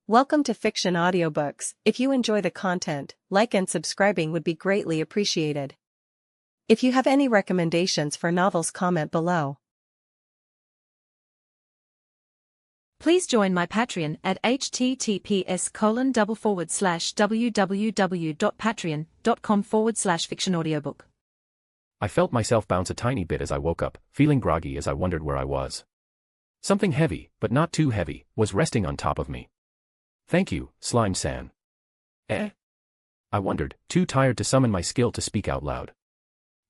Welcome to Fiction Audiobooks. If you enjoy the content, like and subscribing would be greatly appreciated. If you have any recommendations for novels, comment below. Please join my Patreon at https://www.patreon.com/fictionaudiobook. I felt myself bounce a tiny bit as I woke up, feeling groggy as I wondered where I was. Something heavy, but not too heavy, was resting on top of me. Thank you, Slime-san. Eh? I wondered, too tired to summon my skill to speak out loud.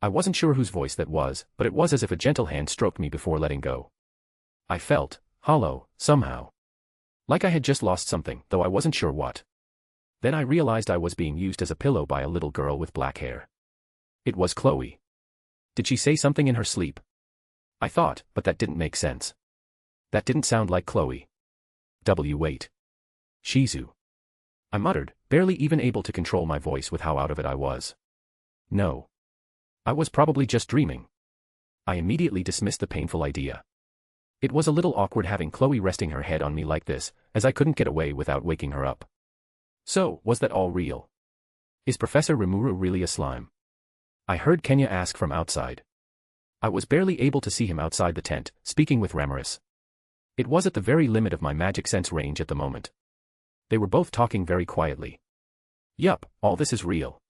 I wasn't sure whose voice that was, but it was as if a gentle hand stroked me before letting go. I felt hollow, somehow. Like I had just lost something, though I wasn't sure what. Then I realized I was being used as a pillow by a little girl with black hair. It was Chloe. Did she say something in her sleep? I thought, but that didn't make sense. That didn't sound like Chloe. Wait. Shizu. I muttered, barely even able to control my voice with how out of it I was. No. I was probably just dreaming. I immediately dismissed the painful idea. It was a little awkward having Chloe resting her head on me like this, as I couldn't get away without waking her up. So, was that all real? Is Professor Rimuru really a slime? I heard Kenya ask from outside. I was barely able to see him outside the tent, speaking with Rimuru. It was at the very limit of my magic sense range at the moment. They were both talking very quietly. Yup, all this is real.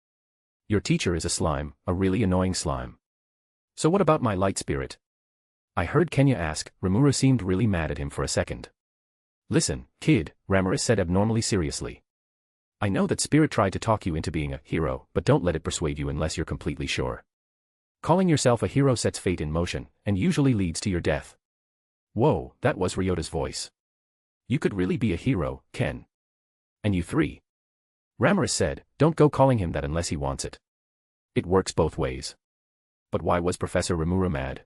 Your teacher is a slime, a really annoying slime. So what about my light spirit? I heard Kenya ask. Rimuru seemed really mad at him for a second. Listen, kid, Rimuru said abnormally seriously. I know that spirit tried to talk you into being a hero, but don't let it persuade you unless you're completely sure. Calling yourself a hero sets fate in motion, and usually leads to your death. Whoa, that was Ryota's voice. You could really be a hero, Ken. And you three. Rimuru said, don't go calling him that unless he wants it. It works both ways. But why was Professor Rimuru mad?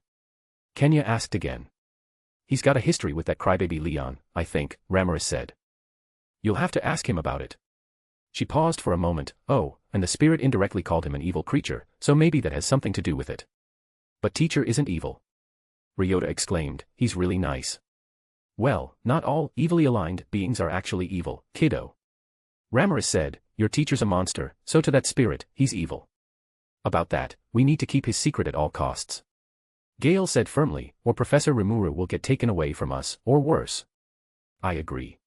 Kenya asked again. He's got a history with that crybaby Leon, I think, Rimuru said. You'll have to ask him about it. She paused for a moment. Oh, and the spirit indirectly called him an evil creature, so maybe that has something to do with it. But teacher isn't evil. Ryota exclaimed, he's really nice. Well, not all evilly aligned beings are actually evil, kiddo. Rimuru said, your teacher's a monster, so to that spirit, he's evil. About that, we need to keep his secret at all costs. Gale said firmly, or Professor Rimuru will get taken away from us, or worse. I agree.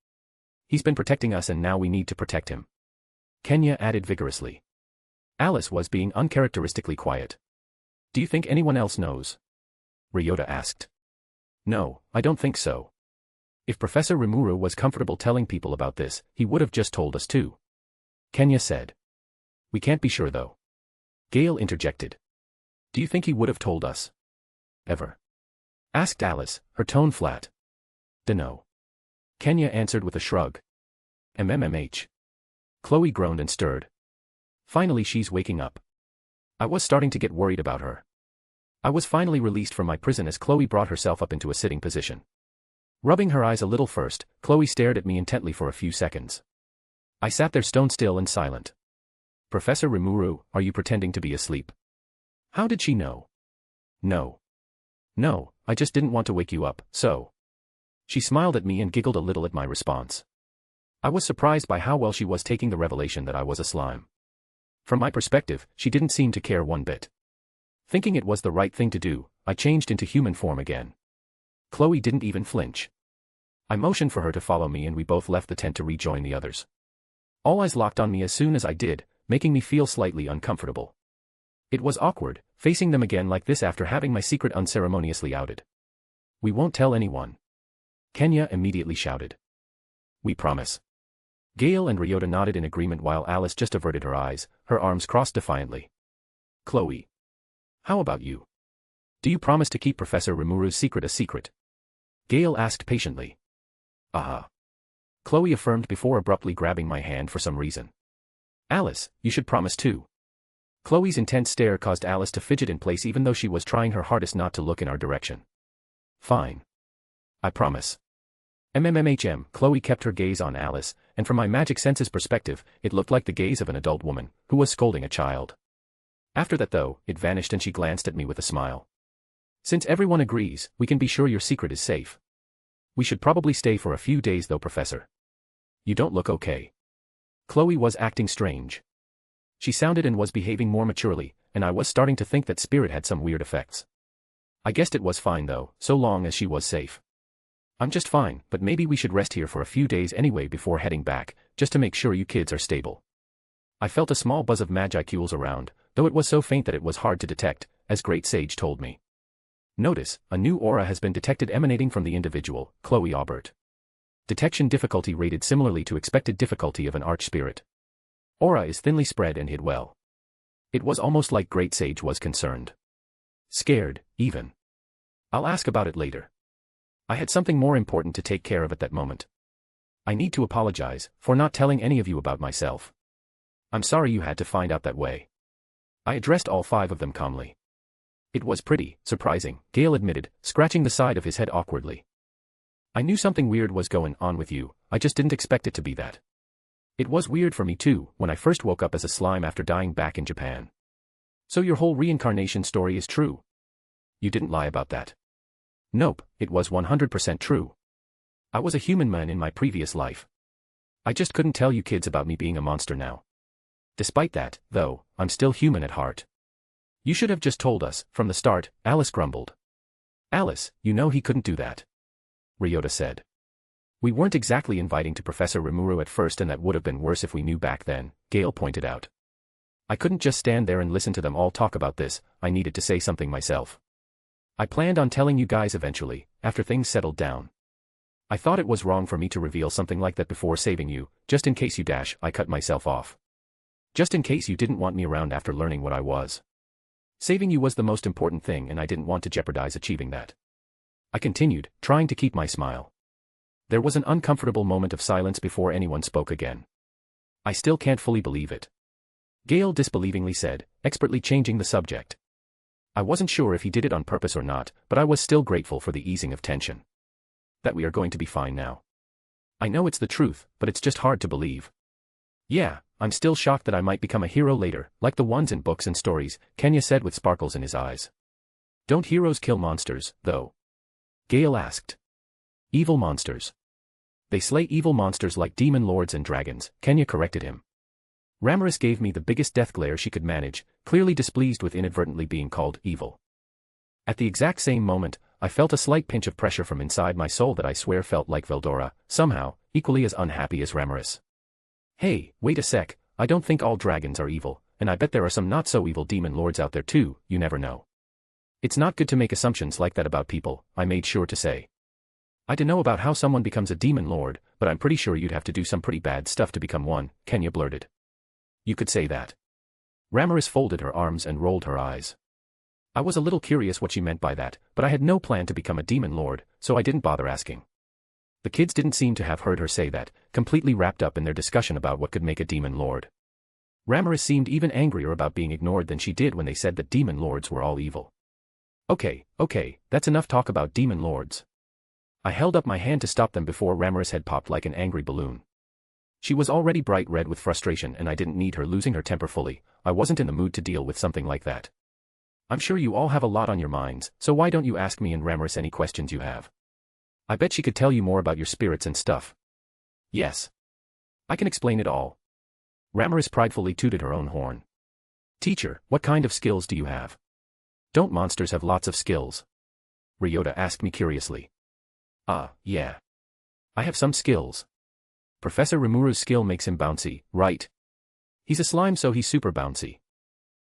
He's been protecting us and now we need to protect him. Kenya added vigorously. Alice was being uncharacteristically quiet. Do you think anyone else knows? Ryota asked. No, I don't think so. If Professor Rimuru was comfortable telling people about this, he would have just told us too. Kenya said. We can't be sure though. Gale interjected. Do you think he would have told us? Ever? Asked Alice, her tone flat. Dunno. Kenya answered with a shrug. MMMH. Chloe groaned and stirred. Finally she's waking up. I was starting to get worried about her. I was finally released from my prison as Chloe brought herself up into a sitting position. Rubbing her eyes a little first, Chloe stared at me intently for a few seconds. I sat there stone still and silent. Professor Rimuru, are you pretending to be asleep? How did she know? No. No, I just didn't want to wake you up, so. She smiled at me and giggled a little at my response. I was surprised by how well she was taking the revelation that I was a slime. From my perspective, she didn't seem to care one bit. Thinking it was the right thing to do, I changed into human form again. Chloe didn't even flinch. I motioned for her to follow me and we both left the tent to rejoin the others. All eyes locked on me as soon as I did, making me feel slightly uncomfortable. It was awkward, facing them again like this after having my secret unceremoniously outed. We won't tell anyone. Kenya immediately shouted. We promise. Gale and Ryota nodded in agreement while Alice just averted her eyes, her arms crossed defiantly. Chloe. How about you? Do you promise to keep Professor Rimuru's secret a secret? Gale asked patiently. Chloe affirmed before abruptly grabbing my hand for some reason. Alice, you should promise too. Chloe's intense stare caused Alice to fidget in place even though she was trying her hardest not to look in our direction. Fine. I promise. Chloe kept her gaze on Alice, and from my magic senses perspective, it looked like the gaze of an adult woman, who was scolding a child. After that though, it vanished and she glanced at me with a smile. Since everyone agrees, we can be sure your secret is safe. We should probably stay for a few days though, Professor. You don't look okay. Chloe was acting strange. She sounded and was behaving more maturely, and I was starting to think that spirit had some weird effects. I guessed it was fine though, so long as she was safe. I'm just fine, but maybe we should rest here for a few days anyway before heading back, just to make sure you kids are stable. I felt a small buzz of magicules around, though it was so faint that it was hard to detect, as Great Sage told me. Notice, a new aura has been detected emanating from the individual, Chloe Aubert. Detection difficulty rated similarly to expected difficulty of an archspirit. Aura is thinly spread and hid well. It was almost like Great Sage was concerned. Scared, even. I'll ask about it later. I had something more important to take care of at that moment. I need to apologize for not telling any of you about myself. I'm sorry you had to find out that way. I addressed all 5 of them calmly. It was pretty surprising, Gale admitted, scratching the side of his head awkwardly. I knew something weird was going on with you, I just didn't expect it to be that. It was weird for me too, when I first woke up as a slime after dying back in Japan. So your whole reincarnation story is true? You didn't lie about that. Nope, it was 100% true. I was a human man in my previous life. I just couldn't tell you kids about me being a monster now. Despite that, though, I'm still human at heart. You should have just told us, from the start, Alice grumbled. Alice, you know he couldn't do that. Ryota said. We weren't exactly inviting to Professor Rimuru at first, and that would have been worse if we knew back then, Gale pointed out. I couldn't just stand there and listen to them all talk about this, I needed to say something myself. I planned on telling you guys eventually, after things settled down. I thought it was wrong for me to reveal something like that before saving you, just in case you I cut myself off. Just in case you didn't want me around after learning what I was. Saving you was the most important thing, and I didn't want to jeopardize achieving that. I continued, trying to keep my smile. There was an uncomfortable moment of silence before anyone spoke again. I still can't fully believe it. Gale disbelievingly said, expertly changing the subject. I wasn't sure if he did it on purpose or not, but I was still grateful for the easing of tension. That we are going to be fine now. I know it's the truth, but it's just hard to believe. Yeah, I'm still shocked that I might become a hero later, like the ones in books and stories, Kenya said with sparkles in his eyes. Don't heroes kill monsters, though? Gale asked. Evil monsters. They slay evil monsters like demon lords and dragons, Kenya corrected him. Ramirez gave me the biggest death glare she could manage, clearly displeased with inadvertently being called evil. At the exact same moment, I felt a slight pinch of pressure from inside my soul that I swear felt like Veldora, somehow, equally as unhappy as Ramirez. Hey, wait a sec, I don't think all dragons are evil, and I bet there are some not-so-evil demon lords out there too, you never know. It's not good to make assumptions like that about people, I made sure to say. I don't know about how someone becomes a demon lord, but I'm pretty sure you'd have to do some pretty bad stuff to become one, Kenya blurted. You could say that. Ramirez folded her arms and rolled her eyes. I was a little curious what she meant by that, but I had no plan to become a demon lord, so I didn't bother asking. The kids didn't seem to have heard her say that, completely wrapped up in their discussion about what could make a demon lord. Ramirez seemed even angrier about being ignored than she did when they said that demon lords were all evil. Okay, that's enough talk about demon lords. I held up my hand to stop them before Ramirez had popped like an angry balloon. She was already bright red with frustration and I didn't need her losing her temper fully, I wasn't in the mood to deal with something like that. I'm sure you all have a lot on your minds, so why don't you ask me and Ramirez any questions you have? I bet she could tell you more about your spirits and stuff. Yes. I can explain it all. Ramirez pridefully tooted her own horn. Teacher, what kind of skills do you have? Don't monsters have lots of skills? Ryota asked me curiously. Yeah. I have some skills. Professor Rimuru's skill makes him bouncy, right? He's a slime so he's super bouncy.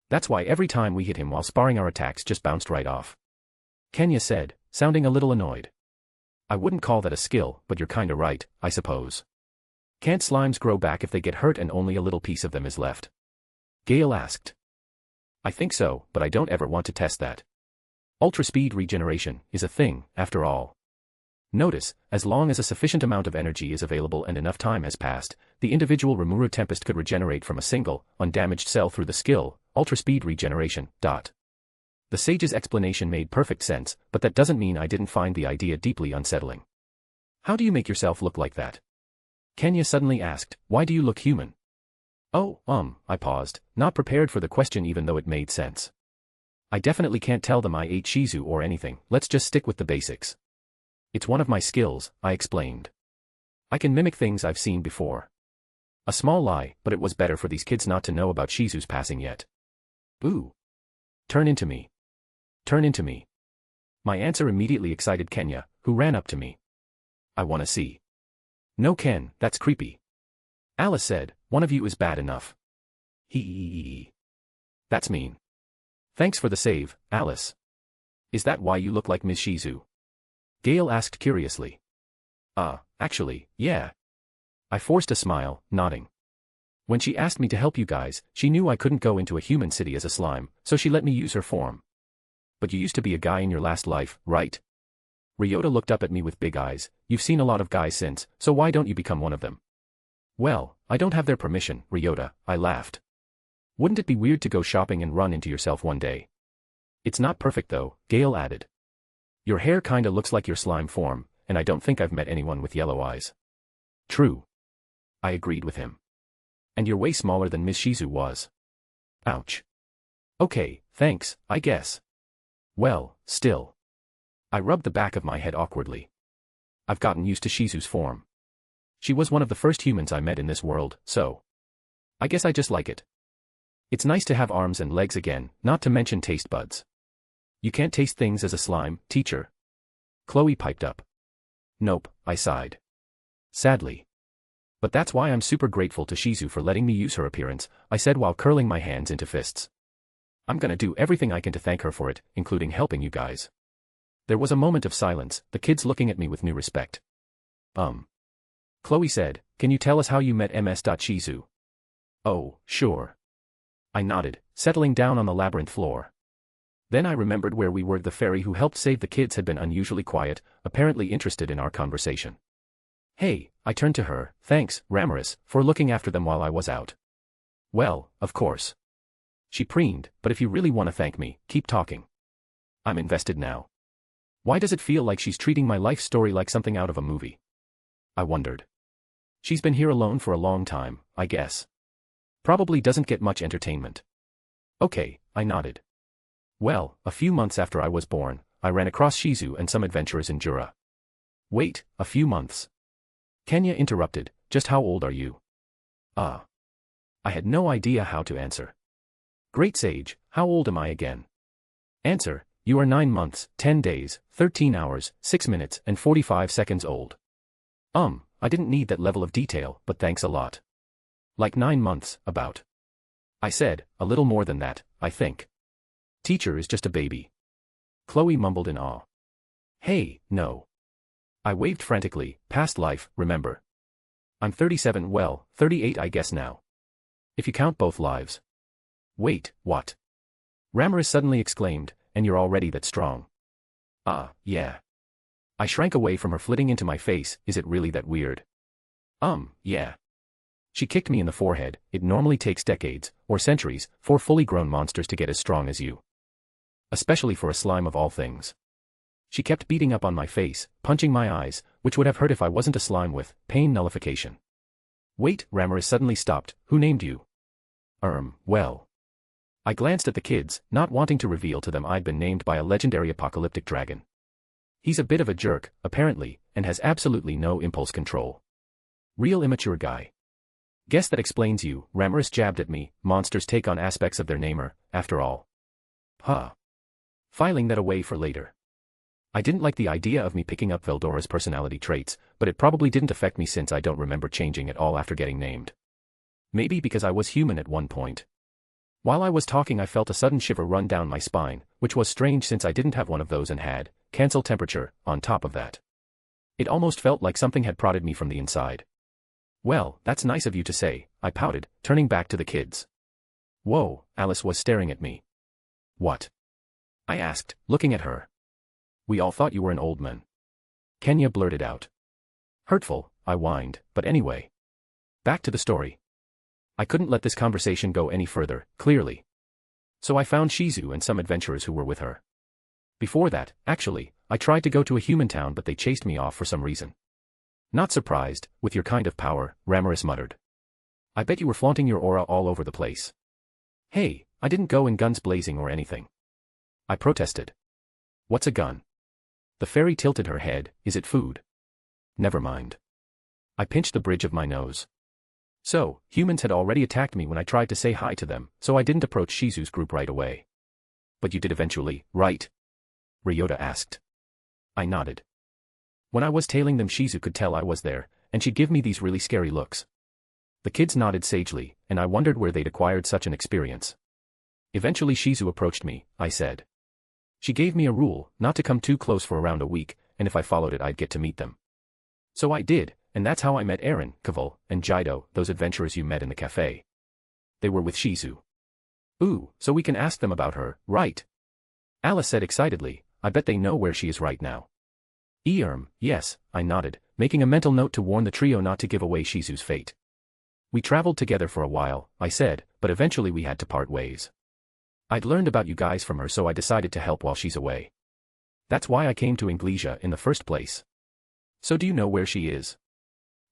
That's why every time we hit him while sparring our attacks just bounced right off. Kenya said, sounding a little annoyed. I wouldn't call that a skill, but you're kinda right, I suppose. Can't slimes grow back if they get hurt and only a little piece of them is left? Gale asked. I think so, but I don't ever want to test that. Ultra-speed regeneration is a thing, after all. Notice, as long as a sufficient amount of energy is available and enough time has passed, the individual Rimuru Tempest could regenerate from a single, undamaged cell through the skill, ultra-speed regeneration. The sage's explanation made perfect sense, but that doesn't mean I didn't find the idea deeply unsettling. How do you make yourself look like that? Kenya suddenly asked, why do you look human? Oh, I paused, not prepared for the question even though it made sense. I definitely can't tell them I ate shizu or anything, let's just stick with the basics. It's one of my skills, I explained. I can mimic things I've seen before. A small lie, but it was better for these kids not to know about Shizu's passing yet. Ooh. Turn into me. Turn into me. My answer immediately excited Kenya, who ran up to me. I wanna see. No Ken, that's creepy. Alice said, one of you is bad enough. Hee. That's mean. Thanks for the save, Alice. Is that why you look like Ms. Shizu? Gale asked curiously. Actually, yeah. I forced a smile, nodding. When she asked me to help you guys, she knew I couldn't go into a human city as a slime, so she let me use her form. But you used to be a guy in your last life, right? Ryota looked up at me with big eyes. You've seen a lot of guys since, so why don't you become one of them? Well, I don't have their permission, Ryota, I laughed. Wouldn't it be weird to go shopping and run into yourself one day? It's not perfect though, Gale added. Your hair kinda looks like your slime form, and I don't think I've met anyone with yellow eyes. True. I agreed with him. And you're way smaller than Miss Shizu was. Ouch. Okay, thanks, I guess. Well, still. I rubbed the back of my head awkwardly. I've gotten used to Shizu's form. She was one of the first humans I met in this world, so I guess I just like it. It's nice to have arms and legs again, not to mention taste buds. You can't taste things as a slime, teacher. Chloe piped up. Nope, I sighed. Sadly. But that's why I'm super grateful to Shizu for letting me use her appearance, I said while curling my hands into fists. I'm gonna do everything I can to thank her for it, including helping you guys. There was a moment of silence, the kids looking at me with new respect. Chloe said, can you tell us how you met Ms. Shizu? Oh, sure. I nodded, settling down on the labyrinth floor. Then I remembered where we were. The fairy who helped save the kids had been unusually quiet, apparently interested in our conversation. Hey, I turned to her, thanks, Ramirez, for looking after them while I was out. Well, of course. She preened, but if you really want to thank me, keep talking. I'm invested now. Why does it feel like she's treating my life story like something out of a movie? I wondered. She's been here alone for a long time, I guess. Probably doesn't get much entertainment. Okay, I nodded. Well, a few months after I was born, I ran across Shizu and some adventurers in Jura. Wait, a few months? Kenya interrupted, just how old are you? I had no idea how to answer. Great sage, how old am I again? Answer, you are 9 months, 10 days, 13 hours, 6 minutes and 45 seconds old. I didn't need that level of detail, but thanks a lot. Like 9 months, about. I said, a little more than that, I think. Teacher is just a baby. Chloe mumbled in awe. Hey, no. I waved frantically, past life, remember. I'm 37, well, 38 I guess now. If you count both lives. Wait, what? Ramirez suddenly exclaimed, and you're already that strong. Yeah. I shrank away from her, flitting into my face. Is it really that weird? Yeah. She kicked me in the forehead. It normally takes decades, or centuries, for fully grown monsters to get as strong as you. Especially for a slime of all things. She kept beating up on my face, punching my eyes, which would have hurt if I wasn't a slime with pain nullification. Wait, Ramirez suddenly stopped. Who named you? Well. I glanced at the kids, not wanting to reveal to them I'd been named by a legendary apocalyptic dragon. He's a bit of a jerk, apparently, and has absolutely no impulse control. Real immature guy. Guess that explains you, Ramirez jabbed at me. Monsters take on aspects of their namer, after all. Filing that away for later. I didn't like the idea of me picking up Veldora's personality traits, but it probably didn't affect me since I don't remember changing at all after getting named. Maybe because I was human at one point. While I was talking I felt a sudden shiver run down my spine, which was strange since I didn't have one of those and had cancel temperature on top of that. It almost felt like something had prodded me from the inside. Well, that's nice of you to say, I pouted, turning back to the kids. Whoa, Alice was staring at me. What? I asked, looking at her. We all thought you were an old man. Kenya blurted out. Hurtful, I whined, but anyway. Back to the story. I couldn't let this conversation go any further, clearly. So I found Shizu and some adventurers who were with her. Before that, actually, I tried to go to a human town but they chased me off for some reason. Not surprised, with your kind of power, Ramirez muttered. I bet you were flaunting your aura all over the place. Hey, I didn't go in guns blazing or anything. I protested. What's a gun? The fairy tilted her head. Is it food? Never mind. I pinched the bridge of my nose. So, humans had already attacked me when I tried to say hi to them, so I didn't approach Shizu's group right away. But you did eventually, right? Ryota asked. I nodded. When I was tailing them, Shizu could tell I was there, and she'd give me these really scary looks. The kids nodded sagely, and I wondered where they'd acquired such an experience. Eventually Shizu approached me, I said. She gave me a rule, not to come too close for around a week, and if I followed it I'd get to meet them. So I did, and that's how I met Eren, Kavul, and Jaido, those adventurers you met in the cafe. They were with Shizu. Ooh, so we can ask them about her, right? Alice said excitedly, I bet they know where she is right now. Yes, I nodded, making a mental note to warn the trio not to give away Shizu's fate. We traveled together for a while, I said, but eventually we had to part ways. I'd learned about you guys from her, so I decided to help while she's away. That's why I came to Inglesia in the first place. So do you know where she is?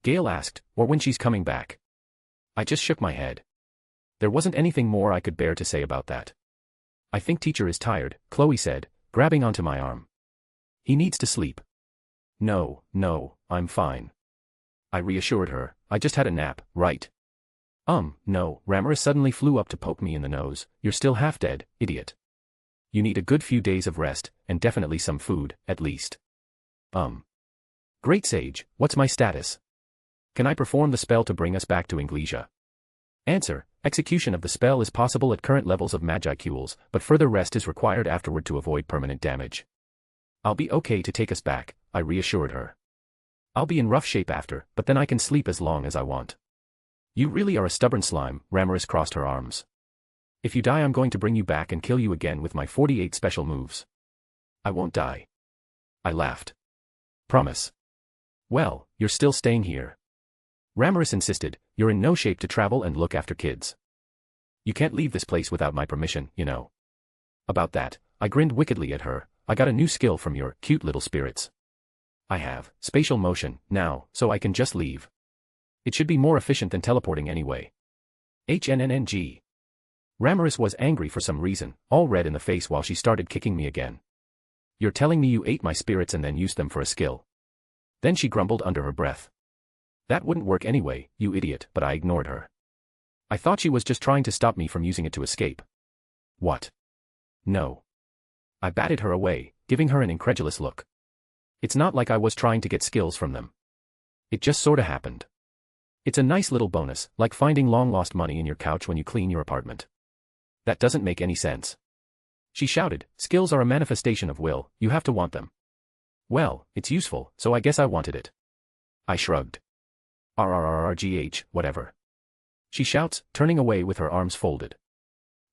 Gale asked, or when she's coming back? I just shook my head. There wasn't anything more I could bear to say about that. I think teacher is tired, Chloe said, grabbing onto my arm. He needs to sleep. No, I'm fine. I reassured her, I just had a nap, right? No, Rimuru suddenly flew up to poke me in the nose, you're still half dead, idiot. You need a good few days of rest, and definitely some food, at least. Great Sage, what's my status? Can I perform the spell to bring us back to Inglesia? Answer, execution of the spell is possible at current levels of Magicule, but further rest is required afterward to avoid permanent damage. I'll be okay to take us back, I reassured her. I'll be in rough shape after, but then I can sleep as long as I want. You really are a stubborn slime, Rimuru crossed her arms. If you die I'm going to bring you back and kill you again with my 48 special moves. I won't die. I laughed. Promise. Well, you're still staying here. Rimuru insisted, you're in no shape to travel and look after kids. You can't leave this place without my permission, you know. About that, I grinned wickedly at her, I got a new skill from your cute little spirits. I have spatial motion now, so I can just leave. It should be more efficient than teleporting anyway. HNNNG. Rimuru was angry for some reason, all red in the face while she started kicking me again. You're telling me you ate my spirits and then used them for a skill? Then she grumbled under her breath. That wouldn't work anyway, you idiot, but I ignored her. I thought she was just trying to stop me from using it to escape. What? No. I batted her away, giving her an incredulous look. It's not like I was trying to get skills from them. It just sorta happened. It's a nice little bonus, like finding long-lost money in your couch when you clean your apartment. That doesn't make any sense. She shouted, skills are a manifestation of will, you have to want them. Well, it's useful, so I guess I wanted it. I shrugged. RRRRGH, whatever. She shouts, turning away with her arms folded.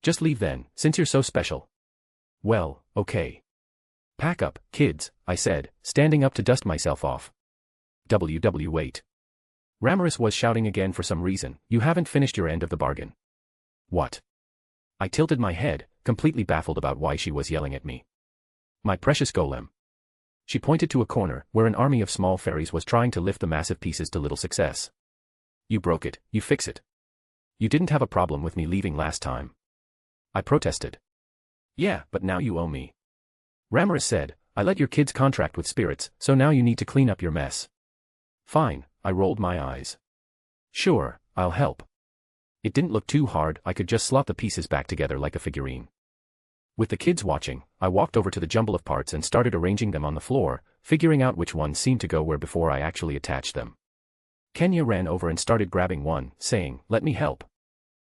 Just leave then, since you're so special. Well, okay. Pack up, kids, I said, standing up to dust myself off. Wait. Rimuru was shouting again for some reason, you haven't finished your end of the bargain. What? I tilted my head, completely baffled about why she was yelling at me. My precious golem. She pointed to a corner, where an army of small fairies was trying to lift the massive pieces to little success. You broke it, you fix it. You didn't have a problem with me leaving last time. I protested. Yeah, but now you owe me. Rimuru said, I let your kids contract with spirits, so now you need to clean up your mess. Fine, I rolled my eyes. Sure, I'll help. It didn't look too hard, I could just slot the pieces back together like a figurine. With the kids watching, I walked over to the jumble of parts and started arranging them on the floor, figuring out which ones seemed to go where before I actually attached them. Kenya ran over and started grabbing one, saying, let me help.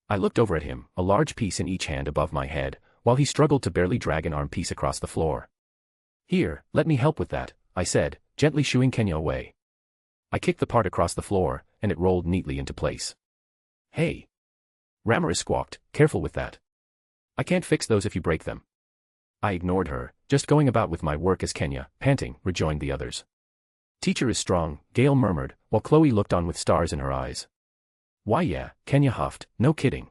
I looked over at him, a large piece in each hand above my head, while he struggled to barely drag an arm piece across the floor. Here, let me help with that, I said, gently shooing Kenya away. I kicked the part across the floor, and it rolled neatly into place. Hey! Rimuru squawked, careful with that. I can't fix those if you break them. I ignored her, just going about with my work as Kenya, panting, rejoined the others. Teacher is strong, Gale murmured, while Chloe looked on with stars in her eyes. Why yeah, Kenya huffed, no kidding.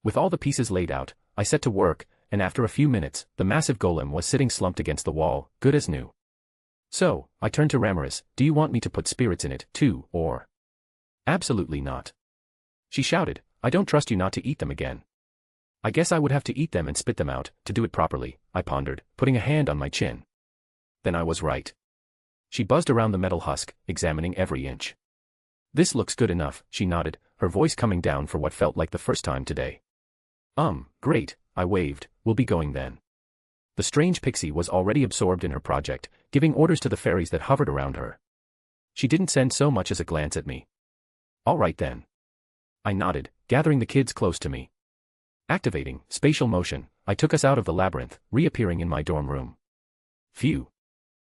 With all the pieces laid out, I set to work, and after a few minutes, the massive golem was sitting slumped against the wall, good as new. So, I turned to Rimuru, do you want me to put spirits in it, too, or? Absolutely not. She shouted, I don't trust you not to eat them again. I guess I would have to eat them and spit them out, to do it properly, I pondered, putting a hand on my chin. Then I was right. She buzzed around the metal husk, examining every inch. This looks good enough, she nodded, her voice coming down for what felt like the first time today. Great, I waved, we'll be going then. The strange pixie was already absorbed in her project, giving orders to the fairies that hovered around her. She didn't send so much as a glance at me. All right then. I nodded, gathering the kids close to me. Activating spatial motion, I took us out of the labyrinth, reappearing in my dorm room. Phew.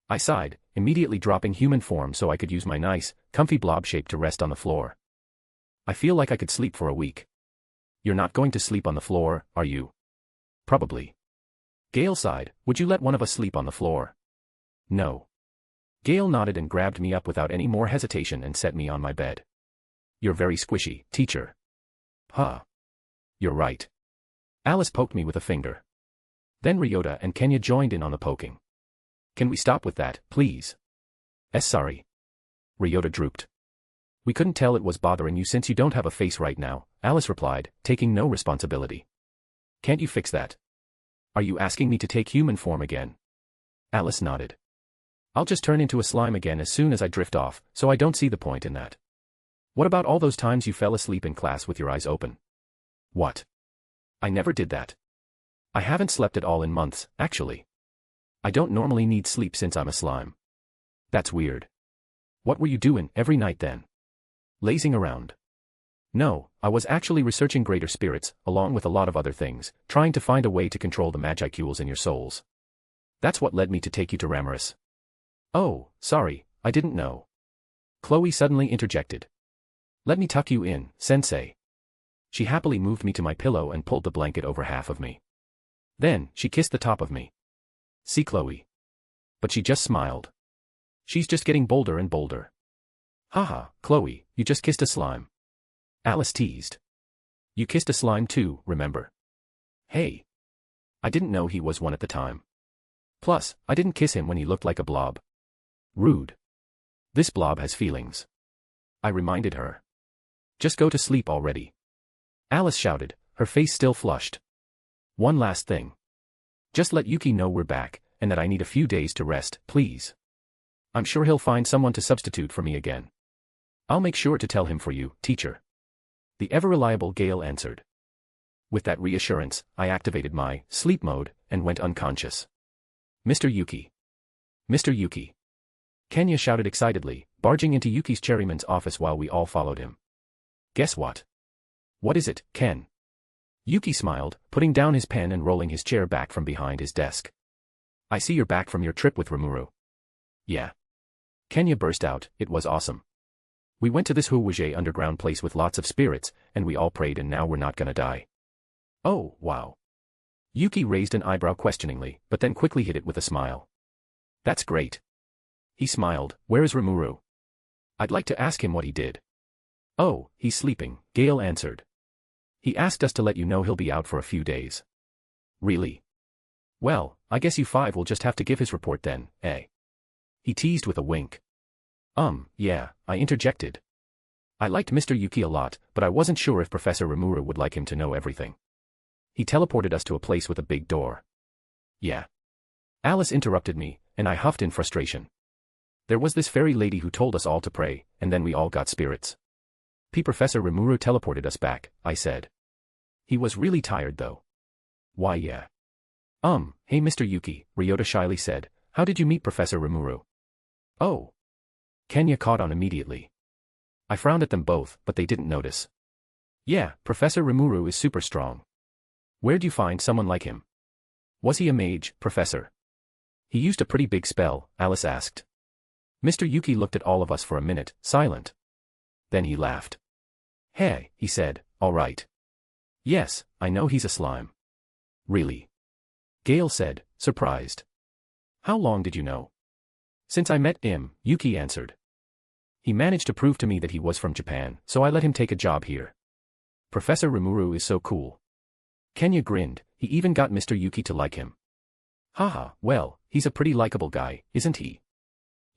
I sighed, immediately dropping human form so I could use my nice, comfy blob shape to rest on the floor. I feel like I could sleep for a week. You're not going to sleep on the floor, are you? Probably. Gale sighed, would you let one of us sleep on the floor? No. Gale nodded and grabbed me up without any more hesitation and set me on my bed. You're very squishy, teacher. Huh. You're right. Alice poked me with a finger. Then Ryota and Kenya joined in on the poking. Can we stop with that, please? Sorry. Ryota drooped. We couldn't tell it was bothering you since you don't have a face right now, Alice replied, taking no responsibility. Can't you fix that? Are you asking me to take human form again? Alice nodded. I'll just turn into a slime again as soon as I drift off, so I don't see the point in that. What about all those times you fell asleep in class with your eyes open? What? I never did that. I haven't slept at all in months, actually. I don't normally need sleep since I'm a slime. That's weird. What were you doing every night then? Lazing around. No, I was actually researching greater spirits, along with a lot of other things, trying to find a way to control the magicules in your souls. That's what led me to take you to Ramirez. Oh, sorry, I didn't know. Chloe suddenly interjected. Let me tuck you in, sensei. She happily moved me to my pillow and pulled the blanket over half of me. Then, she kissed the top of me. See Chloe. But she just smiled. She's just getting bolder and bolder. Haha, Chloe, you just kissed a slime. Alice teased. You kissed a slime too, remember? Hey. I didn't know he was one at the time. Plus, I didn't kiss him when he looked like a blob. Rude. This blob has feelings. I reminded her. Just go to sleep already. Alice shouted, her face still flushed. One last thing. Just let Yuki know we're back, and that I need a few days to rest, please. I'm sure he'll find someone to substitute for me again. I'll make sure to tell him for you, teacher. The ever-reliable Gale answered. With that reassurance, I activated my sleep mode and went unconscious. Mr. Yuki. Mr. Yuki. Kenya shouted excitedly, barging into Yuki's chairman's office while we all followed him. Guess what? What is it, Ken? Yuki smiled, putting down his pen and rolling his chair back from behind his desk. I see you're back from your trip with Rimuru. Yeah. Kenya burst out, it was awesome. We went to this Huwuje underground place with lots of spirits, and we all prayed and now we're not gonna die. Oh, wow. Yuki raised an eyebrow questioningly, but then quickly hid it with a smile. That's great. He smiled, where is Rimuru? I'd like to ask him what he did. Oh, he's sleeping, Gale answered. He asked us to let you know he'll be out for a few days. Really? Well, I guess you five will just have to give his report then, eh? He teased with a wink. Yeah, I interjected. I liked Mr. Yuki a lot, but I wasn't sure if Professor Rimuru would like him to know everything. He teleported us to a place with a big door. Yeah. Alice interrupted me, and I huffed in frustration. There was this fairy lady who told us all to pray, and then we all got spirits. Professor Rimuru teleported us back, I said. He was really tired though. Why yeah. Hey Mr. Yuki, Ryota shyly said, how did you meet Professor Rimuru? Oh. Kenya caught on immediately. I frowned at them both, but they didn't notice. Yeah, Professor Rimuru is super strong. Where'd you find someone like him? Was he a mage, Professor? He used a pretty big spell, Alice asked. Mr. Yuki looked at all of us for a minute, silent. Then he laughed. Hey, he said, all right. Yes, I know he's a slime. Really? Gale said, surprised. How long did you know? Since I met him, Yuki answered. He managed to prove to me that he was from Japan, so I let him take a job here. Professor Rimuru is so cool. Kenya grinned, he even got Mr. Yuki to like him. Haha, well, he's a pretty likable guy, isn't he?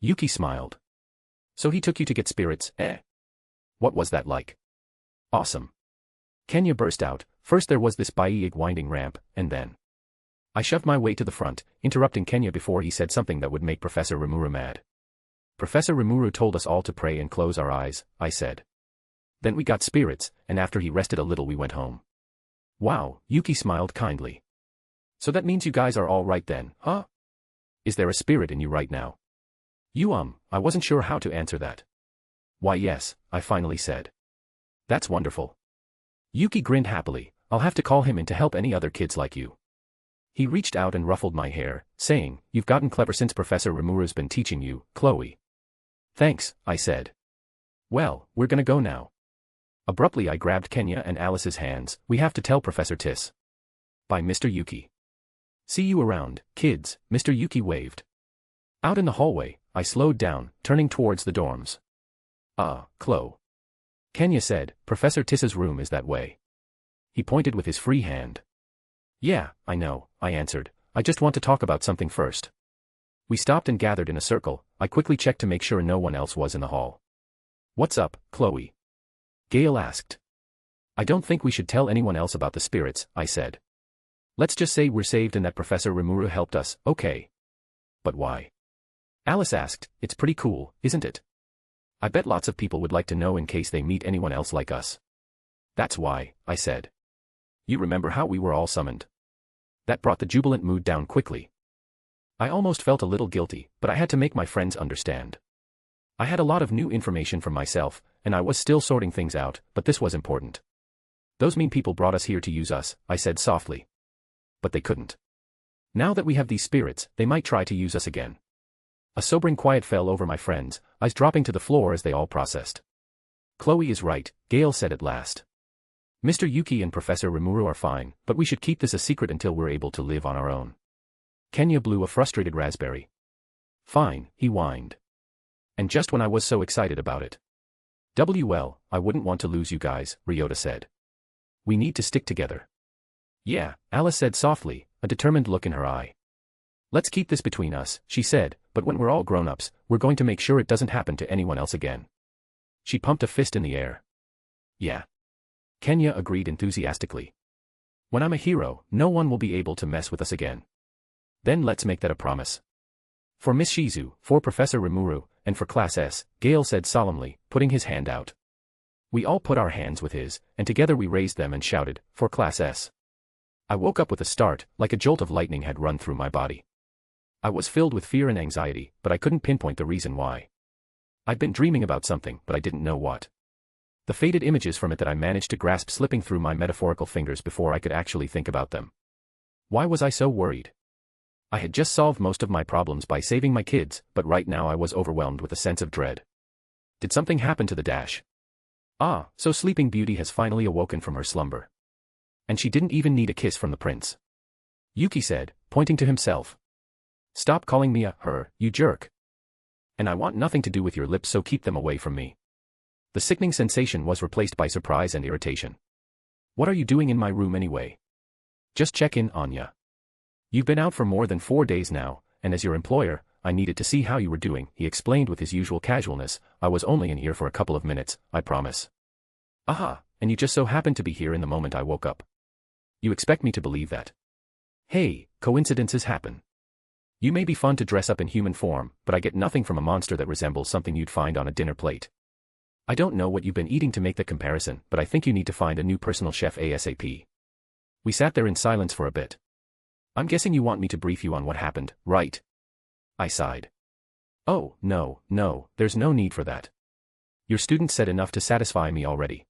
Yuki smiled. So he took you to get spirits, eh? What was that like? Awesome. Kenya burst out, first there was this big winding ramp, and then. I shoved my way to the front, interrupting Kenya before he said something that would make Professor Rimuru mad. Professor Rimuru told us all to pray and close our eyes, I said. Then we got spirits, and after he rested a little we went home. Wow, Yuki smiled kindly. So that means you guys are all right then, huh? Is there a spirit in you right now? I wasn't sure how to answer that. Why yes, I finally said. That's wonderful. Yuki grinned happily. I'll have to call him in to help any other kids like you. He reached out and ruffled my hair, saying, You've gotten clever since Professor Rimuru's been teaching you, Chloe. Thanks, I said. Well, we're gonna go now. Abruptly I grabbed Kenya and Alice's hands. We have to tell Professor Tis. By Mr. Yuki. See you around, kids, Mr. Yuki waved. Out in the hallway, I slowed down, turning towards the dorms. Chloe. Kenya said, Professor Tis's room is that way. He pointed with his free hand. Yeah, I know, I answered. I just want to talk about something first. We stopped and gathered in a circle. I quickly checked to make sure no one else was in the hall. What's up, Chloe? Gale asked. I don't think we should tell anyone else about the spirits, I said. Let's just say we're saved and that Professor Rimuru helped us, okay? But why? Alice asked. It's pretty cool, isn't it? I bet lots of people would like to know in case they meet anyone else like us. That's why, I said. You remember how we were all summoned? That brought the jubilant mood down quickly. I almost felt a little guilty, but I had to make my friends understand. I had a lot of new information from myself, and I was still sorting things out, but this was important. Those mean people brought us here to use us, I said softly. But they couldn't. Now that we have these spirits, they might try to use us again. A sobering quiet fell over my friends, eyes dropping to the floor as they all processed. Chloe is right, Gale said at last. Mr. Yuki and Professor Rimuru are fine, but we should keep this a secret until we're able to live on our own. Kenya blew a frustrated raspberry. Fine, he whined. And just when I was so excited about it. Well, I wouldn't want to lose you guys, Ryota said. We need to stick together. Yeah, Alice said softly, a determined look in her eye. Let's keep this between us, she said, but when we're all grown-ups, we're going to make sure it doesn't happen to anyone else again. She pumped a fist in the air. Yeah. Kenya agreed enthusiastically. When I'm a hero, no one will be able to mess with us again. Then let's make that a promise. For Miss Shizu, for Professor Rimuru, and for Class S, Gale said solemnly, putting his hand out. We all put our hands with his, and together we raised them and shouted, for Class S. I woke up with a start, like a jolt of lightning had run through my body. I was filled with fear and anxiety, but I couldn't pinpoint the reason why. I'd been dreaming about something, but I didn't know what. The faded images from it that I managed to grasp slipping through my metaphorical fingers before I could actually think about them. Why was I so worried? I had just solved most of my problems by saving my kids, but right now I was overwhelmed with a sense of dread. Did something happen to the Dash? So Sleeping Beauty has finally awoken from her slumber. And she didn't even need a kiss from the prince. Yuki said, pointing to himself. Stop calling me her, you jerk. And I want nothing to do with your lips, so keep them away from me. The sickening sensation was replaced by surprise and irritation. What are you doing in my room anyway? Just check in on ya. You've been out for more than 4 days now, and as your employer, I needed to see how you were doing, he explained with his usual casualness. I was only in here for a couple of minutes, I promise. And you just so happened to be here in the moment I woke up. You expect me to believe that? Hey, coincidences happen. You may be fun to dress up in human form, but I get nothing from a monster that resembles something you'd find on a dinner plate. I don't know what you've been eating to make the comparison, but I think you need to find a new personal chef ASAP. We sat there in silence for a bit. I'm guessing you want me to brief you on what happened, right? I sighed. Oh, no, there's no need for that. Your student said enough to satisfy me already.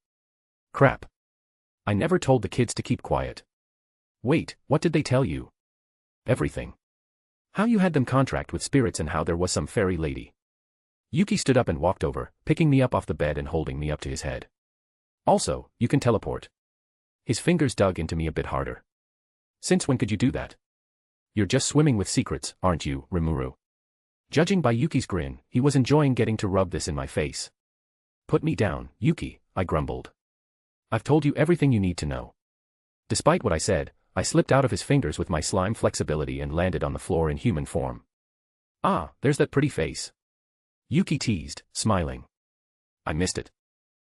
Crap. I never told the kids to keep quiet. Wait, what did they tell you? Everything. How you had them contract with spirits and how there was some fairy lady. Yuki stood up and walked over, picking me up off the bed and holding me up to his head. Also, you can teleport. His fingers dug into me a bit harder. Since when could you do that? You're just swimming with secrets, aren't you, Rimuru? Judging by Yuki's grin, he was enjoying getting to rub this in my face. Put me down, Yuki, I grumbled. I've told you everything you need to know. Despite what I said, I slipped out of his fingers with my slime flexibility and landed on the floor in human form. There's that pretty face. Yuki teased, smiling. I missed it.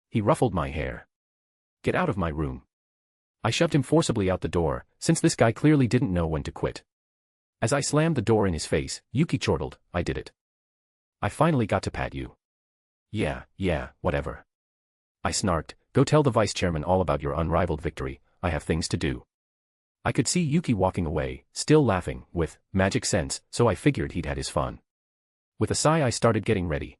He ruffled my hair. Get out of my room. I shoved him forcibly out the door, since this guy clearly didn't know when to quit. As I slammed the door in his face, Yuki chortled, I did it. I finally got to pat you. Yeah, whatever. I snarked, go tell the vice chairman all about your unrivaled victory, I have things to do. I could see Yuki walking away, still laughing, with magic sense, so I figured he'd had his fun. With a sigh I started getting ready.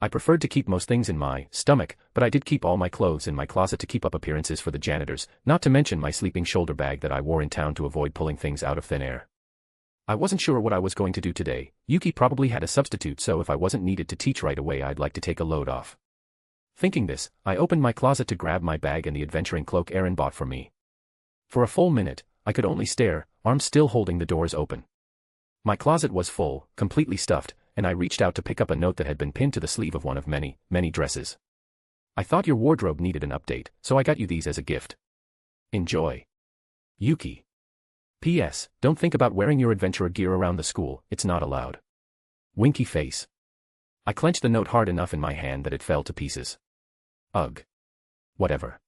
I preferred to keep most things in my stomach, but I did keep all my clothes in my closet to keep up appearances for the janitors, not to mention my sleeping shoulder bag that I wore in town to avoid pulling things out of thin air. I wasn't sure what I was going to do today. Yuki probably had a substitute, so if I wasn't needed to teach right away I'd like to take a load off. Thinking this, I opened my closet to grab my bag and the adventuring cloak Aaron bought for me. For a full minute, I could only stare, arms still holding the doors open. My closet was full, completely stuffed, and I reached out to pick up a note that had been pinned to the sleeve of one of many dresses. I thought your wardrobe needed an update, so I got you these as a gift. Enjoy. Yuki. P.S. Don't think about wearing your adventurer gear around the school, it's not allowed. Winky face. I clenched the note hard enough in my hand that it fell to pieces. Ugh. Whatever.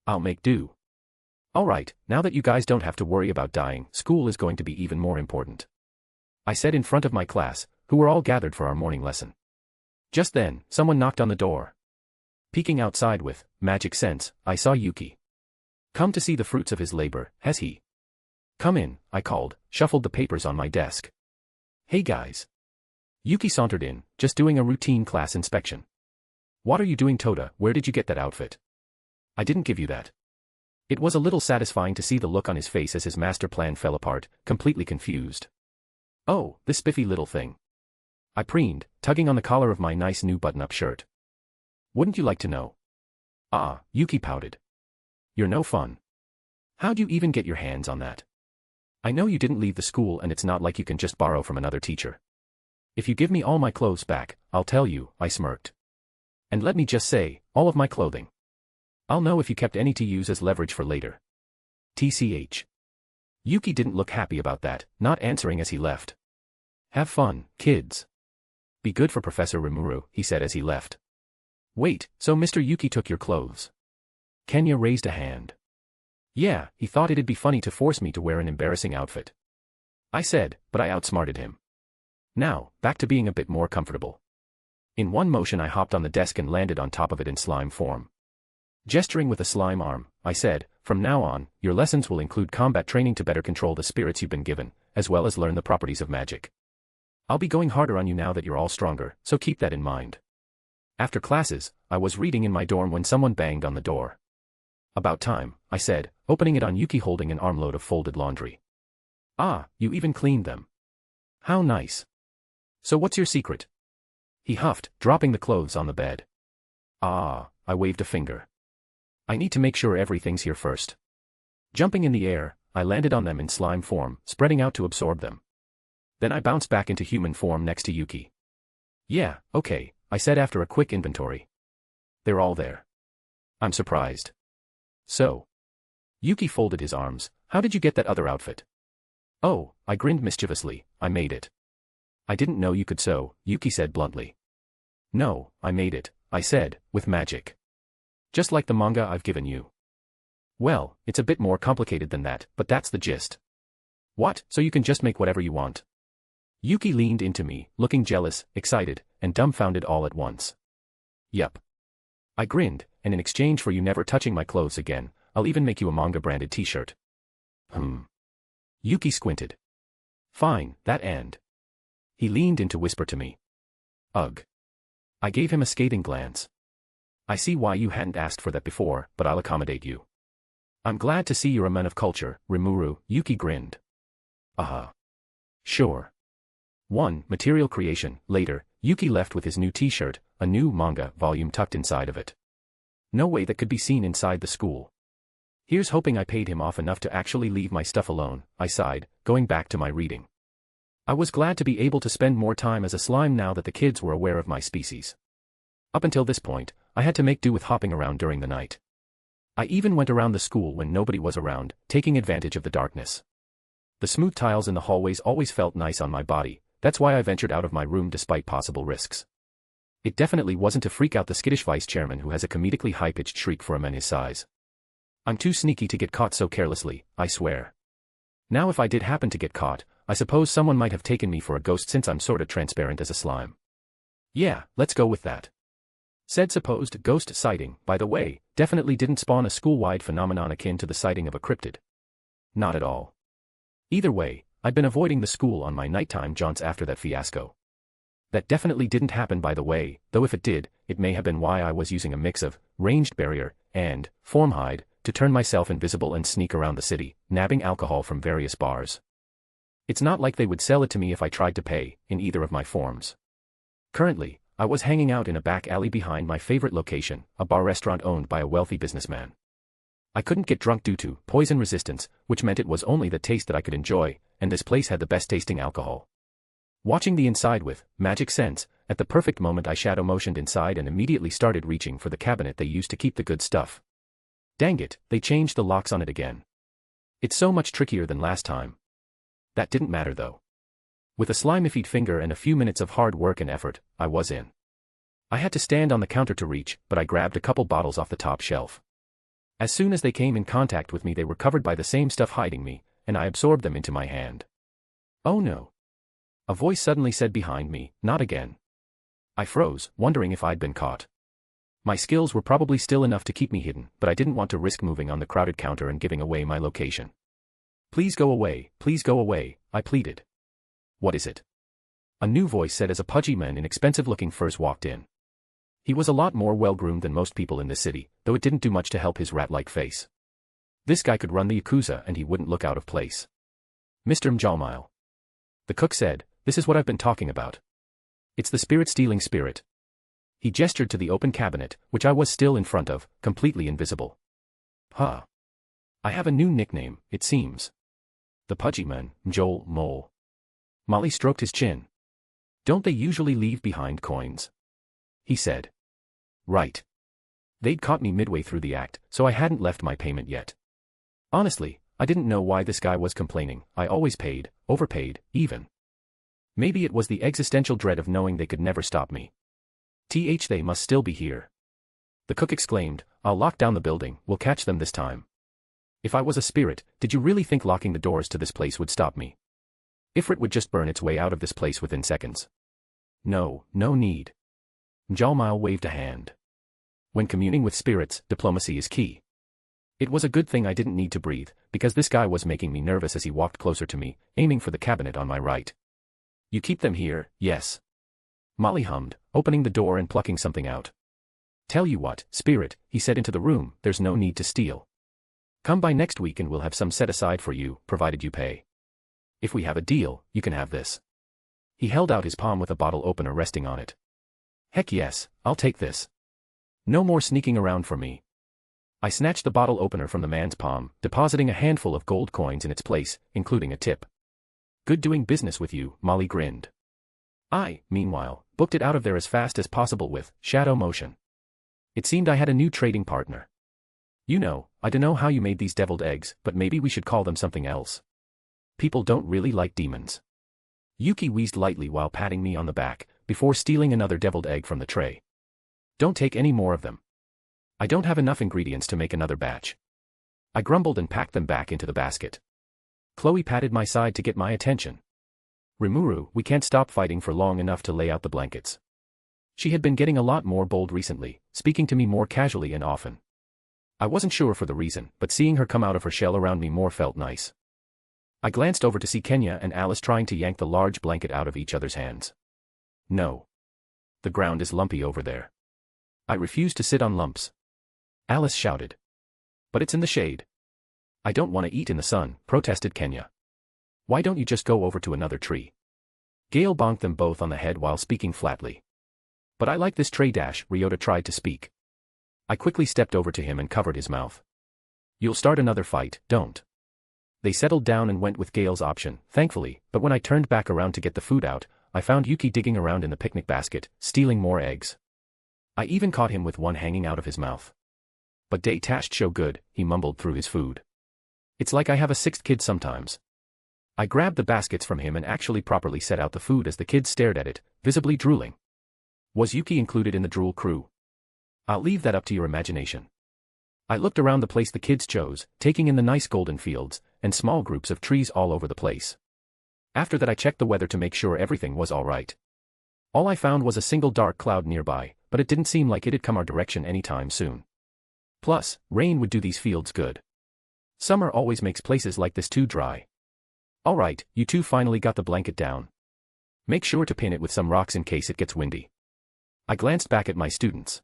I'll make do. Alright, now that you guys don't have to worry about dying, school is going to be even more important. I said in front of my class, who were all gathered for our morning lesson. Just then, someone knocked on the door. Peeking outside with magic sense, I saw Yuki. Come to see the fruits of his labor, has he? Come in, I called, shuffled the papers on my desk. Hey guys. Yuki sauntered in, just doing a routine class inspection. What are you doing, Toda? Where did you get that outfit? I didn't give you that. It was a little satisfying to see the look on his face as his master plan fell apart, completely confused. Oh, this spiffy little thing. I preened, tugging on the collar of my nice new button-up shirt. Wouldn't you like to know? Yuki pouted. You're no fun. How'd you even get your hands on that? I know you didn't leave the school and it's not like you can just borrow from another teacher. If you give me all my clothes back, I'll tell you, I smirked. And let me just say, all of my clothing. I'll know if you kept any to use as leverage for later. TCH. Yuki didn't look happy about that, not answering as he left. Have fun, kids. Be good for Professor Rimuru, he said as he left. Wait, so Mr. Yuki took your clothes? Kenya raised a hand. Yeah, he thought it'd be funny to force me to wear an embarrassing outfit. I said, but I outsmarted him. Now, back to being a bit more comfortable. In one motion I hopped on the desk and landed on top of it in slime form. Gesturing with a slime arm, I said, from now on, your lessons will include combat training to better control the spirits you've been given, as well as learn the properties of magic. I'll be going harder on you now that you're all stronger, so keep that in mind. After classes, I was reading in my dorm when someone banged on the door. About time, I said, opening it on Yuki holding an armload of folded laundry. Ah, you even cleaned them. How nice. So what's your secret? He huffed, dropping the clothes on the bed. I waved a finger. I need to make sure everything's here first. Jumping in the air, I landed on them in slime form, spreading out to absorb them. Then I bounced back into human form next to Yuki. Yeah, okay, I said after a quick inventory. They're all there. I'm surprised. So. Yuki folded his arms, how did you get that other outfit? Oh, I grinned mischievously, I made it. I didn't know you could sew, Yuki said bluntly. No, I made it, I said, with magic. Just like the manga I've given you. Well, it's a bit more complicated than that, but that's the gist. What, so you can just make whatever you want? Yuki leaned into me, looking jealous, excited, and dumbfounded all at once. Yup. I grinned, and in exchange for you never touching my clothes again, I'll even make you a manga-branded t-shirt. Yuki squinted. Fine, that and. He leaned in to whisper to me. Ugh. I gave him a scathing glance. I see why you hadn't asked for that before, but I'll accommodate you. I'm glad to see you're a man of culture, Rimuru, Yuki grinned. Sure. 1. Material creation. Later, Yuki left with his new t-shirt, a new manga volume tucked inside of it. No way that could be seen inside the school. Here's hoping I paid him off enough to actually leave my stuff alone, I sighed, going back to my reading. I was glad to be able to spend more time as a slime now that the kids were aware of my species. Up until this point, I had to make do with hopping around during the night. I even went around the school when nobody was around, taking advantage of the darkness. The smooth tiles in the hallways always felt nice on my body, that's why I ventured out of my room despite possible risks. It definitely wasn't to freak out the skittish vice chairman who has a comedically high-pitched shriek for a man his size. I'm too sneaky to get caught so carelessly, I swear. Now if I did happen to get caught, I suppose someone might have taken me for a ghost since I'm sorta transparent as a slime. Yeah, let's go with that. Said supposed ghost sighting, by the way, definitely didn't spawn a school-wide phenomenon akin to the sighting of a cryptid. Not at all. Either way, I'd been avoiding the school on my nighttime jaunts after that fiasco. That definitely didn't happen, by the way, though if it did, it may have been why I was using a mix of ranged barrier and form hide to turn myself invisible and sneak around the city, nabbing alcohol from various bars. It's not like they would sell it to me if I tried to pay, in either of my forms. Currently, I was hanging out in a back alley behind my favorite location, a bar-restaurant owned by a wealthy businessman. I couldn't get drunk due to poison resistance, which meant it was only the taste that I could enjoy, and this place had the best tasting alcohol. Watching the inside with magic sense, at the perfect moment I shadow motioned inside and immediately started reaching for the cabinet they used to keep the good stuff. Dang it, they changed the locks on it again. It's so much trickier than last time. That didn't matter though. With a slimy-feet finger and a few minutes of hard work and effort, I was in. I had to stand on the counter to reach, but I grabbed a couple bottles off the top shelf. As soon as they came in contact with me they were covered by the same stuff hiding me, and I absorbed them into my hand. Oh no. A voice suddenly said behind me, not again. I froze, wondering if I'd been caught. My skills were probably still enough to keep me hidden, but I didn't want to risk moving on the crowded counter and giving away my location. Please go away, I pleaded. What is it? A new voice said as a pudgy man in expensive-looking furs walked in. He was a lot more well-groomed than most people in this city, though it didn't do much to help his rat-like face. This guy could run the Yakuza and he wouldn't look out of place. Mr. Mjalmile. The cook said, this is what I've been talking about. It's the spirit-stealing spirit. He gestured to the open cabinet, which I was still in front of, completely invisible. Huh. I have a new nickname, it seems. The pudgy man, Joel Mole. Molly stroked his chin. Don't they usually leave behind coins? He said. Right. They'd caught me midway through the act, so I hadn't left my payment yet. Honestly, I didn't know why this guy was complaining. I always paid, overpaid, even. Maybe it was the existential dread of knowing they could never stop me. They must still be here. The cook exclaimed, I'll lock down the building, we'll catch them this time. If I was a spirit, did you really think locking the doors to this place would stop me? Ifrit would just burn its way out of this place within seconds. No need. Mjalmile waved a hand. When communing with spirits, diplomacy is key. It was a good thing I didn't need to breathe, because this guy was making me nervous as he walked closer to me, aiming for the cabinet on my right. You keep them here, yes? Molly hummed, opening the door and plucking something out. Tell you what, spirit, he said into the room, there's no need to steal. Come by next week and we'll have some set aside for you, provided you pay. If we have a deal, you can have this. He held out his palm with a bottle opener resting on it. Heck yes, I'll take this. No more sneaking around for me. I snatched the bottle opener from the man's palm, depositing a handful of gold coins in its place, including a tip. Good doing business with you, Molly grinned. I, meanwhile, booked it out of there as fast as possible with shadow motion. It seemed I had a new trading partner. You know, I dunno how you made these deviled eggs, but maybe we should call them something else. People don't really like demons. Yuki wheezed lightly while patting me on the back, before stealing another deviled egg from the tray. Don't take any more of them. I don't have enough ingredients to make another batch. I grumbled and packed them back into the basket. Chloe patted my side to get my attention. Rimuru, we can't stop fighting for long enough to lay out the blankets. She had been getting a lot more bold recently, speaking to me more casually and often. I wasn't sure for the reason, but seeing her come out of her shell around me more felt nice. I glanced over to see Kenya and Alice trying to yank the large blanket out of each other's hands. No. The ground is lumpy over there. I refuse to sit on lumps. Alice shouted. But it's in the shade. I don't want to eat in the sun, protested Kenya. Why don't you just go over to another tree? Gale bonked them both on the head while speaking flatly. But I like this tray dash, Ryota tried to speak. I quickly stepped over to him and covered his mouth. You'll start another fight, don't. They settled down and went with Gale's option, thankfully, but when I turned back around to get the food out, I found Yuki digging around in the picnic basket, stealing more eggs. I even caught him with one hanging out of his mouth. But day tashed so good, he mumbled through his food. It's like I have a sixth kid sometimes. I grabbed the baskets from him and actually properly set out the food as the kids stared at it, visibly drooling. Was Yuki included in the drool crew? I'll leave that up to your imagination. I looked around the place the kids chose, taking in the nice golden fields, and small groups of trees all over the place. After that I checked the weather to make sure everything was all right. All I found was a single dark cloud nearby, but it didn't seem like it'd come our direction anytime soon. Plus, rain would do these fields good. Summer always makes places like this too dry. Alright, you two finally got the blanket down. Make sure to pin it with some rocks in case it gets windy. I glanced back at my students.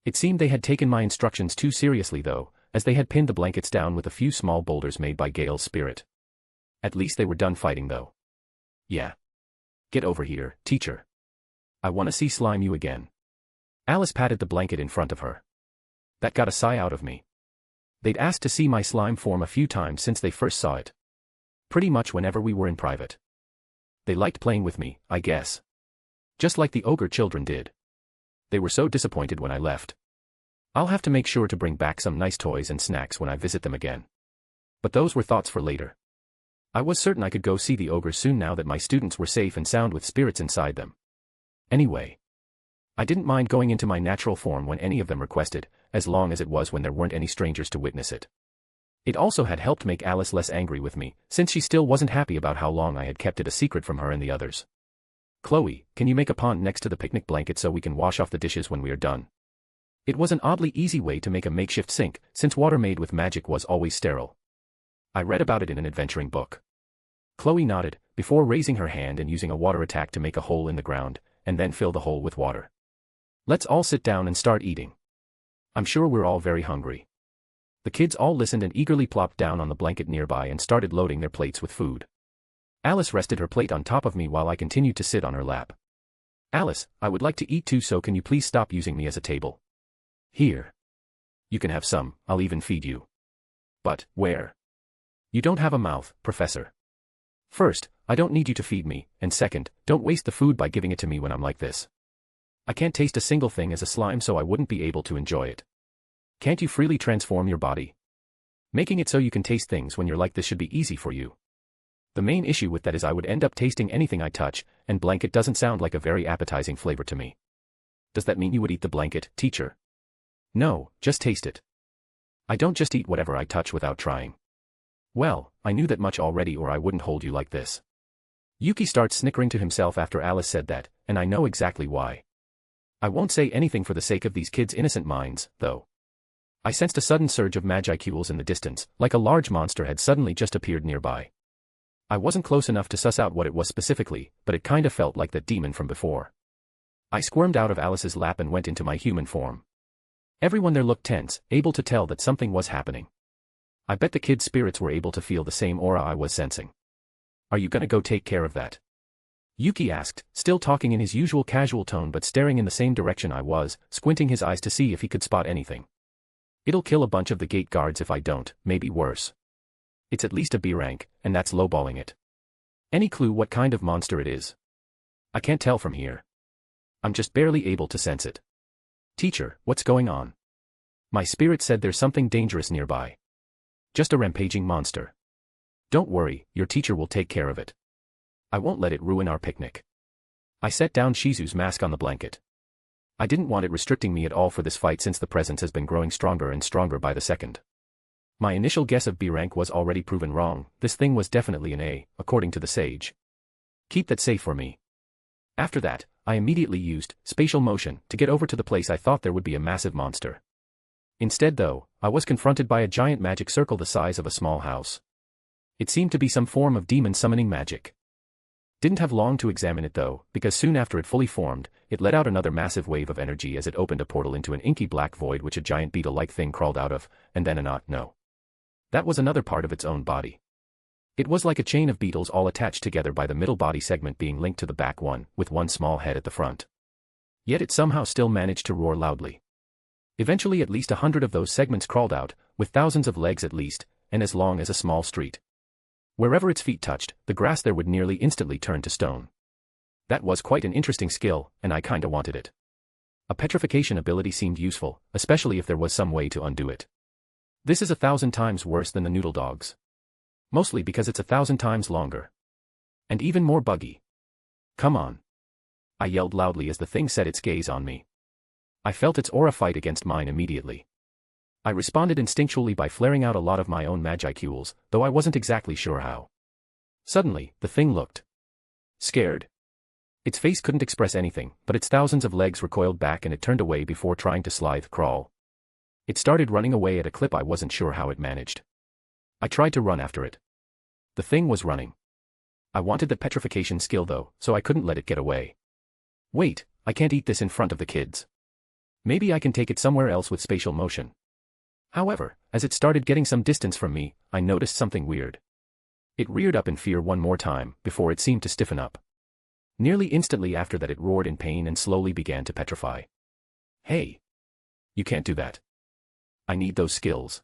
It seemed they had taken my instructions too seriously though, as they had pinned the blankets down with a few small boulders made by Gale's spirit. At least they were done fighting though. Yeah. Get over here, teacher. I want to see slime you again. Alice patted the blanket in front of her. That got a sigh out of me. They'd asked to see my slime form a few times since they first saw it. Pretty much whenever we were in private. They liked playing with me, I guess. Just like the ogre children did. They were so disappointed when I left. I'll have to make sure to bring back some nice toys and snacks when I visit them again. But those were thoughts for later. I was certain I could go see the ogres soon now that my students were safe and sound with spirits inside them. Anyway. I didn't mind going into my natural form when any of them requested, as long as it was when there weren't any strangers to witness it. It also had helped make Alice less angry with me, since she still wasn't happy about how long I had kept it a secret from her and the others. Chloe, can you make a pond next to the picnic blanket so we can wash off the dishes when we are done? It was an oddly easy way to make a makeshift sink, since water made with magic was always sterile. I read about it in an adventuring book. Chloe nodded, before raising her hand and using a water attack to make a hole in the ground, and then fill the hole with water. Let's all sit down and start eating. I'm sure we're all very hungry. The kids all listened and eagerly plopped down on the blanket nearby and started loading their plates with food. Alice rested her plate on top of me while I continued to sit on her lap. Alice, I would like to eat too, so can you please stop using me as a table? Here. You can have some, I'll even feed you. But, where? You don't have a mouth, Professor. First, I don't need you to feed me, and second, don't waste the food by giving it to me when I'm like this. I can't taste a single thing as a slime, so I wouldn't be able to enjoy it. Can't you freely transform your body? Making it so you can taste things when you're like this should be easy for you. The main issue with that is I would end up tasting anything I touch, and blanket doesn't sound like a very appetizing flavor to me. Does that mean you would eat the blanket, teacher? No, just taste it. I don't just eat whatever I touch without trying. Well, I knew that much already or I wouldn't hold you like this. Yuki starts snickering to himself after Alice said that, and I know exactly why. I won't say anything for the sake of these kids' innocent minds, though. I sensed a sudden surge of magicula in the distance, like a large monster had suddenly just appeared nearby. I wasn't close enough to suss out what it was specifically, but it kinda felt like that demon from before. I squirmed out of Alice's lap and went into my human form. Everyone there looked tense, able to tell that something was happening. I bet the kids' spirits were able to feel the same aura I was sensing. Are you gonna go take care of that? Yuki asked, still talking in his usual casual tone but staring in the same direction I was, squinting his eyes to see if he could spot anything. It'll kill a bunch of the gate guards if I don't, maybe worse. It's at least a B rank, and that's lowballing it. Any clue what kind of monster it is? I can't tell from here. I'm just barely able to sense it. Teacher, what's going on? My spirit said there's something dangerous nearby. Just a rampaging monster. Don't worry, your teacher will take care of it. I won't let it ruin our picnic. I set down Shizu's mask on the blanket. I didn't want it restricting me at all for this fight since the presence has been growing stronger and stronger by the second. My initial guess of B rank was already proven wrong, this thing was definitely an A, according to the sage. Keep that safe for me. After that, I immediately used spatial motion to get over to the place I thought there would be a massive monster. Instead though, I was confronted by a giant magic circle the size of a small house. It seemed to be some form of demon summoning magic. Didn't have long to examine it though, because soon after it fully formed, it let out another massive wave of energy as it opened a portal into an inky black void which a giant beetle-like thing crawled out of, and then that was another part of its own body. It was like a chain of beetles all attached together by the middle body segment being linked to the back one, with one small head at the front. Yet it somehow still managed to roar loudly. Eventually at least 100 of those segments crawled out, with thousands of legs at least, and as long as a small street. Wherever its feet touched, the grass there would nearly instantly turn to stone. That was quite an interesting skill, and I kinda wanted it. A petrification ability seemed useful, especially if there was some way to undo it. This is 1,000 times worse than the noodle dogs. Mostly because it's 1,000 times longer. And even more buggy. Come on. I yelled loudly as the thing set its gaze on me. I felt its aura fight against mine immediately. I responded instinctually by flaring out a lot of my own magicules, though I wasn't exactly sure how. Suddenly, the thing looked scared. Its face couldn't express anything, but its thousands of legs recoiled back and it turned away before trying to slithe crawl. It started running away at a clip I wasn't sure how it managed. I tried to run after it. The thing was running. I wanted the petrification skill though, so I couldn't let it get away. Wait, I can't eat this in front of the kids. Maybe I can take it somewhere else with spatial motion. However, as it started getting some distance from me, I noticed something weird. It reared up in fear one more time, before it seemed to stiffen up. Nearly instantly after that it roared in pain and slowly began to petrify. Hey! You can't do that. I need those skills.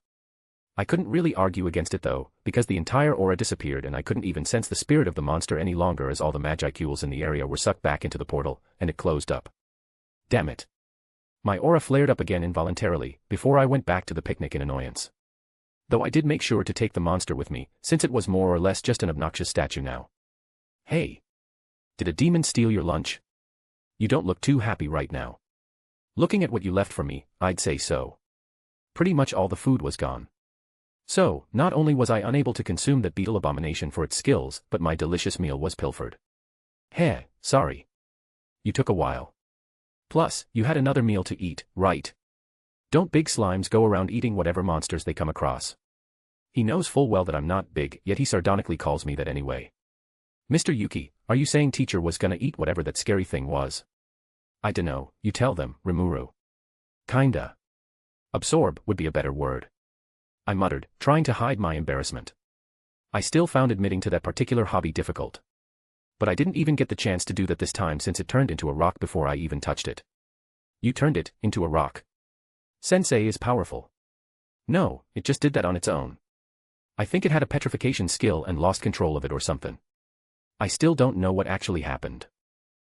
I couldn't really argue against it though, because the entire aura disappeared and I couldn't even sense the spirit of the monster any longer as all the magicules in the area were sucked back into the portal, and it closed up. Damn it. My aura flared up again involuntarily, before I went back to the picnic in annoyance. Though I did make sure to take the monster with me, since it was more or less just an obnoxious statue now. Hey! Did a demon steal your lunch? You don't look too happy right now. Looking at what you left for me, I'd say so. Pretty much all the food was gone. So, not only was I unable to consume that beetle abomination for its skills, but my delicious meal was pilfered. Heh, sorry. You took a while. Plus, you had another meal to eat, right? Don't big slimes go around eating whatever monsters they come across? He knows full well that I'm not big, yet he sardonically calls me that anyway. Mr. Yuki, are you saying teacher was gonna eat whatever that scary thing was? I dunno, you tell them, Rimuru. Kinda. Absorb would be a better word. I muttered, trying to hide my embarrassment. I still found admitting to that particular hobby difficult. But I didn't even get the chance to do that this time since it turned into a rock before I even touched it. You turned it into a rock. Sensei is powerful. No, it just did that on its own. I think it had a petrification skill and lost control of it or something. I still don't know what actually happened.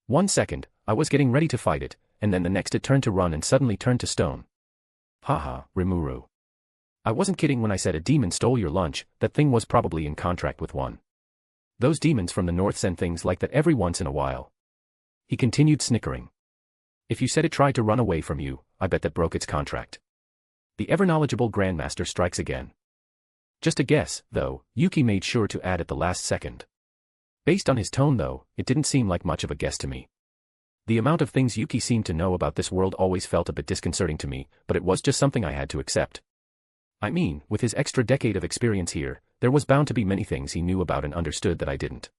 1 second, I was getting ready to fight it, and then the next it turned to run and suddenly turned to stone. Haha, Rimuru. I wasn't kidding when I said a demon stole your lunch, that thing was probably in contract with one. Those demons from the north send things like that every once in a while. He continued snickering. If you said it tried to run away from you, I bet that broke its contract. The ever-knowledgeable Grandmaster strikes again. Just a guess, though, Yuki made sure to add at the last second. Based on his tone though, it didn't seem like much of a guess to me. The amount of things Yuki seemed to know about this world always felt a bit disconcerting to me, but it was just something I had to accept. I mean, with his extra decade of experience here, there was bound to be many things he knew about and understood that I didn't.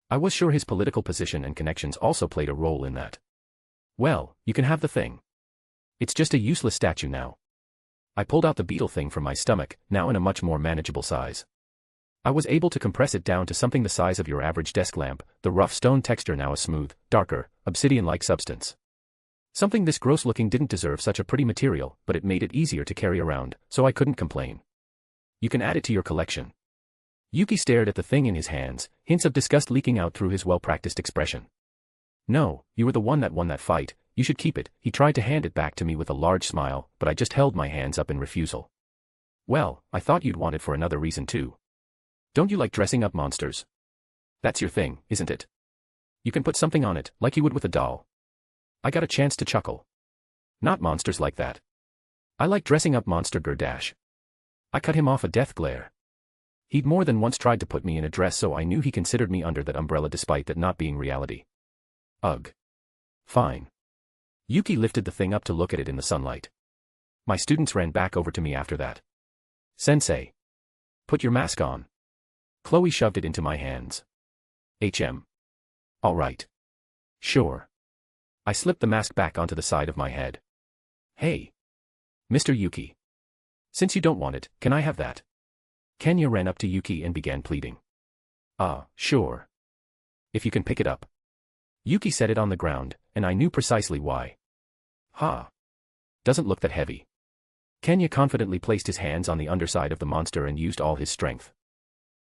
I was sure his political position and connections also played a role in that. Well, you can have the thing. It's just a useless statue now. I pulled out the beetle thing from my stomach, now in a much more manageable size. I was able to compress it down to something the size of your average desk lamp, the rough stone texture now a smooth, darker, obsidian-like substance. Something this gross-looking didn't deserve such a pretty material, but it made it easier to carry around, so I couldn't complain. You can add it to your collection. Yuki stared at the thing in his hands, hints of disgust leaking out through his well-practiced expression. No, you were the one that won that fight, you should keep it. He tried to hand it back to me with a large smile, but I just held my hands up in refusal. Well, I thought you'd want it for another reason too. Don't you like dressing up monsters? That's your thing, isn't it? You can put something on it, like you would with a doll. I got a chance to chuckle. Not monsters like that. I like dressing up Monster Gerdash. I cut him off a death glare. He'd more than once tried to put me in a dress, so I knew he considered me under that umbrella despite that not being reality. Ugh. Fine. Yuki lifted the thing up to look at it in the sunlight. My students ran back over to me after that. Sensei. Put your mask on. Chloe shoved it into my hands. All right. Sure. I slipped the mask back onto the side of my head. Hey. Mr. Yuki. Since you don't want it, can I have that? Kenya ran up to Yuki and began pleading. Sure. If you can pick it up. Yuki set it on the ground, and I knew precisely why. Doesn't look that heavy. Kenya confidently placed his hands on the underside of the monster and used all his strength.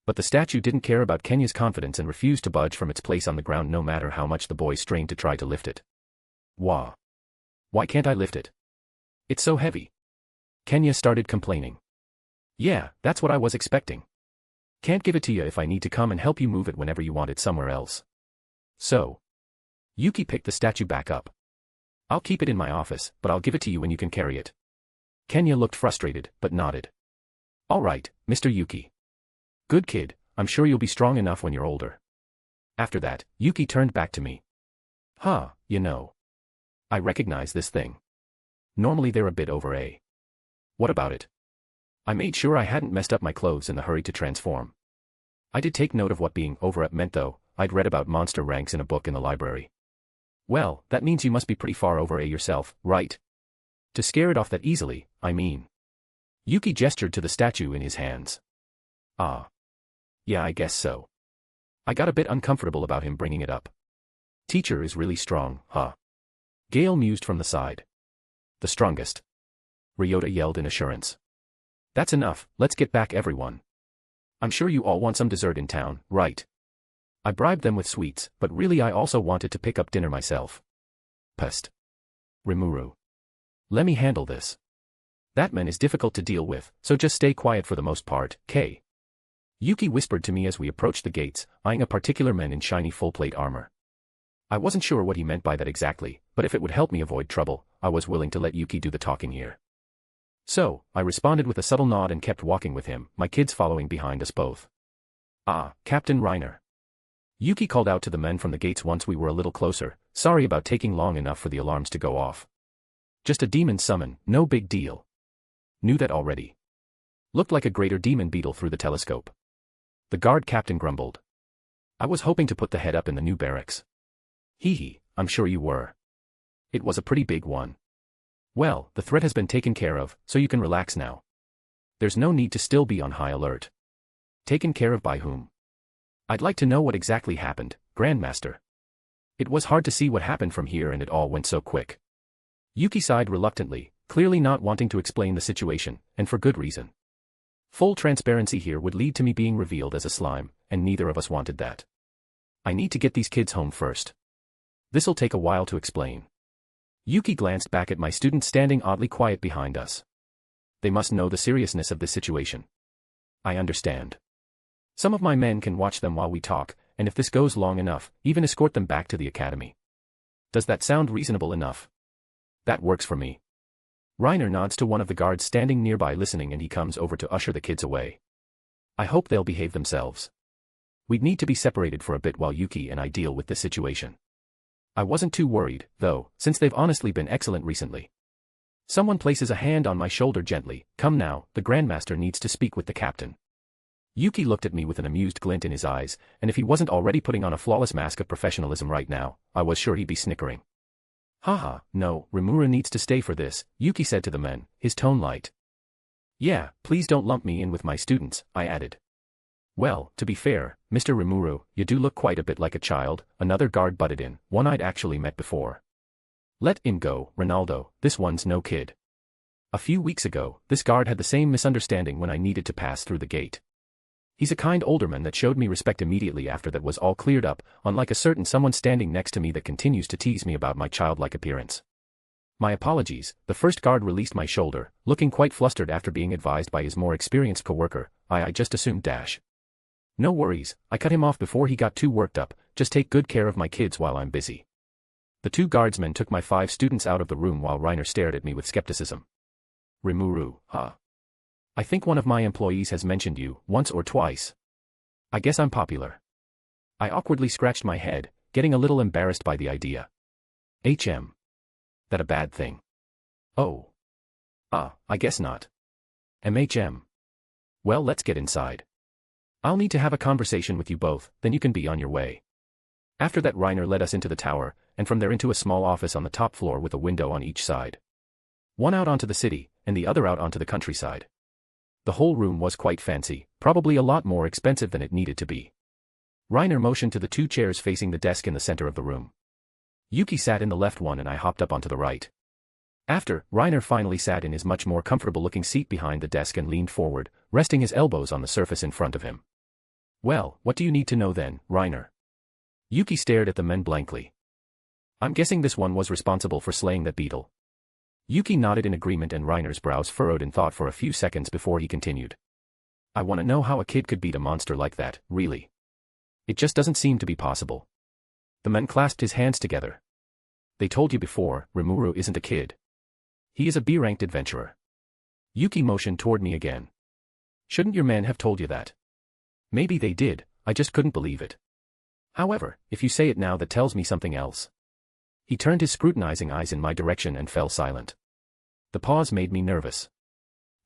But the statue didn't care about Kenya's confidence and refused to budge from its place on the ground no matter how much the boy strained to try to lift it. Wah. Why can't I lift it? It's so heavy. Kenya started complaining. Yeah, that's what I was expecting. Can't give it to you if I need to come and help you move it whenever you want it somewhere else. So. Yuki picked the statue back up. I'll keep it in my office, but I'll give it to you when you can carry it. Kenya looked frustrated, but nodded. All right, Mr. Yuki. Good kid, I'm sure you'll be strong enough when you're older. After that, Yuki turned back to me. Huh, you know. I recognize this thing. Normally they're a bit over A. What about it? I made sure I hadn't messed up my clothes in the hurry to transform. I did take note of what being over at meant though. I'd read about monster ranks in a book in the library. Well, that means you must be pretty far over A yourself, right? To scare it off that easily, I mean. Yuki gestured to the statue in his hands. Ah. Yeah, I guess so. I got a bit uncomfortable about him bringing it up. Teacher is really strong, huh? Gale mused from the side. The strongest. Ryota yelled in assurance. That's enough, let's get back everyone. I'm sure you all want some dessert in town, right? I bribed them with sweets, but really I also wanted to pick up dinner myself. Pest. Rimuru. Let me handle this. That man is difficult to deal with, so just stay quiet for the most part, K. Yuki whispered to me as we approached the gates, eyeing a particular man in shiny full-plate armor. I wasn't sure what he meant by that exactly, but if it would help me avoid trouble, I was willing to let Yuki do the talking here. So, I responded with a subtle nod and kept walking with him, my kids following behind us both. Ah, Captain Reiner. Yuki called out to the men from the gates once we were a little closer, sorry about taking long enough for the alarms to go off. Just a demon summon, no big deal. Knew that already. Looked like a greater demon beetle through the telescope. The guard captain grumbled. I was hoping to put the head up in the new barracks. Hee hee, I'm sure you were. It was a pretty big one. Well, the threat has been taken care of, so you can relax now. There's no need to still be on high alert. Taken care of by whom? I'd like to know what exactly happened, Grandmaster. It was hard to see what happened from here and it all went so quick. Yuki sighed reluctantly, clearly not wanting to explain the situation, and for good reason. Full transparency here would lead to me being revealed as a slime, and neither of us wanted that. I need to get these kids home first. This'll take a while to explain. Yuki glanced back at my students standing oddly quiet behind us. They must know the seriousness of this situation. I understand. Some of my men can watch them while we talk, and if this goes long enough, even escort them back to the academy. Does that sound reasonable enough? That works for me. Reiner nods to one of the guards standing nearby listening and he comes over to usher the kids away. I hope they'll behave themselves. We'd need to be separated for a bit while Yuki and I deal with this situation. I wasn't too worried, though, since they've honestly been excellent recently. Someone places a hand on my shoulder gently. Come now, the Grandmaster needs to speak with the captain. Yuki looked at me with an amused glint in his eyes, and if he wasn't already putting on a flawless mask of professionalism right now, I was sure he'd be snickering. Haha, no, Rimuru needs to stay for this, Yuki said to the men, his tone light. Yeah, please don't lump me in with my students, I added. Well, to be fair, Mr. Rimuru, you do look quite a bit like a child, another guard butted in, one I'd actually met before. Let him go, Ronaldo, this one's no kid. A few weeks ago, this guard had the same misunderstanding when I needed to pass through the gate. He's a kind older man that showed me respect immediately after that was all cleared up, unlike a certain someone standing next to me that continues to tease me about my childlike appearance. My apologies, the first guard released my shoulder, looking quite flustered after being advised by his more experienced coworker. I just assumed dash. No worries, I cut him off before he got too worked up, just take good care of my kids while I'm busy. The two guardsmen took my 5 students out of the room while Reiner stared at me with skepticism. Rimuru, huh? I think one of my employees has mentioned you, once or twice. I guess I'm popular. I awkwardly scratched my head, getting a little embarrassed by the idea. That a bad thing? Oh. I guess not. Well, let's get inside. I'll need to have a conversation with you both, then you can be on your way. After that Reiner led us into the tower, and from there into a small office on the top floor with a window on each side. One out onto the city, and the other out onto the countryside. The whole room was quite fancy, probably a lot more expensive than it needed to be. Reiner motioned to the 2 chairs facing the desk in the center of the room. Yuki sat in the left one and I hopped up onto the right. After, Reiner finally sat in his much more comfortable-looking seat behind the desk and leaned forward, resting his elbows on the surface in front of him. Well, what do you need to know then, Reiner? Yuki stared at the men blankly. I'm guessing this one was responsible for slaying that beetle. Yuki nodded in agreement and Reiner's brows furrowed in thought for a few seconds before he continued. I want to know how a kid could beat a monster like that, really. It just doesn't seem to be possible. The men clasped his hands together. They told you before, Rimuru isn't a kid. He is a B-ranked adventurer. Yuki motioned toward me again. Shouldn't your men have told you that? Maybe they did, I just couldn't believe it. However, if you say it now that tells me something else. He turned his scrutinizing eyes in my direction and fell silent. The pause made me nervous.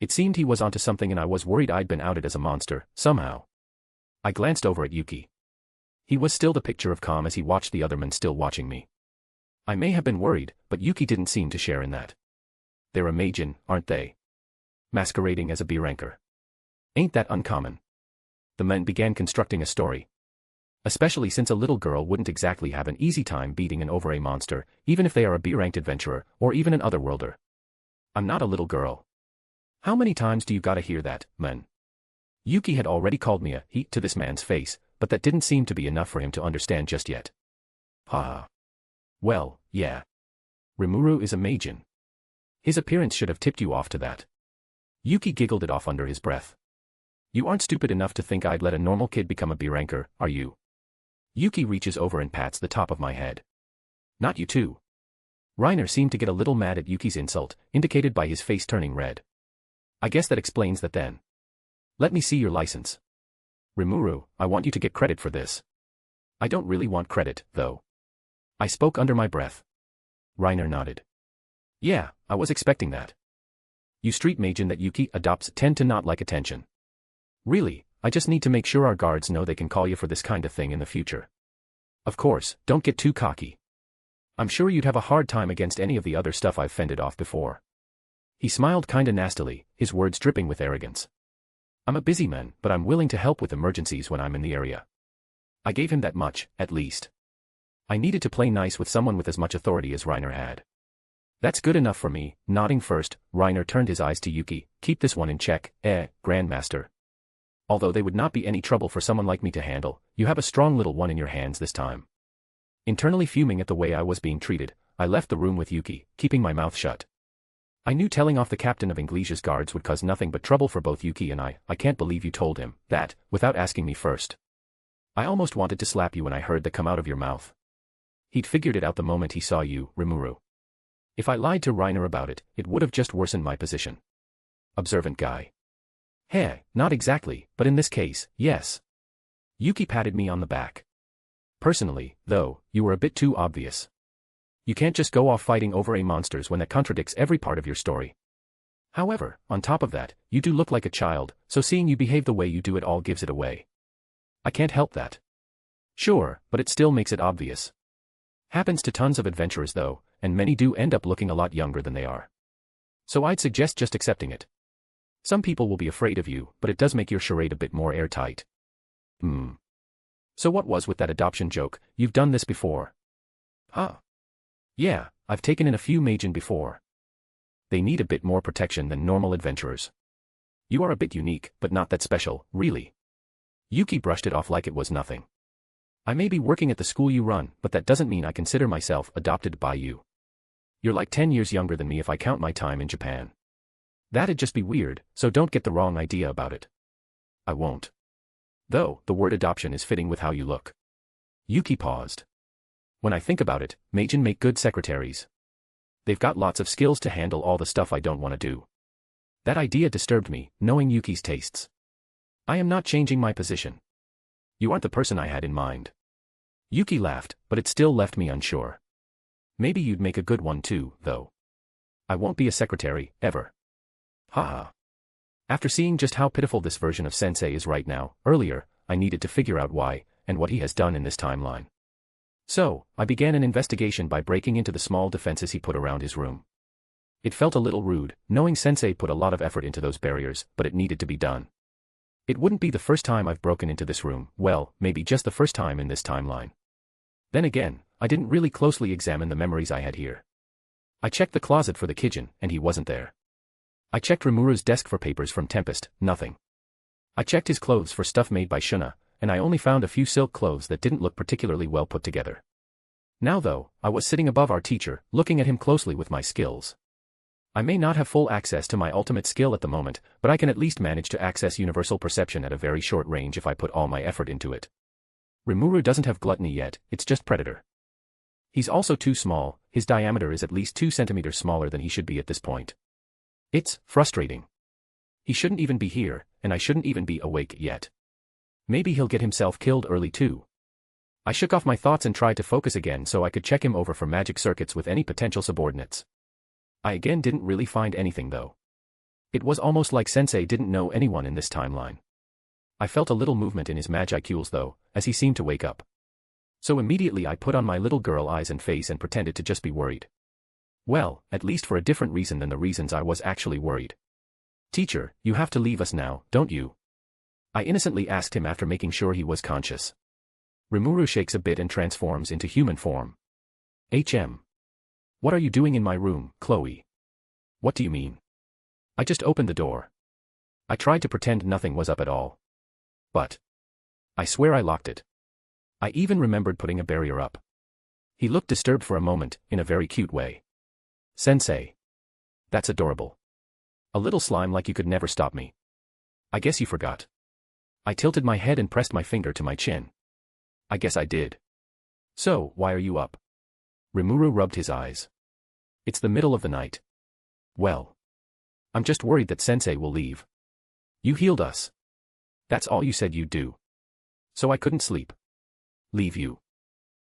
It seemed he was onto something and I was worried I'd been outed as a monster, somehow. I glanced over at Yuki. He was still the picture of calm as he watched the other men still watching me. I may have been worried, but Yuki didn't seem to share in that. They're a Majin, aren't they? Masquerading as a B-ranker. Ain't that uncommon? The men began constructing a story. Especially since a little girl wouldn't exactly have an easy time beating an over-A monster, even if they are a B-ranked adventurer, or even an otherworlder. I'm not a little girl. How many times do you gotta hear that, men? Yuki had already called me a he to this man's face, but that didn't seem to be enough for him to understand just yet. Ha. Well, yeah. Rimuru is a Majin. His appearance should have tipped you off to that. Yuki giggled it off under his breath. You aren't stupid enough to think I'd let a normal kid become a B-ranker, are you? Yuki reaches over and pats the top of my head. Not you too. Reiner seemed to get a little mad at Yuki's insult, indicated by his face turning red. I guess that explains that then. Let me see your license. Rimuru, I want you to get credit for this. I don't really want credit, though. I spoke under my breath. Reiner nodded. Yeah, I was expecting that. You street Majin that Yuki adopts tend to not like attention. Really, I just need to make sure our guards know they can call you for this kind of thing in the future. Of course, don't get too cocky. I'm sure you'd have a hard time against any of the other stuff I've fended off before. He smiled kinda nastily, his words dripping with arrogance. I'm a busy man, but I'm willing to help with emergencies when I'm in the area. I gave him that much, at least. I needed to play nice with someone with as much authority as Reiner had. That's good enough for me. Nodding first, Reiner turned his eyes to Yuki. Keep this one in check, Grandmaster. Although they would not be any trouble for someone like me to handle, you have a strong little one in your hands this time. Internally fuming at the way I was being treated, I left the room with Yuki, keeping my mouth shut. I knew telling off the captain of Inglesia's guards would cause nothing but trouble for both Yuki and I can't believe you told him that, without asking me first. I almost wanted to slap you when I heard that come out of your mouth. He'd figured it out the moment he saw you, Rimuru. If I lied to Reiner about it, it would have just worsened my position. Observant guy. Hey, not exactly, but in this case, yes. Yuki patted me on the back. Personally, though, you were a bit too obvious. You can't just go off fighting over-A monsters when that contradicts every part of your story. However, on top of that, you do look like a child, so seeing you behave the way you do it all gives it away. I can't help that. Sure, but it still makes it obvious. Happens to tons of adventurers though, and many do end up looking a lot younger than they are. So I'd suggest just accepting it. Some people will be afraid of you, but it does make your charade a bit more airtight. So what was with that adoption joke? You've done this before. Huh. Yeah, I've taken in a few Majin before. They need a bit more protection than normal adventurers. You are a bit unique, but not that special, really. Yuki brushed it off like it was nothing. I may be working at the school you run, but that doesn't mean I consider myself adopted by you. You're like 10 years younger than me if I count my time in Japan. That'd just be weird, so don't get the wrong idea about it. I won't. Though, the word adoption is fitting with how you look. Yuki paused. When I think about it, Majin make good secretaries. They've got lots of skills to handle all the stuff I don't want to do. That idea disturbed me, knowing Yuki's tastes. I am not changing my position. You aren't the person I had in mind. Yuki laughed, but it still left me unsure. Maybe you'd make a good one too, though. I won't be a secretary, ever. Haha. After seeing just how pitiful this version of Sensei is right now, earlier, I needed to figure out why, and what he has done in this timeline. So, I began an investigation by breaking into the small defenses he put around his room. It felt a little rude, knowing Sensei put a lot of effort into those barriers, but it needed to be done. It wouldn't be the first time I've broken into this room, well, maybe just the first time in this timeline. Then again, I didn't really closely examine the memories I had here. I checked the closet for the Kijin, and he wasn't there. I checked Rimuru's desk for papers from Tempest, nothing. I checked his clothes for stuff made by Shuna, and I only found a few silk clothes that didn't look particularly well put together. Now though, I was sitting above our teacher, looking at him closely with my skills. I may not have full access to my ultimate skill at the moment, but I can at least manage to access universal perception at a very short range if I put all my effort into it. Rimuru doesn't have gluttony yet, it's just predator. He's also too small, his diameter is at least 2 centimeters smaller than he should be at this point. It's frustrating. He shouldn't even be here, and I shouldn't even be awake yet. Maybe he'll get himself killed early too. I shook off my thoughts and tried to focus again so I could check him over for magic circuits with any potential subordinates. I again didn't really find anything though. It was almost like Sensei didn't know anyone in this timeline. I felt a little movement in his magicules though, as he seemed to wake up. So immediately I put on my little girl eyes and face and pretended to just be worried. Well, at least for a different reason than the reasons I was actually worried. Teacher, you have to leave us now, don't you? I innocently asked him after making sure he was conscious. Rimuru shakes a bit and transforms into human form. What are you doing in my room, Chloe? What do you mean? I just opened the door. I tried to pretend nothing was up at all. But I swear I locked it. I even remembered putting a barrier up. He looked disturbed for a moment, in a very cute way. Sensei. That's adorable. A little slime like you could never stop me. I guess you forgot. I tilted my head and pressed my finger to my chin. I guess I did. So, why are you up? Rimuru rubbed his eyes. It's the middle of the night. Well, I'm just worried that Sensei will leave. You healed us. That's all you said you'd do. So I couldn't sleep. Leave you.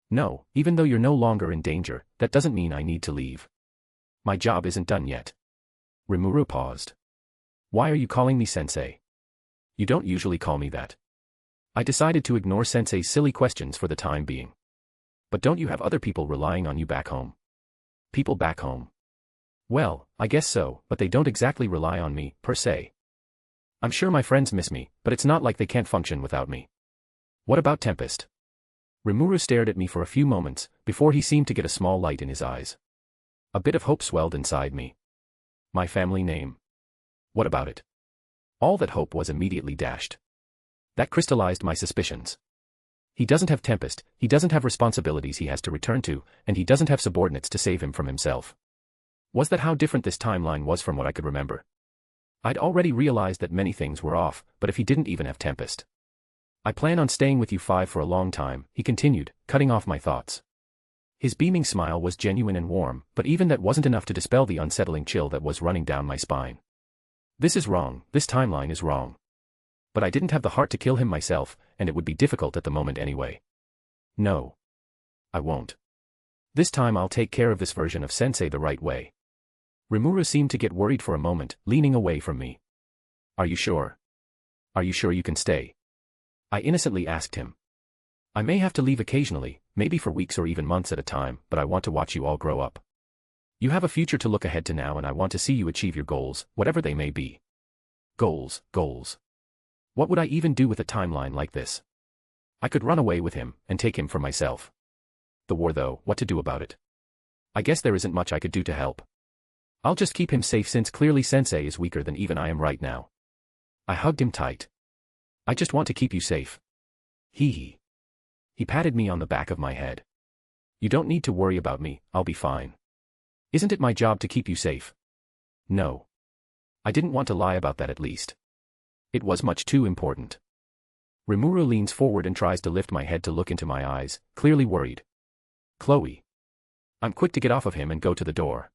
No, even though you're no longer in danger, that doesn't mean I need to leave. My job isn't done yet. Rimuru paused. Why are you calling me Sensei? You don't usually call me that. I decided to ignore Sensei's silly questions for the time being. But don't you have other people relying on you back home? People back home? Well, I guess so, but they don't exactly rely on me, per se. I'm sure my friends miss me, but it's not like they can't function without me. What about Tempest? Rimuru stared at me for a few moments, before he seemed to get a small light in his eyes. A bit of hope swelled inside me. My family name. What about it? All that hope was immediately dashed. That crystallized my suspicions. He doesn't have Tempest, he doesn't have responsibilities he has to return to, and he doesn't have subordinates to save him from himself. Was that how different this timeline was from what I could remember? I'd already realized that many things were off, but if he didn't even have Tempest. I plan on staying with you five for a long time, he continued, cutting off my thoughts. His beaming smile was genuine and warm, but even that wasn't enough to dispel the unsettling chill that was running down my spine. This is wrong, this timeline is wrong. But I didn't have the heart to kill him myself, and it would be difficult at the moment anyway. No. I won't. This time I'll take care of this version of Sensei the right way. Rimuru seemed to get worried for a moment, leaning away from me. Are you sure? Are you sure you can stay? I innocently asked him. I may have to leave occasionally, maybe for weeks or even months at a time, but I want to watch you all grow up. You have a future to look ahead to now and I want to see you achieve your goals, whatever they may be. Goals. What would I even do with a timeline like this? I could run away with him, and take him for myself. The war though, what to do about it? I guess there isn't much I could do to help. I'll just keep him safe since clearly Sensei is weaker than even I am right now. I hugged him tight. I just want to keep you safe. He patted me on the back of my head. You don't need to worry about me, I'll be fine. Isn't it my job to keep you safe? No. I didn't want to lie about that at least. It was much too important. Rimuru leans forward and tries to lift my head to look into my eyes, clearly worried. Chloe. I'm quick to get off of him and go to the door.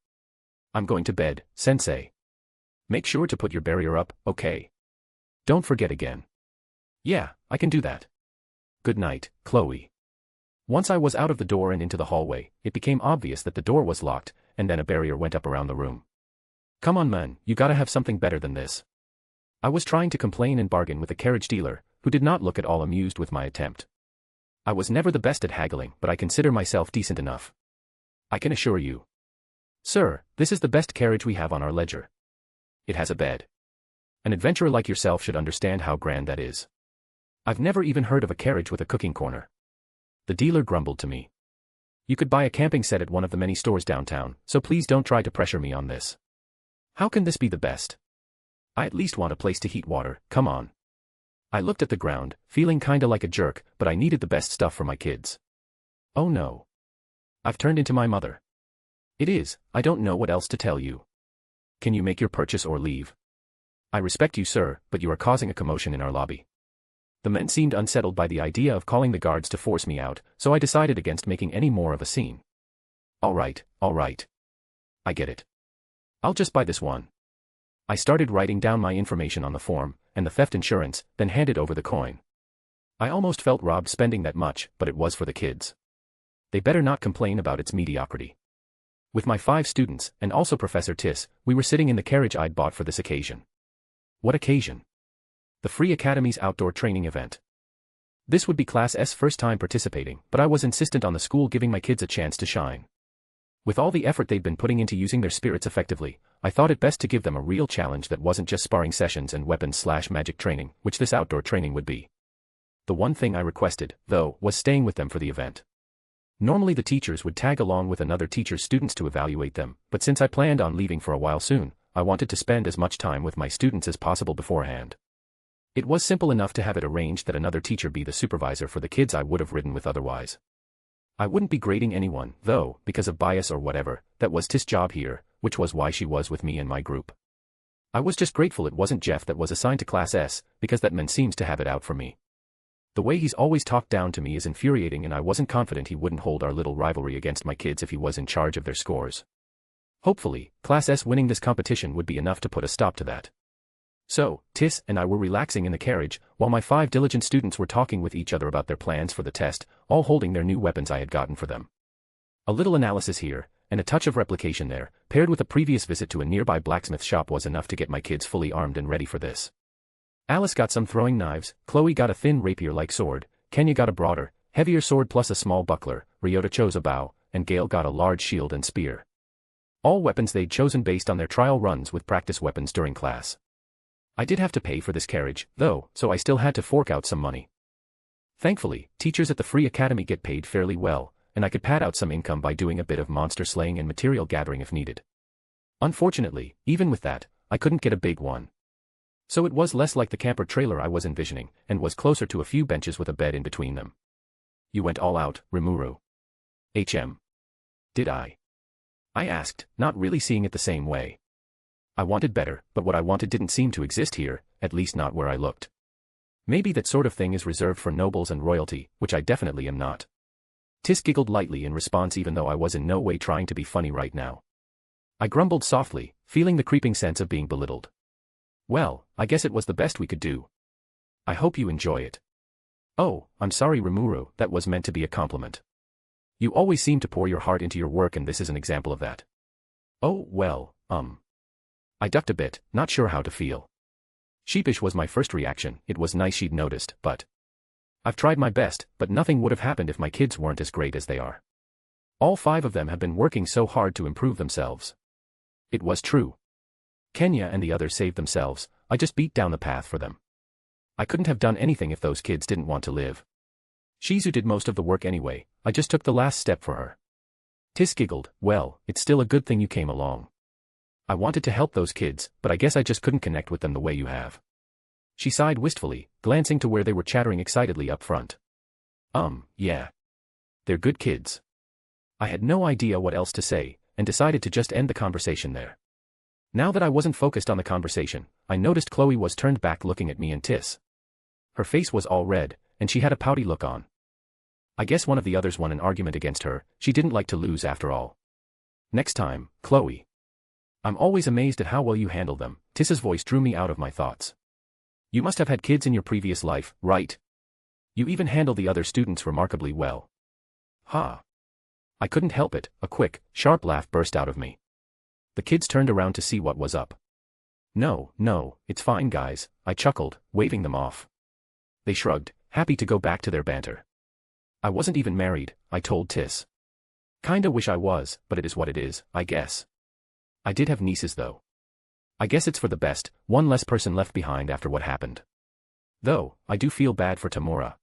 I'm going to bed, Sensei. Make sure to put your barrier up, okay? Don't forget again. Yeah, I can do that. Good night, Chloe. Once I was out of the door and into the hallway, it became obvious that the door was locked, and then a barrier went up around the room. Come on man, you gotta have something better than this. I was trying to complain and bargain with a carriage dealer, who did not look at all amused with my attempt. I was never the best at haggling, but I consider myself decent enough. I can assure you. Sir, this is the best carriage we have on our ledger. It has a bed. An adventurer like yourself should understand how grand that is. I've never even heard of a carriage with a cooking corner. The dealer grumbled to me. You could buy a camping set at one of the many stores downtown, so please don't try to pressure me on this. How can this be the best? I at least want a place to heat water, come on. I looked at the ground, feeling kinda like a jerk, but I needed the best stuff for my kids. Oh no. I've turned into my mother. It is, I don't know what else to tell you. Can you make your purchase or leave? I respect you, sir, but you are causing a commotion in our lobby. The men seemed unsettled by the idea of calling the guards to force me out, so I decided against making any more of a scene. All right. I get it. I'll just buy this one. I started writing down my information on the form, and the theft insurance, then handed over the coin. I almost felt robbed spending that much, but it was for the kids. They better not complain about its mediocrity. With my 5 students, and also Professor Tis, we were sitting in the carriage I'd bought for this occasion. What occasion? The Free Academy's outdoor training event. This would be Class S first time participating, but I was insistent on the school giving my kids a chance to shine. With all the effort they'd been putting into using their spirits effectively, I thought it best to give them a real challenge that wasn't just sparring sessions and weapons/magic training, which this outdoor training would be. The one thing I requested, though, was staying with them for the event. Normally the teachers would tag along with another teacher's students to evaluate them, but since I planned on leaving for a while soon, I wanted to spend as much time with my students as possible beforehand. It was simple enough to have it arranged that another teacher be the supervisor for the kids I would have ridden with otherwise. I wouldn't be grading anyone, though, because of bias or whatever. That was Tis' job here, which was why she was with me and my group. I was just grateful it wasn't Jeff that was assigned to Class S, because that man seems to have it out for me. The way he's always talked down to me is infuriating, and I wasn't confident he wouldn't hold our little rivalry against my kids if he was in charge of their scores. Hopefully, Class S winning this competition would be enough to put a stop to that. So, Tis and I were relaxing in the carriage, while my 5 diligent students were talking with each other about their plans for the test, all holding their new weapons I had gotten for them. A little analysis here, and a touch of replication there, paired with a previous visit to a nearby blacksmith shop was enough to get my kids fully armed and ready for this. Alice got some throwing knives, Chloe got a thin rapier-like sword, Kenya got a broader, heavier sword plus a small buckler, Ryota chose a bow, and Gale got a large shield and spear. All weapons they'd chosen based on their trial runs with practice weapons during class. I did have to pay for this carriage, though, so I still had to fork out some money. Thankfully, teachers at the Free Academy get paid fairly well, and I could pad out some income by doing a bit of monster slaying and material gathering if needed. Unfortunately, even with that, I couldn't get a big one. So it was less like the camper trailer I was envisioning, and was closer to a few benches with a bed in between them. You went all out, Rimuru. Did I? I asked, not really seeing it the same way. I wanted better, but what I wanted didn't seem to exist here, at least not where I looked. Maybe that sort of thing is reserved for nobles and royalty, which I definitely am not. Tis giggled lightly in response, even though I was in no way trying to be funny right now. I grumbled softly, feeling the creeping sense of being belittled. Well, I guess it was the best we could do. I hope you enjoy it. Oh, I'm sorry Rimuru, that was meant to be a compliment. You always seem to pour your heart into your work, and this is an example of that. Oh, well, I ducked a bit, not sure how to feel. Sheepish was my first reaction. It was nice she'd noticed, but I've tried my best, but nothing would have happened if my kids weren't as great as they are. All 5 of them have been working so hard to improve themselves. It was true. Kenya and the others saved themselves, I just beat down the path for them. I couldn't have done anything if those kids didn't want to live. Shizu did most of the work anyway, I just took the last step for her. Tis giggled, well, it's still a good thing you came along. I wanted to help those kids, but I guess I just couldn't connect with them the way you have. She sighed wistfully, glancing to where they were chattering excitedly up front. Yeah. They're good kids. I had no idea what else to say, and decided to just end the conversation there. Now that I wasn't focused on the conversation, I noticed Chloe was turned back looking at me and Tis. Her face was all red, and she had a pouty look on. I guess one of the others won an argument against her. She didn't like to lose after all. Next time, Chloe. I'm always amazed at how well you handle them. Tis's voice drew me out of my thoughts. You must have had kids in your previous life, right? You even handle the other students remarkably well. Ha! I couldn't help it, a quick, sharp laugh burst out of me. The kids turned around to see what was up. No, it's fine guys, I chuckled, waving them off. They shrugged, happy to go back to their banter. I wasn't even married, I told Tis. Kinda wish I was, but it is what it is, I guess. I did have nieces though. I guess it's for the best, one less person left behind after what happened. Though, I do feel bad for Tamura.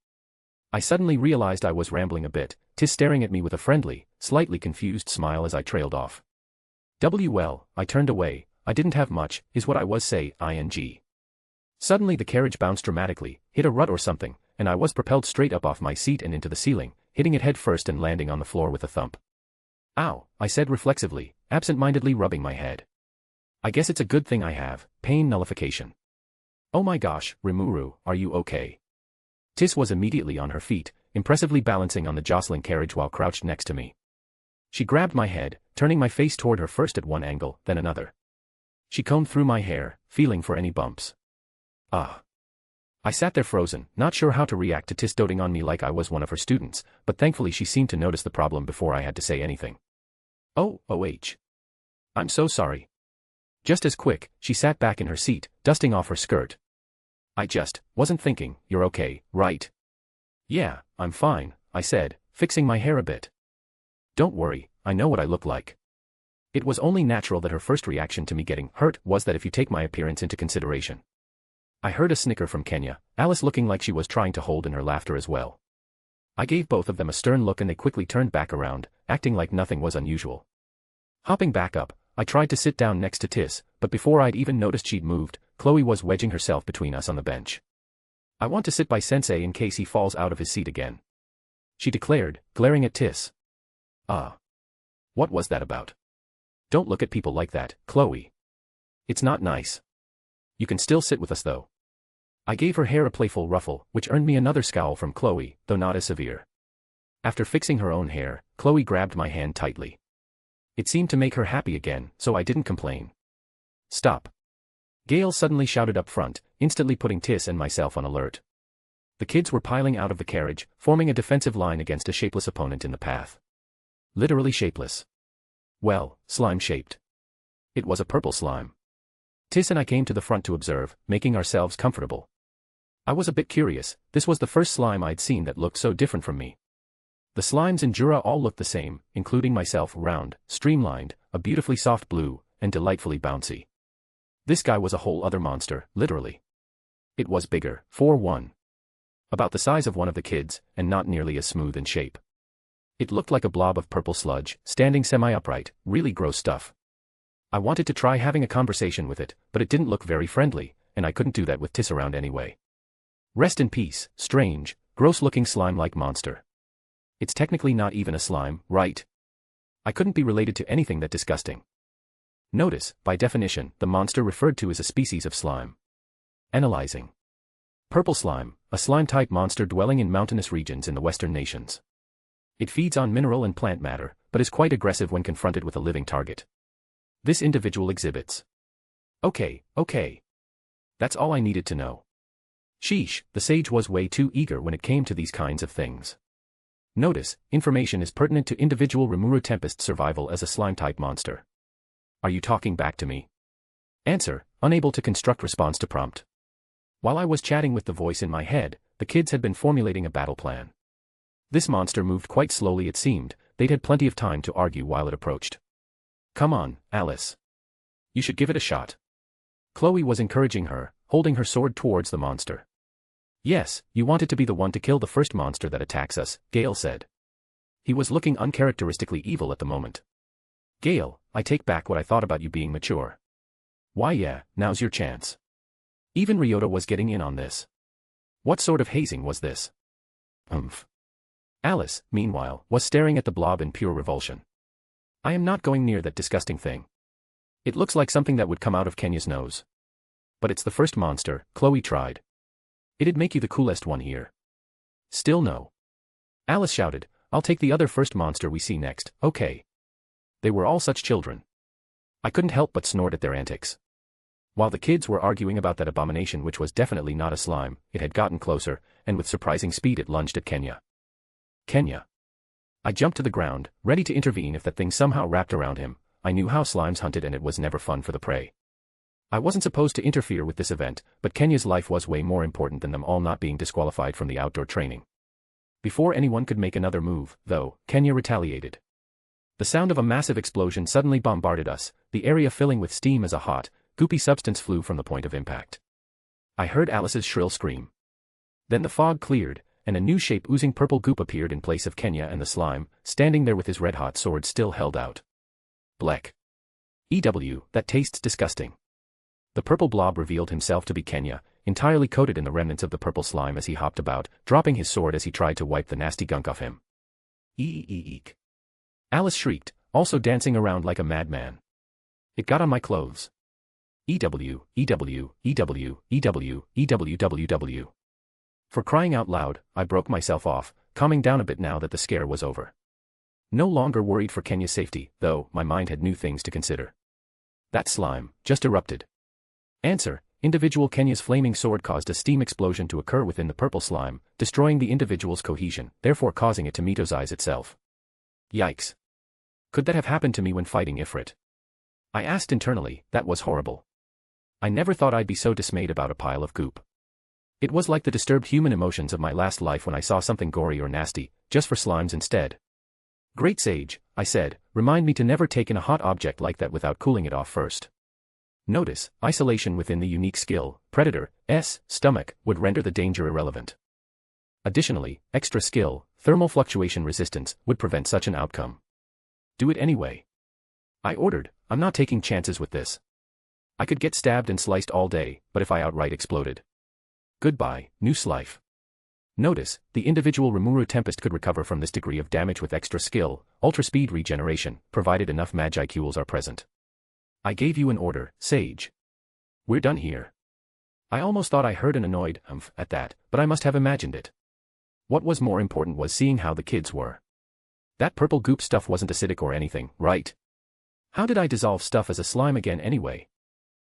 I suddenly realized I was rambling a bit, Tis staring at me with a friendly, slightly confused smile as I trailed off. Well, I turned away, I didn't have much, is what I was say, ing. Suddenly the carriage bounced dramatically, hit a rut or something, and I was propelled straight up off my seat and into the ceiling, hitting it head first and landing on the floor with a thump. Ow, I said reflexively, absent-mindedly rubbing my head. I guess it's a good thing I have pain nullification. Oh my gosh, Rimuru, are you okay? Tis was immediately on her feet, impressively balancing on the jostling carriage while crouched next to me. She grabbed my head, turning my face toward her first at one angle, then another. She combed through my hair, feeling for any bumps. Ah. I sat there frozen, not sure how to react to Tis doting on me like I was one of her students, but thankfully she seemed to notice the problem before I had to say anything. Oh, I'm so sorry. Just as quick, she sat back in her seat, dusting off her skirt. I just wasn't thinking. You're okay, right? Yeah, I'm fine, I said, fixing my hair a bit. Don't worry, I know what I look like. It was only natural that her first reaction to me getting hurt was that if you take my appearance into consideration. I heard a snicker from Kenya, Alice looking like she was trying to hold in her laughter as well. I gave both of them a stern look and they quickly turned back around, acting like nothing was unusual. Hopping back up, I tried to sit down next to Tis, but before I'd even noticed she'd moved, Chloe was wedging herself between us on the bench. I want to sit by Sensei in case he falls out of his seat again, she declared, glaring at Tis. What was that about? Don't look at people like that, Chloe. It's not nice. You can still sit with us though. I gave her hair a playful ruffle, which earned me another scowl from Chloe, though not as severe. After fixing her own hair, Chloe grabbed my hand tightly. It seemed to make her happy again, so I didn't complain. Stop. Gale suddenly shouted up front, instantly putting Tis and myself on alert. The kids were piling out of the carriage, forming a defensive line against a shapeless opponent in the path. Literally shapeless. Well, slime-shaped. It was a purple slime. Tis and I came to the front to observe, making ourselves comfortable. I was a bit curious, this was the first slime I'd seen that looked so different from me. The slimes in Jura all looked the same, including myself, round, streamlined, a beautifully soft blue, and delightfully bouncy. This guy was a whole other monster, literally. It was bigger, for one. About the size of one of the kids, and not nearly as smooth in shape. It looked like a blob of purple sludge, standing semi-upright, really gross stuff. I wanted to try having a conversation with it, but it didn't look very friendly, and I couldn't do that with Tis around anyway. Rest in peace, strange, gross-looking slime-like monster. It's technically not even a slime, right? I couldn't be related to anything that disgusting. Notice, by definition, the monster referred to is a species of slime. Analyzing. Purple slime, a slime-type monster dwelling in mountainous regions in the Western nations. It feeds on mineral and plant matter, but is quite aggressive when confronted with a living target. This individual exhibits. Okay. That's all I needed to know. Sheesh, the sage was way too eager when it came to these kinds of things. Notice, information is pertinent to individual Rimuru Tempest survival as a slime-type monster. Are you talking back to me? Answer, unable to construct response to prompt. While I was chatting with the voice in my head, the kids had been formulating a battle plan. This monster moved quite slowly it seemed, they'd had plenty of time to argue while it approached. Come on, Alice. You should give it a shot. Chloe was encouraging her, holding her sword towards the monster. Yes, you wanted to be the one to kill the first monster that attacks us, Gale said. He was looking uncharacteristically evil at the moment. Gale, I take back what I thought about you being mature. Why yeah, now's your chance. Even Ryota was getting in on this. What sort of hazing was this? Alice, meanwhile, was staring at the blob in pure revulsion. I am not going near that disgusting thing. It looks like something that would come out of Kenya's nose. But it's the first monster, Chloe tried. It'd make you the coolest one here. Still no. Alice shouted, I'll take the other first monster we see next, okay. They were all such children. I couldn't help but snort at their antics. While the kids were arguing about that abomination which was definitely not a slime, it had gotten closer, and with surprising speed it lunged at Kenya. Kenya. I jumped to the ground, ready to intervene if that thing somehow wrapped around him. I knew how slimes hunted and it was never fun for the prey. I wasn't supposed to interfere with this event, but Kenya's life was way more important than them all not being disqualified from the outdoor training. Before anyone could make another move, though, Kenya retaliated. The sound of a massive explosion suddenly bombarded us, the area filling with steam as a hot, goopy substance flew from the point of impact. I heard Alice's shrill scream. Then the fog cleared, and a new shape oozing purple goop appeared in place of Kenya and the slime, standing there with his red-hot sword still held out. Blech. That tastes disgusting. The purple blob revealed himself to be Kenya, entirely coated in the remnants of the purple slime as he hopped about, dropping his sword as he tried to wipe the nasty gunk off him. Eek. Alice shrieked, also dancing around like a madman. It got on my clothes. EW. For crying out loud, I broke myself off, calming down a bit now that the scare was over. No longer worried for Kenya's safety, though my mind had new things to consider. That slime just erupted. Answer, individual Kenya's flaming sword caused a steam explosion to occur within the purple slime, destroying the individual's cohesion, therefore causing it to mitosize itself. Yikes. Could that have happened to me when fighting Ifrit? I asked internally. That was horrible. I never thought I'd be so dismayed about a pile of goop. It was like the disturbed human emotions of my last life when I saw something gory or nasty, just for slimes instead. Great sage, I said, remind me to never take in a hot object like that without cooling it off first. Notice, isolation within the unique skill, Predator's stomach, would render the danger irrelevant. Additionally, extra skill, thermal fluctuation resistance, would prevent such an outcome. Do it anyway. I ordered. I'm not taking chances with this. I could get stabbed and sliced all day, but if I outright exploded. Goodbye, new life. Notice, the individual Rimuru Tempest could recover from this degree of damage with extra skill, ultra-speed regeneration, provided enough Magicools are present. I gave you an order, Sage. We're done here. I almost thought I heard an annoyed "umph" at that, but I must have imagined it. What was more important was seeing how the kids were. That purple goop stuff wasn't acidic or anything, right? How did I dissolve stuff as a slime again anyway?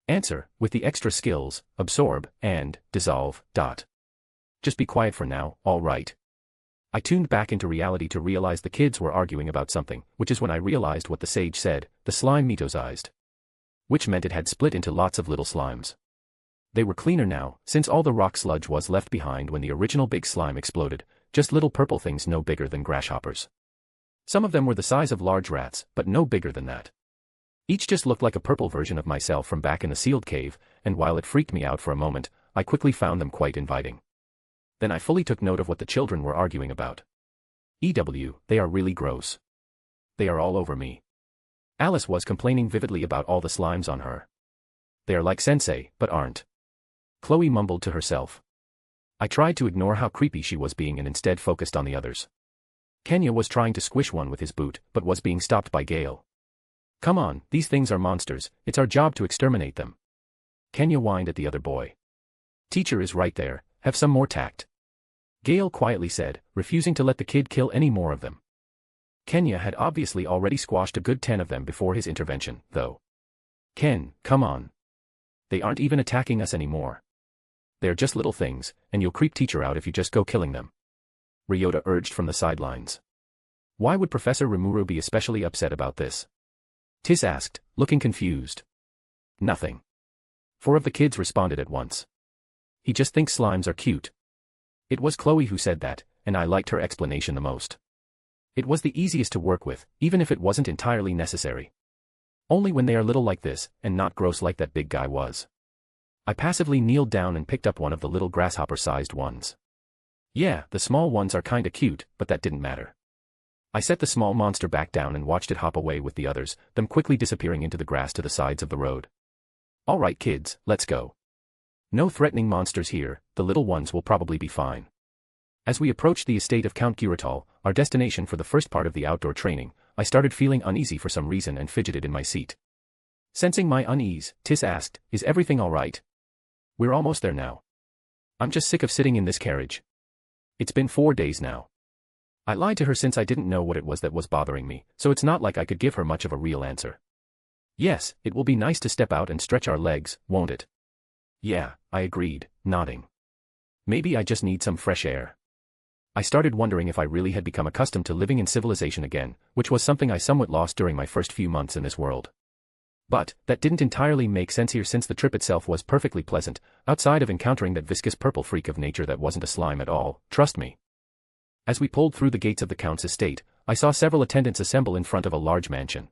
Answer, with the extra skills, absorb, and dissolve, Just be quiet for now, all right? I tuned back into reality to realize the kids were arguing about something, which is when I realized what the sage said, the slime mitosized. Which meant it had split into lots of little slimes. They were cleaner now, since all the rock sludge was left behind when the original big slime exploded, just little purple things no bigger than grasshoppers. Some of them were the size of large rats, but no bigger than that. Each just looked like a purple version of myself from back in the sealed cave, and while it freaked me out for a moment, I quickly found them quite inviting. Then I fully took note of what the children were arguing about. They are really gross. They are all over me. Alice was complaining vividly about all the slimes on her. They are like sensei, but aren't. Chloe mumbled to herself. I tried to ignore how creepy she was being and instead focused on the others. Kenya was trying to squish one with his boot, but was being stopped by Gale. Come on, these things are monsters, it's our job to exterminate them. Kenya whined at the other boy. Teacher is right there, have some more tact. Gale quietly said, refusing to let the kid kill any more of them. Kenya had obviously already squashed a good 10 of them before his intervention, though. Ken, come on. They aren't even attacking us anymore. They're just little things, and you'll creep teacher out if you just go killing them. Ryota urged from the sidelines. Why would Professor Rimuru be especially upset about this? Tis asked, looking confused. Nothing. 4 of the kids responded at once. He just thinks slimes are cute. It was Chloe who said that, and I liked her explanation the most. It was the easiest to work with, even if it wasn't entirely necessary. Only when they are little like this, and not gross like that big guy was. I passively kneeled down and picked up one of the little grasshopper-sized ones. Yeah, the small ones are kinda cute, but that didn't matter. I set the small monster back down and watched it hop away with the others, them quickly disappearing into the grass to the sides of the road. Alright kids, let's go. No threatening monsters here, the little ones will probably be fine. As we approached the estate of Count Giratal, our destination for the first part of the outdoor training, I started feeling uneasy for some reason and fidgeted in my seat. Sensing my unease, Tis asked, is everything alright? We're almost there now. I'm just sick of sitting in this carriage. It's been 4 days now. I lied to her since I didn't know what it was that was bothering me, so it's not like I could give her much of a real answer. Yes, it will be nice to step out and stretch our legs, won't it? Yeah, I agreed, nodding. Maybe I just need some fresh air. I started wondering if I really had become accustomed to living in civilization again, which was something I somewhat lost during my first few months in this world. But, that didn't entirely make sense here since the trip itself was perfectly pleasant, outside of encountering that viscous purple freak of nature that wasn't a slime at all, trust me. As we pulled through the gates of the Count's estate, I saw several attendants assemble in front of a large mansion.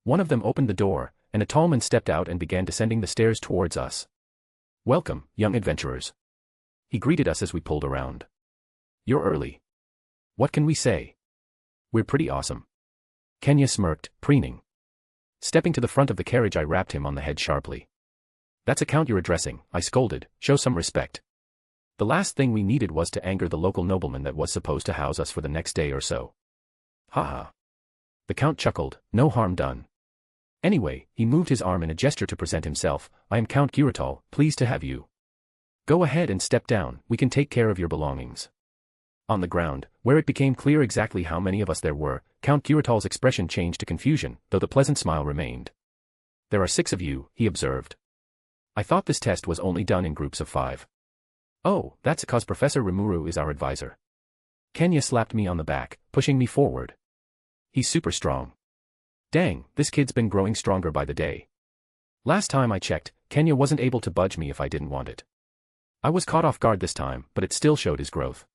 One of them opened the door, and a tall man stepped out and began descending the stairs towards us. Welcome, young adventurers. He greeted us as we pulled around. You're early. What can we say? We're pretty awesome. Kenya smirked, preening. Stepping to the front of the carriage, I rapped him on the head sharply. That's a Count you're addressing, I scolded, show some respect. The last thing we needed was to anger the local nobleman that was supposed to house us for the next day or so. Haha. The Count chuckled, no harm done. Anyway, he moved his arm in a gesture to present himself. I am Count Giratal, pleased to have you. Go ahead and step down, we can take care of your belongings. On the ground, where it became clear exactly how many of us there were, Count Giratal's expression changed to confusion, though the pleasant smile remained. There are 6 of you, he observed. I thought this test was only done in groups of 5. Oh, that's 'cause Professor Rimuru is our advisor. Kenya slapped me on the back, pushing me forward. He's super strong. Dang, this kid's been growing stronger by the day. Last time I checked, Kenya wasn't able to budge me if I didn't want it. I was caught off guard this time, but it still showed his growth.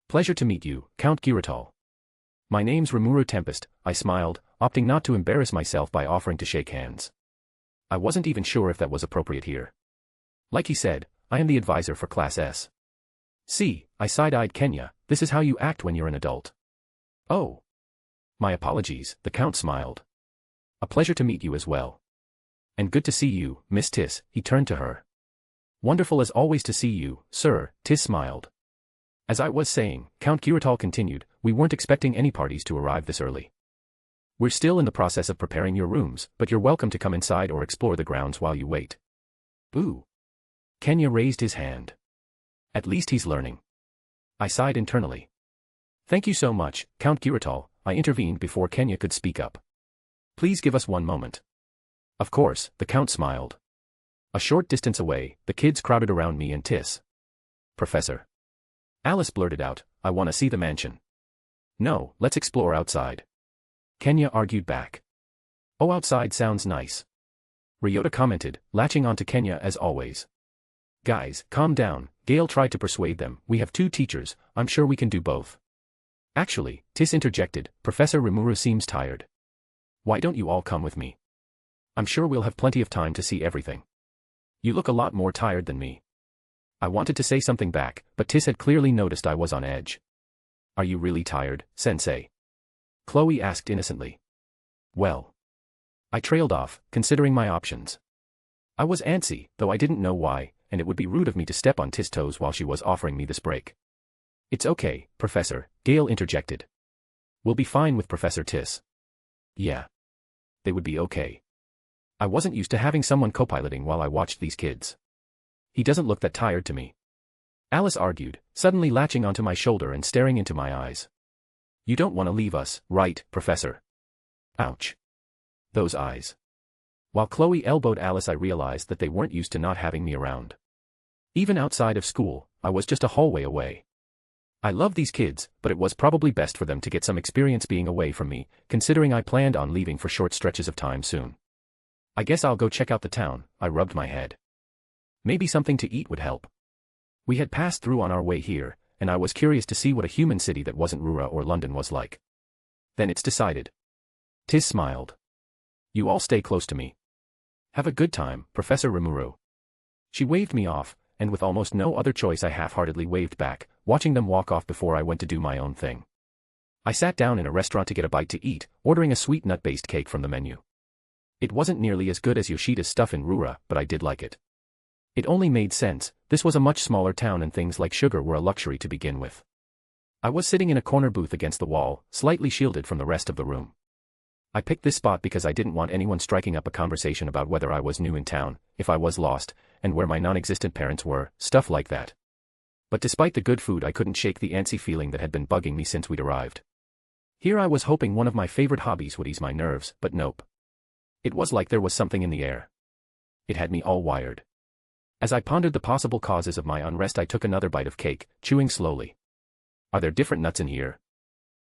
Pleasure to meet you, Count Giratal. My name's Rimuru Tempest, I smiled, opting not to embarrass myself by offering to shake hands. I wasn't even sure if that was appropriate here. Like he said, I am the advisor for Class S. See, I side-eyed Kenya, this is how you act when you're an adult. Oh. My apologies, the Count smiled. A pleasure to meet you as well. And good to see you, Miss Tis, he turned to her. Wonderful as always to see you, sir, Tis smiled. As I was saying, Count Giratal continued, we weren't expecting any parties to arrive this early. We're still in the process of preparing your rooms, but you're welcome to come inside or explore the grounds while you wait. Ooh. Kenya raised his hand. At least he's learning. I sighed internally. Thank you so much, Count Giratal, I intervened before Kenya could speak up. Please give us one moment. Of course, the Count smiled. A short distance away, the kids crowded around me and Tis. Professor. Alice blurted out, I want to see the mansion. No, let's explore outside. Kenya argued back. Oh, outside sounds nice. Ryota commented, latching onto Kenya as always. Guys, calm down, Gale tried to persuade them, we have 2 teachers, I'm sure we can do both. Actually, Tis interjected, Professor Rimuru seems tired. Why don't you all come with me? I'm sure we'll have plenty of time to see everything. You look a lot more tired than me. I wanted to say something back, but Tis had clearly noticed I was on edge. Are you really tired, Sensei? Chloe asked innocently. Well. I trailed off, considering my options. I was antsy, though I didn't know why, and it would be rude of me to step on Tis' toes while she was offering me this break. It's okay, Professor, Gale interjected. We'll be fine with Professor Tis. Yeah. They would be okay. I wasn't used to having someone co-piloting while I watched these kids. He doesn't look that tired to me. Alice argued, suddenly latching onto my shoulder and staring into my eyes. You don't want to leave us, right, Professor? Ouch. Those eyes. While Chloe elbowed Alice, I realized that they weren't used to not having me around. Even outside of school, I was just a hallway away. I love these kids, but it was probably best for them to get some experience being away from me, considering I planned on leaving for short stretches of time soon. I guess I'll go check out the town, I rubbed my head. Maybe something to eat would help. We had passed through on our way here, and I was curious to see what a human city that wasn't Rura or London was like. Then it's decided. Tis smiled. You all stay close to me. Have a good time, Professor Rimuru. She waved me off, and with almost no other choice I half-heartedly waved back, watching them walk off before I went to do my own thing. I sat down in a restaurant to get a bite to eat, ordering a sweet nut-based cake from the menu. It wasn't nearly as good as Yoshida's stuff in Rura, but I did like it. It only made sense, this was a much smaller town and things like sugar were a luxury to begin with. I was sitting in a corner booth against the wall, slightly shielded from the rest of the room. I picked this spot because I didn't want anyone striking up a conversation about whether I was new in town, if I was lost, and where my non-existent parents were, stuff like that. But despite the good food, I couldn't shake the antsy feeling that had been bugging me since we'd arrived. Here I was hoping one of my favorite hobbies would ease my nerves, but nope. It was like there was something in the air. It had me all wired. As I pondered the possible causes of my unrest, I took another bite of cake, chewing slowly. Are there different nuts in here?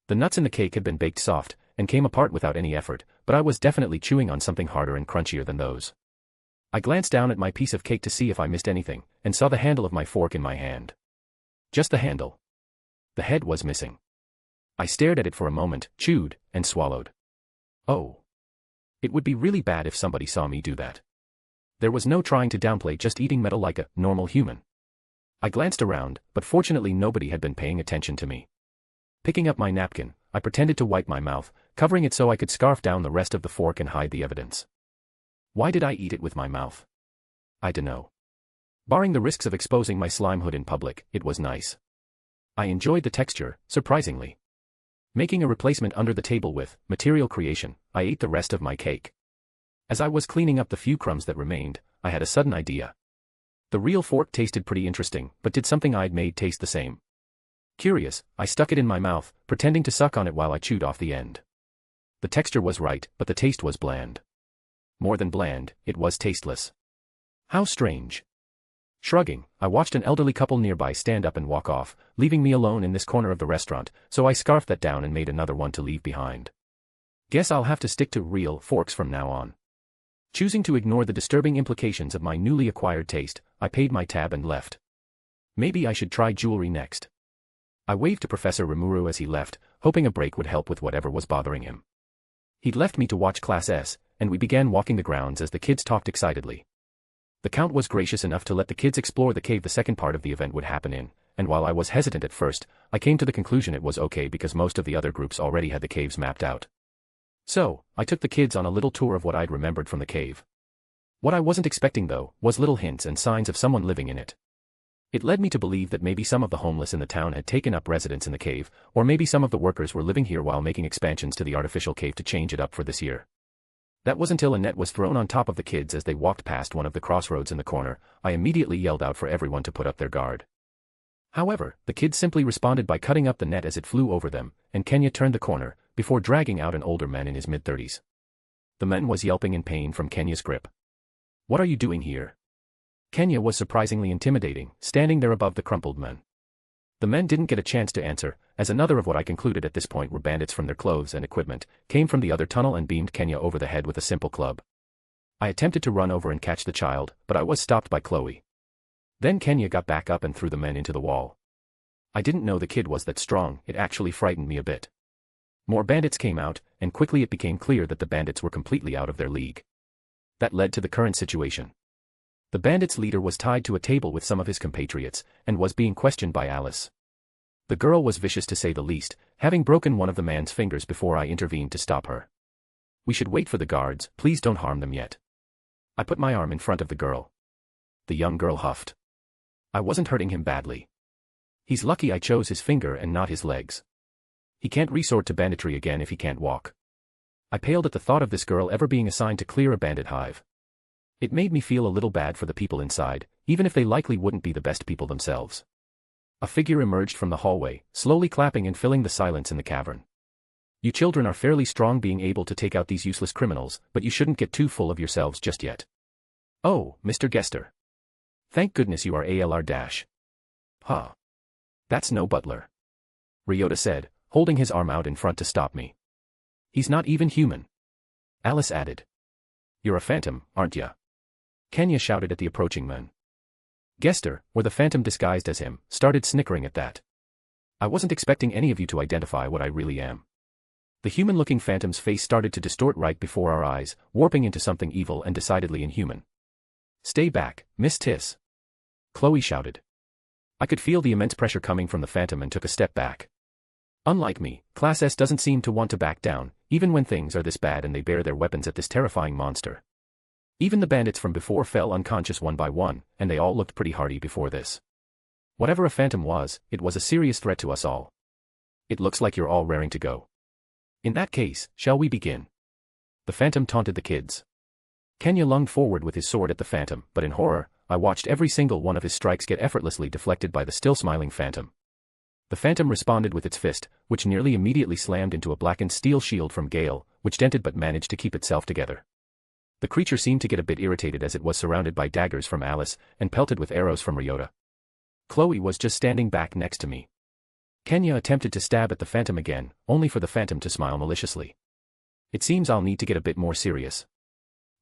The nuts in the cake had been baked soft, and came apart without any effort, but I was definitely chewing on something harder and crunchier than those. I glanced down at my piece of cake to see if I missed anything, and saw the handle of my fork in my hand. Just the handle. The head was missing. I stared at it for a moment, chewed, and swallowed. Oh. It would be really bad if somebody saw me do that. There was no trying to downplay just eating metal like a normal human. I glanced around, but fortunately nobody had been paying attention to me. Picking up my napkin, I pretended to wipe my mouth, covering it so I could scarf down the rest of the fork and hide the evidence. Why did I eat it with my mouth? I dunno. Barring the risks of exposing my slime hood in public, it was nice. I enjoyed the texture, surprisingly. Making a replacement under the table with material creation, I ate the rest of my cake. As I was cleaning up the few crumbs that remained, I had a sudden idea. The real fork tasted pretty interesting, but did something I'd made taste the same? Curious, I stuck it in my mouth, pretending to suck on it while I chewed off the end. The texture was right, but the taste was bland. More than bland, it was tasteless. How strange. Shrugging, I watched an elderly couple nearby stand up and walk off, leaving me alone in this corner of the restaurant, so I scarfed that down and made another one to leave behind. Guess I'll have to stick to real forks from now on. Choosing to ignore the disturbing implications of my newly acquired taste, I paid my tab and left. Maybe I should try jewelry next. I waved to Professor Rimuru as he left, hoping a break would help with whatever was bothering him. He'd left me to watch Class S, and we began walking the grounds as the kids talked excitedly. The Count was gracious enough to let the kids explore the cave the second part of the event would happen in, and while I was hesitant at first, I came to the conclusion it was okay because most of the other groups already had the caves mapped out. So, I took the kids on a little tour of what I'd remembered from the cave. What I wasn't expecting though, was little hints and signs of someone living in it. It led me to believe that maybe some of the homeless in the town had taken up residence in the cave, or maybe some of the workers were living here while making expansions to the artificial cave to change it up for this year. That was until a net was thrown on top of the kids as they walked past one of the crossroads in the corner. I immediately yelled out for everyone to put up their guard. However, the kids simply responded by cutting up the net as it flew over them, and Kenya turned the corner, before dragging out an older man in his mid-30s. The man was yelping in pain from Kenya's grip. "What are you doing here?" Kenya was surprisingly intimidating, standing there above the crumpled men. The men didn't get a chance to answer, as another of what I concluded at this point were bandits from their clothes and equipment, came from the other tunnel and beamed Kenya over the head with a simple club. I attempted to run over and catch the child, but I was stopped by Chloe. Then Kenya got back up and threw the men into the wall. I didn't know the kid was that strong. It actually frightened me a bit. More bandits came out, and quickly it became clear that the bandits were completely out of their league. That led to the current situation. The bandits' leader was tied to a table with some of his compatriots, and was being questioned by Alice. The girl was vicious to say the least, having broken one of the man's fingers before I intervened to stop her. "We should wait for the guards, please don't harm them yet." I put my arm in front of the girl. The young girl huffed. "I wasn't hurting him badly. He's lucky I chose his finger and not his legs. He can't resort to banditry again if he can't walk." I paled at the thought of this girl ever being assigned to clear a bandit hive. It made me feel a little bad for the people inside, even if they likely wouldn't be the best people themselves. A figure emerged from the hallway, slowly clapping and filling the silence in the cavern. "You children are fairly strong being able to take out these useless criminals, but you shouldn't get too full of yourselves just yet." "Oh, Mr. Gester. Thank goodness you are ALR-. Huh. That's no butler," Ryota said, holding his arm out in front to stop me. "He's not even human," Alice added. "You're a phantom, aren't ya?" Kenya shouted at the approaching men. Gester, or the phantom disguised as him, started snickering at that. "I wasn't expecting any of you to identify what I really am." The human-looking phantom's face started to distort right before our eyes, warping into something evil and decidedly inhuman. "Stay back, Miss Tiss," Chloe shouted. I could feel the immense pressure coming from the phantom and took a step back. Unlike me, Class S doesn't seem to want to back down, even when things are this bad and they bare their weapons at this terrifying monster. Even the bandits from before fell unconscious one by one, and they all looked pretty hardy before this. Whatever a phantom was, it was a serious threat to us all. "It looks like you're all raring to go. In that case, shall we begin?" The phantom taunted the kids. Kenya lunged forward with his sword at the phantom, but in horror, I watched every single one of his strikes get effortlessly deflected by the still smiling phantom. The phantom responded with its fist, which nearly immediately slammed into a blackened steel shield from Gale, which dented but managed to keep itself together. The creature seemed to get a bit irritated as it was surrounded by daggers from Alice, and pelted with arrows from Ryota. Chloe was just standing back next to me. Kenya attempted to stab at the phantom again, only for the phantom to smile maliciously. "It seems I'll need to get a bit more serious."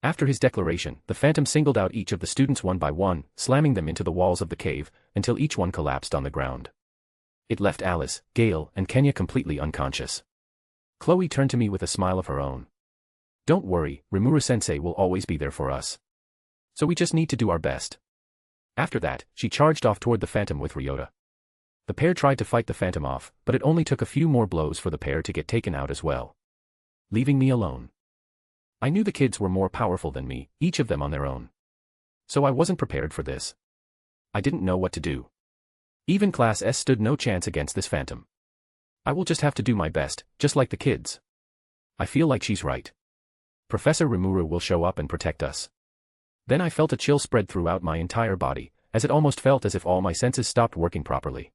After his declaration, the phantom singled out each of the students one by one, slamming them into the walls of the cave, until each one collapsed on the ground. It left Alice, Gale, and Kenya completely unconscious. Chloe turned to me with a smile of her own. "Don't worry, Rimuru-sensei will always be there for us. So we just need to do our best." After that, she charged off toward the phantom with Ryota. The pair tried to fight the phantom off, but it only took a few more blows for the pair to get taken out as well, leaving me alone. I knew the kids were more powerful than me, each of them on their own. So I wasn't prepared for this. I didn't know what to do. Even Class S stood no chance against this phantom. I will just have to do my best, just like the kids. I feel like she's right. Professor Rimuru will show up and protect us. Then I felt a chill spread throughout my entire body, as it almost felt as if all my senses stopped working properly.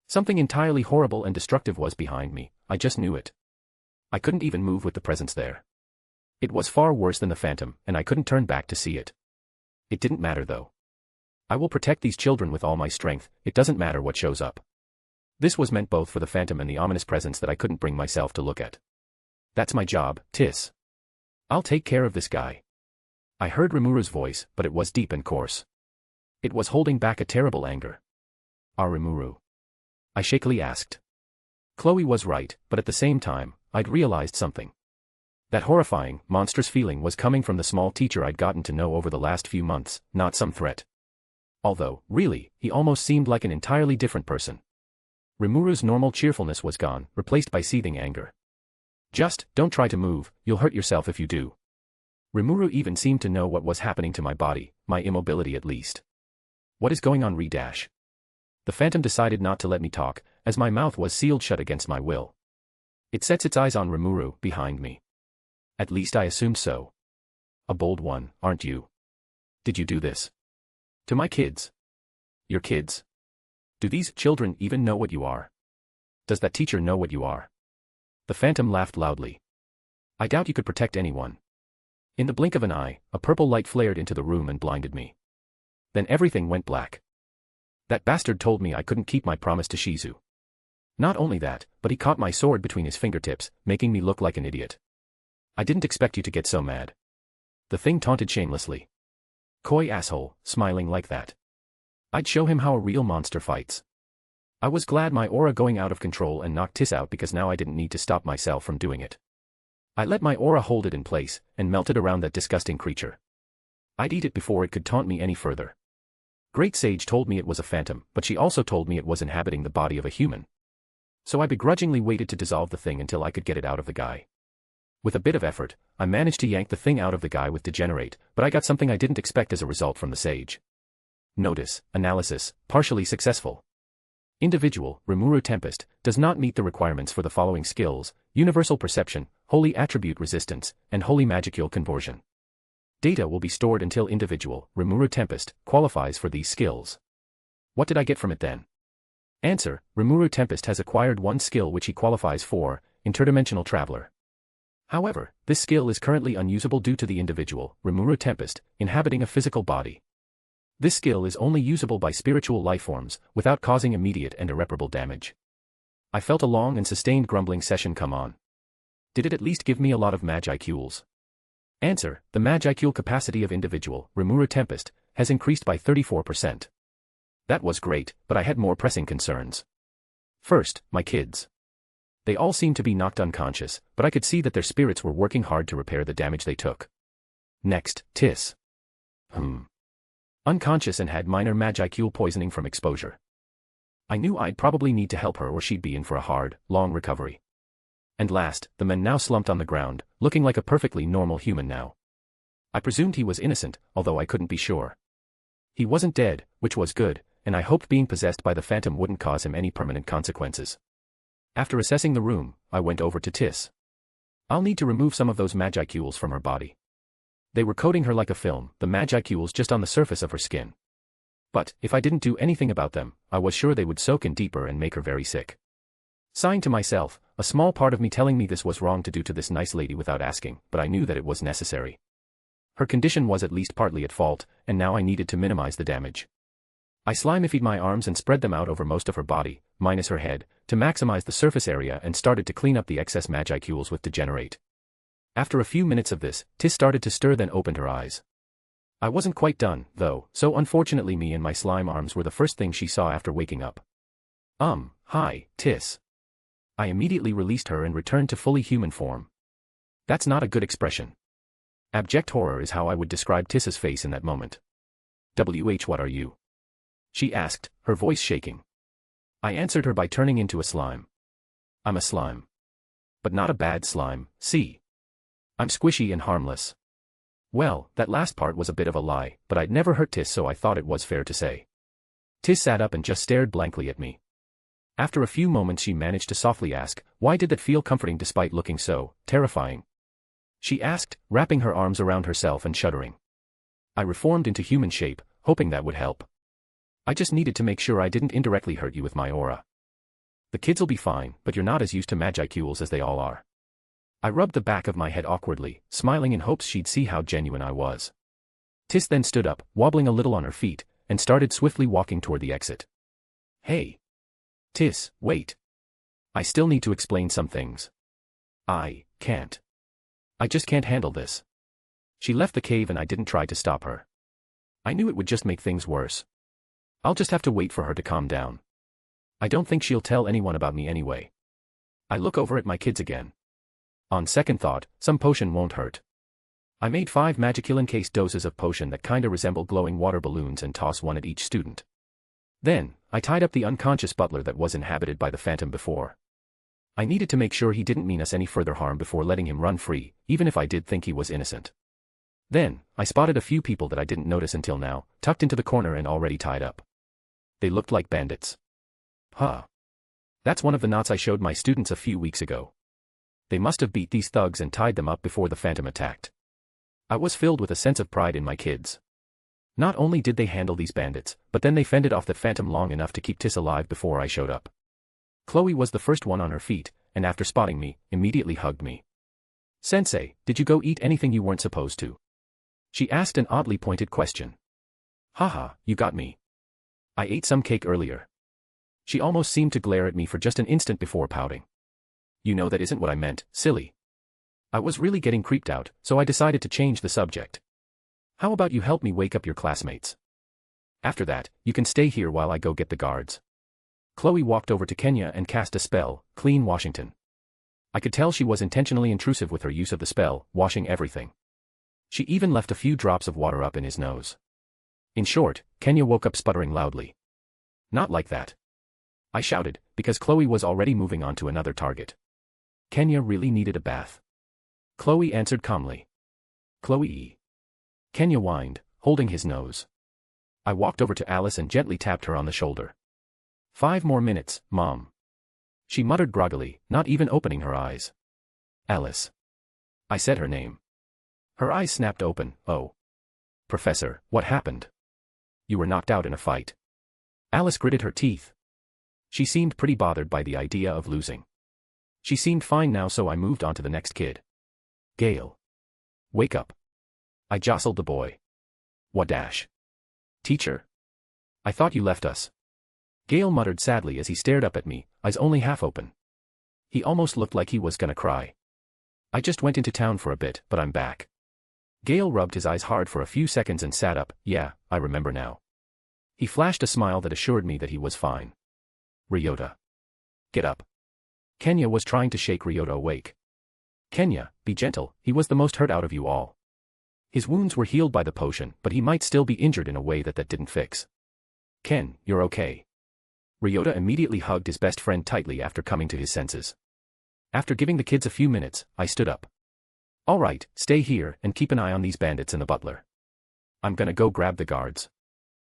Something entirely horrible and destructive was behind me, I just knew it. I couldn't even move with the presence there. It was far worse than the phantom, and I couldn't turn back to see it. It didn't matter though. I will protect these children with all my strength, it doesn't matter what shows up. This was meant both for the phantom and the ominous presence that I couldn't bring myself to look at. That's my job, Tis. I'll take care of this guy. I heard Rimuru's voice, but it was deep and coarse. It was holding back a terrible anger. Our Rimuru? I shakily asked. Chloe was right, but at the same time, I'd realized something. That horrifying, monstrous feeling was coming from the small teacher I'd gotten to know over the last few months, not some threat. Although, really, he almost seemed like an entirely different person. Rimuru's normal cheerfulness was gone, replaced by seething anger. Just, don't try to move, you'll hurt yourself if you do. Rimuru even seemed to know what was happening to my body, my immobility at least. What is going on, Re-dash? The phantom decided not to let me talk, as my mouth was sealed shut against my will. It sets its eyes on Rimuru, behind me. At least I assumed so. A bold one, aren't you? Did you do this? To my kids? Your kids? Do these children even know what you are? Does that teacher know what you are? The phantom laughed loudly. I doubt you could protect anyone. In the blink of an eye, a purple light flared into the room and blinded me. Then everything went black. That bastard told me I couldn't keep my promise to Shizu. Not only that, but he caught my sword between his fingertips, making me look like an idiot. I didn't expect you to get so mad. The thing taunted shamelessly. Coy asshole, smiling like that. I'd show him how a real monster fights. I was glad my aura going out of control and knocked Tis out because now I didn't need to stop myself from doing it. I let my aura hold it in place, and melted around that disgusting creature. I'd eat it before it could taunt me any further. Great Sage told me it was a phantom, but she also told me it was inhabiting the body of a human. So I begrudgingly waited to dissolve the thing until I could get it out of the guy. With a bit of effort, I managed to yank the thing out of the guy with Degenerate, but I got something I didn't expect as a result from the sage. Notice, analysis, partially successful. Individual, Rimuru Tempest, does not meet the requirements for the following skills: Universal Perception, Holy Attribute Resistance, and Holy Magicule Conversion. Data will be stored until individual, Rimuru Tempest, qualifies for these skills. What did I get from it then? Answer, Rimuru Tempest has acquired one skill which he qualifies for, Interdimensional Traveler. However, this skill is currently unusable due to the individual, Rimuru Tempest, inhabiting a physical body. This skill is only usable by spiritual lifeforms, without causing immediate and irreparable damage. I felt a long and sustained grumbling session come on. Did it at least give me a lot of Magicules? Answer, the Magicule capacity of individual, Rimuru Tempest, has increased by 34%. That was great, but I had more pressing concerns. First, my kids. They all seemed to be knocked unconscious, but I could see that their spirits were working hard to repair the damage they took. Next, Tis. Unconscious and had minor Magicule poisoning from exposure. I knew I'd probably need to help her or she'd be in for a hard, long recovery. And last, the man now slumped on the ground, looking like a perfectly normal human now. I presumed he was innocent, although I couldn't be sure. He wasn't dead, which was good, and I hoped being possessed by the phantom wouldn't cause him any permanent consequences. After assessing the room, I went over to Tis. I'll need to remove some of those Magicules from her body. They were coating her like a film, the Magicules just on the surface of her skin. But, if I didn't do anything about them, I was sure they would soak in deeper and make her very sick. Sighing to myself, a small part of me telling me this was wrong to do to this nice lady without asking, but I knew that it was necessary. Her condition was at least partly at fault, and now I needed to minimize the damage. I slimified my arms and spread them out over most of her body, minus her head, to maximize the surface area and started to clean up the excess Magicules with Degenerate. After a few minutes of this, Tis started to stir then opened her eyes. I wasn't quite done, though, so unfortunately me and my slime arms were the first thing she saw after waking up. Hi, Tis. I immediately released her and returned to fully human form. That's not a good expression. Abject horror is how I would describe Tiss's face in that moment. What are you? She asked, her voice shaking. I answered her by turning into a slime. I'm a slime. But not a bad slime, see? I'm squishy and harmless. Well, that last part was a bit of a lie, but I'd never hurt Tis, so I thought it was fair to say. Tis sat up and just stared blankly at me. After a few moments she managed to softly ask, why did that feel comforting despite looking so terrifying? She asked, wrapping her arms around herself and shuddering. I reformed into human shape, hoping that would help. I just needed to make sure I didn't indirectly hurt you with my aura. The kids'll be fine, but you're not as used to Magicules as they all are. I rubbed the back of my head awkwardly, smiling in hopes she'd see how genuine I was. Tis then stood up, wobbling a little on her feet, and started swiftly walking toward the exit. Hey! Tis, wait. I still need to explain some things. I can't. I just can't handle this. She left the cave and I didn't try to stop her. I knew it would just make things worse. I'll just have to wait for her to calm down. I don't think she'll tell anyone about me anyway. I look over at my kids again. On second thought, some potion won't hurt. I made 5 Magical-encased doses of potion that kinda resemble glowing water balloons and toss one at each student. Then, I tied up the unconscious butler that was inhabited by the phantom before. I needed to make sure he didn't mean us any further harm before letting him run free, even if I did think he was innocent. Then, I spotted a few people that I didn't notice until now, tucked into the corner and already tied up. They looked like bandits. Huh. That's one of the knots I showed my students a few weeks ago. They must have beat these thugs and tied them up before the phantom attacked. I was filled with a sense of pride in my kids. Not only did they handle these bandits, but then they fended off that phantom long enough to keep Tis alive before I showed up. Chloe was the first one on her feet, and after spotting me, immediately hugged me. Sensei, did you go eat anything you weren't supposed to? She asked an oddly pointed question. Haha, you got me. I ate some cake earlier. She almost seemed to glare at me for just an instant before pouting. You know that isn't what I meant, silly. I was really getting creeped out, so I decided to change the subject. How about you help me wake up your classmates? After that, you can stay here while I go get the guards. Chloe walked over to Kenya and cast a spell, Clean Washington. I could tell she was intentionally intrusive with her use of the spell, washing everything. She even left a few drops of water up in his nose. In short, Kenya woke up sputtering loudly. Not like that. I shouted, because Chloe was already moving on to another target. Kenya really needed a bath. Chloe answered calmly. Chloe. Kenya whined, holding his nose. I walked over to Alice and gently tapped her on the shoulder. 5 more minutes, Mom. She muttered groggily, not even opening her eyes. Alice. I said her name. Her eyes snapped open. Oh. Professor, what happened? You were knocked out in a fight. Alice gritted her teeth. She seemed pretty bothered by the idea of losing. She seemed fine now, so I moved on to the next kid. Gale. Wake up. I jostled the boy. What dash? Teacher? I thought you left us. Gale muttered sadly as he stared up at me, eyes only half open. He almost looked like he was gonna cry. I just went into town for a bit, but I'm back. Gale rubbed his eyes hard for a few seconds and sat up. Yeah, I remember now. He flashed a smile that assured me that he was fine. Ryota. Get up. Kenya was trying to shake Ryota awake. Kenya, be gentle, he was the most hurt out of you all. His wounds were healed by the potion, but he might still be injured in a way that didn't fix. Ken, you're okay. Ryota immediately hugged his best friend tightly after coming to his senses. After giving the kids a few minutes, I stood up. All right, stay here and keep an eye on these bandits and the butler. I'm gonna go grab the guards.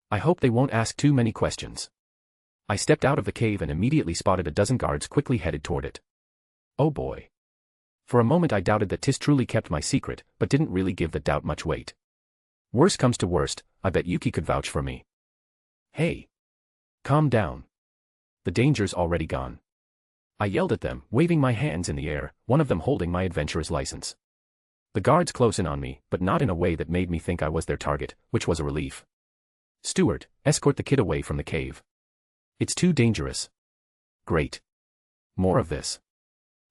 I hope they won't ask too many questions. I stepped out of the cave and immediately spotted a dozen guards quickly headed toward it. Oh boy. For a moment I doubted that Tis truly kept my secret, but didn't really give the doubt much weight. Worst comes to worst, I bet Yuki could vouch for me. Hey. Calm down. The danger's already gone. I yelled at them, waving my hands in the air, one of them holding my adventurer's license. The guards close in on me, but not in a way that made me think I was their target, which was a relief. Steward, escort the kid away from the cave. It's too dangerous. Great. More of this.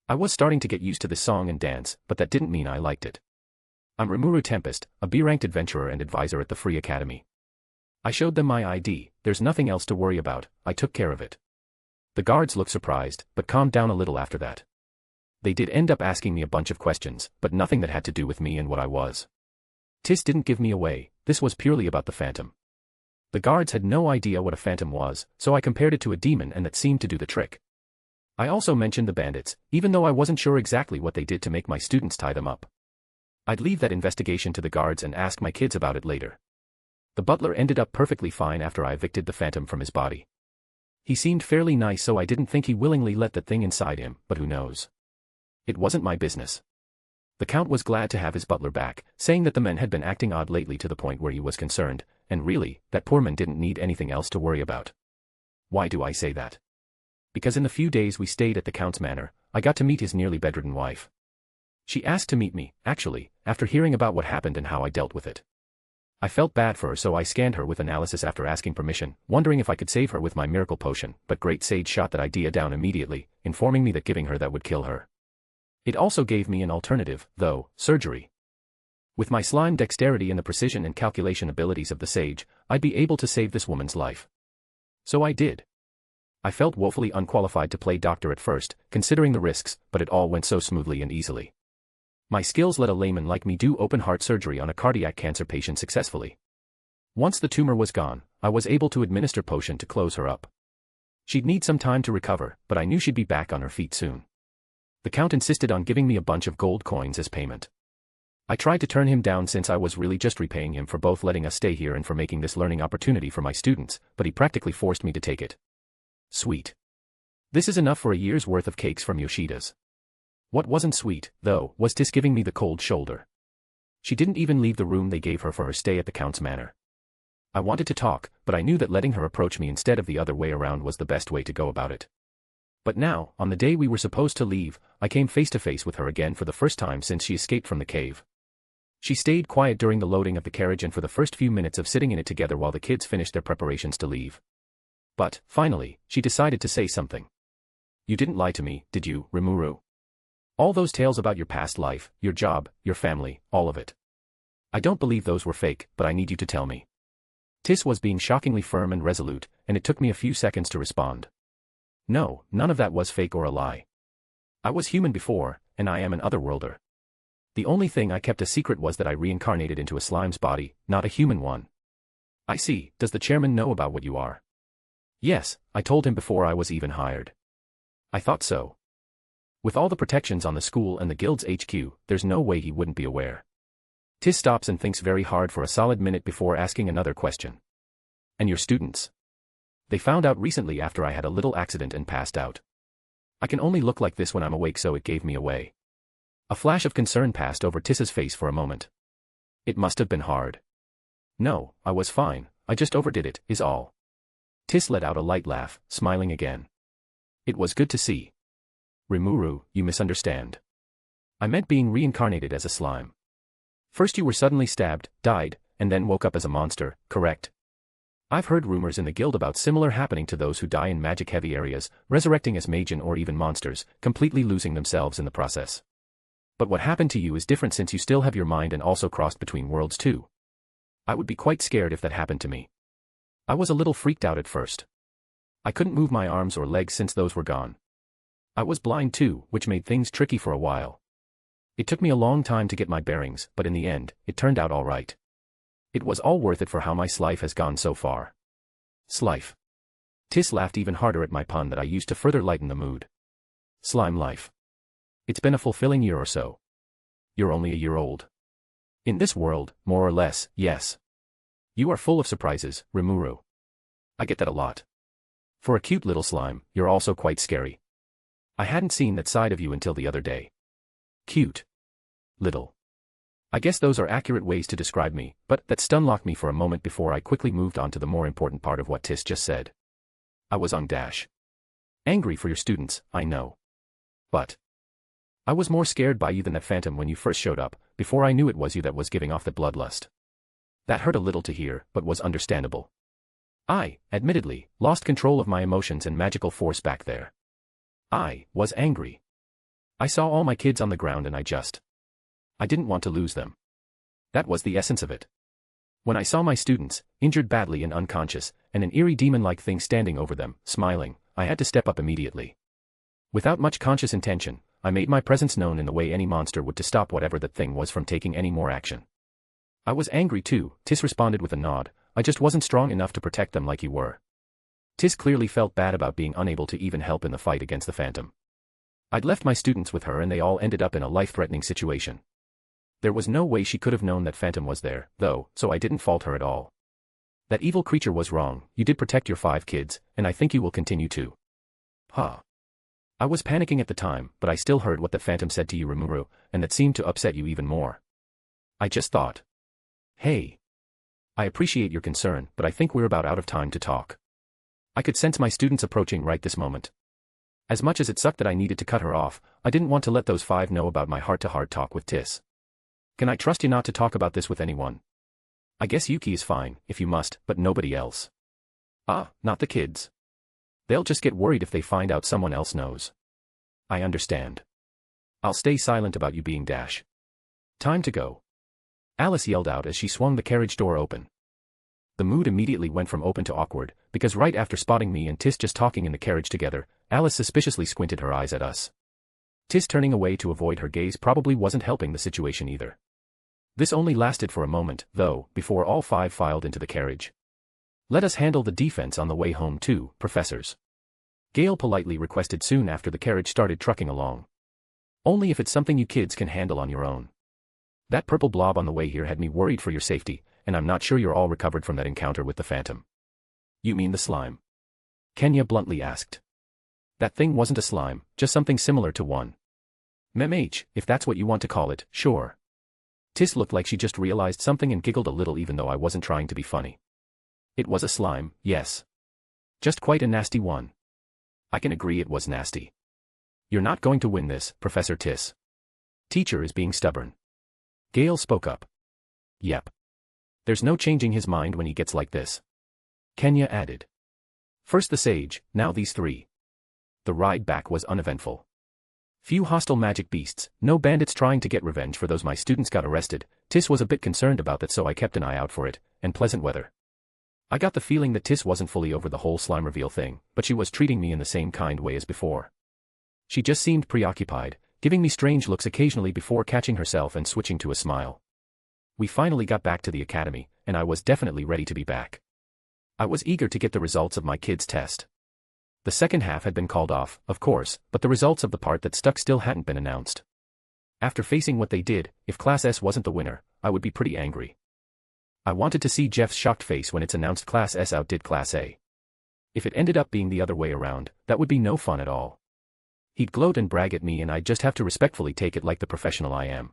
I was starting to get used to this song and dance, but that didn't mean I liked it. I'm Rimuru Tempest, a B-ranked adventurer and advisor at the Free Academy. I showed them my ID, there's nothing else to worry about, I took care of it. The guards looked surprised, but calmed down a little after that. They did end up asking me a bunch of questions, but nothing that had to do with me and what I was. Tis didn't give me away, this was purely about the phantom. The guards had no idea what a phantom was, so I compared it to a demon and that seemed to do the trick. I also mentioned the bandits, even though I wasn't sure exactly what they did to make my students tie them up. I'd leave that investigation to the guards and ask my kids about it later. The butler ended up perfectly fine after I evicted the phantom from his body. He seemed fairly nice, so I didn't think he willingly let that thing inside him, but who knows. It wasn't my business. The Count was glad to have his butler back, saying that the men had been acting odd lately to the point where he was concerned, and really, that poor man didn't need anything else to worry about. Why do I say that? Because in the few days we stayed at the Count's manor, I got to meet his nearly bedridden wife. She asked to meet me, actually, after hearing about what happened and how I dealt with it. I felt bad for her, so I scanned her with analysis after asking permission, wondering if I could save her with my miracle potion, but Great Sage shot that idea down immediately, informing me that giving her that would kill her. It also gave me an alternative, though: surgery. With my slime dexterity and the precision and calculation abilities of the sage, I'd be able to save this woman's life. So I did. I felt woefully unqualified to play doctor at first, considering the risks, but it all went so smoothly and easily. My skills let a layman like me do open-heart surgery on a cardiac cancer patient successfully. Once the tumor was gone, I was able to administer potion to close her up. She'd need some time to recover, but I knew she'd be back on her feet soon. The Count insisted on giving me a bunch of gold coins as payment. I tried to turn him down since I was really just repaying him for both letting us stay here and for making this learning opportunity for my students, but he practically forced me to take it. Sweet. This is enough for a year's worth of cakes from Yoshida's. What wasn't sweet, though, was Tis giving me the cold shoulder. She didn't even leave the room they gave her for her stay at the Count's manor. I wanted to talk, but I knew that letting her approach me instead of the other way around was the best way to go about it. But now, on the day we were supposed to leave, I came face to face with her again for the first time since she escaped from the cave. She stayed quiet during the loading of the carriage and for the first few minutes of sitting in it together while the kids finished their preparations to leave. But, finally, she decided to say something. "You didn't lie to me, did you, Rimuru? All those tales about your past life, your job, your family, all of it. I don't believe those were fake, but I need you to tell me." Tis was being shockingly firm and resolute, and it took me a few seconds to respond. No, none of that was fake or a lie. I was human before, and I am an otherworlder. The only thing I kept a secret was that I reincarnated into a slime's body, not a human one. I see. Does the chairman know about what you are? Yes, I told him before I was even hired. I thought so. With all the protections on the school and the guild's HQ, there's no way he wouldn't be aware. Tis stops and thinks very hard for a solid minute before asking another question. And your students? They found out recently after I had a little accident and passed out. I can only look like this when I'm awake, so it gave me away. A flash of concern passed over Tiss's face for a moment. It must have been hard. No, I was fine, I just overdid it, is all. Tiss let out a light laugh, smiling again. It was good to see. Rimuru, you misunderstand. I meant being reincarnated as a slime. First you were suddenly stabbed, died, and then woke up as a monster, correct? I've heard rumors in the guild about similar happening to those who die in magic-heavy areas, resurrecting as magen or even monsters, completely losing themselves in the process. But what happened to you is different since you still have your mind and also crossed between worlds too. I would be quite scared if that happened to me. I was a little freaked out at first. I couldn't move my arms or legs since those were gone. I was blind too, which made things tricky for a while. It took me a long time to get my bearings, but in the end, it turned out all right. It was all worth it for how my life has gone so far. Slife. Tiss laughed even harder at my pun that I used to further lighten the mood. Slime life. It's been a fulfilling year or so. You're only a year old. In this world, more or less, yes. You are full of surprises, Rimuru. I get that a lot. For a cute little slime, you're also quite scary. I hadn't seen that side of you until the other day. Cute. Little. I guess those are accurate ways to describe me, but that stunlocked me for a moment before I quickly moved on to the more important part of what Tiss just said. I was angry for your students, I know. But I was more scared by you than that phantom when you first showed up, before I knew it was you that was giving off that bloodlust. That hurt a little to hear, but was understandable. I, admittedly, lost control of my emotions and magical force back there. I was angry. I saw all my kids on the ground and I didn't want to lose them. That was the essence of it. When I saw my students, injured badly and unconscious, and an eerie demon-like thing standing over them, smiling, I had to step up immediately. Without much conscious intention, I made my presence known in the way any monster would to stop whatever that thing was from taking any more action. I was angry too, Tiss responded with a nod. I just wasn't strong enough to protect them like you were. Tiss clearly felt bad about being unable to even help in the fight against the phantom. I'd left my students with her and they all ended up in a life-threatening situation. There was no way she could have known that phantom was there, though, so I didn't fault her at all. That evil creature was wrong, you did protect your 5 kids, and I think you will continue to. Huh. I was panicking at the time, but I still heard what the phantom said to you, Rimuru, and that seemed to upset you even more. I just thought. Hey. I appreciate your concern, but I think we're about out of time to talk. I could sense my students approaching right this moment. As much as it sucked that I needed to cut her off, I didn't want to let those 5 know about my heart-to-heart talk with Tiss. Can I trust you not to talk about this with anyone? I guess Yuki is fine, if you must, but nobody else. Ah, not the kids. They'll just get worried if they find out someone else knows. I understand. I'll stay silent about you being Dash. Time to go. Alice yelled out as she swung the carriage door open. The mood immediately went from open to awkward, because right after spotting me and Tis just talking in the carriage together, Alice suspiciously squinted her eyes at us. Tis turning away to avoid her gaze probably wasn't helping the situation either. This only lasted for a moment, though, before all five filed into the carriage. Let us handle the defense on the way home too, professors. Gale politely requested soon after the carriage started trucking along. Only if it's something you kids can handle on your own. That purple blob on the way here had me worried for your safety, and I'm not sure you're all recovered from that encounter with the Phantom. You mean the slime? Kenya bluntly asked. That thing wasn't a slime, just something similar to one. Meh, if that's what you want to call it, sure. Tis looked like she just realized something and giggled a little even though I wasn't trying to be funny. It was a slime, yes. Just quite a nasty one. I can agree it was nasty. You're not going to win this, Professor Tis. Teacher is being stubborn. Gale spoke up. Yep. There's no changing his mind when he gets like this. Kenya added. First the sage, now these three. The ride back was uneventful. Few hostile magic beasts, no bandits trying to get revenge for those my students got arrested. Tis was a bit concerned about that, so I kept an eye out for it, and pleasant weather. I got the feeling that Tis wasn't fully over the whole slime reveal thing, but she was treating me in the same kind way as before. She just seemed preoccupied, giving me strange looks occasionally before catching herself and switching to a smile. We finally got back to the academy, and I was definitely ready to be back. I was eager to get the results of my kids' test. The second half had been called off, of course, but the results of the part that stuck still hadn't been announced. After facing what they did, if Class S wasn't the winner, I would be pretty angry. I wanted to see Jeff's shocked face when it's announced Class S outdid Class A. If it ended up being the other way around, that would be no fun at all. He'd gloat and brag at me and I'd just have to respectfully take it like the professional I am.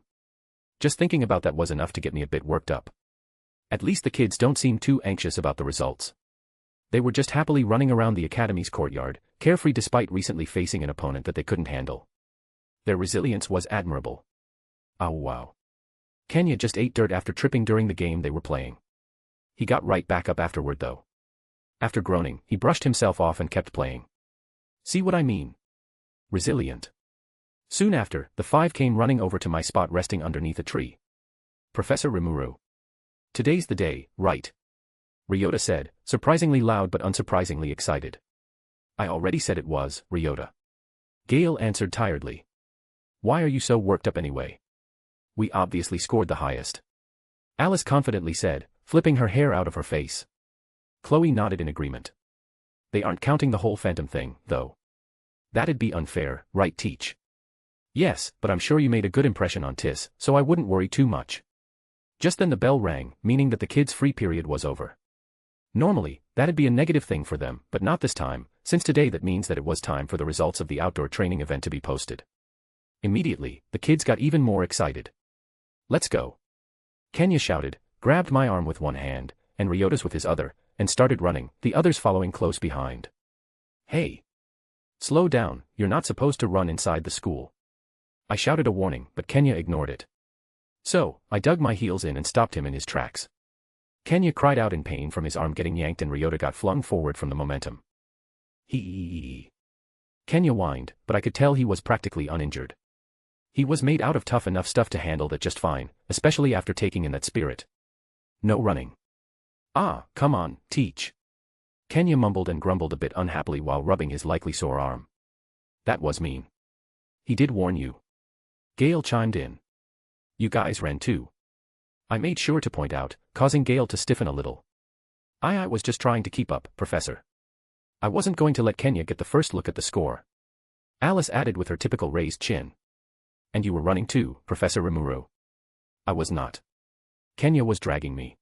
Just thinking about that was enough to get me a bit worked up. At least the kids don't seem too anxious about the results. They were just happily running around the academy's courtyard, carefree despite recently facing an opponent that they couldn't handle. Their resilience was admirable. Oh wow. Kenya just ate dirt after tripping during the game they were playing. He got right back up afterward though. After groaning, he brushed himself off and kept playing. See what I mean? Resilient. Soon after, the five came running over to my spot resting underneath a tree. Professor Rimuru. Today's the day, right? Ryota said, surprisingly loud but unsurprisingly excited. I already said it was, Ryota. Gale answered tiredly. Why are you so worked up anyway? We obviously scored the highest. Alice confidently said, flipping her hair out of her face. Chloe nodded in agreement. They aren't counting the whole Phantom thing, though. That'd be unfair, right Teach? Yes, but I'm sure you made a good impression on Tis, so I wouldn't worry too much. Just then the bell rang, meaning that the kids' free period was over. Normally, that'd be a negative thing for them, but not this time, since today that means that it was time for the results of the outdoor training event to be posted. Immediately, the kids got even more excited. Let's go. Kenya shouted, grabbed my arm with one hand, and Ryota's with his other, and started running, the others following close behind. Hey! Slow down, you're not supposed to run inside the school. I shouted a warning, but Kenya ignored it. So, I dug my heels in and stopped him in his tracks. Kenya cried out in pain from his arm getting yanked and Ryota got flung forward from the momentum. Hee. Kenya whined, but I could tell he was practically uninjured. He was made out of tough enough stuff to handle that just fine, especially after taking in that spirit. No running. Ah, come on, Teach. Kenya mumbled and grumbled a bit unhappily while rubbing his likely sore arm. That was mean. He did warn you. Gale chimed in. You guys ran too. I made sure to point out, causing Gale to stiffen a little. I was just trying to keep up, Professor. I wasn't going to let Kenya get the first look at the score. Alice added with her typical raised chin. And you were running too, Professor Rimuru. I was not. Kenya was dragging me.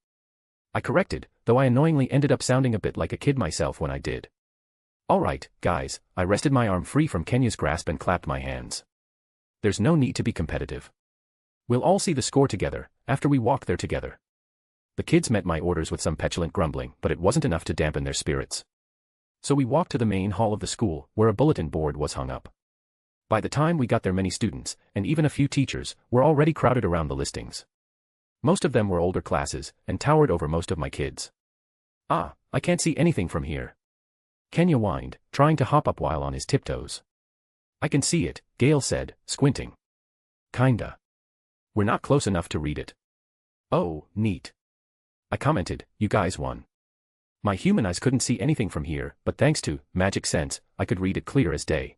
I corrected, though I annoyingly ended up sounding a bit like a kid myself when I did. Alright, guys, I wrested my arm free from Kenya's grasp and clapped my hands. There's no need to be competitive. We'll all see the score together, after we walk there together. The kids met my orders with some petulant grumbling, but it wasn't enough to dampen their spirits. So we walked to the main hall of the school, where a bulletin board was hung up. By the time we got there many students, and even a few teachers, were already crowded around the listings. Most of them were older classes, and towered over most of my kids. Ah, I can't see anything from here. Kenya whined, trying to hop up while on his tiptoes. I can see it, Gale said, squinting. Kinda. We're not close enough to read it. Oh, neat. I commented, you guys won. My human eyes couldn't see anything from here, but thanks to magic sense, I could read it clear as day.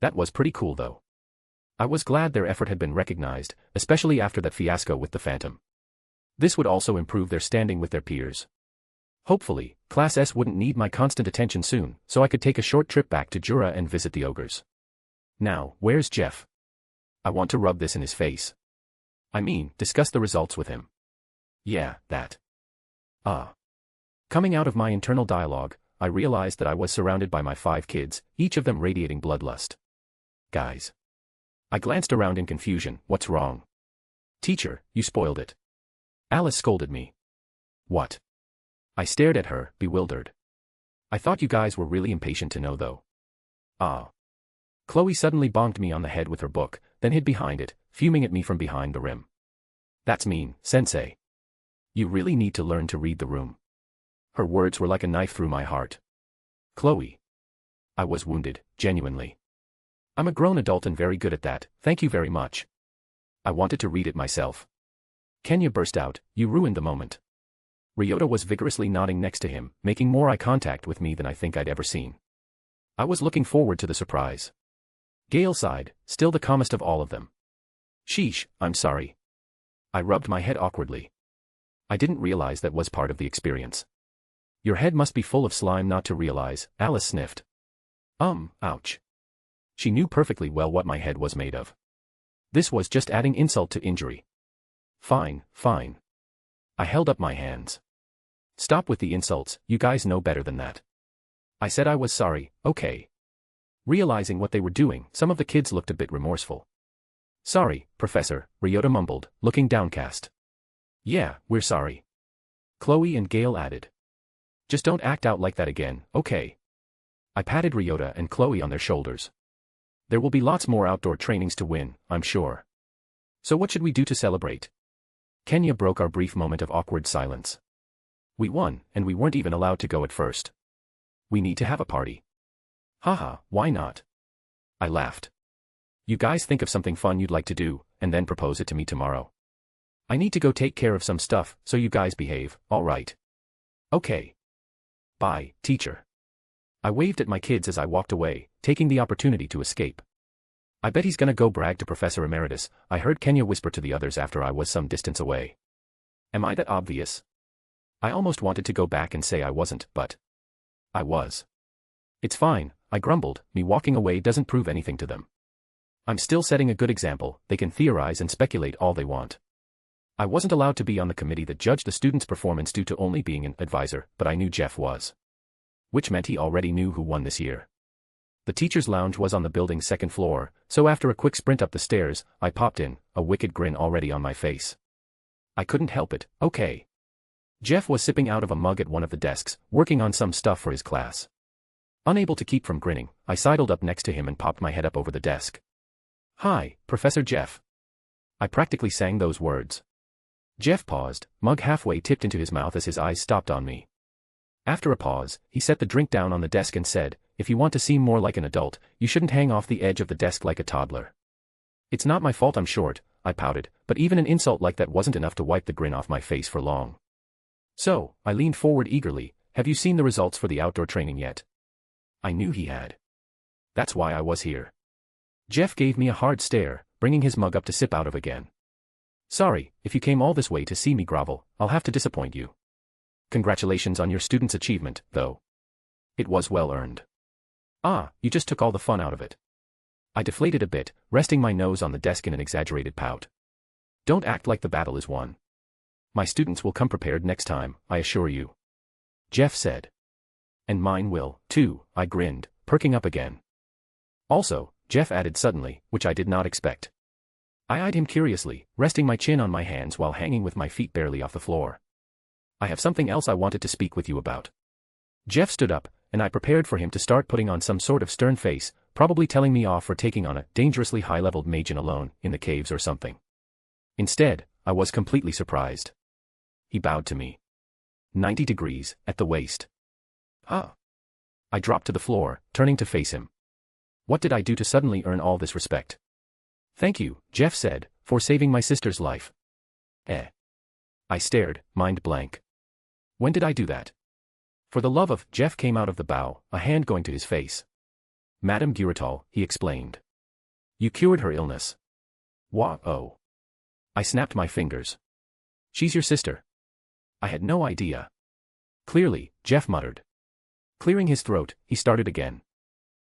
That was pretty cool though. I was glad their effort had been recognized, especially after that fiasco with the Phantom. This would also improve their standing with their peers. Hopefully, Class S wouldn't need my constant attention soon, so I could take a short trip back to Jura and visit the ogres. Now, where's Jeff? I want to rub this in his face. I mean, discuss the results with him. Yeah, that. Coming out of my internal dialogue, I realized that I was surrounded by my 5 kids, each of them radiating bloodlust. Guys. I glanced around in confusion, what's wrong? Teacher, you spoiled it. Alice scolded me. What? I stared at her, bewildered. I thought you guys were really impatient to know though. Chloe suddenly bonked me on the head with her book, then hid behind it, fuming at me from behind the rim. That's mean, Sensei. You really need to learn to read the room. Her words were like a knife through my heart. Chloe. I was wounded, genuinely. I'm a grown adult and very good at that, thank you very much. I wanted to read it myself. Kenya burst out, you ruined the moment. Ryota was vigorously nodding next to him, making more eye contact with me than I think I'd ever seen. I was looking forward to the surprise. Gale sighed, still the calmest of all of them. Sheesh, I'm sorry. I rubbed my head awkwardly. I didn't realize that was part of the experience. Your head must be full of slime not to realize, Alice sniffed. Ouch. She knew perfectly well what my head was made of. This was just adding insult to injury. Fine, fine. I held up my hands. Stop with the insults, you guys know better than that. I said I was sorry, okay. Realizing what they were doing, some of the kids looked a bit remorseful. Sorry, Professor, Ryota mumbled, looking downcast. Yeah, we're sorry. Chloe and Gale added. Just don't act out like that again, okay? I patted Ryota and Chloe on their shoulders. There will be lots more outdoor trainings to win, I'm sure. So what should we do to celebrate? Kenya broke our brief moment of awkward silence. We won, and we weren't even allowed to go at first. We need to have a party. Haha, why not? I laughed. You guys think of something fun you'd like to do, and then propose it to me tomorrow. I need to go take care of some stuff, so you guys behave, alright? Okay. Bye, teacher. I waved at my kids as I walked away, taking the opportunity to escape. I bet he's gonna go brag to Professor Emeritus, I heard Kenya whisper to the others after I was some distance away. Am I that obvious? I almost wanted to go back and say I wasn't, but I was. It's fine, I grumbled, me walking away doesn't prove anything to them. I'm still setting a good example, they can theorize and speculate all they want. I wasn't allowed to be on the committee that judged the students' performance due to only being an advisor, but I knew Jeff was. Which meant he already knew who won this year. The teacher's lounge was on the building's second floor, so after a quick sprint up the stairs, I popped in, a wicked grin already on my face. I couldn't help it, okay. Jeff was sipping out of a mug at one of the desks, working on some stuff for his class. Unable to keep from grinning, I sidled up next to him and popped my head up over the desk. Hi, Professor Jeff. I practically sang those words. Jeff paused, mug halfway tipped into his mouth as his eyes stopped on me. After a pause, he set the drink down on the desk and said, if you want to seem more like an adult, you shouldn't hang off the edge of the desk like a toddler. It's not my fault I'm short, I pouted, but even an insult like that wasn't enough to wipe the grin off my face for long. So, I leaned forward eagerly, have you seen the results for the outdoor training yet? I knew he had. That's why I was here. Jeff gave me a hard stare, bringing his mug up to sip out of again. Sorry, if you came all this way to see me grovel, I'll have to disappoint you. Congratulations on your student's achievement, though. It was well earned. Ah, you just took all the fun out of it. I deflated a bit, resting my nose on the desk in an exaggerated pout. Don't act like the battle is won. My students will come prepared next time, I assure you. Jeff said. And mine will, too, I grinned, perking up again. Also, Jeff added suddenly, which I did not expect. I eyed him curiously, resting my chin on my hands while hanging with my feet barely off the floor. I have something else I wanted to speak with you about. Jeff stood up, and I prepared for him to start putting on some sort of stern face, probably telling me off for taking on a dangerously high-leveled mageon alone in the caves or something. Instead, I was completely surprised. He bowed to me. 90 degrees, at the waist. Ah. I dropped to the floor, turning to face him. What did I do to suddenly earn all this respect? Thank you, Jeff said, for saving my sister's life. Eh. I stared, mind blank. When did I do that? For the love of, Jeff came out of the bow, a hand going to his face. Madame Guratal, he explained. You cured her illness. Oh. I snapped my fingers. She's your sister. I had no idea. Clearly, Jeff muttered. Clearing his throat, he started again.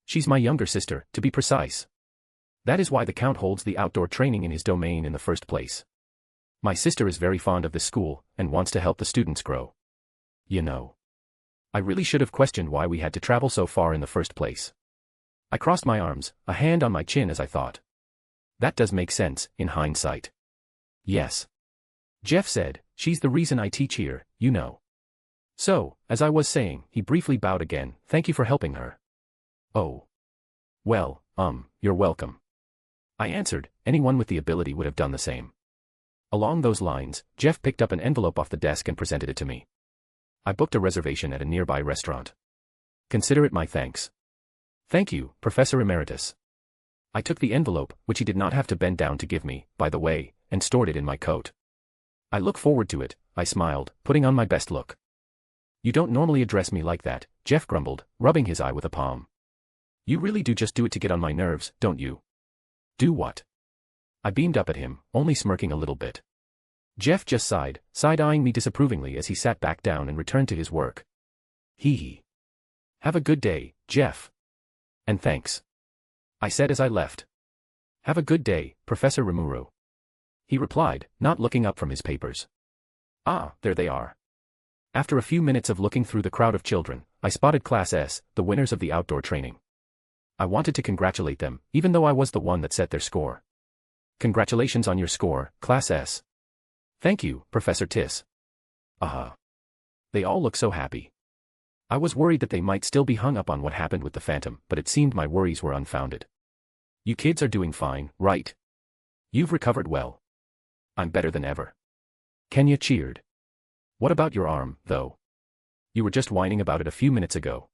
She's my younger sister, to be precise. That is why the Count holds the outdoor training in his domain in the first place. My sister is very fond of this school, and wants to help the students grow. You know. I really should have questioned why we had to travel so far in the first place. I crossed my arms, a hand on my chin as I thought. That does make sense, in hindsight. Yes. Jeff said, she's the reason I teach here, you know. So, as I was saying, he briefly bowed again, thank you for helping her. Oh. Well, you're welcome. I answered, anyone with the ability would have done the same. Along those lines, Jeff picked up an envelope off the desk and presented it to me. I booked a reservation at a nearby restaurant. Consider it my thanks. Thank you, Professor Emeritus. I took the envelope, which he did not have to bend down to give me, by the way, and stored it in my coat. I look forward to it, I smiled, putting on my best look. You don't normally address me like that, Jeff grumbled, rubbing his eye with a palm. You really do just do it to get on my nerves, don't you? Do what? I beamed up at him, only smirking a little bit. Jeff just sighed, side-eyeing me disapprovingly as he sat back down and returned to his work. Hee hee. Have a good day, Jeff. And thanks. I said as I left. Have a good day, Professor Rimuru. He replied, not looking up from his papers. Ah, there they are. After a few minutes of looking through the crowd of children, I spotted Class S, the winners of the outdoor training. I wanted to congratulate them, even though I was the one that set their score. Congratulations on your score, Class S. Thank you, Professor Tiss. Aha. They all look so happy. I was worried that they might still be hung up on what happened with the Phantom, but it seemed my worries were unfounded. You kids are doing fine, right? You've recovered well. I'm better than ever. Kenya cheered. What about your arm, though? You were just whining about it a few minutes ago.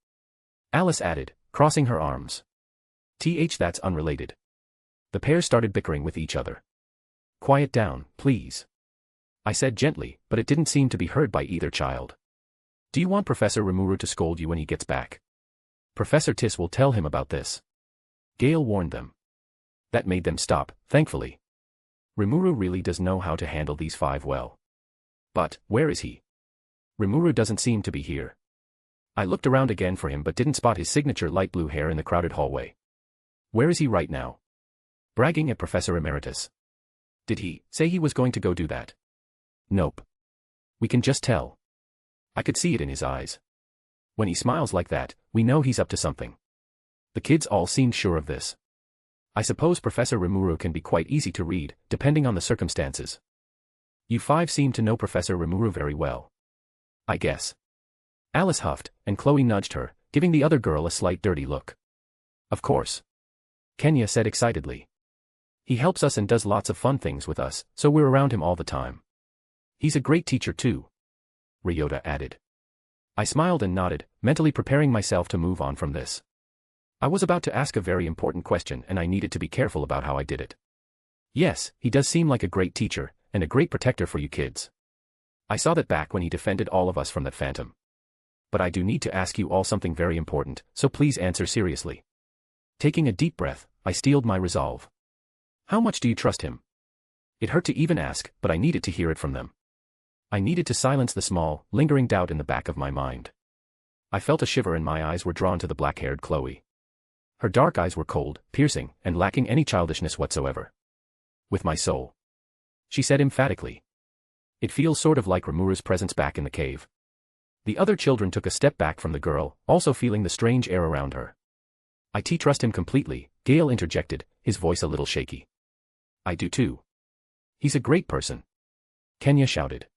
Alice added, crossing her arms. That's unrelated. The pair started bickering with each other. Quiet down, please. I said gently, but it didn't seem to be heard by either child. Do you want Professor Rimuru to scold you when he gets back? Professor Tiss will tell him about this. Gale warned them. That made them stop, thankfully. Rimuru really does know how to handle these five well. But, where is he? Rimuru doesn't seem to be here. I looked around again for him but didn't spot his signature light blue hair in the crowded hallway. Where is he right now? Bragging at Professor Emeritus. Did he say he was going to go do that? Nope. We can just tell. I could see it in his eyes. When he smiles like that, we know he's up to something. The kids all seemed sure of this. I suppose Professor Rimuru can be quite easy to read, depending on the circumstances. You five seem to know Professor Rimuru very well. I guess. Alice huffed, and Chloe nudged her, giving the other girl a slight dirty look. Of course. Kenya said excitedly. He helps us and does lots of fun things with us, so we're around him all the time. He's a great teacher too. Ryota added. I smiled and nodded, mentally preparing myself to move on from this. I was about to ask a very important question and I needed to be careful about how I did it. Yes, he does seem like a great teacher, and a great protector for you kids. I saw that back when he defended all of us from that Phantom. But I do need to ask you all something very important, so please answer seriously. Taking a deep breath, I steeled my resolve. How much do you trust him? It hurt to even ask, but I needed to hear it from them. I needed to silence the small, lingering doubt in the back of my mind. I felt a shiver and my eyes were drawn to the black-haired Chloe. Her dark eyes were cold, piercing, and lacking any childishness whatsoever. With my soul. She said emphatically. It feels sort of like Rimuru's presence back in the cave. The other children took a step back from the girl, also feeling the strange air around her. I trust him completely, Gale interjected, his voice a little shaky. I do too. He's a great person. Kenya shouted.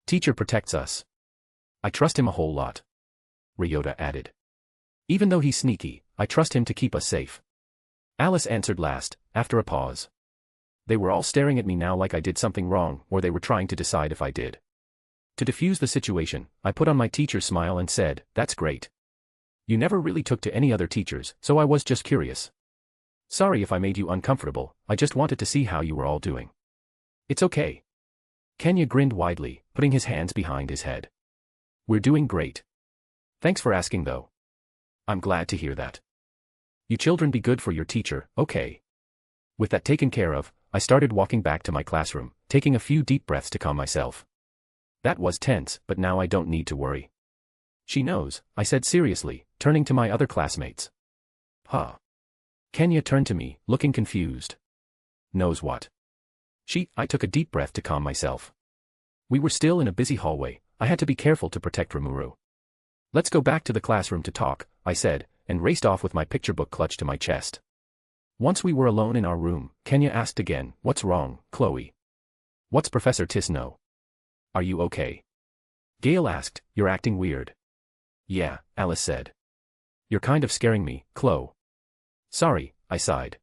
Teacher protects us. I trust him a whole lot. Ryota added. Even though he's sneaky, I trust him to keep us safe. Alice answered last, after a pause. They were all staring at me now like I did something wrong, or they were trying to decide if I did. To diffuse the situation, I put on my teacher's smile and said, "That's great. You never really took to any other teachers, so I was just curious. Sorry if I made you uncomfortable, I just wanted to see how you were all doing." "It's okay." Kenya grinned widely, putting his hands behind his head. "We're doing great. Thanks for asking though." "I'm glad to hear that. You children be good for your teacher, okay?" With that taken care of, I started walking back to my classroom, taking a few deep breaths to calm myself. That was tense, but now I don't need to worry. "She knows," I said seriously, turning to my other classmates. "Huh?" Kenya turned to me, looking confused. "Knows what?" I took a deep breath to calm myself. We were still in a busy hallway, I had to be careful to protect Rimuru. "Let's go back to the classroom to talk," I said, and raced off with my picture book clutched to my chest. Once we were alone in our room, Kenya asked again, "What's wrong, Chloe? What's Professor Tiss know? Are you okay?" Gale asked, "You're acting weird." "Yeah," Alice said. "You're kind of scaring me, Chloe." "Sorry," I sighed.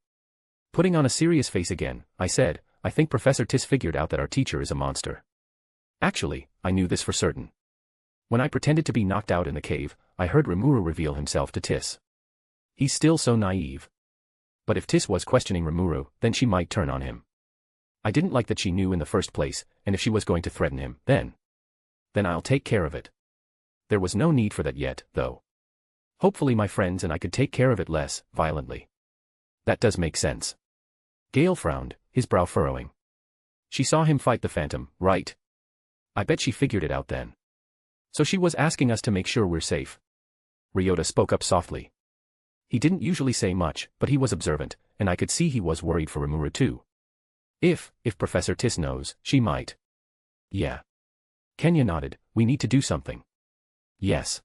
Putting on a serious face again, I said, "I think Professor Tiss figured out that our teacher is a monster." Actually, I knew this for certain. When I pretended to be knocked out in the cave, I heard Rimuru reveal himself to Tiss. He's still so naive. But if Tiss was questioning Rimuru, then she might turn on him. I didn't like that she knew in the first place, and if she was going to threaten him, then I'll take care of it. There was no need for that yet, though. Hopefully my friends and I could take care of it less violently. That does make sense. Gale frowned, his brow furrowing. She saw him fight the Phantom, right? I bet she figured it out then. So she was asking us to make sure we're safe. Ryota spoke up softly. He didn't usually say much, but he was observant, and I could see he was worried for Rimuru too. If Professor Tiss knows, she might. Yeah. Kenya nodded, "We need to do something." Yes.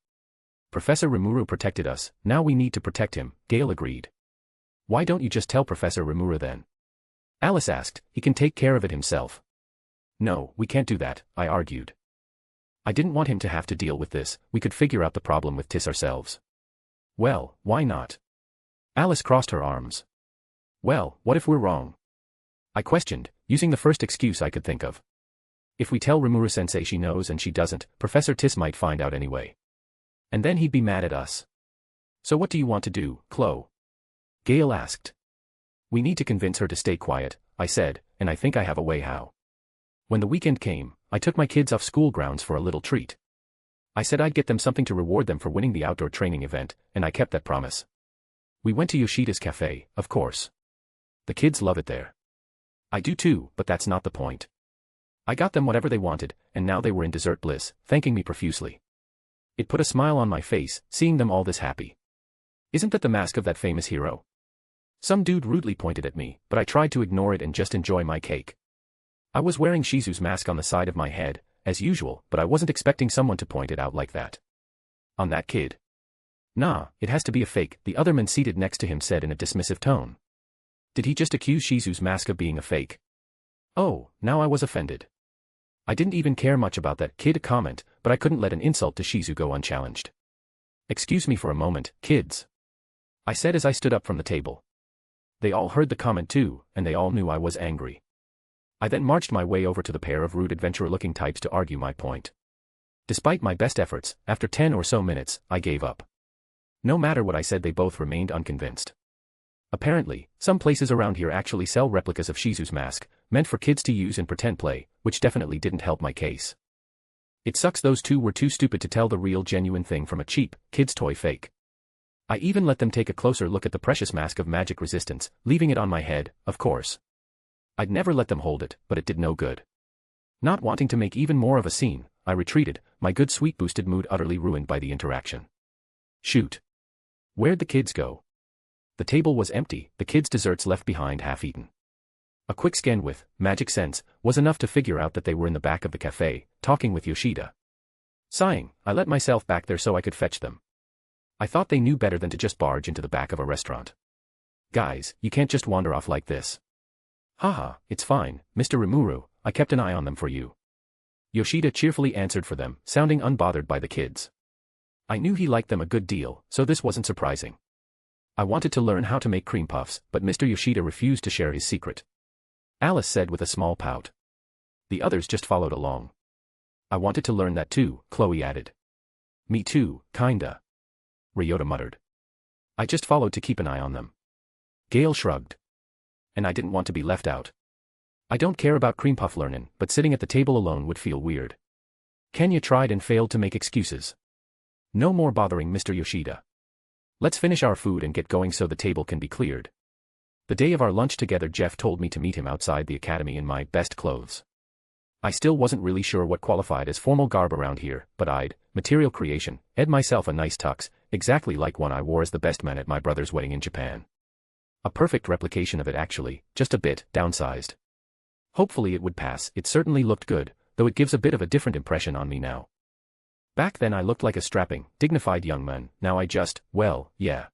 Professor Rimuru protected us, now we need to protect him, Gale agreed. "Why don't you just tell Professor Rimuru then?" Alice asked, "He can take care of it himself." "No, we can't do that," I argued. I didn't want him to have to deal with this, we could figure out the problem with Tiss ourselves. "Well, why not?" Alice crossed her arms. "Well, what if we're wrong?" I questioned, using the first excuse I could think of. If we tell Rimuru-sensei she knows and she doesn't, Professor Tiss might find out anyway. And then he'd be mad at us. "So what do you want to do, Chloe?" Gale asked. "We need to convince her to stay quiet," I said, "and I think I have a way how." When the weekend came, I took my kids off school grounds for a little treat. I said I'd get them something to reward them for winning the outdoor training event, and I kept that promise. We went to Yoshida's cafe, of course. The kids love it there. I do too, but that's not the point. I got them whatever they wanted, and now they were in dessert bliss, thanking me profusely. It put a smile on my face, seeing them all this happy. "Isn't that the mask of that famous hero?" Some dude rudely pointed at me, but I tried to ignore it and just enjoy my cake. I was wearing Shizu's mask on the side of my head, as usual, but I wasn't expecting someone to point it out like that. "On that kid?" "Nah, it has to be a fake," the other man seated next to him said in a dismissive tone. Did he just accuse Shizu's mask of being a fake? Oh, now I was offended. I didn't even care much about that kid comment, but I couldn't let an insult to Shizu go unchallenged. "Excuse me for a moment, kids," I said as I stood up from the table. They all heard the comment too, and they all knew I was angry. I then marched my way over to the pair of rude adventurer-looking types to argue my point. Despite my best efforts, after 10 or so minutes, I gave up. No matter what I said, they both remained unconvinced. Apparently, some places around here actually sell replicas of Shizu's mask, meant for kids to use in pretend play, which definitely didn't help my case. It sucks those two were too stupid to tell the real genuine thing from a cheap, kid's toy fake. I even let them take a closer look at the precious mask of magic resistance, leaving it on my head, of course. I'd never let them hold it, but it did no good. Not wanting to make even more of a scene, I retreated, my good sweet boosted mood utterly ruined by the interaction. Shoot. Where'd the kids go? The table was empty, the kids' desserts left behind half-eaten. A quick scan with magic sense was enough to figure out that they were in the back of the cafe, talking with Yoshida. Sighing, I let myself back there so I could fetch them. I thought they knew better than to just barge into the back of a restaurant. Guys, you can't just wander off like this. Haha, it's fine, Mr. Rimuru, I kept an eye on them for you. Yoshida cheerfully answered for them, sounding unbothered by the kids. I knew he liked them a good deal, so this wasn't surprising. I wanted to learn how to make cream puffs, but Mr. Yoshida refused to share his secret. Alice said with a small pout. The others just followed along. I wanted to learn that too, Chloe added. Me too, kinda. Ryota muttered. I just followed to keep an eye on them. Gale shrugged. And I didn't want to be left out. I don't care about cream puff learnin', but sitting at the table alone would feel weird. Kenya tried and failed to make excuses. No more bothering Mr. Yoshida. Let's finish our food and get going so the table can be cleared. The day of our lunch together, Jeff told me to meet him outside the academy in my best clothes. I still wasn't really sure what qualified as formal garb around here, but I'd, material creation, ed myself a nice tux, exactly like one I wore as the best man at my brother's wedding in Japan. A perfect replication of it actually, just a bit downsized. Hopefully it would pass. It certainly looked good, though it gives a bit of a different impression on me now. Back then I looked like a strapping, dignified young man, now I just, well, yeah.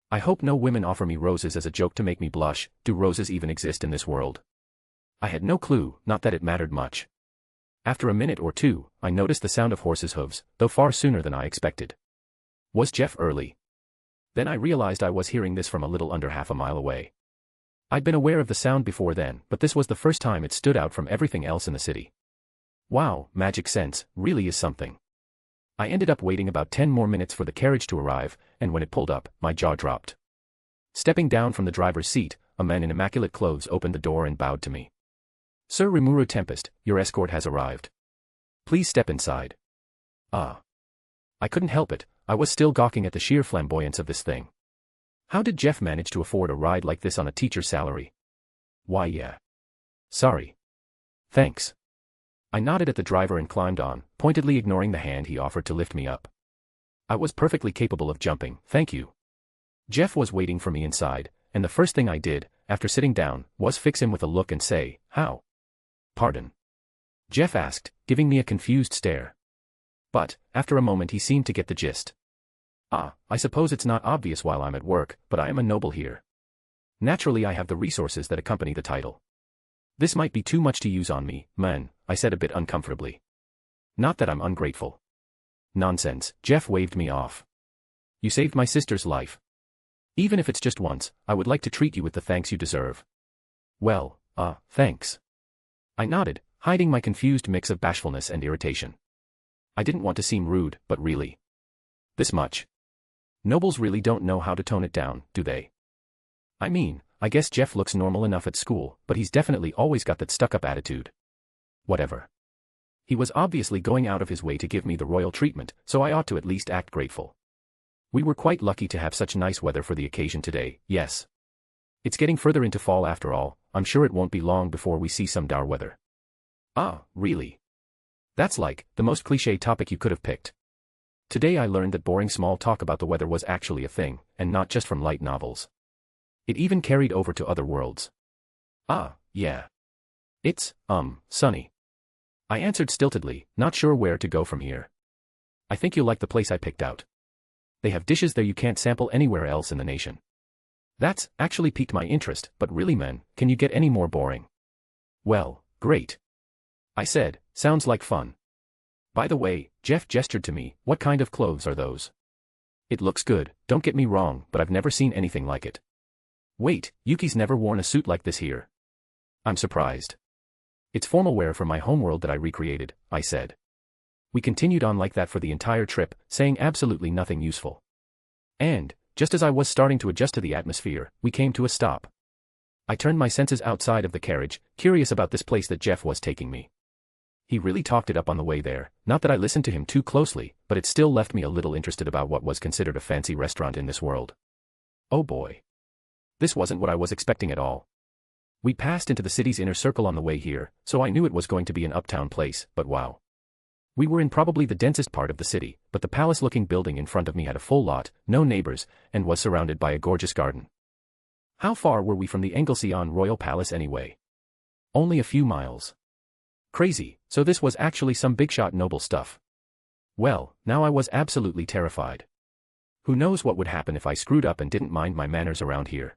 I hope no women offer me roses as a joke to make me blush. Do roses even exist in this world? I had no clue, not that it mattered much. After a minute or two, I noticed the sound of horses' hooves, though far sooner than I expected. Was Jeff early? Then I realized I was hearing this from a little under half a mile away. I'd been aware of the sound before then, but this was the first time it stood out from everything else in the city. Wow, magic sense, really is something. I ended up waiting about 10 more minutes for the carriage to arrive, and when it pulled up, my jaw dropped. Stepping down from the driver's seat, a man in immaculate clothes opened the door and bowed to me. Sir Rimuru Tempest, your escort has arrived. Please step inside. Ah. I couldn't help it, I was still gawking at the sheer flamboyance of this thing. How did Jeff manage to afford a ride like this on a teacher's salary? Why yeah. Sorry. Thanks. I nodded at the driver and climbed on, pointedly ignoring the hand he offered to lift me up. I was perfectly capable of jumping, thank you. Jeff was waiting for me inside, and the first thing I did, after sitting down, was fix him with a look and say, how? Pardon? Jeff asked, giving me a confused stare. But, after a moment he seemed to get the gist. Ah, I suppose it's not obvious while I'm at work, but I am a noble here. Naturally I have the resources that accompany the title. This might be too much to use on me, man, I said a bit uncomfortably. Not that I'm ungrateful. Nonsense, Jeff waved me off. You saved my sister's life. Even if it's just once, I would like to treat you with the thanks you deserve. Well, thanks. I nodded, hiding my confused mix of bashfulness and irritation. I didn't want to seem rude, but really. This much. Nobles really don't know how to tone it down, do they? I mean, I guess Jeff looks normal enough at school, but he's definitely always got that stuck-up attitude. Whatever. He was obviously going out of his way to give me the royal treatment, so I ought to at least act grateful. We were quite lucky to have such nice weather for the occasion today, yes. It's getting further into fall after all, I'm sure it won't be long before we see some dour weather. Ah, really? That's like, the most cliché topic you could have picked. Today I learned that boring small talk about the weather was actually a thing, and not just from light novels. It even carried over to other worlds. Ah, yeah. It's, sunny. I answered stiltedly, not sure where to go from here. I think you'll like the place I picked out. They have dishes there you can't sample anywhere else in the nation. That's actually piqued my interest, but really man, can you get any more boring? Well, great. I said, sounds like fun. By the way, Jeff gestured to me, what kind of clothes are those? It looks good, don't get me wrong, but I've never seen anything like it. Wait, Yuki's never worn a suit like this here. I'm surprised. It's formal wear from my homeworld that I recreated, I said. We continued on like that for the entire trip, saying absolutely nothing useful. And, just as I was starting to adjust to the atmosphere, we came to a stop. I turned my senses outside of the carriage, curious about this place that Jeff was taking me. He really talked it up on the way there, not that I listened to him too closely, but it still left me a little interested about what was considered a fancy restaurant in this world. Oh boy. This wasn't what I was expecting at all. We passed into the city's inner circle on the way here, so I knew it was going to be an uptown place, but wow. We were in probably the densest part of the city, but the palace-looking building in front of me had a full lot, no neighbors, and was surrounded by a gorgeous garden. How far were we from the Englesion Royal Palace anyway? Only a few miles. Crazy, so this was actually some big-shot noble stuff. Well, now I was absolutely terrified. Who knows what would happen if I screwed up and didn't mind my manners around here?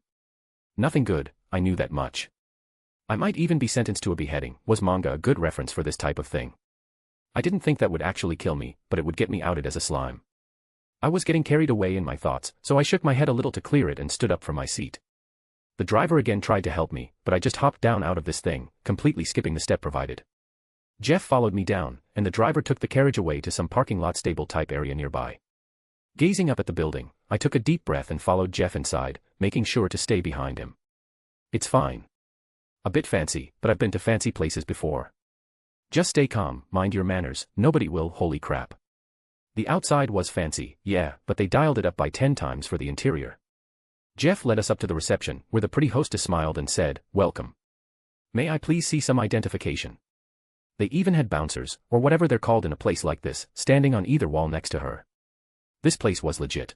Nothing good, I knew that much. I might even be sentenced to a beheading. Was manga a good reference for this type of thing? I didn't think that would actually kill me, but it would get me outed as a slime. I was getting carried away in my thoughts, so I shook my head a little to clear it and stood up from my seat. The driver again tried to help me, but I just hopped down out of this thing, completely skipping the step provided. Jeff followed me down, and the driver took the carriage away to some parking lot stable type area nearby. Gazing up at the building, I took a deep breath and followed Jeff inside, making sure to stay behind him. It's fine. A bit fancy, but I've been to fancy places before. Just stay calm, mind your manners, nobody will, holy crap. The outside was fancy, yeah, but they dialed it up by 10 times for the interior. Jeff led us up to the reception, where the pretty hostess smiled and said, "Welcome. May I please see some identification?" They even had bouncers, or whatever they're called in a place like this, standing on either wall next to her. This place was legit.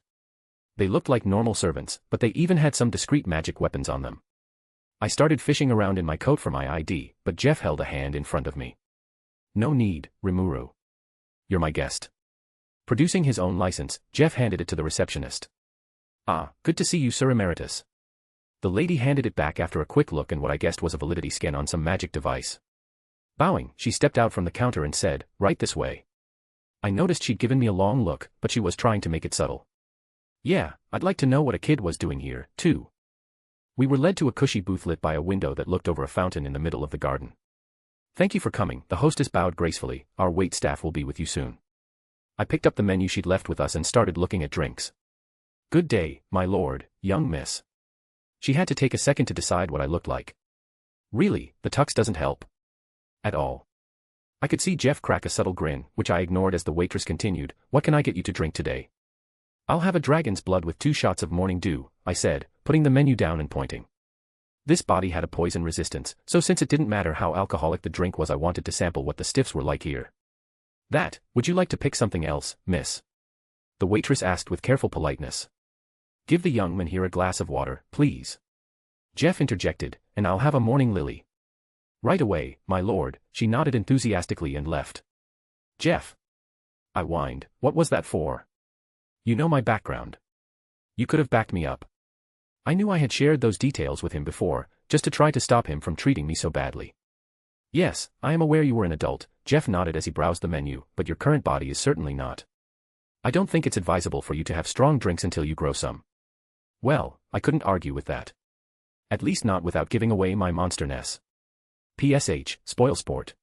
They looked like normal servants, but they even had some discreet magic weapons on them. I started fishing around in my coat for my ID, but Jeff held a hand in front of me. "No need, Rimuru. You're my guest." Producing his own license, Jeff handed it to the receptionist. "Ah, good to see you, Sir Emeritus." The lady handed it back after a quick look and what I guessed was a validity scan on some magic device. Bowing, she stepped out from the counter and said, "Right this way." I noticed she'd given me a long look, but she was trying to make it subtle. Yeah, I'd like to know what a kid was doing here, too. We were led to a cushy booth lit by a window that looked over a fountain in the middle of the garden. "Thank you for coming," the hostess bowed gracefully. "Our wait staff will be with you soon." I picked up the menu she'd left with us and started looking at drinks. "Good day, my lord, young miss." She had to take a second to decide what I looked like. Really, the tux doesn't help. At all. I could see Jeff crack a subtle grin, which I ignored as the waitress continued, "What can I get you to drink today?" "I'll have a dragon's blood with 2 shots of morning dew," I said, putting the menu down and pointing. This body had a poison resistance, so since it didn't matter how alcoholic the drink was, I wanted to sample what the stiffs were like here. Would you like to pick something else, miss?" The waitress asked with careful politeness. "Give the young man here a glass of water, please." Jeff interjected, "And I'll have a morning lily." "Right away, my lord," she nodded enthusiastically and left. "Jeff." I whined, "What was that for?" "You know my background. You could have backed me up." I knew I had shared those details with him before, just to try to stop him from treating me so badly. "Yes, I am aware you were an adult," Jeff nodded as he browsed the menu, "but your current body is certainly not. I don't think it's advisable for you to have strong drinks until you grow some." Well, I couldn't argue with that. At least not without giving away my monsterness. PSH, spoil sport.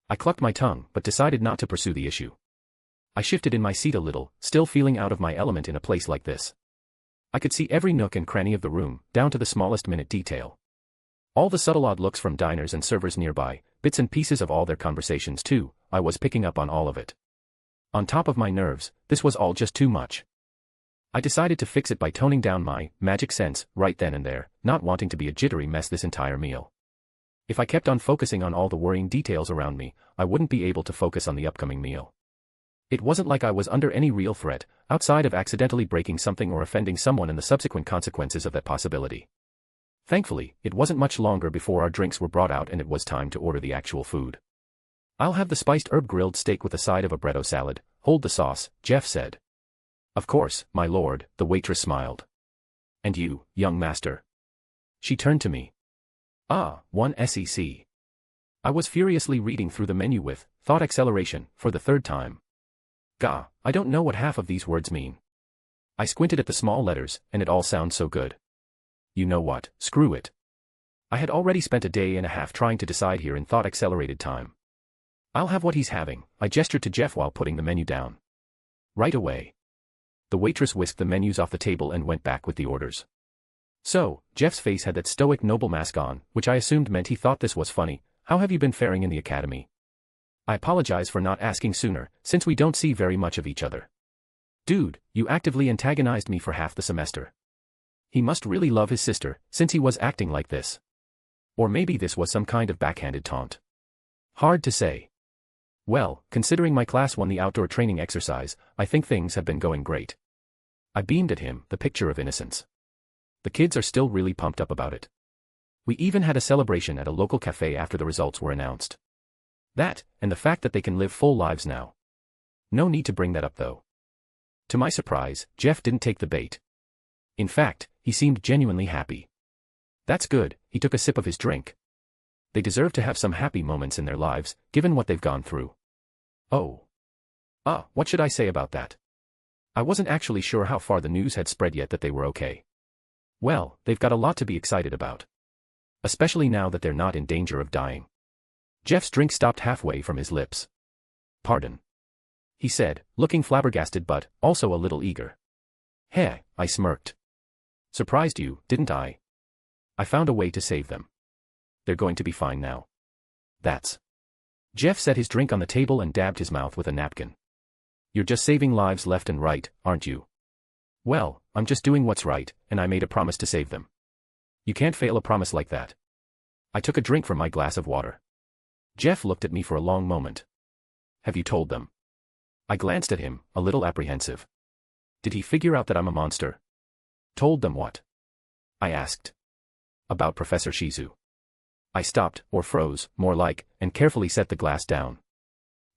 I clucked my tongue, but decided not to pursue the issue. I shifted in my seat a little, still feeling out of my element in a place like this. I could see every nook and cranny of the room, down to the smallest minute detail. All the subtle odd looks from diners and servers nearby, bits and pieces of all their conversations too, I was picking up on all of it. On top of my nerves, this was all just too much. I decided to fix it by toning down my magic sense right then and there, not wanting to be a jittery mess this entire meal. If I kept on focusing on all the worrying details around me, I wouldn't be able to focus on the upcoming meal. It wasn't like I was under any real threat, outside of accidentally breaking something or offending someone and the subsequent consequences of that possibility. Thankfully, it wasn't much longer before our drinks were brought out and it was time to order the actual food. "I'll have the spiced herb grilled steak with a side of a bretto salad, hold the sauce," Jeff said. "Of course, my lord," the waitress smiled. "And you, young master?" She turned to me. "Ah, 1 SEC. I was furiously reading through the menu with thought acceleration for the 3rd time. Gah, I don't know what half of these words mean. I squinted at the small letters, and it all sounds so good. You know what, screw it. I had already spent a day and a half trying to decide here in thought accelerated time. "I'll have what he's having," I gestured to Jeff while putting the menu down. "Right away." The waitress whisked the menus off the table and went back with the orders. So, Jeff's face had that stoic noble mask on, which I assumed meant he thought this was funny. "How have you been faring in the academy?" "I apologize for not asking sooner, since we don't see very much of each other." "Dude, you actively antagonized me for half the semester." He must really love his sister, since he was acting like this. Or maybe this was some kind of backhanded taunt. Hard to say. Well, considering my class won the outdoor training exercise, I think things have been going great. I beamed at him, the picture of innocence. The kids are still really pumped up about it. We even had a celebration at a local cafe after the results were announced. That, and the fact that they can live full lives now. No need to bring that up though. To my surprise, Jeff didn't take the bait. In fact, he seemed genuinely happy. That's good, he took a sip of his drink. They deserve to have some happy moments in their lives, given what they've gone through. Oh. What should I say about that? I wasn't actually sure how far the news had spread yet that they were okay. Well, they've got a lot to be excited about. Especially now that they're not in danger of dying. Jeff's drink stopped halfway from his lips. Pardon, he said, looking flabbergasted but also a little eager. Heh, I smirked. Surprised you, didn't I? I found a way to save them. They're going to be fine now. That's. Jeff set his drink on the table and dabbed his mouth with a napkin. You're just saving lives left and right, aren't you? Well, I'm just doing what's right, and I made a promise to save them. You can't fail a promise like that. I took a drink from my glass of water. Jeff looked at me for a long moment. Have you told them? I glanced at him, a little apprehensive. Did he figure out that I'm a monster? Told them what? I asked. About Professor Shizu. I stopped, or froze, more like, and carefully set the glass down.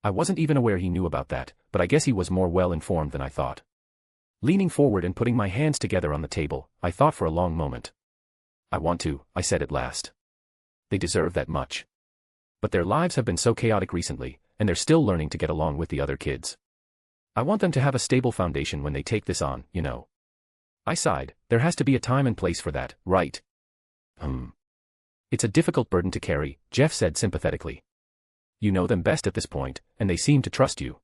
I wasn't even aware he knew about that, but I guess he was more well-informed than I thought. Leaning forward and putting my hands together on the table, I thought for a long moment. I want to, I said at last. They deserve that much. But their lives have been so chaotic recently, and they're still learning to get along with the other kids. I want them to have a stable foundation when they take this on, you know. I sighed. There has to be a time and place for that, right? It's a difficult burden to carry, Jeff said sympathetically. You know them best at this point, and they seem to trust you.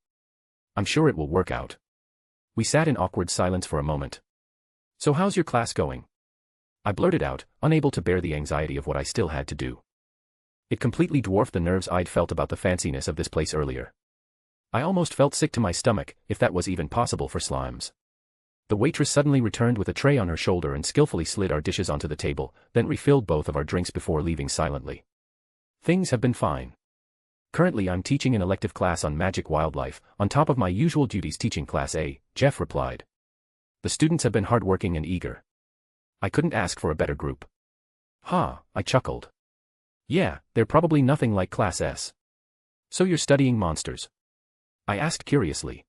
I'm sure it will work out. We sat in awkward silence for a moment. So how's your class going? I blurted out, unable to bear the anxiety of what I still had to do. It completely dwarfed the nerves I'd felt about the fanciness of this place earlier. I almost felt sick to my stomach, if that was even possible for slimes. The waitress suddenly returned with a tray on her shoulder and skillfully slid our dishes onto the table, then refilled both of our drinks before leaving silently. Things have been fine. Currently I'm teaching an elective class on magic wildlife, on top of my usual duties teaching Class A, Jeff replied. The students have been hardworking and eager. I couldn't ask for a better group. Ha, I chuckled. Yeah, they're probably nothing like Class S. So you're studying monsters? I asked curiously.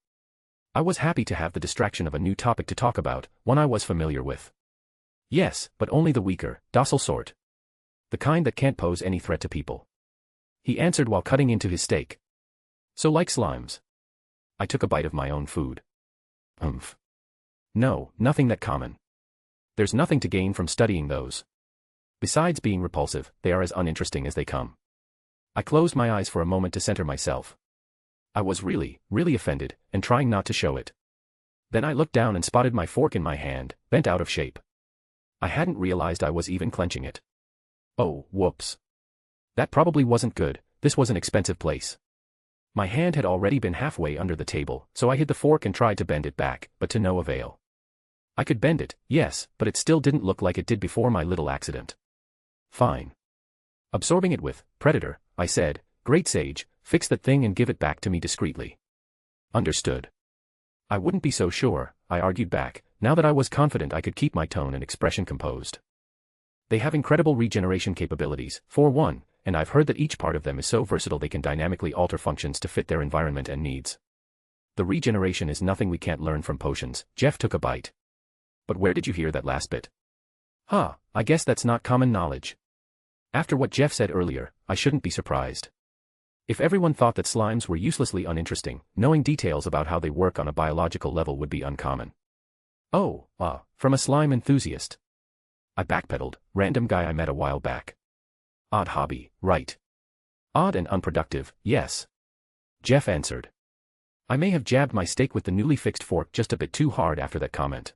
I was happy to have the distraction of a new topic to talk about, one I was familiar with. Yes, but only the weaker, docile sort. The kind that can't pose any threat to people. He answered while cutting into his steak. So like slimes. I took a bite of my own food. No, nothing that common. There's nothing to gain from studying those. Besides being repulsive, they are as uninteresting as they come. I closed my eyes for a moment to center myself. I was really offended, and trying not to show it. Then I looked down and spotted my fork in my hand, bent out of shape. I hadn't realized I was even clenching it. Oh, whoops. That probably wasn't good, this was an expensive place. My hand had already been halfway under the table, so I hid the fork and tried to bend it back, but to no avail. I could bend it, yes, but it still didn't look like it did before my little accident. Fine. Absorbing it with Predator, I said, Great Sage, fix that thing and give it back to me discreetly. Understood. I wouldn't be so sure, I argued back, now that I was confident I could keep my tone and expression composed. They have incredible regeneration capabilities, for one, and I've heard that each part of them is so versatile they can dynamically alter functions to fit their environment and needs. The regeneration is nothing we can't learn from potions. Jeff took a bite. But where did you hear that last bit? I guess that's not common knowledge. After what Jeff said earlier, I shouldn't be surprised. If everyone thought that slimes were uselessly uninteresting, knowing details about how they work on a biological level would be uncommon. Oh, from a slime enthusiast. I backpedaled, random guy I met a while back. Odd hobby, right? Odd and unproductive, yes. Jeff answered. I may have jabbed my steak with the newly fixed fork just a bit too hard after that comment.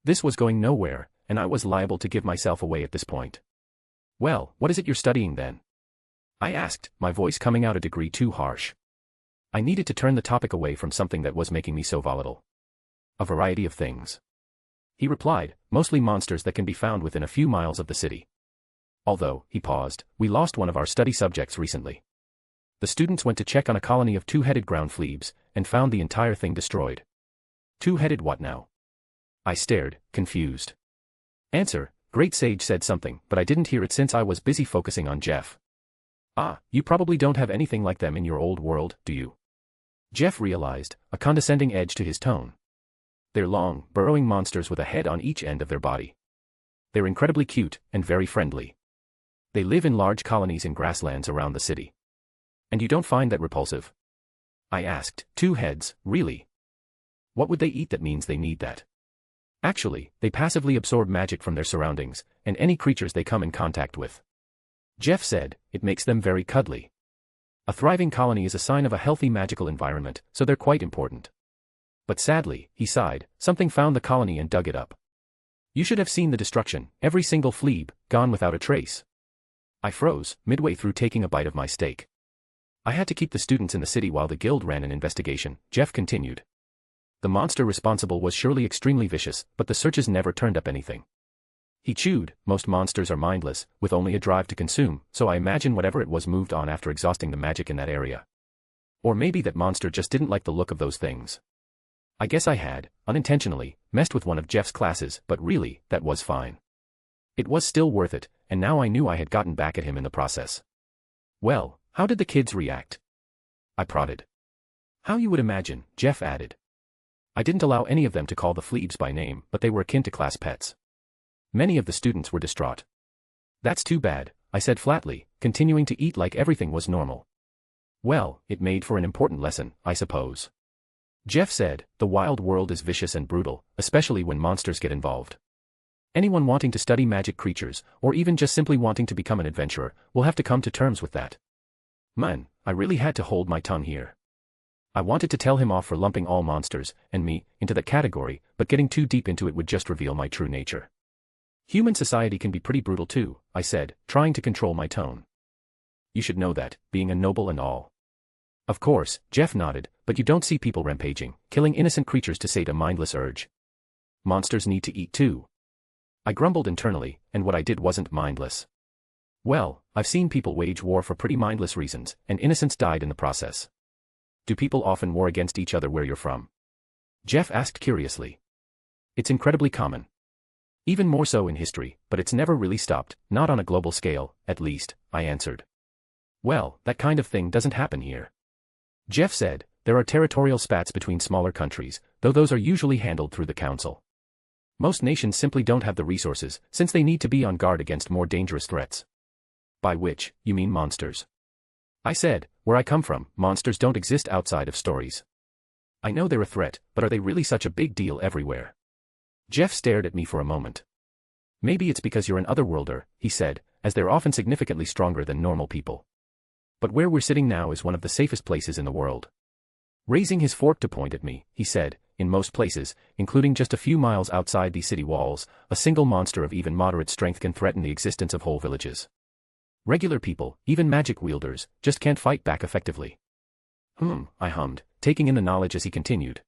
This was going nowhere, and I was liable to give myself away at this point. Well, what is it you're studying then? I asked, my voice coming out a degree too harsh. I needed to turn the topic away from something that was making me so volatile. A variety of things. He replied, mostly monsters that can be found within a few miles of the city. Although, he paused, we lost one of our study subjects recently. The students went to check on a colony of two-headed ground fleabs, and found the entire thing destroyed. Two-headed what now? I stared, confused. Answer, Great Sage said something, but I didn't hear it since I was busy focusing on Jeff. You probably don't have anything like them in your old world, do you? Jeff realized, a condescending edge to his tone. They're long, burrowing monsters with a head on each end of their body. They're incredibly cute, and very friendly. They live in large colonies in grasslands around the city. And you don't find that repulsive? I asked, 2 heads, really? What would they eat that means they need that? Actually, they passively absorb magic from their surroundings, and any creatures they come in contact with. Jeff said, it makes them very cuddly. A thriving colony is a sign of a healthy magical environment, so they're quite important. But sadly, he sighed, something found the colony and dug it up. You should have seen the destruction, every single flea, gone without a trace. I froze, midway through taking a bite of my steak. I had to keep the students in the city while the guild ran an investigation, Jeff continued. The monster responsible was surely extremely vicious, but the searches never turned up anything. He chewed, most monsters are mindless, with only a drive to consume, so I imagine whatever it was moved on after exhausting the magic in that area. Or maybe that monster just didn't like the look of those things. I guess I had, unintentionally, messed with one of Jeff's classes, but really, that was fine. It was still worth it, and now I knew I had gotten back at him in the process. Well, how did the kids react? I prodded. How you would imagine, Jeff added. I didn't allow any of them to call the fleabs by name, but they were akin to class pets. Many of the students were distraught. That's too bad, I said flatly, continuing to eat like everything was normal. Well, it made for an important lesson, I suppose. Jeff said, the wild world is vicious and brutal, especially when monsters get involved. Anyone wanting to study magic creatures, or even just simply wanting to become an adventurer, will have to come to terms with that. Man, I really had to hold my tongue here. I wanted to tell him off for lumping all monsters, and me, into that category, but getting too deep into it would just reveal my true nature. Human society can be pretty brutal too, I said, trying to control my tone. You should know that, being a noble and all. Of course, Jeff nodded, but you don't see people rampaging, killing innocent creatures to sate a mindless urge. Monsters need to eat too. I grumbled internally, and what I did wasn't mindless. Well, I've seen people wage war for pretty mindless reasons, and innocents died in the process. Do people often war against each other where you're from? Jeff asked curiously. It's incredibly common. Even more so in history, but it's never really stopped, not on a global scale, at least, I answered. Well, that kind of thing doesn't happen here. Jeff said, there are territorial spats between smaller countries, though those are usually handled through the council. Most nations simply don't have the resources, since they need to be on guard against more dangerous threats. By which, you mean monsters? I said, where I come from, monsters don't exist outside of stories. I know they're a threat, but are they really such a big deal everywhere? Jeff stared at me for a moment. Maybe it's because you're an otherworlder, he said, as they're often significantly stronger than normal people. But where we're sitting now is one of the safest places in the world. Raising his fork to point at me, he said, in most places, including just a few miles outside these city walls, a single monster of even moderate strength can threaten the existence of whole villages. Regular people, even magic wielders, just can't fight back effectively. I hummed, taking in the knowledge as he continued.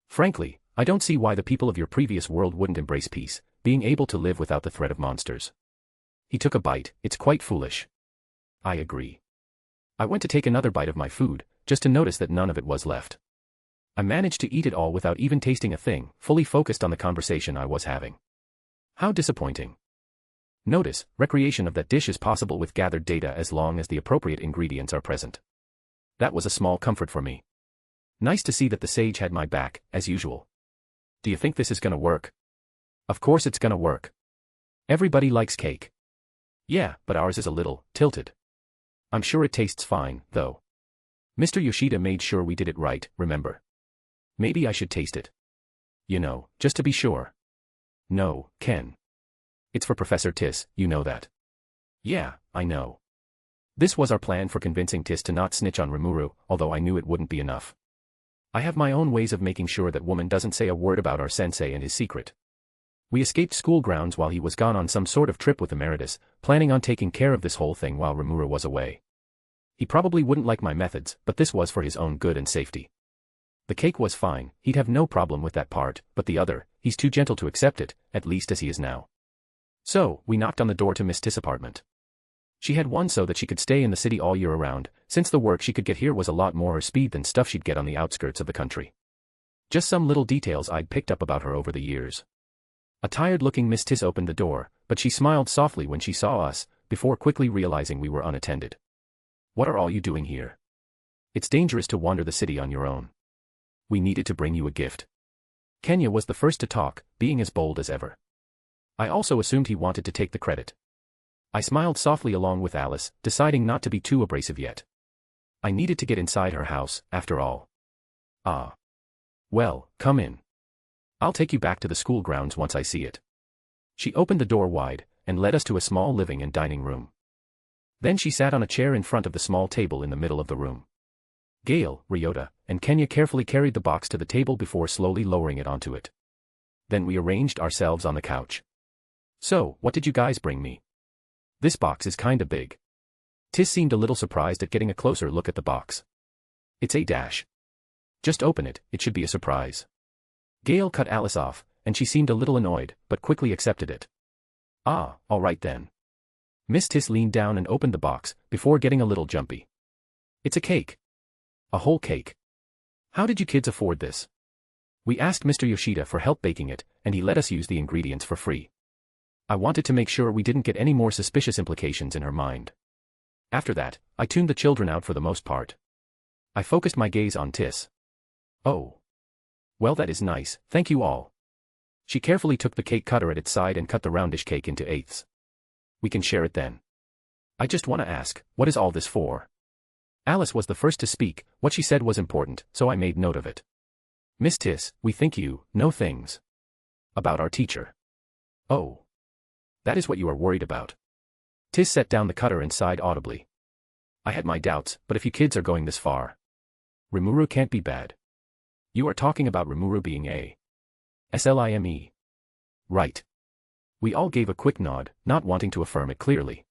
Frankly, I don't see why the people of your previous world wouldn't embrace peace, being able to live without the threat of monsters. He took a bite, it's quite foolish. I agree. I went to take another bite of my food, just to notice that none of it was left. I managed to eat it all without even tasting a thing, fully focused on the conversation I was having. How disappointing. Notice, recreation of that dish is possible with gathered data as long as the appropriate ingredients are present. That was a small comfort for me. Nice to see that the sage had my back, as usual. Do you think this is gonna work? Of course it's gonna work. Everybody likes cake. Yeah, but ours is a little tilted. I'm sure it tastes fine, though. Mr. Yoshida made sure we did it right, remember? Maybe I should taste it. You know, just to be sure. No, Ken. It's for Professor Tis, you know that. Yeah, I know. This was our plan for convincing Tis to not snitch on Rimuru, although I knew it wouldn't be enough. I have my own ways of making sure that woman doesn't say a word about our sensei and his secret. We escaped school grounds while he was gone on some sort of trip with Emeritus, planning on taking care of this whole thing while Rimuru was away. He probably wouldn't like my methods, but this was for his own good and safety. The cake was fine, he'd have no problem with that part, but the other, he's too gentle to accept it, at least as he is now. So, we knocked on the door to Miss Tis' apartment. She had one so that she could stay in the city all year around, since the work she could get here was a lot more her speed than stuff she'd get on the outskirts of the country. Just some little details I'd picked up about her over the years. A tired-looking Miss Tis opened the door, but she smiled softly when she saw us, before quickly realizing we were unattended. What are all you doing here? It's dangerous to wander the city on your own. We needed to bring you a gift. Kenya was the first to talk, being as bold as ever. I also assumed he wanted to take the credit. I smiled softly along with Alice, deciding not to be too abrasive yet. I needed to get inside her house, after all. Ah. Well, come in. I'll take you back to the school grounds once I see it. She opened the door wide, and led us to a small living and dining room. Then she sat on a chair in front of the small table in the middle of the room. Gale, Ryota, and Kenya carefully carried the box to the table before slowly lowering it onto it. Then we arranged ourselves on the couch. So, what did you guys bring me? This box is kinda big. Tis seemed a little surprised at getting a closer look at the box. It's a dash. Just open it, it should be a surprise. Gale cut Alice off, and she seemed a little annoyed, but quickly accepted it. Ah, alright then. Miss Tis leaned down and opened the box, before getting a little jumpy. It's a cake. A whole cake. How did you kids afford this? We asked Mr. Yoshida for help baking it, and he let us use the ingredients for free. I wanted to make sure we didn't get any more suspicious implications in her mind. After that, I tuned the children out for the most part. I focused my gaze on Tis. Oh. Well, that is nice, thank you all. She carefully took the cake cutter at its side and cut the roundish cake into eighths. We can share it then. I just want to ask, what is all this for? Alice was the first to speak. What she said was important, so I made note of it. Miss Tis, we think you know things about our teacher. Oh. That is what you are worried about. Tis set down the cutter and sighed audibly. I had my doubts, but if you kids are going this far, Rimuru can't be bad. You are talking about Rimuru being a slime. Right. We all gave a quick nod, not wanting to affirm it clearly.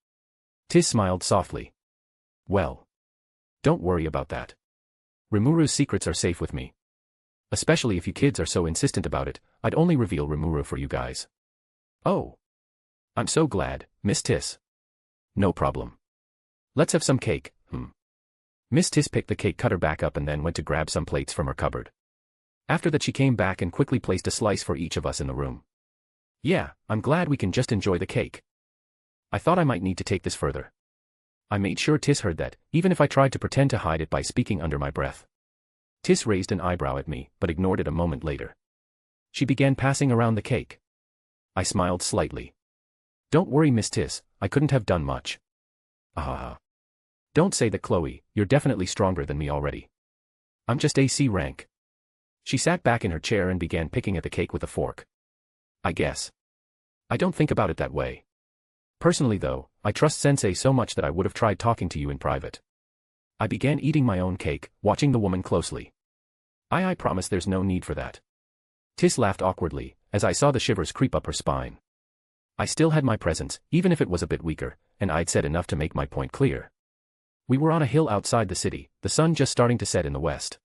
Tis smiled softly. Well. Don't worry about that. Rimuru's secrets are safe with me. Especially if you kids are so insistent about it, I'd only reveal Rimuru for you guys. Oh. I'm so glad, Miss Tis. No problem. Let's have some cake, Miss Tis picked the cake cutter back up and then went to grab some plates from her cupboard. After that she came back and quickly placed a slice for each of us in the room. Yeah, I'm glad we can just enjoy the cake. I thought I might need to take this further. I made sure Tis heard that, even if I tried to pretend to hide it by speaking under my breath. Tis raised an eyebrow at me, but ignored it a moment later. She began passing around the cake. I smiled slightly. Don't worry, Miss Tis, I couldn't have done much. Ah. Don't say that, Chloe, you're definitely stronger than me already. I'm just AC rank. She sat back in her chair and began picking at the cake with a fork. I guess. I don't think about it that way. Personally though, I trust Sensei so much that I would have tried talking to you in private. I began eating my own cake, watching the woman closely. I promise there's no need for that. Tis laughed awkwardly, as I saw the shivers creep up her spine. I still had my presence, even if it was a bit weaker, and I'd said enough to make my point clear. We were on a hill outside the city, the sun just starting to set in the west.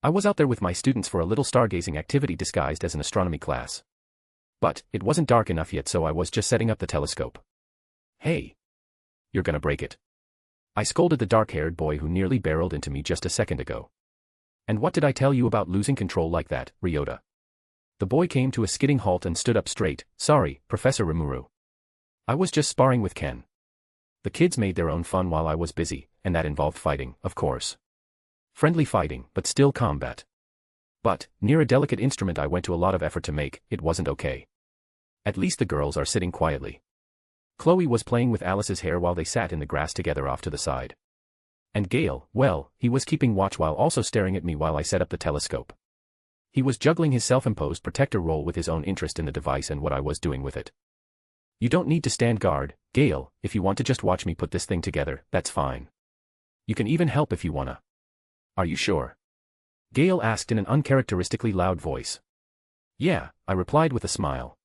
I was out there with my students for a little stargazing activity disguised as an astronomy class. But, it wasn't dark enough yet, so I was just setting up the telescope. Hey! You're gonna break it. I scolded the dark-haired boy who nearly barreled into me just a second ago. And what did I tell you about losing control like that, Ryota? The boy came to a skidding halt and stood up straight. Sorry, Professor Rimuru. I was just sparring with Ken. The kids made their own fun while I was busy, and that involved fighting, of course. Friendly fighting, but still combat. But, near a delicate instrument I went to a lot of effort to make, it wasn't okay. At least the girls are sitting quietly. Chloe was playing with Alice's hair while they sat in the grass together off to the side. And Gale, well, he was keeping watch while also staring at me while I set up the telescope. He was juggling his self-imposed protector role with his own interest in the device and what I was doing with it. You don't need to stand guard, Gale, if you want to just watch me put this thing together, that's fine. You can even help if you wanna. Are you sure? Gale asked in an uncharacteristically loud voice. Yeah, I replied with a smile.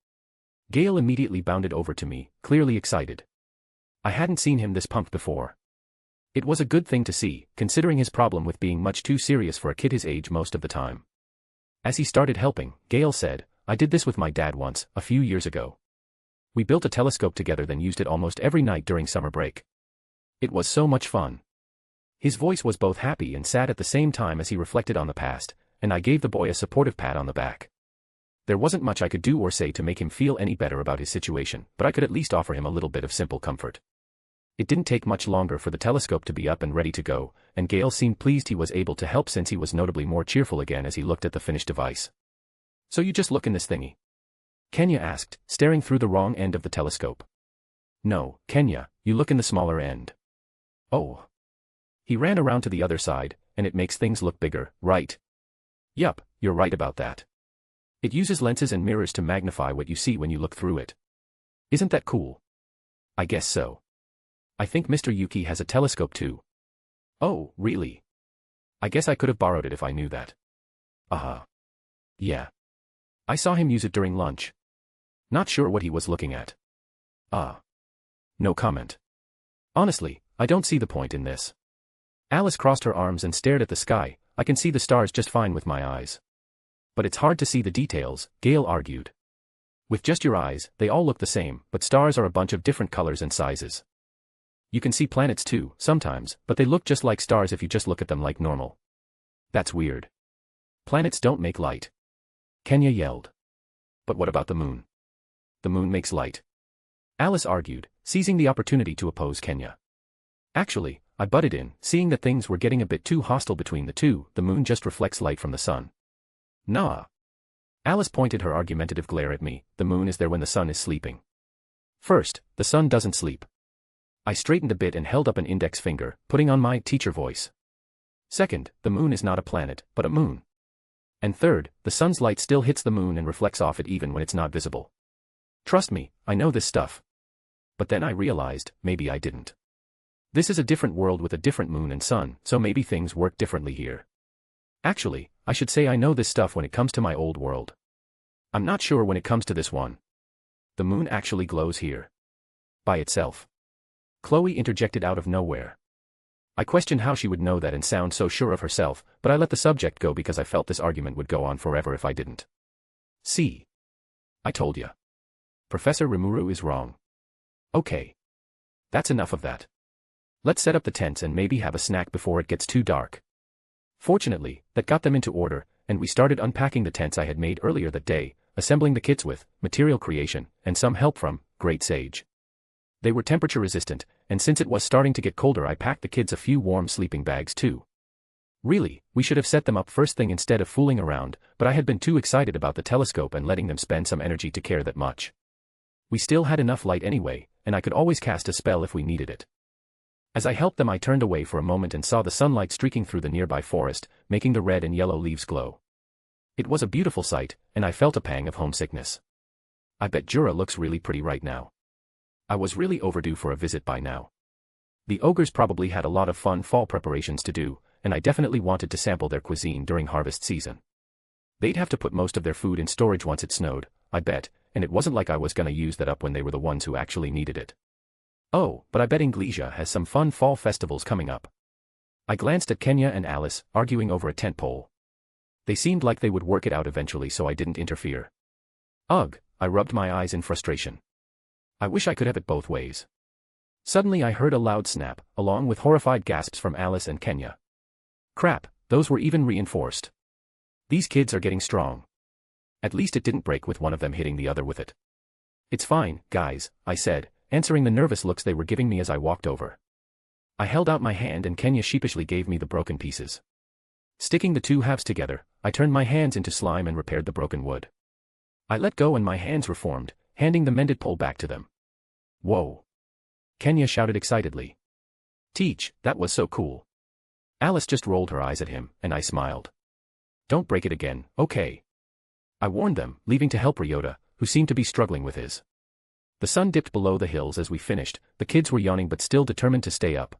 Gale immediately bounded over to me, clearly excited. I hadn't seen him this pumped before. It was a good thing to see, considering his problem with being much too serious for a kid his age most of the time. As he started helping, Gale said, I did this with my dad once, a few years ago. We built a telescope together then used it almost every night during summer break. It was so much fun. His voice was both happy and sad at the same time as he reflected on the past, and I gave the boy a supportive pat on the back. There wasn't much I could do or say to make him feel any better about his situation, but I could at least offer him a little bit of simple comfort. It didn't take much longer for the telescope to be up and ready to go, and Gale seemed pleased he was able to help since he was notably more cheerful again as he looked at the finished device. So you just look in this thingy? Kenya asked, staring through the wrong end of the telescope. No, Kenya, you look in the smaller end. Oh. He ran around to the other side, and it makes things look bigger, right? Yup, you're right about that. It uses lenses and mirrors to magnify what you see when you look through it. Isn't that cool? I guess so. I think Mr. Yuki has a telescope too. Oh, really? I guess I could have borrowed it if I knew that. Yeah. I saw him use it during lunch. Not sure what he was looking at. No comment. Honestly, I don't see the point in this. Alice crossed her arms and stared at the sky. I can see the stars just fine with my eyes. But it's hard to see the details, Gale argued. With just your eyes, they all look the same, but stars are a bunch of different colors and sizes. You can see planets too, sometimes, but they look just like stars if you just look at them like normal. That's weird. Planets don't make light. Kenya yelled. But what about the moon? The moon makes light. Alice argued, seizing the opportunity to oppose Kenya. Actually, I butted in, seeing that things were getting a bit too hostile between the two. The moon just reflects light from the sun. Nah. Alice pointed her argumentative glare at me. The moon is there when the sun is sleeping. First, the sun doesn't sleep. I straightened a bit and held up an index finger, putting on my teacher voice. Second, the moon is not a planet, but a moon. And third, the sun's light still hits the moon and reflects off it even when it's not visible. Trust me, I know this stuff. But then I realized, maybe I didn't. This is a different world with a different moon and sun, so maybe things work differently here. Actually, I should say I know this stuff when it comes to my old world. I'm not sure when it comes to this one. The moon actually glows here. By itself. Chloe interjected out of nowhere. I questioned how she would know that and sound so sure of herself, but I let the subject go because I felt this argument would go on forever if I didn't. See? I told ya. Professor Rimuru is wrong. Okay. That's enough of that. Let's set up the tents and maybe have a snack before it gets too dark. Fortunately, that got them into order, and we started unpacking the tents I had made earlier that day, assembling the kits with material creation and some help from Great Sage. They were temperature resistant, and since it was starting to get colder I packed the kids a few warm sleeping bags too. Really, we should have set them up first thing instead of fooling around, but I had been too excited about the telescope and letting them spend some energy to care that much. We still had enough light anyway, and I could always cast a spell if we needed it. As I helped them I turned away for a moment and saw the sunlight streaking through the nearby forest, making the red and yellow leaves glow. It was a beautiful sight, and I felt a pang of homesickness. I bet Jura looks really pretty right now. I was really overdue for a visit by now. The ogres probably had a lot of fun fall preparations to do, and I definitely wanted to sample their cuisine during harvest season. They'd have to put most of their food in storage once it snowed, I bet, and it wasn't like I was gonna use that up when they were the ones who actually needed it. Oh, but I bet Inglesia has some fun fall festivals coming up. I glanced at Kenya and Alice, arguing over a tent pole. They seemed like they would work it out eventually, so I didn't interfere. Ugh, I rubbed my eyes in frustration. I wish I could have it both ways. Suddenly I heard a loud snap, along with horrified gasps from Alice and Kenya. Crap, those were even reinforced. These kids are getting strong. At least it didn't break with one of them hitting the other with it. It's fine, guys, I said, answering the nervous looks they were giving me as I walked over. I held out my hand and Kenya sheepishly gave me the broken pieces. Sticking the two halves together, I turned my hands into slime and repaired the broken wood. I let go and my hands reformed, handing the mended pole back to them. Whoa! Kenya shouted excitedly. Teach, that was so cool. Alice just rolled her eyes at him, and I smiled. Don't break it again, okay? I warned them, leaving to help Ryota, who seemed to be struggling with his. The sun dipped below the hills as we finished. The kids were yawning but still determined to stay up.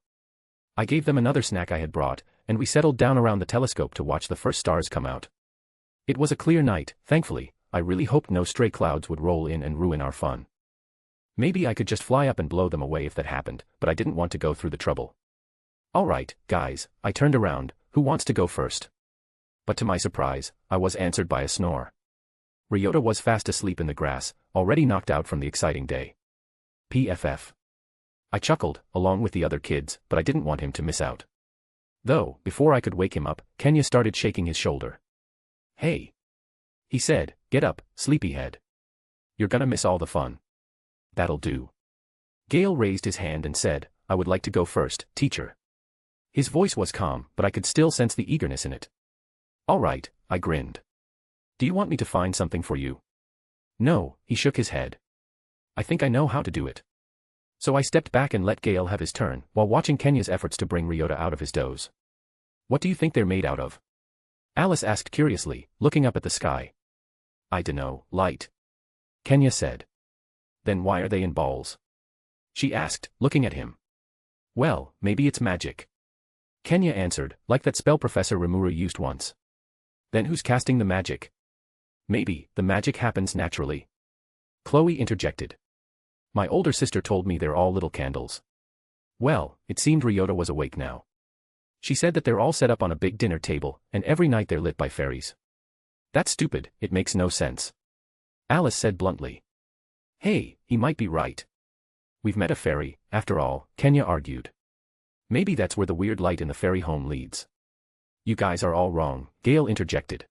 I gave them another snack I had brought, and we settled down around the telescope to watch the first stars come out. It was a clear night, thankfully. I really hoped no stray clouds would roll in and ruin our fun. Maybe I could just fly up and blow them away if that happened, but I didn't want to go through the trouble. Alright, guys, I turned around. Who wants to go first? But to my surprise, I was answered by a snore. Ryota was fast asleep in the grass, already knocked out from the exciting day. PFF. I chuckled, along with the other kids, but I didn't want him to miss out. Though, before I could wake him up, Kenya started shaking his shoulder. Hey! He said, get up, sleepyhead. You're gonna miss all the fun. That'll do. Gale raised his hand and said, I would like to go first, teacher. His voice was calm, but I could still sense the eagerness in it. All right, I grinned. Do you want me to find something for you? No, he shook his head. I think I know how to do it. So I stepped back and let Gale have his turn, while watching Kenya's efforts to bring Ryota out of his doze. What do you think they're made out of? Alice asked curiously, looking up at the sky. I dunno, light. Kenya said. Then why are they in balls? She asked, looking at him. Well, maybe it's magic. Kenya answered, like that spell Professor Rimuru used once. Then who's casting the magic? Maybe, the magic happens naturally. Chloe interjected. My older sister told me they're all little candles. Well, it seemed Ryota was awake now. She said that they're all set up on a big dinner table, and every night they're lit by fairies. That's stupid, it makes no sense. Alice said bluntly. Hey, he might be right. We've met a fairy, after all, Kenya argued. Maybe that's where the weird light in the fairy home leads. You guys are all wrong, Gale interjected.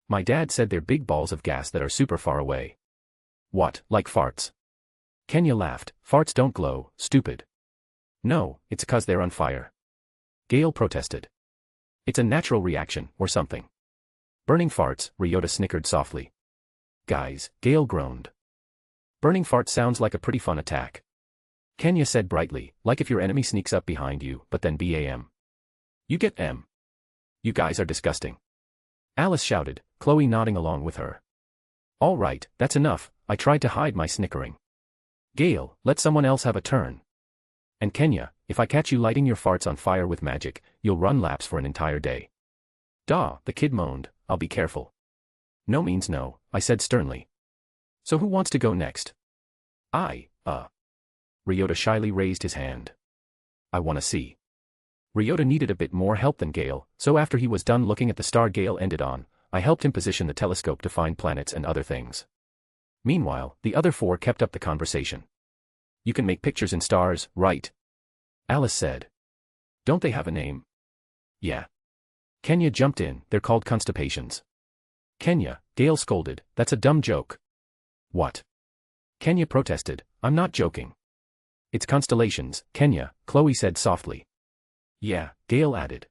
My dad said they're big balls of gas that are super far away. What, like farts? Kenya laughed. Farts don't glow, stupid. No, it's 'cause they're on fire. Gale protested. It's a natural reaction, or something. Burning farts, Ryota snickered softly. Guys, Gale groaned. Burning farts sounds like a pretty fun attack. Kenya said brightly, like if your enemy sneaks up behind you, but then BAM. You get M. You guys are disgusting. Alice shouted, Chloe nodding along with her. All right, that's enough, I tried to hide my snickering. Gale, let someone else have a turn. And Kenya, if I catch you lighting your farts on fire with magic, you'll run laps for an entire day. Duh, the kid moaned, I'll be careful. No means no, I said sternly. So who wants to go next? Ryota shyly raised his hand. I wanna see. Ryota needed a bit more help than Gale, so after he was done looking at the star Gale ended on, I helped him position the telescope to find planets and other things. Meanwhile, the other four kept up the conversation. You can make pictures in stars, right? Alice said. Don't they have a name? Yeah. Kenya jumped in, they're called constipations. Kenya, Gale scolded, that's a dumb joke. What? Kenya protested, I'm not joking. It's constellations, Kenya, Chloe said softly. Yeah, Gale added.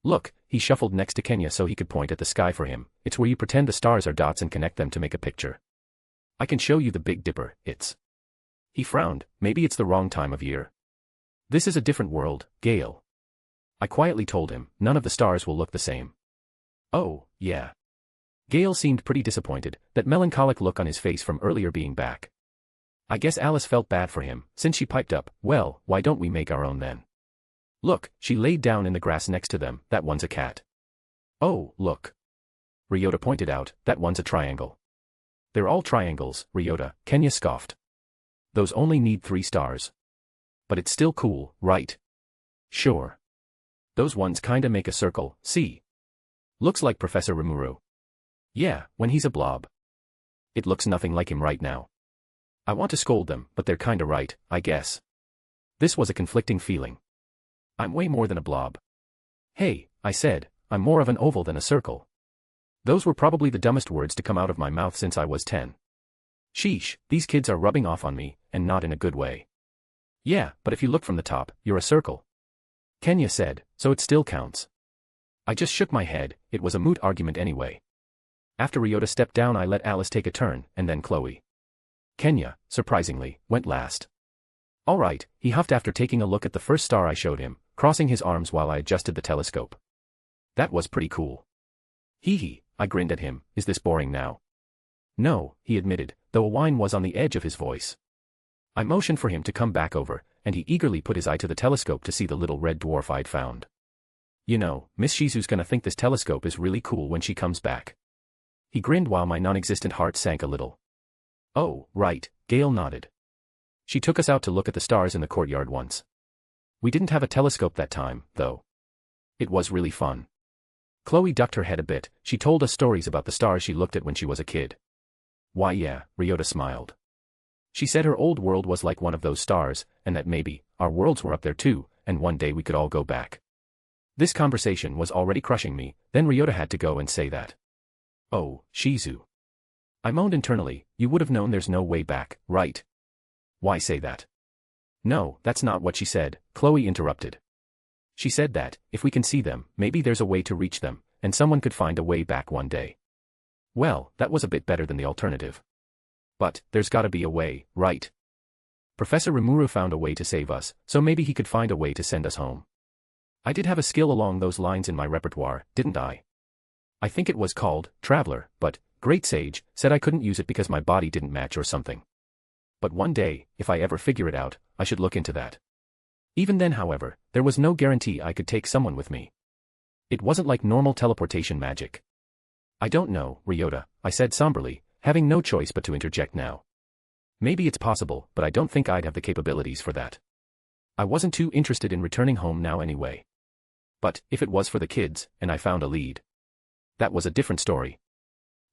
Look, he shuffled next to Kenya so he could point at the sky for him, it's where you pretend the stars are dots and connect them to make a picture. I can show you the Big Dipper, it's. He frowned, maybe it's the wrong time of year. This is a different world, Gale. I quietly told him, none of the stars will look the same. Oh, yeah. Gale seemed pretty disappointed, that melancholic look on his face from earlier being back. I guess Alice felt bad for him, since she piped up, well, why don't we make our own then? Look, she laid down in the grass next to them, that one's a cat. Oh, look. Ryota pointed out, that one's a triangle. They're all triangles, Ryota, Kenya scoffed. Those only need 3 stars. But it's still cool, right? Sure. Those ones kinda make a circle, see? Looks like Professor Rimuru. Yeah, when he's a blob. It looks nothing like him right now. I want to scold them, but they're kinda right, I guess. This was a conflicting feeling. I'm way more than a blob. Hey, I said, I'm more of an oval than a circle. Those were probably the dumbest words to come out of my mouth since I was 10. Sheesh, these kids are rubbing off on me, and not in a good way. Yeah, but if you look from the top, you're a circle. Kenya said, so it still counts. I just shook my head, it was a moot argument anyway. After Ryota stepped down I let Alice take a turn, and then Chloe. Kenya, surprisingly, went last. All right, he huffed after taking a look at the first star I showed him, crossing his arms while I adjusted the telescope. That was pretty cool. Hee hee, I grinned at him, is this boring now? No, he admitted, though a whine was on the edge of his voice. I motioned for him to come back over, and he eagerly put his eye to the telescope to see the little red dwarf I'd found. You know, Miss Shizu's gonna think this telescope is really cool when she comes back. He grinned while my non-existent heart sank a little. Oh, right, Gale nodded. She took us out to look at the stars in the courtyard once. We didn't have a telescope that time, though. It was really fun. Chloe ducked her head a bit, she told us stories about the stars she looked at when she was a kid. Why yeah, Ryota smiled. She said her old world was like one of those stars, and that maybe, our worlds were up there too, and one day we could all go back. This conversation was already crushing me, then Ryota had to go and say that. Oh, Shizu. I moaned internally, you would have known there's no way back, right? Why say that? No, that's not what she said, Chloe interrupted. She said that, if we can see them, maybe there's a way to reach them, and someone could find a way back one day. Well, that was a bit better than the alternative. But, there's gotta be a way, right? Professor Rimuru found a way to save us, so maybe he could find a way to send us home. I did have a skill along those lines in my repertoire, didn't I? I think it was called Traveler, but Great sage, said I couldn't use it because my body didn't match or something. But one day, if I ever figure it out, I should look into that. Even then, however, there was no guarantee I could take someone with me. It wasn't like normal teleportation magic. I don't know, Ryota, I said somberly, having no choice but to interject now. Maybe it's possible, but I don't think I'd have the capabilities for that. I wasn't too interested in returning home now anyway. But, if it was for the kids, and I found a lead, that was a different story.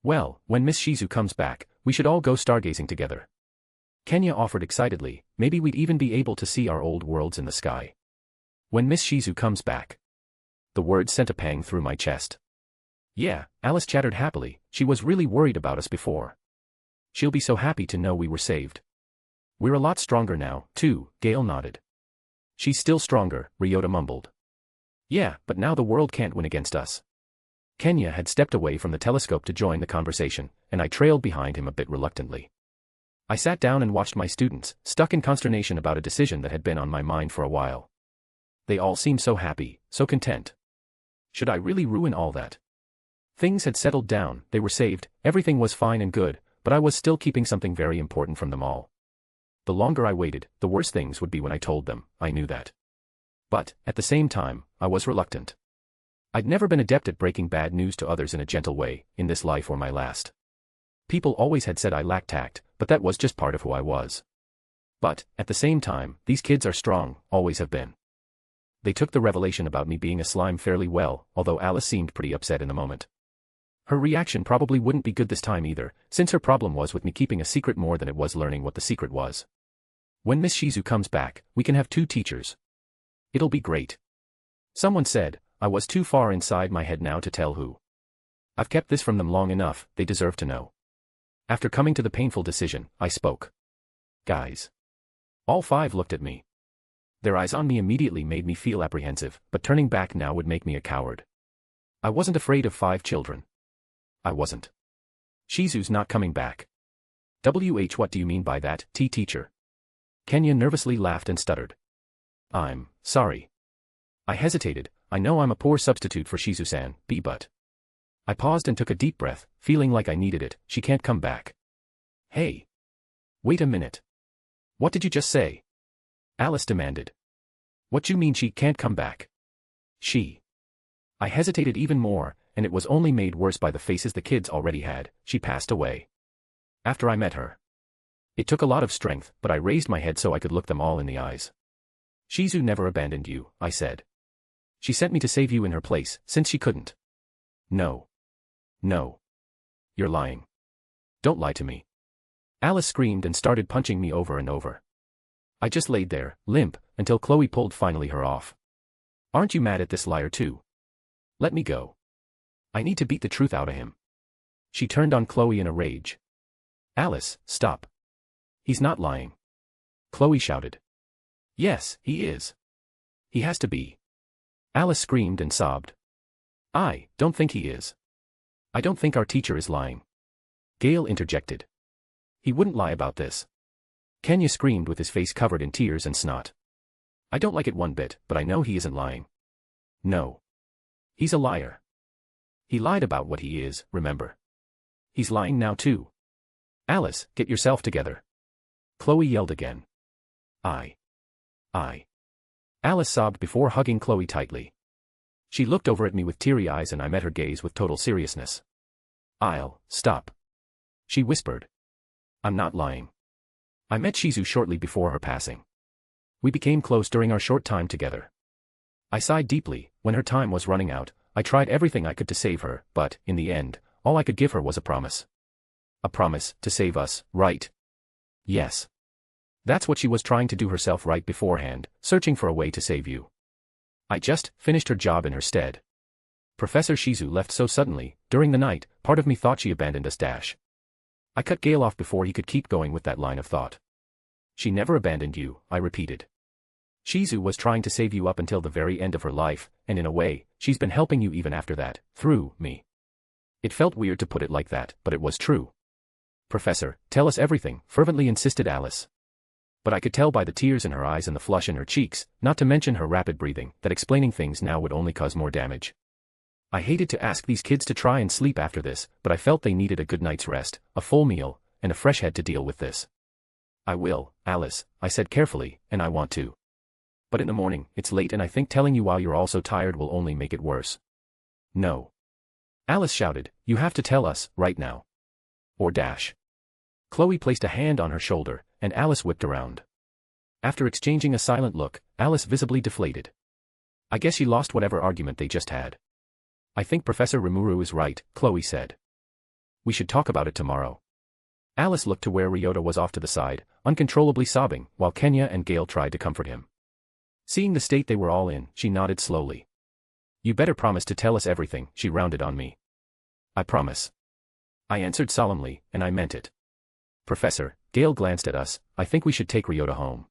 Well, when Miss Shizu comes back, we should all go stargazing together. Kenya offered excitedly, maybe we'd even be able to see our old worlds in the sky. When Miss Shizu comes back. The word sent a pang through my chest. Yeah, Alice chattered happily, she was really worried about us before. She'll be so happy to know we were saved. We're a lot stronger now, too, Gale nodded. She's still stronger, Ryota mumbled. Yeah, but now the world can't win against us. Kenya had stepped away from the telescope to join the conversation, and I trailed behind him a bit reluctantly. I sat down and watched my students, stuck in consternation about a decision that had been on my mind for a while. They all seemed so happy, so content. Should I really ruin all that? Things had settled down, they were saved, everything was fine and good, but I was still keeping something very important from them all. The longer I waited, the worse things would be when I told them, I knew that. But, at the same time, I was reluctant. I'd never been adept at breaking bad news to others in a gentle way, in this life or my last. People always had said I lacked tact, but that was just part of who I was. But, at the same time, these kids are strong, always have been. They took the revelation about me being a slime fairly well, although Alice seemed pretty upset in the moment. Her reaction probably wouldn't be good this time either, since her problem was with me keeping a secret more than it was learning what the secret was. When Miss Shizu comes back, we can have 2 teachers. It'll be great. Someone said, I was too far inside my head now to tell who. I've kept this from them long enough, they deserve to know. After coming to the painful decision, I spoke. Guys. All 5 looked at me. Their eyes on me immediately made me feel apprehensive, but turning back now would make me a coward. I wasn't afraid of 5 children. I wasn't. Shizu's not coming back. What do you mean by that, teacher? Kenya nervously laughed and stuttered. I'm sorry. I hesitated, I know I'm a poor substitute for Shizu-san, but. I paused and took a deep breath, feeling like I needed it, she can't come back. Hey. Wait a minute. What did you just say? Alice demanded. What you mean she can't come back? She. I hesitated even more, and it was only made worse by the faces the kids already had. She passed away. After I met her. It took a lot of strength, but I raised my head so I could look them all in the eyes. Shizu never abandoned you, I said. She sent me to save you in her place, since she couldn't. No. No. You're lying. Don't lie to me. Alice screamed and started punching me over and over. I just laid there, limp, until Chloe pulled finally her off. Aren't you mad at this liar too? Let me go. I need to beat the truth out of him. She turned on Chloe in a rage. Alice, stop. He's not lying. Chloe shouted. Yes, he is. He has to be. Alice screamed and sobbed. I don't think he is. I don't think our teacher is lying. Gale interjected. He wouldn't lie about this. Kenya screamed with his face covered in tears and snot. I don't like it one bit, but I know he isn't lying. No. He's a liar. He lied about what he is, remember? He's lying now too. Alice, get yourself together. Chloe yelled again. I. Alice sobbed before hugging Chloe tightly. She looked over at me with teary eyes and I met her gaze with total seriousness. I'll stop. She whispered. I'm not lying. I met Shizu shortly before her passing. We became close during our short time together. I sighed deeply. When her time was running out, I tried everything I could to save her, but, in the end, all I could give her was a promise. A promise to save us, right? Yes. That's what she was trying to do herself right beforehand, searching for a way to save you. I just finished her job in her stead. Professor Shizu left so suddenly, during the night, part of me thought she abandoned us. I cut Gale off before he could keep going with that line of thought. She never abandoned you, I repeated. Shizu was trying to save you up until the very end of her life, and in a way, she's been helping you even after that, through me. It felt weird to put it like that, but it was true. Professor, tell us everything, fervently insisted Alice. But I could tell by the tears in her eyes and the flush in her cheeks, not to mention her rapid breathing, that explaining things now would only cause more damage. I hated to ask these kids to try and sleep after this, but I felt they needed a good night's rest, a full meal, and a fresh head to deal with this. I will, Alice, I said carefully, and I want to. But in the morning, it's late and I think telling you while you're all so tired will only make it worse. No. Alice shouted, you have to tell us, right now. Or dash. Chloe placed a hand on her shoulder, and Alice whipped around. After exchanging a silent look, Alice visibly deflated. I guess she lost whatever argument they just had. I think Professor Rimuru is right, Chloe said. We should talk about it tomorrow. Alice looked to where Ryota was off to the side, uncontrollably sobbing, while Kenya and Gale tried to comfort him. Seeing the state they were all in, she nodded slowly. You better promise to tell us everything, she rounded on me. I promise. I answered solemnly, and I meant it. Professor, Gale glanced at us, I think we should take Ryota home.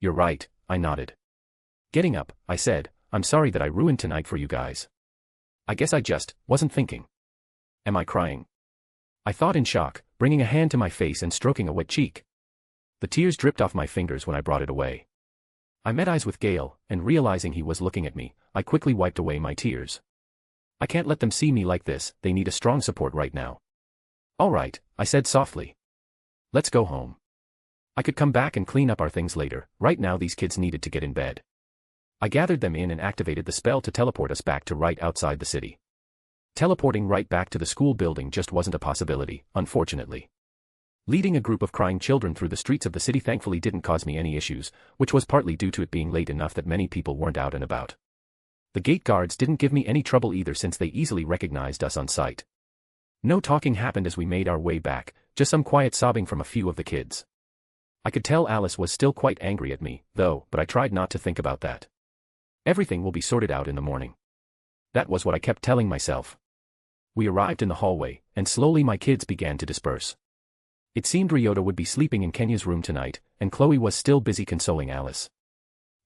You're right, I nodded. Getting up, I said, I'm sorry that I ruined tonight for you guys. I guess I just wasn't thinking. Am I crying? I thought in shock, bringing a hand to my face and stroking a wet cheek. The tears dripped off my fingers when I brought it away. I met eyes with Gale, and realizing he was looking at me, I quickly wiped away my tears. I can't let them see me like this, they need a strong support right now. All right, I said softly. Let's go home. I could come back and clean up our things later, right now these kids needed to get in bed. I gathered them in and activated the spell to teleport us back to right outside the city. Teleporting right back to the school building just wasn't a possibility, unfortunately. Leading a group of crying children through the streets of the city thankfully didn't cause me any issues, which was partly due to it being late enough that many people weren't out and about. The gate guards didn't give me any trouble either since they easily recognized us on sight. No talking happened as we made our way back, just some quiet sobbing from a few of the kids. I could tell Alice was still quite angry at me, though, but I tried not to think about that. Everything will be sorted out in the morning. That was what I kept telling myself. We arrived in the hallway, and slowly my kids began to disperse. It seemed Ryota would be sleeping in Kenya's room tonight, and Chloe was still busy consoling Alice.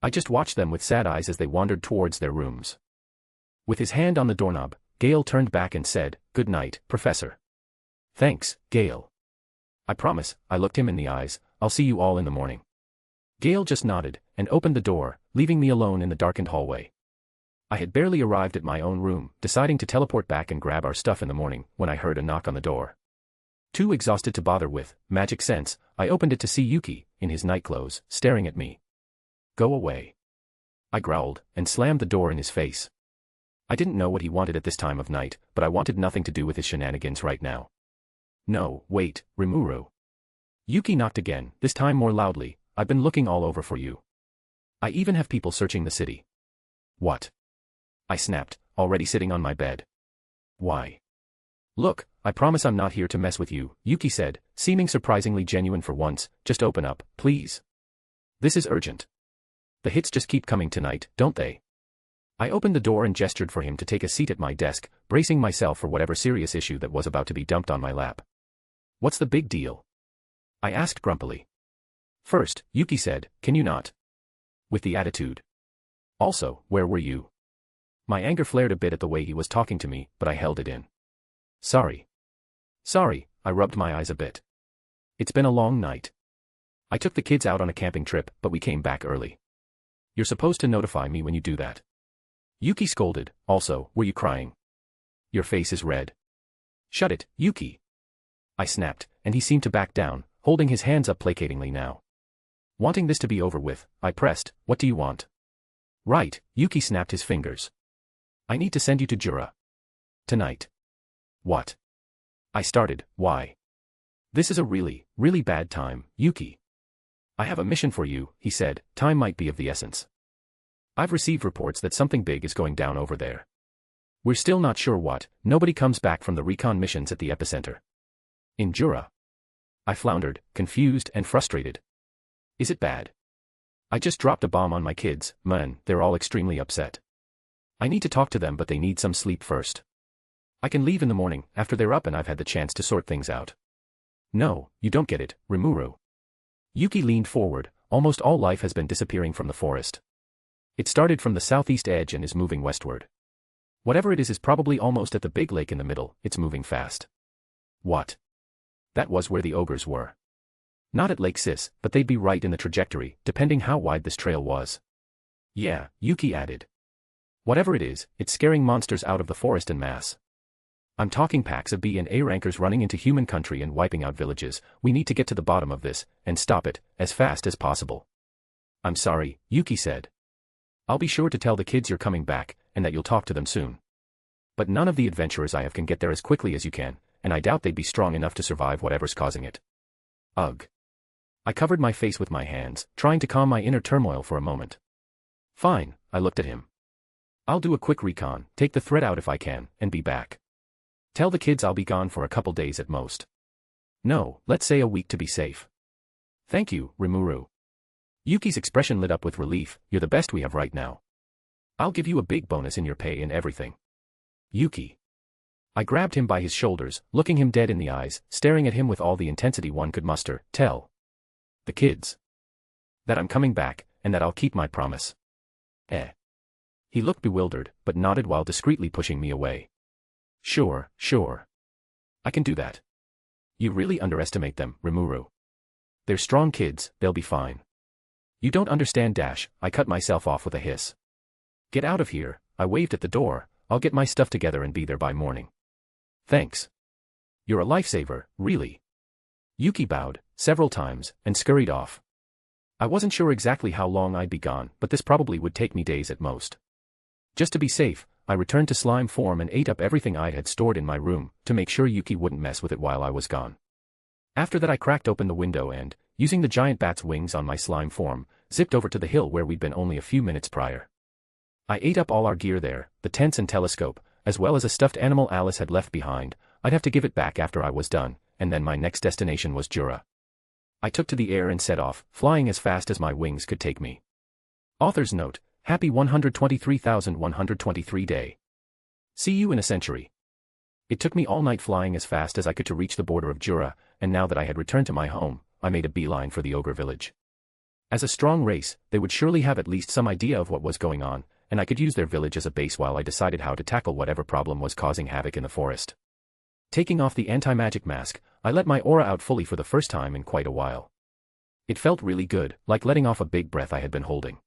I just watched them with sad eyes as they wandered towards their rooms. With his hand on the doorknob, Gale turned back and said, "Good night, Professor." "Thanks, Gale." "I promise," I looked him in the eyes, "I'll see you all in the morning." Gale just nodded, and opened the door, leaving me alone in the darkened hallway. I had barely arrived at my own room, deciding to teleport back and grab our stuff in the morning, when I heard a knock on the door. Too exhausted to bother with magic sense, I opened it to see Yuki, in his nightclothes, staring at me. "Go away." I growled, and slammed the door in his face. I didn't know what he wanted at this time of night, but I wanted nothing to do with his shenanigans right now. "No, wait, Rimuru." Yuki knocked again, this time more loudly. "I've been looking all over for you. I even have people searching the city." "What?" I snapped, already sitting on my bed. "Why?" "Look, I promise I'm not here to mess with you," Yuki said, seeming surprisingly genuine for once. "Just open up, please. This is urgent. The hits just keep coming tonight, don't they?" I opened the door and gestured for him to take a seat at my desk, bracing myself for whatever serious issue that was about to be dumped on my lap. "What's the big deal?" I asked grumpily. "First," Yuki said, "can you not?" With the attitude. "Also, where were you?" My anger flared a bit at the way he was talking to me, but I held it in. "Sorry." "Sorry," I rubbed my eyes a bit. "It's been a long night. I took the kids out on a camping trip, but we came back early." "You're supposed to notify me when you do that." Yuki scolded. "Also, were you crying? Your face is red." "Shut it, Yuki." I snapped, and he seemed to back down, holding his hands up placatingly now. Wanting this to be over with, I pressed, "What do you want?" "Right," Yuki snapped his fingers. "I need to send you to Jura. Tonight." "What?" I started. "Why?" "This is a really, really bad time, Yuki." "I have a mission for you," he said. "Time might be of the essence. I've received reports that something big is going down over there. We're still not sure what. Nobody comes back from the recon missions at the epicenter." "In Jura?" I floundered, confused and frustrated. "Is it bad?" "I just dropped a bomb on my kids, man, they're all extremely upset. I need to talk to them but they need some sleep first. I can leave in the morning, after they're up and I've had the chance to sort things out." "No, you don't get it, Rimuru." Yuki leaned forward. "Almost all life has been disappearing from the forest. It started from the southeast edge and is moving westward. Whatever it is probably almost at the big lake in the middle, it's moving fast." "What?" "That was where the ogres were. Not at Lake Sis, but they'd be right in the trajectory, depending how wide this trail was." "Yeah," Yuki added. Whatever it is, it's scaring monsters out of the forest en masse. I'm talking packs of B and A rankers running into human country and wiping out villages. We need to get to the bottom of this, and stop it, as fast as possible. I'm sorry, Yuki said. I'll be sure to tell the kids you're coming back, and that you'll talk to them soon. But none of the adventurers I have can get there as quickly as you can, and I doubt they'd be strong enough to survive whatever's causing it. Ugh. I covered my face with my hands, trying to calm my inner turmoil for a moment. Fine, I looked at him. I'll do a quick recon, take the threat out if I can, and be back. Tell the kids I'll be gone for a couple days at most. No, let's say a week to be safe. Thank you, Rimuru. Yuki's expression lit up with relief. You're the best we have right now. I'll give you a big bonus in your pay and everything. Yuki. I grabbed him by his shoulders, looking him dead in the eyes, staring at him with all the intensity one could muster. Tell the kids that I'm coming back, and that I'll keep my promise. He looked bewildered, but nodded while discreetly pushing me away. Sure. I can do that. You really underestimate them, Rimuru. They're strong kids, they'll be fine. You don't understand. I cut myself off with a hiss. Get out of here, I waved at the door. I'll get my stuff together and be there by morning. Thanks. You're a lifesaver, really. Yuki bowed, several times, and scurried off. I wasn't sure exactly how long I'd be gone, but this probably would take me days at most. Just to be safe, I returned to slime form and ate up everything I had stored in my room, to make sure Yuki wouldn't mess with it while I was gone. After that I cracked open the window and, using the giant bat's wings on my slime form, zipped over to the hill where we'd been only a few minutes prior. I ate up all our gear there, the tents and telescope, as well as a stuffed animal Alice had left behind. I'd have to give it back after I was done, and then my next destination was Jura. I took to the air and set off, flying as fast as my wings could take me. Author's note, happy 123,123 day. See you in a century. It took me all night flying as fast as I could to reach the border of Jura, and now that I had returned to my home, I made a beeline for the ogre village. As a strong race, they would surely have at least some idea of what was going on, and I could use their village as a base while I decided how to tackle whatever problem was causing havoc in the forest. Taking off the anti-magic mask, I let my aura out fully for the first time in quite a while. It felt really good, like letting off a big breath I had been holding.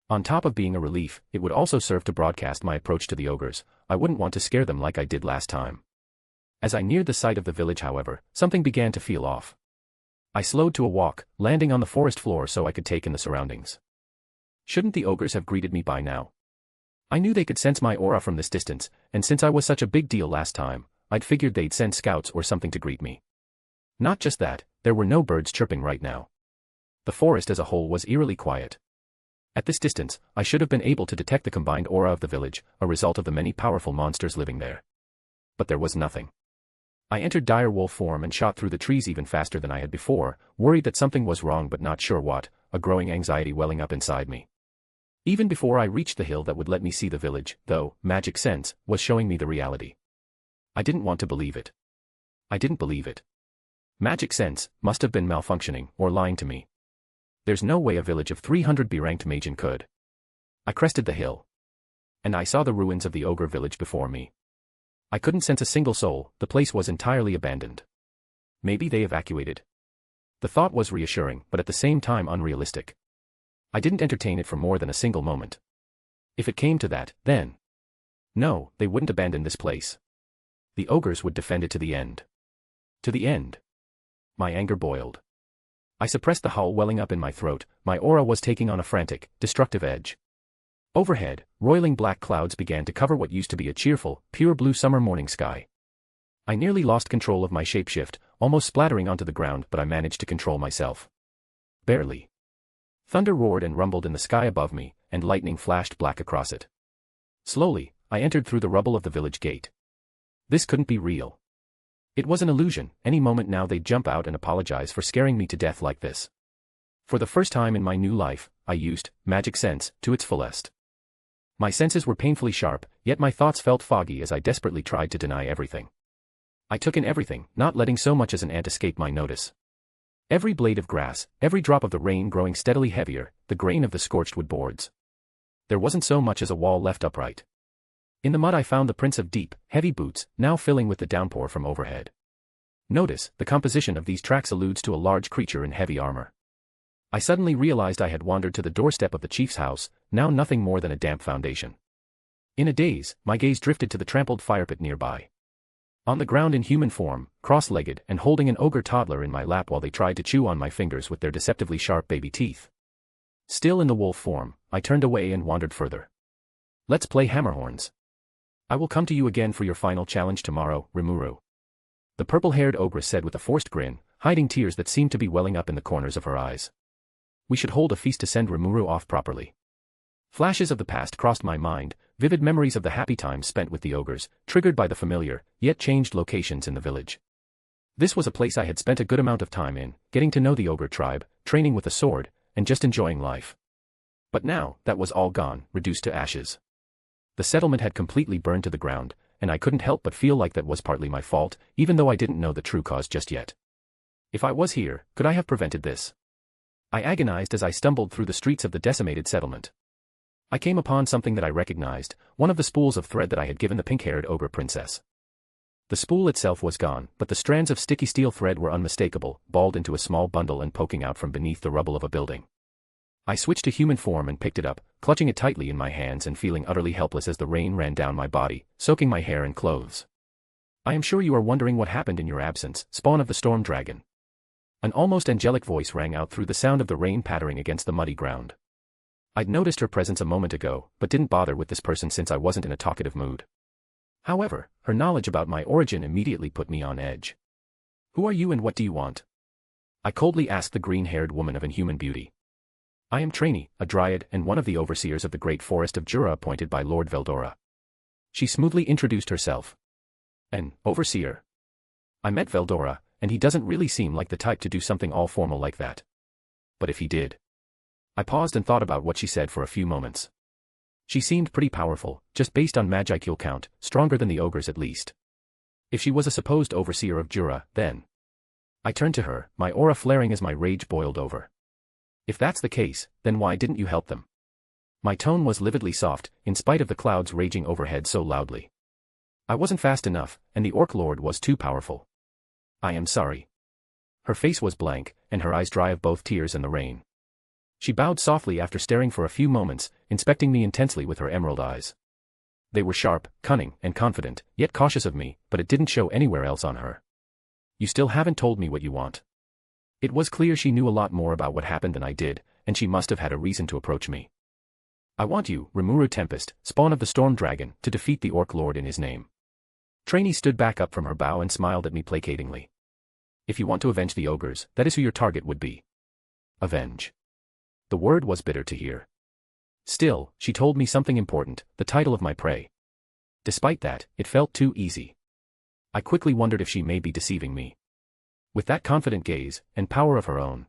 On top of being a relief, it would also serve to broadcast my approach to the ogres. I wouldn't want to scare them like I did last time. As I neared the site of the village, however, something began to feel off. I slowed to a walk, landing on the forest floor so I could take in the surroundings. Shouldn't the ogres have greeted me by now? I knew they could sense my aura from this distance, and since I was such a big deal last time, I'd figured they'd send scouts or something to greet me. Not just that, there were no birds chirping right now. The forest as a whole was eerily quiet. At this distance, I should have been able to detect the combined aura of the village, a result of the many powerful monsters living there. But there was nothing. I entered dire wolf form and shot through the trees even faster than I had before, worried that something was wrong but not sure what, a growing anxiety welling up inside me. Even before I reached the hill that would let me see the village, though, magic sense was showing me the reality. I didn't want to believe it. I didn't believe it. Magic sense must have been malfunctioning or lying to me. There's no way a village of 300 B-ranked Majin could. I crested the hill. And I saw the ruins of the ogre village before me. I couldn't sense a single soul, the place was entirely abandoned. Maybe they evacuated. The thought was reassuring, but at the same time unrealistic. I didn't entertain it for more than a single moment. If it came to that, then... No, they wouldn't abandon this place. The ogres would defend it to the end. To the end. My anger boiled. I suppressed the howl welling up in my throat. My aura was taking on a frantic, destructive edge. Overhead, roiling black clouds began to cover what used to be a cheerful, pure blue summer morning sky. I nearly lost control of my shapeshift, almost splattering onto the ground, but I managed to control myself. Barely. Thunder roared and rumbled in the sky above me, and lightning flashed black across it. Slowly, I entered through the rubble of the village gate. This couldn't be real. It was an illusion. Any moment now they'd jump out and apologize for scaring me to death like this. For the first time in my new life, I used magic sense to its fullest. My senses were painfully sharp, yet my thoughts felt foggy as I desperately tried to deny everything. I took in everything, not letting so much as an ant escape my notice. Every blade of grass, every drop of the rain growing steadily heavier, the grain of the scorched wood boards. There wasn't so much as a wall left upright. In the mud I found the prints of deep, heavy boots, now filling with the downpour from overhead. Notice, the composition of these tracks alludes to a large creature in heavy armor. I suddenly realized I had wandered to the doorstep of the chief's house, now nothing more than a damp foundation. In a daze, my gaze drifted to the trampled fire pit nearby. On the ground in human form, cross-legged and holding an ogre toddler in my lap while they tried to chew on my fingers with their deceptively sharp baby teeth. Still in the wolf form, I turned away and wandered further. Let's play hammerhorns. I will come to you again for your final challenge tomorrow, Rimuru. The purple-haired ogress said with a forced grin, hiding tears that seemed to be welling up in the corners of her eyes. We should hold a feast to send Rimuru off properly. Flashes of the past crossed my mind, vivid memories of the happy times spent with the ogres, triggered by the familiar, yet changed locations in the village. This was a place I had spent a good amount of time in, getting to know the ogre tribe, training with a sword, and just enjoying life. But now, that was all gone, reduced to ashes. The settlement had completely burned to the ground, and I couldn't help but feel like that was partly my fault, even though I didn't know the true cause just yet. If I was here, could I have prevented this? I agonized as I stumbled through the streets of the decimated settlement. I came upon something that I recognized, one of the spools of thread that I had given the pink-haired ogre princess. The spool itself was gone, but the strands of sticky steel thread were unmistakable, balled into a small bundle and poking out from beneath the rubble of a building. I switched to human form and picked it up, clutching it tightly in my hands and feeling utterly helpless as the rain ran down my body, soaking my hair and clothes. I am sure you are wondering what happened in your absence, spawn of the storm dragon. An almost angelic voice rang out through the sound of the rain pattering against the muddy ground. I'd noticed her presence a moment ago, but didn't bother with this person since I wasn't in a talkative mood. However, her knowledge about my origin immediately put me on edge. Who are you and what do you want? I coldly asked the green-haired woman of inhuman beauty. I am Trainee, a dryad and one of the overseers of the great forest of Jura appointed by Lord Veldora. She smoothly introduced herself. An overseer? I met Veldora, and he doesn't really seem like the type to do something all formal like that. But if he did... I paused and thought about what she said for a few moments. She seemed pretty powerful, just based on magicule count, stronger than the ogres at least. If she was a supposed overseer of Jura, then... I turned to her, my aura flaring as my rage boiled over. If that's the case, then why didn't you help them? My tone was lividly soft, in spite of the clouds raging overhead so loudly. I wasn't fast enough, and the Orc Lord was too powerful. I am sorry. Her face was blank, and her eyes dry of both tears and the rain. She bowed softly after staring for a few moments, inspecting me intensely with her emerald eyes. They were sharp, cunning, and confident, yet cautious of me, but it didn't show anywhere else on her. You still haven't told me what you want. It was clear she knew a lot more about what happened than I did, and she must have had a reason to approach me. I want you, Rimuru Tempest, spawn of the Storm Dragon, to defeat the Orc Lord in his name. Trainee stood back up from her bow and smiled at me placatingly. If you want to avenge the ogres, that is who your target would be. Avenge. The word was bitter to hear. Still, she told me something important, the title of my prey. Despite that, it felt too easy. I quickly wondered if she may be deceiving me. With that confident gaze, and power of her own.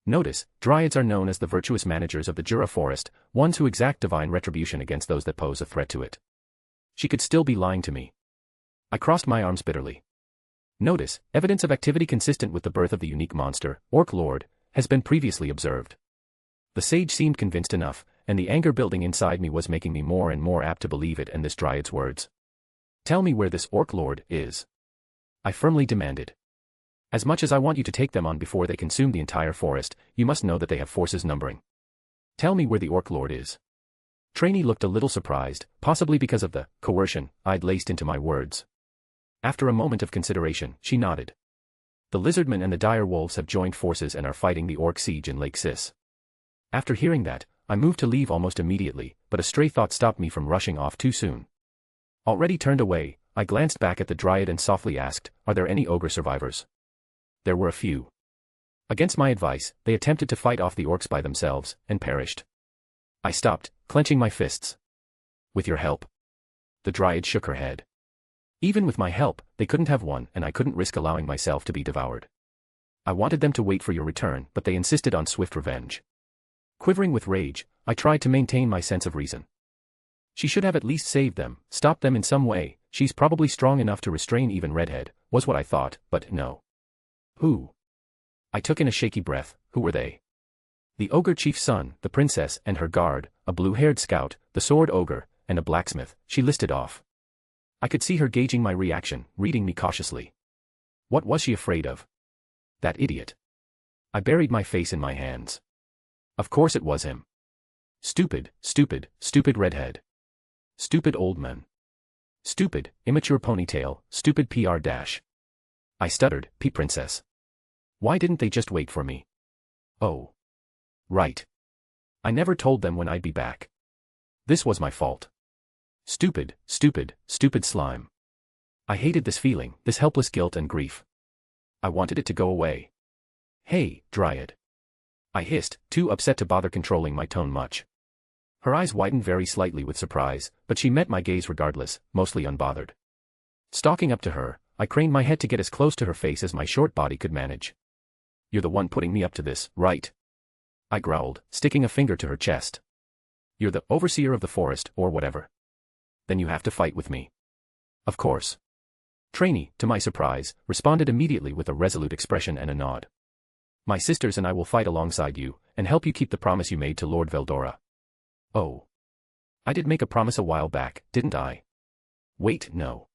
Notice, dryads are known as the virtuous managers of the Jura forest, ones who exact divine retribution against those that pose a threat to it. She could still be lying to me. I crossed my arms bitterly. Notice, evidence of activity consistent with the birth of the unique monster, Orc Lord, has been previously observed. The sage seemed convinced enough, and the anger building inside me was making me more and more apt to believe it and this dryad's words. Tell me where this Orc Lord is. I firmly demanded. As much as I want you to take them on before they consume the entire forest, you must know that they have forces numbering. Tell me where the Orc Lord is. Trainee looked a little surprised, possibly because of the coercion I'd laced into my words. After a moment of consideration, she nodded. The lizardmen and the dire wolves have joined forces and are fighting the orc siege in Lake Sis. After hearing that, I moved to leave almost immediately, but a stray thought stopped me from rushing off too soon. Already turned away, I glanced back at the dryad and softly asked, are there any ogre survivors? There were a few. Against my advice, they attempted to fight off the orcs by themselves, and perished. I stopped, clenching my fists. With your help. The dryad shook her head. Even with my help, they couldn't have won, and I couldn't risk allowing myself to be devoured. I wanted them to wait for your return, but they insisted on swift revenge. Quivering with rage, I tried to maintain my sense of reason. She should have at least saved them, stopped them in some way, she's probably strong enough to restrain even Redhead, was what I thought, but no. Who? I took in a shaky breath. Who were they? The ogre chief's son, the princess and her guard, a blue-haired scout, the sword ogre, and a blacksmith, she listed off. I could see her gauging my reaction, reading me cautiously. What was she afraid of? That idiot. I buried my face in my hands. Of course it was him. Stupid, stupid, stupid Redhead. Stupid old men. Stupid, immature ponytail, stupid PR dash. I stuttered, P-Princess. Why didn't they just wait for me? Oh. Right. I never told them when I'd be back. This was my fault. Stupid, stupid, stupid slime. I hated this feeling, this helpless guilt and grief. I wanted it to go away. Hey, Dryad. I hissed, too upset to bother controlling my tone much. Her eyes widened very slightly with surprise, but she met my gaze regardless, mostly unbothered. Stalking up to her, I craned my head to get as close to her face as my short body could manage. You're the one putting me up to this, right? I growled, sticking a finger to her chest. You're the overseer of the forest, or whatever. Then you have to fight with me. Of course. Trainee, to my surprise, responded immediately with a resolute expression and a nod. My sisters and I will fight alongside you, and help you keep the promise you made to Lord Veldora. Oh. I did make a promise a while back, didn't I? Wait, no.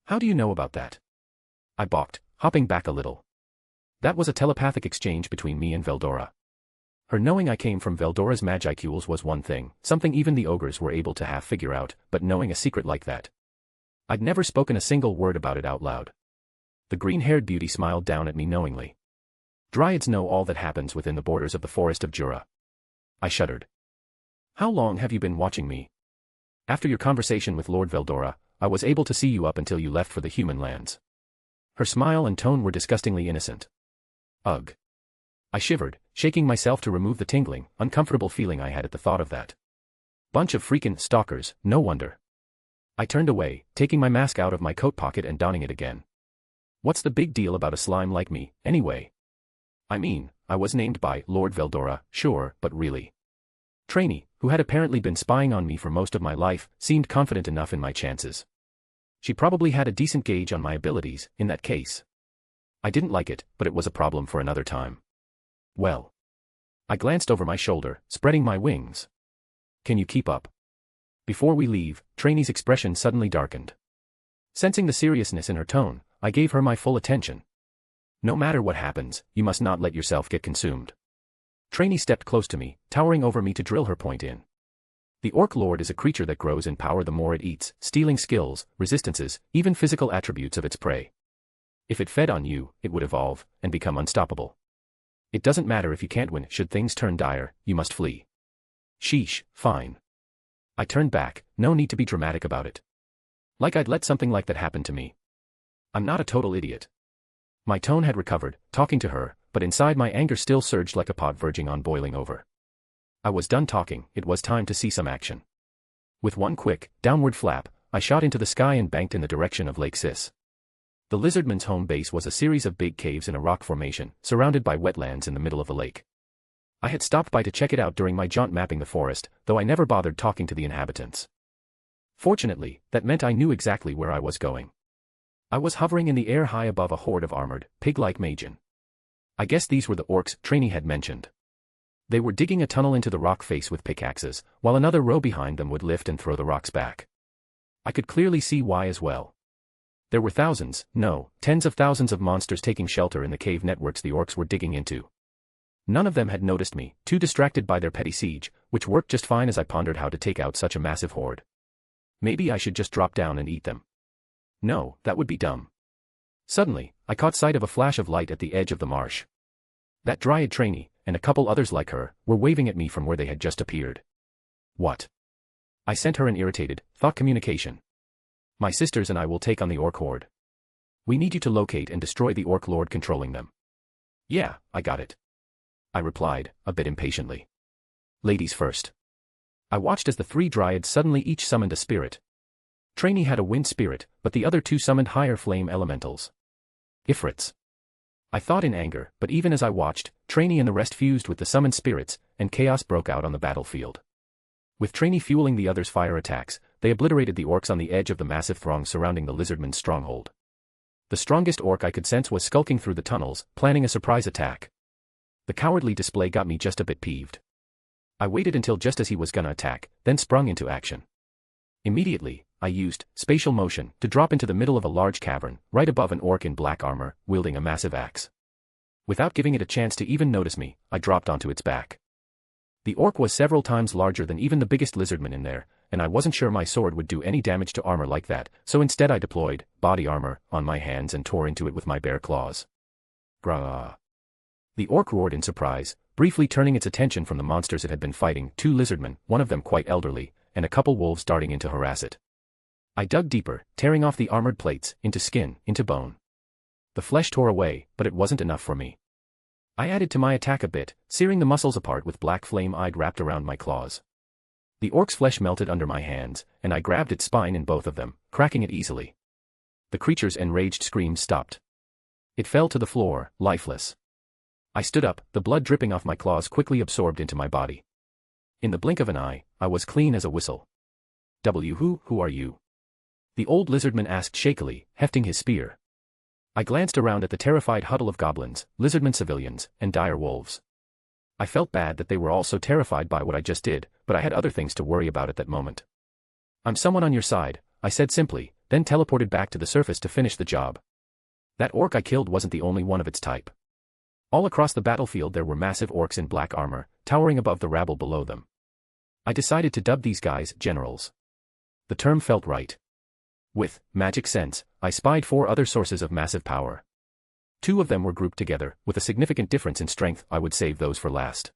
How do you know about that? I balked, hopping back a little. That was a telepathic exchange between me and Veldora. Her knowing I came from Veldora's magicules was one thing, something even the ogres were able to half figure out, but knowing a secret like that. I'd never spoken a single word about it out loud. The green-haired beauty smiled down at me knowingly. Dryads know all that happens within the borders of the forest of Jura. I shuddered. How long have you been watching me? After your conversation with Lord Veldora, I was able to see you up until you left for the human lands. Her smile and tone were disgustingly innocent. Ugh. I shivered, shaking myself to remove the tingling, uncomfortable feeling I had at the thought of that. Bunch of freakin' stalkers, no wonder. I turned away, taking my mask out of my coat pocket and donning it again. What's the big deal about a slime like me, anyway? I mean, I was named by Lord Veldora, sure, but really. Trainee, who had apparently been spying on me for most of my life, seemed confident enough in my chances. She probably had a decent gauge on my abilities, in that case. I didn't like it, but it was a problem for another time. Well. I glanced over my shoulder, spreading my wings. Can you keep up? Before we leave, Trainee's expression suddenly darkened. Sensing the seriousness in her tone, I gave her my full attention. No matter what happens, you must not let yourself get consumed. Trainee stepped close to me, towering over me to drill her point in. The Orc Lord is a creature that grows in power the more it eats, stealing skills, resistances, even physical attributes of its prey. If it fed on you, it would evolve, and become unstoppable. It doesn't matter if you can't win, should things turn dire, you must flee. Sheesh, fine. I turned back, no need to be dramatic about it. Like I'd let something like that happen to me. I'm not a total idiot. My tone had recovered, talking to her, but inside my anger still surged like a pot verging on boiling over. I was done talking, it was time to see some action. With one quick, downward flap, I shot into the sky and banked in the direction of Lake Sis. The lizardman's home base was a series of big caves in a rock formation, surrounded by wetlands in the middle of the lake. I had stopped by to check it out during my jaunt mapping the forest, though I never bothered talking to the inhabitants. Fortunately, that meant I knew exactly where I was going. I was hovering in the air high above a horde of armored, pig-like Magian. I guess these were the orcs Trainee had mentioned. They were digging a tunnel into the rock face with pickaxes, while another row behind them would lift and throw the rocks back. I could clearly see why as well. There were thousands, no, tens of thousands of monsters taking shelter in the cave networks the orcs were digging into. None of them had noticed me, too distracted by their petty siege, which worked just fine as I pondered how to take out such a massive horde. Maybe I should just drop down and eat them. No, that would be dumb. Suddenly, I caught sight of a flash of light at the edge of the marsh. That Dryad Trainee, and a couple others like her, were waving at me from where they had just appeared. What? I sent her an irritated, thought communication. My sisters and I will take on the orc horde. We need you to locate and destroy the orc lord controlling them. Yeah, I got it. I replied, a bit impatiently. Ladies first. I watched as the three dryads suddenly each summoned a spirit. Trainee had a wind spirit, but the other two summoned higher flame elementals. Ifrits. I thought in anger, but even as I watched, Trainee and the rest fused with the summoned spirits, and chaos broke out on the battlefield. With Trainee fueling the others' fire attacks, they obliterated the orcs on the edge of the massive throng surrounding the lizardman's stronghold. The strongest orc I could sense was skulking through the tunnels, planning a surprise attack. The cowardly display got me just a bit peeved. I waited until just as he was gonna attack, then sprung into action. Immediately, I used spatial motion to drop into the middle of a large cavern, right above an orc in black armor, wielding a massive axe. Without giving it a chance to even notice me, I dropped onto its back. The orc was several times larger than even the biggest lizardman in there, and I wasn't sure my sword would do any damage to armor like that, so instead I deployed body armor on my hands and tore into it with my bare claws. Grah! The orc roared in surprise, briefly turning its attention from the monsters it had been fighting, 2 lizardmen, one of them quite elderly, and a couple wolves darting in to harass it. I dug deeper, tearing off the armored plates, into skin, into bone. The flesh tore away, but it wasn't enough for me. I added to my attack a bit, searing the muscles apart with black flame I'd wrapped around my claws. The orc's flesh melted under my hands, and I grabbed its spine in both of them, cracking it easily. The creature's enraged screams stopped. It fell to the floor, lifeless. I stood up, the blood dripping off my claws quickly absorbed into my body. In the blink of an eye, I was clean as a whistle. Who are you? The old lizardman asked shakily, hefting his spear. I glanced around at the terrified huddle of goblins, lizardmen civilians, and dire wolves. I felt bad that they were all so terrified by what I just did, but I had other things to worry about at that moment. I'm someone on your side, I said simply, then teleported back to the surface to finish the job. That orc I killed wasn't the only one of its type. All across the battlefield there were massive orcs in black armor, towering above the rabble below them. I decided to dub these guys generals. The term felt right. With magic sense, I spied 4 other sources of massive power. 2 of them were grouped together, with a significant difference in strength. I would save those for last.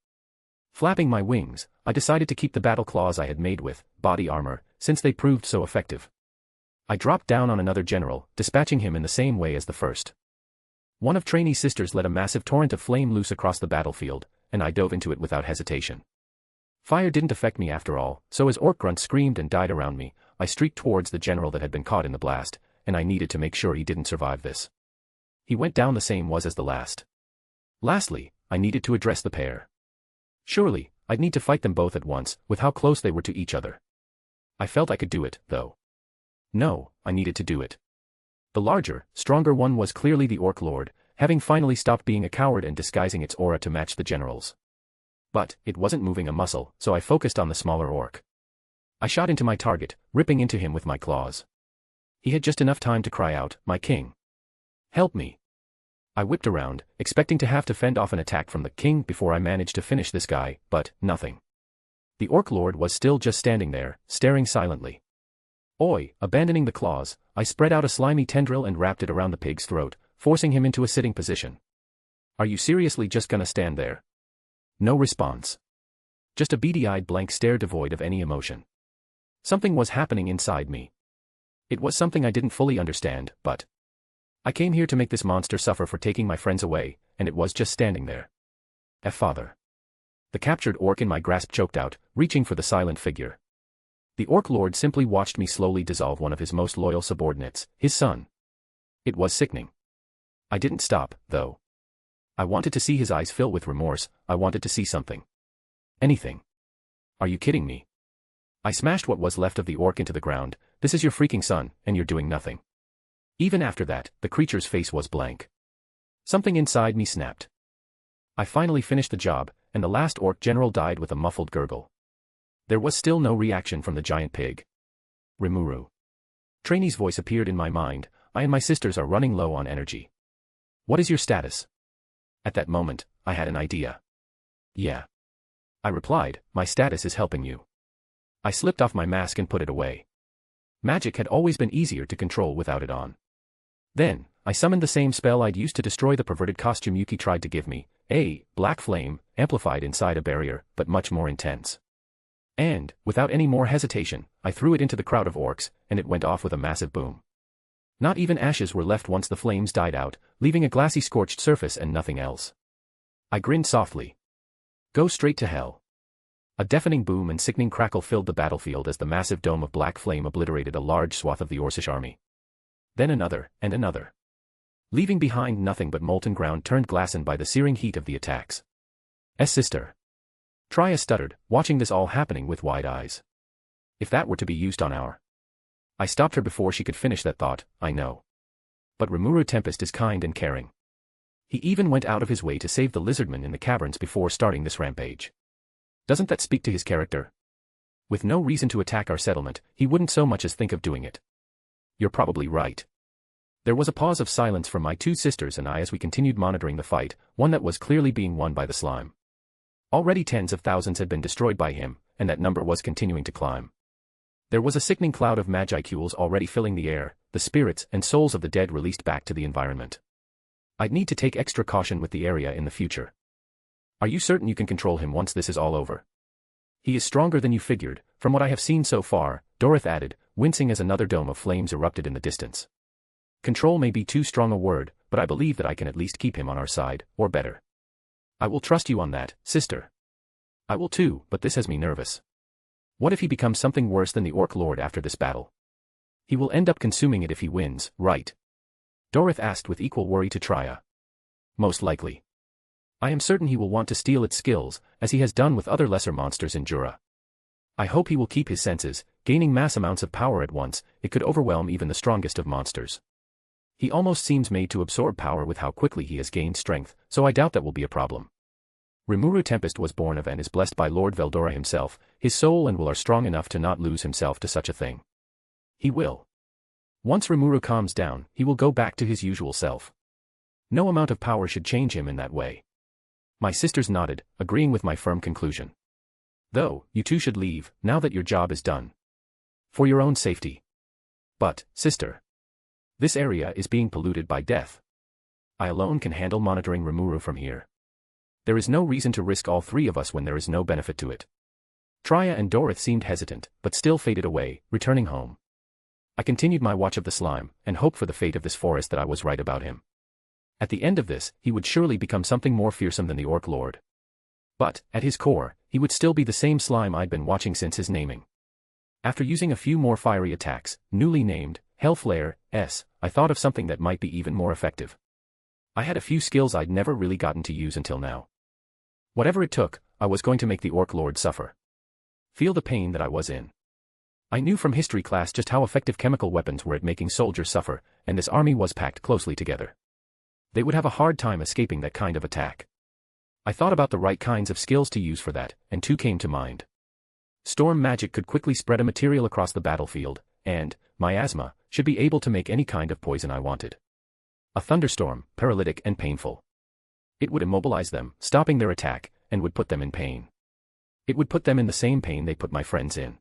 Flapping my wings, I decided to keep the battle claws I had made with body armor, since they proved so effective. I dropped down on another general, dispatching him in the same way as the first. One of Trainee's sisters let a massive torrent of flame loose across the battlefield, and I dove into it without hesitation. Fire didn't affect me after all, so as orc grunts screamed and died around me, I streaked towards the general that had been caught in the blast, and I needed to make sure he didn't survive this. He went down the same as the last. Lastly, I needed to address the pair. Surely, I'd need to fight them both at once, with how close they were to each other. I felt I could do it, though. No, I needed to do it. The larger, stronger one was clearly the orc lord, having finally stopped being a coward and disguising its aura to match the general's. But it wasn't moving a muscle, so I focused on the smaller orc. I shot into my target, ripping into him with my claws. He had just enough time to cry out, "My king! Help me!" I whipped around, expecting to have to fend off an attack from the king before I managed to finish this guy, but nothing. The orc lord was still just standing there, staring silently. Abandoning the claws, I spread out a slimy tendril and wrapped it around the pig's throat, forcing him into a sitting position. "Are you seriously just gonna stand there?" No response. Just a beady-eyed blank stare devoid of any emotion. Something was happening inside me. It was something I didn't fully understand, but I came here to make this monster suffer for taking my friends away, and it was just standing there. Father. The captured orc in my grasp choked out, reaching for the silent figure. The orc lord simply watched me slowly dissolve one of his most loyal subordinates, his son. It was sickening. I didn't stop, though. I wanted to see his eyes fill with remorse. I wanted to see something. Anything. Are you kidding me? I smashed what was left of the orc into the ground. "This is your freaking son, and you're doing nothing." Even after that, the creature's face was blank. Something inside me snapped. I finally finished the job, and the last orc general died with a muffled gurgle. There was still no reaction from the giant pig. Rimuru. Trainee's voice appeared in my mind. "I and my sisters are running low on energy. What is your status?" At that moment, I had an idea. "Yeah." I replied, "My status is helping you." I slipped off my mask and put it away. Magic had always been easier to control without it on. Then, I summoned the same spell I'd used to destroy the perverted costume Yuki tried to give me, a black flame, amplified inside a barrier, but much more intense. And, without any more hesitation, I threw it into the crowd of orcs, and it went off with a massive boom. Not even ashes were left once the flames died out, leaving a glassy scorched surface and nothing else. I grinned softly. Go straight to hell. A deafening boom and sickening crackle filled the battlefield as the massive dome of black flame obliterated a large swath of the Orcish army. Then another, and another. Leaving behind nothing but molten ground turned glassen by the searing heat of the attacks. Sister. Triya stuttered, watching this all happening with wide eyes. If that were to be used on our... I stopped her before she could finish that thought. "I know. But Rimuru Tempest is kind and caring. He even went out of his way to save the lizardmen in the caverns before starting this rampage. Doesn't that speak to his character? With no reason to attack our settlement, he wouldn't so much as think of doing it." "You're probably right." There was a pause of silence from my 2 sisters and I as we continued monitoring the fight, one that was clearly being won by the slime. Already tens of thousands had been destroyed by him, and that number was continuing to climb. There was a sickening cloud of magicules already filling the air, the spirits and souls of the dead released back to the environment. I'd need to take extra caution with the area in the future. Are you certain you can control him once this is all over? He is stronger than you figured, from what I have seen so far, Dorith added, wincing as another dome of flames erupted in the distance. Control may be too strong a word, but I believe that I can at least keep him on our side, or better. I will trust you on that, sister. I will too, but this has me nervous. What if he becomes something worse than the Orc Lord after this battle? He will end up consuming it if he wins, right? Dorith asked with equal worry to Trya. Most likely. I am certain he will want to steal its skills, as he has done with other lesser monsters in Jura. I hope he will keep his senses, gaining mass amounts of power at once, it could overwhelm even the strongest of monsters. He almost seems made to absorb power with how quickly he has gained strength, so I doubt that will be a problem. Rimuru Tempest was born of and is blessed by Lord Veldora himself, his soul and will are strong enough to not lose himself to such a thing. He will. Once Rimuru calms down, he will go back to his usual self. No amount of power should change him in that way. My sisters nodded, agreeing with my firm conclusion. Though, you two should leave, now that your job is done. For your own safety. But, sister. This area is being polluted by death. I alone can handle monitoring Rimuru from here. There is no reason to risk all three of us when there is no benefit to it. Trya and Dorith seemed hesitant, but still faded away, returning home. I continued my watch of the slime, and hoped for the fate of this forest that I was right about him. At the end of this, he would surely become something more fearsome than the Orc Lord. But, at his core, he would still be the same slime I'd been watching since his naming. After using a few more fiery attacks, newly named, Hellflare, I thought of something that might be even more effective. I had a few skills I'd never really gotten to use until now. Whatever it took, I was going to make the Orc Lord suffer. Feel the pain that I was in. I knew from history class just how effective chemical weapons were at making soldiers suffer, and this army was packed closely together. They would have a hard time escaping that kind of attack. I thought about the right kinds of skills to use for that, and two came to mind. Storm magic could quickly spread a material across the battlefield, and, miasma, should be able to make any kind of poison I wanted. A thunderstorm, paralytic and painful. It would immobilize them, stopping their attack, and would put them in pain. It would put them in the same pain they put my friends in.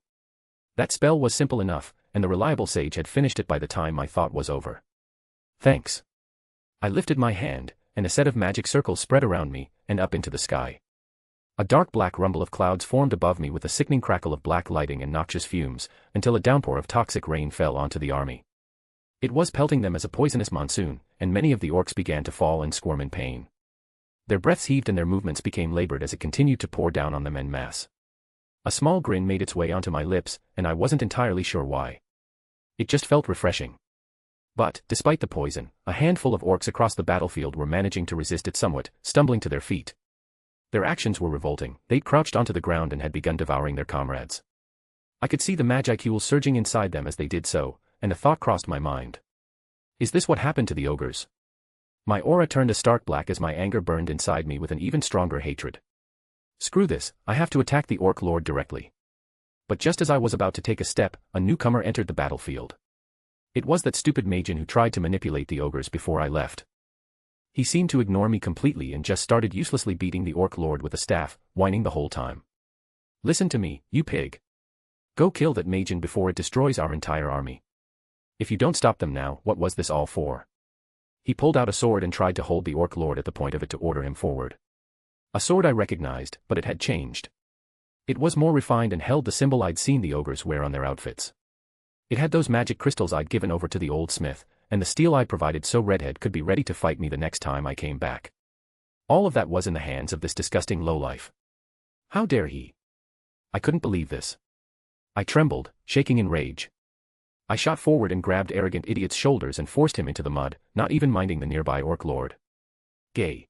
That spell was simple enough, and the reliable sage had finished it by the time my thought was over. Thanks. I lifted my hand, and a set of magic circles spread around me, and up into the sky. A dark black rumble of clouds formed above me with a sickening crackle of black lighting and noxious fumes, until a downpour of toxic rain fell onto the army. It was pelting them as a poisonous monsoon, and many of the orcs began to fall and squirm in pain. Their breaths heaved and their movements became labored as it continued to pour down on them en masse. A small grin made its way onto my lips, and I wasn't entirely sure why. It just felt refreshing. But, despite the poison, a handful of orcs across the battlefield were managing to resist it somewhat, stumbling to their feet. Their actions were revolting, they'd crouched onto the ground and had begun devouring their comrades. I could see the magicules surging inside them as they did so, and a thought crossed my mind. Is this what happened to the ogres? My aura turned a stark black as my anger burned inside me with an even stronger hatred. Screw this, I have to attack the Orc Lord directly. But just as I was about to take a step, a newcomer entered the battlefield. It was that stupid Magian who tried to manipulate the ogres before I left. He seemed to ignore me completely and just started uselessly beating the Orc Lord with a staff, whining the whole time. Listen to me, you pig. Go kill that Magian before it destroys our entire army. If you don't stop them now, what was this all for? He pulled out a sword and tried to hold the Orc Lord at the point of it to order him forward. A sword I recognized, but it had changed. It was more refined and held the symbol I'd seen the ogres wear on their outfits. It had those magic crystals I'd given over to the old smith, and the steel I provided so Redhead could be ready to fight me the next time I came back. All of that was in the hands of this disgusting lowlife. How dare he? I couldn't believe this. I trembled, shaking in rage. I shot forward and grabbed arrogant idiot's shoulders and forced him into the mud, not even minding the nearby Orc Lord. Gay.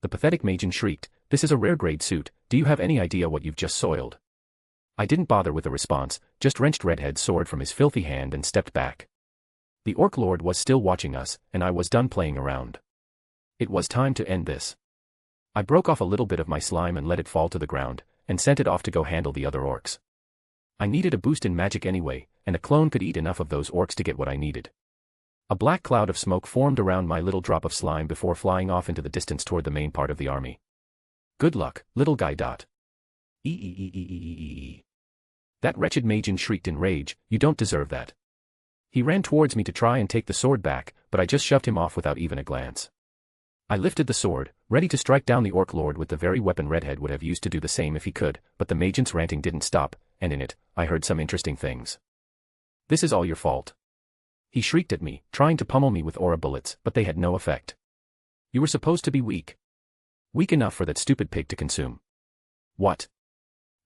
The pathetic Magian shrieked, "This is a rare grade suit, do you have any idea what you've just soiled?" I didn't bother with a response, just wrenched Redhead's sword from his filthy hand and stepped back. The Orc Lord was still watching us, and I was done playing around. It was time to end this. I broke off a little bit of my slime and let it fall to the ground, and sent it off to go handle the other orcs. I needed a boost in magic anyway, and a clone could eat enough of those orcs to get what I needed. A black cloud of smoke formed around my little drop of slime before flying off into the distance toward the main part of the army. Good luck, little guy. That wretched Majin shrieked in rage, "You don't deserve that." He ran towards me to try and take the sword back, but I just shoved him off without even a glance. I lifted the sword, ready to strike down the Orc Lord with the very weapon Redhead would have used to do the same if he could, but the Majin's ranting didn't stop, and in it, I heard some interesting things. "This is all your fault." He shrieked at me, trying to pummel me with aura bullets, but they had no effect. "You were supposed to be weak. Weak enough for that stupid pig to consume." "What?"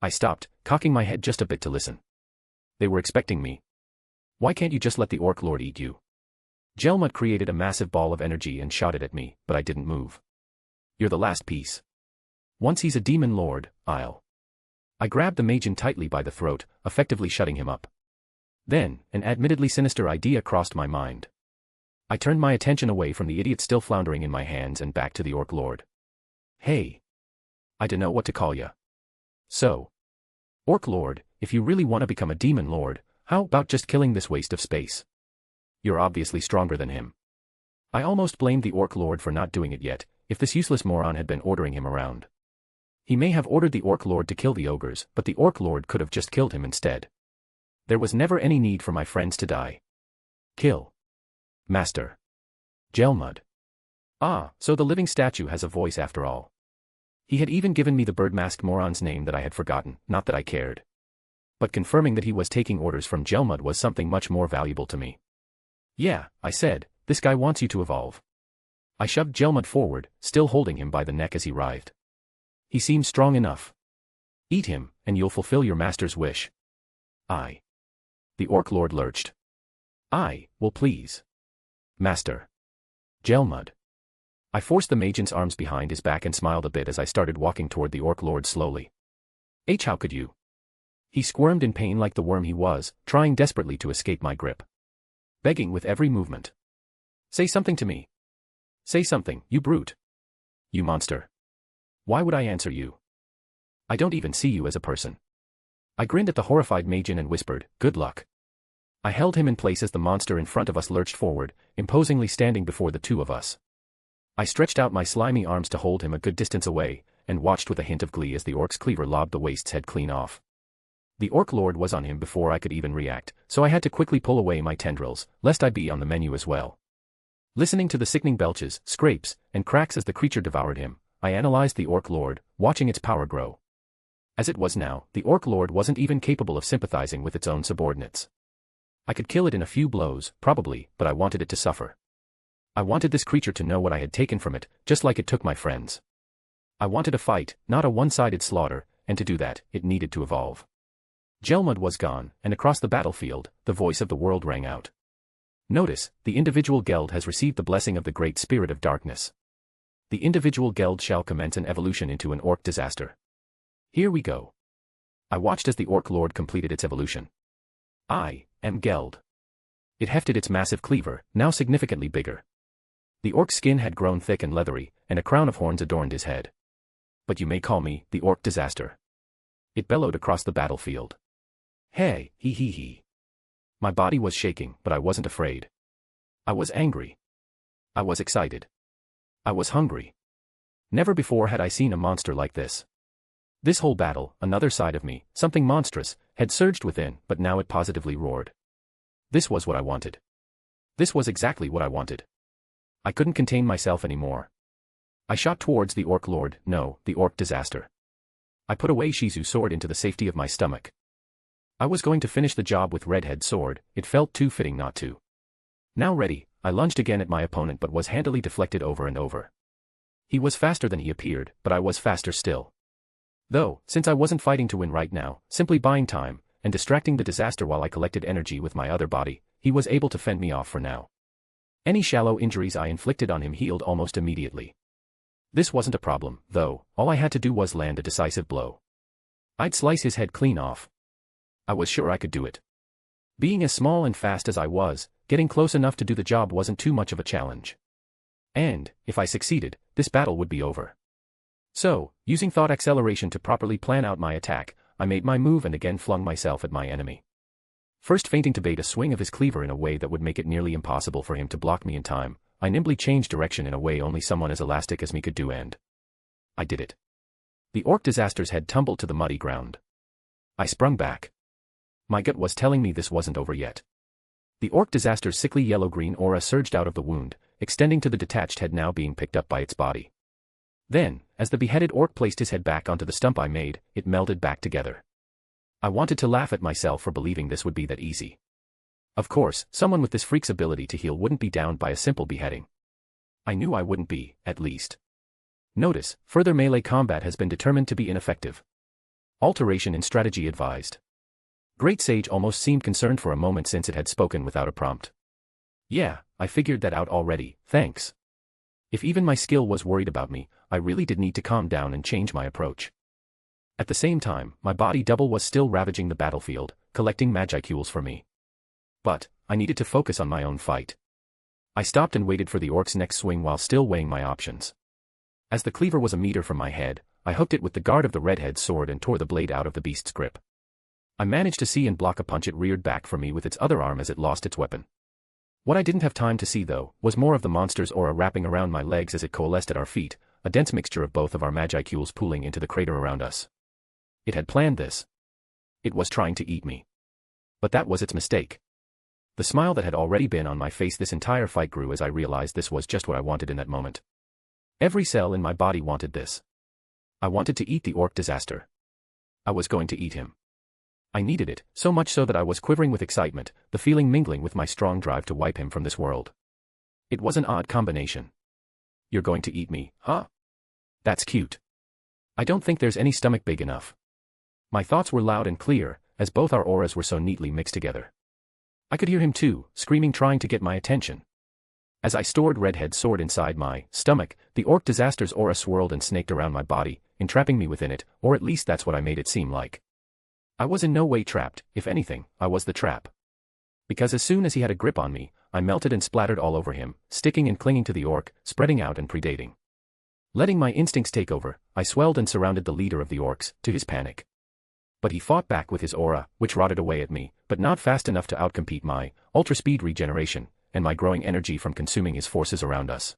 I stopped, cocking my head just a bit to listen. They were expecting me. "Why can't you just let the Orc Lord eat you?" Gelmud created a massive ball of energy and shot it at me, but I didn't move. "You're the last piece. Once he's a demon lord, I'll..." I grabbed the Majin tightly by the throat, effectively shutting him up. Then, an admittedly sinister idea crossed my mind. I turned my attention away from the idiot still floundering in my hands and back to the Orc Lord. "Hey. I dunno what to call ya. So, Orc Lord, if you really want to become a demon lord, how about just killing this waste of space? You're obviously stronger than him." I almost blamed the Orc Lord for not doing it yet, if this useless moron had been ordering him around. He may have ordered the Orc Lord to kill the ogres, but the Orc Lord could have just killed him instead. There was never any need for my friends to die. "Kill. Master. Gelmud." Ah, so the living statue has a voice after all. He had even given me the bird-masked moron's name that I had forgotten, not that I cared. But confirming that he was taking orders from Gelmud was something much more valuable to me. "Yeah," I said, "this guy wants you to evolve." I shoved Gelmud forward, still holding him by the neck as he writhed. "He seems strong enough. Eat him, and you'll fulfill your master's wish." "I..." The Orc Lord lurched. Well please. Master. Gelmud." I forced the Majin's arms behind his back and smiled a bit as I started walking toward the Orc Lord slowly. How could you?" He squirmed in pain like the worm he was, trying desperately to escape my grip. Begging with every movement. "Say something to me. Say something, you brute. You monster. Why would I answer you? I don't even see you as a person." I grinned at the horrified Majin and whispered, "Good luck." I held him in place as the monster in front of us lurched forward, imposingly standing before the two of us. I stretched out my slimy arms to hold him a good distance away, and watched with a hint of glee as the Orc's cleaver lobbed the waste's head clean off. The Orc Lord was on him before I could even react, so I had to quickly pull away my tendrils, lest I be on the menu as well. Listening to the sickening belches, scrapes, and cracks as the creature devoured him, I analyzed the Orc Lord, watching its power grow. As it was now, the Orc Lord wasn't even capable of sympathizing with its own subordinates. I could kill it in a few blows, probably, but I wanted it to suffer. I wanted this creature to know what I had taken from it, just like it took my friends. I wanted a fight, not a one-sided slaughter, and to do that, it needed to evolve. Gelmud was gone, and across the battlefield, the voice of the world rang out. "Notice, the individual Geld has received the blessing of the Great Spirit of Darkness. The individual Geld shall commence an evolution into an Orc disaster. Here we go." I watched as the Orc Lord completed its evolution. I am Geld. It hefted its massive cleaver, now significantly bigger. The Orc's skin had grown thick and leathery, and a crown of horns adorned his head. "But you may call me the Orc Disaster." It bellowed across the battlefield. "Hey, he. My body was shaking, but I wasn't afraid. I was angry. I was excited. I was hungry. Never before had I seen a monster like this. This whole battle, another side of me, something monstrous, had surged within, but now it positively roared. This was what I wanted. This was exactly what I wanted. I couldn't contain myself anymore. I shot towards the Orc Lord, no, the Orc Disaster. I put away Shizu's sword into the safety of my stomach. I was going to finish the job with Redhead's sword, it felt too fitting not to. Now ready, I lunged again at my opponent but was handily deflected over and over. He was faster than he appeared, but I was faster still. Though, since I wasn't fighting to win right now, simply buying time, and distracting the disaster while I collected energy with my other body, he was able to fend me off for now. Any shallow injuries I inflicted on him healed almost immediately. This wasn't a problem, though, all I had to do was land a decisive blow. I'd slice his head clean off. I was sure I could do it. Being as small and fast as I was, getting close enough to do the job wasn't too much of a challenge. And, if I succeeded, this battle would be over. So, using thought acceleration to properly plan out my attack, I made my move and again flung myself at my enemy. First feinting to bait a swing of his cleaver in a way that would make it nearly impossible for him to block me in time, I nimbly changed direction in a way only someone as elastic as me could do, and I did it. The Orc Disaster's head tumbled to the muddy ground. I sprung back. My gut was telling me this wasn't over yet. The orc disaster's sickly yellow-green aura surged out of the wound, extending to the detached head now being picked up by its body. Then, as the beheaded orc placed his head back onto the stump I made, it melded back together. I wanted to laugh at myself for believing this would be that easy. Of course, someone with this freak's ability to heal wouldn't be downed by a simple beheading. I knew I wouldn't be, at least. Notice, further melee combat has been determined to be ineffective. Alteration in strategy advised. Great Sage almost seemed concerned for a moment since it had spoken without a prompt. Yeah, I figured that out already, thanks. If even my skill was worried about me, I really did need to calm down and change my approach. At the same time, my body double was still ravaging the battlefield, collecting magicules for me. But, I needed to focus on my own fight. I stopped and waited for the orc's next swing while still weighing my options. As the cleaver was a meter from my head, I hooked it with the guard of the redhead's sword and tore the blade out of the beast's grip. I managed to see and block a punch it reared back for me with its other arm as it lost its weapon. What I didn't have time to see though, was more of the monster's aura wrapping around my legs as it coalesced at our feet, a dense mixture of both of our magicules pooling into the crater around us. It had planned this. It was trying to eat me. But that was its mistake. The smile that had already been on my face this entire fight grew as I realized this was just what I wanted in that moment. Every cell in my body wanted this. I wanted to eat the orc disaster. I was going to eat him. I needed it, so much so that I was quivering with excitement, the feeling mingling with my strong drive to wipe him from this world. It was an odd combination. You're going to eat me, huh? That's cute. I don't think there's any stomach big enough. My thoughts were loud and clear, as both our auras were so neatly mixed together. I could hear him too, screaming trying to get my attention. As I stored Redhead's sword inside my stomach, the orc disaster's aura swirled and snaked around my body, entrapping me within it, or at least that's what I made it seem like. I was in no way trapped, if anything, I was the trap. Because as soon as he had a grip on me, I melted and splattered all over him, sticking and clinging to the orc, spreading out and predating. Letting my instincts take over, I swelled and surrounded the leader of the orcs, to his panic. But he fought back with his aura, which rotted away at me, but not fast enough to outcompete my ultra-speed regeneration, and my growing energy from consuming his forces around us.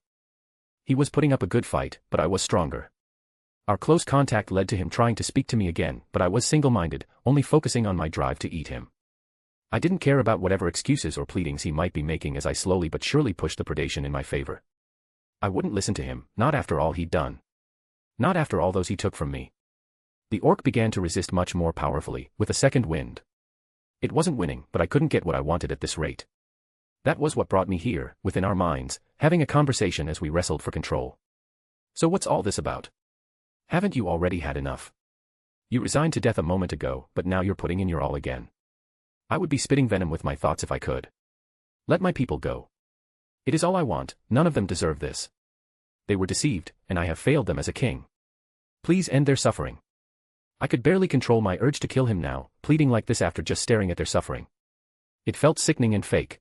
He was putting up a good fight, but I was stronger. Our close contact led to him trying to speak to me again, but I was single-minded, only focusing on my drive to eat him. I didn't care about whatever excuses or pleadings he might be making as I slowly but surely pushed the predation in my favor. I wouldn't listen to him, not after all he'd done. Not after all those he took from me. The orc began to resist much more powerfully, with a second wind. It wasn't winning, but I couldn't get what I wanted at this rate. That was what brought me here, within our minds, having a conversation as we wrestled for control. So what's all this about? Haven't you already had enough? You resigned to death a moment ago, but now you're putting in your all again. I would be spitting venom with my thoughts if I could. Let my people go. It is all I want, none of them deserve this. They were deceived, and I have failed them as a king. Please end their suffering. I could barely control my urge to kill him now, pleading like this after just staring at their suffering. It felt sickening and fake.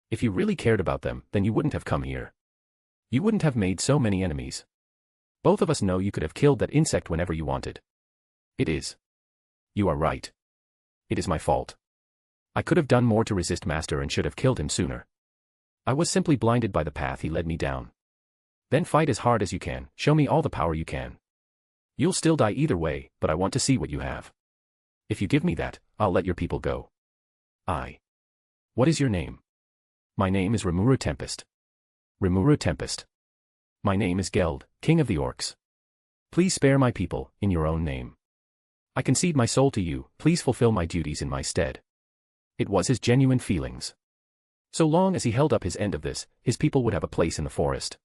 If you really cared about them, then you wouldn't have come here. You wouldn't have made so many enemies. Both of us know you could have killed that insect whenever you wanted. It is. You are right. It is my fault. I could have done more to resist Master and should have killed him sooner. I was simply blinded by the path he led me down. Then fight as hard as you can, show me all the power you can. You'll still die either way, but I want to see what you have. If you give me that, I'll let your people go. What is your name? My name is Rimuru Tempest. Rimuru Tempest. My name is Geld, King of the Orcs. Please spare my people, in your own name. I concede my soul to you, please fulfill my duties in my stead. It was his genuine feelings. So long as he held up his end of this, his people would have a place in the forest.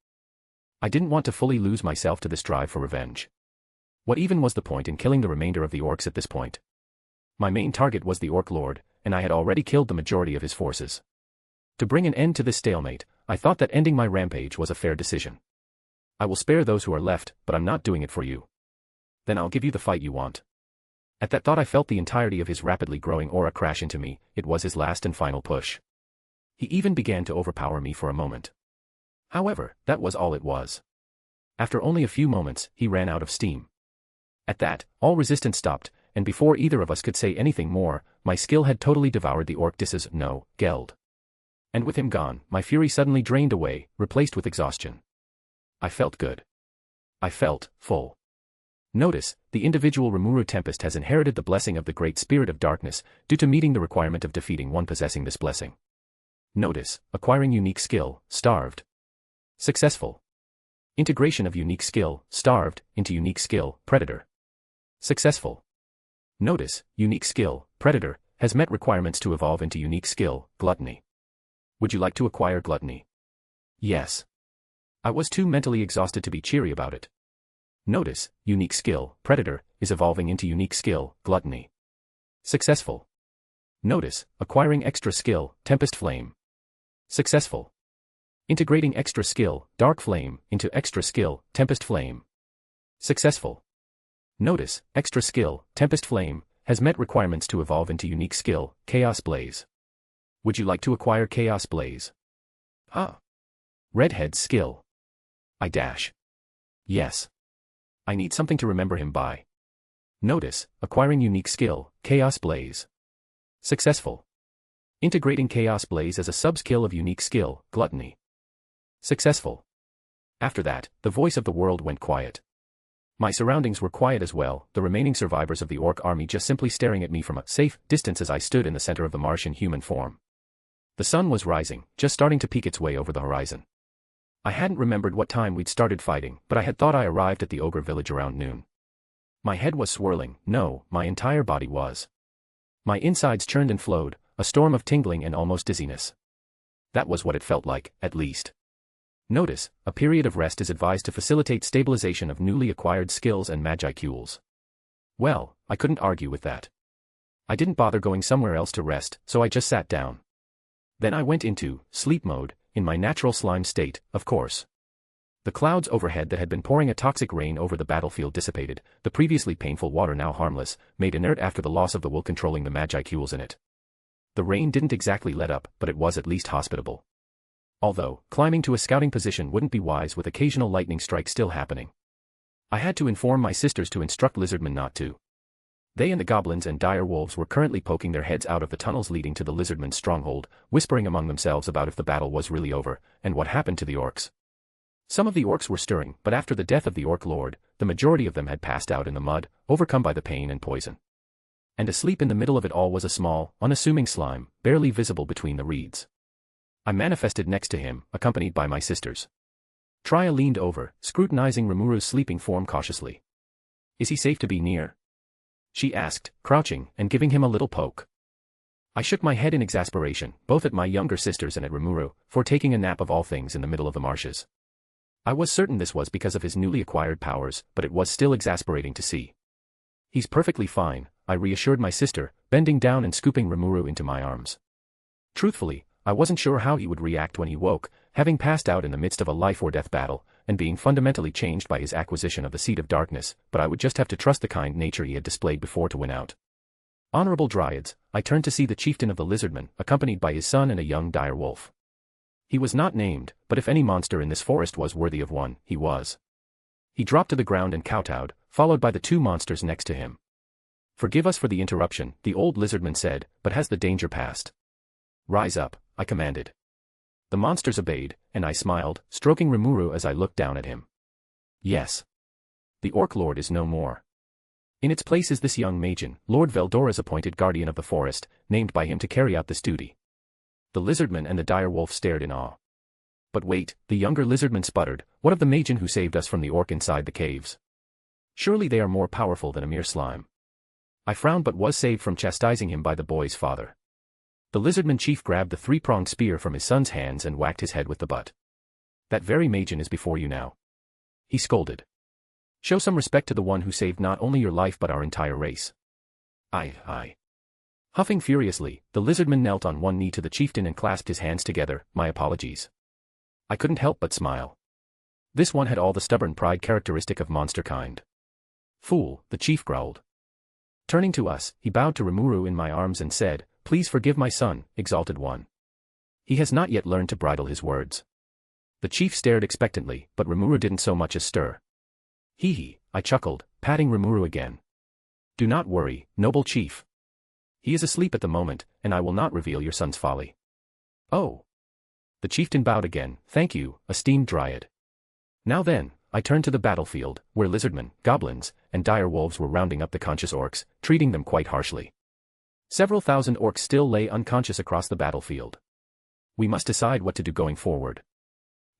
I didn't want to fully lose myself to this drive for revenge. What even was the point in killing the remainder of the orcs at this point? My main target was the Orc Lord, and I had already killed the majority of his forces. To bring an end to this stalemate, I thought that ending my rampage was a fair decision. I will spare those who are left, but I'm not doing it for you. Then I'll give you the fight you want. At that thought I felt the entirety of his rapidly growing aura crash into me, it was his last and final push. He even began to overpower me for a moment. However, that was all it was. After only a few moments, he ran out of steam. At that, all resistance stopped, and before either of us could say anything more, my skill had totally devoured the orc Geld. And with him gone, my fury suddenly drained away, replaced with exhaustion. I felt good. I felt full. Notice, the individual Rimuru Tempest has inherited the blessing of the Great Spirit of Darkness, due to meeting the requirement of defeating one possessing this blessing. Notice, acquiring unique skill, starved. Successful. Integration of unique skill, starved, into unique skill, predator. Successful. Notice, unique skill, predator, has met requirements to evolve into unique skill, gluttony. Would you like to acquire gluttony? Yes. I was too mentally exhausted to be cheery about it. Notice, unique skill, predator, is evolving into unique skill, gluttony. Successful. Notice, acquiring extra skill, Tempest Flame. Successful. Integrating extra skill, Dark Flame, into extra skill, Tempest Flame. Successful. Notice, extra skill, Tempest Flame, has met requirements to evolve into unique skill, Chaos Blaze. Would you like to acquire Chaos Blaze? Redhead's skill. I dash. Yes. I need something to remember him by. Notice, acquiring unique skill, Chaos Blaze. Successful. Integrating Chaos Blaze as a sub-skill of unique skill, Gluttony. Successful. After that, the voice of the world went quiet. My surroundings were quiet as well, the remaining survivors of the orc army just simply staring at me from a safe distance as I stood in the center of the marsh in human form. The sun was rising, just starting to peek its way over the horizon. I hadn't remembered what time we'd started fighting, but I had thought I arrived at the ogre village around noon. My head was swirling, no, my entire body was. My insides churned and flowed, a storm of tingling and almost dizziness. That was what it felt like, at least. Notice, a period of rest is advised to facilitate stabilization of newly acquired skills and magicules. Well, I couldn't argue with that. I didn't bother going somewhere else to rest, so I just sat down. Then I went into sleep mode, in my natural slime state, of course. The clouds overhead that had been pouring a toxic rain over the battlefield dissipated, the previously painful water now harmless, made inert after the loss of the will controlling the magicules in it. The rain didn't exactly let up, but it was at least hospitable. Although, climbing to a scouting position wouldn't be wise with occasional lightning strikes still happening. I had to inform my sisters to instruct lizardmen not to. They and the goblins and dire wolves were currently poking their heads out of the tunnels leading to the lizardmen's stronghold, whispering among themselves about if the battle was really over, and what happened to the orcs. Some of the orcs were stirring, but after the death of the orc lord, the majority of them had passed out in the mud, overcome by the pain and poison. And asleep in the middle of it all was a small, unassuming slime, barely visible between the reeds. I manifested next to him, accompanied by my sisters. Tria leaned over, scrutinizing Rimuru's sleeping form cautiously. "Is he safe to be near?" she asked, crouching, and giving him a little poke. I shook my head in exasperation, both at my younger sisters and at Rimuru, for taking a nap of all things in the middle of the marshes. I was certain this was because of his newly acquired powers, but it was still exasperating to see. "He's perfectly fine," I reassured my sister, bending down and scooping Rimuru into my arms. Truthfully, I wasn't sure how he would react when he woke, having passed out in the midst of a life-or-death battle, and being fundamentally changed by his acquisition of the Seed of Darkness, but I would just have to trust the kind nature he had displayed before to win out. Honorable Dryads, I turned to see the chieftain of the lizardmen, accompanied by his son and a young dire wolf. He was not named, but if any monster in this forest was worthy of one, he was. He dropped to the ground and kowtowed, followed by the two monsters next to him. "Forgive us for the interruption," the old lizardman said, "but has the danger passed?" "Rise up," I commanded. The monsters obeyed, and I smiled, stroking Rimuru as I looked down at him. Yes. The Orc Lord is no more. In its place is this young Magian, Lord Veldora's appointed guardian of the forest, named by him to carry out this duty. The lizardman and the dire wolf stared in awe. "But wait," the younger lizardman sputtered, "what of the Magian who saved us from the orc inside the caves? Surely they are more powerful than a mere slime." I frowned but was saved from chastising him by the boy's father. The lizardman chief grabbed the three-pronged spear from his son's hands and whacked his head with the butt. "That very Magian is before you now," he scolded. "Show some respect to the one who saved not only your life but our entire race." I. Huffing furiously, the lizardman knelt on one knee to the chieftain and clasped his hands together. "My apologies." I couldn't help but smile. This one had all the stubborn pride characteristic of monster kind. "Fool," the chief growled. Turning to us, he bowed to Rimuru in my arms and said, "Please forgive my son, exalted one. He has not yet learned to bridle his words." The chief stared expectantly, but Rimuru didn't so much as stir. "Hee," I chuckled, patting Rimuru again. "Do not worry, noble chief. He is asleep at the moment, and I will not reveal your son's folly." "Oh." The chieftain bowed again. "Thank you, esteemed Dryad. Now then, I turned to the battlefield, where lizardmen, goblins, and dire wolves were rounding up the conscious orcs, treating them quite harshly. Several thousand orcs still lay unconscious across the battlefield. We must decide what to do going forward.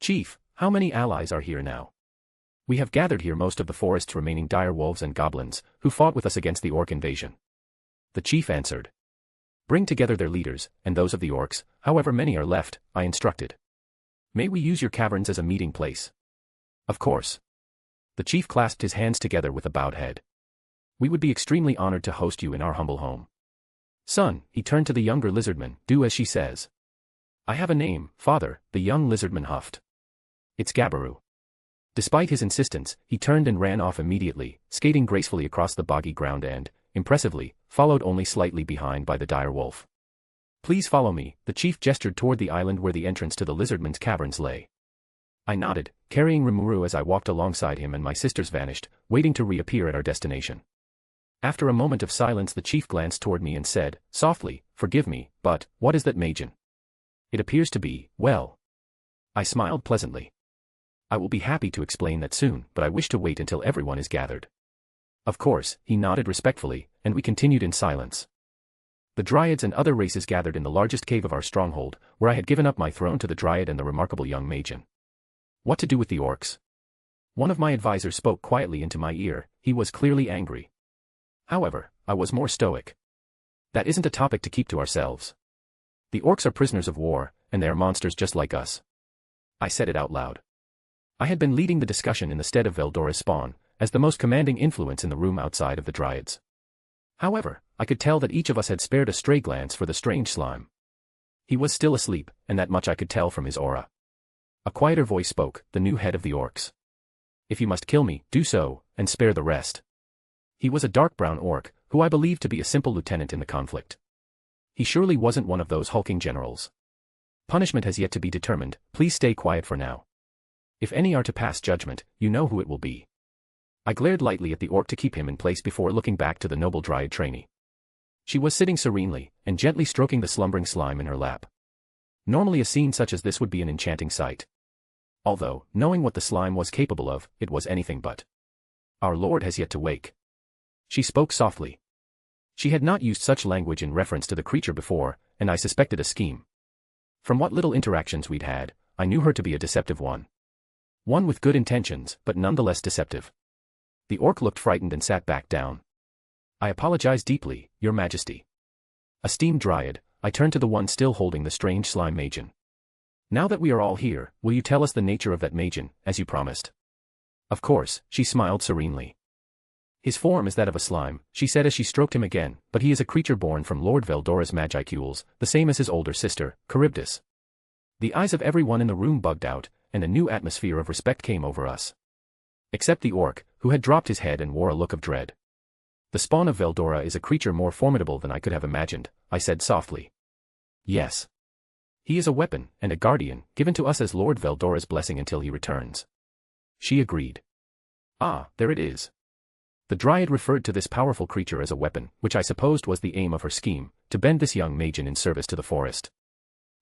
Chief, how many allies are here now? We have gathered here most of the forest's remaining dire wolves and goblins, who fought with us against the orc invasion. The chief answered. Bring together their leaders, and those of the orcs, however many are left, I instructed. May we use your caverns as a meeting place? Of course. The chief clasped his hands together with a bowed head. We would be extremely honored to host you in our humble home. Son, he turned to the younger lizardman, do as she says. I have a name, father, the young lizardman huffed. It's Gabaru. Despite his insistence, he turned and ran off immediately, skating gracefully across the boggy ground and, impressively, followed only slightly behind by the dire wolf. Please follow me, the chief gestured toward the island where the entrance to the lizardman's caverns lay. I nodded, carrying Rimuru as I walked alongside him, and my sisters vanished, waiting to reappear at our destination. After a moment of silence, the chief glanced toward me and said, softly, forgive me, but, what is that Majin? It appears to be, well. I smiled pleasantly. I will be happy to explain that soon, but I wish to wait until everyone is gathered. Of course, he nodded respectfully, and we continued in silence. The dryads and other races gathered in the largest cave of our stronghold, where I had given up my throne to the dryad and the remarkable young Majin. What to do with the orcs? One of my advisors spoke quietly into my ear. He was clearly angry. However, I was more stoic. That isn't a topic to keep to ourselves. The orcs are prisoners of war, and they are monsters just like us. I said it out loud. I had been leading the discussion in the stead of Veldora's spawn, as the most commanding influence in the room outside of the dryads. However, I could tell that each of us had spared a stray glance for the strange slime. He was still asleep, and that much I could tell from his aura. A quieter voice spoke, the new head of the orcs. If you must kill me, do so, and spare the rest. He was a dark brown orc, who I believed to be a simple lieutenant in the conflict. He surely wasn't one of those hulking generals. Punishment has yet to be determined, please stay quiet for now. If any are to pass judgment, you know who it will be. I glared lightly at the orc to keep him in place before looking back to the noble dryad trainee. She was sitting serenely, and gently stroking the slumbering slime in her lap. Normally a scene such as this would be an enchanting sight. Although, knowing what the slime was capable of, it was anything but. Our lord has yet to wake. She spoke softly. She had not used such language in reference to the creature before, and I suspected a scheme. From what little interactions we'd had, I knew her to be a deceptive one. One with good intentions, but nonetheless deceptive. The orc looked frightened and sat back down. I apologize deeply, Your Majesty. Esteemed dryad, I turned to the one still holding the strange slime Majin. Now that we are all here, will you tell us the nature of that Majin, as you promised? Of course, she smiled serenely. His form is that of a slime, she said as she stroked him again, but he is a creature born from Lord Veldora's magicules, the same as his older sister, Charybdis. The eyes of everyone in the room bugged out, and a new atmosphere of respect came over us. Except the orc, who had dropped his head and wore a look of dread. The spawn of Veldora is a creature more formidable than I could have imagined, I said softly. Yes. He is a weapon, and a guardian, given to us as Lord Veldora's blessing until he returns. She agreed. Ah, there it is. The dryad referred to this powerful creature as a weapon, which I supposed was the aim of her scheme, to bend this young Majin in service to the forest.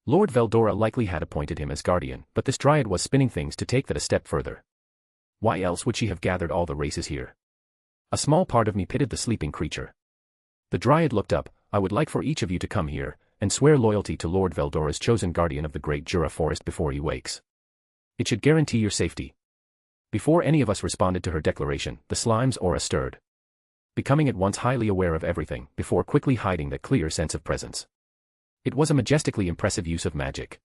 Lord Veldora likely had appointed him as guardian, but this dryad was spinning things to take that a step further. Why else would she have gathered all the races here? A small part of me pitied the sleeping creature. The dryad looked up. I would like for each of you to come here, and swear loyalty to Lord Veldora's chosen guardian of the great Jura forest before he wakes. It should guarantee your safety. Before any of us responded to her declaration, the slime's aura stirred. Becoming at once highly aware of everything, before quickly hiding that clear sense of presence. It was a majestically impressive use of magic.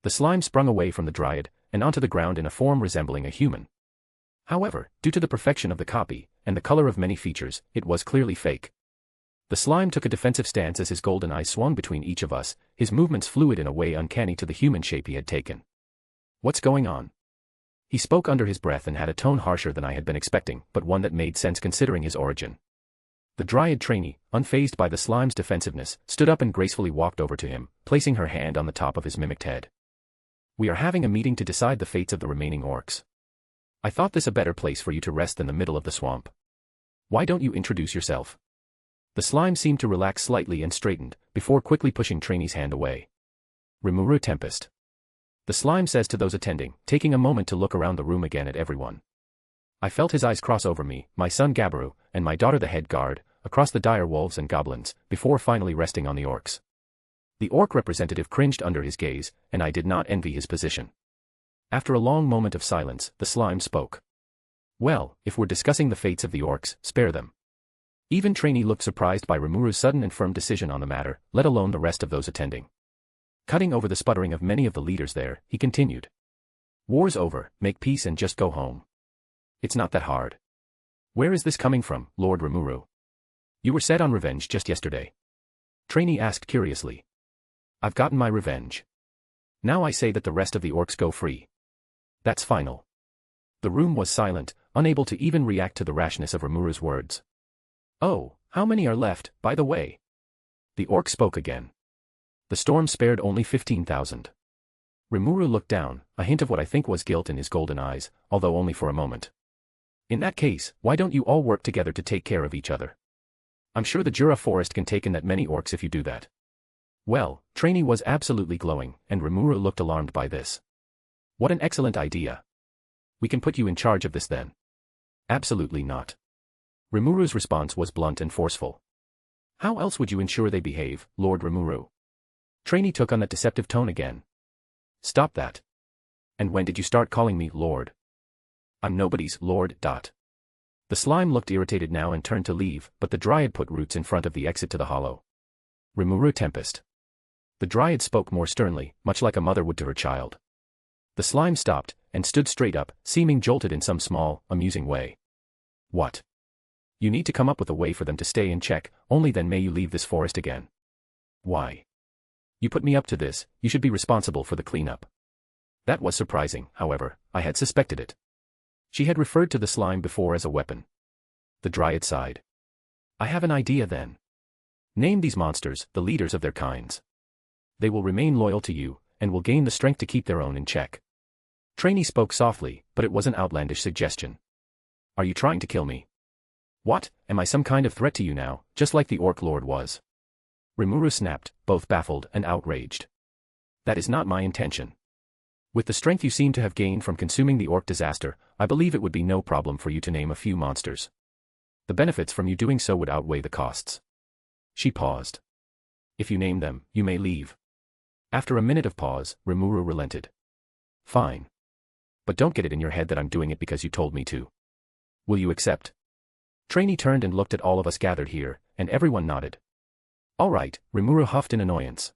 The slime sprung away from the dryad, and onto the ground in a form resembling a human. However, due to the perfection of the copy, and the color of many features, it was clearly fake. The slime took a defensive stance as his golden eyes swung between each of us, his movements fluid in a way uncanny to the human shape he had taken. What's going on? He spoke under his breath and had a tone harsher than I had been expecting, but one that made sense considering his origin. The dryad trainee, unfazed by the slime's defensiveness, stood up and gracefully walked over to him, placing her hand on the top of his mimicked head. We are having a meeting to decide the fates of the remaining orcs. I thought this a better place for you to rest than the middle of the swamp. Why don't you introduce yourself? The slime seemed to relax slightly and straightened, before quickly pushing Trainee's hand away. Rimuru Tempest. The slime says to those attending, taking a moment to look around the room again at everyone. I felt his eyes cross over me, my son Gabaru, and my daughter the head guard, across the dire wolves and goblins, before finally resting on the orcs. The orc representative cringed under his gaze, and I did not envy his position. After a long moment of silence, the slime spoke. Well, if we're discussing the fates of the orcs, spare them. Even Trainee looked surprised by Rimuru's sudden and firm decision on the matter, let alone the rest of those attending. Cutting over the sputtering of many of the leaders there, he continued. War's over, make peace and just go home. It's not that hard. Where is this coming from, Lord Rimuru? You were set on revenge just yesterday. Trainee asked curiously. I've gotten my revenge. Now I say that the rest of the orcs go free. That's final. The room was silent, unable to even react to the rashness of Rimuru's words. Oh, how many are left, by the way? The orc spoke again. The storm spared only 15,000. Rimuru looked down, a hint of what I think was guilt in his golden eyes, although only for a moment. In that case, why don't you all work together to take care of each other? I'm sure the Jura forest can take in that many orcs if you do that. Well, Trainee was absolutely glowing, and Rimuru looked alarmed by this. What an excellent idea. We can put you in charge of this then. Absolutely not. Rimuru's response was blunt and forceful. How else would you ensure they behave, Lord Rimuru? Trainee took on that deceptive tone again. Stop that. And when did you start calling me Lord? I'm nobody's Lord. The slime looked irritated now and turned to leave, but the dryad put roots in front of the exit to the hollow. Rimuru Tempest. The dryad spoke more sternly, much like a mother would to her child. The slime stopped, and stood straight up, seeming jolted in some small, amusing way. What? You need to come up with a way for them to stay in check, only then may you leave this forest again. Why? You put me up to this, you should be responsible for the cleanup. That was surprising, however, I had suspected it. She had referred to the slime before as a weapon. The dryad sighed. I have an idea then. Name these monsters, the leaders of their kinds. They will remain loyal to you, and will gain the strength to keep their own in check. Trainee spoke softly, but it was an outlandish suggestion. Are you trying to kill me? What, am I some kind of threat to you now, just like the Orc Lord was? Rimuru snapped, both baffled and outraged. That is not my intention. With the strength you seem to have gained from consuming the orc disaster, I believe it would be no problem for you to name a few monsters. The benefits from you doing so would outweigh the costs. She paused. If you name them, you may leave. After a minute of pause, Rimuru relented. Fine. But don't get it in your head that I'm doing it because you told me to. Will you accept? Trainee turned and looked at all of us gathered here, and everyone nodded. All right, Rimuru huffed in annoyance.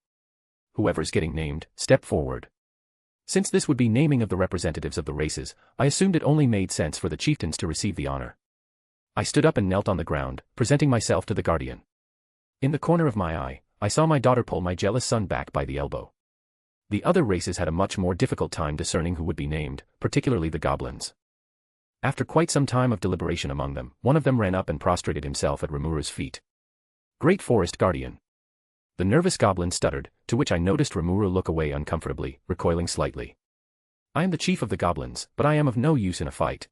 Whoever's getting named, step forward. Since this would be naming of the representatives of the races, I assumed it only made sense for the chieftains to receive the honor. I stood up and knelt on the ground, presenting myself to the guardian. In the corner of my eye, I saw my daughter pull my jealous son back by the elbow. The other races had a much more difficult time discerning who would be named, particularly the goblins. After quite some time of deliberation among them, one of them ran up and prostrated himself at Rimuru's feet. Great Forest Guardian. The nervous goblin stuttered, to which I noticed Rimuru look away uncomfortably, recoiling slightly. I am the chief of the goblins, but I am of no use in a fight.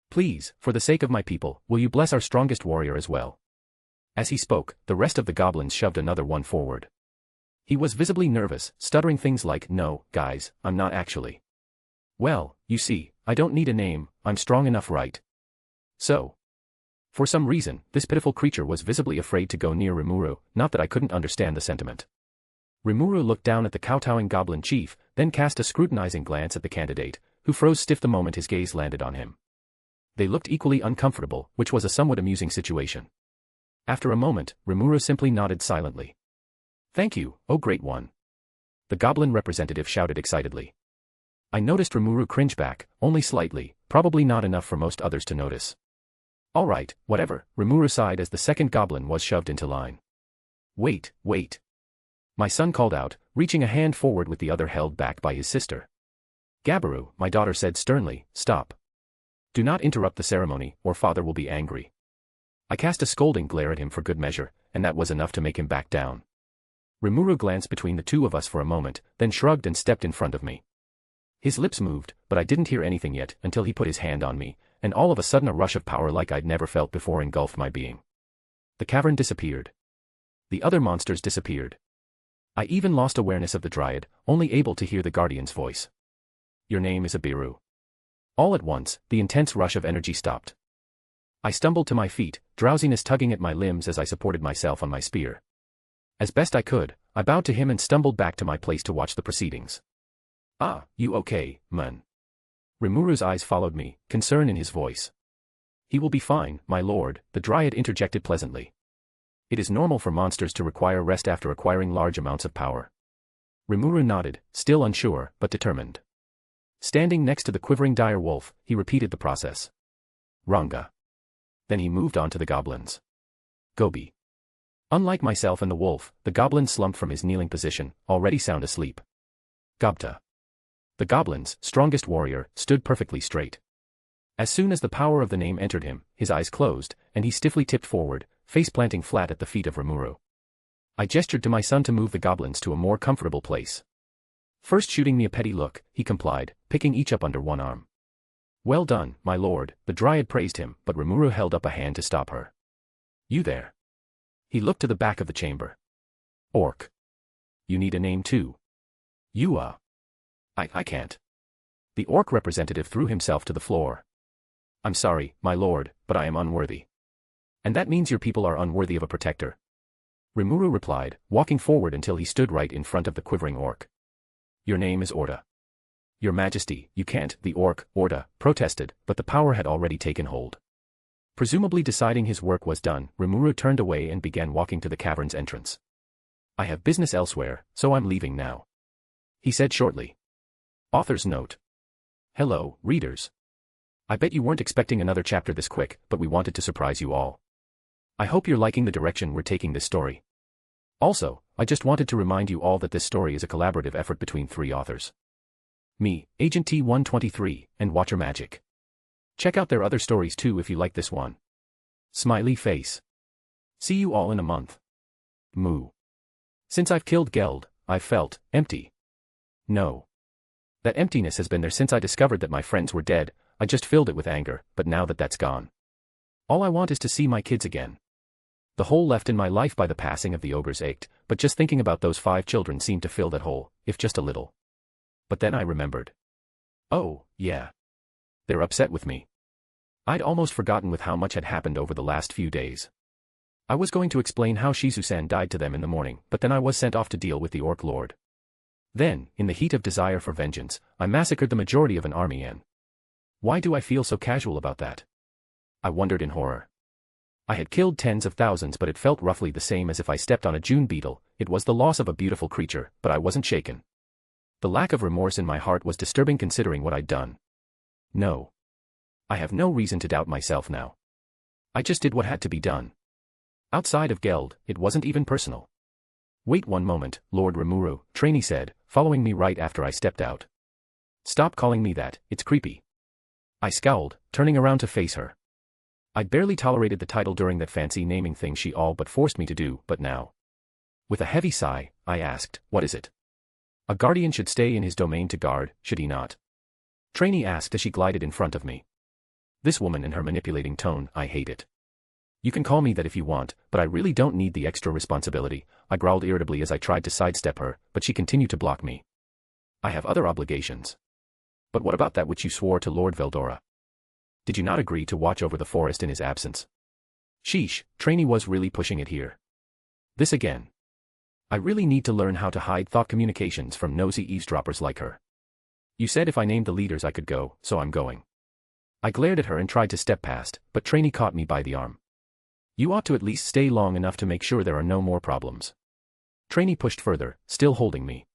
Please, for the sake of my people, will you bless our strongest warrior as well? As he spoke, the rest of the goblins shoved another one forward. He was visibly nervous, stuttering things like, no, guys, I'm not actually. Well, you see, I don't need a name, I'm strong enough, right? So. For some reason, this pitiful creature was visibly afraid to go near Rimuru, not that I couldn't understand the sentiment. Rimuru looked down at the kowtowing goblin chief, then cast a scrutinizing glance at the candidate, who froze stiff the moment his gaze landed on him. They looked equally uncomfortable, which was a somewhat amusing situation. After a moment, Rimuru simply nodded silently. Thank you, oh great one. The goblin representative shouted excitedly. I noticed Rimuru cringe back, only slightly, probably not enough for most others to notice. All right, whatever, Rimuru sighed as the second goblin was shoved into line. Wait. My son called out, reaching a hand forward with the other held back by his sister. Gabaru, my daughter said sternly, stop. Do not interrupt the ceremony, or father will be angry. I cast a scolding glare at him for good measure, and that was enough to make him back down. Rimuru glanced between the two of us for a moment, then shrugged and stepped in front of me. His lips moved, but I didn't hear anything yet until he put his hand on me, and all of a sudden a rush of power like I'd never felt before engulfed my being. The cavern disappeared. The other monsters disappeared. I even lost awareness of the dryad, only able to hear the guardian's voice. Your name is Abiru. All at once, the intense rush of energy stopped. I stumbled to my feet, drowsiness tugging at my limbs as I supported myself on my spear. As best I could, I bowed to him and stumbled back to my place to watch the proceedings. Ah, you okay, man? Rimuru's eyes followed me, concern in his voice. He will be fine, my lord, the dryad interjected pleasantly. It is normal for monsters to require rest after acquiring large amounts of power. Rimuru nodded, still unsure, but determined. Standing next to the quivering dire wolf, he repeated the process. Ranga. Then he moved on to the goblins. Gobi. Unlike myself and the wolf, the goblin slumped from his kneeling position, already sound asleep. Gobta. The goblin's strongest warrior stood perfectly straight. As soon as the power of the name entered him, his eyes closed, and he stiffly tipped forward, face planting flat at the feet of Rimuru. I gestured to my son to move the goblins to a more comfortable place. First shooting me a petty look, he complied, picking each up under one arm. Well done, my lord, the dryad praised him, but Rimuru held up a hand to stop her. You there. He looked to the back of the chamber. Orc. You need a name too. You I can't. The orc representative threw himself to the floor. I'm sorry, my lord, but I am unworthy. And that means your people are unworthy of a protector. Rimuru replied, walking forward until he stood right in front of the quivering orc. Your name is Orda. Your Majesty, you can't, the orc, Orda, protested, but the power had already taken hold. Presumably deciding his work was done, Rimuru turned away and began walking to the cavern's entrance. I have business elsewhere, so I'm leaving now. He said shortly. Author's note. Hello, readers. I bet you weren't expecting another chapter this quick, but we wanted to surprise you all. I hope you're liking the direction we're taking this story. Also, I just wanted to remind you all that this story is a collaborative effort between 3 authors. Me, Agent T-123, and Watcher Magic. Check out their other stories too if you like this one. Smiley face. See you all in a month. Moo. Since I've killed Geld, I've felt empty. No. That emptiness has been there since I discovered that my friends were dead. I just filled it with anger, but now that that's gone, all I want is to see my kids again. The hole left in my life by the passing of the ogres ached, but just thinking about those 5 children seemed to fill that hole, if just a little. But then I remembered. Oh, yeah. They're upset with me. I'd almost forgotten with how much had happened over the last few days. I was going to explain how Shizu-san died to them in the morning, but then I was sent off to deal with the Orc Lord. Then, in the heat of desire for vengeance, I massacred the majority of an army and... Why do I feel so casual about that? I wondered in horror. I had killed tens of thousands, but it felt roughly the same as if I stepped on a June beetle. It was the loss of a beautiful creature, but I wasn't shaken. The lack of remorse in my heart was disturbing considering what I'd done. No. I have no reason to doubt myself now. I just did what had to be done. Outside of Geld, it wasn't even personal. Wait one moment, Lord Rimuru, Trainee said, following me right after I stepped out. Stop calling me that, it's creepy. I scowled, turning around to face her. I'd barely tolerated the title during that fancy naming thing she all but forced me to do, but now. With a heavy sigh, I asked, what is it? A guardian should stay in his domain to guard, should he not? Trainee asked as she glided in front of me. This woman and her manipulating tone, I hate it. You can call me that if you want, but I really don't need the extra responsibility, I growled irritably as I tried to sidestep her, but she continued to block me. I have other obligations. But what about that which you swore to Lord Veldora? Did you not agree to watch over the forest in his absence? Sheesh, Trainee was really pushing it here. This again. I really need to learn how to hide thought communications from nosy eavesdroppers like her. You said if I named the leaders I could go, so I'm going. I glared at her and tried to step past, but Trainee caught me by the arm. You ought to at least stay long enough to make sure there are no more problems. Trainee pushed further, still holding me.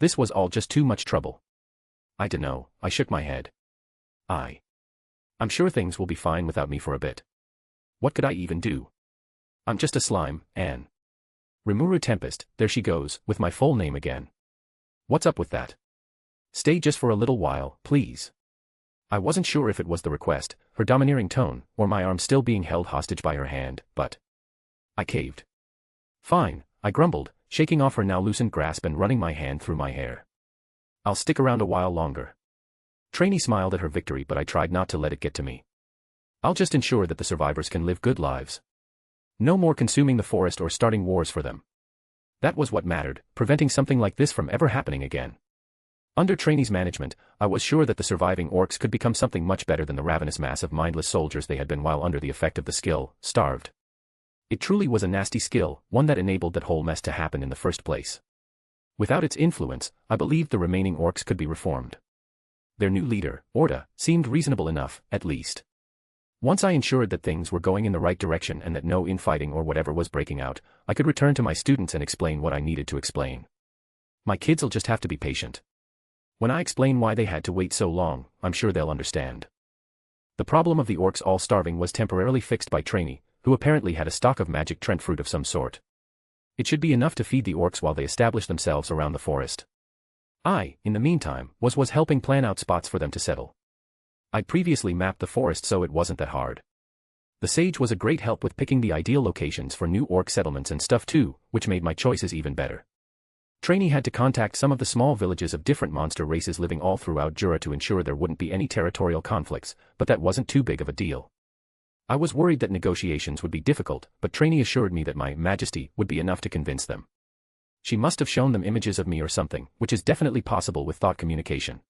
This was all just too much trouble. I dunno, I shook my head. I'm sure things will be fine without me for a bit. What could I even do? I'm just a slime, Anne. Rimuru Tempest, there she goes, with my full name again. What's up with that? Stay just for a little while, please. I wasn't sure if it was the request, her domineering tone, or my arm still being held hostage by her hand, but I caved. Fine, I grumbled, shaking off her now loosened grasp and running my hand through my hair. I'll stick around a while longer. Trainee smiled at her victory, but I tried not to let it get to me. I'll just ensure that the survivors can live good lives. No more consuming the forest or starting wars for them. That was what mattered, preventing something like this from ever happening again. Under trainees' management, I was sure that the surviving orcs could become something much better than the ravenous mass of mindless soldiers they had been while under the effect of the skill, starved. It truly was a nasty skill, one that enabled that whole mess to happen in the first place. Without its influence, I believed the remaining orcs could be reformed. Their new leader, Orda, seemed reasonable enough, at least. Once I ensured that things were going in the right direction and that no infighting or whatever was breaking out, I could return to my students and explain what I needed to explain. My kids'll just have to be patient. When I explain why they had to wait so long, I'm sure they'll understand. The problem of the orcs all starving was temporarily fixed by Trainee, who apparently had a stock of magic trent fruit of some sort. It should be enough to feed the orcs while they establish themselves around the forest. I, in the meantime, was helping plan out spots for them to settle. I'd previously mapped the forest so it wasn't that hard. The sage was a great help with picking the ideal locations for new orc settlements and stuff too, which made my choices even better. Trainee had to contact some of the small villages of different monster races living all throughout Jura to ensure there wouldn't be any territorial conflicts, but that wasn't too big of a deal. I was worried that negotiations would be difficult, but Trainee assured me that my majesty would be enough to convince them. She must have shown them images of me or something, which is definitely possible with thought communication.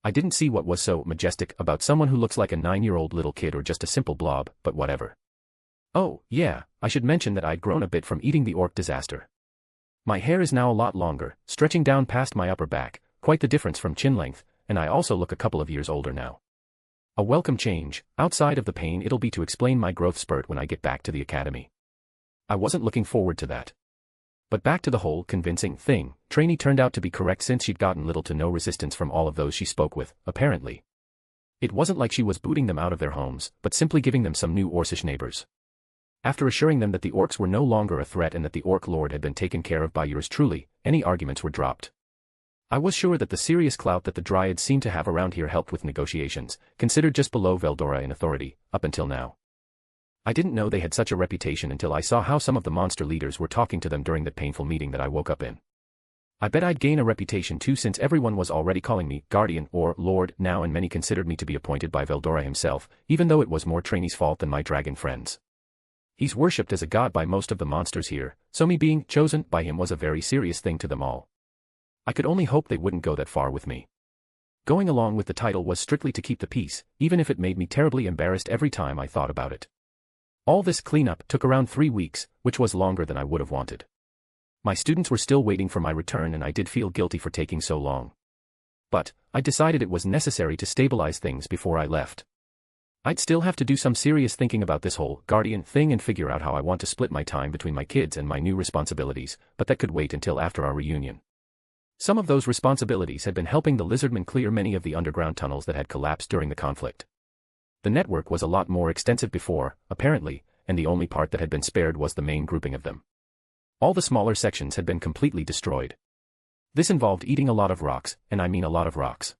I didn't see what was so majestic about someone who looks like a 9-year-old little kid or just a simple blob, but whatever. Oh, yeah, I should mention that I'd grown a bit from eating the orc disaster. My hair is now a lot longer, stretching down past my upper back, quite the difference from chin length, and I also look a couple of years older now. A welcome change, outside of the pain it'll be to explain my growth spurt when I get back to the academy. I wasn't looking forward to that. But back to the whole convincing thing, Trainee turned out to be correct since she'd gotten little to no resistance from all of those she spoke with, apparently. It wasn't like she was booting them out of their homes, but simply giving them some new Orcish neighbors. After assuring them that the orcs were no longer a threat and that the orc lord had been taken care of by yours truly, any arguments were dropped. I was sure that the serious clout that the dryads seemed to have around here helped with negotiations, considered just below Veldora in authority, up until now. I didn't know they had such a reputation until I saw how some of the monster leaders were talking to them during that painful meeting that I woke up in. I bet I'd gain a reputation too since everyone was already calling me Guardian or Lord now and many considered me to be appointed by Veldora himself, even though it was more Trainee's fault than my dragon friends. He's worshipped as a god by most of the monsters here, so me being chosen by him was a very serious thing to them all. I could only hope they wouldn't go that far with me. Going along with the title was strictly to keep the peace, even if it made me terribly embarrassed every time I thought about it. All this cleanup took around 3 weeks, which was longer than I would have wanted. My students were still waiting for my return and I did feel guilty for taking so long. But I decided it was necessary to stabilize things before I left. I'd still have to do some serious thinking about this whole guardian thing and figure out how I want to split my time between my kids and my new responsibilities, but that could wait until after our reunion. Some of those responsibilities had been helping the lizardmen clear many of the underground tunnels that had collapsed during the conflict. The network was a lot more extensive before, apparently, and the only part that had been spared was the main grouping of them. All the smaller sections had been completely destroyed. This involved eating a lot of rocks, and I mean a lot of rocks.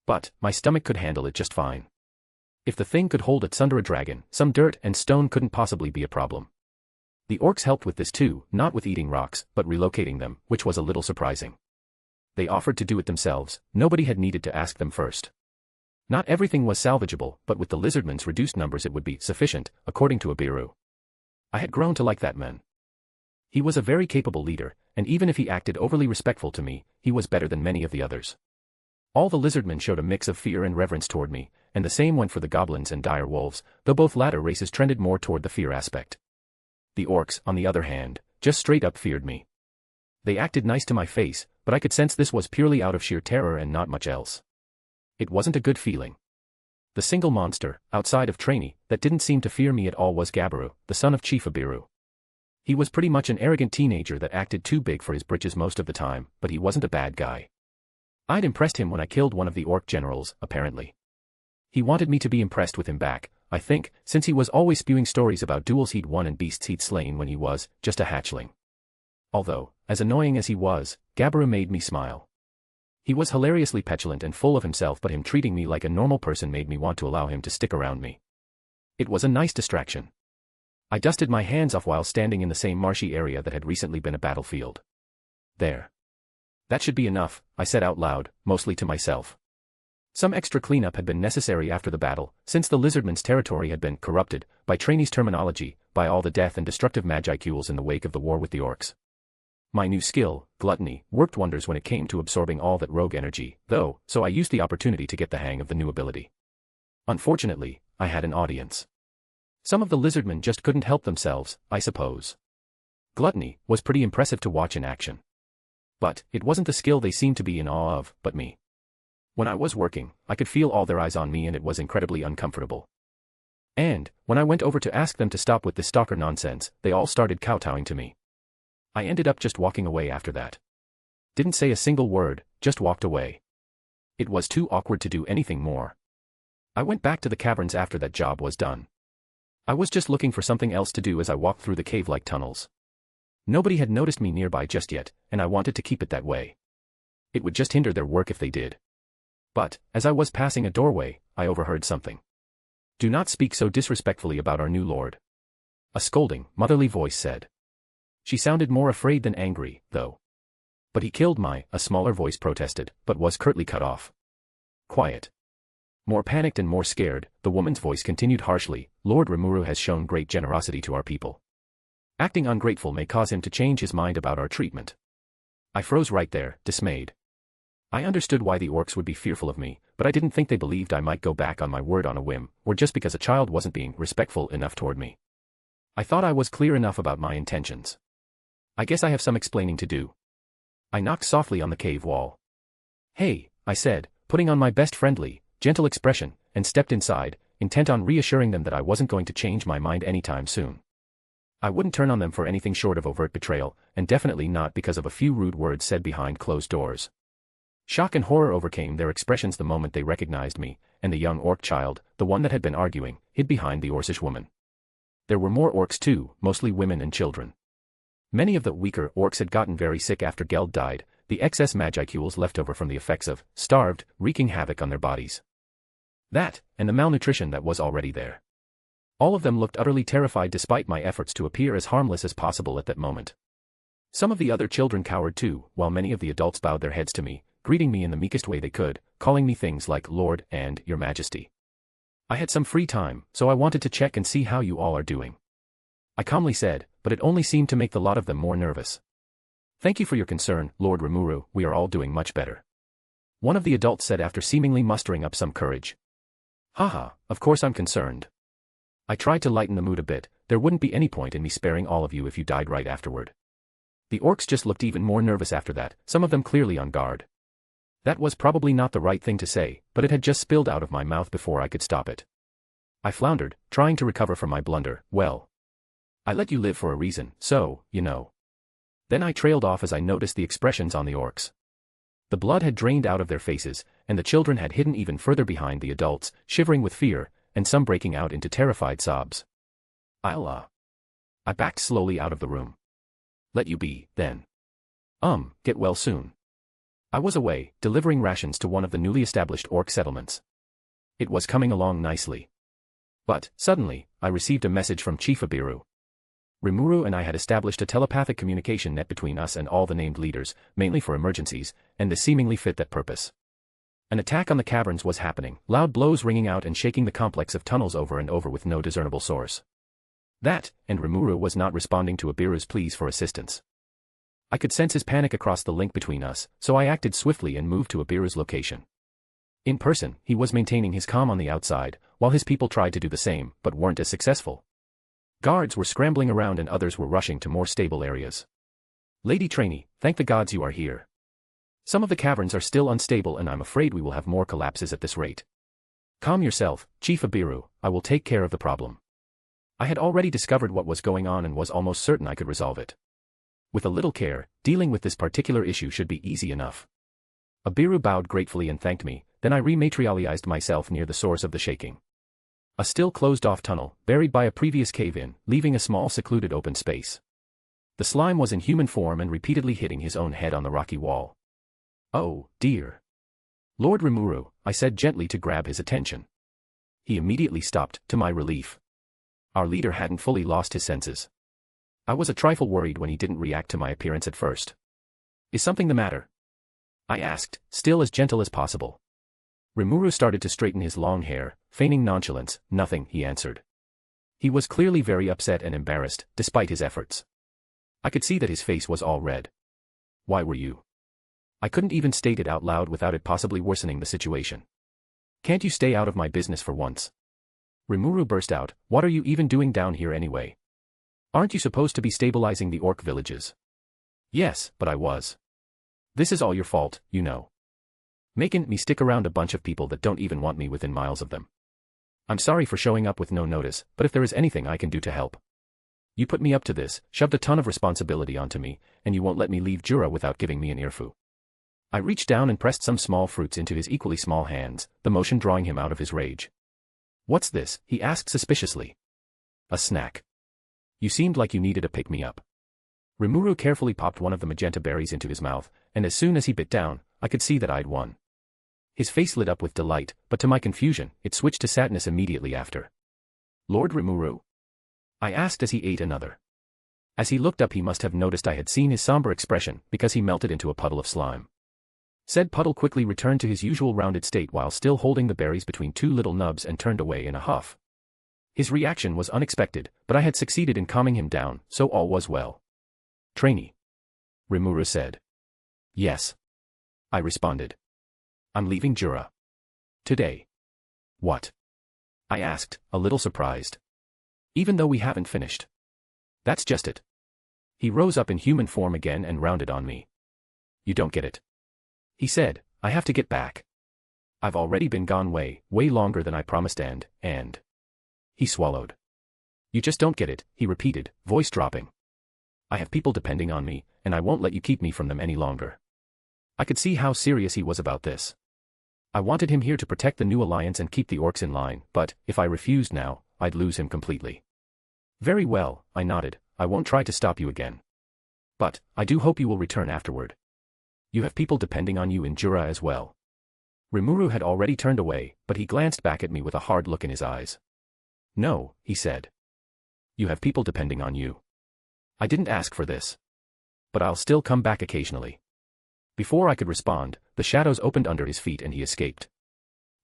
But my stomach could handle it just fine. If the thing could hold its under a dragon, some dirt and stone couldn't possibly be a problem. The orcs helped with this too, not with eating rocks, but relocating them, which was a little surprising. They offered to do it themselves, nobody had needed to ask them first. Not everything was salvageable, but with the lizardmen's reduced numbers it would be sufficient, according to Abiru. I had grown to like that man. He was a very capable leader, and even if he acted overly respectful to me, he was better than many of the others. All the lizardmen showed a mix of fear and reverence toward me, and the same went for the goblins and dire wolves, though both latter races trended more toward the fear aspect. The orcs, on the other hand, just straight up feared me. They acted nice to my face, but I could sense this was purely out of sheer terror and not much else. It wasn't a good feeling. The single monster, outside of Trainee, that didn't seem to fear me at all was Gabaru, the son of Chief Abiru. He was pretty much an arrogant teenager that acted too big for his britches most of the time, but he wasn't a bad guy. I'd impressed him when I killed one of the orc generals, apparently. He wanted me to be impressed with him back, I think, since he was always spewing stories about duels he'd won and beasts he'd slain when he was just a hatchling. Although, as annoying as he was, Gabaru made me smile. He was hilariously petulant and full of himself, but him treating me like a normal person made me want to allow him to stick around me. It was a nice distraction. I dusted my hands off while standing in the same marshy area that had recently been a battlefield. There. That should be enough, I said out loud, mostly to myself. Some extra cleanup had been necessary after the battle, since the lizardmen's territory had been corrupted, by Trainee's terminology, by all the death and destructive magicules in the wake of the war with the orcs. My new skill, gluttony, worked wonders when it came to absorbing all that rogue energy, though, so I used the opportunity to get the hang of the new ability. Unfortunately, I had an audience. Some of the lizardmen just couldn't help themselves, I suppose. Gluttony was pretty impressive to watch in action. But it wasn't the skill they seemed to be in awe of, but me. When I was working, I could feel all their eyes on me and it was incredibly uncomfortable. And, when I went over to ask them to stop with this stalker nonsense, they all started kowtowing to me. I ended up just walking away after that. Didn't say a single word, just walked away. It was too awkward to do anything more. I went back to the caverns after that job was done. I was just looking for something else to do as I walked through the cave-like tunnels. Nobody had noticed me nearby just yet, and I wanted to keep it that way. It would just hinder their work if they did. But, as I was passing a doorway, I overheard something. "Do not speak so disrespectfully about our new lord," a scolding, motherly voice said. She sounded more afraid than angry, though. "But he killed a smaller voice protested, but was curtly cut off. "Quiet." More panicked and more scared, the woman's voice continued harshly, "Lord Rimuru has shown great generosity to our people. Acting ungrateful may cause him to change his mind about our treatment." I froze right there, dismayed. I understood why the orcs would be fearful of me, but I didn't think they believed I might go back on my word on a whim, or just because a child wasn't being respectful enough toward me. I thought I was clear enough about my intentions. I guess I have some explaining to do. I knocked softly on the cave wall. "Hey," I said, putting on my best friendly, gentle expression, and stepped inside, intent on reassuring them that I wasn't going to change my mind anytime soon. I wouldn't turn on them for anything short of overt betrayal, and definitely not because of a few rude words said behind closed doors. Shock and horror overcame their expressions the moment they recognized me, and the young orc child, the one that had been arguing, hid behind the orcish woman. There were more orcs too, mostly women and children. Many of the weaker orcs had gotten very sick after Geld died, the excess magicules left over from the effects of starved, wreaking havoc on their bodies. That, and the malnutrition that was already there. All of them looked utterly terrified despite my efforts to appear as harmless as possible at that moment. Some of the other children cowered too, while many of the adults bowed their heads to me, greeting me in the meekest way they could, calling me things like Lord and Your Majesty. I had some free time, so I wanted to check and see how you all are doing. I calmly said, but it only seemed to make the lot of them more nervous. "Thank you for your concern, Lord Rimuru, we are all doing much better," one of the adults said after seemingly mustering up some courage. "Haha, of course I'm concerned." I tried to lighten the mood a bit, there wouldn't be any point in me sparing all of you if you died right afterward. The orcs just looked even more nervous after that, some of them clearly on guard. That was probably not the right thing to say, but it had just spilled out of my mouth before I could stop it. I floundered, trying to recover from my blunder. "Well, I let you live for a reason, so, you know." Then I trailed off as I noticed the expressions on the orcs. The blood had drained out of their faces, and the children had hidden even further behind the adults, shivering with fear, and some breaking out into terrified sobs. I backed slowly out of the room. "Let you be, then. Get well soon." I was away, delivering rations to one of the newly established orc settlements. It was coming along nicely. But, suddenly, I received a message from Chief Abiru. Rimuru and I had established a telepathic communication net between us and all the named leaders, mainly for emergencies, and this seemingly fit that purpose. An attack on the caverns was happening, loud blows ringing out and shaking the complex of tunnels over and over with no discernible source. That, and Rimuru was not responding to Abiru's pleas for assistance. I could sense his panic across the link between us, so I acted swiftly and moved to Abiru's location. In person, he was maintaining his calm on the outside, while his people tried to do the same, but weren't as successful. Guards were scrambling around and others were rushing to more stable areas. "Lady Trainee, thank the gods you are here. Some of the caverns are still unstable and I'm afraid we will have more collapses at this rate. Calm yourself, Chief Abiru, I will take care of the problem." I had already discovered what was going on and was almost certain I could resolve it. With a little care, dealing with this particular issue should be easy enough. Abiru bowed gratefully and thanked me, then I rematerialized myself near the source of the shaking. A still closed-off tunnel, buried by a previous cave-in, leaving a small secluded open space. The slime was in human form and repeatedly hitting his own head on the rocky wall. "Oh, dear. Lord Rimuru," I said gently to grab his attention. He immediately stopped, to my relief. Our leader hadn't fully lost his senses. I was a trifle worried when he didn't react to my appearance at first. "Is something the matter?" I asked, still as gentle as possible. Rimuru started to straighten his long hair, feigning nonchalance. "Nothing," he answered. He was clearly very upset and embarrassed, despite his efforts. I could see that his face was all red. Why were you? I couldn't even state it out loud without it possibly worsening the situation. Can't you stay out of my business for once? Rimuru burst out, what are you even doing down here anyway? Aren't you supposed to be stabilizing the orc villages? Yes, but I was. This is all your fault, you know. Making me stick around a bunch of people that don't even want me within miles of them. I'm sorry for showing up with no notice, but if there is anything I can do to help. You put me up to this, shoved a ton of responsibility onto me, and you won't let me leave Jura without giving me an earful. I reached down and pressed some small fruits into his equally small hands, the motion drawing him out of his rage. What's this? He asked suspiciously. A snack. You seemed like you needed a pick-me-up. Rimuru carefully popped one of the magenta berries into his mouth, and as soon as he bit down, I could see that I'd won. His face lit up with delight, but to my confusion, it switched to sadness immediately after. Lord Rimuru? I asked as he ate another. As he looked up he must have noticed I had seen his somber expression, because he melted into a puddle of slime. Said puddle quickly returned to his usual rounded state while still holding the berries between two little nubs and turned away in a huff. His reaction was unexpected, but I had succeeded in calming him down, so all was well. Trainee. Rimuru said. Yes. I responded. I'm leaving Jura. Today. What? I asked, a little surprised. Even though we haven't finished. That's just it. He rose up in human form again and rounded on me. You don't get it. He said, I have to get back. I've already been gone way longer than I promised and. He swallowed. You just don't get it, he repeated, voice dropping. I have people depending on me, and I won't let you keep me from them any longer. I could see how serious he was about this. I wanted him here to protect the new alliance and keep the orcs in line, but, if I refused now, I'd lose him completely. Very well, I nodded, I won't try to stop you again. But, I do hope you will return afterward. You have people depending on you in Jura as well. Rimuru had already turned away, but he glanced back at me with a hard look in his eyes. No, he said. You have people depending on you. I didn't ask for this. But I'll still come back occasionally. Before I could respond, the shadows opened under his feet and he escaped.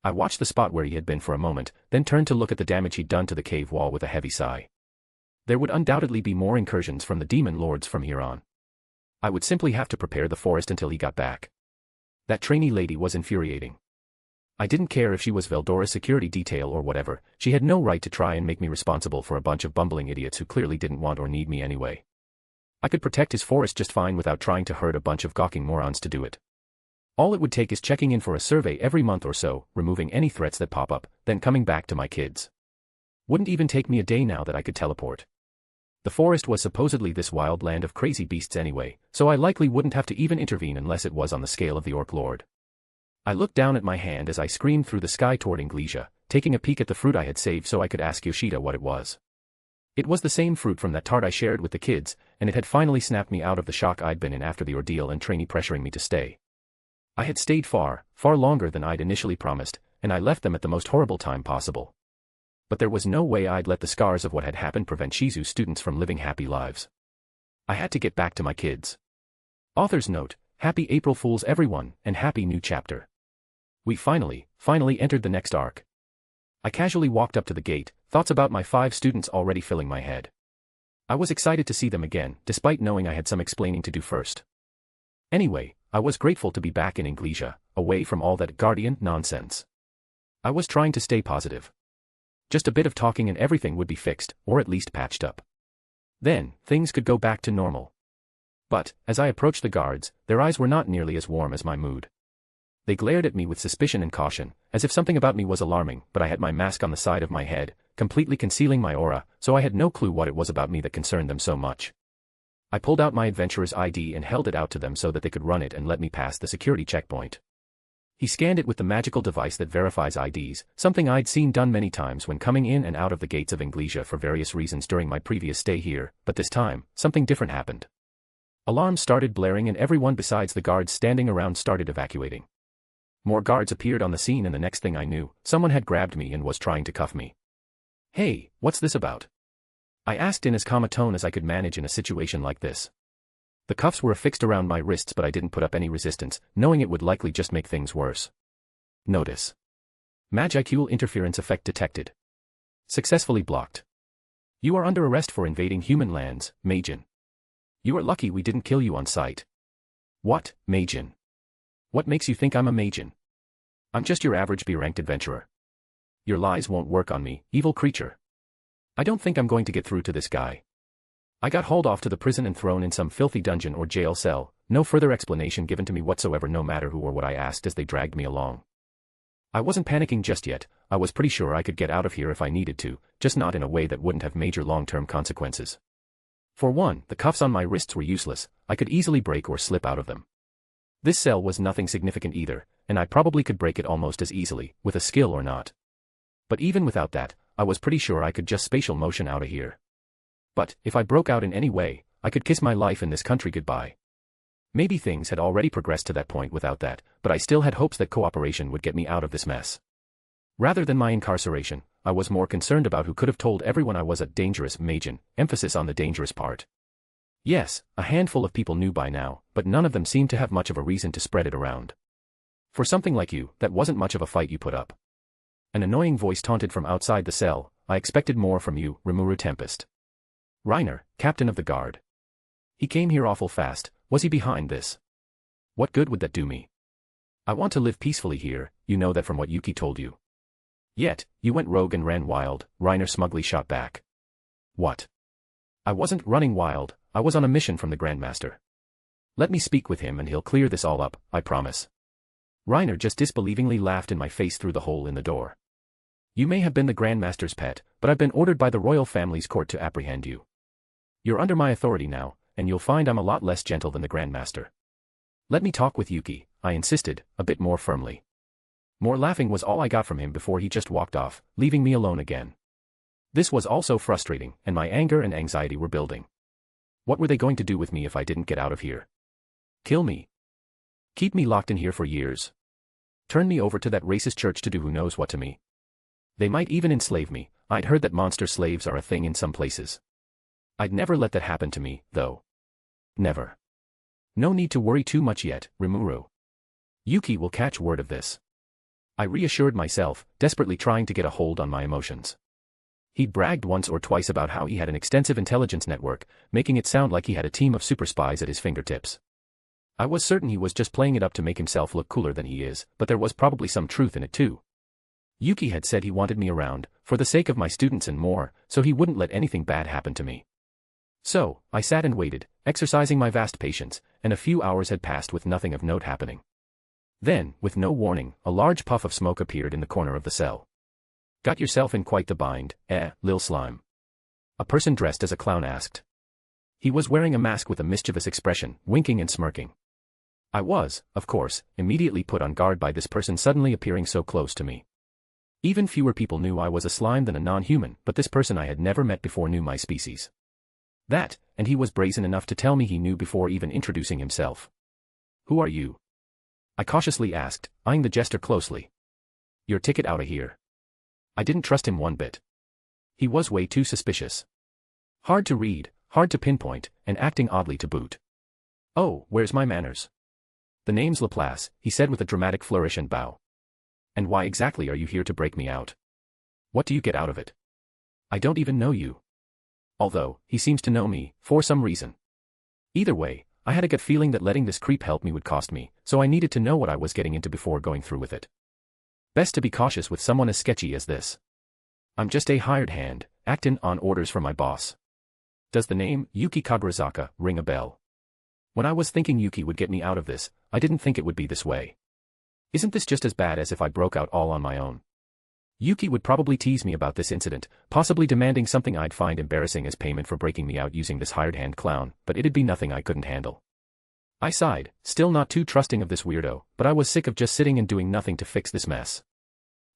I watched the spot where he had been for a moment, then turned to look at the damage he'd done to the cave wall with a heavy sigh. There would undoubtedly be more incursions from the demon lords from here on. I would simply have to prepare the forest until he got back. That trainee lady was infuriating. I didn't care if she was Veldora's security detail or whatever, she had no right to try and make me responsible for a bunch of bumbling idiots who clearly didn't want or need me anyway. I could protect his forest just fine without trying to herd a bunch of gawking morons to do it. All it would take is checking in for a survey every month or so, removing any threats that pop up, then coming back to my kids. Wouldn't even take me a day now that I could teleport. The forest was supposedly this wild land of crazy beasts anyway, so I likely wouldn't have to even intervene unless it was on the scale of the Orc Lord. I looked down at my hand as I screamed through the sky toward Inglesia, taking a peek at the fruit I had saved so I could ask Yoshida what it was. It was the same fruit from that tart I shared with the kids, and it had finally snapped me out of the shock I'd been in after the ordeal and trainee pressuring me to stay. I had stayed far longer than I'd initially promised, and I left them at the most horrible time possible. But there was no way I'd let the scars of what had happened prevent Shizu's students from living happy lives. I had to get back to my kids. Author's note, Happy April Fools everyone, and happy new chapter. We finally entered the next arc. I casually walked up to the gate, thoughts about my 5 students already filling my head. I was excited to see them again, despite knowing I had some explaining to do first. Anyway, I was grateful to be back in Inglesia, away from all that guardian nonsense. I was trying to stay positive. Just a bit of talking and everything would be fixed, or at least patched up. Then, things could go back to normal. But, as I approached the guards, their eyes were not nearly as warm as my mood. They glared at me with suspicion and caution, as if something about me was alarming, but I had my mask on the side of my head, completely concealing my aura, so I had no clue what it was about me that concerned them so much. I pulled out my adventurer's ID and held it out to them so that they could run it and let me pass the security checkpoint. He scanned it with the magical device that verifies IDs, something I'd seen done many times when coming in and out of the gates of Inglesia for various reasons during my previous stay here, but this time, something different happened. Alarms started blaring and everyone besides the guards standing around started evacuating. More guards appeared on the scene and the next thing I knew, someone had grabbed me and was trying to cuff me. Hey, what's this about? I asked in as calm a tone as I could manage in a situation like this. The cuffs were affixed around my wrists but I didn't put up any resistance, knowing it would likely just make things worse. Notice. Magicule interference effect detected. Successfully blocked. You are under arrest for invading human lands, Majin. You are lucky we didn't kill you on sight. What, Majin? What makes you think I'm a Majin? I'm just your average B-ranked adventurer. Your lies won't work on me, evil creature. I don't think I'm going to get through to this guy. I got hauled off to the prison and thrown in some filthy dungeon or jail cell, no further explanation given to me whatsoever, no matter who or what I asked as they dragged me along. I wasn't panicking just yet. I was pretty sure I could get out of here if I needed to, just not in a way that wouldn't have major long-term consequences. For one, the cuffs on my wrists were useless. I could easily break or slip out of them. This cell was nothing significant either, and I probably could break it almost as easily, with a skill or not. But even without that, I was pretty sure I could just spatial motion out of here. But, if I broke out in any way, I could kiss my life in this country goodbye. Maybe things had already progressed to that point without that, but I still had hopes that cooperation would get me out of this mess. Rather than my incarceration, I was more concerned about who could have told everyone I was a dangerous Majin, emphasis on the dangerous part. Yes, a handful of people knew by now, but none of them seemed to have much of a reason to spread it around. For something like you, that wasn't much of a fight you put up. An annoying voice taunted from outside the cell. I expected more from you, Rimuru Tempest. Reiner, captain of the guard. He came here awful fast. Was he behind this? What good would that do me? I want to live peacefully here, you know that from what Yuki told you. Yet, you went rogue and ran wild, Reiner smugly shot back. What? I wasn't running wild, I was on a mission from the Grandmaster. Let me speak with him and he'll clear this all up, I promise. Reiner just disbelievingly laughed in my face through the hole in the door. You may have been the Grandmaster's pet, but I've been ordered by the royal family's court to apprehend you. You're under my authority now, and you'll find I'm a lot less gentle than the Grandmaster. Let me talk with Yuki, I insisted, a bit more firmly. More laughing was all I got from him before he just walked off, leaving me alone again. This was also frustrating, and my anger and anxiety were building. What were they going to do with me if I didn't get out of here? Kill me? Keep me locked in here for years? Turn me over to that racist church to do who knows what to me? They might even enslave me. I'd heard that monster slaves are a thing in some places. I'd never let that happen to me, though. Never. No need to worry too much yet, Rimuru. Yuki will catch word of this. I reassured myself, desperately trying to get a hold on my emotions. He'd bragged once or twice about how he had an extensive intelligence network, making it sound like he had a team of super spies at his fingertips. I was certain he was just playing it up to make himself look cooler than he is, but there was probably some truth in it too. Yuki had said he wanted me around, for the sake of my students and more, so he wouldn't let anything bad happen to me. So, I sat and waited, exercising my vast patience, and a few hours had passed with nothing of note happening. Then, with no warning, a large puff of smoke appeared in the corner of the cell. Got yourself in quite the bind, lil slime? A person dressed as a clown asked. He was wearing a mask with a mischievous expression, winking and smirking. I was, of course, immediately put on guard by this person suddenly appearing so close to me. Even fewer people knew I was a slime than a non-human, but this person I had never met before knew my species. That, and he was brazen enough to tell me he knew before even introducing himself. Who are you? I cautiously asked, eyeing the jester closely. Your ticket outta here. I didn't trust him one bit. He was way too suspicious. Hard to read, hard to pinpoint, and acting oddly to boot. Oh, where's my manners? The name's Laplace, he said with a dramatic flourish and bow. And why exactly are you here to break me out? What do you get out of it? I don't even know you. Although, he seems to know me, for some reason. Either way, I had a gut feeling that letting this creep help me would cost me, so I needed to know what I was getting into before going through with it. Best to be cautious with someone as sketchy as this. I'm just a hired hand, acting on orders from my boss. Does the name, Yuki Kagurazaka, ring a bell? When I was thinking Yuki would get me out of this, I didn't think it would be this way. Isn't this just as bad as if I broke out all on my own? Yuki would probably tease me about this incident, possibly demanding something I'd find embarrassing as payment for breaking me out using this hired hand clown, but it'd be nothing I couldn't handle. I sighed, still not too trusting of this weirdo, but I was sick of just sitting and doing nothing to fix this mess.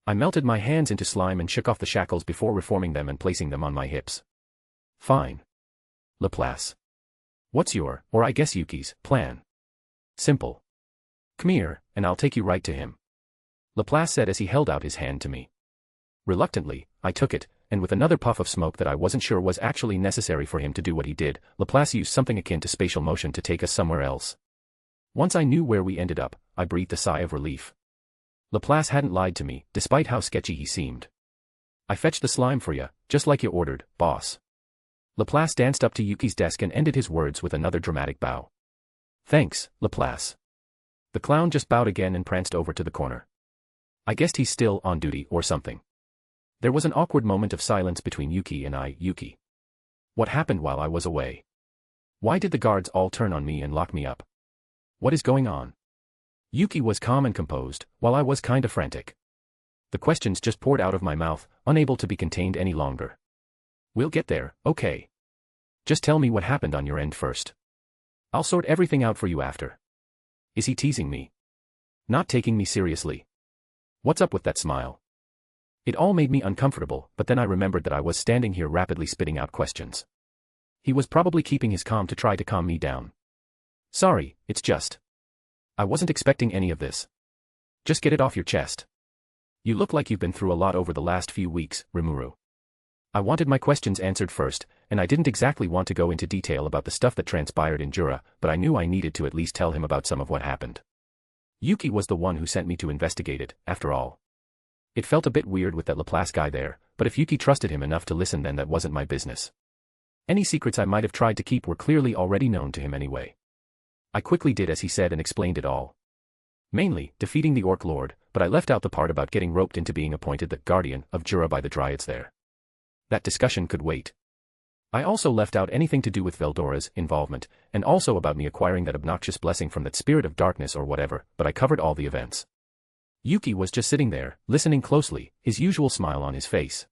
I melted my hands into slime and shook off the shackles before reforming them and placing them on my hips. Fine. Laplace. What's your, or I guess Yuki's, plan? Simple. Come here, and I'll take you right to him. Laplace said as he held out his hand to me. Reluctantly, I took it, and with another puff of smoke that I wasn't sure was actually necessary for him to do what he did, Laplace used something akin to spatial motion to take us somewhere else. Once I knew where we ended up, I breathed a sigh of relief. Laplace hadn't lied to me, despite how sketchy he seemed. I fetched the slime for ya, just like you ordered, boss. Laplace danced up to Yuki's desk and ended his words with another dramatic bow. Thanks, Laplace. The clown just bowed again and pranced over to the corner. I guessed he's still on duty or something. There was an awkward moment of silence between Yuki and I. Yuki. What happened while I was away? Why did the guards all turn on me and lock me up? What is going on? Yuki was calm and composed, while I was kinda frantic. The questions just poured out of my mouth, unable to be contained any longer. We'll get there, okay. Just tell me what happened on your end first. I'll sort everything out for you after. Is he teasing me? Not taking me seriously? What's up with that smile? It all made me uncomfortable, but then I remembered that I was standing here rapidly spitting out questions. He was probably keeping his calm to try to calm me down. Sorry, it's just. I wasn't expecting any of this. Just get it off your chest. You look like you've been through a lot over the last few weeks, Rimuru. I wanted my questions answered first, and I didn't exactly want to go into detail about the stuff that transpired in Jura, but I knew I needed to at least tell him about some of what happened. Yuki was the one who sent me to investigate it, after all. It felt a bit weird with that Laplace guy there, but if Yuki trusted him enough to listen, then that wasn't my business. Any secrets I might have tried to keep were clearly already known to him anyway. I quickly did as he said and explained it all. Mainly, defeating the Orc Lord, but I left out the part about getting roped into being appointed the Guardian of Jura by the Dryads there. That discussion could wait. I also left out anything to do with Veldora's involvement, and also about me acquiring that obnoxious blessing from that spirit of darkness or whatever, but I covered all the events. Yuki was just sitting there, listening closely, his usual smile on his face.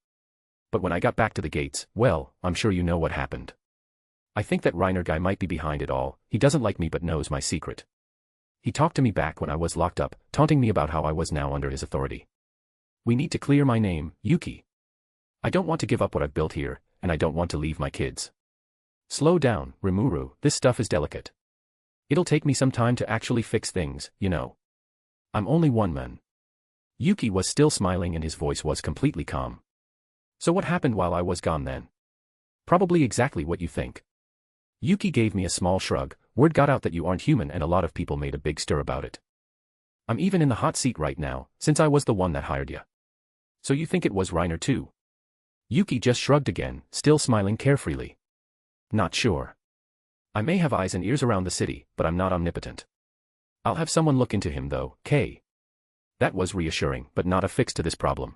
But when I got back to the gates, well, I'm sure you know what happened. I think that Reiner guy might be behind it all. He doesn't like me but knows my secret. He talked to me back when I was locked up, taunting me about how I was now under his authority. We need to clear my name, Yuki. I don't want to give up what I've built here, and I don't want to leave my kids. Slow down, Rimuru, this stuff is delicate. It'll take me some time to actually fix things, you know. I'm only one man. Yuki was still smiling and his voice was completely calm. So what happened while I was gone then? Probably exactly what you think. Yuki gave me a small shrug. Word got out that you aren't human and a lot of people made a big stir about it. I'm even in the hot seat right now, since I was the one that hired you. So you think it was Reiner too? Yuki just shrugged again, still smiling carefreely. Not sure. I may have eyes and ears around the city, but I'm not omnipotent. I'll have someone look into him though, K. That was reassuring, but not a fix to this problem.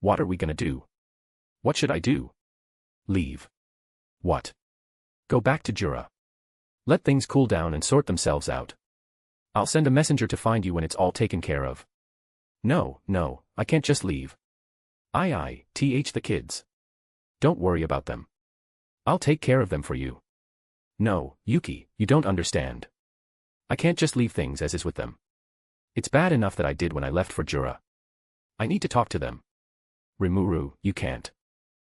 What are we gonna do? What should I do? Leave. What? Go back to Jura. Let things cool down and sort themselves out. I'll send a messenger to find you when it's all taken care of. No, I can't just leave. The kids. Don't worry about them. I'll take care of them for you. No, Yuki, you don't understand. I can't just leave things as is with them. It's bad enough that I did when I left for Jura. I need to talk to them. Rimuru, you can't.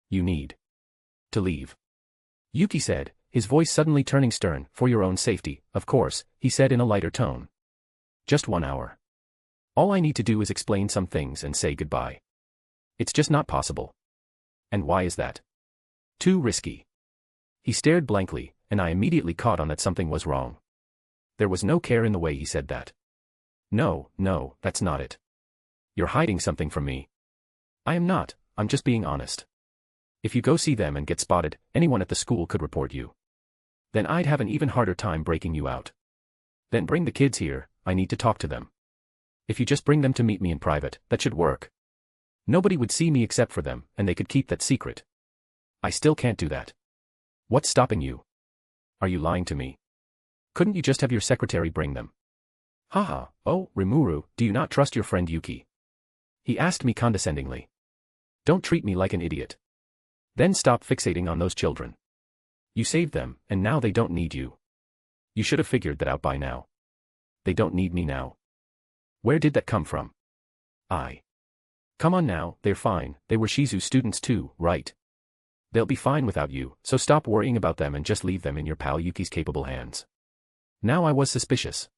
You need to leave. Yuki said, his voice suddenly turning stern. For your own safety, of course, he said in a lighter tone. Just 1 hour. All I need to do is explain some things and say goodbye. It's just not possible. And why is that? Too risky. He stared blankly, and I immediately caught on that something was wrong. There was no care in the way he said that. No, that's not it. You're hiding something from me. I am not, I'm just being honest. If you go see them and get spotted, anyone at the school could report you. Then I'd have an even harder time breaking you out. Then bring the kids here, I need to talk to them. If you just bring them to meet me in private, that should work. Nobody would see me except for them, and they could keep that secret. I still can't do that. What's stopping you? Are you lying to me? Couldn't you just have your secretary bring them? Haha, oh, Rimuru, do you not trust your friend Yuki? He asked me condescendingly. Don't treat me like an idiot. Then stop fixating on those children. You saved them, and now they don't need you. You should have figured that out by now. They don't need me now. Where did that come from? Come on now, they're fine, they were Shizu's students too, right? They'll be fine without you, so stop worrying about them and just leave them in your pal Yuki's capable hands. Now I was suspicious.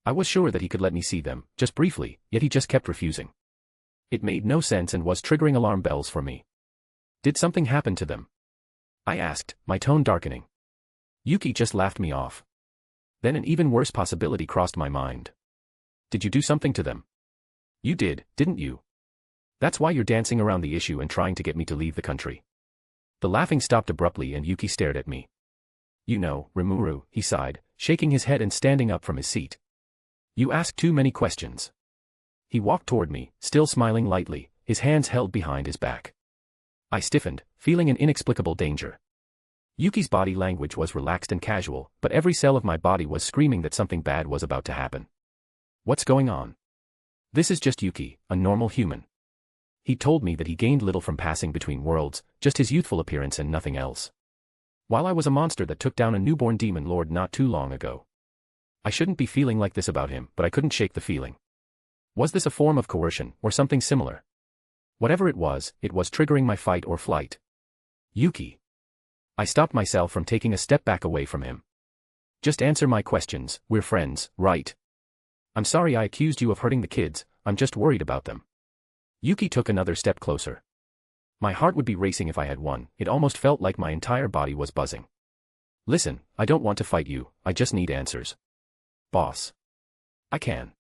I was sure that he could let me see them, just briefly, yet he just kept refusing. It made no sense and was triggering alarm bells for me. Did something happen to them? I asked, my tone darkening. Yuki just laughed me off. Then an even worse possibility crossed my mind. Did you do something to them? You did, didn't you? That's why you're dancing around the issue and trying to get me to leave the country. The laughing stopped abruptly and Yuki stared at me. You know, Rimuru, he sighed, shaking his head and standing up from his seat. You ask too many questions. He walked toward me, still smiling lightly, his hands held behind his back. I stiffened, feeling an inexplicable danger. Yuki's body language was relaxed and casual, but every cell of my body was screaming that something bad was about to happen. What's going on? This is just Yuki, a normal human. He told me that he gained little from passing between worlds, just his youthful appearance and nothing else. While I was a monster that took down a newborn demon lord not too long ago. I shouldn't be feeling like this about him, but I couldn't shake the feeling. Was this a form of coercion, or something similar? Whatever it was triggering my fight or flight. Yuki. I stopped myself from taking a step back away from him. Just answer my questions, we're friends, right? I'm sorry I accused you of hurting the kids, I'm just worried about them. Yuki took another step closer. My heart would be racing if I had won, it almost felt like my entire body was buzzing. Listen, I don't want to fight you, I just need answers. Boss. I can.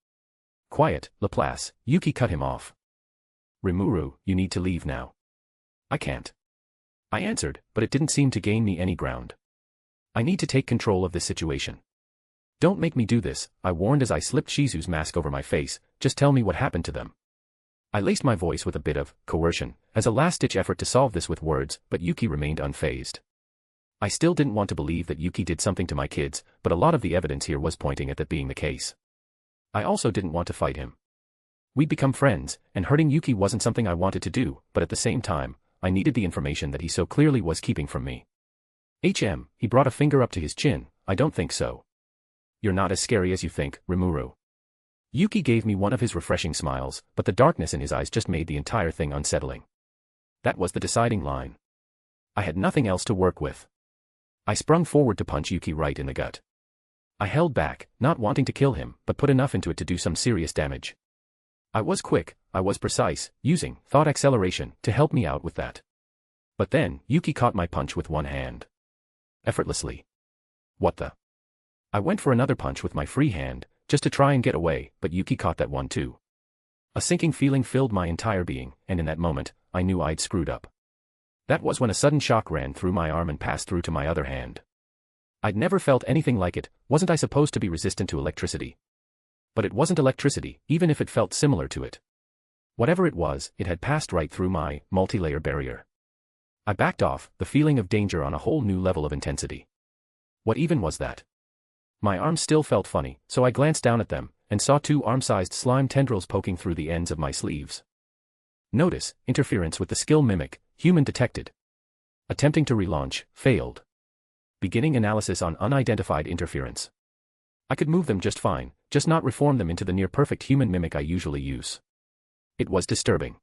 Quiet, Laplace, Yuki cut him off. Rimuru, you need to leave now. I can't. I answered, but it didn't seem to gain me any ground. I need to take control of this situation. Don't make me do this, I warned as I slipped Shizu's mask over my face, just tell me what happened to them. I laced my voice with a bit of coercion, as a last-ditch effort to solve this with words, but Yuki remained unfazed. I still didn't want to believe that Yuki did something to my kids, but a lot of the evidence here was pointing at that being the case. I also didn't want to fight him. We'd become friends, and hurting Yuki wasn't something I wanted to do, but at the same time, I needed the information that he so clearly was keeping from me. He brought a finger up to his chin, I don't think so. You're not as scary as you think, Rimuru. Yuki gave me one of his refreshing smiles, but the darkness in his eyes just made the entire thing unsettling. That was the deciding line. I had nothing else to work with. I sprung forward to punch Yuki right in the gut. I held back, not wanting to kill him, but put enough into it to do some serious damage. I was quick, I was precise, using thought acceleration to help me out with that. But then, Yuki caught my punch with one hand. Effortlessly. What the? I went for another punch with my free hand, just to try and get away, but Yuki caught that one too. A sinking feeling filled my entire being, and in that moment, I knew I'd screwed up. That was when a sudden shock ran through my arm and passed through to my other hand. I'd never felt anything like it, wasn't I supposed to be resistant to electricity? But it wasn't electricity, even if it felt similar to it. Whatever it was, it had passed right through my multi-layer barrier. I backed off, the feeling of danger on a whole new level of intensity. What even was that? My arms still felt funny, so I glanced down at them, and saw two arm-sized slime tendrils poking through the ends of my sleeves. Notice, interference with the skill mimic, human detected. Attempting to relaunch, failed. Beginning analysis on unidentified interference. I could move them just fine, just not reform them into the near-perfect human mimic I usually use. It was disturbing.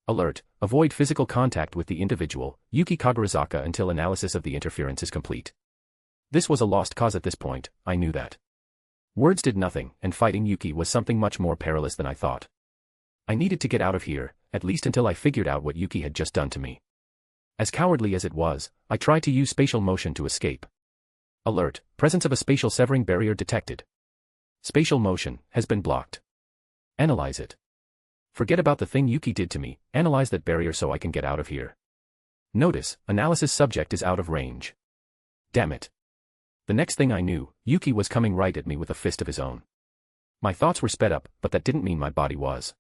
Alert, avoid physical contact with the individual, Yuki Kagerizaka until analysis of the interference is complete. This was a lost cause at this point, I knew that. Words did nothing, and fighting Yuki was something much more perilous than I thought. I needed to get out of here, at least until I figured out what Yuki had just done to me. As cowardly as it was, I tried to use spatial motion to escape. Alert, presence of a spatial severing barrier detected. Spatial motion has been blocked. Analyze it. Forget about the thing Yuki did to me, analyze that barrier so I can get out of here. Notice, analysis subject is out of range. Damn it. The next thing I knew, Yuki was coming right at me with a fist of his own. My thoughts were sped up, but that didn't mean my body was.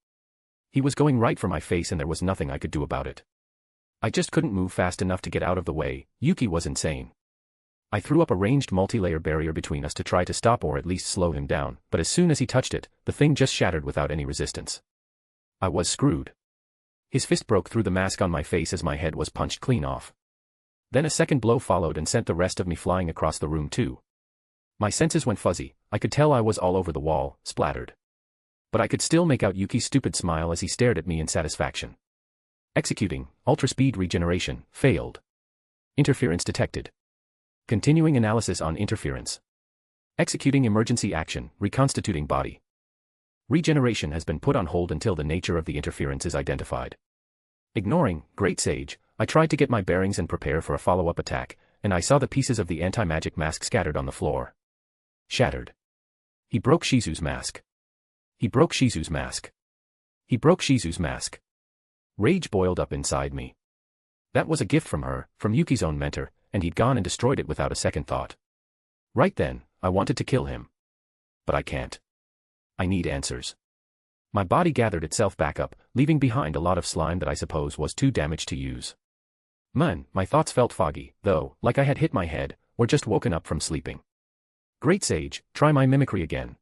He was going right for my face and there was nothing I could do about it. I just couldn't move fast enough to get out of the way, Yuki was insane. I threw up a ranged multi-layer barrier between us to try to stop or at least slow him down, but as soon as he touched it, the thing just shattered without any resistance. I was screwed. His fist broke through the mask on my face as my head was punched clean off. Then a second blow followed and sent the rest of me flying across the room too. My senses went fuzzy, I could tell I was all over the wall, splattered. But I could still make out Yuki's stupid smile as he stared at me in satisfaction. Executing, ultra-speed regeneration, failed. Interference detected. Continuing analysis on interference. Executing emergency action, reconstituting body. Regeneration has been put on hold until the nature of the interference is identified. Ignoring, Great Sage, I tried to get my bearings and prepare for a follow-up attack, and I saw the pieces of the anti-magic mask scattered on the floor. Shattered. He broke Shizu's mask. He broke Shizu's mask. He broke Shizu's mask. Rage boiled up inside me. That was a gift from her, from Yuki's own mentor, and he'd gone and destroyed it without a second thought. Right then, I wanted to kill him. But I can't. I need answers. My body gathered itself back up, leaving behind a lot of slime that I suppose was too damaged to use. Man, my thoughts felt foggy, though, like I had hit my head, or just woken up from sleeping. Great sage, try my mimicry again.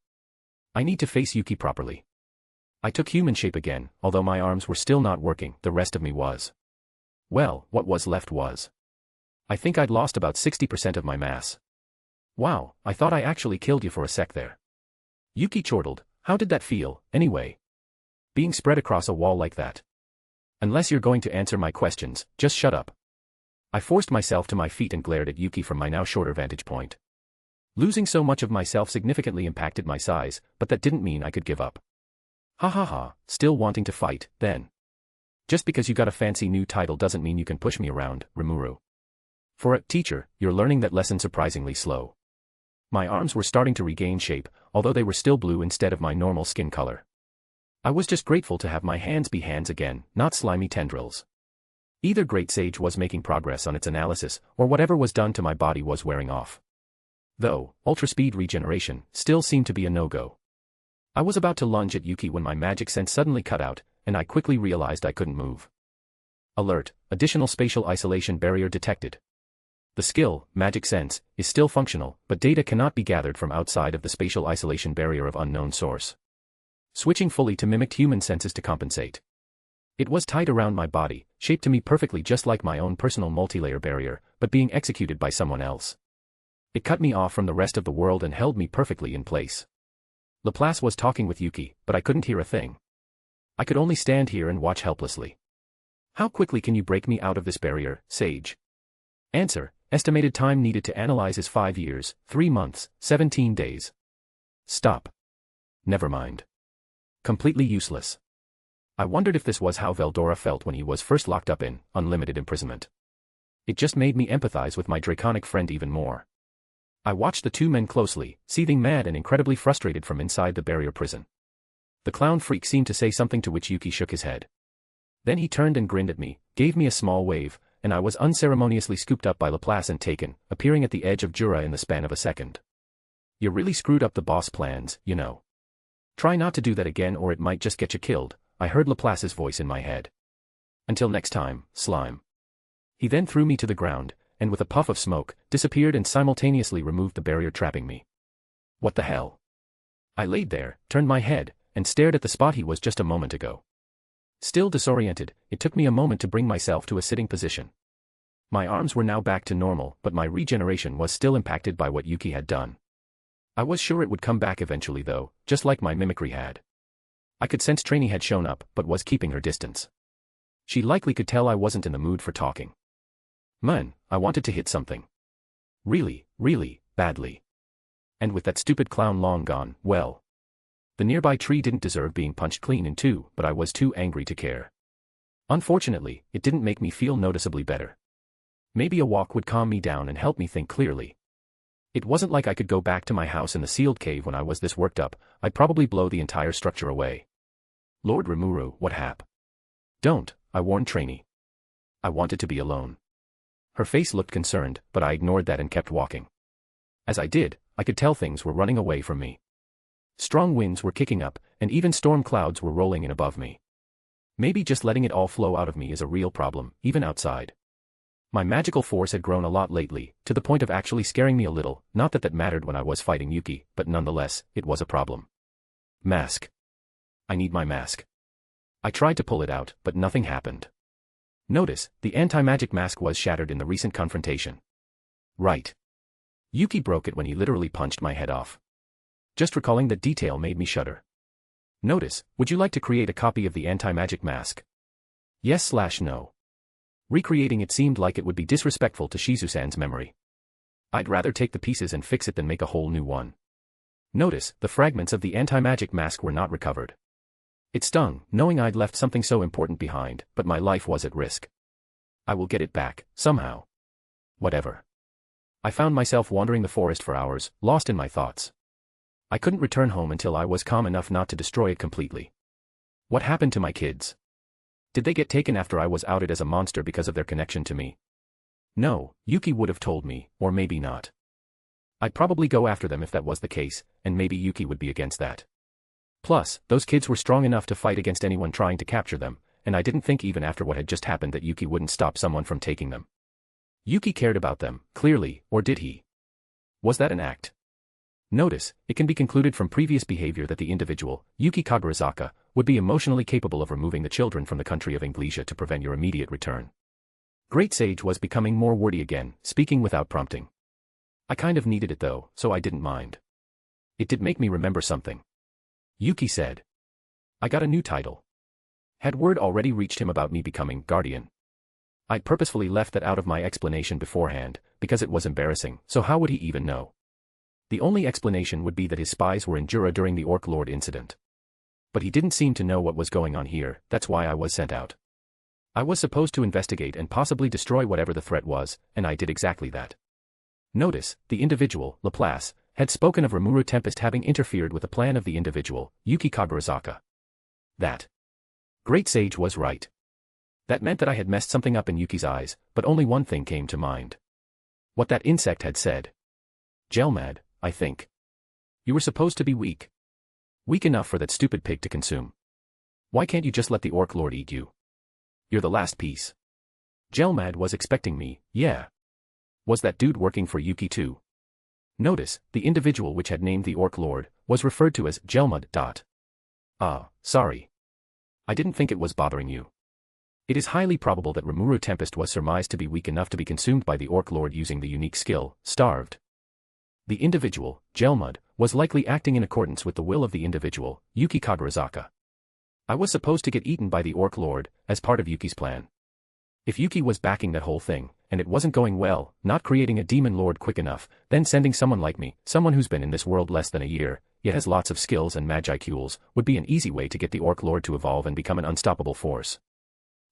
I need to face Yuki properly. I took human shape again, although my arms were still not working, the rest of me was. Well, what was left was. I think I'd lost about 60% of my mass. Wow, I thought I actually killed you for a sec there. Yuki chortled, how did that feel, anyway? Being spread across a wall like that. Unless you're going to answer my questions, just shut up. I forced myself to my feet and glared at Yuki from my now shorter vantage point. Losing so much of myself significantly impacted my size, but that didn't mean I could give up. Ha ha ha, still wanting to fight, then. Just because you got a fancy new title doesn't mean you can push me around, Rimuru. For a teacher, you're learning that lesson surprisingly slow. My arms were starting to regain shape, although they were still blue instead of my normal skin color. I was just grateful to have my hands be hands again, not slimy tendrils. Either Great Sage was making progress on its analysis, or whatever was done to my body was wearing off. Though, ultra-speed regeneration still seemed to be a no-go. I was about to lunge at Yuki when my magic sense suddenly cut out, and I quickly realized I couldn't move. Alert, additional spatial isolation barrier detected. The skill, Magic Sense, is still functional, but data cannot be gathered from outside of the spatial isolation barrier of unknown source. Switching fully to mimicked human senses to compensate. It was tied around my body, shaped to me perfectly just like my own personal multilayer barrier, but being executed by someone else. It cut me off from the rest of the world and held me perfectly in place. Laplace was talking with Yuki, but I couldn't hear a thing. I could only stand here and watch helplessly. How quickly can you break me out of this barrier, Sage? Answer, estimated time needed to analyze is 5 years, 3 months, 17 days. Stop. Never mind. Completely useless. I wondered if this was how Veldora felt when he was first locked up in unlimited imprisonment. It just made me empathize with my draconic friend even more. I watched the two men closely, seething mad and incredibly frustrated from inside the barrier prison. The clown freak seemed to say something to which Yuki shook his head. Then he turned and grinned at me, gave me a small wave, and I was unceremoniously scooped up by Laplace and taken, appearing at the edge of Jura in the span of a second. You really screwed up the boss plans, you know. Try not to do that again or it might just get you killed, I heard Laplace's voice in my head. Until next time, slime. He then threw me to the ground, and with a puff of smoke, disappeared and simultaneously removed the barrier trapping me. What the hell? I laid there, turned my head, and stared at the spot he was just a moment ago. Still disoriented, it took me a moment to bring myself to a sitting position. My arms were now back to normal, but my regeneration was still impacted by what Yuki had done. I was sure it would come back eventually though, just like my mimicry had. I could sense Trainee had shown up, but was keeping her distance. She likely could tell I wasn't in the mood for talking. Man, I wanted to hit something. Really, really, badly. And with that stupid clown long gone, well. The nearby tree didn't deserve being punched clean in two, but I was too angry to care. Unfortunately, it didn't make me feel noticeably better. Maybe a walk would calm me down and help me think clearly. It wasn't like I could go back to my house in the sealed cave when I was this worked up. I'd probably blow the entire structure away. Lord Rimuru, what hap? Don't, I warned Trainee. I wanted to be alone. Her face looked concerned, but I ignored that and kept walking. As I did, I could tell things were running away from me. Strong winds were kicking up, and even storm clouds were rolling in above me. Maybe just letting it all flow out of me is a real problem, even outside. My magical force had grown a lot lately, to the point of actually scaring me a little, not that that mattered when I was fighting Yuki, but nonetheless, it was a problem. Mask. I need my mask. I tried to pull it out, but nothing happened. Notice, the anti-magic mask was shattered in the recent confrontation. Right. Yuki broke it when he literally punched my head off. Just recalling that detail made me shudder. Notice, would you like to create a copy of the anti-magic mask? Yes/no. Recreating it seemed like it would be disrespectful to Shizu-san's memory. I'd rather take the pieces and fix it than make a whole new one. Notice, the fragments of the anti-magic mask were not recovered. It stung, knowing I'd left something so important behind, but my life was at risk. I will get it back, somehow. Whatever. I found myself wandering the forest for hours, lost in my thoughts. I couldn't return home until I was calm enough not to destroy it completely. What happened to my kids? Did they get taken after I was outed as a monster because of their connection to me? No, Yuki would have told me, or maybe not. I'd probably go after them if that was the case, and maybe Yuki would be against that. Plus, those kids were strong enough to fight against anyone trying to capture them, and I didn't think even after what had just happened that Yuki wouldn't stop someone from taking them. Yuki cared about them, clearly, or did he? Was that an act? Notice, it can be concluded from previous behavior that the individual, Yuki Kagurazaka, would be emotionally capable of removing the children from the country of Anglesia to prevent your immediate return. Great Sage was becoming more wordy again, speaking without prompting. I kind of needed it though, so I didn't mind. It did make me remember something. Yuki said. I got a new title. Had word already reached him about me becoming guardian? I'd purposefully left that out of my explanation beforehand, because it was embarrassing, so how would he even know? The only explanation would be that his spies were in Jura during the Orc Lord incident. But he didn't seem to know what was going on here, that's why I was sent out. I was supposed to investigate and possibly destroy whatever the threat was, and I did exactly that. Notice, the individual, Laplace, had spoken of Rimuru Tempest having interfered with the plan of the individual, Yuki Kagurazaka. That Great Sage was right. That meant that I had messed something up in Yuki's eyes, but only one thing came to mind. What that insect had said. Gelmad, I think. You were supposed to be weak. Weak enough for that stupid pig to consume. Why can't you just let the Orc Lord eat you? You're the last piece. Gelmad was expecting me, yeah. Was that dude working for Yuki too? Notice, the individual which had named the Orc Lord, was referred to as Gelmad. Sorry. I didn't think it was bothering you. It is highly probable that Rimuru Tempest was surmised to be weak enough to be consumed by the Orc Lord using the unique skill, Starved. The individual, Gelmud, was likely acting in accordance with the will of the individual, Yuki Kagurazaka. I was supposed to get eaten by the Orc Lord, as part of Yuki's plan. If Yuki was backing that whole thing, and it wasn't going well, not creating a demon lord quick enough, then sending someone like me, someone who's been in this world less than a year, yet has lots of skills and magicula, would be an easy way to get the Orc Lord to evolve and become an unstoppable force.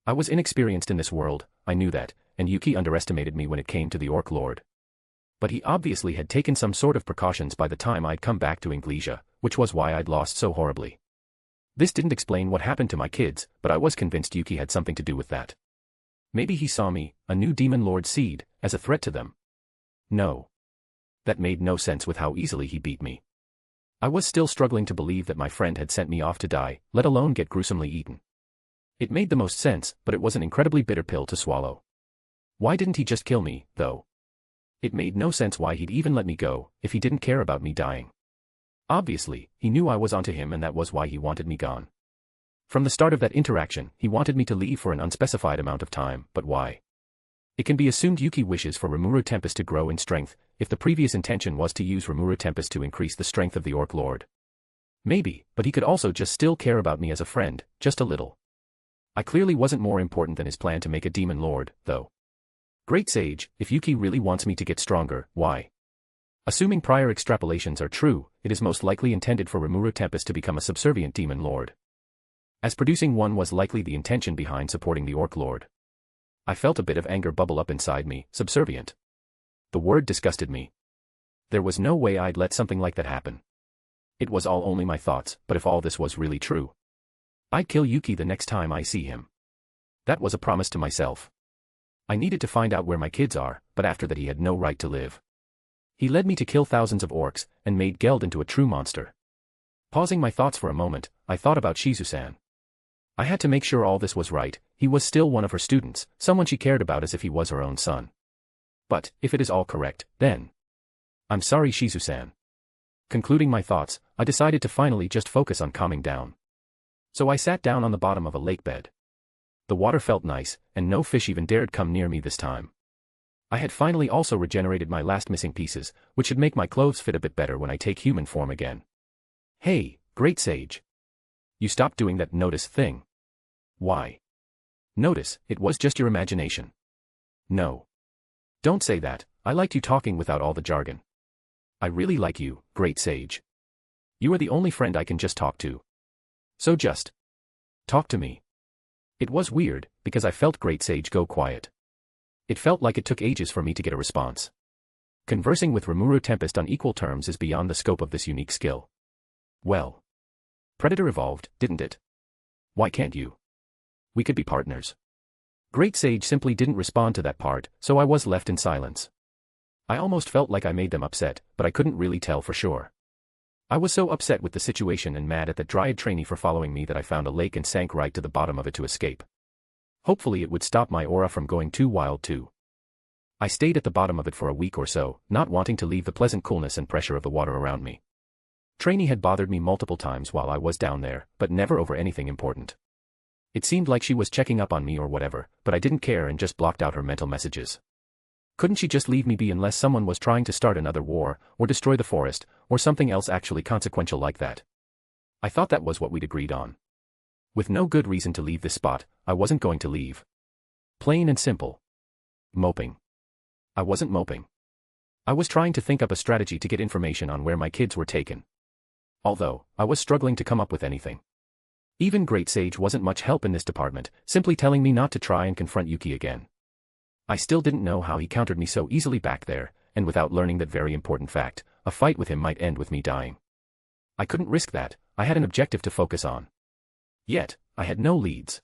I was inexperienced in this world, I knew that, and Yuki underestimated me when it came to the Orc Lord. But he obviously had taken some sort of precautions by the time I'd come back to Anglesia, which was why I'd lost so horribly. This didn't explain what happened to my kids, but I was convinced Yuki had something to do with that. Maybe he saw me, a new demon lord seed, as a threat to them. No. That made no sense with how easily he beat me. I was still struggling to believe that my friend had sent me off to die, let alone get gruesomely eaten. It made the most sense, but it was an incredibly bitter pill to swallow. Why didn't he just kill me, though? It made no sense why he'd even let me go, if he didn't care about me dying. Obviously, he knew I was onto him and that was why he wanted me gone. From the start of that interaction, he wanted me to leave for an unspecified amount of time, but why? It can be assumed Yuki wishes for Rimuru Tempest to grow in strength, if the previous intention was to use Rimuru Tempest to increase the strength of the Orc Lord. Maybe, but he could also just still care about me as a friend, just a little. I clearly wasn't more important than his plan to make a demon lord, though. Great Sage, if Yuki really wants me to get stronger, why? Assuming prior extrapolations are true, it is most likely intended for Rimuru Tempest to become a subservient demon lord. As producing one was likely the intention behind supporting the Orc Lord. I felt a bit of anger bubble up inside me, subservient. The word disgusted me. There was no way I'd let something like that happen. It was all only my thoughts, but if all this was really true, I'd kill Yuki the next time I see him. That was a promise to myself. I needed to find out where my kids are, but after that he had no right to live. He led me to kill thousands of orcs, and made Geld into a true monster. Pausing my thoughts for a moment, I thought about Shizu-san. I had to make sure all this was right, he was still one of her students, someone she cared about as if he was her own son. But, if it is all correct, then I'm sorry Shizu-san. Concluding my thoughts, I decided to finally just focus on calming down. So I sat down on the bottom of a lake bed. The water felt nice, and no fish even dared come near me this time. I had finally also regenerated my last missing pieces, which should make my clothes fit a bit better when I take human form again. Hey, Great Sage. You stopped doing that notice thing. Why? Notice, it was just your imagination. No. Don't say that, I liked you talking without all the jargon. I really like you, Great Sage. You are the only friend I can just talk to. So just talk to me. It was weird, because I felt Great Sage go quiet. It felt like it took ages for me to get a response. Conversing with Rimuru Tempest on equal terms is beyond the scope of this unique skill. Well. Predator evolved, didn't it? Why can't you? We could be partners. Great Sage simply didn't respond to that part, so I was left in silence. I almost felt like I made them upset, but I couldn't really tell for sure. I was so upset with the situation and mad at that dryad trainee for following me that I found a lake and sank right to the bottom of it to escape. Hopefully it would stop my aura from going too wild too. I stayed at the bottom of it for a week or so, not wanting to leave the pleasant coolness and pressure of the water around me. Trainee had bothered me multiple times while I was down there, but never over anything important. It seemed like she was checking up on me or whatever, but I didn't care and just blocked out her mental messages. Couldn't she just leave me be unless someone was trying to start another war, or destroy the forest, or something else actually consequential like that? I thought that was what we'd agreed on. With no good reason to leave this spot, I wasn't going to leave. Plain and simple. Moping. I wasn't moping. I was trying to think up a strategy to get information on where my kids were taken. Although, I was struggling to come up with anything. Even Great Sage wasn't much help in this department, simply telling me not to try and confront Yuki again. I still didn't know how he countered me so easily back there, and without learning that very important fact, a fight with him might end with me dying. I couldn't risk that. I had an objective to focus on. Yet, I had no leads.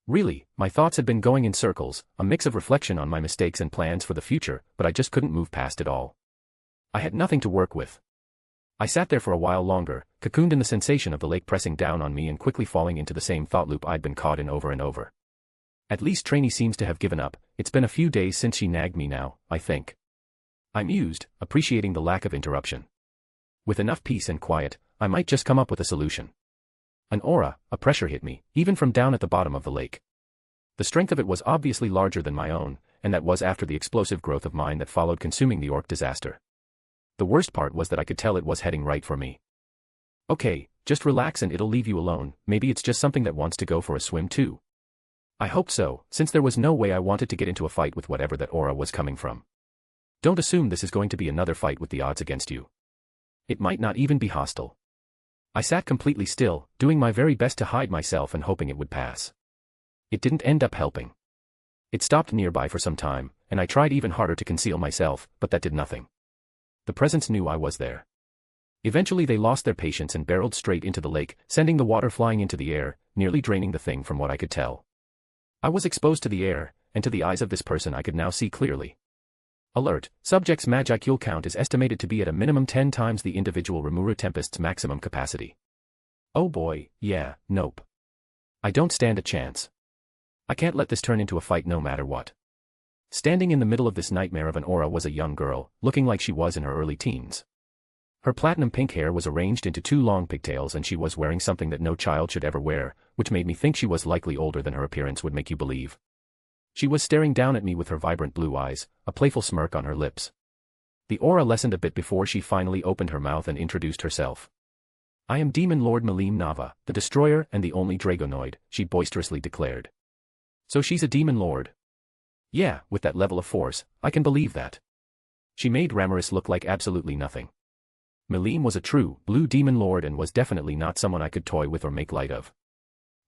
Really, my thoughts had been going in circles, a mix of reflection on my mistakes and plans for the future, but I just couldn't move past it all. I had nothing to work with. I sat there for a while longer, cocooned in the sensation of the lake pressing down on me and quickly falling into the same thought loop I'd been caught in over and over. At least Trainee seems to have given up. It's been a few days since she nagged me now, I think. I mused, appreciating the lack of interruption. With enough peace and quiet, I might just come up with a solution. An aura, a pressure hit me, even from down at the bottom of the lake. The strength of it was obviously larger than my own, and that was after the explosive growth of mine that followed consuming the orc disaster. The worst part was that I could tell it was heading right for me. Okay, just relax and it'll leave you alone. Maybe it's just something that wants to go for a swim too. I hoped so, since there was no way I wanted to get into a fight with whatever that aura was coming from. Don't assume this is going to be another fight with the odds against you. It might not even be hostile. I sat completely still, doing my very best to hide myself and hoping it would pass. It didn't end up helping. It stopped nearby for some time, and I tried even harder to conceal myself, but that did nothing. The presence knew I was there. Eventually they lost their patience and barreled straight into the lake, sending the water flying into the air, nearly draining the thing from what I could tell. I was exposed to the air, and to the eyes of this person I could now see clearly. Alert, subject's magicule count is estimated to be at a minimum 10 times the individual Rimuru Tempest's maximum capacity. Oh boy, yeah, nope. I don't stand a chance. I can't let this turn into a fight no matter what. Standing in the middle of this nightmare of an aura was a young girl, looking like she was in her early teens. Her platinum pink hair was arranged into 2 long pigtails and she was wearing something that no child should ever wear, which made me think she was likely older than her appearance would make you believe. She was staring down at me with her vibrant blue eyes, a playful smirk on her lips. The aura lessened a bit before she finally opened her mouth and introduced herself. I am Demon Lord Malim Nava, the Destroyer and the only Dragonoid, she boisterously declared. So she's a Demon Lord. Yeah, with that level of force, I can believe that. She made Ramirez look like absolutely nothing. Malim was a true, blue Demon Lord and was definitely not someone I could toy with or make light of.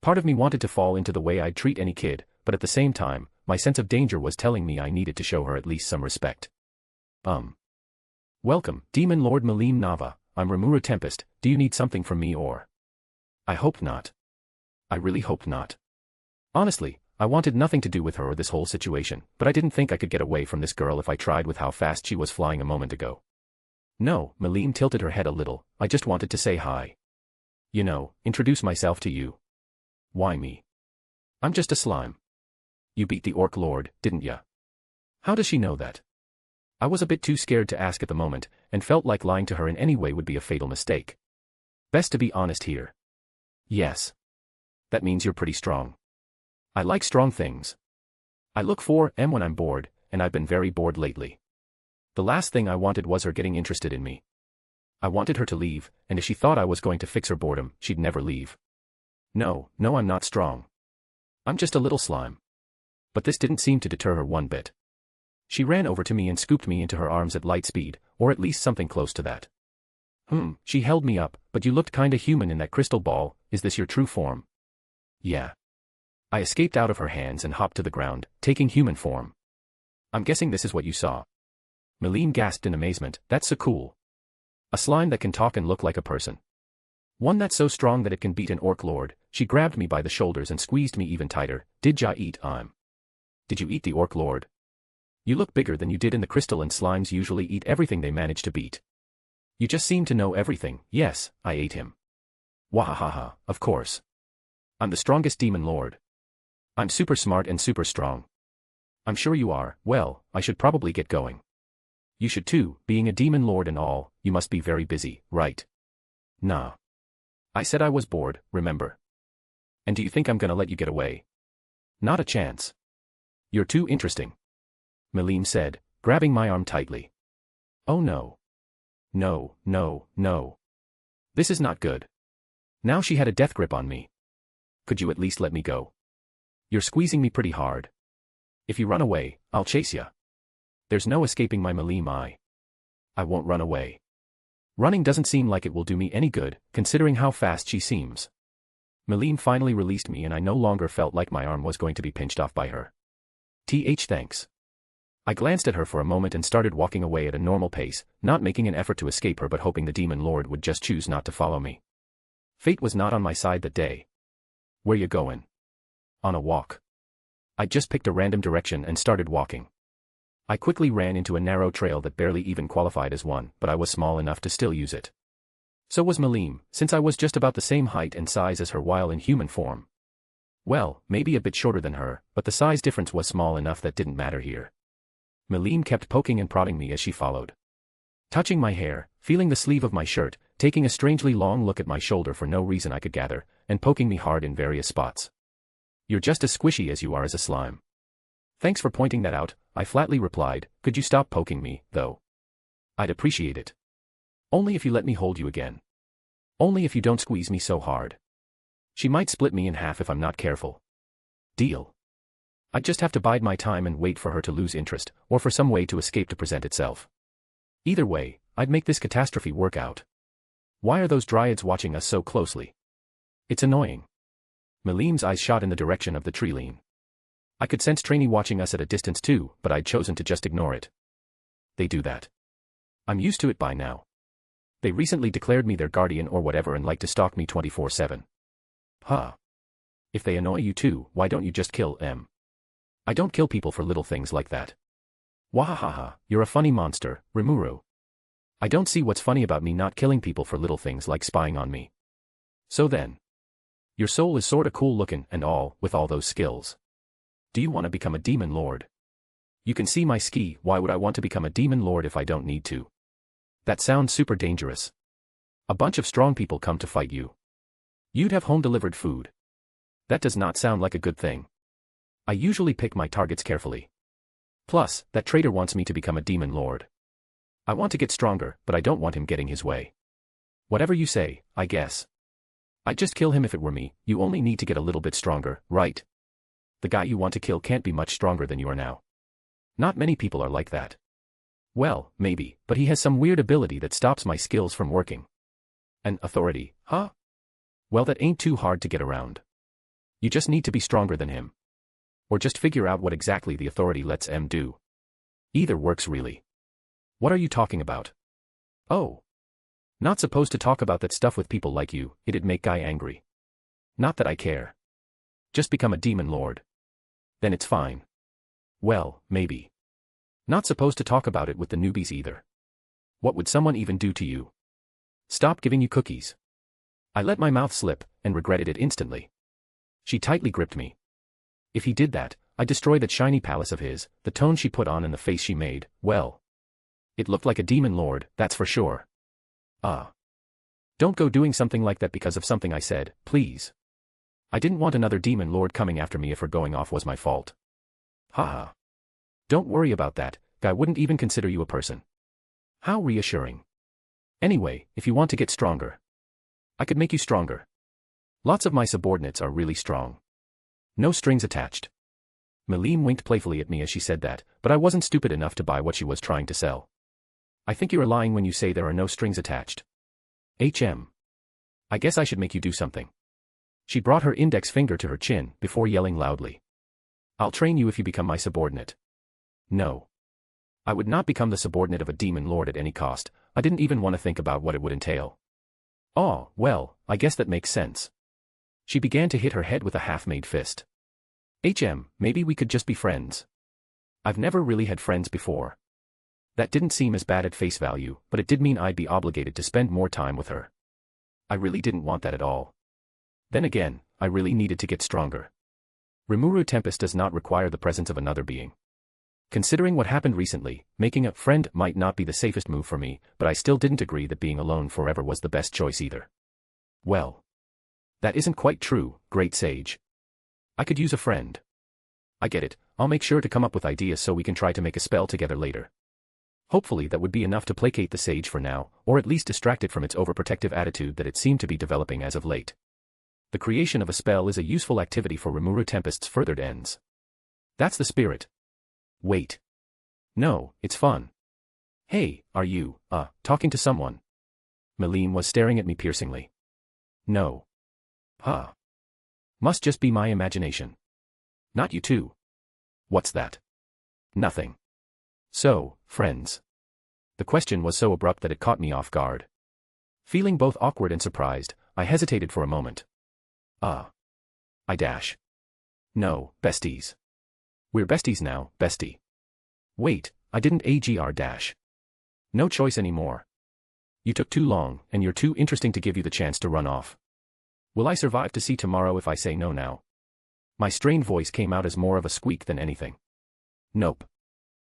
Part of me wanted to fall into the way I'd treat any kid, but at the same time, my sense of danger was telling me I needed to show her at least some respect. Welcome, Demon Lord Malim Nava, I'm Rimuru Tempest, do you need something from me or? I hope not. I really hope not. Honestly, I wanted nothing to do with her or this whole situation, but I didn't think I could get away from this girl if I tried with how fast she was flying a moment ago. No, Malim tilted her head a little, I just wanted to say hi. You know, introduce myself to you. Why me? I'm just a slime. You beat the Orc Lord, didn't ya? How does she know that? I was a bit too scared to ask at the moment, and felt like lying to her in any way would be a fatal mistake. Best to be honest here. Yes. That means you're pretty strong. I like strong things. I look for them when I'm bored, and I've been very bored lately. The last thing I wanted was her getting interested in me. I wanted her to leave, and if she thought I was going to fix her boredom, she'd never leave. No, I'm not strong. I'm just a little slime. But this didn't seem to deter her one bit. She ran over to me and scooped me into her arms at light speed, or at least something close to that. She held me up, but you looked kinda human in that crystal ball, is this your true form? Yeah. I escaped out of her hands and hopped to the ground, taking human form. I'm guessing this is what you saw. Malim gasped in amazement, that's so cool. A slime that can talk and look like a person. One that's so strong that it can beat an Orc Lord. She grabbed me by the shoulders and squeezed me even tighter. Did ya eat Did you eat the Orc Lord? You look bigger than you did in the crystal, and slimes usually eat everything they manage to beat. You just seem to know everything. Yes, I ate him. Wahahaha, of course. I'm the strongest demon lord. I'm super smart and super strong. I'm sure you are. Well, I should probably get going. You should too, being a demon lord and all, you must be very busy, right? Nah. I said I was bored, remember? And do you think I'm gonna let you get away? Not a chance. You're too interesting. Melim said, grabbing my arm tightly. Oh no. No, no, no. This is not good. Now she had a death grip on me. Could you at least let me go? You're squeezing me pretty hard. If you run away, I'll chase ya. There's no escaping my Melim eye. I won't run away. Running doesn't seem like it will do me any good, considering how fast she seems. Melim finally released me and I no longer felt like my arm was going to be pinched off by her. Thanks. I glanced at her for a moment and started walking away at a normal pace, not making an effort to escape her but hoping the demon lord would just choose not to follow me. Fate was not on my side that day. Where you going? On a walk. I just picked a random direction and started walking. I quickly ran into a narrow trail that barely even qualified as one, but I was small enough to still use it. So was Melim, since I was just about the same height and size as her while in human form. Well, maybe a bit shorter than her, but the size difference was small enough that didn't matter here. Melim kept poking and prodding me as she followed. Touching my hair, feeling the sleeve of my shirt, taking a strangely long look at my shoulder for no reason I could gather, and poking me hard in various spots. You're just as squishy as you are as a slime. Thanks for pointing that out, I flatly replied. Could you stop poking me, though? I'd appreciate it. Only if you let me hold you again. Only if you don't squeeze me so hard. She might split me in half if I'm not careful. Deal. I'd just have to bide my time and wait for her to lose interest, or for some way to escape to present itself. Either way, I'd make this catastrophe work out. Why are those dryads watching us so closely? It's annoying. Melim's eyes shot in the direction of the tree lean. I could sense Trainee watching us at a distance too, but I'd chosen to just ignore it. They do that. I'm used to it by now. They recently declared me their guardian or whatever and like to stalk me 24/7. Huh. If they annoy you too, why don't you just kill them? I don't kill people for little things like that. Wahahaha, you're a funny monster, Rimuru. I don't see what's funny about me not killing people for little things like spying on me. So then. Your soul is sorta cool looking and all, with all those skills. Do you want to become a demon lord? You can see my ski, why would I want to become a demon lord if I don't need to? That sounds super dangerous. A bunch of strong people come to fight you. You'd have home-delivered food. That does not sound like a good thing. I usually pick my targets carefully. Plus, that traitor wants me to become a demon lord. I want to get stronger, but I don't want him getting his way. Whatever you say, I guess. I'd just kill him if it were me. You only need to get a little bit stronger, right? The guy you want to kill can't be much stronger than you are now. Not many people are like that. Well, maybe, but he has some weird ability that stops my skills from working. An authority, huh? Well, that ain't too hard to get around. You just need to be stronger than him. Or just figure out what exactly the authority lets him do. Either works really. What are you talking about? Oh. Not supposed to talk about that stuff with people like you, it'd make Guy angry. Not that I care. Just become a demon lord. Then it's fine. Well, maybe. Not supposed to talk about it with the newbies either. What would someone even do to you? Stop giving you cookies. I let my mouth slip, and regretted it instantly. She tightly gripped me. If he did that, I'd destroy that shiny palace of his. The tone she put on and the face she made, well. It looked like a demon lord, that's for sure. Don't go doing something like that because of something I said, please. I didn't want another demon lord coming after me if her going off was my fault. Haha. Don't worry about that, Guy wouldn't even consider you a person. How reassuring. Anyway, if you want to get stronger, I could make you stronger. Lots of my subordinates are really strong. No strings attached. Melim winked playfully at me as she said that, but I wasn't stupid enough to buy what she was trying to sell. I think you're lying when you say there are no strings attached. I guess I should make you do something. She brought her index finger to her chin before yelling loudly. I'll train you if you become my subordinate. No. I would not become the subordinate of a demon lord at any cost. I didn't even want to think about what it would entail. Oh, well, I guess that makes sense. She began to hit her head with a half-made fist. Maybe we could just be friends. I've never really had friends before. That didn't seem as bad at face value, but it did mean I'd be obligated to spend more time with her. I really didn't want that at all. Then again, I really needed to get stronger. Rimuru Tempest does not require the presence of another being. Considering what happened recently, making a friend might not be the safest move for me, but I still didn't agree that being alone forever was the best choice either. Well, that isn't quite true, great sage. I could use a friend. I get it, I'll make sure to come up with ideas so we can try to make a spell together later. Hopefully that would be enough to placate the sage for now, or at least distract it from its overprotective attitude that it seemed to be developing as of late. The creation of a spell is a useful activity for Rimuru Tempest's furthered ends. That's the spirit. Wait. No, it's fun. Hey, are you, talking to someone? Melim was staring at me piercingly. No. Huh. Must just be my imagination. Not you too. What's that? Nothing. So, friends. The question was so abrupt that it caught me off guard. Feeling both awkward and surprised, I hesitated for a moment. I dash. No, besties. We're besties now, bestie. Wait, I didn't agr dash. No choice anymore. You took too long, and you're too interesting to give you the chance to run off. Will I survive to see tomorrow if I say no now? My strained voice came out as more of a squeak than anything. Nope.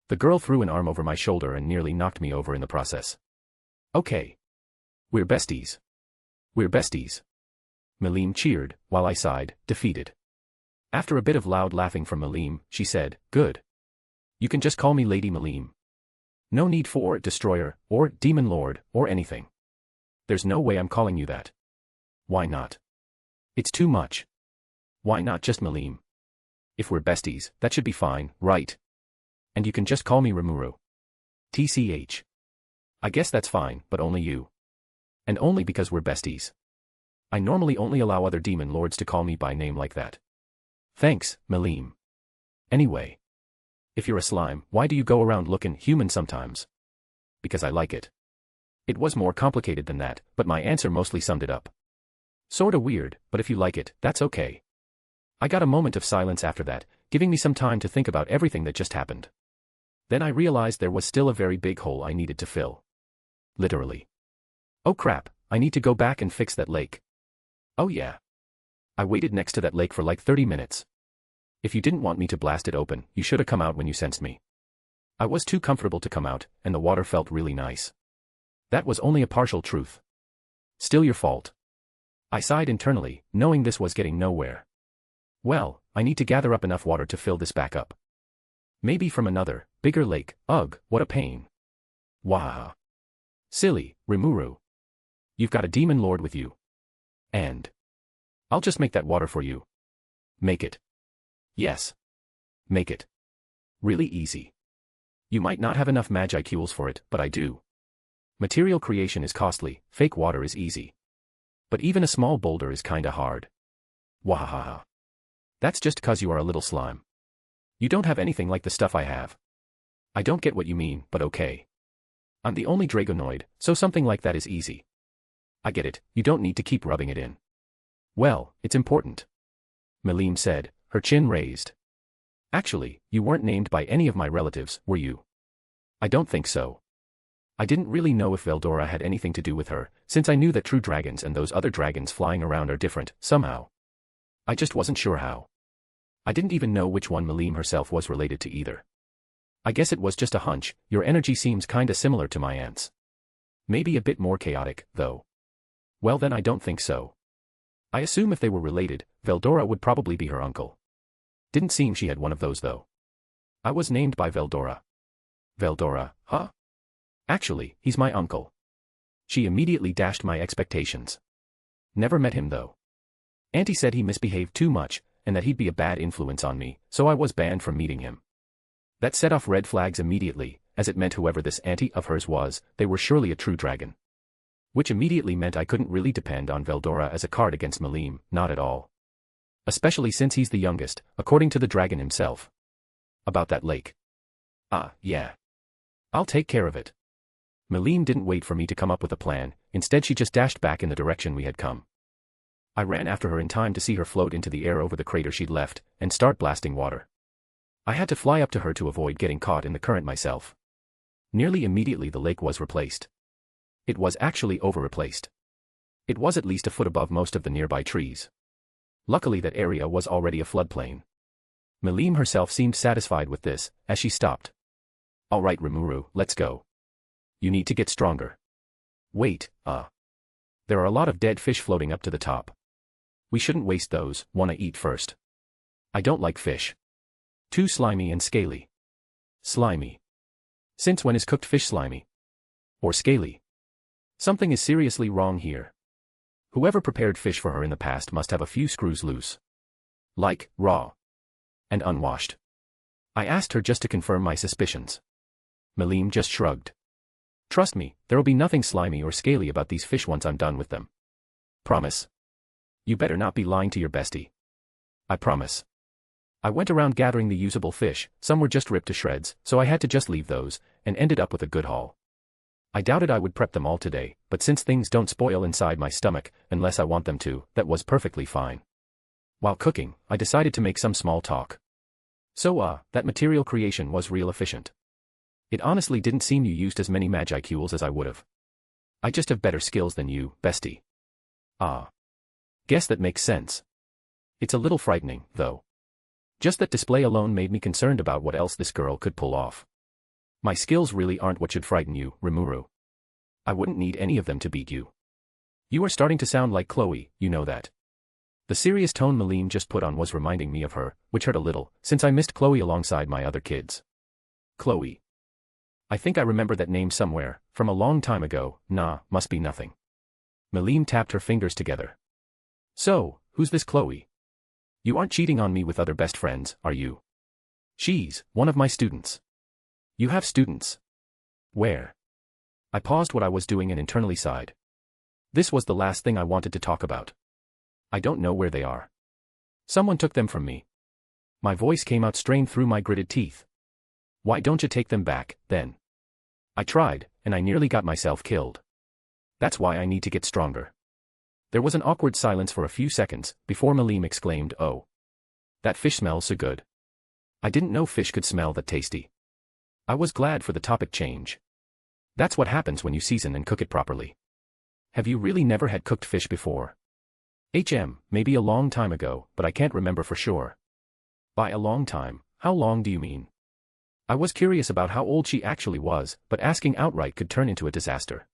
The girl threw an arm over my shoulder and nearly knocked me over in the process. Okay. We're besties. We're besties. Melim cheered, while I sighed, defeated. After a bit of loud laughing from Melim, she said, good. You can just call me Lady Melim. No need for Destroyer, or Demon Lord, or anything. There's no way I'm calling you that. Why not? It's too much. Why not just Melim? If we're besties, that should be fine, right? And you can just call me Rimuru. TCH. I guess that's fine, but only you. And only because we're besties. I normally only allow other demon lords to call me by name like that. Thanks, Melim. Anyway. If you're a slime, why do you go around looking human sometimes? Because I like it. It was more complicated than that, but my answer mostly summed it up. Sorta weird, but if you like it, that's okay. I got a moment of silence after that, giving me some time to think about everything that just happened. Then I realized there was still a very big hole I needed to fill. Literally. Oh crap, I need to go back and fix that lake. Oh yeah. I waited next to that lake for like 30 minutes. If you didn't want me to blast it open, you should have come out when you sensed me. I was too comfortable to come out, and the water felt really nice. That was only a partial truth. Still your fault. I sighed internally, knowing this was getting nowhere. Well, I need to gather up enough water to fill this back up. Maybe from another, bigger lake. Ugh, what a pain. Wah. Silly, Rimuru. You've got a demon lord with you. And I'll just make that water for you. Make it. Yes. Make it. Really easy. You might not have enough magicals for it, but I do. Material creation is costly, fake water is easy. But even a small boulder is kinda hard. Wahaha. That's just 'cause you are a little slime. You don't have anything like the stuff I have. I don't get what you mean, but okay. I'm the only Dragonoid, so something like that is easy. I get it, you don't need to keep rubbing it in. Well, it's important. Melim said, her chin raised. Actually, you weren't named by any of my relatives, were you? I don't think so. I didn't really know if Veldora had anything to do with her, since I knew that true dragons and those other dragons flying around are different, somehow. I just wasn't sure how. I didn't even know which one Melim herself was related to either. I guess it was just a hunch, your energy seems kinda similar to my aunt's. Maybe a bit more chaotic, though. Well then I don't think so. I assume if they were related, Veldora would probably be her uncle. Didn't seem she had one of those though. I was named by Veldora. Veldora, huh? Actually, he's my uncle. She immediately dashed my expectations. Never met him though. Auntie said he misbehaved too much, and that he'd be a bad influence on me, so I was banned from meeting him. That set off red flags immediately, as it meant whoever this auntie of hers was, they were surely a true dragon. Which immediately meant I couldn't really depend on Veldora as a card against Melim, not at all. Especially since he's the youngest, according to the dragon himself. About that lake. Yeah. I'll take care of it. Melim didn't wait for me to come up with a plan, instead she just dashed back in the direction we had come. I ran after her in time to see her float into the air over the crater she'd left, and start blasting water. I had to fly up to her to avoid getting caught in the current myself. Nearly immediately the lake was replaced. It was actually over-replaced. It was at least a foot above most of the nearby trees. Luckily that area was already a floodplain. Melim herself seemed satisfied with this, as she stopped. All right Rimuru, let's go. You need to get stronger. Wait, there are a lot of dead fish floating up to the top. We shouldn't waste those, wanna eat first. I don't like fish. Too slimy and scaly. Slimy. Since when is cooked fish slimy? Or scaly? Something is seriously wrong here. Whoever prepared fish for her in the past must have a few screws loose. Like, raw. And unwashed. I asked her just to confirm my suspicions. Melim just shrugged. Trust me, there'll be nothing slimy or scaly about these fish once I'm done with them. Promise. You better not be lying to your bestie. I promise. I went around gathering the usable fish, some were just ripped to shreds, so I had to just leave those, and ended up with a good haul. I doubted I would prep them all today, but since things don't spoil inside my stomach, unless I want them to, that was perfectly fine. While cooking, I decided to make some small talk. So that material creation was real efficient. It honestly didn't seem you used as many magicules as I would've. I just have better skills than you, bestie. Guess that makes sense. It's a little frightening, though. Just that display alone made me concerned about what else this girl could pull off. My skills really aren't what should frighten you, Rimuru. I wouldn't need any of them to beat you. You are starting to sound like Chloe, you know that. The serious tone Melim just put on was reminding me of her, which hurt a little, since I missed Chloe alongside my other kids. Chloe. I think I remember that name somewhere, from a long time ago. Nah, must be nothing. Melim tapped her fingers together. So, who's this Chloe? You aren't cheating on me with other best friends, are you? She's one of my students. You have students? Where? I paused what I was doing and internally sighed. This was the last thing I wanted to talk about. I don't know where they are. Someone took them from me. My voice came out strained through my gritted teeth. Why don't you take them back, then? I tried, and I nearly got myself killed. That's why I need to get stronger. There was an awkward silence for a few seconds, before Melim exclaimed, oh. That fish smells so good. I didn't know fish could smell that tasty. I was glad for the topic change. That's what happens when you season and cook it properly. Have you really never had cooked fish before? Maybe a long time ago, but I can't remember for sure. By a long time, how long do you mean? I was curious about how old she actually was, but asking outright could turn into a disaster.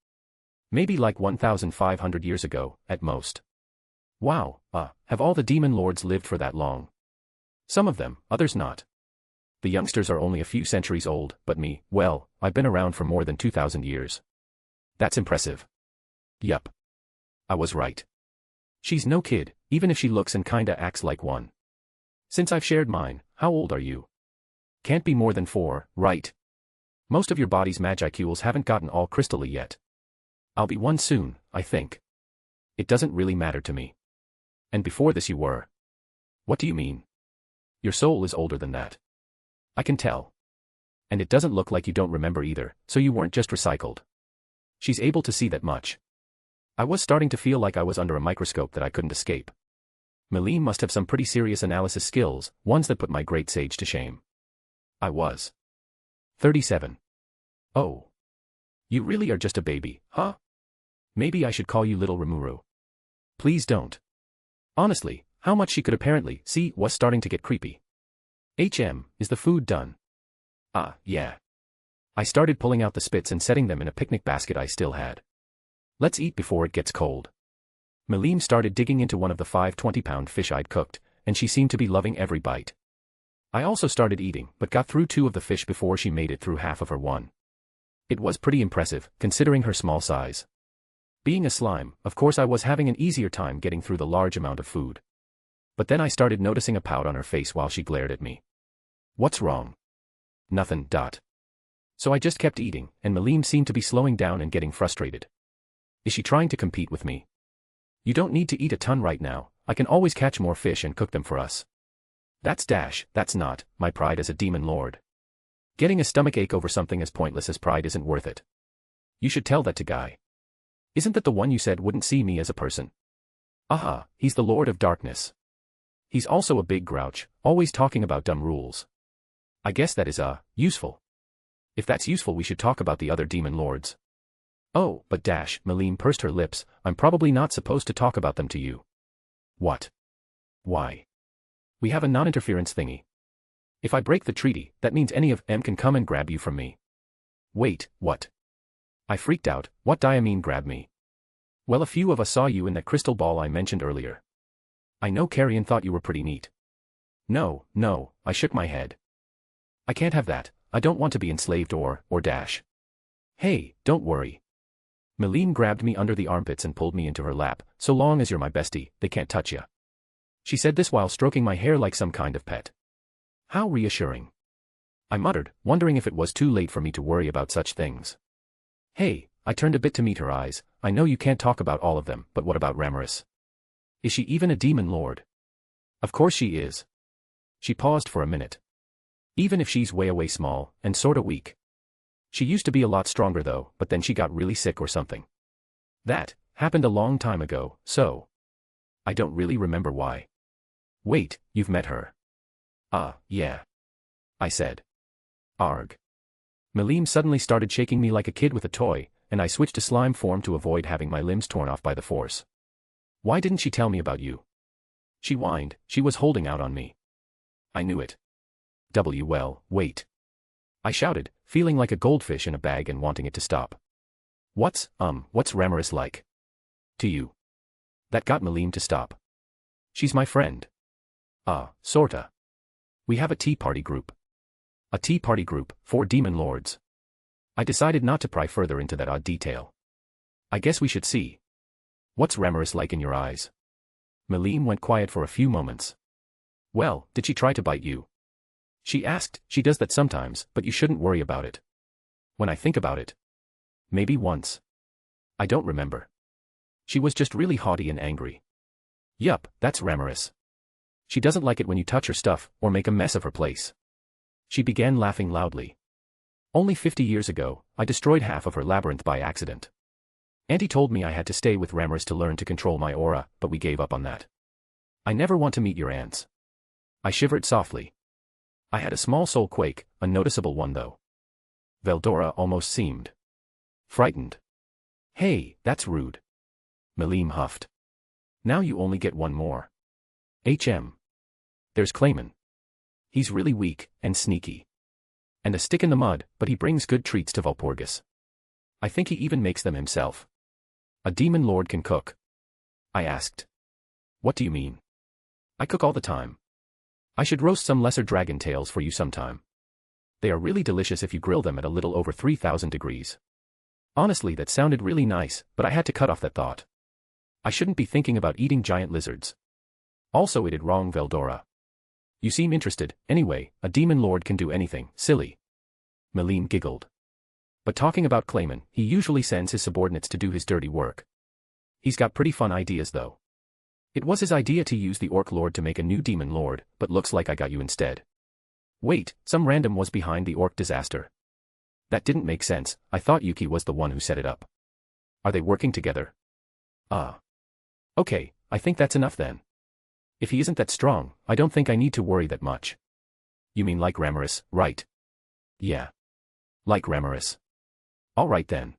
Maybe like 1,500 years ago, at most. Wow, have all the demon lords lived for that long? Some of them, others not. The youngsters are only a few centuries old, but me, well, I've been around for more than 2,000 years. That's impressive. Yup. I was right. She's no kid, even if she looks and kinda acts like one. Since I've shared mine, how old are you? Can't be more than 4, right? Most of your body's magicules haven't gotten all crystally yet. I'll be 1 soon, I think. It doesn't really matter to me. And before this you were. What do you mean? Your soul is older than that. I can tell. And it doesn't look like you don't remember either, so you weren't just recycled. She's able to see that much. I was starting to feel like I was under a microscope that I couldn't escape. Melim must have some pretty serious analysis skills, ones that put my great sage to shame. I was 37. Oh. You really are just a baby, huh? Maybe I should call you Little Rimuru. Please don't. Honestly, how much she could apparently see was starting to get creepy. Is the food done? Yeah. I started pulling out the spits and setting them in a picnic basket I still had. Let's eat before it gets cold. Melim started digging into one of the 5 20-pound fish I'd cooked, and she seemed to be loving every bite. I also started eating, but got through 2 of the fish before she made it through half of her one. It was pretty impressive, considering her small size. Being a slime, of course I was having an easier time getting through the large amount of food. But then I started noticing a pout on her face while she glared at me. What's wrong? Nothing. So I just kept eating, and Melim seemed to be slowing down and getting frustrated. Is she trying to compete with me? You don't need to eat a ton right now, I can always catch more fish and cook them for us. That's not, my pride as a demon lord. Getting a stomachache over something as pointless as pride isn't worth it. You should tell that to Guy. Isn't that the one you said wouldn't see me as a person? He's the Lord of Darkness. He's also a big grouch, always talking about dumb rules. I guess that is, useful. If that's useful, we should talk about the other demon lords. Oh, but Melim pursed her lips, I'm probably not supposed to talk about them to you. What? Why? We have a non-interference thingy. If I break the treaty, that means any of them can come and grab you from me. Wait, what? I freaked out. What do you mean grab me? Well, a few of us saw you in that crystal ball I mentioned earlier. I know Carrion thought you were pretty neat. No, I shook my head. I can't have that. I don't want to be enslaved or. Hey, don't worry. Melim grabbed me under the armpits and pulled me into her lap. So long as you're my bestie, they can't touch ya. She said this while stroking my hair like some kind of pet. How reassuring. I muttered, wondering if it was too late for me to worry about such things. Hey, I turned a bit to meet her eyes. I know you can't talk about all of them, but what about Ramirez? Is she even a demon lord? Of course she is. She paused for a minute. Even if she's way small, and sorta weak. She used to be a lot stronger though, but then she got really sick or something. That happened a long time ago, so. I don't really remember why. Wait, you've met her? Yeah. I said. Arg. Melim suddenly started shaking me like a kid with a toy, and I switched to slime form to avoid having my limbs torn off by the force. Why didn't she tell me about you? She whined. She was holding out on me. I knew it. Well, wait. I shouted, feeling like a goldfish in a bag and wanting it to stop. What's Ramirez like? To you? That got Melim to stop. She's my friend. Sorta. We have a tea party group. A tea party group, for demon lords. I decided not to pry further into that odd detail. I guess we should see. What's Ramirez like in your eyes? Melim went quiet for a few moments. Well, did she try to bite you? She asked. She does that sometimes, but you shouldn't worry about it. When I think about it. Maybe once. I don't remember. She was just really haughty and angry. Yup, that's Ramirez. She doesn't like it when you touch her stuff, or make a mess of her place. She began laughing loudly. Only 50 years ago, I destroyed half of her labyrinth by accident. Auntie told me I had to stay with Ramirez to learn to control my aura, but we gave up on that. I never want to meet your aunts. I shivered softly. I had a small soul quake, a noticeable one though. Veldora almost seemed frightened. Hey, that's rude. Melim huffed. Now you only get one more. There's Clayman. He's really weak, and sneaky. And a stick in the mud, but he brings good treats to Valpurgis. I think he even makes them himself. A demon lord can cook. I asked. What do you mean? I cook all the time. I should roast some lesser dragon tails for you sometime. They are really delicious if you grill them at a little over 3,000 degrees. Honestly, that sounded really nice, but I had to cut off that thought. I shouldn't be thinking about eating giant lizards. Also, it did wrong, Veldora. You seem interested. Anyway, a demon lord can do anything, silly. Melim giggled. But talking about Clayman, he usually sends his subordinates to do his dirty work. He's got pretty fun ideas though. It was his idea to use the Orc Lord to make a new demon lord, but looks like I got you instead. Wait, some random was behind the Orc disaster. That didn't make sense. I thought Yuki was the one who set it up. Are they working together? Okay, I think that's enough then. If he isn't that strong, I don't think I need to worry that much. You mean like Ramirez, right? Yeah. Like Ramirez. Alright then.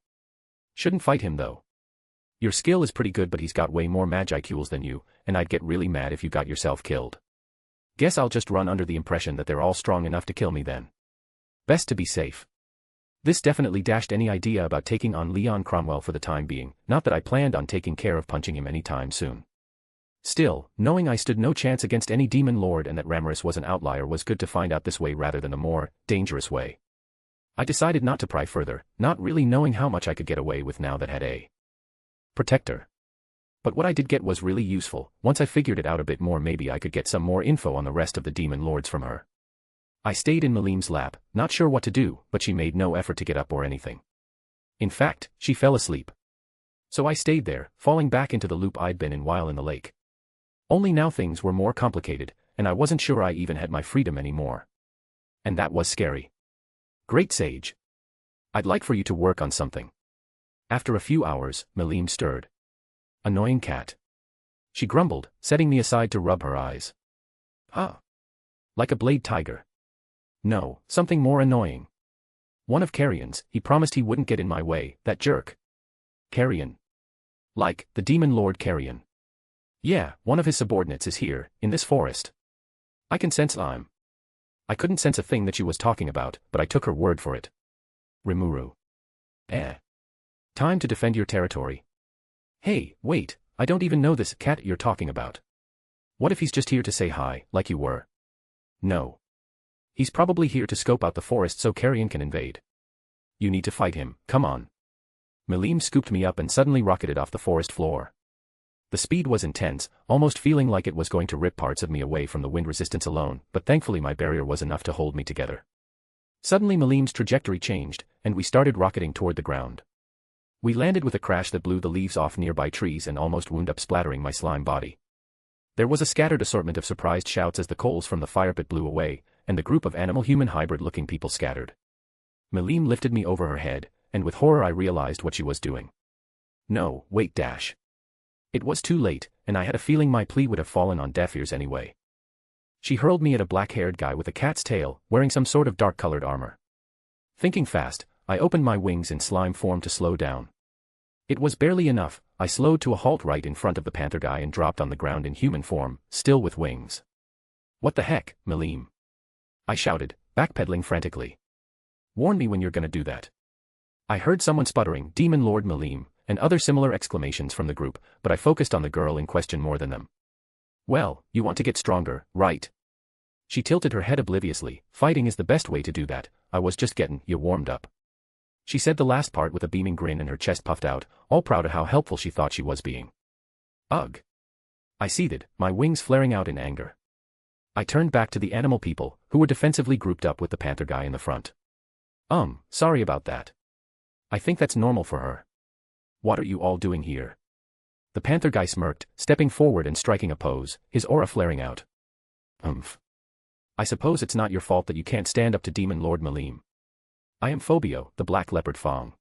Shouldn't fight him though. Your skill is pretty good, but he's got way more magicals than you, and I'd get really mad if you got yourself killed. Guess I'll just run under the impression that they're all strong enough to kill me then. Best to be safe. This definitely dashed any idea about taking on Leon Cromwell for the time being, not that I planned on taking care of punching him anytime soon. Still, knowing I stood no chance against any demon lord and that Ramirez was an outlier was good to find out this way rather than a more dangerous way. I decided not to pry further, not really knowing how much I could get away with now that had a protector. But what I did get was really useful. Once I figured it out a bit more, maybe I could get some more info on the rest of the demon lords from her. I stayed in Melim's lap, not sure what to do, but she made no effort to get up or anything. In fact, she fell asleep. So I stayed there, falling back into the loop I'd been in while in the lake. Only now things were more complicated, and I wasn't sure I even had my freedom anymore. And that was scary. Great Sage. I'd like for you to work on something. After a few hours, Melim stirred. Annoying cat. She grumbled, setting me aside to rub her eyes. Like a blade tiger. No, something more annoying. One of Carrion's, he promised he wouldn't get in my way, that jerk. Carrion. Like, the demon lord Carrion. Yeah, one of his subordinates is here, in this forest. I can sense I couldn't sense a thing that she was talking about, but I took her word for it. Rimuru. Time to defend your territory. Hey, wait, I don't even know this cat you're talking about. What if he's just here to say hi, like you were? No. He's probably here to scope out the forest so Carrion can invade. You need to fight him, come on. Malim scooped me up and suddenly rocketed off the forest floor. The speed was intense, almost feeling like it was going to rip parts of me away from the wind resistance alone, but thankfully my barrier was enough to hold me together. Suddenly Malim's trajectory changed, and we started rocketing toward the ground. We landed with a crash that blew the leaves off nearby trees and almost wound up splattering my slime body. There was a scattered assortment of surprised shouts as the coals from the fire pit blew away, and the group of animal-human hybrid-looking people scattered. Malim lifted me over her head, and with horror I realized what she was doing. No, wait dash. It was too late, and I had a feeling my plea would have fallen on deaf ears anyway. She hurled me at a black-haired guy with a cat's tail, wearing some sort of dark-colored armor. Thinking fast, I opened my wings in slime form to slow down. It was barely enough, I slowed to a halt right in front of the panther guy and dropped on the ground in human form, still with wings. What the heck, Malim? I shouted, backpedaling frantically. Warn me when you're gonna do that. I heard someone sputtering, Demon Lord Malim, and other similar exclamations from the group, but I focused on the girl in question more than them. Well, you want to get stronger, right? She tilted her head obliviously, fighting is the best way to do that, I was just getting you warmed up. She said the last part with a beaming grin and her chest puffed out, all proud of how helpful she thought she was being. Ugh. I seethed, my wings flaring out in anger. I turned back to the animal people, who were defensively grouped up with the panther guy in the front. Sorry about that. I think that's normal for her. What are you all doing here? The panther guy smirked, stepping forward and striking a pose, his aura flaring out. I suppose it's not your fault that you can't stand up to Demon Lord Malim. I am Phobio, the black leopard Fong.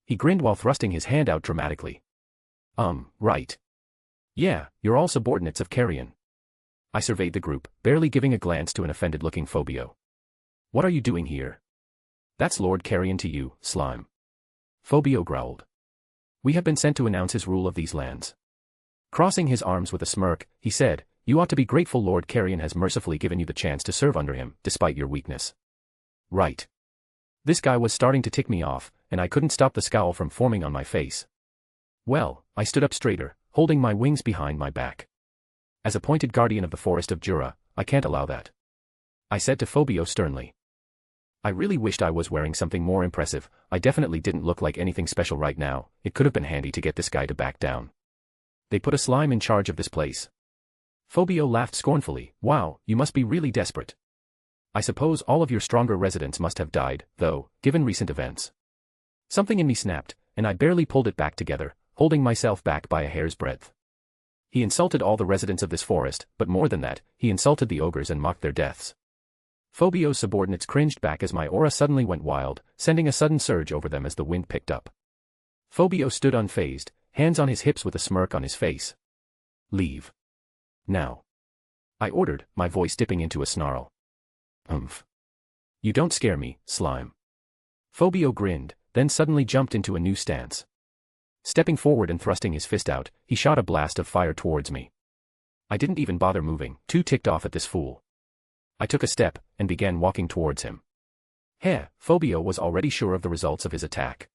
He grinned while thrusting his hand out dramatically. Right. Yeah, you're all subordinates of Carrion. I surveyed the group, barely giving a glance to an offended-looking Phobio. What are you doing here? That's Lord Carrion to you, slime. Phobio growled. We have been sent to announce his rule of these lands. Crossing his arms with a smirk, he said, you ought to be grateful Lord Carrion has mercifully given you the chance to serve under him, despite your weakness. Right. This guy was starting to tick me off, and I couldn't stop the scowl from forming on my face. Well, I stood up straighter, holding my wings behind my back. As appointed guardian of the forest of Jura, I can't allow that. I said to Phobio sternly. I really wished I was wearing something more impressive, I definitely didn't look like anything special right now, it could have been handy to get this guy to back down. They put a slime in charge of this place. Phobio laughed scornfully, wow, you must be really desperate. I suppose all of your stronger residents must have died, though, given recent events. Something in me snapped, and I barely pulled it back together, holding myself back by a hair's breadth. He insulted all the residents of this forest, but more than that, he insulted the ogres and mocked their deaths. Phobio's subordinates cringed back as my aura suddenly went wild, sending a sudden surge over them as the wind picked up. Phobio stood unfazed, hands on his hips with a smirk on his face. Leave. Now. I ordered, my voice dipping into a snarl. You don't scare me, slime. Phobio grinned, then suddenly jumped into a new stance. Stepping forward and thrusting his fist out, he shot a blast of fire towards me. I didn't even bother moving, too ticked off at this fool. I took a step, and began walking towards him. Phobio was already sure of the results of his attack.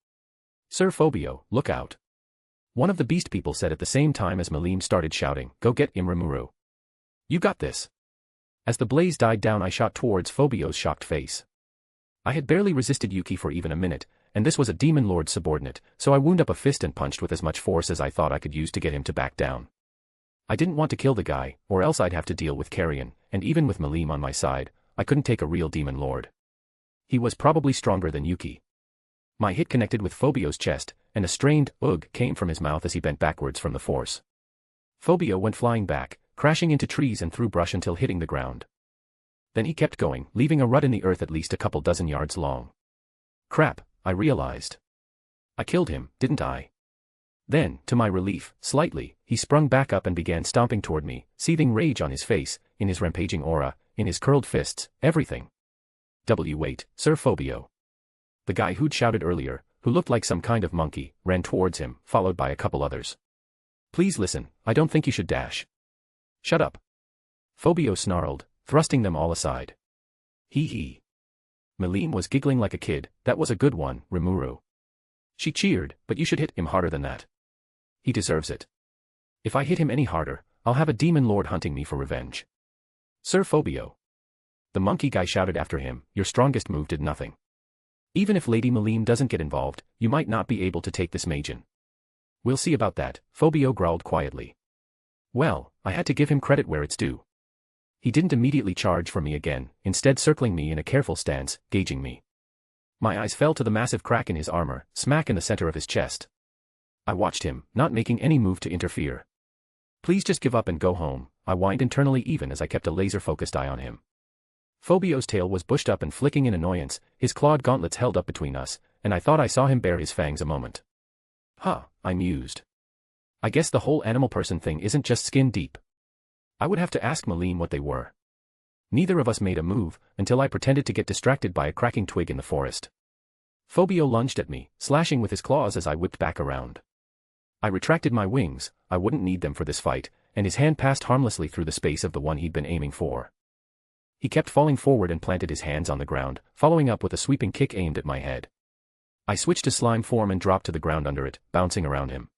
Sir Phobio, look out. One of the beast people said at the same time as Malim started shouting, go get him Rimuru. You got this. As the blaze died down I shot towards Phobio's shocked face. I had barely resisted Yuki for even a minute, and this was a demon lord subordinate, so I wound up a fist and punched with as much force as I thought I could use to get him to back down. I didn't want to kill the guy, or else I'd have to deal with Carrion, and even with Malim on my side, I couldn't take a real demon lord. He was probably stronger than Yuki. My hit connected with Phobio's chest, and a strained ugh came from his mouth as he bent backwards from the force. Phobio went flying back, crashing into trees and through brush until hitting the ground. Then he kept going, leaving a rut in the earth at least a couple dozen yards long. Crap, I realized. I killed him, didn't I? Then, to my relief, slightly, he sprung back up and began stomping toward me, seething rage on his face, in his rampaging aura, in his curled fists, everything. Wait, Sir Phobio. The guy who'd shouted earlier, who looked like some kind of monkey, ran towards him, followed by a couple others. Please listen, I don't think you should dash. Shut up. Phobio snarled, thrusting them all aside. Hee hee. Melim was giggling like a kid. That was a good one, Rimuru. She cheered, but you should hit him harder than that. He deserves it. If I hit him any harder, I'll have a demon lord hunting me for revenge. Sir Phobio. The monkey guy shouted after him, your strongest move did nothing. Even if Lady Melim doesn't get involved, you might not be able to take this Majin. We'll see about that, Phobio growled quietly. Well, I had to give him credit where it's due. He didn't immediately charge for me again, instead circling me in a careful stance, gauging me. My eyes fell to the massive crack in his armor, smack in the center of his chest. I watched him, not making any move to interfere. Please just give up and go home, I whined internally even as I kept a laser-focused eye on him. Phobio's tail was bushed up and flicking in annoyance, his clawed gauntlets held up between us, and I thought I saw him bare his fangs a moment. Huh, I mused. I guess the whole animal person thing isn't just skin deep. I would have to ask Melim what they were. Neither of us made a move, until I pretended to get distracted by a cracking twig in the forest. Phobio lunged at me, slashing with his claws as I whipped back around. I retracted my wings, I wouldn't need them for this fight, and his hand passed harmlessly through the space of the one he'd been aiming for. He kept falling forward and planted his hands on the ground, following up with a sweeping kick aimed at my head. I switched to slime form and dropped to the ground under it, bouncing around him.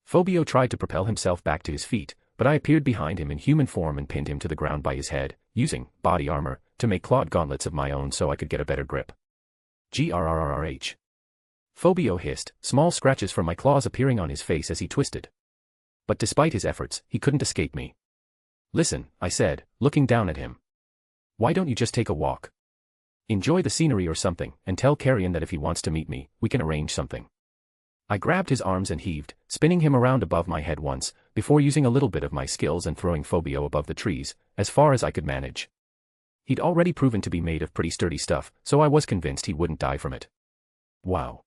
Phobio tried to propel himself back to his feet, but I appeared behind him in human form and pinned him to the ground by his head, using body armor to make clawed gauntlets of my own so I could get a better grip. Grrrrh. Phobio hissed, small scratches from my claws appearing on his face as he twisted. But despite his efforts, he couldn't escape me. Listen, I said, looking down at him. Why don't you just take a walk? Enjoy the scenery or something, and tell Carrion that if he wants to meet me, we can arrange something. I grabbed his arms and heaved, spinning him around above my head once, before using a little bit of my skills and throwing Phobio above the trees, as far as I could manage. He'd already proven to be made of pretty sturdy stuff, so I was convinced he wouldn't die from it. Wow.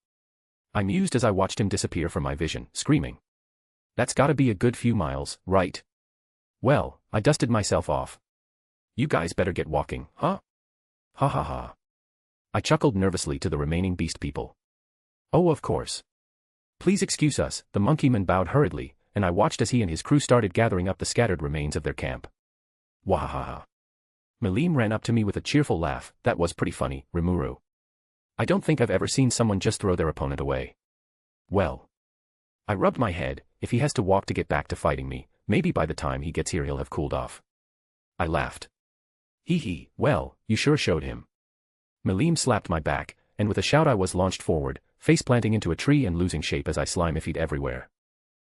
I mused as I watched him disappear from my vision, screaming. That's gotta be a good few miles, right? Well, I dusted myself off. You guys better get walking, huh? Ha ha ha. I chuckled nervously to the remaining beast people. Oh, of course. Please excuse us, the monkeyman bowed hurriedly, and I watched as he and his crew started gathering up the scattered remains of their camp. Wahaha. Melim ran up to me with a cheerful laugh. That was pretty funny, Rimuru. I don't think I've ever seen someone just throw their opponent away. Well. I rubbed my head. If he has to walk to get back to fighting me, maybe by the time he gets here he'll have cooled off. I laughed. Hee hee, well, you sure showed him. Melim slapped my back, and with a shout I was launched forward, face-planting into a tree and losing shape as I slime-iffied everywhere.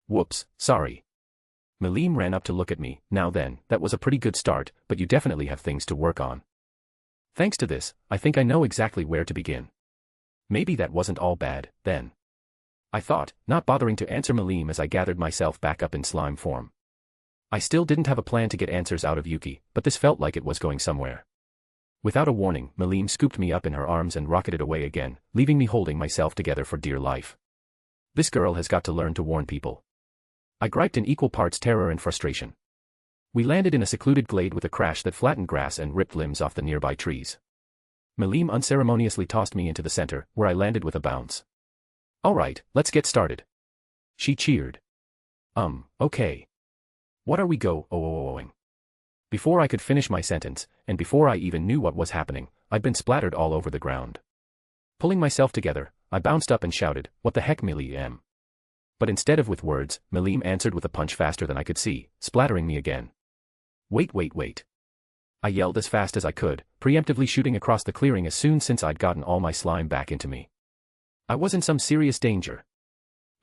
Whoops, sorry. Melim ran up to look at me. Now then, that was a pretty good start, but you definitely have things to work on. Thanks to this, I think I know exactly where to begin. Maybe that wasn't all bad, then. I thought, not bothering to answer Melim as I gathered myself back up in slime form. I still didn't have a plan to get answers out of Yuki, but this felt like it was going somewhere. Without a warning, Melim scooped me up in her arms and rocketed away again, leaving me holding myself together for dear life. This girl has got to learn to warn people. I griped in equal parts terror and frustration. We landed in a secluded glade with a crash that flattened grass and ripped limbs off the nearby trees. Melim unceremoniously tossed me into the center, where I landed with a bounce. Alright, let's get started. She cheered. Okay. What are we going? Before I could finish my sentence, and before I even knew what was happening, I'd been splattered all over the ground. Pulling myself together, I bounced up and shouted, what the heck Melim? But instead of with words, Melim answered with a punch faster than I could see, splattering me again. Wait. I yelled as fast as I could, preemptively shooting across the clearing as soon since I'd gotten all my slime back into me. I was in some serious danger.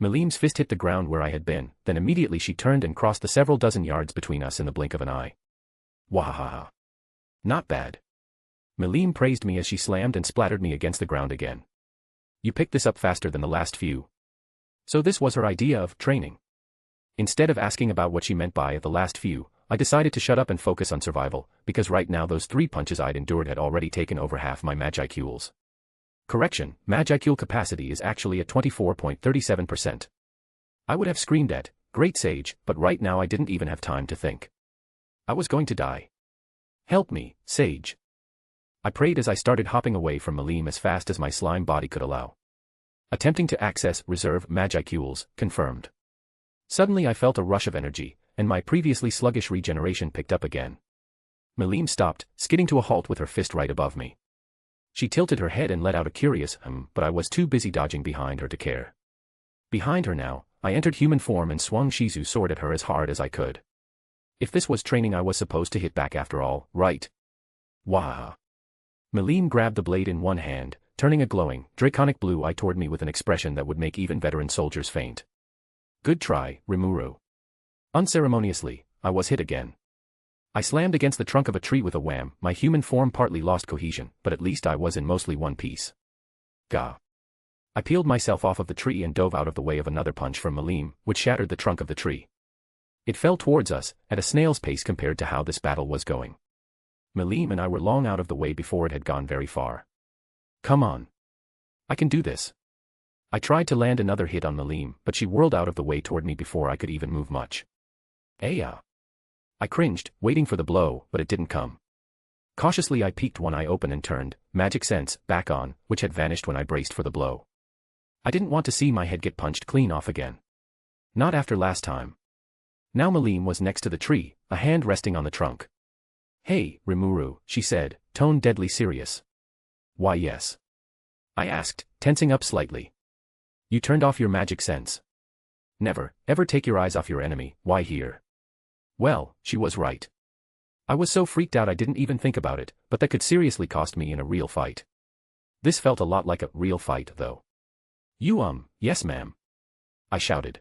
Melim's fist hit the ground where I had been, then immediately she turned and crossed the several dozen yards between us in the blink of an eye. Wahaha. Not bad. Melim praised me as she slammed and splattered me against the ground again. You picked this up faster than the last few. So this was her idea of training. Instead of asking about what she meant by the last few, I decided to shut up and focus on survival, because right now those 3 punches I'd endured had already taken over half my Magicule. Correction, Magicule capacity is actually at 24.37%. I would have screamed at, great sage, but right now I didn't even have time to think. I was going to die. Help me, sage. I prayed as I started hopping away from Malim as fast as my slime body could allow. Attempting to access reserve magicules, confirmed. Suddenly I felt a rush of energy, and my previously sluggish regeneration picked up again. Malim stopped, skidding to a halt with her fist right above me. She tilted her head and let out a curious but I was too busy dodging behind her to care. Behind her now, I entered human form and swung Shizu's sword at her as hard as I could. If this was training I was supposed to hit back after all, right? Wah! Malim grabbed the blade in one hand, turning a glowing, draconic blue eye toward me with an expression that would make even veteran soldiers faint. Good try, Rimuru. Unceremoniously, I was hit again. I slammed against the trunk of a tree with a wham. My human form partly lost cohesion, but at least I was in mostly one piece. Gah. I peeled myself off of the tree and dove out of the way of another punch from Malim, which shattered the trunk of the tree. It fell towards us, at a snail's pace compared to how this battle was going. Malim and I were long out of the way before it had gone very far. Come on. I can do this. I tried to land another hit on Malim, but she whirled out of the way toward me before I could even move much. Aya. I cringed, waiting for the blow, but it didn't come. Cautiously I peeked one eye open and turned, magic sense, back on, which had vanished when I braced for the blow. I didn't want to see my head get punched clean off again. Not after last time. Now Malim was next to the tree, a hand resting on the trunk. Hey, Rimuru, she said, tone deadly serious. Why yes? I asked, tensing up slightly. You turned off your magic sense. Never, ever take your eyes off your enemy, why here? Well, she was right. I was so freaked out I didn't even think about it, but that could seriously cost me in a real fight. This felt a lot like a real fight, though. Yes ma'am. I shouted.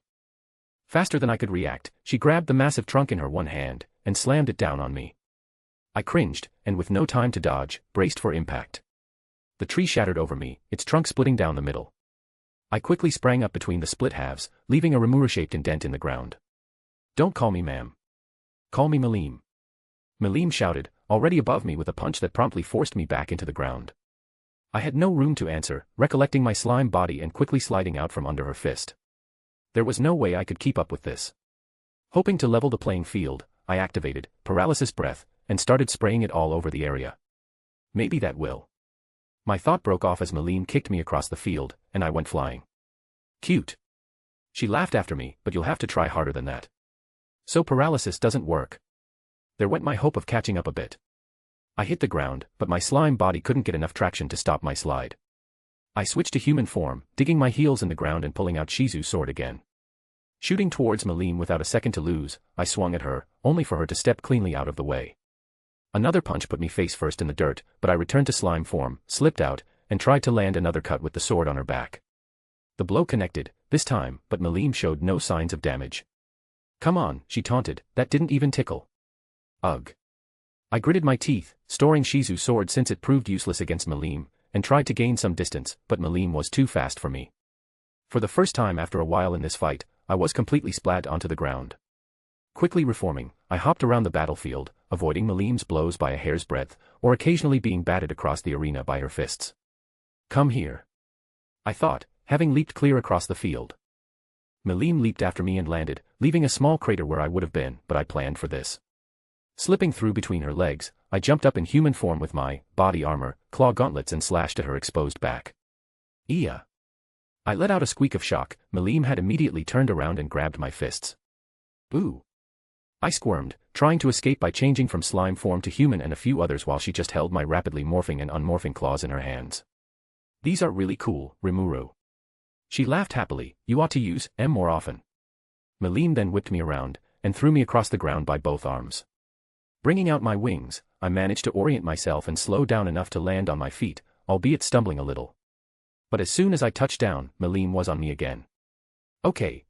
Faster than I could react, she grabbed the massive trunk in her one hand, and slammed it down on me. I cringed, and with no time to dodge, braced for impact. The tree shattered over me, its trunk splitting down the middle. I quickly sprang up between the split halves, leaving a Rimuru-shaped indent in the ground. Don't call me ma'am. Call me Malim. Malim shouted, already above me with a punch that promptly forced me back into the ground. I had no room to answer, recollecting my slime body and quickly sliding out from under her fist. There was no way I could keep up with this. Hoping to level the playing field, I activated paralysis breath and started spraying it all over the area. Maybe that will. My thought broke off as Malim kicked me across the field, and I went flying. Cute. She laughed after me, but you'll have to try harder than that. So paralysis doesn't work. There went my hope of catching up a bit. I hit the ground, but my slime body couldn't get enough traction to stop my slide. I switched to human form, digging my heels in the ground and pulling out Shizu's sword again. Shooting towards Malim without a second to lose, I swung at her, only for her to step cleanly out of the way. Another punch put me face first in the dirt, but I returned to slime form, slipped out, and tried to land another cut with the sword on her back. The blow connected, this time, but Malim showed no signs of damage. Come on, she taunted, that didn't even tickle. Ugh. I gritted my teeth, storing Shizu's sword since it proved useless against Malim, and tried to gain some distance, but Malim was too fast for me. For the first time after a while in this fight, I was completely splat onto the ground. Quickly reforming, I hopped around the battlefield, avoiding Malim's blows by a hair's breadth, or occasionally being batted across the arena by her fists. Come here. I thought, having leaped clear across the field. Malim leaped after me and landed, leaving a small crater where I would have been, but I planned for this. Slipping through between her legs, I jumped up in human form with my body armor, claw gauntlets and slashed at her exposed back. Iya! I let out a squeak of shock. Malim had immediately turned around and grabbed my fists. Ooh! I squirmed, trying to escape by changing from slime form to human and a few others while she just held my rapidly morphing and unmorphing claws in her hands. These are really cool, Rimuru. She laughed happily. You ought to use them more often. Malim then whipped me around, and threw me across the ground by both arms. Bringing out my wings, I managed to orient myself and slow down enough to land on my feet, albeit stumbling a little. But as soon as I touched down, Malim was on me again. Okay.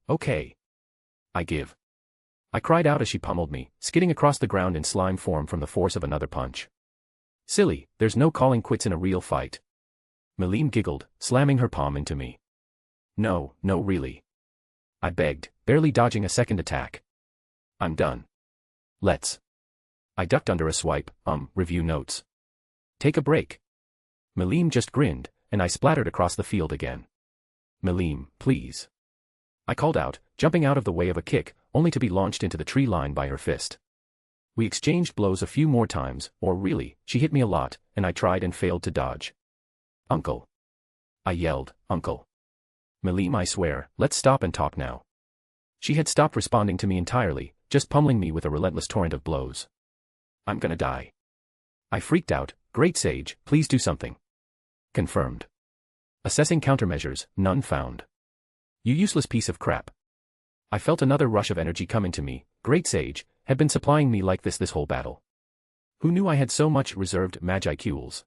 I give. I cried out as she pummeled me, skidding across the ground in slime form from the force of another punch. Silly, there's no calling quits in a real fight. Malim giggled, slamming her palm into me. No, really. I begged, barely dodging a second attack. I'm done. Let's. I ducked under a swipe, review notes. Take a break. Malim just grinned, and I splattered across the field again. Malim, please. I called out, jumping out of the way of a kick, only to be launched into the tree line by her fist. We exchanged blows a few more times, or really, she hit me a lot, and I tried and failed to dodge. "Uncle!" I yelled, "Uncle! Melim, I swear, let's stop and talk now." She had stopped responding to me entirely, just pummeling me with a relentless torrent of blows. "I'm gonna die." I freaked out. "Great Sage, please do something." Confirmed. Assessing countermeasures, none found. "You useless piece of crap." I felt another rush of energy come into me. Great Sage had been supplying me like this whole battle. Who knew I had so much reserved magiceules?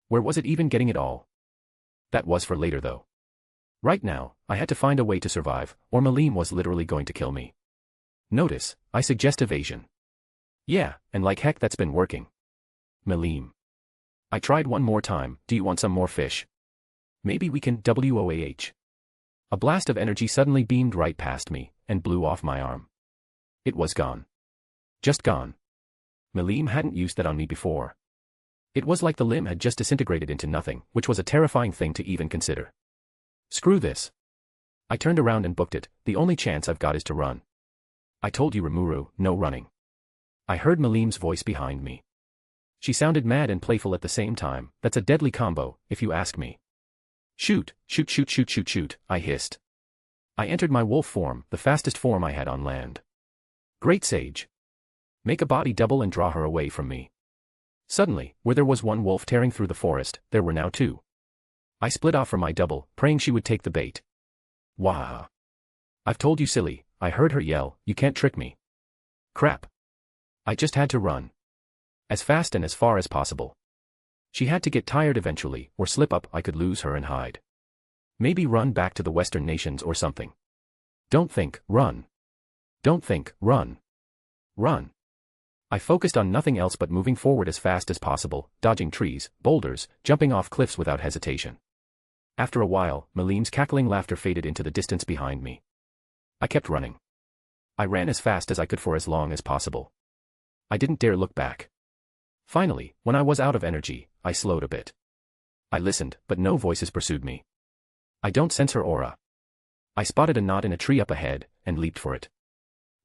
Where was it even getting it all? That was for later though. Right now, I had to find a way to survive, or Melim was literally going to kill me. Notice, I suggest evasion. Yeah, and like heck that's been working. Melim. I tried one more time. "Do you want some more fish? Maybe we can WOAH. A blast of energy suddenly beamed right past me, and blew off my arm. It was gone. Just gone. Melim hadn't used that on me before. It was like the limb had just disintegrated into nothing, which was a terrifying thing to even consider. Screw this. I turned around and booked it. The only chance I've got is to run. "I told you, Rimuru, no running." I heard Melim's voice behind me. She sounded mad and playful at the same time. That's a deadly combo, if you ask me. "Shoot, shoot, shoot, shoot, shoot, shoot," I hissed. I entered my wolf form, the fastest form I had on land. "Great Sage. Make a body double and draw her away from me." Suddenly, where there was one wolf tearing through the forest, there were now two. I split off from my double, praying she would take the bait. "Wah! I've told you, silly," I heard her yell, "you can't trick me." Crap. I just had to run. As fast and as far as possible. She had to get tired eventually, or slip up. I could lose her and hide. Maybe run back to the Western nations or something. Don't think, run. Don't think, run. Run. I focused on nothing else but moving forward as fast as possible, dodging trees, boulders, jumping off cliffs without hesitation. After a while, Melim's cackling laughter faded into the distance behind me. I kept running. I ran as fast as I could for as long as possible. I didn't dare look back. Finally, when I was out of energy, I slowed a bit. I listened, but no voices pursued me. I don't sense her aura. I spotted a knot in a tree up ahead, and leaped for it.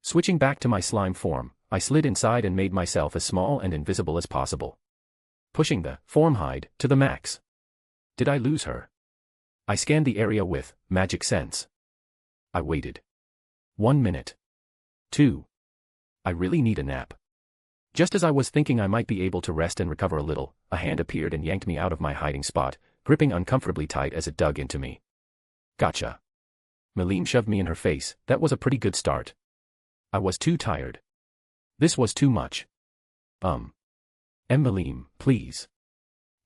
Switching back to my slime form, I slid inside and made myself as small and invisible as possible. Pushing the form hide to the max. Did I lose her? I scanned the area with magic sense. I waited. 1 minute. 2. I really need a nap. Just as I was thinking I might be able to rest and recover a little, a hand appeared and yanked me out of my hiding spot, gripping uncomfortably tight as it dug into me. Gotcha. Melim shoved me in her face. That was a pretty good start. I was too tired. This was too much. Melim, please.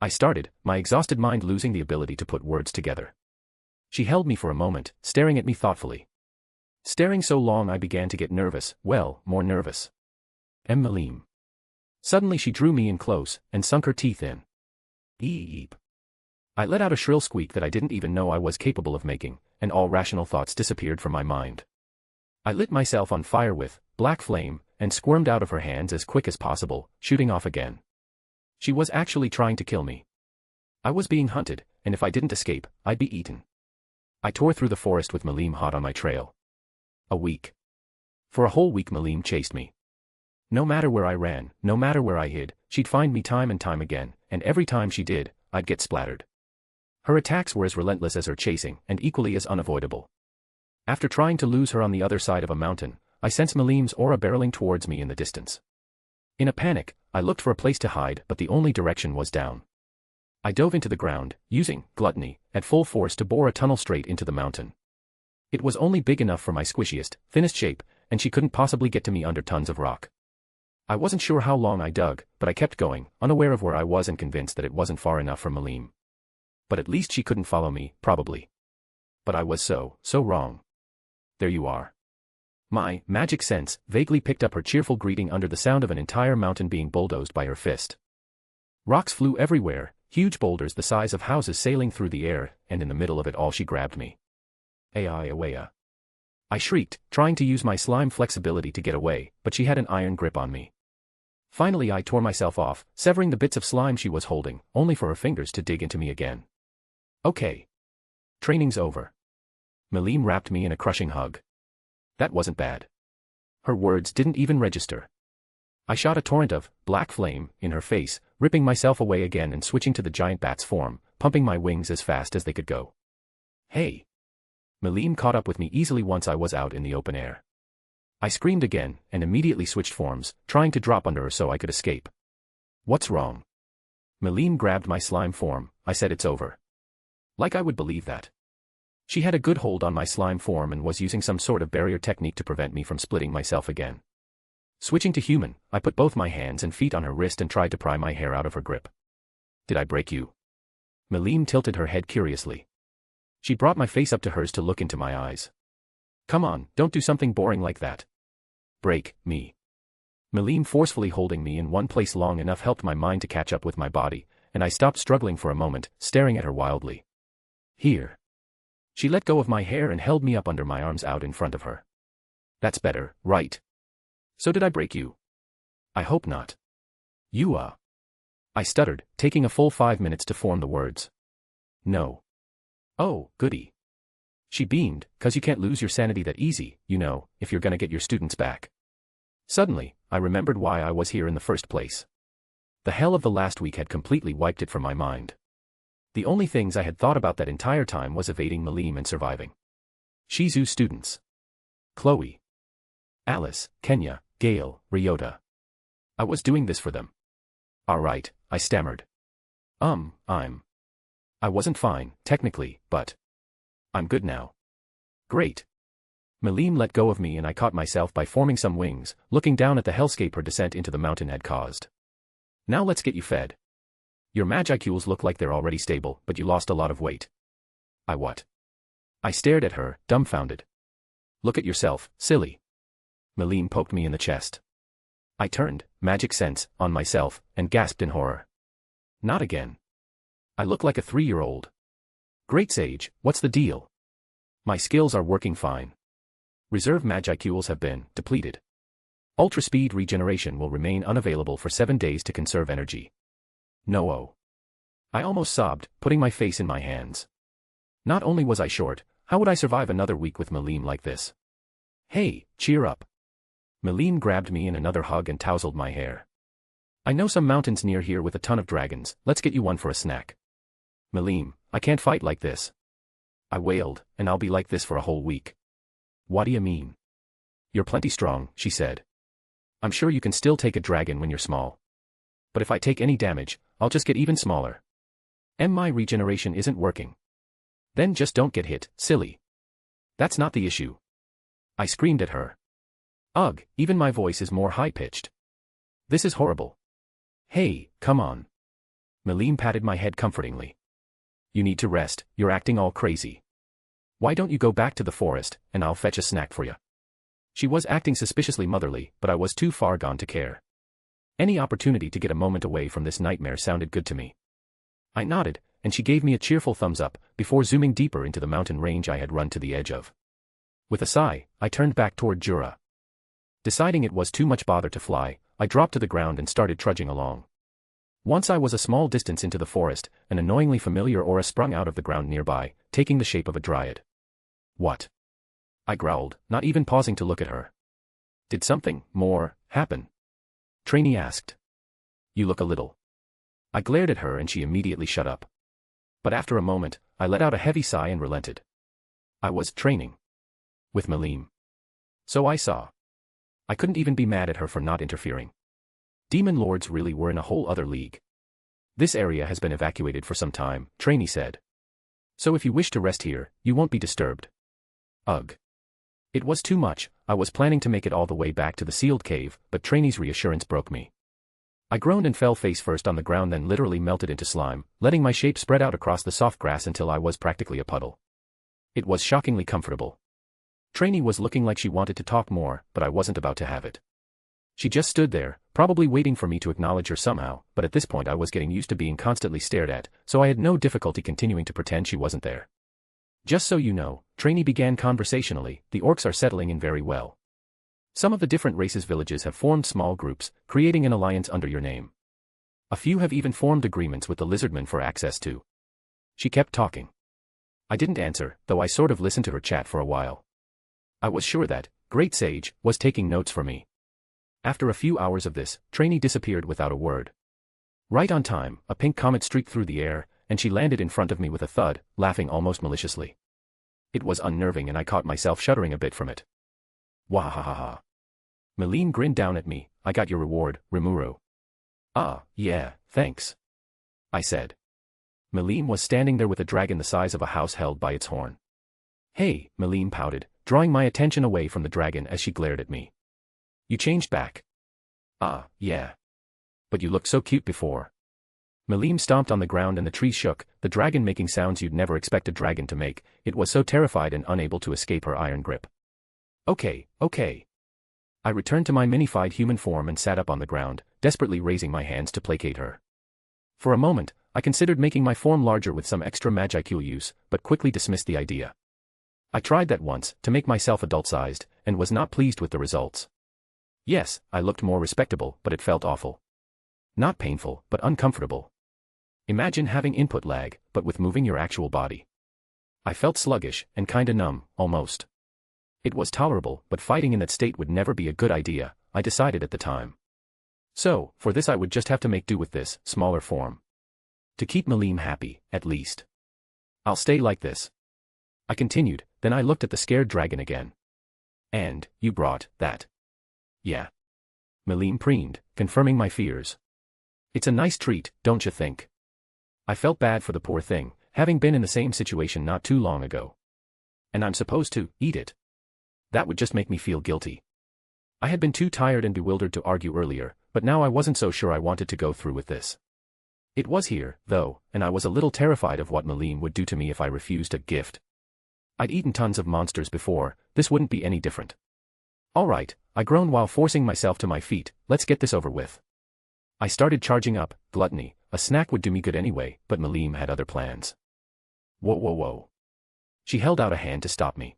I started, my exhausted mind losing the ability to put words together. She held me for a moment, staring at me thoughtfully. Staring so long I began to get nervous, well, more nervous. Melim. Suddenly she drew me in close, and sunk her teeth in. Eep. I let out a shrill squeak that I didn't even know I was capable of making, and all rational thoughts disappeared from my mind. I lit myself on fire with black flame, and squirmed out of her hands as quick as possible, shooting off again. She was actually trying to kill me. I was being hunted, and if I didn't escape, I'd be eaten. I tore through the forest with Melim hot on my trail. A week. For a whole week Melim chased me. No matter where I ran, no matter where I hid, she'd find me time and time again, and every time she did, I'd get splattered. Her attacks were as relentless as her chasing, and equally as unavoidable. After trying to lose her on the other side of a mountain, I sensed Melim's aura barreling towards me in the distance. In a panic, I looked for a place to hide, but the only direction was down. I dove into the ground, using gluttony, at full force to bore a tunnel straight into the mountain. It was only big enough for my squishiest, thinnest shape, and she couldn't possibly get to me under tons of rock. I wasn't sure how long I dug, but I kept going, unaware of where I was and convinced that it wasn't far enough for Melim. But at least she couldn't follow me, probably. But I was so wrong. There you are. My magic sense vaguely picked up her cheerful greeting under the sound of an entire mountain being bulldozed by her fist. Rocks flew everywhere, huge boulders the size of houses sailing through the air, and in the middle of it all she grabbed me. Awaya. I shrieked, trying to use my slime flexibility to get away, but she had an iron grip on me. Finally I tore myself off, severing the bits of slime she was holding, only for her fingers to dig into me again. Okay. Training's over. Melim wrapped me in a crushing hug. That wasn't bad. Her words didn't even register. I shot a torrent of black flame in her face, ripping myself away again and switching to the giant bat's form, pumping my wings as fast as they could go. Hey! Melim caught up with me easily once I was out in the open air. I screamed again, and immediately switched forms, trying to drop under her so I could escape. What's wrong? Melim grabbed my slime form. I said it's over. Like I would believe that. She had a good hold on my slime form and was using some sort of barrier technique to prevent me from splitting myself again. Switching to human, I put both my hands and feet on her wrist and tried to pry my hair out of her grip. Did I break you? Melim tilted her head curiously. She brought my face up to hers to look into my eyes. Come on, don't do something boring like that. Break me. Melim forcefully holding me in one place long enough helped my mind to catch up with my body, and I stopped struggling for a moment, staring at her wildly. Here. She let go of my hair and held me up under my arms out in front of her. That's better, right? So did I break you? I hope not. You I stuttered, taking a full 5 minutes to form the words. No. Oh, goody. She beamed, 'cause you can't lose your sanity that easy, you know, if you're gonna get your students back. Suddenly, I remembered why I was here in the first place. The hell of the last week had completely wiped it from my mind. The only things I had thought about that entire time was evading Melim and surviving. Shizu's students. Chloe. Alice, Kenya, Gail, Ryota. I was doing this for them. Alright, I stammered. I wasn't fine, technically, but I'm good now. Great. Melim let go of me and I caught myself by forming some wings, looking down at the hellscape her descent into the mountain had caused. Now let's get you fed. Your magicules look like they're already stable, but you lost a lot of weight. What? I stared at her, dumbfounded. Look at yourself, silly. Melim poked me in the chest. I turned, magic sense, on myself, and gasped in horror. Not again. I look like a 3-year-old. Great Sage, what's the deal? My skills are working fine. Reserve magicules have been depleted. Ultra speed regeneration will remain unavailable for 7 days to conserve energy. No. I almost sobbed, putting my face in my hands. Not only was I short, how would I survive another week with Melim like this? Hey, cheer up. Melim grabbed me in another hug and tousled my hair. I know some mountains near here with a ton of dragons, let's get you one for a snack. Melim, I can't fight like this. I wailed, and I'll be like this for a whole week. What do you mean? You're plenty strong, she said. I'm sure you can still take a dragon when you're small. But if I take any damage, I'll just get even smaller. And my regeneration isn't working. Then just don't get hit, silly. That's not the issue. I screamed at her. Ugh, even my voice is more high-pitched. This is horrible. Hey, come on. Melim patted my head comfortingly. You need to rest, you're acting all crazy. Why don't you go back to the forest, and I'll fetch a snack for you? She was acting suspiciously motherly, but I was too far gone to care. Any opportunity to get a moment away from this nightmare sounded good to me. I nodded, and she gave me a cheerful thumbs up, before zooming deeper into the mountain range I had run to the edge of. With a sigh, I turned back toward Jura. Deciding it was too much bother to fly, I dropped to the ground and started trudging along. Once I was a small distance into the forest, an annoyingly familiar aura sprung out of the ground nearby, taking the shape of a dryad. What? I growled, not even pausing to look at her. Did something more happen? Trainee asked. You look a little. I glared at her and she immediately shut up. But after a moment, I let out a heavy sigh and relented. I was training. With Melim. So I saw. I couldn't even be mad at her for not interfering. Demon lords really were in a whole other league. This area has been evacuated for some time, Trainee said. So if you wish to rest here, you won't be disturbed. Ugh. It was too much. I was planning to make it all the way back to the sealed cave, but Trainee's reassurance broke me. I groaned and fell face first on the ground, then literally melted into slime, letting my shape spread out across the soft grass until I was practically a puddle. It was shockingly comfortable. Trainee was looking like she wanted to talk more, but I wasn't about to have it. She just stood there, probably waiting for me to acknowledge her somehow, but at this point I was getting used to being constantly stared at, so I had no difficulty continuing to pretend she wasn't there. Just so you know, Trainee began conversationally, the orcs are settling in very well. Some of the different races' villages have formed small groups, creating an alliance under your name. A few have even formed agreements with the lizardmen for access to. She kept talking. I didn't answer, though I sort of listened to her chat for a while. I was sure that Great Sage was taking notes for me. After a few hours of this, Trainee disappeared without a word. Right on time, a pink comet streaked through the air, and she landed in front of me with a thud, laughing almost maliciously. It was unnerving and I caught myself shuddering a bit from it. Wahahaha. Meline grinned down at me. I got your reward, Rimuru. Ah, yeah, thanks. I said. Meline was standing there with a dragon the size of a house held by its horn. Hey, Meline pouted, drawing my attention away from the dragon as she glared at me. You changed back. Ah, yeah. But you looked so cute before. Meline stomped on the ground and the trees shook, the dragon making sounds you'd never expect a dragon to make. It was so terrified and unable to escape her iron grip. Okay. I returned to my minified human form and sat up on the ground, desperately raising my hands to placate her. For a moment, I considered making my form larger with some extra magicule use, but quickly dismissed the idea. I tried that once, to make myself adult-sized, and was not pleased with the results. Yes, I looked more respectable, but it felt awful. Not painful, but uncomfortable. Imagine having input lag, but with moving your actual body. I felt sluggish, and kinda numb, almost. It was tolerable, but fighting in that state would never be a good idea, I decided at the time. So, for this I would just have to make do with this, smaller form. To keep Meline happy, at least. I'll stay like this. I continued, then I looked at the scared dragon again. And, you brought that. Yeah. Meline preened, confirming my fears. It's a nice treat, don't you think? I felt bad for the poor thing, having been in the same situation not too long ago. And I'm supposed to eat it. That would just make me feel guilty. I had been too tired and bewildered to argue earlier, but now I wasn't so sure I wanted to go through with this. It was here, though, and I was a little terrified of what Meline would do to me if I refused a gift. I'd eaten tons of monsters before, this wouldn't be any different. Alright, I groaned while forcing myself to my feet, let's get this over with. I started charging up, gluttony, a snack would do me good anyway, but Meline had other plans. Whoa. She held out a hand to stop me.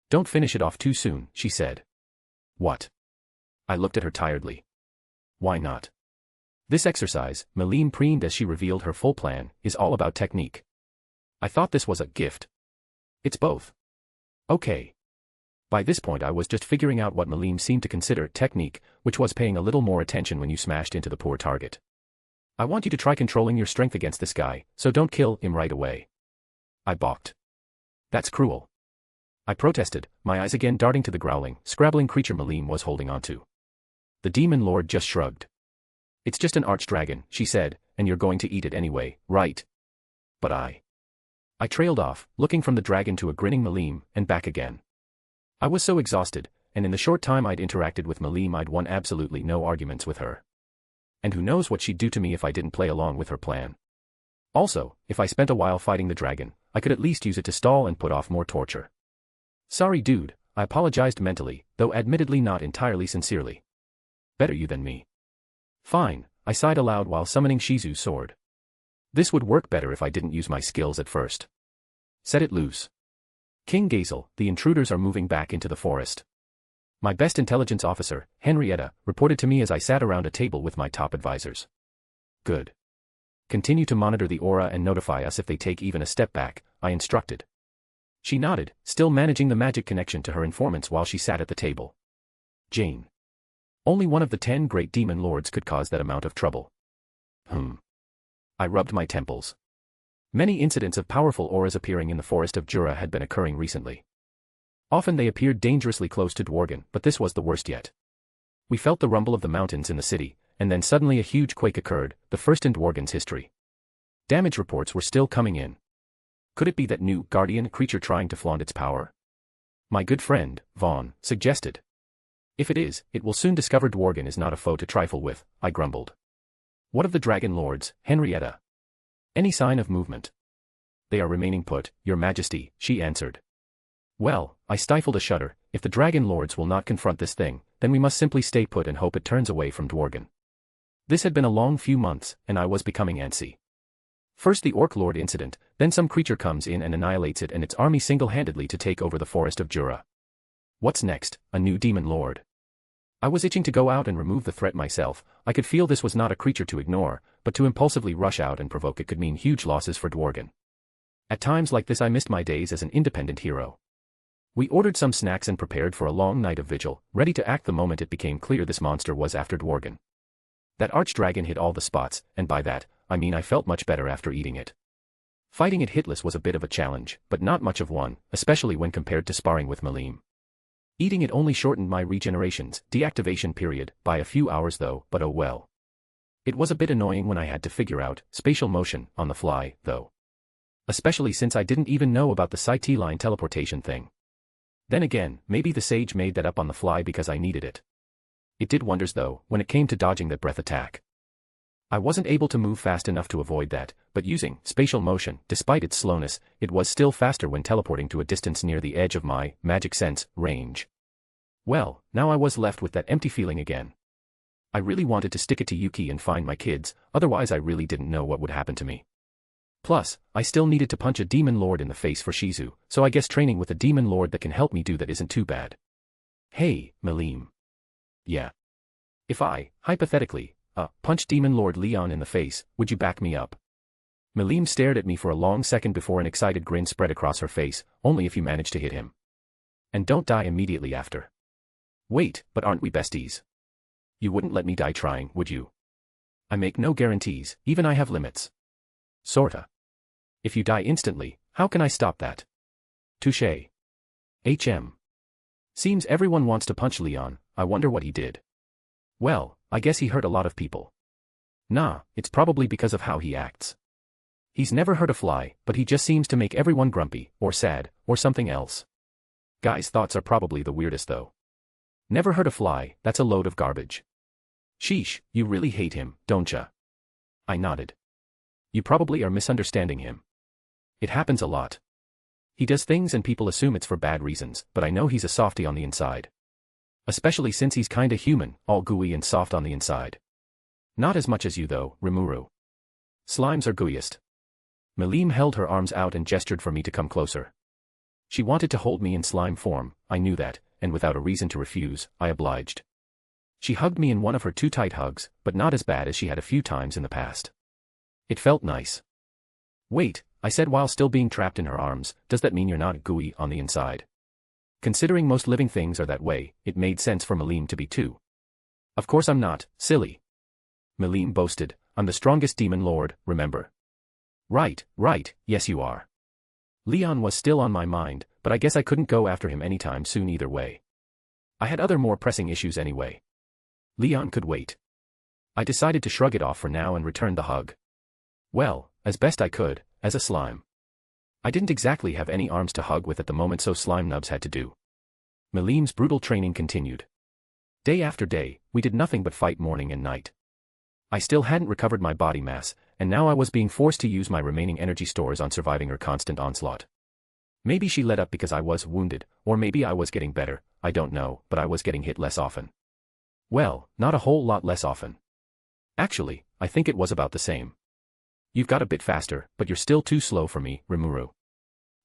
Don't finish it off too soon, she said. What? I looked at her tiredly. Why not? This exercise, Meline preened as she revealed her full plan, is all about technique. I thought this was a gift. It's both. Okay. By this point I was just figuring out what Meline seemed to consider technique, which was paying a little more attention when you smashed into the poor target. I want you to try controlling your strength against this guy, so don't kill him right away. I balked. That's cruel. I protested, my eyes again darting to the growling, scrabbling creature Meline was holding onto. The demon lord just shrugged. It's just an archdragon, she said, and you're going to eat it anyway, right? But I trailed off, looking from the dragon to a grinning Meline, and back again. I was so exhausted, and in the short time I'd interacted with Meline I'd won absolutely no arguments with her. And who knows what she'd do to me if I didn't play along with her plan. Also, if I spent a while fighting the dragon, I could at least use it to stall and put off more torture. Sorry dude, I apologized mentally, though admittedly not entirely sincerely. Better you than me. Fine, I sighed aloud while summoning Shizu's sword. This would work better if I didn't use my skills at first. Set it loose. King Gazel, the intruders are moving back into the forest. My best intelligence officer, Henrietta, reported to me as I sat around a table with my top advisors. Good. Continue to monitor the aura and notify us if they take even a step back, I instructed. She nodded, still managing the magic connection to her informants while she sat at the table. Jane. Only one of the 10 great demon lords could cause that amount of trouble. I rubbed my temples. Many incidents of powerful auras appearing in the forest of Jura had been occurring recently. Often they appeared dangerously close to Dworgen, but this was the worst yet. We felt the rumble of the mountains in the city, and then suddenly a huge quake occurred, the first in Dworgen's history. Damage reports were still coming in. Could it be that new guardian creature trying to flaunt its power? My good friend, Vaughn, suggested. If it is, it will soon discover Dworgen is not a foe to trifle with, I grumbled. What of the dragon lords, Henrietta? Any sign of movement? They are remaining put, your majesty, she answered. Well, I stifled a shudder, if the dragon lords will not confront this thing, then we must simply stay put and hope it turns away from Dworgen. This had been a long few months, and I was becoming antsy. First the Orc Lord incident, then some creature comes in and annihilates it and its army single-handedly to take over the forest of Jura. What's next, a new demon lord? I was itching to go out and remove the threat myself. I could feel this was not a creature to ignore, but to impulsively rush out and provoke it could mean huge losses for Dworgen. At times like this I missed my days as an independent hero. We ordered some snacks and prepared for a long night of vigil, ready to act the moment it became clear this monster was after Dworgen. That archdragon hit all the spots, and by that, I mean I felt much better after eating it. Fighting it hitless was a bit of a challenge, but not much of one, especially when compared to sparring with Malim. Eating it only shortened my regeneration's deactivation period by a few hours though, but oh well. It was a bit annoying when I had to figure out spatial motion on the fly, though. Especially since I didn't even know about the Sight-line teleportation thing. Then again, maybe the sage made that up on the fly because I needed it. It did wonders though, when it came to dodging that breath attack. I wasn't able to move fast enough to avoid that, but using spatial motion, despite its slowness, it was still faster when teleporting to a distance near the edge of my magic sense range. Well, now I was left with that empty feeling again. I really wanted to stick it to Yuki and find my kids, otherwise I really didn't know what would happen to me. Plus, I still needed to punch a demon lord in the face for Shizu, so I guess training with a demon lord that can help me do that isn't too bad. Hey, Malim. Yeah. If I, hypothetically, punch Demon Lord Leon in the face, would you back me up? Malim stared at me for a long second before an excited grin spread across her face, only if you manage to hit him. And don't die immediately after. Wait, but aren't we besties? You wouldn't let me die trying, would you? I make no guarantees, even I have limits. Sorta. If you die instantly, how can I stop that? Touché. Seems everyone wants to punch Leon, I wonder what he did. Well, I guess he hurt a lot of people. Nah, it's probably because of how he acts. He's never hurt a fly, but he just seems to make everyone grumpy, or sad, or something else. Guys' thoughts are probably the weirdest though. Never hurt a fly, that's a load of garbage. Sheesh, you really hate him, don't ya? I nodded. You probably are misunderstanding him. It happens a lot. He does things and people assume it's for bad reasons, but I know he's a softie on the inside. Especially since he's kinda human, all gooey and soft on the inside. Not as much as you though, Rimuru. Slimes are gooeyest. Malim held her arms out and gestured for me to come closer. She wanted to hold me in slime form, I knew that, and without a reason to refuse, I obliged. She hugged me in one of her two tight hugs, but not as bad as she had a few times in the past. It felt nice. Wait, I said while still being trapped in her arms, does that mean you're not gooey on the inside? Considering most living things are that way, it made sense for Malim to be too. Of course I'm not, silly. Malim boasted, I'm the strongest demon lord, remember? Right, yes you are. Leon was still on my mind, but I guess I couldn't go after him anytime soon either way. I had other more pressing issues anyway. Leon could wait. I decided to shrug it off for now and return the hug. Well, as best I could, as a slime. I didn't exactly have any arms to hug with at the moment, so slime nubs had to do. Malim's brutal training continued. Day after day, we did nothing but fight morning and night. I still hadn't recovered my body mass, and now I was being forced to use my remaining energy stores on surviving her constant onslaught. Maybe she let up because I was wounded, or maybe I was getting better, I don't know, but I was getting hit less often. Well, not a whole lot less often. Actually, I think it was about the same. You've got a bit faster, but you're still too slow for me, Rimuru.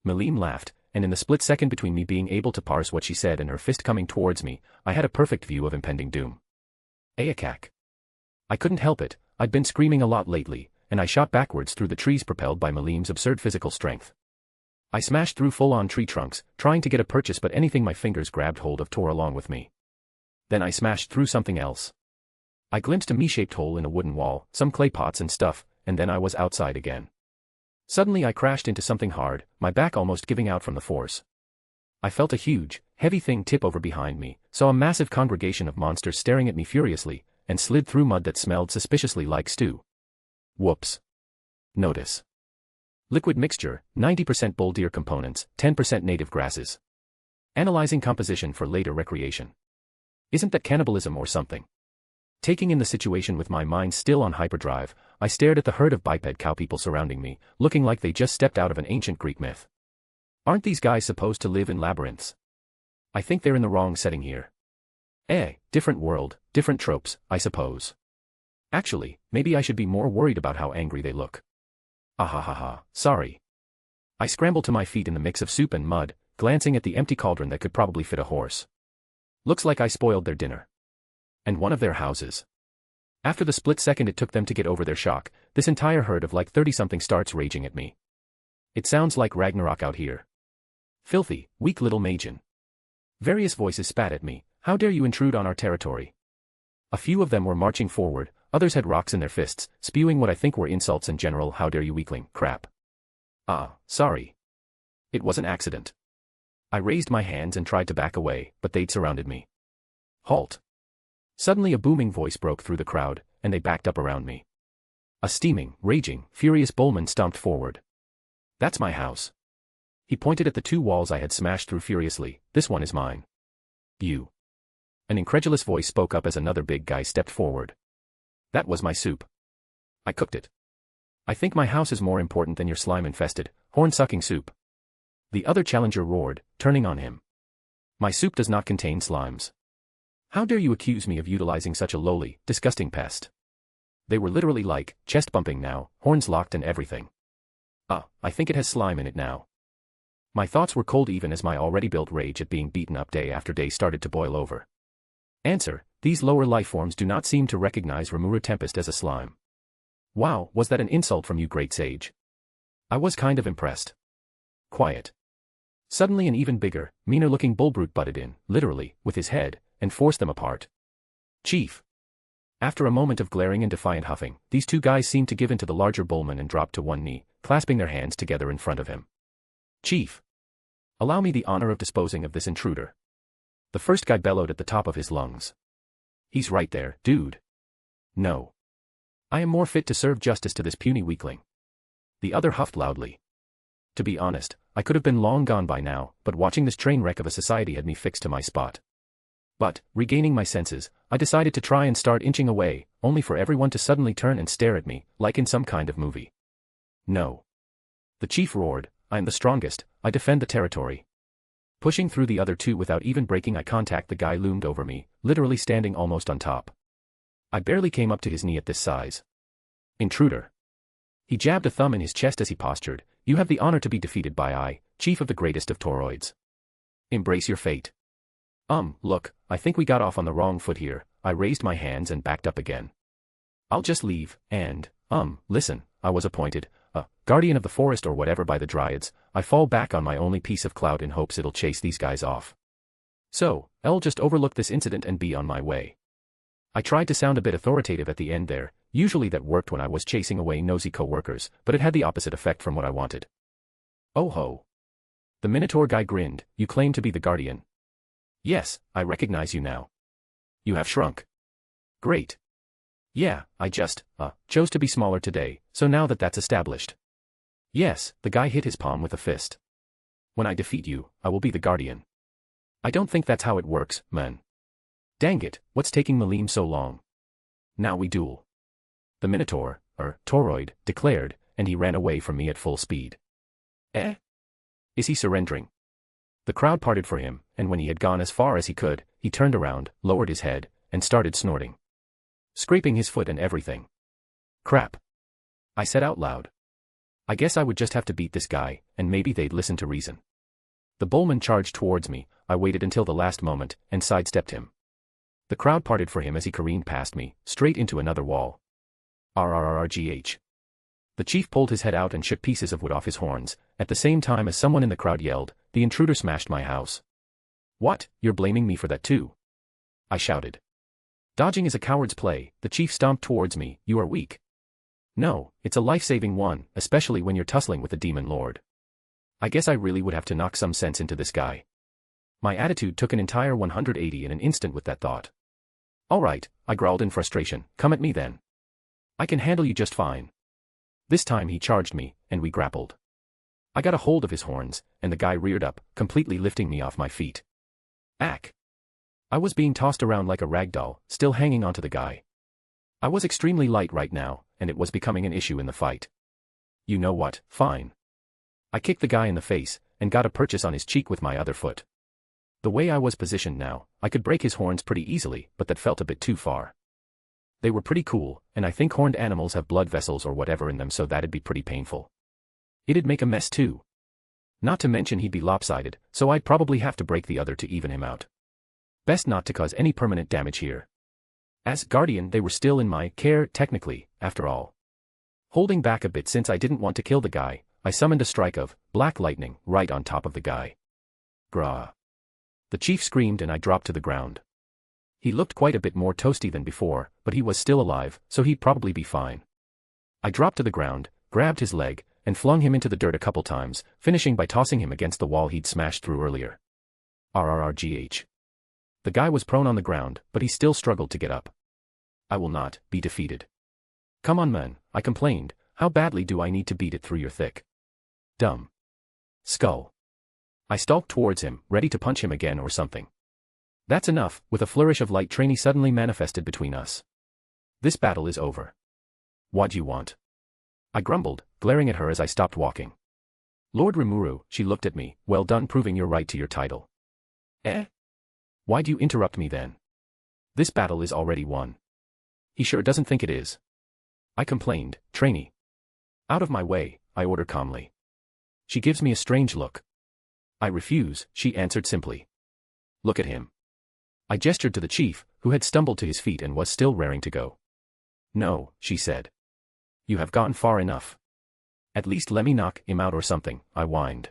Malim laughed, and in the split second between me being able to parse what she said and her fist coming towards me, I had a perfect view of impending doom. Ayakak. I couldn't help it, I'd been screaming a lot lately, and I shot backwards through the trees propelled by Malim's absurd physical strength. I smashed through full-on tree trunks, trying to get a purchase, but anything my fingers grabbed hold of tore along with me. Then I smashed through something else. I glimpsed a me-shaped hole in a wooden wall, some clay pots and stuff, and then I was outside again. Suddenly I crashed into something hard, my back almost giving out from the force. I felt a huge, heavy thing tip over behind me, saw a massive congregation of monsters staring at me furiously, and slid through mud that smelled suspiciously like stew. Whoops. Notice. Liquid mixture, 90% bull deer components, 10% native grasses. Analyzing composition for later recreation. Isn't that cannibalism or something? Taking in the situation with my mind still on hyperdrive, I stared at the herd of biped cow people surrounding me, looking like they just stepped out of an ancient Greek myth. Aren't these guys supposed to live in labyrinths? I think they're in the wrong setting here. Different world, different tropes, I suppose. Actually, maybe I should be more worried about how angry they look. Ahahaha, sorry. I scrambled to my feet in the mix of soup and mud, glancing at the empty cauldron that could probably fit a horse. Looks like I spoiled their dinner. And one of their houses. After the split second it took them to get over their shock, this entire herd of like 30-something starts raging at me. It sounds like Ragnarok out here. Filthy, weak little Majin. Various voices spat at me. How dare you intrude on our territory? A few of them were marching forward, others had rocks in their fists, spewing what I think were insults and general how dare you weakling crap. Sorry. It was an accident. I raised my hands and tried to back away, but they'd surrounded me. Halt. Suddenly a booming voice broke through the crowd, and they backed up around me. A steaming, raging, furious Bullman stomped forward. That's my house. He pointed at the two walls I had smashed through furiously. This one is mine. You. An incredulous voice spoke up as another big guy stepped forward. That was my soup. I cooked it. I think my house is more important than your slime-infested, horn-sucking soup. The other challenger roared, turning on him. My soup does not contain slimes. How dare you accuse me of utilizing such a lowly, disgusting pest? They were literally like, chest-bumping now, horns locked and everything. I think it has slime in it now. My thoughts were cold even as my already built rage at being beaten up day after day started to boil over. Answer, these lower lifeforms do not seem to recognize Rimuru Tempest as a slime. Wow, was that an insult from you great sage? I was kind of impressed. Quiet. Suddenly an even bigger, meaner-looking bullbrute butted in, literally, with his head, and forced them apart. Chief. After a moment of glaring and defiant huffing, these two guys seemed to give in to the larger bullman and dropped to one knee, clasping their hands together in front of him. Chief. Allow me the honor of disposing of this intruder. The first guy bellowed at the top of his lungs. He's right there, dude. No. I am more fit to serve justice to this puny weakling. The other huffed loudly. To be honest, I could have been long gone by now, but watching this train wreck of a society had me fixed to my spot. But, regaining my senses, I decided to try and start inching away, only for everyone to suddenly turn and stare at me, like in some kind of movie. No. The chief roared, I am the strongest, I defend the territory. Pushing through the other two without even breaking eye contact, the guy loomed over me, literally standing almost on top. I barely came up to his knee at this size. Intruder. He jabbed a thumb in his chest as he postured, you have the honor to be defeated by I, chief of the greatest of toroids. Embrace your fate. Look, I think we got off on the wrong foot here. I raised my hands and backed up again. I'll just leave, and, listen, I was appointed, guardian of the forest or whatever by the dryads. I fall back on my only piece of clout in hopes it'll chase these guys off. So, I'll just overlook this incident and be on my way. I tried to sound a bit authoritative at the end there, usually that worked when I was chasing away nosy co-workers, but it had the opposite effect from what I wanted. Oh ho. The Minotaur guy grinned, you claim to be the guardian. Yes, I recognize you now. You have shrunk. Great. Yeah, I just, chose to be smaller today, so now that that's established. Yes, the guy hit his palm with a fist. When I defeat you, I will be the guardian. I don't think that's how it works, man. Dang it, what's taking Malim so long? Now we duel. The Minotaur, toroid, declared, and he ran away from me at full speed. Eh? Is he surrendering? The crowd parted for him, and when he had gone as far as he could, he turned around, lowered his head, and started snorting. Scraping his foot and everything. Crap. I said out loud. I guess I would just have to beat this guy, and maybe they'd listen to reason. The bullman charged towards me, I waited until the last moment, and sidestepped him. The crowd parted for him as he careened past me, straight into another wall. RRRRGH. The chief pulled his head out and shook pieces of wood off his horns, at the same time as someone in the crowd yelled, the intruder smashed my house. What, you're blaming me for that too? I shouted. Dodging is a coward's play, the chief stomped towards me, you are weak. No, it's a life-saving one, especially when you're tussling with the demon lord. I guess I really would have to knock some sense into this guy. My attitude took an entire 180 in an instant with that thought. Alright, I growled in frustration, come at me then. I can handle you just fine. This time he charged me, and we grappled. I got a hold of his horns, and the guy reared up, completely lifting me off my feet. Ack. I was being tossed around like a rag doll, still hanging onto the guy. I was extremely light right now, and it was becoming an issue in the fight. You know what, fine. I kicked the guy in the face, and got a purchase on his cheek with my other foot. The way I was positioned now, I could break his horns pretty easily, but that felt a bit too far. They were pretty cool, and I think horned animals have blood vessels or whatever in them, so that'd be pretty painful. It'd make a mess too. Not to mention he'd be lopsided, so I'd probably have to break the other to even him out. Best not to cause any permanent damage here. As guardian, they were still in my care, technically, after all. Holding back a bit since I didn't want to kill the guy, I summoned a strike of black lightning right on top of the guy. Grah. The chief screamed and I dropped to the ground. He looked quite a bit more toasty than before, but he was still alive, so he'd probably be fine. I dropped to the ground, grabbed his leg, and flung him into the dirt a couple times, finishing by tossing him against the wall he'd smashed through earlier. RRRGH. The guy was prone on the ground, but he still struggled to get up. I will not be defeated. Come on, man, I complained, how badly do I need to beat it through your thick dumb skull? I stalked towards him, ready to punch him again or something. That's enough, with a flourish of light Trainee suddenly manifested between us. This battle is over. What do you want? I grumbled, glaring at her as I stopped walking. Lord Rimuru, she looked at me, well done proving your right to your title. Eh? Why'd you interrupt me then? This battle is already won. He sure doesn't think it is. I complained, Trainee. Out of my way, I ordered calmly. She gives me a strange look. I refuse, she answered simply. Look at him. I gestured to the chief, who had stumbled to his feet and was still raring to go. No, she said. You have gone far enough. At least let me knock him out or something, I whined.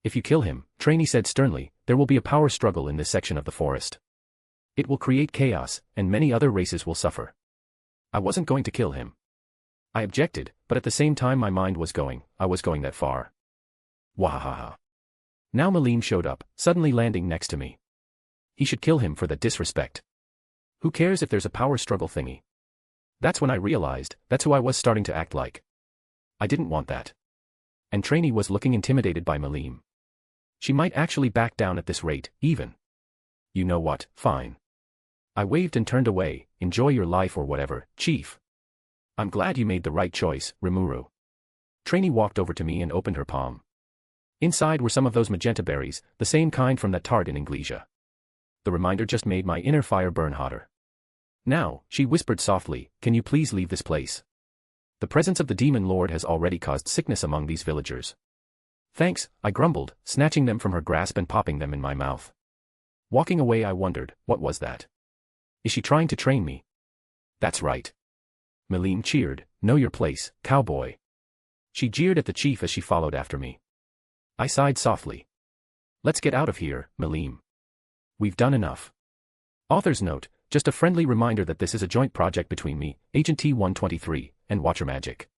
If you kill him, Trainee said sternly, there will be a power struggle in this section of the forest. It will create chaos, and many other races will suffer. I wasn't going to kill him. I objected, but at the same time my mind was going, I was going that far. Wahaha. Now Malim showed up, suddenly landing next to me. He should kill him for that disrespect. Who cares if there's a power struggle thingy? That's when I realized, that's who I was starting to act like. I didn't want that. And Trainee was looking intimidated by Malim. She might actually back down at this rate, even. You know what, fine. I waved and turned away, enjoy your life or whatever, chief. I'm glad you made the right choice, Rimuru. Trainee walked over to me and opened her palm. Inside were some of those magenta berries, the same kind from that tart in Inglesia. The reminder just made my inner fire burn hotter. Now, she whispered softly, can you please leave this place? The presence of the demon lord has already caused sickness among these villagers. Thanks, I grumbled, snatching them from her grasp and popping them in my mouth. Walking away I wondered, what was that? Is she trying to train me? That's right. Malim cheered, know your place, cowboy. She jeered at the chief as she followed after me. I sighed softly. Let's get out of here, Malim. We've done enough. Author's note, just a friendly reminder that this is a joint project between me, Agent T-123, and Watcher Magic.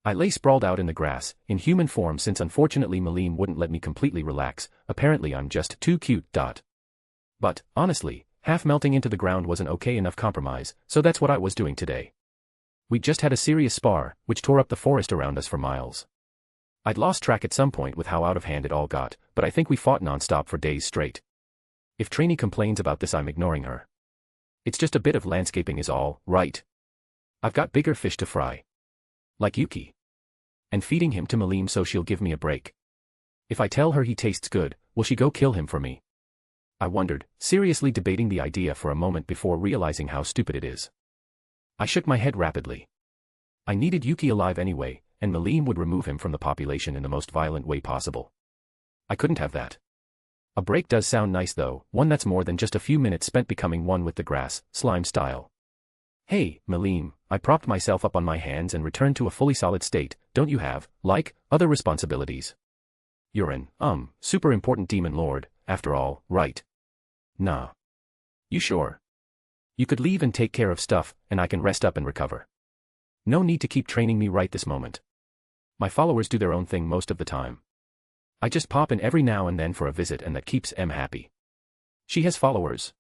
I lay sprawled out in the grass, in human form since unfortunately Malim wouldn't let me completely relax, apparently I'm just too cute. But, honestly, half melting into the ground was an okay enough compromise, so that's what I was doing today. We'd just had a serious spar, which tore up the forest around us for miles. I'd lost track at some point with how out of hand it all got, but I think we fought non-stop for days straight. If Trainee complains about this I'm ignoring her. It's just a bit of landscaping is all, right? I've got bigger fish to fry. Like Yuki. And feeding him to Malim so she'll give me a break. If I tell her he tastes good, will she go kill him for me? I wondered, seriously debating the idea for a moment before realizing how stupid it is. I shook my head rapidly. I needed Yuki alive anyway, and Malim would remove him from the population in the most violent way possible. I couldn't have that. A break does sound nice though, one that's more than just a few minutes spent becoming one with the grass, slime style. Hey, Malim, I propped myself up on my hands and returned to a fully solid state, don't you have, like, other responsibilities? You're an, super important demon lord, after all, right? Nah. You sure? You could leave and take care of stuff, and I can rest up and recover. No need to keep training me right this moment. My followers do their own thing most of the time. I just pop in every now and then for a visit and that keeps Em happy. She has followers.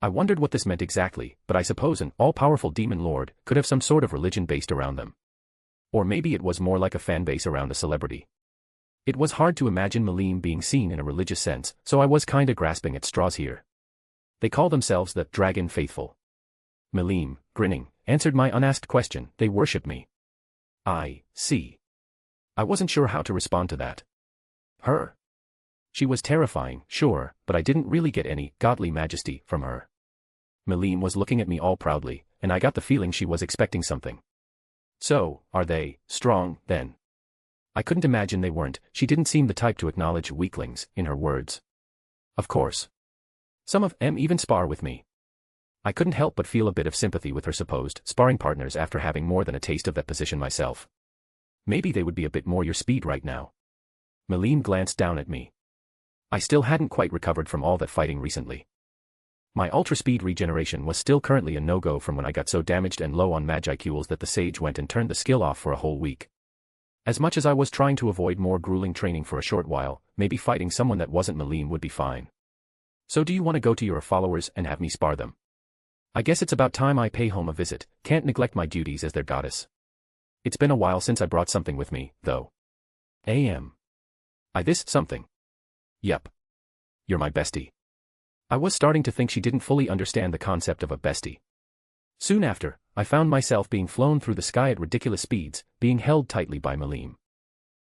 I wondered what this meant exactly, but I suppose an all-powerful demon lord could have some sort of religion based around them. Or maybe it was more like a fan base around a celebrity. It was hard to imagine Malim being seen in a religious sense, so I was kinda grasping at straws here. They call themselves the Dragon Faithful. Malim, grinning, answered my unasked question, they worship me. I see. I wasn't sure how to respond to that. Her? She was terrifying, sure, but I didn't really get any godly majesty from her. Malim was looking at me all proudly, and I got the feeling she was expecting something. So, are they strong, then? I couldn't imagine they weren't, she didn't seem the type to acknowledge weaklings, in her words. Of course. Some of them even spar with me. I couldn't help but feel a bit of sympathy with her supposed sparring partners after having more than a taste of that position myself. Maybe they would be a bit more your speed right now. Malim glanced down at me. I still hadn't quite recovered from all that fighting recently. My ultra-speed regeneration was still currently a no-go from when I got so damaged and low on Magicules that the sage went and turned the skill off for a whole week. As much as I was trying to avoid more grueling training for a short while, maybe fighting someone that wasn't Malim would be fine. So do you want to go to your followers and have me spar them? I guess it's about time I pay home a visit, can't neglect my duties as their goddess. It's been a while since I brought something with me, though. This something. Yep. You're my bestie. I was starting to think she didn't fully understand the concept of a bestie. Soon after, I found myself being flown through the sky at ridiculous speeds, being held tightly by Malim.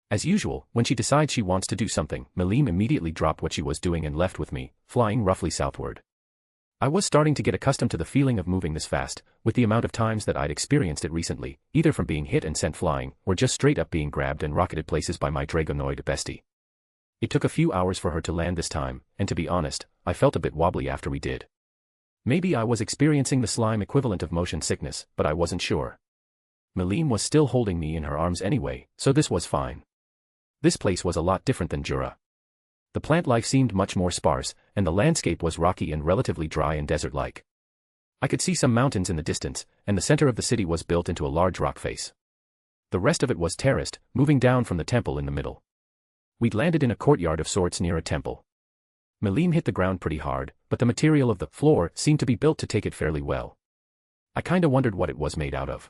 As usual, when she decides she wants to do something, Malim immediately dropped what she was doing and left with me, flying roughly southward. I was starting to get accustomed to the feeling of moving this fast, with the amount of times that I'd experienced it recently, either from being hit and sent flying, or just straight up being grabbed and rocketed places by my Dragonoid bestie. It took a few hours for her to land this time, and to be honest, I felt a bit wobbly after we did. Maybe I was experiencing the slime equivalent of motion sickness, but I wasn't sure. Malim was still holding me in her arms anyway, so this was fine. This place was a lot different than Jura. The plant life seemed much more sparse, and the landscape was rocky and relatively dry and desert-like. I could see some mountains in the distance, and the center of the city was built into a large rock face. The rest of it was terraced, moving down from the temple in the middle. We'd landed in a courtyard of sorts near a temple. Malim hit the ground pretty hard, but the material of the floor seemed to be built to take it fairly well. I kinda wondered what it was made out of.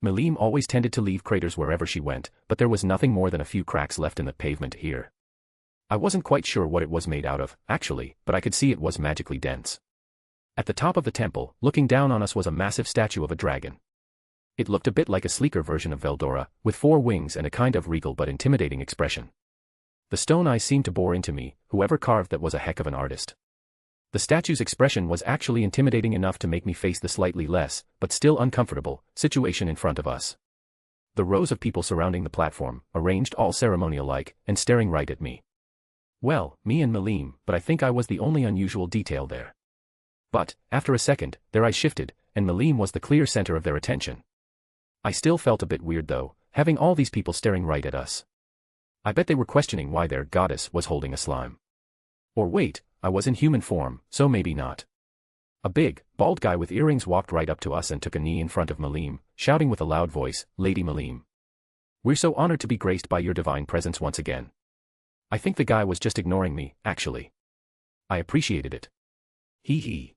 Malim always tended to leave craters wherever she went, but there was nothing more than a few cracks left in the pavement here. I wasn't quite sure what it was made out of, actually, but I could see it was magically dense. At the top of the temple, looking down on us was a massive statue of a dragon. It looked a bit like a sleeker version of Veldora, with 4 wings and a kind of regal but intimidating expression. The stone eyes seemed to bore into me, whoever carved that was a heck of an artist. The statue's expression was actually intimidating enough to make me face the slightly less, but still uncomfortable, situation in front of us. The rows of people surrounding the platform, arranged all ceremonial-like, and staring right at me. Well, me and Malim, but I think I was the only unusual detail there. But, after a second, their eyes shifted, and Malim was the clear center of their attention. I still felt a bit weird though, having all these people staring right at us. I bet they were questioning why their goddess was holding a slime. Or wait, I was in human form, so maybe not. A big, bald guy with earrings walked right up to us and took a knee in front of Malim, shouting with a loud voice, "Lady Malim. We're so honored to be graced by your divine presence once again." I think the guy was just ignoring me, actually. I appreciated it. Hee hee.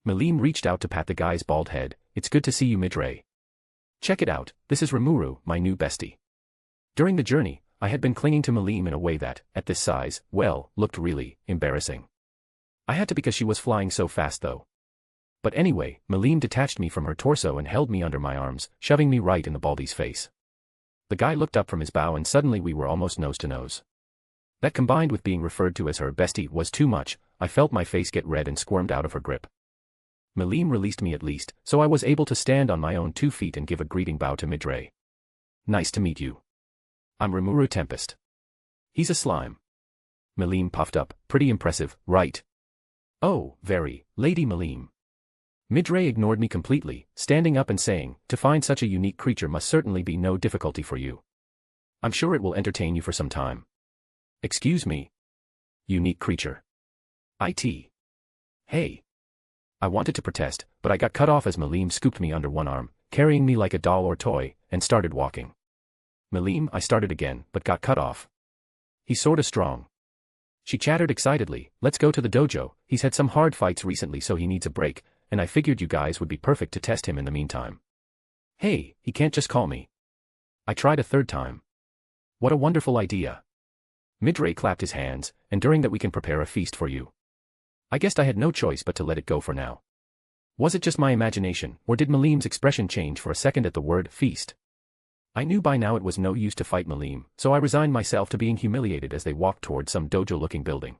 Malim reached out to pat the guy's bald head. "It's good to see you, Midray. Check it out, this is Rimuru, my new bestie." During the journey, I had been clinging to Malim in a way that, at this size, well, looked really embarrassing. I had to because she was flying so fast though. But anyway, Malim detached me from her torso and held me under my arms, shoving me right in the baldy's face. The guy looked up from his bow and suddenly we were almost nose to nose. That combined with being referred to as her bestie was too much. I felt my face get red and squirmed out of her grip. Malim released me at least, so I was able to stand on my own 2 feet and give a greeting bow to Midray. "Nice to meet you. I'm Rimuru Tempest." "He's a slime." Malim puffed up, "Pretty impressive, right?" "Oh, very, Lady Malim." Midray ignored me completely, standing up and saying, "To find such a unique creature must certainly be no difficulty for you. I'm sure it will entertain you for some time." "Excuse me? Unique creature? IT. Hey." I wanted to protest, but I got cut off as Malim scooped me under one arm, carrying me like a doll or toy, and started walking. "Malim," I started again, but got cut off. "He's sorta strong." She chattered excitedly, "Let's go to the dojo, he's had some hard fights recently so he needs a break, and I figured you guys would be perfect to test him in the meantime." "Hey, he can't just call me." I tried a third time. "What a wonderful idea." Midray clapped his hands, and during that we can prepare a feast for you. I guessed I had no choice but to let it go for now. Was it just my imagination, or did Malim's expression change for a second at the word feast? I knew by now it was no use to fight Malim, so I resigned myself to being humiliated as they walked toward some dojo-looking building.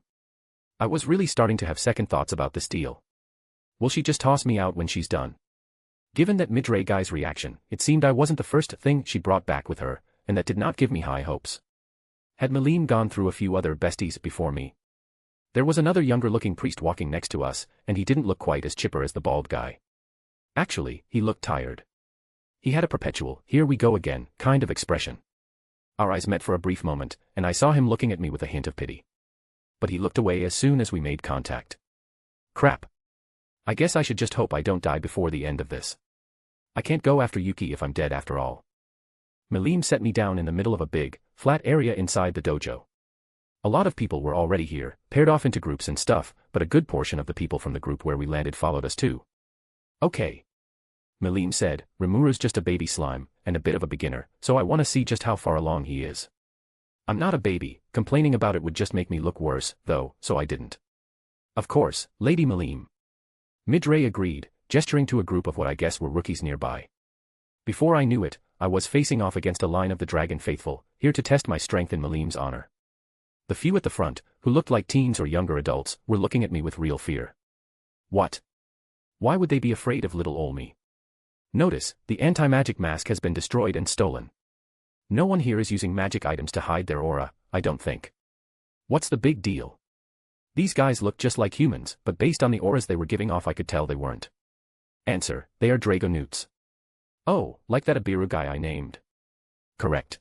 I was really starting to have second thoughts about this deal. Will she just toss me out when she's done? Given that Midray guy's reaction, it seemed I wasn't the first thing she brought back with her, and that did not give me high hopes. Had Malim gone through a few other besties before me? There was another younger-looking priest walking next to us, and he didn't look quite as chipper as the bald guy. Actually, he looked tired. He had a perpetual, "here we go again," kind of expression. Our eyes met for a brief moment, and I saw him looking at me with a hint of pity. but he looked away as soon as we made contact. Crap. I guess I should just hope I don't die before the end of this. I can't go after Yuki if I'm dead after all. Milim set me down in the middle of a big, flat area inside the dojo. A lot of people were already here, paired off into groups and stuff, but a good portion of the people from the group where we landed followed us too. Okay. Milim said, Rimuru's just a baby slime, and a bit of a beginner, so I want to see just how far along he is. I'm not a baby, complaining about it would just make me look worse, though, so I didn't. Of course, Lady Milim. Midray agreed, gesturing to a group of what I guess were rookies nearby. Before I knew it, I was facing off against a line of the Dragon Faithful, here to test my strength in Milim's honor. The few at the front, who looked like teens or younger adults, were looking at me with real fear. What? Why would they be afraid of little ol' me? Notice, the anti-magic mask has been destroyed and stolen. No one here is using magic items to hide their aura, I don't think. What's the big deal? These guys look just like humans, but based on the auras they were giving off I could tell they weren't. Answer, they are Dragonutes. Oh, like that Abiru guy I named. Correct.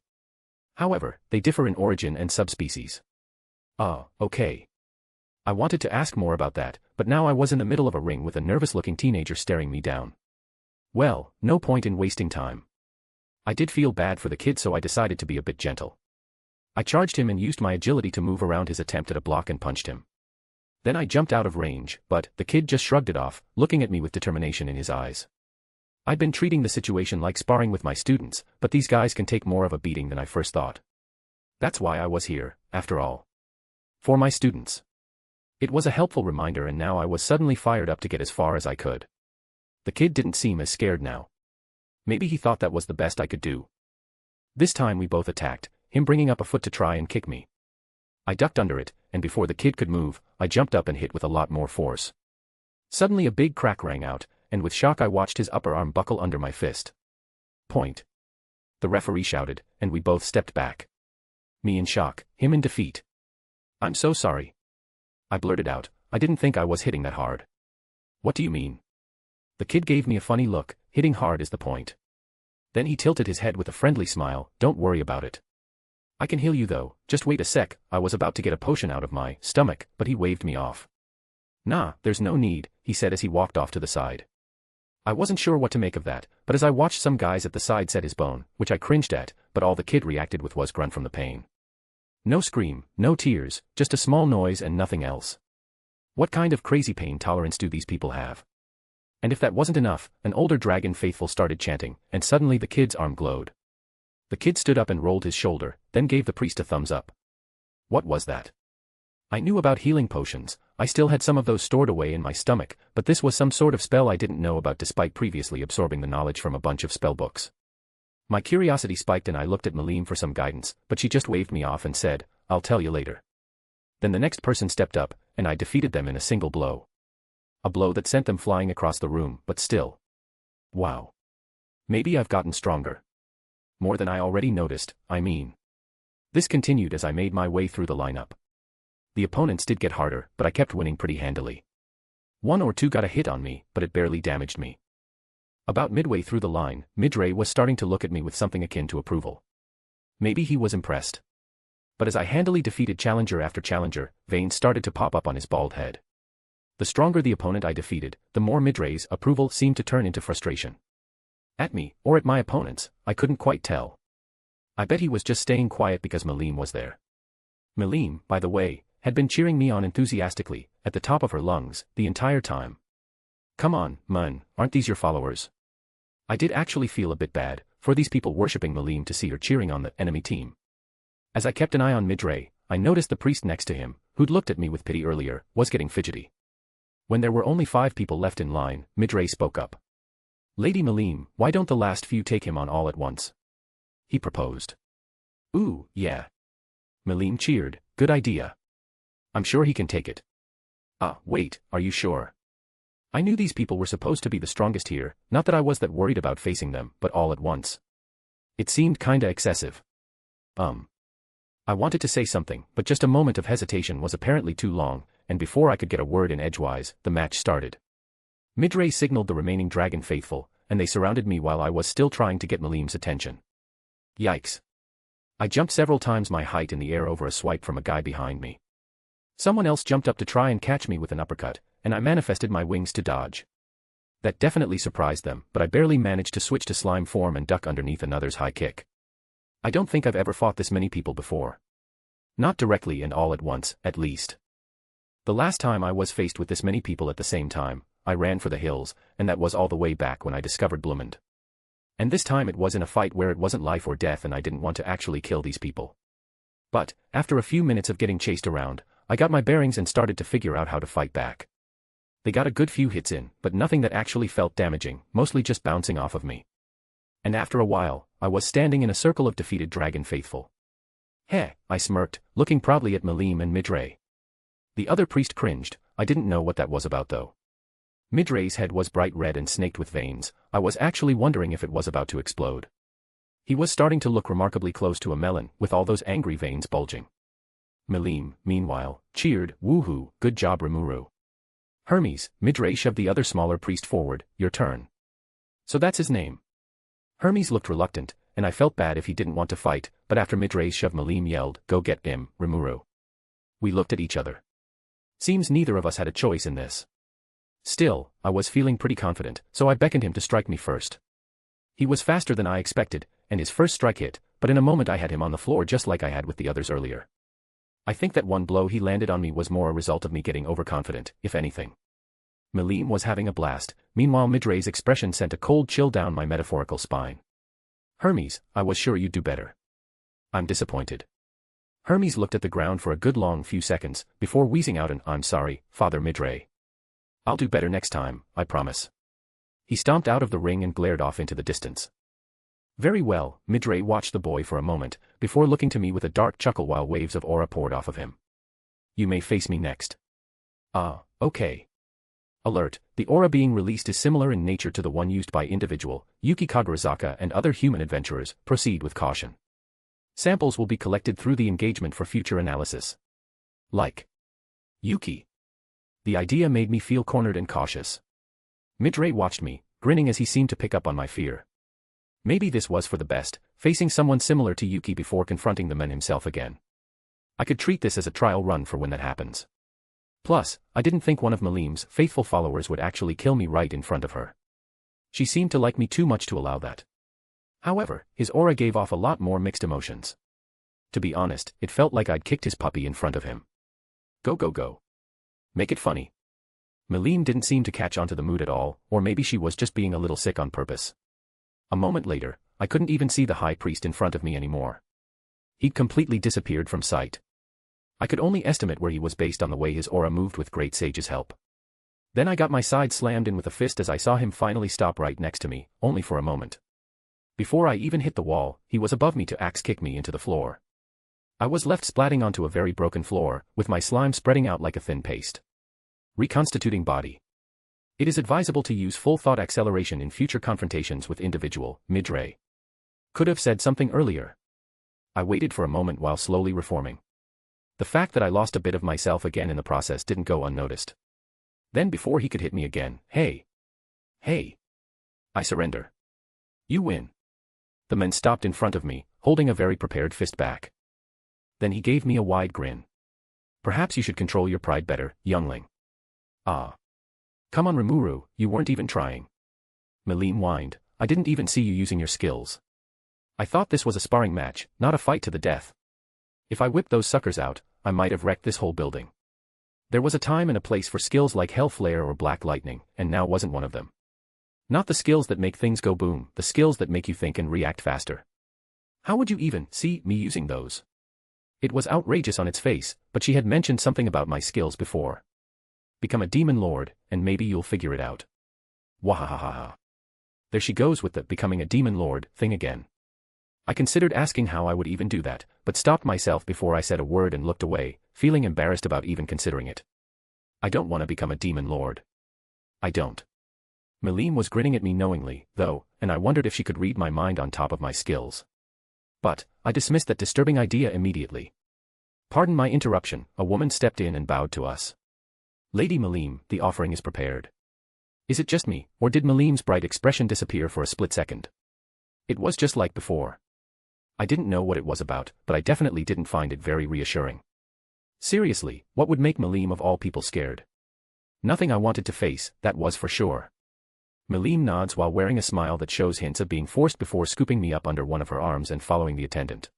However, they differ in origin and subspecies. Ah, okay. I wanted to ask more about that, but now I was in the middle of a ring with a nervous-looking teenager staring me down. Well, no point in wasting time. I did feel bad for the kid, so I decided to be a bit gentle. I charged him and used my agility to move around his attempt at a block and punched him. Then I jumped out of range, but the kid just shrugged it off, looking at me with determination in his eyes. I'd been treating the situation like sparring with my students, but these guys can take more of a beating than I first thought. That's why I was here, after all. For my students. It was a helpful reminder, and now I was suddenly fired up to get as far as I could. The kid didn't seem as scared now. Maybe he thought that was the best I could do. This time we both attacked, him bringing up a foot to try and kick me. I ducked under it, and before the kid could move, I jumped up and hit with a lot more force. Suddenly a big crack rang out, and with shock I watched his upper arm buckle under my fist. Point. The referee shouted, and we both stepped back. Me in shock, him in defeat. I'm so sorry. I blurted out, I didn't think I was hitting that hard. What do you mean? The kid gave me a funny look, hitting hard is the point. Then he tilted his head with a friendly smile, don't worry about it. I can heal you though, just wait a sec. I was about to get a potion out of my stomach, but he waved me off. Nah, there's no need, he said as he walked off to the side. I wasn't sure what to make of that, but as I watched some guys at the side set his bone, which I cringed at, but all the kid reacted with was grunt from the pain. No scream, no tears, just a small noise and nothing else. What kind of crazy pain tolerance do these people have? And if that wasn't enough, an older Dragon Faithful started chanting, and suddenly the kid's arm glowed. The kid stood up and rolled his shoulder, then gave the priest a thumbs up. What was that? I knew about healing potions, I still had some of those stored away in my stomach, but this was some sort of spell I didn't know about despite previously absorbing the knowledge from a bunch of spellbooks. My curiosity spiked and I looked at Milim for some guidance, but she just waved me off and said, I'll tell you later. Then the next person stepped up, and I defeated them in a single blow. A blow that sent them flying across the room, but still. Wow. Maybe I've gotten stronger. More than I already noticed, I mean. This continued as I made my way through the lineup. The opponents did get harder, but I kept winning pretty handily. One or two got a hit on me, but it barely damaged me. About midway through the line, Midray was starting to look at me with something akin to approval. Maybe he was impressed. But as I handily defeated challenger after challenger, veins started to pop up on his bald head. The stronger the opponent I defeated, the more Midray's approval seemed to turn into frustration. At me, or at my opponents, I couldn't quite tell. I bet he was just staying quiet because Milim was there. Milim, by the way, had been cheering me on enthusiastically, at the top of her lungs, the entire time. Come on, Mun, aren't these your followers? I did actually feel a bit bad, for these people worshipping Milim to see her cheering on the enemy team. As I kept an eye on Midray, I noticed the priest next to him, who'd looked at me with pity earlier, was getting fidgety. When there were only 5 people left in line, Midray spoke up. Lady Milim, why don't the last few take him on all at once? He proposed. Ooh, yeah. Milim cheered, good idea. I'm sure he can take it. Ah, wait, are you sure? I knew these people were supposed to be the strongest here, not that I was that worried about facing them, but all at once. It seemed kinda excessive. I wanted to say something, but just a moment of hesitation was apparently too long, and before I could get a word in edgewise, the match started. Midray signaled the remaining Dragon Faithful, and they surrounded me while I was still trying to get Milim's attention. Yikes. I jumped several times my height in the air over a swipe from a guy behind me. Someone else jumped up to try and catch me with an uppercut, and I manifested my wings to dodge. That definitely surprised them, but I barely managed to switch to slime form and duck underneath another's high kick. I don't think I've ever fought this many people before. Not directly and all at once, at least. The last time I was faced with this many people at the same time, I ran for the hills, and that was all the way back when I discovered Bloomond. And this time it was in a fight where it wasn't life or death and I didn't want to actually kill these people. But, after a few minutes of getting chased around, I got my bearings and started to figure out how to fight back. They got a good few hits in, but nothing that actually felt damaging, mostly just bouncing off of me. And after a while, I was standing in a circle of defeated dragon faithful. Heh, I smirked, looking proudly at Malim and Midray. The other priest cringed. I didn't know what that was about though. Midray's head was bright red and snaked with veins. I was actually wondering if it was about to explode. He was starting to look remarkably close to a melon, with all those angry veins bulging. Malim, meanwhile, cheered, "Woohoo, good job Rimuru." "Hermes," Midray shoved the other smaller priest forward, "your turn." "So that's his name." Hermes looked reluctant, and I felt bad if he didn't want to fight, but after Midray's shove Malim yelled, "Go get him, Rimuru." We looked at each other. Seems neither of us had a choice in this. Still, I was feeling pretty confident, so I beckoned him to strike me first. He was faster than I expected, and his first strike hit, but in a moment I had him on the floor just like I had with the others earlier. I think that one blow he landed on me was more a result of me getting overconfident, if anything. Malim was having a blast, meanwhile Midray's expression sent a cold chill down my metaphorical spine. "Hermes, I was sure you'd do better." "I'm disappointed." Hermes looked at the ground for a good long few seconds, before wheezing out an "I'm sorry, Father Midray. I'll do better next time, I promise." He stomped out of the ring and glared off into the distance. Very well, Midray watched the boy for a moment, before looking to me with a dark chuckle while waves of aura poured off of him. "You may face me next." "Ah, okay." Alert, the aura being released is similar in nature to the one used by individual, Yuki Kagarazaka and other human adventurers. Proceed with caution. Samples will be collected through the engagement for future analysis. Like Yuki. The idea made me feel cornered and cautious. Midray watched me, grinning as he seemed to pick up on my fear. Maybe this was for the best, facing someone similar to Yuki before confronting the man himself again. I could treat this as a trial run for when that happens. Plus, I didn't think one of Malim's faithful followers would actually kill me right in front of her. She seemed to like me too much to allow that. However, his aura gave off a lot more mixed emotions. To be honest, it felt like I'd kicked his puppy in front of him. Go go go. Make it funny. Malim didn't seem to catch onto the mood at all, or maybe she was just being a little sick on purpose. A moment later, I couldn't even see the high priest in front of me anymore. He'd completely disappeared from sight. I could only estimate where he was based on the way his aura moved with Great Sage's help. Then I got my side slammed in with a fist as I saw him finally stop right next to me, only for a moment. Before I even hit the wall, he was above me to axe kick me into the floor. I was left splatting onto a very broken floor, with my slime spreading out like a thin paste. Reconstituting body. It is advisable to use full thought acceleration in future confrontations with individual, Midray. Could have said something earlier. I waited for a moment while slowly reforming. The fact that I lost a bit of myself again in the process didn't go unnoticed. Then before he could hit me again, "Hey! Hey! I surrender. You win." The man stopped in front of me, holding a very prepared fist back. Then he gave me a wide grin. "Perhaps you should control your pride better, youngling." "Ah. Come on Rimuru, you weren't even trying." Malim whined, "I didn't even see you using your skills. I thought this was a sparring match, not a fight to the death. If I whipped those suckers out, I might have wrecked this whole building." There was a time and a place for skills like Hell Flare or Black Lightning, and now wasn't one of them. Not the skills that make things go boom, the skills that make you think and react faster. How would you even see me using those? It was outrageous on its face, but she had mentioned something about my skills before. Become a demon lord, and maybe you'll figure it out. Wahahaha. There she goes with the becoming a demon lord thing again. I considered asking how I would even do that, but stopped myself before I said a word and looked away, feeling embarrassed about even considering it. I don't want to become a demon lord. I don't. Malim was grinning at me knowingly, though, and I wondered if she could read my mind on top of my skills. But, I dismissed that disturbing idea immediately. "Pardon my interruption," a woman stepped in and bowed to us. "Lady Malim, the offering is prepared." Is it just me, or did Malim's bright expression disappear for a split second? It was just like before. I didn't know what it was about, but I definitely didn't find it very reassuring. Seriously, what would make Malim of all people scared? Nothing I wanted to face, that was for sure. Malim nods while wearing a smile that shows hints of being forced before scooping me up under one of her arms and following the attendant.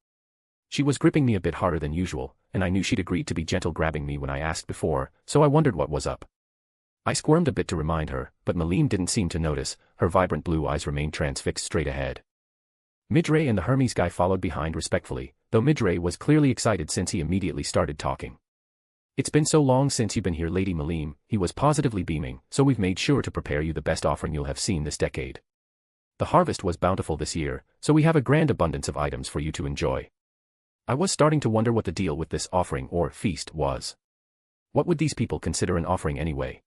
She was gripping me a bit harder than usual, and I knew she'd agreed to be gentle grabbing me when I asked before, so I wondered what was up. I squirmed a bit to remind her, but Malim didn't seem to notice. Her vibrant blue eyes remained transfixed straight ahead. Midray and the Hermes guy followed behind respectfully, though Midray was clearly excited since he immediately started talking. It's been so long since you've been here, Lady Malim, he was positively beaming, so we've made sure to prepare you the best offering you'll have seen this decade. The harvest was bountiful this year, so we have a grand abundance of items for you to enjoy. I was starting to wonder what the deal with this offering or feast was. What would these people consider an offering anyway?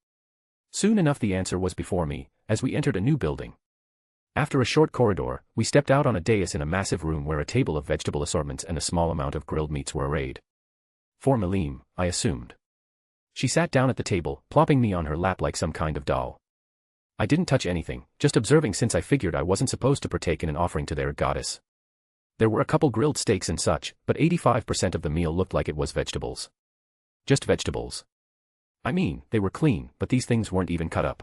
Soon enough the answer was before me, as we entered a new building. After a short corridor, we stepped out on a dais in a massive room where a table of vegetable assortments and a small amount of grilled meats were arrayed. For Malim, I assumed. She sat down at the table, plopping me on her lap like some kind of doll. I didn't touch anything, just observing since I figured I wasn't supposed to partake in an offering to their goddess. There were a couple grilled steaks and such, but 85% of the meal looked like it was vegetables. Just vegetables. I mean, they were clean, but these things weren't even cut up.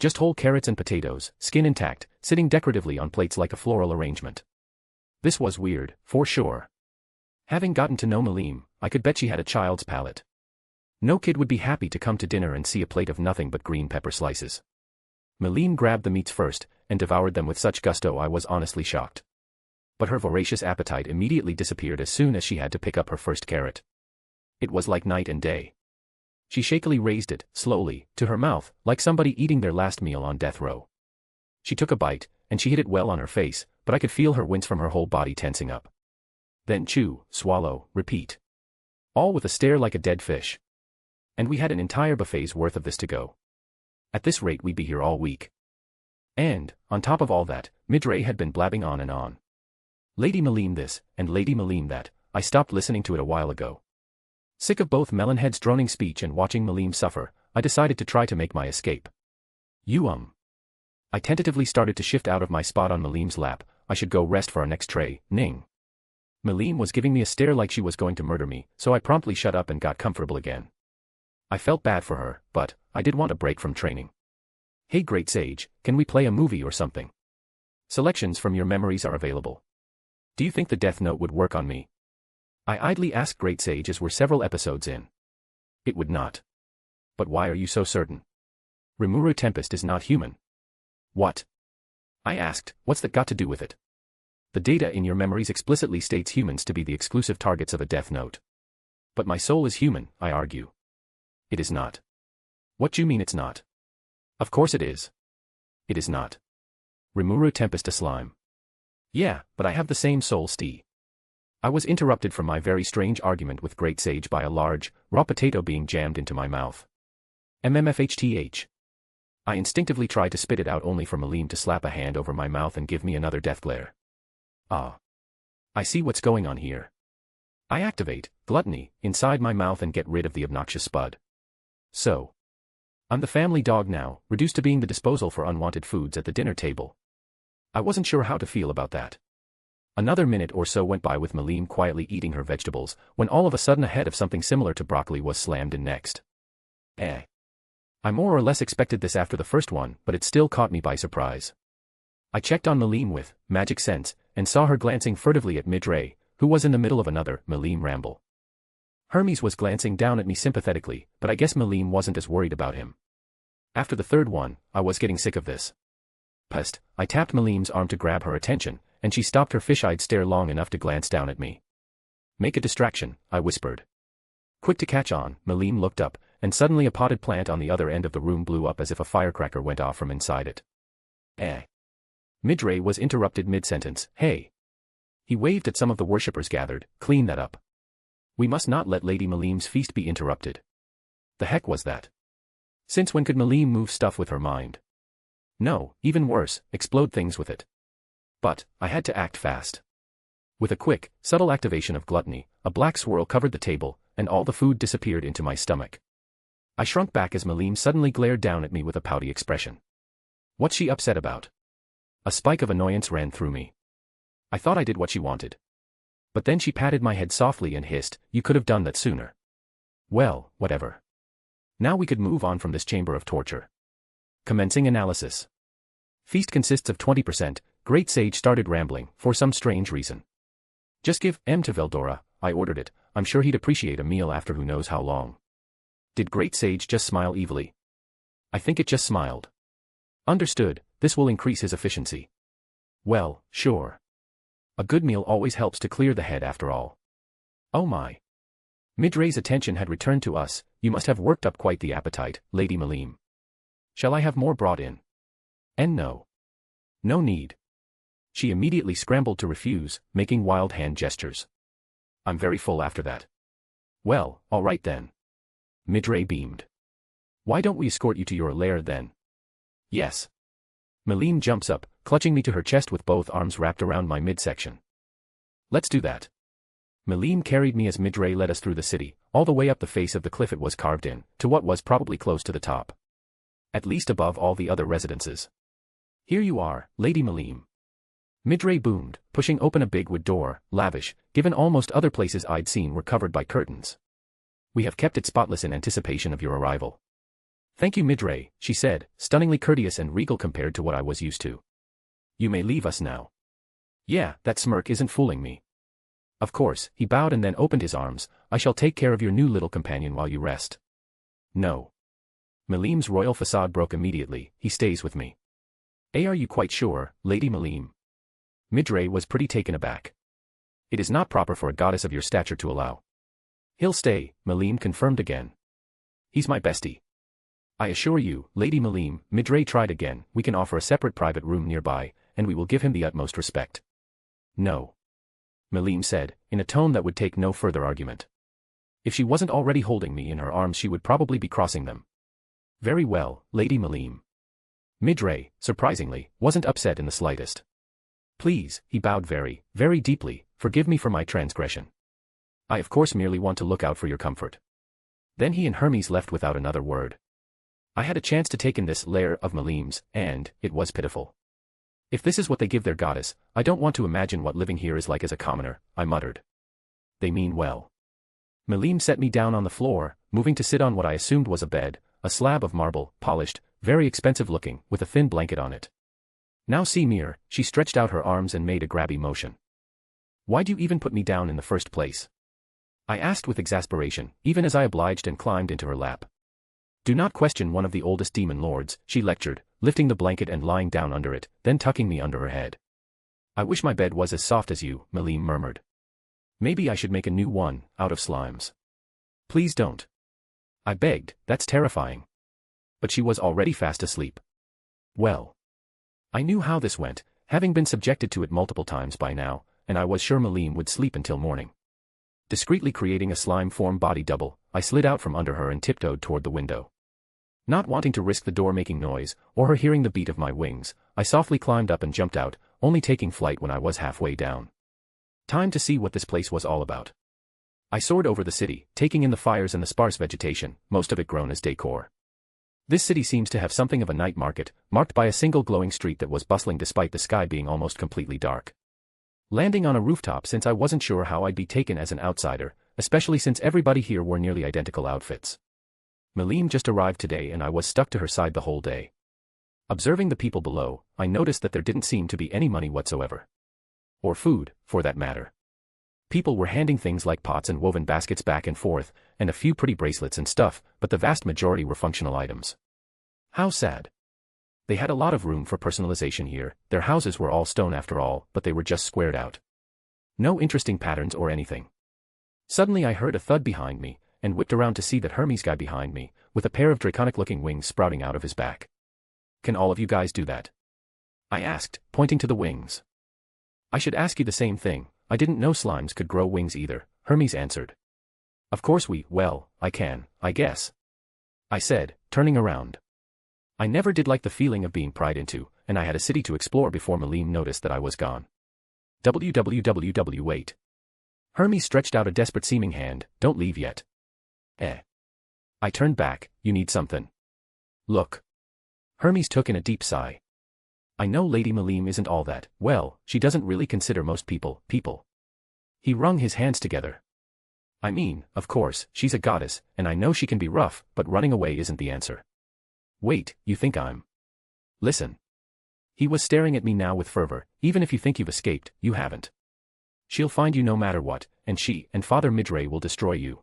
Just whole carrots and potatoes, skin intact, sitting decoratively on plates like a floral arrangement. This was weird, for sure. Having gotten to know Malim, I could bet she had a child's palate. No kid would be happy to come to dinner and see a plate of nothing but green pepper slices. Malim grabbed the meats first, and devoured them with such gusto I was honestly shocked. But her voracious appetite immediately disappeared as soon as she had to pick up her first carrot. It was like night and day. She shakily raised it, slowly, to her mouth, like somebody eating their last meal on death row. She took a bite, and she hit it well on her face, but I could feel her wince from her whole body tensing up. Then chew, swallow, repeat. All with a stare like a dead fish. And we had an entire buffet's worth of this to go. At this rate we'd be here all week. And, on top of all that, Midray had been blabbing on and on. Lady Malim this, and Lady Malim that, I stopped listening to it a while ago. Sick of both Melonhead's droning speech and watching Malim suffer, I decided to try to make my escape. I tentatively started to shift out of my spot on Malim's lap. I should go rest for our next tray, Ning. Malim was giving me a stare like she was going to murder me, so I promptly shut up and got comfortable again. I felt bad for her, but I did want a break from training. Hey Great Sage, can we play a movie or something? Selections from your memories are available. Do you think the Death Note would work on me? I idly asked Great Sage as we're several episodes in. It would not. But why are you so certain? Rimuru Tempest is not human. What? I asked, what's that got to do with it? The data in your memories explicitly states humans to be the exclusive targets of a Death Note. But my soul is human, I argue. It is not. What do you mean it's not? Of course it is. It is not. Rimuru Tempest a slime. Yeah, but I have the same soul, Stee. I was interrupted from my very strange argument with Great Sage by a large, raw potato being jammed into my mouth. MMFHTH. I instinctively tried to spit it out only for Malim to slap a hand over my mouth and give me another death glare. Ah. I see what's going on here. I activate gluttony inside my mouth and get rid of the obnoxious spud. So. I'm the family dog now, reduced to being the disposal for unwanted foods at the dinner table. I wasn't sure how to feel about that. Another minute or so went by with Malim quietly eating her vegetables, when all of a sudden a head of something similar to broccoli was slammed in next. I more or less expected this after the first one, but it still caught me by surprise. I checked on Malim with magic sense, and saw her glancing furtively at Midray, who was in the middle of another Malim ramble. Hermes was glancing down at me sympathetically, but I guess Malim wasn't as worried about him. After the third one, I was getting sick of this. Pest, I tapped Malim's arm to grab her attention, and she stopped her fish-eyed stare long enough to glance down at me. Make a distraction, I whispered. Quick to catch on, Malim looked up, and suddenly a potted plant on the other end of the room blew up as if a firecracker went off from inside it. Midray was interrupted mid-sentence. Hey. He waved at some of the worshippers gathered. Clean that up. We must not let Lady Malim's feast be interrupted. The heck was that? Since when could Malim move stuff with her mind? No, even worse, explode things with it. But, I had to act fast. With a quick, subtle activation of gluttony, a black swirl covered the table, and all the food disappeared into my stomach. I shrunk back as Malim suddenly glared down at me with a pouty expression. What's she upset about? A spike of annoyance ran through me. I thought I did what she wanted. But then she patted my head softly and hissed, you could have done that sooner. Well, whatever. Now we could move on from this chamber of torture. Commencing analysis. Feast consists of 20%, Great Sage started rambling, for some strange reason. Just give M to Veldora, I ordered it, I'm sure he'd appreciate a meal after who knows how long. Did Great Sage just smile evilly? I think it just smiled. Understood, this will increase his efficiency. Well, sure. A good meal always helps to clear the head after all. Oh my. Midray's attention had returned to us, you must have worked up quite the appetite, Lady Malim. Shall I have more brought in? And no. No need. She immediately scrambled to refuse, making wild hand gestures. I'm very full after that. Well, all right then. Midray beamed. Why don't we escort you to your lair then? Yes. Malim jumps up, clutching me to her chest with both arms wrapped around my midsection. Let's do that. Malim carried me as Midray led us through the city, all the way up the face of the cliff it was carved in, to what was probably close to the top. At least above all the other residences. Here you are, Lady Malim. Midray boomed, pushing open a big wood door, lavish, given almost other places I'd seen were covered by curtains. We have kept it spotless in anticipation of your arrival. Thank you Midray, she said, stunningly courteous and regal compared to what I was used to. You may leave us now. Yeah, that smirk isn't fooling me. Of course, he bowed and then opened his arms, I shall take care of your new little companion while you rest. No. Malim's royal facade broke immediately, he stays with me. Are you quite sure, Lady Malim? Midray was pretty taken aback. It is not proper for a goddess of your stature to allow. He'll stay, Malim confirmed again. He's my bestie. I assure you, Lady Malim, Midray tried again, we can offer a separate private room nearby, and we will give him the utmost respect. No. Malim said, in a tone that would take no further argument. If she wasn't already holding me in her arms she would probably be crossing them. Very well, Lady Malim. Midray, surprisingly, wasn't upset in the slightest. Please, he bowed very, very deeply, forgive me for my transgression. I of course merely want to look out for your comfort. Then he and Hermes left without another word. I had a chance to take in this lair of Malim's, and it was pitiful. If this is what they give their goddess, I don't want to imagine what living here is like as a commoner, I muttered. They mean well. Malim set me down on the floor, moving to sit on what I assumed was a bed, a slab of marble, polished, very expensive looking, with a thin blanket on it. Now see Mir, she stretched out her arms and made a grabby motion. Why'd you even put me down in the first place? I asked with exasperation, even as I obliged and climbed into her lap. Do not question one of the oldest demon lords, she lectured, lifting the blanket and lying down under it, then tucking me under her head. I wish my bed was as soft as you, Malim murmured. Maybe I should make a new one, out of slimes. Please don't. I begged, that's terrifying. But she was already fast asleep. Well. I knew how this went, having been subjected to it multiple times by now, and I was sure Malim would sleep until morning. Discreetly creating a slime form body double, I slid out from under her and tiptoed toward the window. Not wanting to risk the door making noise, or her hearing the beat of my wings, I softly climbed up and jumped out, only taking flight when I was halfway down. Time to see what this place was all about. I soared over the city, taking in the fires and the sparse vegetation, most of it grown as decor. This city seems to have something of a night market, marked by a single glowing street that was bustling despite the sky being almost completely dark. Landing on a rooftop since I wasn't sure how I'd be taken as an outsider, especially since everybody here wore nearly identical outfits. Malim just arrived today and I was stuck to her side the whole day. Observing the people below, I noticed that there didn't seem to be any money whatsoever. Or food, for that matter. People were handing things like pots and woven baskets back and forth, and a few pretty bracelets and stuff, but the vast majority were functional items. How sad. They had a lot of room for personalization here, their houses were all stone after all, but they were just squared out. No interesting patterns or anything. Suddenly I heard a thud behind me, and whipped around to see that Hermes guy behind me, with a pair of draconic-looking wings sprouting out of his back. Can all of you guys do that? I asked, pointing to the wings. I should ask you the same thing, I didn't know slimes could grow wings either, Hermes answered. Of course I can, I guess. I said, turning around. I never did like the feeling of being pried into, and I had a city to explore before Malim noticed that I was gone. Wait. Hermes stretched out a desperate-seeming hand, don't leave yet. I turned back, you need something. Look. Hermes took in a deep sigh. I know Lady Malim isn't all that, well, she doesn't really consider most people, people. He wrung his hands together. I mean, of course, she's a goddess, and I know she can be rough, but running away isn't the answer. Wait, you think I'm... Listen. He was staring at me now with fervor. Even if you think you've escaped, you haven't. She'll find you no matter what, and she and Father Midray will destroy you.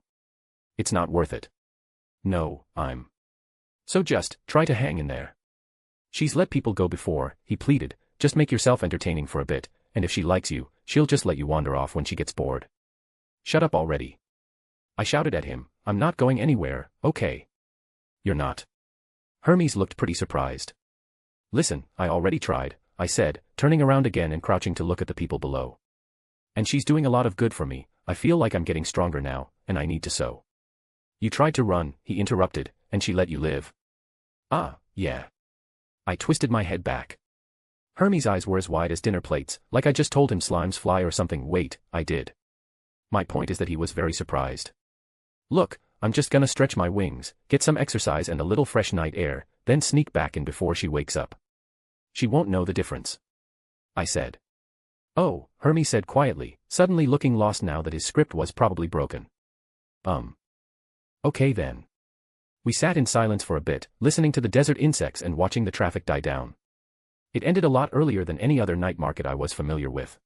It's not worth it. No, I'm... So just, try to hang in there. She's let people go before, he pleaded, just make yourself entertaining for a bit, and if she likes you, she'll just let you wander off when she gets bored. Shut up already. I shouted at him, I'm not going anywhere, okay? You're not. Hermes looked pretty surprised. Listen, I already tried, I said, turning around again and crouching to look at the people below. And she's doing a lot of good for me, I feel like I'm getting stronger now, and I need to sow. You tried to run, he interrupted, and she let you live. Ah, yeah. I twisted my head back. Hermes' eyes were as wide as dinner plates, like I just told him slimes fly or something. Wait, I did. My point is that he was very surprised. Look, I'm just gonna stretch my wings, get some exercise and a little fresh night air, then sneak back in before she wakes up. She won't know the difference. I said. Oh, Hermes said quietly, suddenly looking lost now that his script was probably broken. Okay then. We sat in silence for a bit, listening to the desert insects and watching the traffic die down. It ended a lot earlier than any other night market I was familiar with.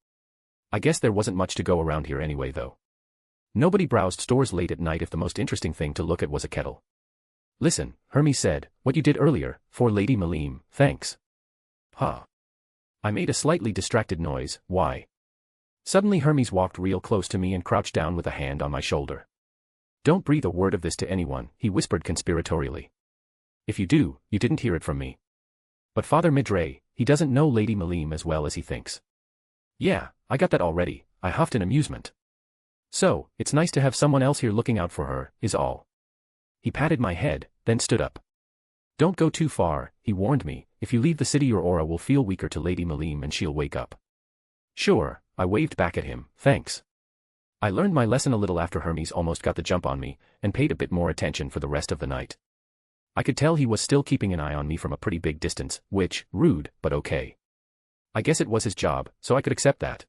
I guess there wasn't much to go around here anyway though. Nobody browsed stores late at night if the most interesting thing to look at was a kettle. Listen, Hermes said, what you did earlier, for Lady Malim, thanks. Huh. I made a slightly distracted noise, why? Suddenly Hermes walked real close to me and crouched down with a hand on my shoulder. Don't breathe a word of this to anyone, he whispered conspiratorially. If you do, you didn't hear it from me. But Father Midray, he doesn't know Lady Malim as well as he thinks. Yeah, I got that already, I huffed in amusement. So, it's nice to have someone else here looking out for her, is all. He patted my head, then stood up. Don't go too far, he warned me, if you leave the city your aura will feel weaker to Lady Malim and she'll wake up. Sure, I waved back at him, thanks. I learned my lesson a little after Hermes almost got the jump on me, and paid a bit more attention for the rest of the night. I could tell he was still keeping an eye on me from a pretty big distance, which, rude, but okay. I guess it was his job, so I could accept that.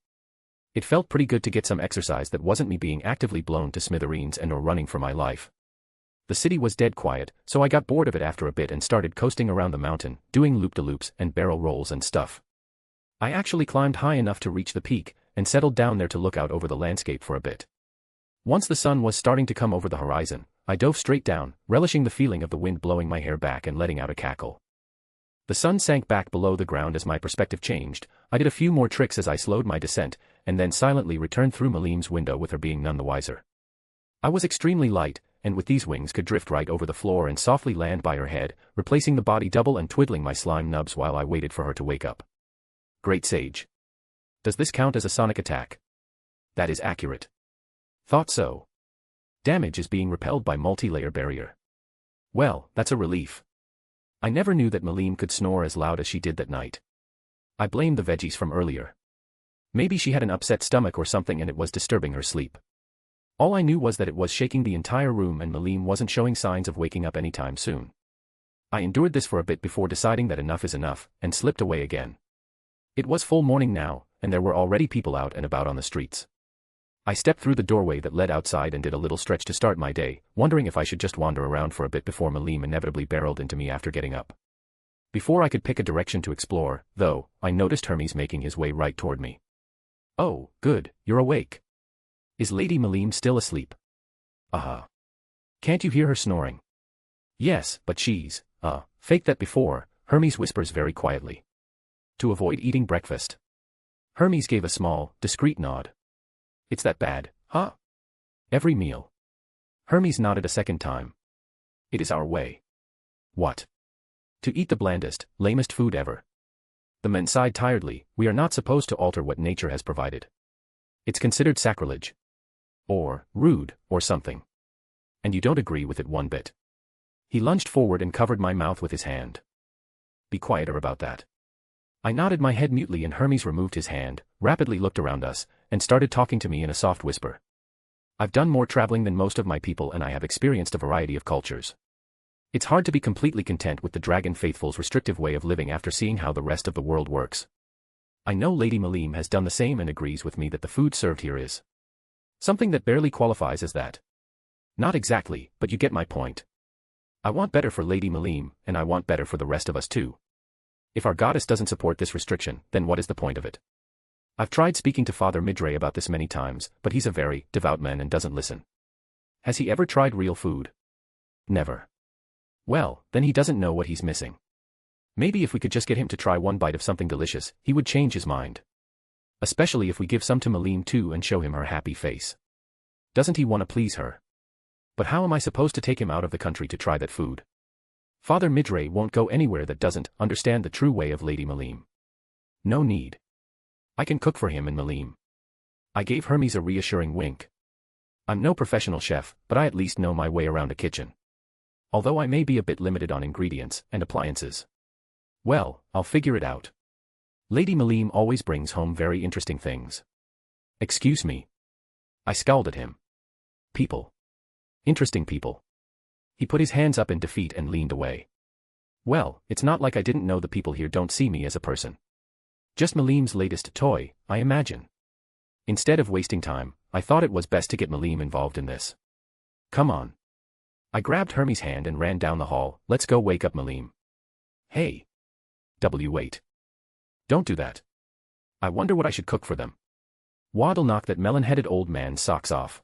It felt pretty good to get some exercise that wasn't me being actively blown to smithereens and or running for my life. The city was dead quiet, so I got bored of it after a bit and started coasting around the mountain, doing loop-de-loops and barrel rolls and stuff. I actually climbed high enough to reach the peak, and settled down there to look out over the landscape for a bit. Once the sun was starting to come over the horizon, I dove straight down, relishing the feeling of the wind blowing my hair back and letting out a cackle. The sun sank back below the ground as my perspective changed. I did a few more tricks as I slowed my descent, and then silently returned through Malim's window with her being none the wiser. I was extremely light, and with these wings could drift right over the floor and softly land by her head, replacing the body double and twiddling my slime nubs while I waited for her to wake up. Great sage. Does this count as a sonic attack? That is accurate. Thought so. Damage is being repelled by multi-layer barrier. Well, that's a relief. I never knew that Malim could snore as loud as she did that night. I blamed the veggies from earlier. Maybe she had an upset stomach or something and it was disturbing her sleep. All I knew was that it was shaking the entire room and Malim wasn't showing signs of waking up anytime soon. I endured this for a bit before deciding that enough is enough, and slipped away again. It was full morning now, and there were already people out and about on the streets. I stepped through the doorway that led outside and did a little stretch to start my day, wondering if I should just wander around for a bit before Malim inevitably barreled into me after getting up. Before I could pick a direction to explore, though, I noticed Hermes making his way right toward me. Oh, good, you're awake. Is Lady Malim still asleep? Can't you hear her snoring? Yes, but she's, faked that before, Hermes whispers very quietly. To avoid eating breakfast. Hermes gave a small, discreet nod. It's that bad, huh? Every meal. Hermes nodded a second time. It is our way. What? To eat the blandest, lamest food ever. The men sighed tiredly. We are not supposed to alter what nature has provided. It's considered sacrilege. Or, rude, or something. And you don't agree with it one bit. He lunged forward and covered my mouth with his hand. Be quieter about that. I nodded my head mutely and Hermes removed his hand, rapidly looked around us, and started talking to me in a soft whisper. I've done more traveling than most of my people and I have experienced a variety of cultures. It's hard to be completely content with the Dragon Faithful's restrictive way of living after seeing how the rest of the world works. I know Lady Malim has done the same and agrees with me that the food served here is Something that barely qualifies as that. Not exactly, but you get my point. I want better for Lady Malim, and I want better for the rest of us too. If our goddess doesn't support this restriction, then what is the point of it? I've tried speaking to Father Midray about this many times, but he's a very devout man and doesn't listen. Has he ever tried real food? Never. Well, then he doesn't know what he's missing. Maybe if we could just get him to try one bite of something delicious, he would change his mind. Especially if we give some to Malim too and show him her happy face. Doesn't he want to please her? But how am I supposed to take him out of the country to try that food? Father Midray won't go anywhere that doesn't understand the true way of Lady Malim. No need. I can cook for him and Malim. I gave Hermes a reassuring wink. I'm no professional chef, but I at least know my way around a kitchen. Although I may be a bit limited on ingredients and appliances. Well, I'll figure it out. Lady Malim always brings home very interesting things. Excuse me. I scowled at him. People. Interesting people. He put his hands up in defeat and leaned away. Well, it's not like I didn't know the people here don't see me as a person. Just Malim's latest toy, I imagine. Instead of wasting time, I thought it was best to get Malim involved in this. Come on. I grabbed Hermes' hand and ran down the hall. Let's go wake up Malim. Hey. Wait. Don't do that. I wonder what I should cook for them. Waddle knock that melon-headed old man's socks off.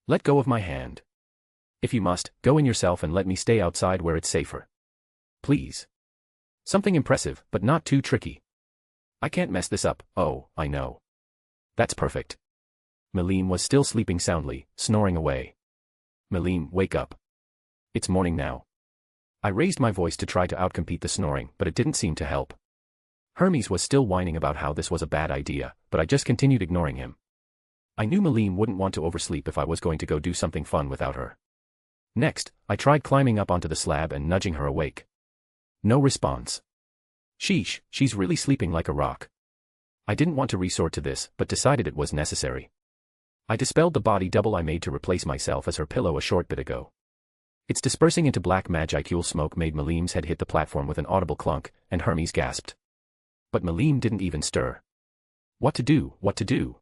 Let go of my hand. If you must, go in yourself and let me stay outside where it's safer. Please. Something impressive, but not too tricky. I can't mess this up. Oh, I know. That's perfect. Malim was still sleeping soundly, snoring away. Malim, wake up. It's morning now. I raised my voice to try to outcompete the snoring, but it didn't seem to help. Hermes was still whining about how this was a bad idea, but I just continued ignoring him. I knew Malim wouldn't want to oversleep if I was going to go do something fun without her. Next, I tried climbing up onto the slab and nudging her awake. No response. Sheesh, she's really sleeping like a rock. I didn't want to resort to this, but decided it was necessary. I dispelled the body double I made to replace myself as her pillow a short bit ago. Its dispersing into black magicule smoke made Malim's head hit the platform with an audible clunk, and Hermes gasped. But Malim didn't even stir. What to do, what to do?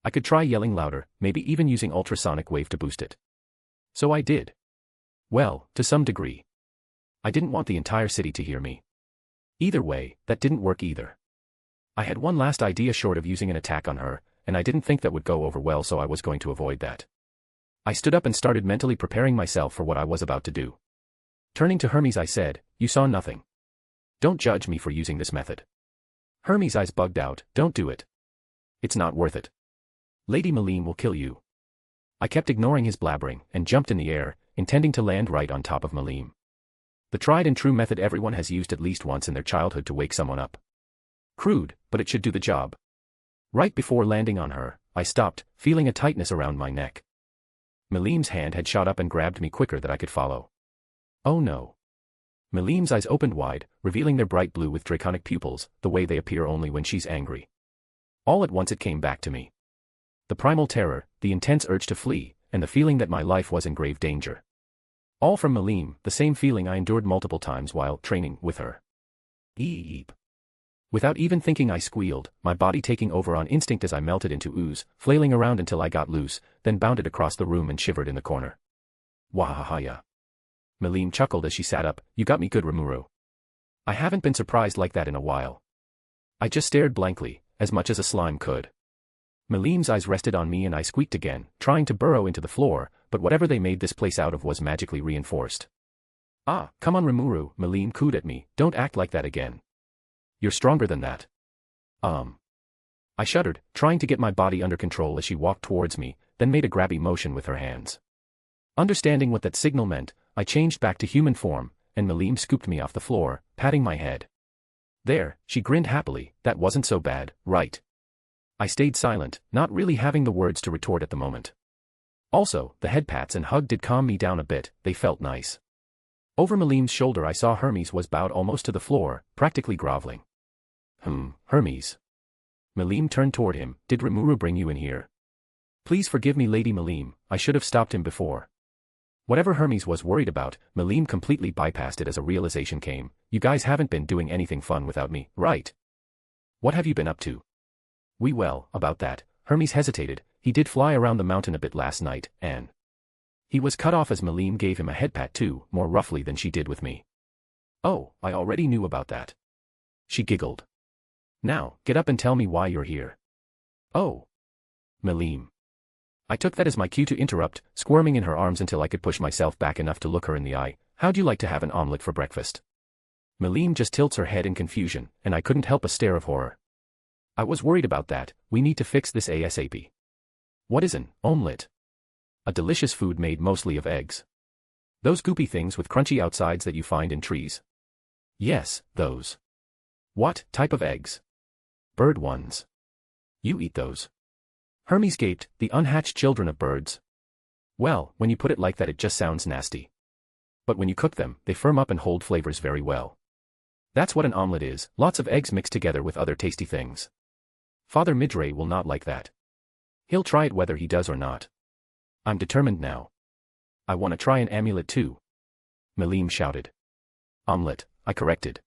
I could try yelling louder, maybe even using ultrasonic wave to boost it. So I did. Well, to some degree. I didn't want the entire city to hear me. Either way, that didn't work either. I had one last idea short of using an attack on her, and I didn't think that would go over well, so I was going to avoid that. I stood up and started mentally preparing myself for what I was about to do. Turning to Hermes I said, "You saw nothing. Don't judge me for using this method." Hermes' eyes bugged out, "Don't do it. It's not worth it. Lady Malim will kill you." I kept ignoring his blabbering, and jumped in the air, intending to land right on top of Malim. The tried and true method everyone has used at least once in their childhood to wake someone up. Crude, but it should do the job. Right before landing on her, I stopped, feeling a tightness around my neck. Malim's hand had shot up and grabbed me quicker than I could follow. Oh no. Malim's eyes opened wide, revealing their bright blue with draconic pupils, the way they appear only when she's angry. All at once it came back to me. The primal terror, the intense urge to flee, and the feeling that my life was in grave danger. All from Malim, the same feeling I endured multiple times while training with her. Eep. Without even thinking I squealed, my body taking over on instinct as I melted into ooze, flailing around until I got loose, then bounded across the room and shivered in the corner. Wahahaya. Malim chuckled as she sat up, "You got me good, Rimuru." I haven't been surprised like that in a while. I just stared blankly, as much as a slime could. Malim's eyes rested on me and I squeaked again, trying to burrow into the floor, but whatever they made this place out of was magically reinforced. "Ah, come on Rimuru," Malim cooed at me, "don't act like that again. You're stronger than that." I shuddered, trying to get my body under control as she walked towards me, then made a grabby motion with her hands. Understanding what that signal meant, I changed back to human form, and Malim scooped me off the floor, patting my head. There, she grinned happily, "That wasn't so bad, right?" I stayed silent, not really having the words to retort at the moment. Also, the head pats and hug did calm me down a bit, they felt nice. Over Malim's shoulder I saw Hermes was bowed almost to the floor, practically groveling. Hermes. Malim turned toward him, "Did Rimuru bring you in here?" "Please forgive me Lady Malim, I should have stopped him before." Whatever Hermes was worried about, Malim completely bypassed it as a realization came. "You guys haven't been doing anything fun without me, right? What have you been up to?" Well, about that," Hermes hesitated, he did fly around the mountain a bit last night, and he was cut off as Malim gave him a head pat too, more roughly than she did with me. Oh, I already knew about that. She giggled. Now, get up and tell me why you're here. Oh. Malim. I took that as my cue to interrupt, squirming in her arms until I could push myself back enough to look her in the eye. How'd you like to have an omelet for breakfast? Malim just tilts her head in confusion, and I couldn't help a stare of horror. I was worried about that. We need to fix this ASAP. What is an omelet? A delicious food made mostly of eggs. Those goopy things with crunchy outsides that you find in trees. Yes, those. What type of eggs? Bird ones. You eat those? Hermes gaped, the unhatched children of birds. Well, when you put it like that it just sounds nasty. But when you cook them, they firm up and hold flavors very well. That's what an omelet is, lots of eggs mixed together with other tasty things. Father Midray will not like that. He'll try it whether he does or not. I'm determined now. I want to try an amulet too. Malim shouted. Omelet, I corrected.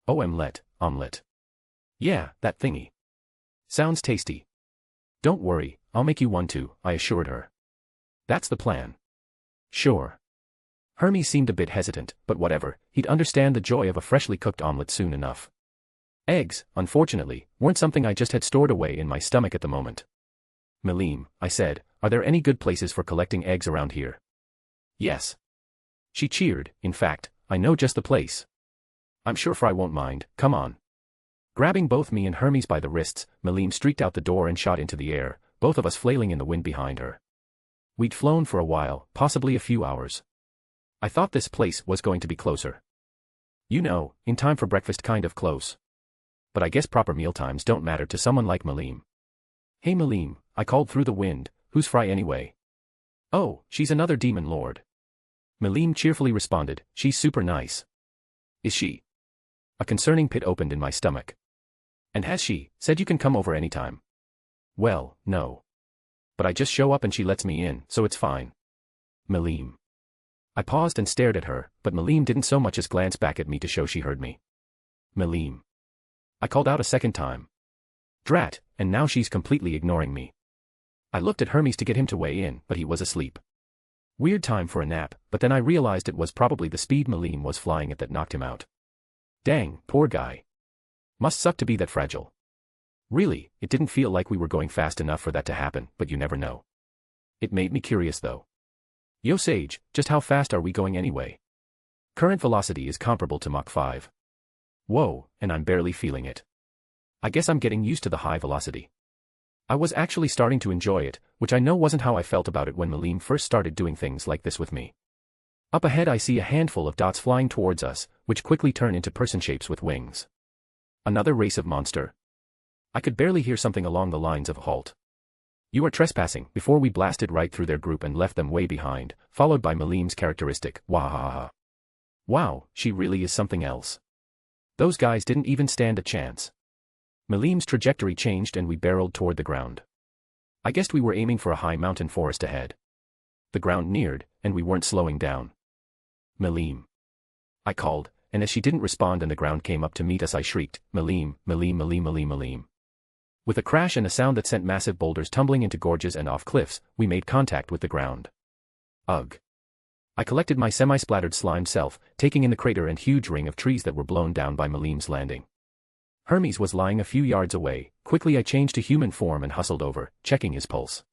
Oh, omelet. Yeah, that thingy. Sounds tasty. Don't worry, I'll make you one too, I assured her. That's the plan. Sure. Hermes seemed a bit hesitant, but whatever, he'd understand the joy of a freshly cooked omelet soon enough. Eggs, unfortunately, weren't something I just had stored away in my stomach at the moment. Malim, I said, are there any good places for collecting eggs around here? Yes. She cheered, in fact, I know just the place. I'm sure Fry won't mind, come on. Grabbing both me and Hermes by the wrists, Malim streaked out the door and shot into the air, both of us flailing in the wind behind her. We'd flown for a while, possibly a few hours. I thought this place was going to be closer. You know, in time for breakfast kind of close. But I guess proper mealtimes don't matter to someone like Malim. Hey Malim, I called through the wind, who's Fry anyway? Oh, she's another demon lord. Malim cheerfully responded, she's super nice. Is she? A concerning pit opened in my stomach. And has she said you can come over anytime? Well, no. But I just show up and she lets me in, so it's fine. Malim. I paused and stared at her, but Malim didn't so much as glance back at me to show she heard me. Malim. I called out a second time. Drat, and now she's completely ignoring me. I looked at Hermes to get him to weigh in, but he was asleep. Weird time for a nap, but then I realized it was probably the speed Malim was flying at that knocked him out. Dang, poor guy. Must suck to be that fragile. Really, it didn't feel like we were going fast enough for that to happen, but you never know. It made me curious though. Yo Sage, just how fast are we going anyway? Current velocity is comparable to Mach 5. Whoa, and I'm barely feeling it. I guess I'm getting used to the high velocity. I was actually starting to enjoy it, which I know wasn't how I felt about it when Malim first started doing things like this with me. Up ahead I see a handful of dots flying towards us, which quickly turn into person shapes with wings. Another race of monster? I could barely hear something along the lines of halt. You are trespassing, before we blasted right through their group and left them way behind, followed by Malim's characteristic, wahaha. Wow, she really is something else. Those guys didn't even stand a chance. Malim's trajectory changed and we barreled toward the ground. I guessed we were aiming for a high mountain forest ahead. The ground neared, and we weren't slowing down. Malim. I called, and as she didn't respond and the ground came up to meet us I shrieked, Malim, Malim, Malim, Malim, Malim. With a crash and a sound that sent massive boulders tumbling into gorges and off cliffs, we made contact with the ground. Ugh. I collected my semi-splattered slimed self, taking in the crater and huge ring of trees that were blown down by Malim's landing. Hermes was lying a few yards away. Quickly I changed to human form and hustled over, checking his pulse.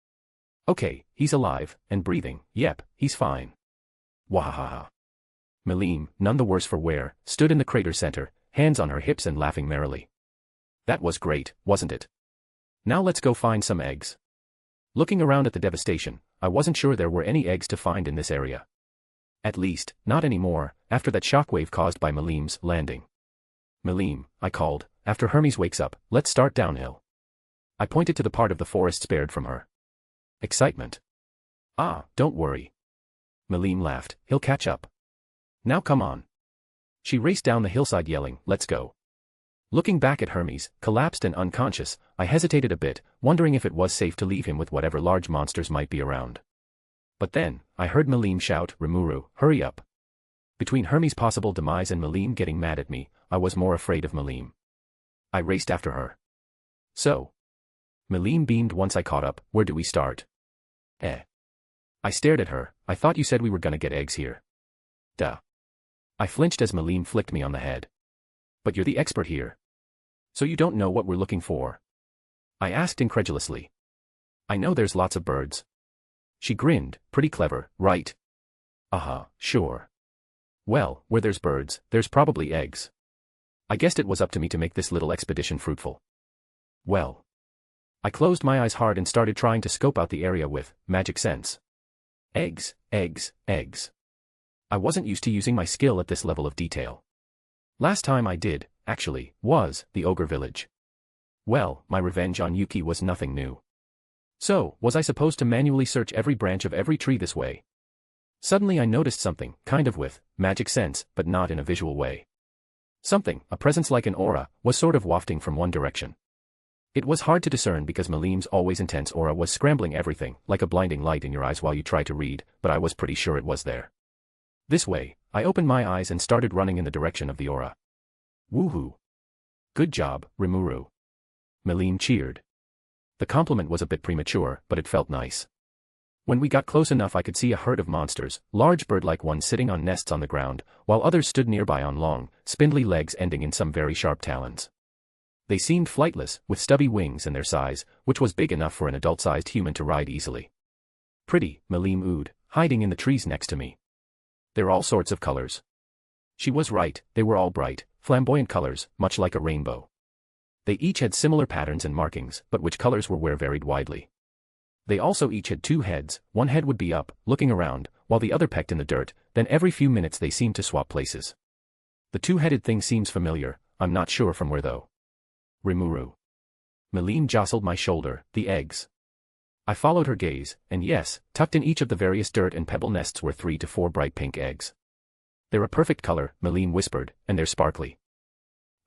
Okay, he's alive, and breathing, yep, he's fine. Wahaha. Malim, none the worse for wear, stood in the crater center, hands on her hips and laughing merrily. That was great, wasn't it? Now let's go find some eggs. Looking around at the devastation, I wasn't sure there were any eggs to find in this area. At least, not anymore, after that shockwave caused by Malim's landing. Malim, I called, after Hermes wakes up, let's start downhill. I pointed to the part of the forest spared from her. Excitement. Ah, don't worry. Malim laughed, he'll catch up. Now come on. She raced down the hillside yelling, let's go. Looking back at Hermes, collapsed and unconscious, I hesitated a bit, wondering if it was safe to leave him with whatever large monsters might be around. But then, I heard Malim shout, Rimuru, hurry up. Between Hermes' possible demise and Malim getting mad at me, I was more afraid of Malim. I raced after her. So. Melim beamed once I caught up. Where do we start? I stared at her. I thought you said we were gonna get eggs here. Duh. I flinched as Melim flicked me on the head. But you're the expert here. So you don't know what we're looking for? I asked incredulously. I know there's lots of birds. She grinned. Pretty clever, right? Sure. Well, where there's birds, there's probably eggs. I guessed it was up to me to make this little expedition fruitful. Well. I closed my eyes hard and started trying to scope out the area with magic sense. Eggs, eggs, eggs. I wasn't used to using my skill at this level of detail. Last time I did, actually, was the ogre village. Well, my revenge on Yuki was nothing new. So, was I supposed to manually search every branch of every tree this way? Suddenly I noticed something, kind of with magic sense, but not in a visual way. Something, a presence like an aura, was sort of wafting from one direction. It was hard to discern because Melim's always intense aura was scrambling everything, like a blinding light in your eyes while you try to read, but I was pretty sure it was there. This way, I opened my eyes and started running in the direction of the aura. Woohoo! Good job, Rimuru. Melim cheered. The compliment was a bit premature, but it felt nice. When we got close enough I could see a herd of monsters, large bird-like ones sitting on nests on the ground, while others stood nearby on long, spindly legs ending in some very sharp talons. They seemed flightless, with stubby wings and their size, which was big enough for an adult-sized human to ride easily. Pretty, Melim oohed, hiding in the trees next to me. They're all sorts of colors. She was right, they were all bright, flamboyant colors, much like a rainbow. They each had similar patterns and markings, but which colors were varied widely. They also each had two heads, one head would be up, looking around, while the other pecked in the dirt, then every few minutes they seemed to swap places. The two-headed thing seems familiar, I'm not sure from where though. Rimuru. Melim jostled my shoulder, the eggs. I followed her gaze, and yes, tucked in each of the various dirt and pebble nests were 3 to 4 bright pink eggs. They're a perfect color, Melim whispered, and they're sparkly.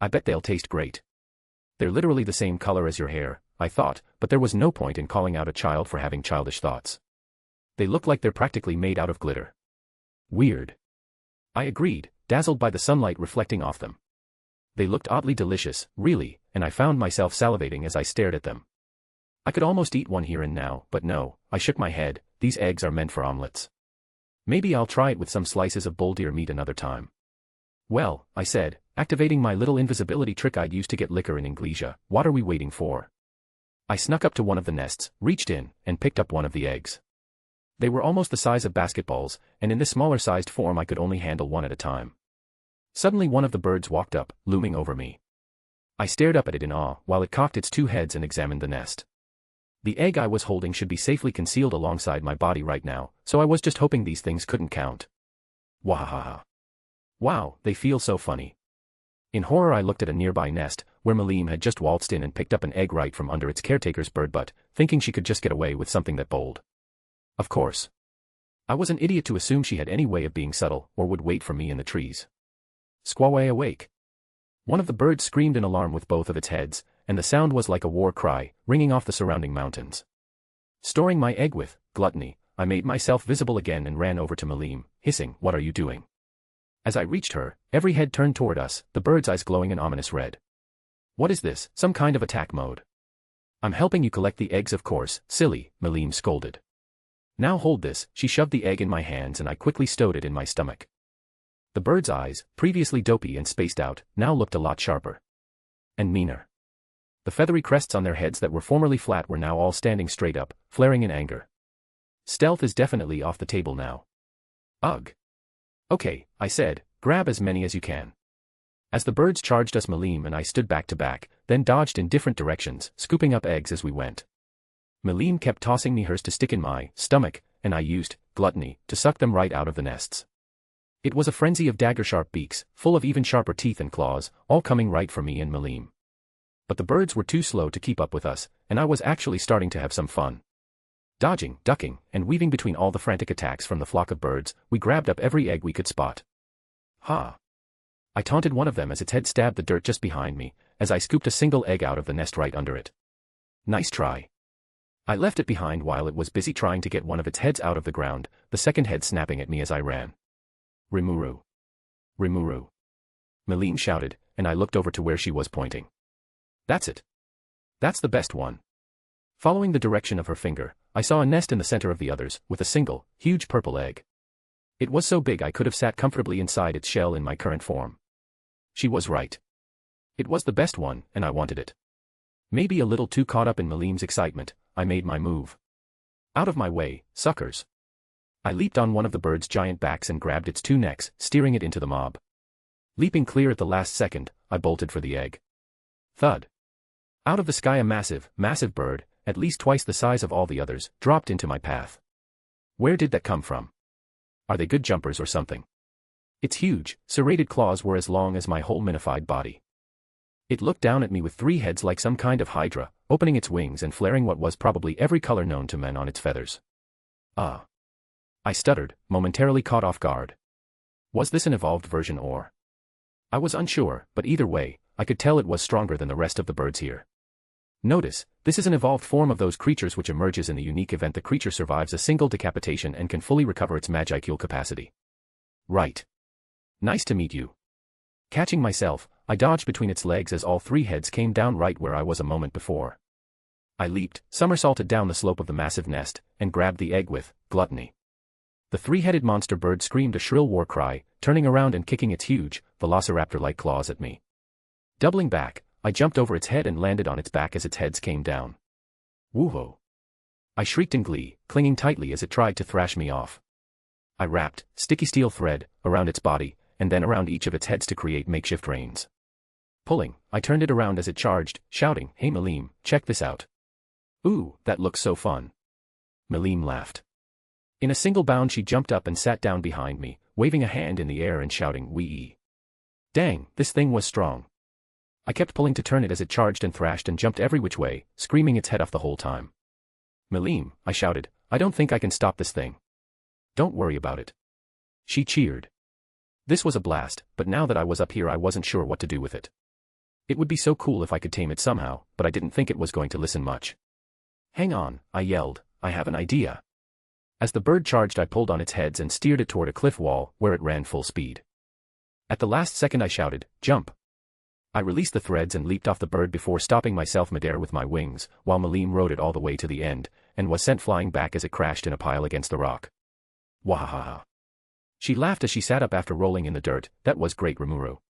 I bet they'll taste great. They're literally the same color as your hair, I thought, but there was no point in calling out a child for having childish thoughts. They look like they're practically made out of glitter. Weird. I agreed, dazzled by the sunlight reflecting off them. They looked oddly delicious, really, and I found myself salivating as I stared at them. I could almost eat one here and now, but no, I shook my head, these eggs are meant for omelets. Maybe I'll try it with some slices of bull deer meat another time. Well, I said, activating my little invisibility trick I'd used to get liquor in Inglesia, what are we waiting for? I snuck up to one of the nests, reached in, and picked up one of the eggs. They were almost the size of basketballs, and in this smaller-sized form I could only handle one at a time. Suddenly one of the birds walked up, looming over me. I stared up at it in awe, while it cocked its two heads and examined the nest. The egg I was holding should be safely concealed alongside my body right now, so I was just hoping these things couldn't count. Wahahaha. Wow, they feel so funny. In horror I looked at a nearby nest, where Melim had just waltzed in and picked up an egg right from under its caretaker's bird butt, thinking she could just get away with something that bold. Of course. I was an idiot to assume she had any way of being subtle, or would wait for me in the trees. Squaway awake. One of the birds screamed in alarm with both of its heads, and the sound was like a war cry, ringing off the surrounding mountains. Storing my egg with gluttony, I made myself visible again and ran over to Melim, hissing, "What are you doing?" As I reached her, every head turned toward us, the bird's eyes glowing an ominous red. What is this, some kind of attack mode? I'm helping you collect the eggs of course, silly, Melim scolded. Now hold this, she shoved the egg in my hands and I quickly stowed it in my stomach. The bird's eyes, previously dopey and spaced out, now looked a lot sharper. And meaner. The feathery crests on their heads that were formerly flat were now all standing straight up, flaring in anger. Stealth is definitely off the table now. Ugh. Okay, I said, grab as many as you can. As the birds charged us, Melim and I stood back to back, then dodged in different directions, scooping up eggs as we went. Melim kept tossing me hers to stick in my stomach, and I used gluttony to suck them right out of the nests. It was a frenzy of dagger-sharp beaks, full of even sharper teeth and claws, all coming right for me and Melim. But the birds were too slow to keep up with us, and I was actually starting to have some fun. Dodging, ducking, and weaving between all the frantic attacks from the flock of birds, we grabbed up every egg we could spot. Ha! I taunted one of them as its head stabbed the dirt just behind me, as I scooped a single egg out of the nest right under it. Nice try. I left it behind while it was busy trying to get one of its heads out of the ground, the second head snapping at me as I ran. Rimuru. Rimuru. Melim shouted, and I looked over to where she was pointing. That's it. That's the best one. Following the direction of her finger, I saw a nest in the center of the others, with a single, huge purple egg. It was so big I could have sat comfortably inside its shell in my current form. She was right. It was the best one, and I wanted it. Maybe a little too caught up in Malim's excitement, I made my move. Out of my way, suckers. I leaped on one of the bird's giant backs and grabbed its two necks, steering it into the mob. Leaping clear at the last second, I bolted for the egg. Thud. Out of the sky a massive, massive bird, at least twice the size of all the others, dropped into my path. Where did that come from? Are they good jumpers or something? Its huge, serrated claws were as long as my whole minified body. It looked down at me with three heads like some kind of hydra, opening its wings and flaring what was probably every color known to men on its feathers. Ah. I stuttered, momentarily caught off guard. Was this an evolved version or? I was unsure, but either way, I could tell it was stronger than the rest of the birds here. Notice, this is an evolved form of those creatures which emerges in the unique event the creature survives a single decapitation and can fully recover its magicule capacity. Right. Nice to meet you. Catching myself, I dodged between its legs as all three heads came down right where I was a moment before. I leaped, somersaulted down the slope of the massive nest, and grabbed the egg with gluttony. The three-headed monster bird screamed a shrill war cry, turning around and kicking its huge, velociraptor-like claws at me. Doubling back, I jumped over its head and landed on its back as its heads came down. Woohoo! I shrieked in glee, clinging tightly as it tried to thrash me off. I wrapped sticky steel thread around its body, and then around each of its heads to create makeshift reins. Pulling, I turned it around as it charged, shouting, "Hey Malim, check this out." "Ooh, that looks so fun." Malim laughed. In a single bound she jumped up and sat down behind me, waving a hand in the air and shouting, "Wee!" Dang, this thing was strong. I kept pulling to turn it as it charged and thrashed and jumped every which way, screaming its head off the whole time. "Malim," I shouted, "I don't think I can stop this thing." "Don't worry about it." She cheered. This was a blast, but now that I was up here I wasn't sure what to do with it. It would be so cool if I could tame it somehow, but I didn't think it was going to listen much. "Hang on," I yelled, "I have an idea." As the bird charged I pulled on its heads and steered it toward a cliff wall, where it ran full speed. At the last second I shouted, "Jump!" I released the threads and leaped off the bird before stopping myself midair with my wings, while Malim rode it all the way to the end, and was sent flying back as it crashed in a pile against the rock. Wahaha. She laughed as she sat up after rolling in the dirt. "That was great, Rimuru."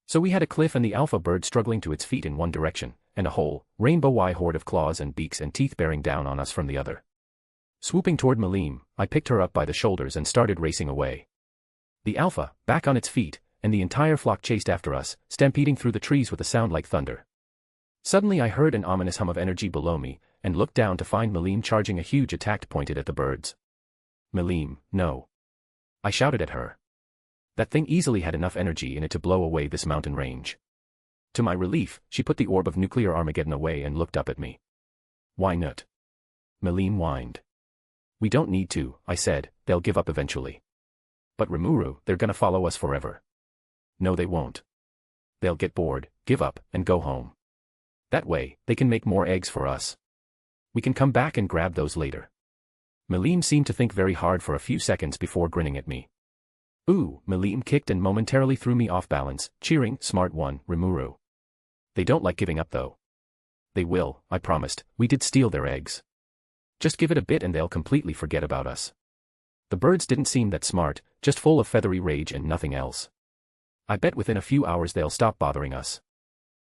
So we had a cliff and the alpha bird struggling to its feet in one direction, and a whole, rainbow-eye horde of claws and beaks and teeth bearing down on us from the other. Swooping toward Malim, I picked her up by the shoulders and started racing away. The alpha, back on its feet, and the entire flock chased after us, stampeding through the trees with a sound like thunder. Suddenly I heard an ominous hum of energy below me, and looked down to find Malim charging a huge attack pointed at the birds. "Malim, no." I shouted at her. That thing easily had enough energy in it to blow away this mountain range. To my relief, she put the orb of nuclear Armageddon away and looked up at me. "Why not?" Malim whined. "We don't need to," I said, "they'll give up eventually." "But Rimuru, they're gonna follow us forever." "No they won't. They'll get bored, give up, and go home. That way, they can make more eggs for us. We can come back and grab those later." Malim seemed to think very hard for a few seconds before grinning at me. "Ooh," Malim kicked and momentarily threw me off balance, cheering, "Smart one, Rimuru." "They don't like giving up though." "They will," I promised. "We did steal their eggs. Just give it a bit and they'll completely forget about us." The birds didn't seem that smart, just full of feathery rage and nothing else. I bet within a few hours they'll stop bothering us.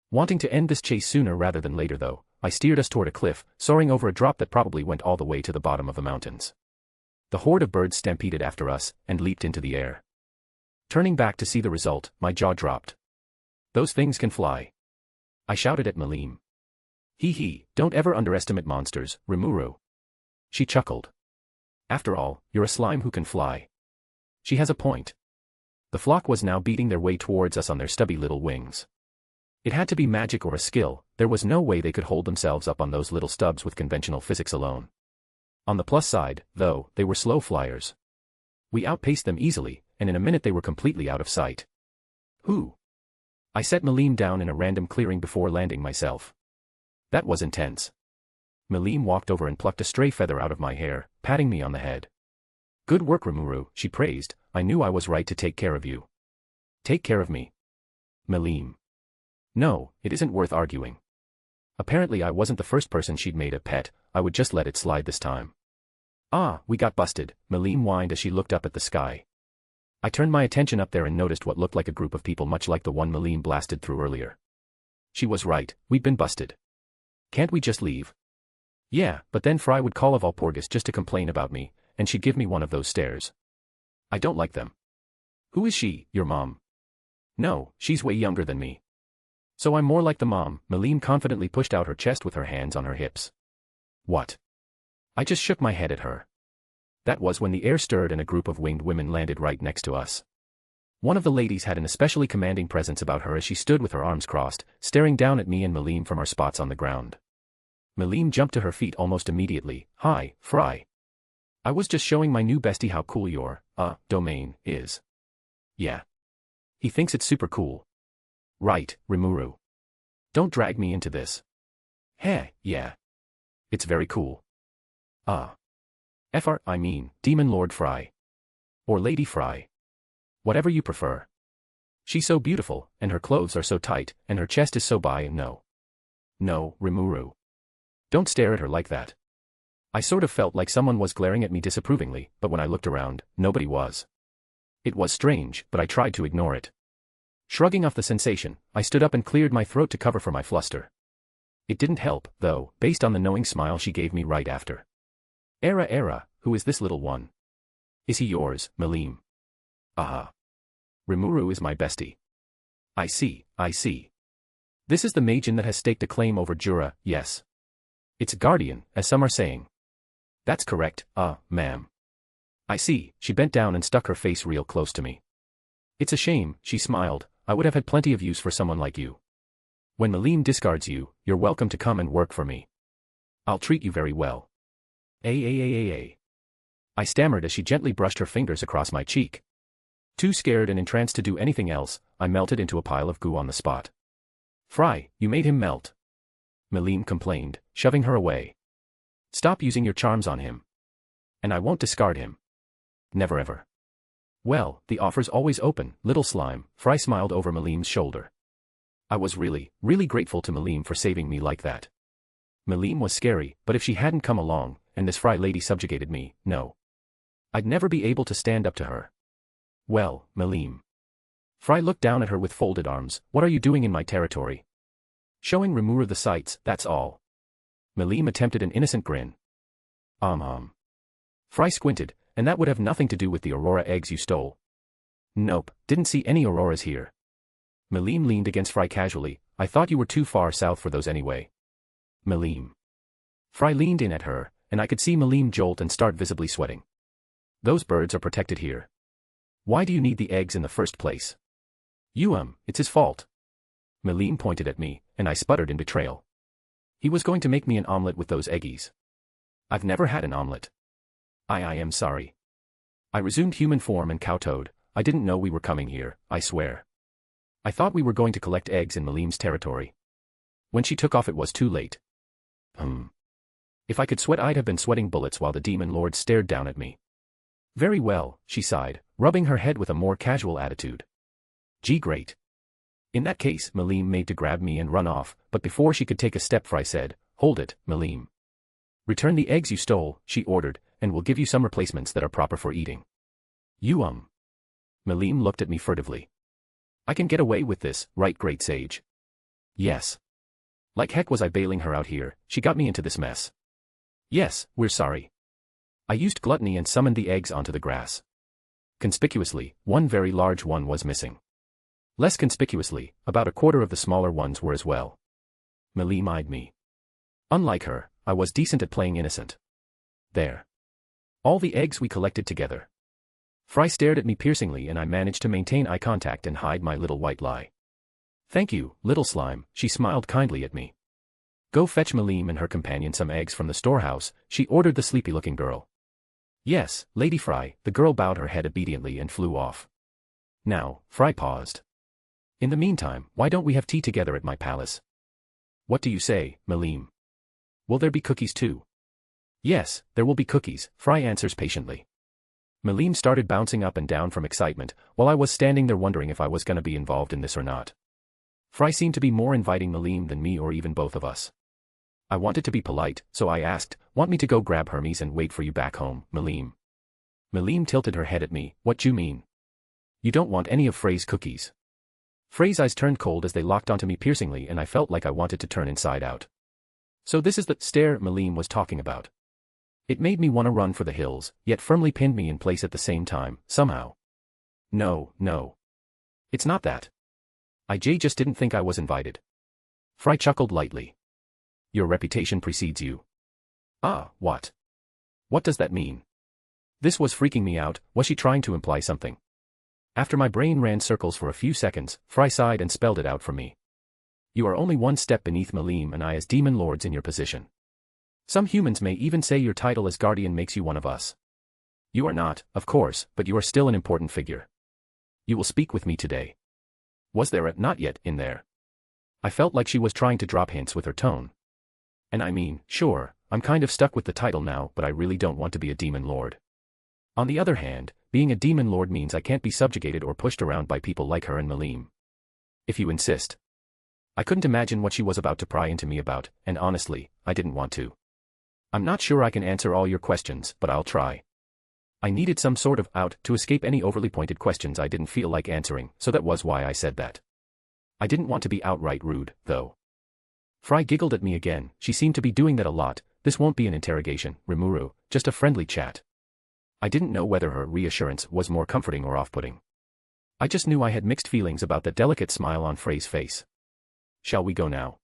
Wanting to end this chase sooner rather than later though, I steered us toward a cliff, soaring over a drop that probably went all the way to the bottom of the mountains. The horde of birds stampeded after us, and leaped into the air. Turning back to see the result, my jaw dropped. "Those things can fly." I shouted at Malim. "Hee hee, don't ever underestimate monsters, Rimuru." She chuckled. "After all, you're a slime who can fly." She has a point. The flock was now beating their way towards us on their stubby little wings. It had to be magic or a skill, there was no way they could hold themselves up on those little stubs with conventional physics alone. On the plus side, though, they were slow flyers. We outpaced them easily, and in a minute they were completely out of sight. "Who?" I set Malim down in a random clearing before landing myself. That was intense. Malim walked over and plucked a stray feather out of my hair, patting me on the head. "Good work, Rimuru," she praised. "I knew I was right to take care of you." "Take care of me?" "Malim. No, it isn't worth arguing." Apparently I wasn't the first person she'd made a pet, I would just let it slide this time. Ah, we got busted, Malim whined as she looked up at the sky. I turned my attention up there and noticed what looked like a group of people much like the one Malim blasted through earlier. She was right, we'd been busted. Can't we just leave? Yeah, but then Fry would call of Walpurgis just to complain about me, and she'd give me one of those stares. I don't like them. Who is she, your mom? No, she's way younger than me. So I'm more like the mom, Malim confidently pushed out her chest with her hands on her hips. What? I just shook my head at her. That was when the air stirred and a group of winged women landed right next to us. One of the ladies had an especially commanding presence about her as she stood with her arms crossed, staring down at me and Malim from our spots on the ground. Malim jumped to her feet almost immediately. Hi, Fry. I was just showing my new bestie how cool your, domain is. Yeah. He thinks it's super cool. Right, Rimuru. Don't drag me into this. Heh, yeah. It's very cool. I mean, Demon Lord Fry. Or Lady Fry. Whatever you prefer. She's so beautiful, and her clothes are so tight, and her chest is so by and no. No, Rimuru. Don't stare at her like that. I sort of felt like someone was glaring at me disapprovingly, but when I looked around, nobody was. It was strange, but I tried to ignore it. Shrugging off the sensation, I stood up and cleared my throat to cover for my fluster. It didn't help, though, based on the knowing smile she gave me right after. Era, who is this little one? Is he yours, Malim? Aha. Rimuru is my bestie. I see. This is the Majin that has staked a claim over Jura, yes. It's a guardian, as some are saying. That's correct, ma'am. I see, she bent down and stuck her face real close to me. It's a shame, she smiled, I would have had plenty of use for someone like you. When Malim discards you, you're welcome to come and work for me. I'll treat you very well. I stammered as she gently brushed her fingers across my cheek. Too scared and entranced to do anything else, I melted into a pile of goo on the spot. Fry, you made him melt. Malim complained, shoving her away. Stop using your charms on him. And I won't discard him. Never ever. Well, the offer's always open, little slime, Fry smiled over Malim's shoulder. I was really grateful to Malim for saving me like that. Malim was scary, but if she hadn't come along, and this Fry lady subjugated me, no. I'd never be able to stand up to her. Well, Malim. Fry looked down at her with folded arms. What are you doing in my territory? Showing Rimuru the sights, that's all. Malim attempted an innocent grin. Fry squinted, and that would have nothing to do with the Aurora eggs you stole. Nope, didn't see any Auroras here. Malim leaned against Fry casually. I thought you were too far south for those anyway. Malim. Fry leaned in at her, and I could see Malim jolt and start visibly sweating. Those birds are protected here. Why do you need the eggs in the first place? It's his fault. Malim pointed at me, and I sputtered in betrayal. He was going to make me an omelet with those eggies. I've never had an omelet. I am sorry. I resumed human form and kowtowed. I didn't know we were coming here, I swear. I thought we were going to collect eggs in Malim's territory. When she took off it was too late. If I could sweat I'd have been sweating bullets while the demon lord stared down at me. Very well, she sighed, rubbing her head with a more casual attitude. Gee great. In that case, Malim made to grab me and run off, but before she could take a step Fry said, Hold it, Malim. Return the eggs you stole, she ordered, and we'll give you some replacements that are proper for eating. Malim looked at me furtively. I can get away with this, right great sage? Yes. Like heck was I bailing her out here, she got me into this mess. Yes, we're sorry. I used gluttony and summoned the eggs onto the grass. Conspicuously, one very large one was missing. Less conspicuously, about a quarter of the smaller ones were as well. Malim eyed me. Unlike her, I was decent at playing innocent. There. All the eggs we collected together. Fry stared at me piercingly and I managed to maintain eye contact and hide my little white lie. Thank you, little slime, she smiled kindly at me. Go fetch Malim and her companion some eggs from the storehouse, she ordered the sleepy-looking girl. Yes, Lady Fry, the girl bowed her head obediently and flew off. Now, Fry paused. In the meantime, why don't we have tea together at my palace? What do you say, Malim? Will there be cookies too? Yes, there will be cookies, Fry answers patiently. Malim started bouncing up and down from excitement, while I was standing there wondering if I was gonna be involved in this or not. Fry seemed to be more inviting Malim than me or even both of us. I wanted to be polite, so I asked, "Want me to go grab Hermes and wait for you back home, Malim?" Malim tilted her head at me. "What you mean? You don't want any of Frey's cookies?" Frey's eyes turned cold as they locked onto me piercingly, and I felt like I wanted to turn inside out. So this is the stare Malim was talking about. It made me want to run for the hills, yet firmly pinned me in place at the same time, somehow. No. It's not that. I just didn't think I was invited. Frey chuckled lightly. Your reputation precedes you. Ah, what? What does that mean? This was freaking me out. Was she trying to imply something? After my brain ran circles for a few seconds, Frey sighed and spelled it out for me. You are only one step beneath Malim and I as demon lords in your position. Some humans may even say your title as guardian makes you one of us. You are not, of course, but you are still an important figure. You will speak with me today. Was there a "not yet" in there? I felt like she was trying to drop hints with her tone. And I mean, sure, I'm kind of stuck with the title now, but I really don't want to be a demon lord. On the other hand, being a demon lord means I can't be subjugated or pushed around by people like her and Malim. If you insist. I couldn't imagine what she was about to pry into me about, and honestly, I didn't want to. I'm not sure I can answer all your questions, but I'll try. I needed some sort of out to escape any overly pointed questions I didn't feel like answering, so that was why I said that. I didn't want to be outright rude, though. Frey giggled at me again. She seemed to be doing that a lot. This won't be an interrogation, Rimuru, just a friendly chat. I didn't know whether her reassurance was more comforting or off-putting. I just knew I had mixed feelings about that delicate smile on Frey's face. Shall we go now?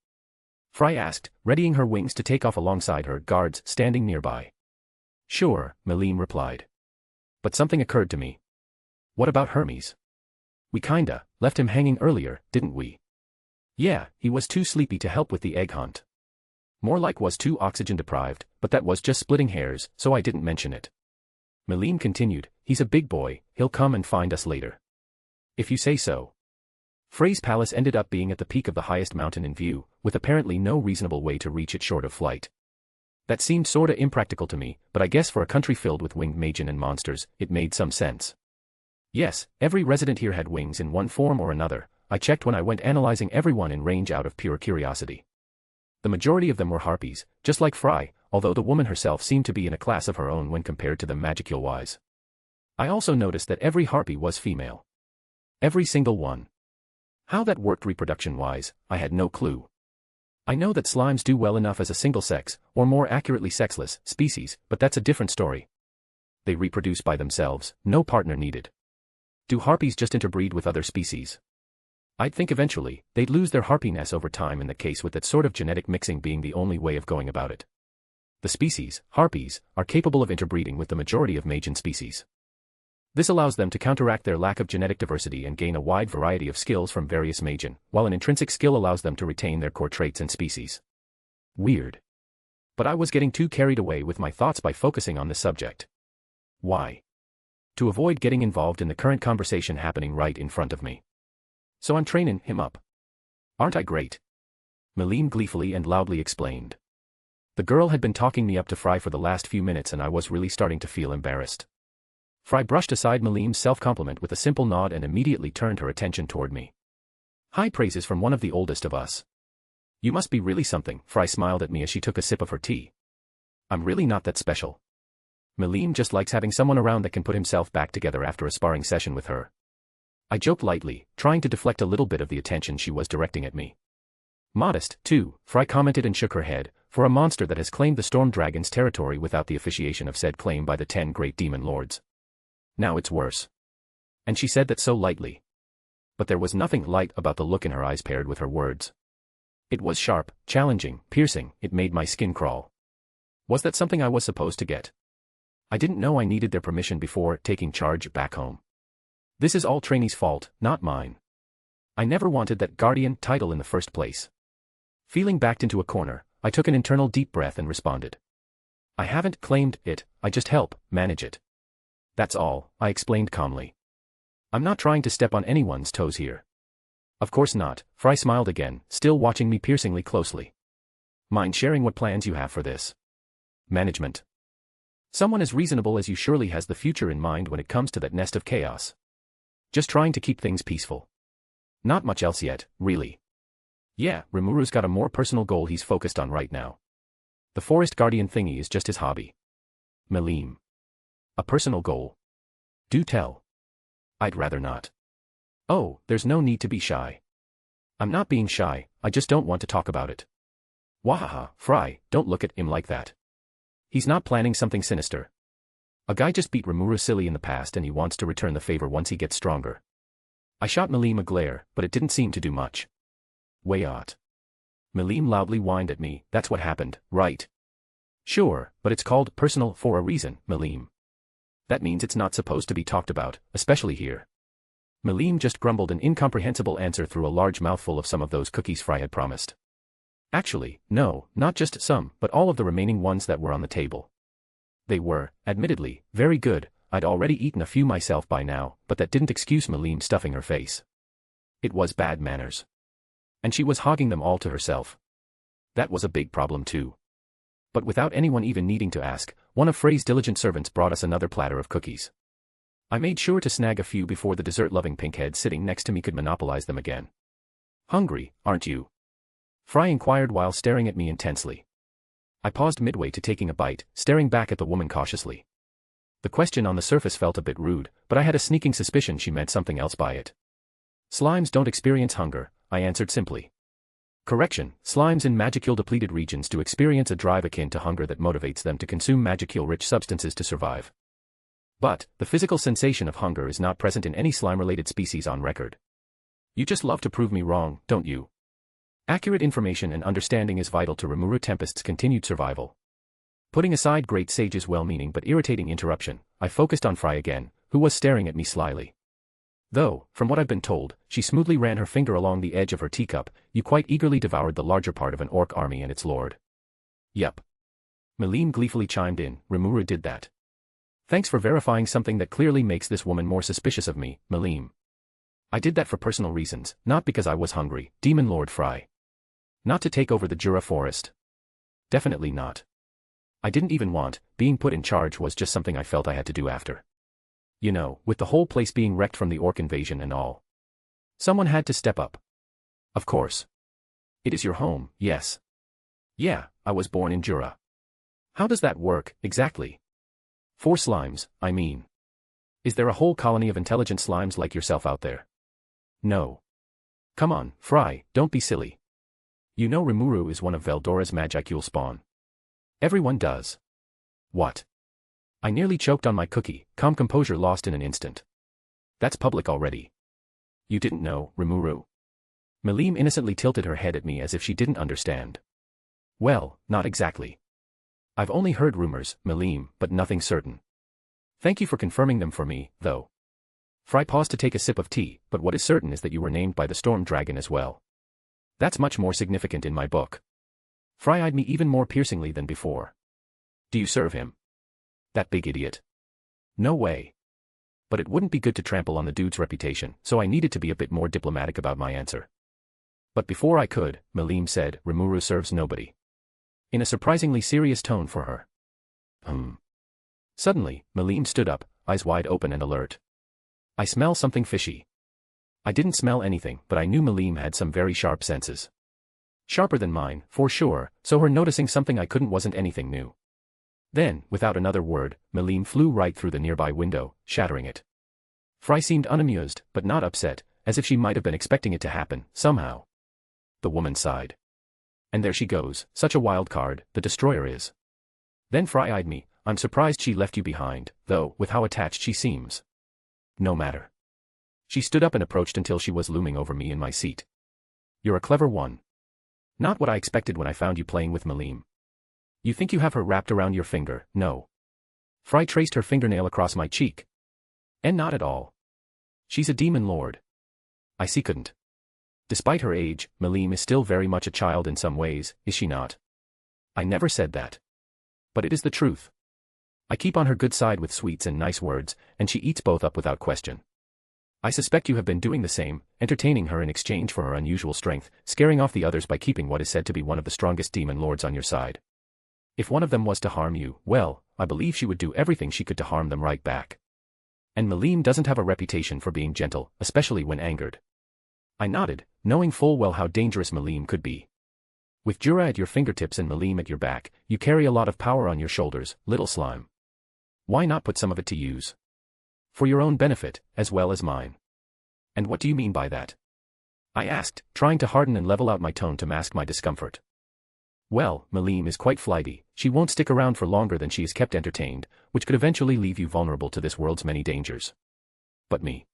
Frey asked, readying her wings to take off alongside her guards standing nearby. Sure, Malim replied. But something occurred to me. What about Hermes? We kinda left him hanging earlier, didn't we? Yeah, he was too sleepy to help with the egg hunt. More like was too oxygen deprived, but that was just splitting hairs, so I didn't mention it. Malim continued, he's a big boy, he'll come and find us later. If you say so. Frey's palace ended up being at the peak of the highest mountain in view, with apparently no reasonable way to reach it short of flight. That seemed sorta impractical to me, but I guess for a country filled with winged magen and monsters, it made some sense. Yes, every resident here had wings in one form or another. I checked when I went analyzing everyone in range out of pure curiosity. The majority of them were harpies, just like Frey, although the woman herself seemed to be in a class of her own when compared to them magicule-wise. I also noticed that every harpy was female. Every single one. How that worked reproduction-wise, I had no clue. I know that slimes do well enough as a single-sex, or more accurately sexless, species, but that's a different story. They reproduce by themselves, no partner needed. Do harpies just interbreed with other species? I'd think eventually, they'd lose their harpiness over time in the case with that sort of genetic mixing being the only way of going about it. The species, harpies, are capable of interbreeding with the majority of magen species. This allows them to counteract their lack of genetic diversity and gain a wide variety of skills from various magen, while an intrinsic skill allows them to retain their core traits and species. Weird. But I was getting too carried away with my thoughts by focusing on this subject. Why? To avoid getting involved in the current conversation happening right in front of me. So I'm training him up. Aren't I great? Malim gleefully and loudly explained. The girl had been talking me up to Frey for the last few minutes and I was really starting to feel embarrassed. Frey brushed aside Malim's self-compliment with a simple nod and immediately turned her attention toward me. High praises from one of the oldest of us. You must be really something, Frey smiled at me as she took a sip of her tea. I'm really not that special. Malim just likes having someone around that can put himself back together after a sparring session with her. I joked lightly, trying to deflect a little bit of the attention she was directing at me. Modest, too, Frey commented and shook her head, for a monster that has claimed the Storm Dragon's territory without the officiation of said claim by the 10 great demon lords. Now it's worse. And she said that so lightly. But there was nothing light about the look in her eyes paired with her words. It was sharp, challenging, piercing, it made my skin crawl. Was that something I was supposed to get? I didn't know I needed their permission before taking charge back home. This is all trainee's fault, not mine. I never wanted that guardian title in the first place. Feeling backed into a corner, I took an internal deep breath and responded. I haven't claimed it, I just help manage it. That's all, I explained calmly. I'm not trying to step on anyone's toes here. Of course not, Frey smiled again, still watching me piercingly closely. Mind sharing what plans you have for this? Management. Someone as reasonable as you surely has the future in mind when it comes to that nest of chaos. Just trying to keep things peaceful. Not much else yet, really. Yeah, Rimuru's got a more personal goal he's focused on right now. The forest guardian thingy is just his hobby. Malim. A personal goal. Do tell. I'd rather not. Oh, there's no need to be shy. I'm not being shy, I just don't want to talk about it. Wahaha, Fry, don't look at him like that. He's not planning something sinister. A guy just beat Rimuru silly in the past and he wants to return the favor once he gets stronger. I shot Malim a glare, but it didn't seem to do much. Wayot. Malim loudly whined at me, that's what happened, right? Sure, but it's called personal for a reason, Malim. That means it's not supposed to be talked about, especially here. Malim just grumbled an incomprehensible answer through a large mouthful of some of those cookies Fry had promised. Actually, no, not just some, but all of the remaining ones that were on the table. They were, admittedly, very good. I'd already eaten a few myself by now, but that didn't excuse Malim stuffing her face. It was bad manners. And she was hogging them all to herself. That was a big problem too. But without anyone even needing to ask, one of Frey's diligent servants brought us another platter of cookies. I made sure to snag a few before the dessert-loving pinkhead sitting next to me could monopolize them again. Hungry, aren't you? Fry inquired while staring at me intensely. I paused midway to taking a bite, staring back at the woman cautiously. The question on the surface felt a bit rude, but I had a sneaking suspicion she meant something else by it. Slimes don't experience hunger, I answered simply. Correction, slimes in magicule-depleted regions do experience a drive akin to hunger that motivates them to consume magicule-rich substances to survive. But, the physical sensation of hunger is not present in any slime-related species on record. You just love to prove me wrong, don't you? Accurate information and understanding is vital to Rimuru Tempest's continued survival. Putting aside Great Sage's well-meaning but irritating interruption, I focused on Fry again, who was staring at me slyly. Though, from what I've been told, she smoothly ran her finger along the edge of her teacup, you quite eagerly devoured the larger part of an orc army and its lord. Yup. Malim gleefully chimed in, Rimuru did that. Thanks for verifying something that clearly makes this woman more suspicious of me, Malim. I did that for personal reasons, not because I was hungry, Demon Lord Fry. Not to take over the Jura forest. Definitely not. I didn't even want, being put in charge was just something I felt I had to do after. You know, with the whole place being wrecked from the orc invasion and all. Someone had to step up. Of course. It is your home, yes. Yeah, I was born in Jura. How does that work, exactly? 4 slimes, I mean. Is there a whole colony of intelligent slimes like yourself out there? No. Come on, Fry, don't be silly. You know Rimuru is one of Veldora's magicule spawn. Everyone does. What? I nearly choked on my cookie, calm composure lost in an instant. That's public already. You didn't know, Rimuru? Malim innocently tilted her head at me as if she didn't understand. Well, not exactly. I've only heard rumors, Malim, but nothing certain. Thank you for confirming them for me, though. Fry paused to take a sip of tea, but what is certain is that you were named by the storm dragon as well. That's much more significant in my book. Fry eyed me even more piercingly than before. Do you serve him? That big idiot. No way. But it wouldn't be good to trample on the dude's reputation, so I needed to be a bit more diplomatic about my answer. But before I could, Malim said, Rimuru serves nobody. In a surprisingly serious tone for her. Suddenly, Malim stood up, eyes wide open and alert. I smell something fishy. I didn't smell anything, but I knew Malim had some very sharp senses. Sharper than mine, for sure, so her noticing something I couldn't wasn't anything new. Then, without another word, Malim flew right through the nearby window, shattering it. Fry seemed unamused, but not upset, as if she might have been expecting it to happen, somehow. The woman sighed. And there she goes, such a wild card, the destroyer is. Then Fry eyed me, I'm surprised she left you behind, though, with how attached she seems. No matter. She stood up and approached until she was looming over me in my seat. You're a clever one. Not what I expected when I found you playing with Malim. You think you have her wrapped around your finger, no. Fry traced her fingernail across my cheek. And not at all. She's a demon lord. I see couldn't. Despite her age, Malim is still very much a child in some ways, is she not? I never said that. But it is the truth. I keep on her good side with sweets and nice words, and she eats both up without question. I suspect you have been doing the same, entertaining her in exchange for her unusual strength, scaring off the others by keeping what is said to be one of the strongest demon lords on your side. If one of them was to harm you, well, I believe she would do everything she could to harm them right back. And Malim doesn't have a reputation for being gentle, especially when angered. I nodded, knowing full well how dangerous Malim could be. With Jura at your fingertips and Malim at your back, you carry a lot of power on your shoulders, little slime. Why not put some of it to use? For your own benefit, as well as mine. And what do you mean by that? I asked, trying to harden and level out my tone to mask my discomfort. Well, Malim is quite flighty, she won't stick around for longer than she is kept entertained, which could eventually leave you vulnerable to this world's many dangers. But me.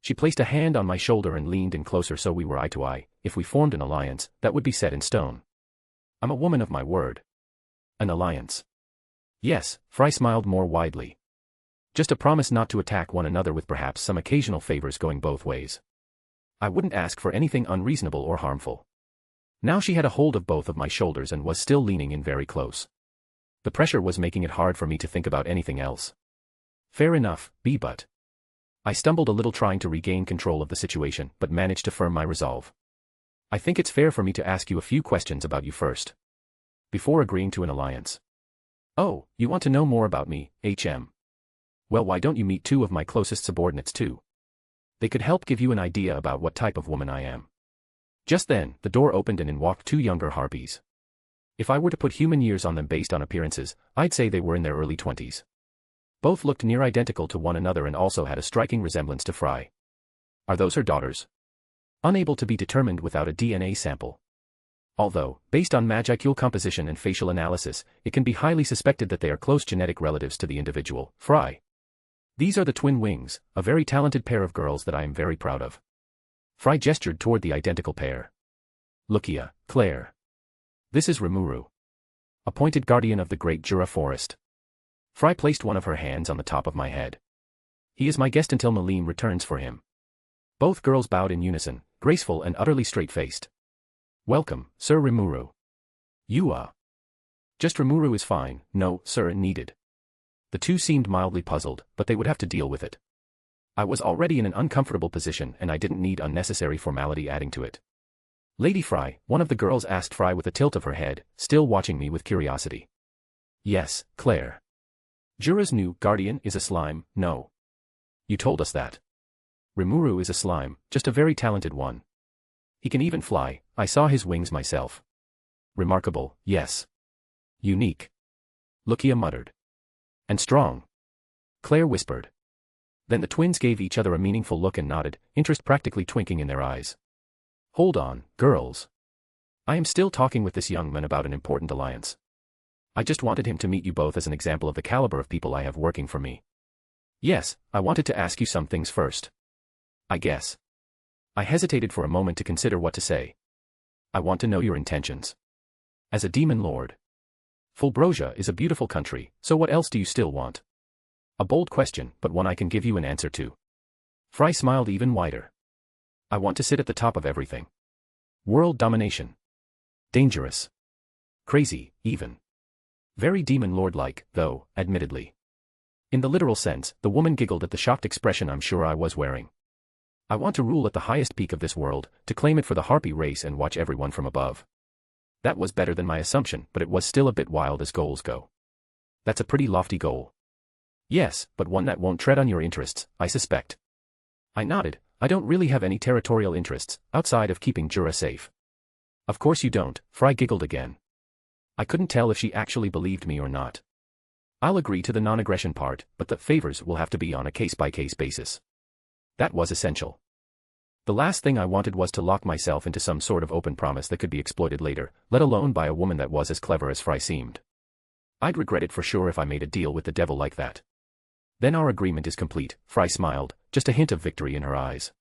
She placed a hand on my shoulder and leaned in closer so we were eye to eye. If we formed an alliance, that would be set in stone. I'm a woman of my word. An alliance. Yes, Fry smiled more widely. Just a promise not to attack one another with perhaps some occasional favors going both ways. I wouldn't ask for anything unreasonable or harmful. Now she had a hold of both of my shoulders and was still leaning in very close. The pressure was making it hard for me to think about anything else. Fair enough, but. I stumbled a little trying to regain control of the situation, but managed to firm my resolve. I think it's fair for me to ask you a few questions about you first. Before agreeing to an alliance. Oh, you want to know more about me, HM? Well, why don't you meet two of my closest subordinates too? They could help give you an idea about what type of woman I am. Just then, the door opened and in walked two younger harpies. If I were to put human years on them based on appearances, I'd say they were in their early 20s. Both looked near identical to one another and also had a striking resemblance to Fry. Are those her daughters? Unable to be determined without a DNA sample. Although, based on magicule composition and facial analysis, it can be highly suspected that they are close genetic relatives to the individual, Fry. These are the twin wings, a very talented pair of girls that I am very proud of. Fry gestured toward the identical pair. Lookia, Claire. This is Rimuru. Appointed guardian of the great Jura forest. Fry placed one of her hands on the top of my head. He is my guest until Malim returns for him. Both girls bowed in unison, graceful and utterly straight-faced. Welcome, Sir Rimuru. You Just Rimuru is fine, no, sir, needed. The two seemed mildly puzzled, but they would have to deal with it. I was already in an uncomfortable position and I didn't need unnecessary formality adding to it. Lady Fry, one of the girls asked Fry with a tilt of her head, still watching me with curiosity. Yes, Claire. Jura's new guardian is a slime, no. You told us that. Rimuru is a slime, just a very talented one. He can even fly, I saw his wings myself. Remarkable, yes. Unique. Lookia muttered. And strong. Claire whispered. Then the twins gave each other a meaningful look and nodded, interest practically twinkling in their eyes. Hold on, girls. I am still talking with this young man about an important alliance. I just wanted him to meet you both as an example of the caliber of people I have working for me. Yes, I wanted to ask you some things first. I guess. I hesitated for a moment to consider what to say. I want to know your intentions. As a demon lord. Fulbrosia is a beautiful country, so what else do you still want? A bold question, but one I can give you an answer to. Fry smiled even wider. I want to sit at the top of everything. World domination. Dangerous. Crazy, even. Very demon lord-like, though, admittedly. In the literal sense, the woman giggled at the shocked expression I'm sure I was wearing. I want to rule at the highest peak of this world, to claim it for the harpy race and watch everyone from above. That was better than my assumption, but it was still a bit wild as goals go. That's a pretty lofty goal. Yes, but one that won't tread on your interests, I suspect. I nodded. I don't really have any territorial interests, outside of keeping Jura safe. Of course you don't, Fry giggled again. I couldn't tell if she actually believed me or not. I'll agree to the non-aggression part, but the favors will have to be on a case-by-case basis. That was essential. The last thing I wanted was to lock myself into some sort of open promise that could be exploited later, let alone by a woman that was as clever as Fry seemed. I'd regret it for sure if I made a deal with the devil like that. Then our agreement is complete, Fry smiled, just a hint of victory in her eyes.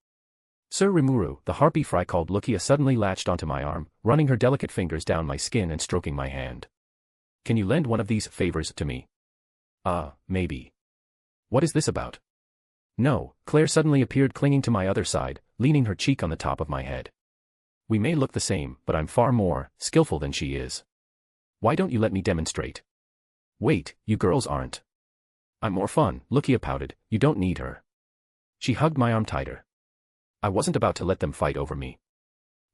Sir Rimuru, the harpy Fry called Lookia suddenly latched onto my arm, running her delicate fingers down my skin and stroking my hand. Can you lend one of these favors to me? Maybe. What is this about? No, Claire suddenly appeared clinging to my other side, leaning her cheek on the top of my head. We may look the same, but I'm far more skillful than she is. Why don't you let me demonstrate? Wait, you girls aren't. I'm more fun, Lookia pouted, you don't need her. She hugged my arm tighter. I wasn't about to let them fight over me.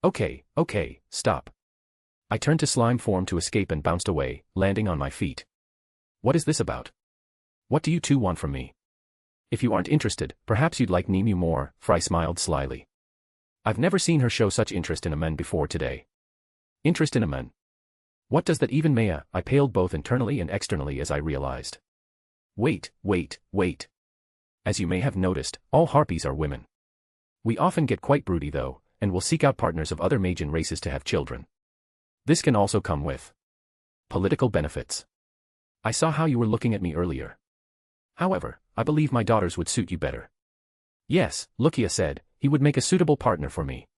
Okay, stop. I turned to slime form to escape and bounced away, landing on my feet. What is this about? What do you two want from me? If you aren't interested, perhaps you'd like Nemu more, Fry smiled slyly. I've never seen her show such interest in a man before today. Interest in a man. What does that even mean? I paled both internally and externally as I realized. Wait. As you may have noticed, all harpies are women. We often get quite broody though, and will seek out partners of other Magian races to have children. This can also come with political benefits. I saw how you were looking at me earlier. However, I believe my daughters would suit you better. Yes, Lucia said, he would make a suitable partner for me.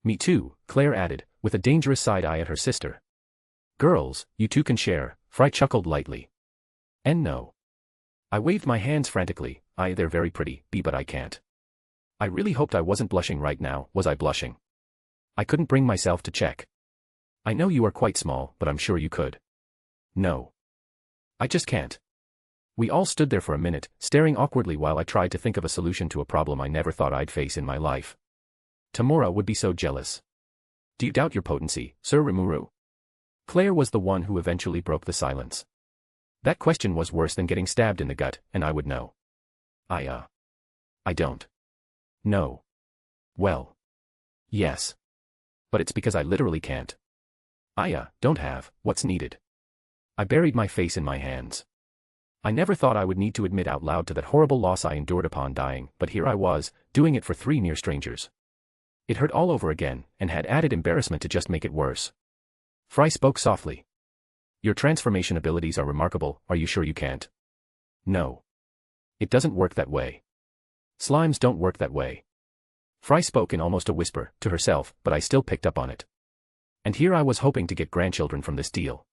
Me too, Claire added, with a dangerous side eye at her sister. Girls, you two can share, Fry chuckled lightly. And no. I waved my hands frantically. They're very pretty, but I can't. I really hoped I wasn't blushing right now. Was I blushing? I couldn't bring myself to check. I know you are quite small, but I'm sure you could. No. I just can't. We all stood there for a minute, staring awkwardly while I tried to think of a solution to a problem I never thought I'd face in my life. Tamura would be so jealous. Do you doubt your potency, Sir Rimuru? Claire was the one who eventually broke the silence. That question was worse than getting stabbed in the gut, and I would know. I don't. No. Well. Yes. But it's because I literally can't. I don't have what's needed. I buried my face in my hands. I never thought I would need to admit out loud to that horrible loss I endured upon dying, but here I was, doing it for 3 near strangers. It hurt all over again, and had added embarrassment to just make it worse. Fry spoke softly. Your transformation abilities are remarkable, are you sure you can't? No. It doesn't work that way. Slimes don't work that way. Fry spoke in almost a whisper, to herself, but I still picked up on it. And here I was hoping to get grandchildren from this deal.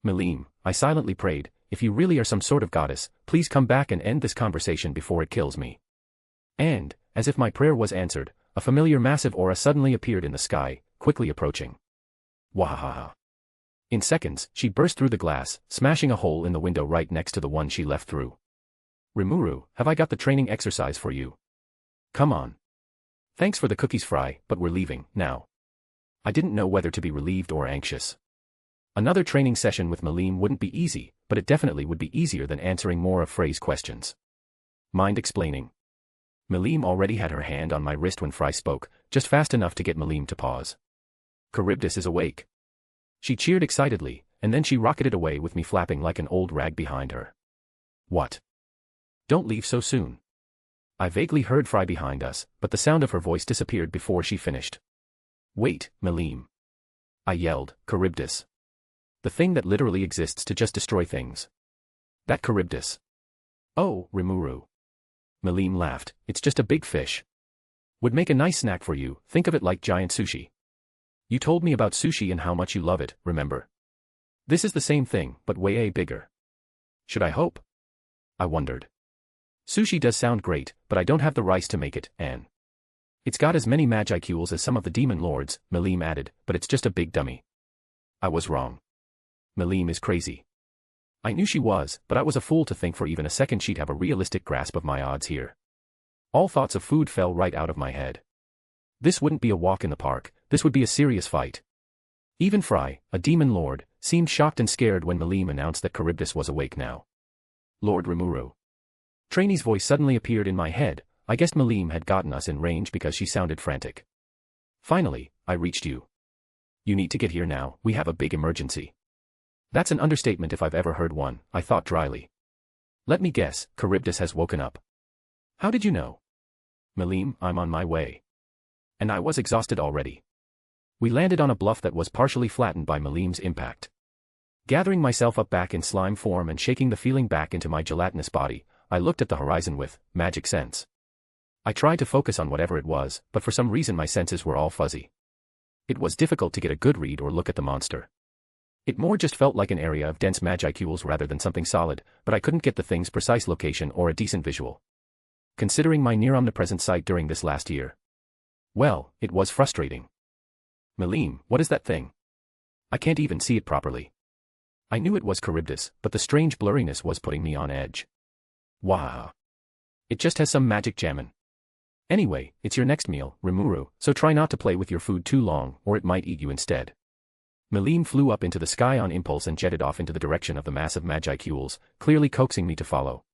Melim, I silently prayed, if you really are some sort of goddess, please come back and end this conversation before it kills me. And, as if my prayer was answered, a familiar massive aura suddenly appeared in the sky, quickly approaching. Wahaha. In seconds, she burst through the glass, smashing a hole in the window right next to the one she left through. Rimuru, have I got the training exercise for you? Come on. Thanks for the cookies, Fry, but we're leaving, now. I didn't know whether to be relieved or anxious. Another training session with Melim wouldn't be easy, but it definitely would be easier than answering more of Frey's questions. Mind explaining? Melim already had her hand on my wrist when Fry spoke, just fast enough to get Melim to pause. Charybdis is awake. She cheered excitedly, and then she rocketed away with me flapping like an old rag behind her. What? Don't leave so soon. I vaguely heard Fry behind us, but the sound of her voice disappeared before she finished. Wait, Melim. I yelled, Charybdis. The thing that literally exists to just destroy things. That Charybdis. Oh, Rimuru. Melim laughed, it's just a big fish. Would make a nice snack for you, think of it like giant sushi. You told me about sushi and how much you love it, remember? This is the same thing, but way bigger. Should I hope? I wondered. Sushi does sound great, but I don't have the rice to make it, and it's got as many magicools as some of the demon lords, Melim added, but it's just a big dummy. I was wrong. Melim is crazy. I knew she was, but I was a fool to think for even a second she'd have a realistic grasp of my odds here. All thoughts of food fell right out of my head. This wouldn't be a walk in the park, this would be a serious fight. Even Fry, a demon lord, seemed shocked and scared when Melim announced that Charybdis was awake now. Lord Rimuru. Trainee's voice suddenly appeared in my head. I guessed Melim had gotten us in range because she sounded frantic. Finally, I reached you. You need to get here now, we have a big emergency. That's an understatement if I've ever heard one, I thought dryly. Let me guess, Charybdis has woken up. How did you know? Melim, I'm on my way. And I was exhausted already. We landed on a bluff that was partially flattened by Melim's impact. Gathering myself up back in slime form and shaking the feeling back into my gelatinous body, I looked at the horizon with magic sense. I tried to focus on whatever it was, but for some reason my senses were all fuzzy. It was difficult to get a good read or look at the monster. It more just felt like an area of dense magicools rather than something solid, but I couldn't get the thing's precise location or a decent visual. Considering my near-omnipresent sight during this last year. Well, it was frustrating. Melim, what is that thing? I can't even see it properly. I knew it was Charybdis, but the strange blurriness was putting me on edge. Wow. It just has some magic jammin'. Anyway, it's your next meal, Rimuru, so try not to play with your food too long, or it might eat you instead. Melim flew up into the sky on impulse and jetted off into the direction of the massive magicools, clearly coaxing me to follow.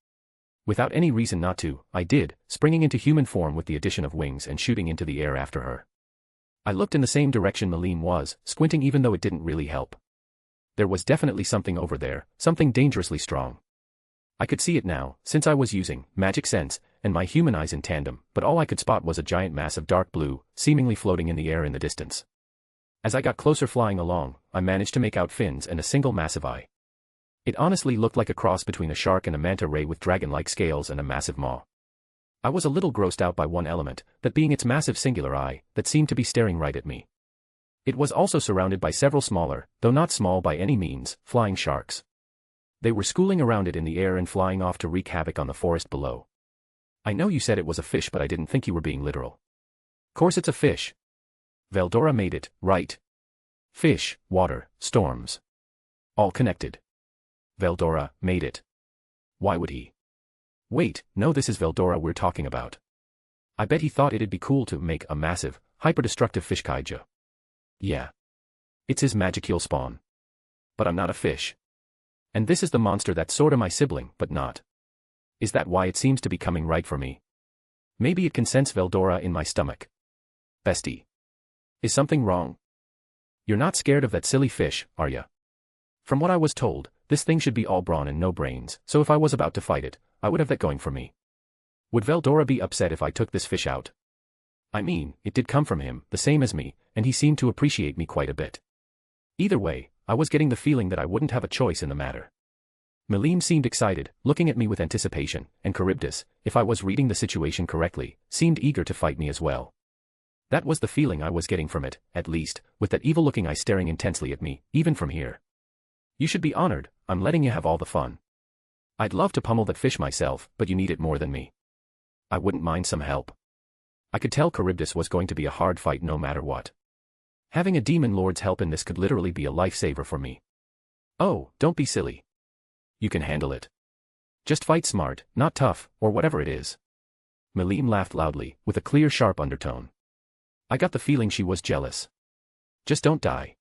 Without any reason not to, I did, springing into human form with the addition of wings and shooting into the air after her. I looked in the same direction Malim was, squinting even though it didn't really help. There was definitely something over there, something dangerously strong. I could see it now, since I was using magic sense and my human eyes in tandem, but all I could spot was a giant mass of dark blue, seemingly floating in the air in the distance. As I got closer flying along, I managed to make out fins and a single massive eye. It honestly looked like a cross between a shark and a manta ray with dragon-like scales and a massive maw. I was a little grossed out by one element, that being its massive singular eye, that seemed to be staring right at me. It was also surrounded by several smaller, though not small by any means, flying sharks. They were schooling around it in the air and flying off to wreak havoc on the forest below. I know you said it was a fish, but I didn't think you were being literal. Course it's a fish. Veldora made it, right? Fish, water, storms. All connected. Veldora made it. Why would he? Wait, no, this is Veldora we're talking about. I bet he thought it'd be cool to make a massive, hyper-destructive fish kaiju. Yeah. It's his magicule spawn. But I'm not a fish. And this is the monster that's sorta my sibling, but not. Is that why it seems to be coming right for me? Maybe it can sense Veldora in my stomach. Bestie. Is something wrong? You're not scared of that silly fish, are ya? From what I was told, this thing should be all brawn and no brains, so if I was about to fight it, I would have that going for me. Would Veldora be upset if I took this fish out? I mean, it did come from him, the same as me, and he seemed to appreciate me quite a bit. Either way, I was getting the feeling that I wouldn't have a choice in the matter. Malim seemed excited, looking at me with anticipation, and Charybdis, if I was reading the situation correctly, seemed eager to fight me as well. That was the feeling I was getting from it, at least, with that evil-looking eye staring intensely at me, even from here. You should be honored, I'm letting you have all the fun. I'd love to pummel that fish myself, but you need it more than me. I wouldn't mind some help. I could tell Charybdis was going to be a hard fight no matter what. Having a demon lord's help in this could literally be a lifesaver for me. Oh, don't be silly. You can handle it. Just fight smart, not tough, or whatever it is. Malim laughed loudly, with a clear sharp undertone. I got the feeling she was jealous. Just don't die.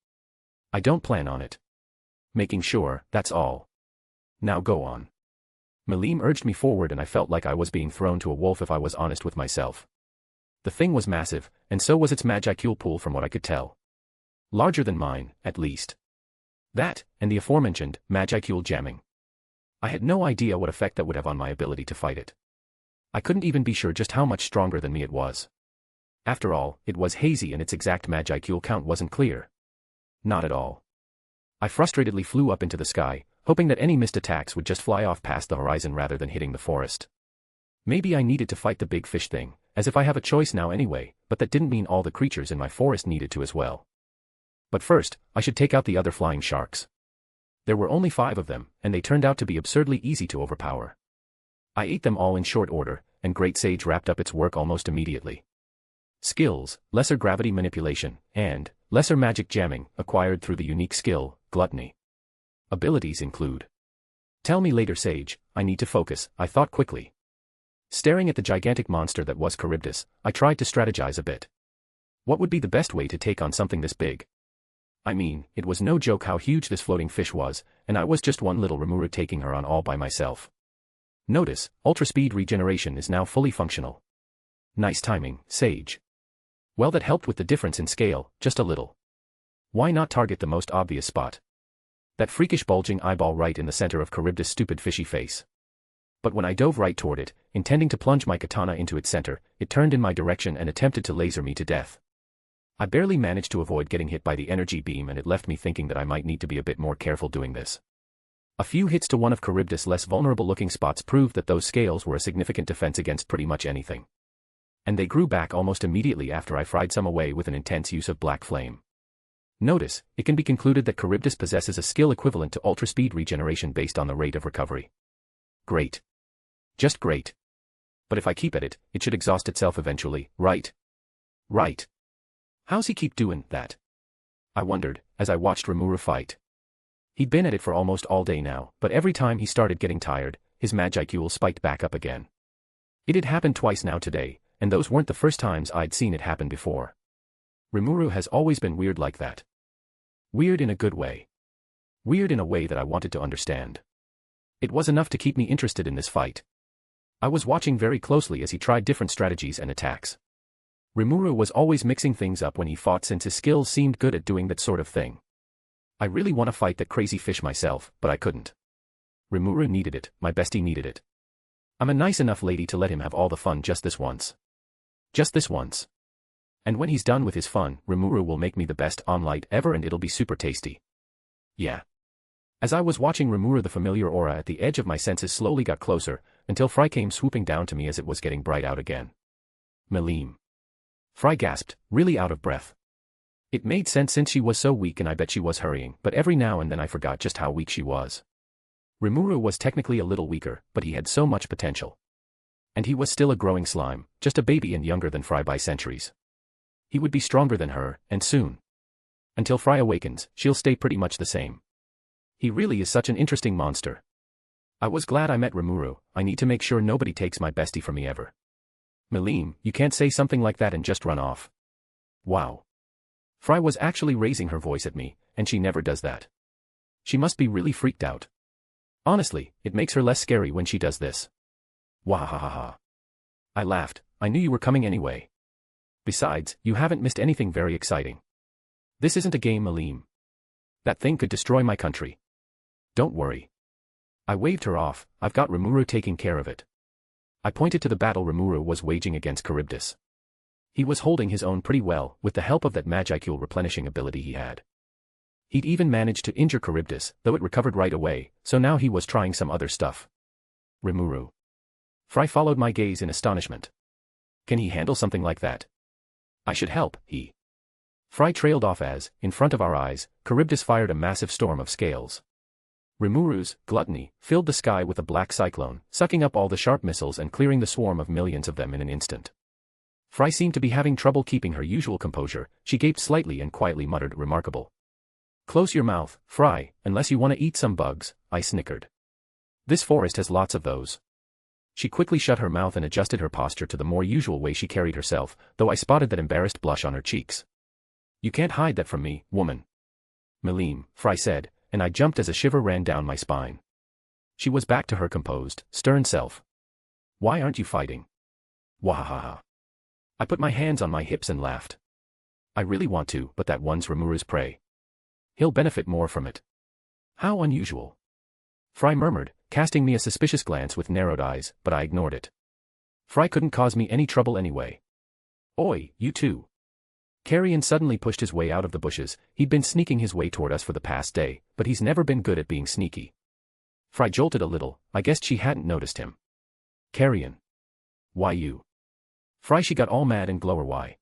I don't plan on it. Making sure, that's all. Now go on. Malim urged me forward and I felt like I was being thrown to a wolf if I was honest with myself. The thing was massive, and so was its magicule pool from what I could tell. Larger than mine, at least. That, and the aforementioned, magicule jamming. I had no idea what effect that would have on my ability to fight it. I couldn't even be sure just how much stronger than me it was. After all, it was hazy and its exact magicule count wasn't clear. Not at all. I frustratedly flew up into the sky, hoping that any missed attacks would just fly off past the horizon rather than hitting the forest. Maybe I needed to fight the big fish thing, as if I have a choice now anyway, but that didn't mean all the creatures in my forest needed to as well. But first, I should take out the other flying sharks. There were only 5 of them, and they turned out to be absurdly easy to overpower. I ate them all in short order, and Great Sage wrapped up its work almost immediately. Skills, lesser gravity manipulation, and lesser magic jamming, acquired through the unique skill, gluttony. Abilities include. Tell me later, Sage, I need to focus, I thought quickly. Staring at the gigantic monster that was Charybdis, I tried to strategize a bit. What would be the best way to take on something this big? I mean, it was no joke how huge this floating fish was, and I was just one little Rimuru taking her on all by myself. Notice, ultra-speed regeneration is now fully functional. Nice timing, Sage. Well, that helped with the difference in scale, just a little. Why not target the most obvious spot? That freakish bulging eyeball right in the center of Charybdis' stupid fishy face. But when I dove right toward it, intending to plunge my katana into its center, it turned in my direction and attempted to laser me to death. I barely managed to avoid getting hit by the energy beam, and it left me thinking that I might need to be a bit more careful doing this. A few hits to one of Charybdis' less vulnerable-looking spots proved that those scales were a significant defense against pretty much anything. And they grew back almost immediately after I fried some away with an intense use of black flame. Notice, it can be concluded that Charybdis possesses a skill equivalent to ultra-speed regeneration based on the rate of recovery. Great. Just great. But if I keep at it, it should exhaust itself eventually, right? Right. How's he keep doing that? I wondered, as I watched Rimuru fight. He'd been at it for almost all day now, but every time he started getting tired, his magicule spiked back up again. It had happened twice now today, and those weren't the first times I'd seen it happen before. Rimuru has always been weird like that. Weird in a good way. Weird in a way that I wanted to understand. It was enough to keep me interested in this fight. I was watching very closely as he tried different strategies and attacks. Rimuru was always mixing things up when he fought since his skills seemed good at doing that sort of thing. I really want to fight that crazy fish myself, but I couldn't. Rimuru needed it, my bestie needed it. I'm a nice enough lady to let him have all the fun just this once. Just this once. And when he's done with his fun, Rimuru will make me the best omelette ever and it'll be super tasty. Yeah. As I was watching Rimuru, the familiar aura at the edge of my senses slowly got closer, until Fry came swooping down to me as it was getting bright out again. Melim. Fry gasped, really out of breath. It made sense since she was so weak and I bet she was hurrying, but every now and then I forgot just how weak she was. Rimuru was technically a little weaker, but he had so much potential. And he was still a growing slime, just a baby and younger than Fry by centuries. He would be stronger than her, and soon. Until Fry awakens, she'll stay pretty much the same. He really is such an interesting monster. I was glad I met Rimuru. I need to make sure nobody takes my bestie from me ever. Melim, you can't say something like that and just run off. Wow. Fry was actually raising her voice at me, and she never does that. She must be really freaked out. Honestly, it makes her less scary when she does this. Wahahaha. I laughed. I knew you were coming anyway. Besides, you haven't missed anything very exciting. This isn't a game, Melim. That thing could destroy my country. Don't worry. I waved her off. I've got Rimuru taking care of it. I pointed to the battle Rimuru was waging against Charybdis. He was holding his own pretty well, with the help of that magical replenishing ability he had. He'd even managed to injure Charybdis, though it recovered right away, so now he was trying some other stuff. Rimuru. Fry followed my gaze in astonishment. Can he handle something like that? I should help, he. Fry trailed off as, in front of our eyes, Charybdis fired a massive storm of scales. Rimuru's gluttony filled the sky with a black cyclone, sucking up all the sharp missiles and clearing the swarm of millions of them in an instant. Fry seemed to be having trouble keeping her usual composure. She gaped slightly and quietly muttered, "Remarkable." "Close your mouth, Fry, unless you want to eat some bugs," I snickered. "This forest has lots of those." She quickly shut her mouth and adjusted her posture to the more usual way she carried herself, though I spotted that embarrassed blush on her cheeks. "You can't hide that from me, woman." "Melim," Fry said, and I jumped as a shiver ran down my spine. She was back to her composed, stern self. "Why aren't you fighting?" Wahahaha. I put my hands on my hips and laughed. "I really want to, but that one's Rimuru's prey. He'll benefit more from it." "How unusual." Fry murmured, casting me a suspicious glance with narrowed eyes, but I ignored it. Fry couldn't cause me any trouble anyway. "Oi, you two." Carrion suddenly pushed his way out of the bushes. He'd been sneaking his way toward us for the past day, but he's never been good at being sneaky. Fry jolted a little. I guessed she hadn't noticed him. "Carrion. Why you?" Fry, she got all mad and glower why.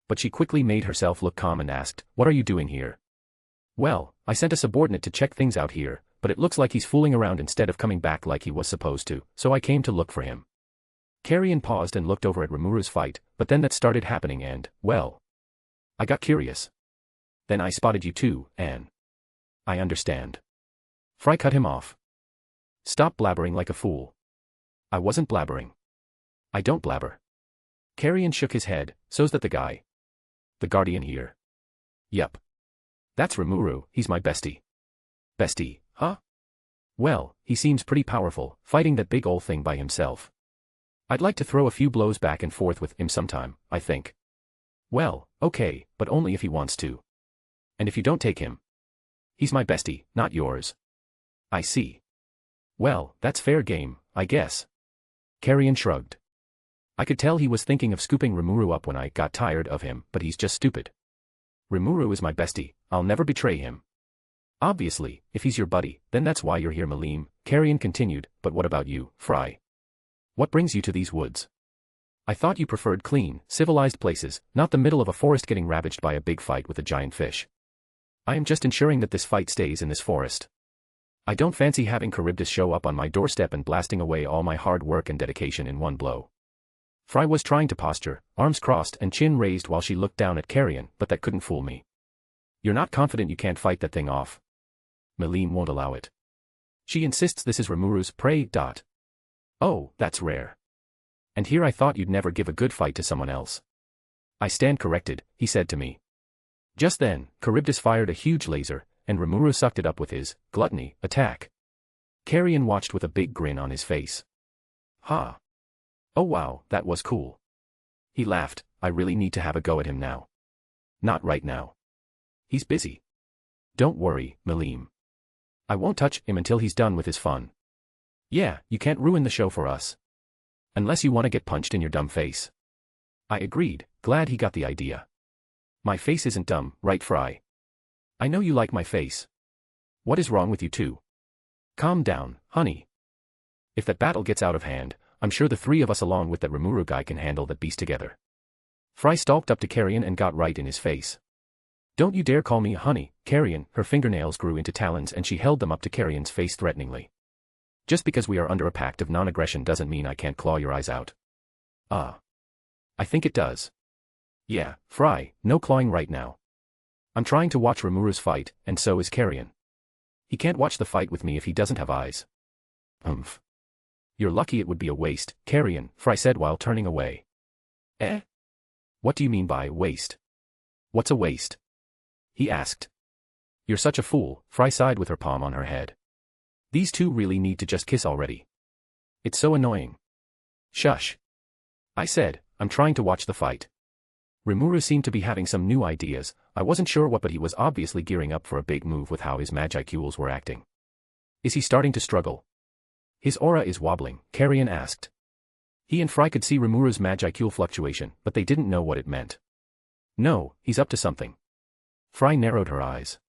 But she quickly made herself look calm and asked, "What are you doing here?" "Well, I sent a subordinate to check things out here, but it looks like he's fooling around instead of coming back like he was supposed to, so I came to look for him." Carrion paused and looked over at Rimuru's fight, but then that started happening and, well, I got curious. "Then I spotted you too, Anne." "I understand." Fry cut him off. "Stop blabbering like a fool." "I wasn't blabbering. I don't blabber." Carrion shook his head. "So's that the guy. The guardian here." "Yup. That's Rimuru, he's my bestie." "Bestie, huh?" "Well, he seems pretty powerful, fighting that big ol' thing by himself. I'd like to throw a few blows back and forth with him sometime, I think." "Well, okay, but only if he wants to. And if you don't take him." "He's my bestie, not yours." "I see. Well, that's fair game, I guess." Carrion shrugged. I could tell he was thinking of scooping Rimuru up when I got tired of him, but he's just stupid. "Rimuru is my bestie, I'll never betray him." "Obviously, if he's your buddy, then that's why you're here, Melim," Carrion continued, "but what about you, Fry? What brings you to these woods? I thought you preferred clean, civilized places, not the middle of a forest getting ravaged by a big fight with a giant fish." "I am just ensuring that this fight stays in this forest. I don't fancy having Charybdis show up on my doorstep and blasting away all my hard work and dedication in one blow." Fry was trying to posture, arms crossed and chin raised while she looked down at Carrion, but that couldn't fool me. "You're not confident you can't fight that thing off?" "Melim won't allow it. She insists this is Rimuru's prey. Oh, that's rare. And here I thought you'd never give a good fight to someone else." "I stand corrected," he said to me. Just then, Charybdis fired a huge laser, and Rimuru sucked it up with his gluttony attack. Carrion watched with a big grin on his face. "Ha! Oh wow, that was cool." He laughed. I really need to have a go at him now. Not right now. He's busy. Don't worry, Malim. I won't touch him until he's done with his fun. Yeah, you can't ruin the show for us. Unless you want to get punched in your dumb face. I agreed, glad he got the idea. My face isn't dumb, right, Fry? I know you like my face. What is wrong with you two? Calm down, honey. If that battle gets out of hand, I'm sure the three of us along with that Rimuru guy can handle that beast together. Fry stalked up to Carrion and got right in his face. Don't you dare call me honey, Carrion. Her fingernails grew into talons and she held them up to Carrion's face threateningly. Just because we are under a pact of non-aggression doesn't mean I can't claw your eyes out. I think it does. Yeah, Fry, no clawing right now. I'm trying to watch Rimuru's fight, and so is Carrion. He can't watch the fight with me if he doesn't have eyes. You're lucky it would be a waste, Carrion, Fry said while turning away. Eh? What do you mean by waste? What's a waste? He asked. You're such a fool, Fry sighed with her palm on her head. These two really need to just kiss already. It's so annoying. Shush. I said, I'm trying to watch the fight. Rimuru seemed to be having some new ideas. I wasn't sure what, but he was obviously gearing up for a big move with how his Magicules were acting. Is he starting to struggle? His aura is wobbling, Carrion asked. He and Fry could see Rimuru's Magicule fluctuation, but they didn't know what it meant. No, he's up to something. Fry narrowed her eyes.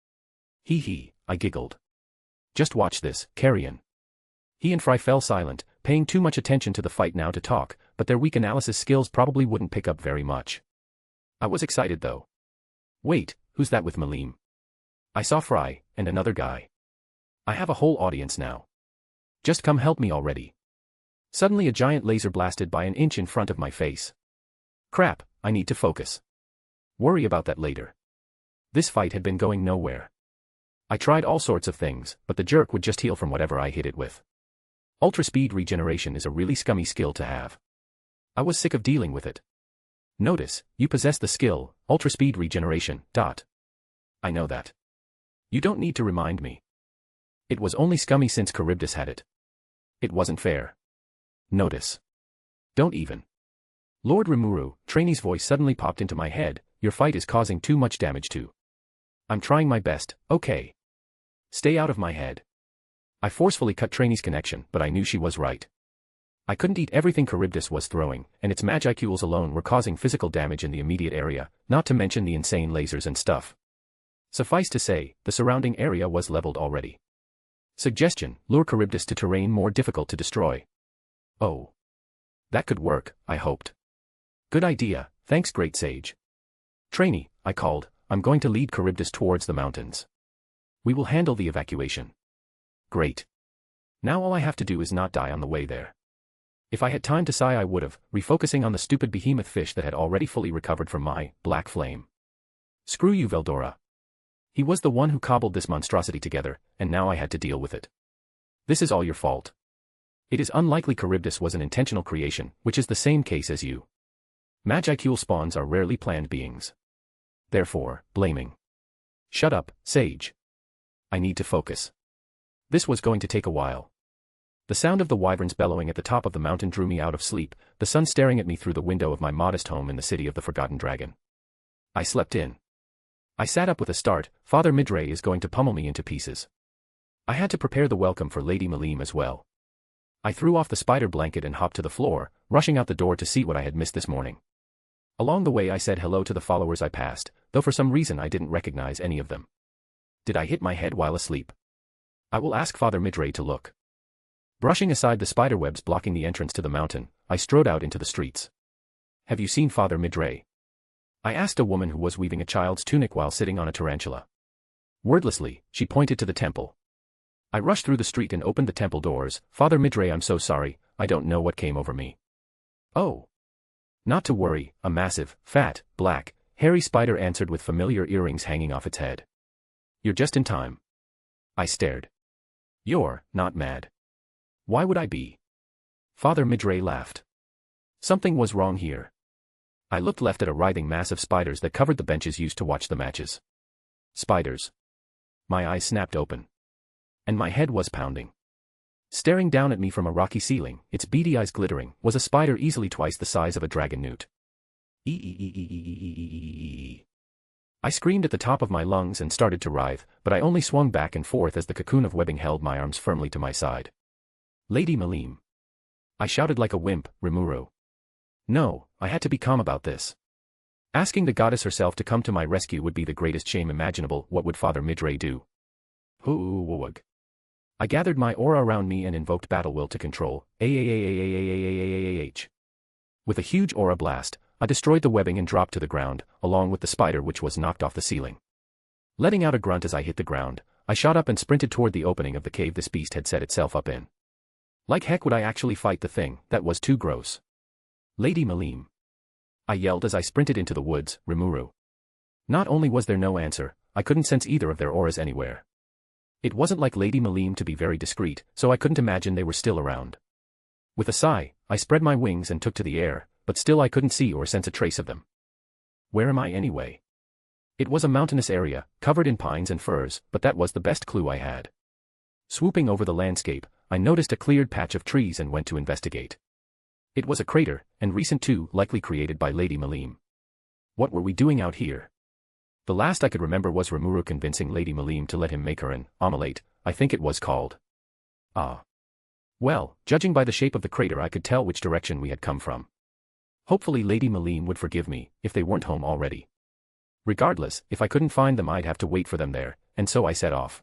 Hee, I giggled. Just watch this, Carrion. He and Fry fell silent, paying too much attention to the fight now to talk, but their weak analysis skills probably wouldn't pick up very much. I was excited though. Wait, who's that with Malim? I saw Fry, and another guy. I have a whole audience now. Just come help me already. Suddenly a giant laser blasted by an inch in front of my face. Crap, I need to focus. Worry about that later. This fight had been going nowhere. I tried all sorts of things, but the jerk would just heal from whatever I hit it with. Ultra speed regeneration is a really scummy skill to have. I was sick of dealing with it. Notice, you possess the skill, ultra speed regeneration, . I know that. You don't need to remind me. It was only scummy since Charybdis had it. It wasn't fair. Notice. Don't even. Lord Rimuru, Trainee's voice suddenly popped into my head, your fight is causing too much damage too. I'm trying my best, okay. Stay out of my head. I forcefully cut Trainee's connection, but I knew she was right. I couldn't eat everything Charybdis was throwing, and its Magicules alone were causing physical damage in the immediate area, not to mention the insane lasers and stuff. Suffice to say, the surrounding area was leveled already. Suggestion, lure Charybdis to terrain more difficult to destroy. Oh. That could work, I hoped. Good idea, thanks Great Sage. Trainee, I called, I'm going to lead Charybdis towards the mountains. We will handle the evacuation. Great. Now all I have to do is not die on the way there. If I had time to sigh I would've, refocusing on the stupid behemoth fish that had already fully recovered from my black flame. Screw you, Veldora. He was the one who cobbled this monstrosity together, and now I had to deal with it. This is all your fault. It is unlikely Charybdis was an intentional creation, which is the same case as you. Magicule spawns are rarely planned beings. Therefore, blaming. Shut up, Sage. I need to focus. This was going to take a while. The sound of the wyverns bellowing at the top of the mountain drew me out of sleep, the sun staring at me through the window of my modest home in the city of the Forgotten Dragon. I slept in. I sat up with a start, Father Midray is going to pummel me into pieces. I had to prepare the welcome for Lady Malim as well. I threw off the spider blanket and hopped to the floor, rushing out the door to see what I had missed this morning. Along the way I said hello to the followers I passed, though for some reason I didn't recognize any of them. Did I hit my head while asleep? I will ask Father Midray to look. Brushing aside the spiderwebs blocking the entrance to the mountain, I strode out into the streets. Have you seen Father Midray? I asked a woman who was weaving a child's tunic while sitting on a tarantula. Wordlessly, she pointed to the temple. I rushed through the street and opened the temple doors. Father Midray, I'm so sorry, I don't know what came over me. Oh. Not to worry, a massive, fat, black, hairy spider answered with familiar earrings hanging off its head. You're just in time. I stared. You're not mad. Why would I be? Father Midray laughed. Something was wrong here. I looked left at a writhing mass of spiders that covered the benches used to watch the matches. Spiders. My eyes snapped open. And my head was pounding. Staring down at me from a rocky ceiling, its beady eyes glittering, was a spider easily twice the size of a dragon newt. Ee. I screamed at the top of my lungs and started to writhe, but I only swung back and forth as the cocoon of webbing held my arms firmly to my side. Lady Malim. I shouted like a wimp, Rimuru. No, I had to be calm about this. Asking the goddess herself to come to my rescue would be the greatest shame imaginable. What would Father Midray do? Hoo-wug. I gathered my aura around me and invoked battle will to control. With a huge aura blast, I destroyed the webbing and dropped to the ground, along with the spider which was knocked off the ceiling. Letting out a grunt as I hit the ground, I shot up and sprinted toward the opening of the cave this beast had set itself up in. Like heck would I actually fight the thing, that was too gross. Lady Malim. I yelled as I sprinted into the woods, Rimuru. Not only was there no answer, I couldn't sense either of their auras anywhere. It wasn't like Lady Malim to be very discreet, so I couldn't imagine they were still around. With a sigh, I spread my wings and took to the air, but still I couldn't see or sense a trace of them. Where am I anyway? It was a mountainous area, covered in pines and firs, but that was the best clue I had. Swooping over the landscape, I noticed a cleared patch of trees and went to investigate. It was a crater, and recent too, likely created by Lady Malim. What were we doing out here? The last I could remember was Rimuru convincing Lady Malim to let him make her an omelette, I think it was called. Ah. Well, judging by the shape of the crater I could tell which direction we had come from. Hopefully Lady Malim would forgive me, if they weren't home already. Regardless, if I couldn't find them I'd have to wait for them there, and so I set off.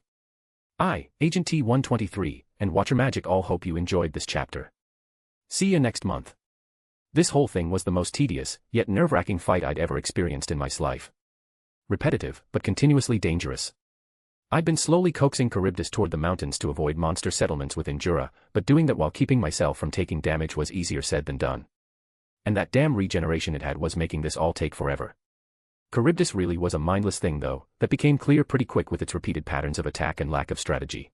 I, Agent T-123, and Watcher Magic all hope you enjoyed this chapter. See you next month. This whole thing was the most tedious, yet nerve-wracking fight I'd ever experienced in my life. Repetitive, but continuously dangerous. I'd been slowly coaxing Charybdis toward the mountains to avoid monster settlements within Jura, but doing that while keeping myself from taking damage was easier said than done. And that damn regeneration it had was making this all take forever. Charybdis really was a mindless thing though, that became clear pretty quick with its repeated patterns of attack and lack of strategy.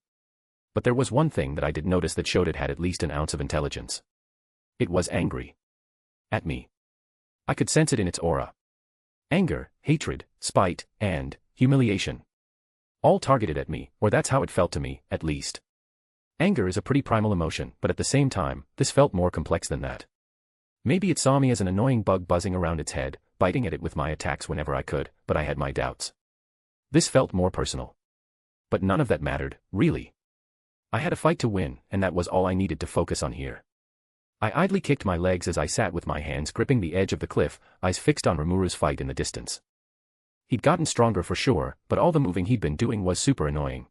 But there was one thing that I did notice that showed it had at least an ounce of intelligence. It was angry. At me. I could sense it in its aura. Anger, hatred, spite, and humiliation. All targeted at me, or that's how it felt to me, at least. Anger is a pretty primal emotion, but at the same time, this felt more complex than that. Maybe it saw me as an annoying bug buzzing around its head, biting at it with my attacks whenever I could, but I had my doubts. This felt more personal. But none of that mattered, really. I had a fight to win, and that was all I needed to focus on here. I idly kicked my legs as I sat with my hands gripping the edge of the cliff, eyes fixed on Rimuru's fight in the distance. He'd gotten stronger for sure, but all the moving he'd been doing was super annoying.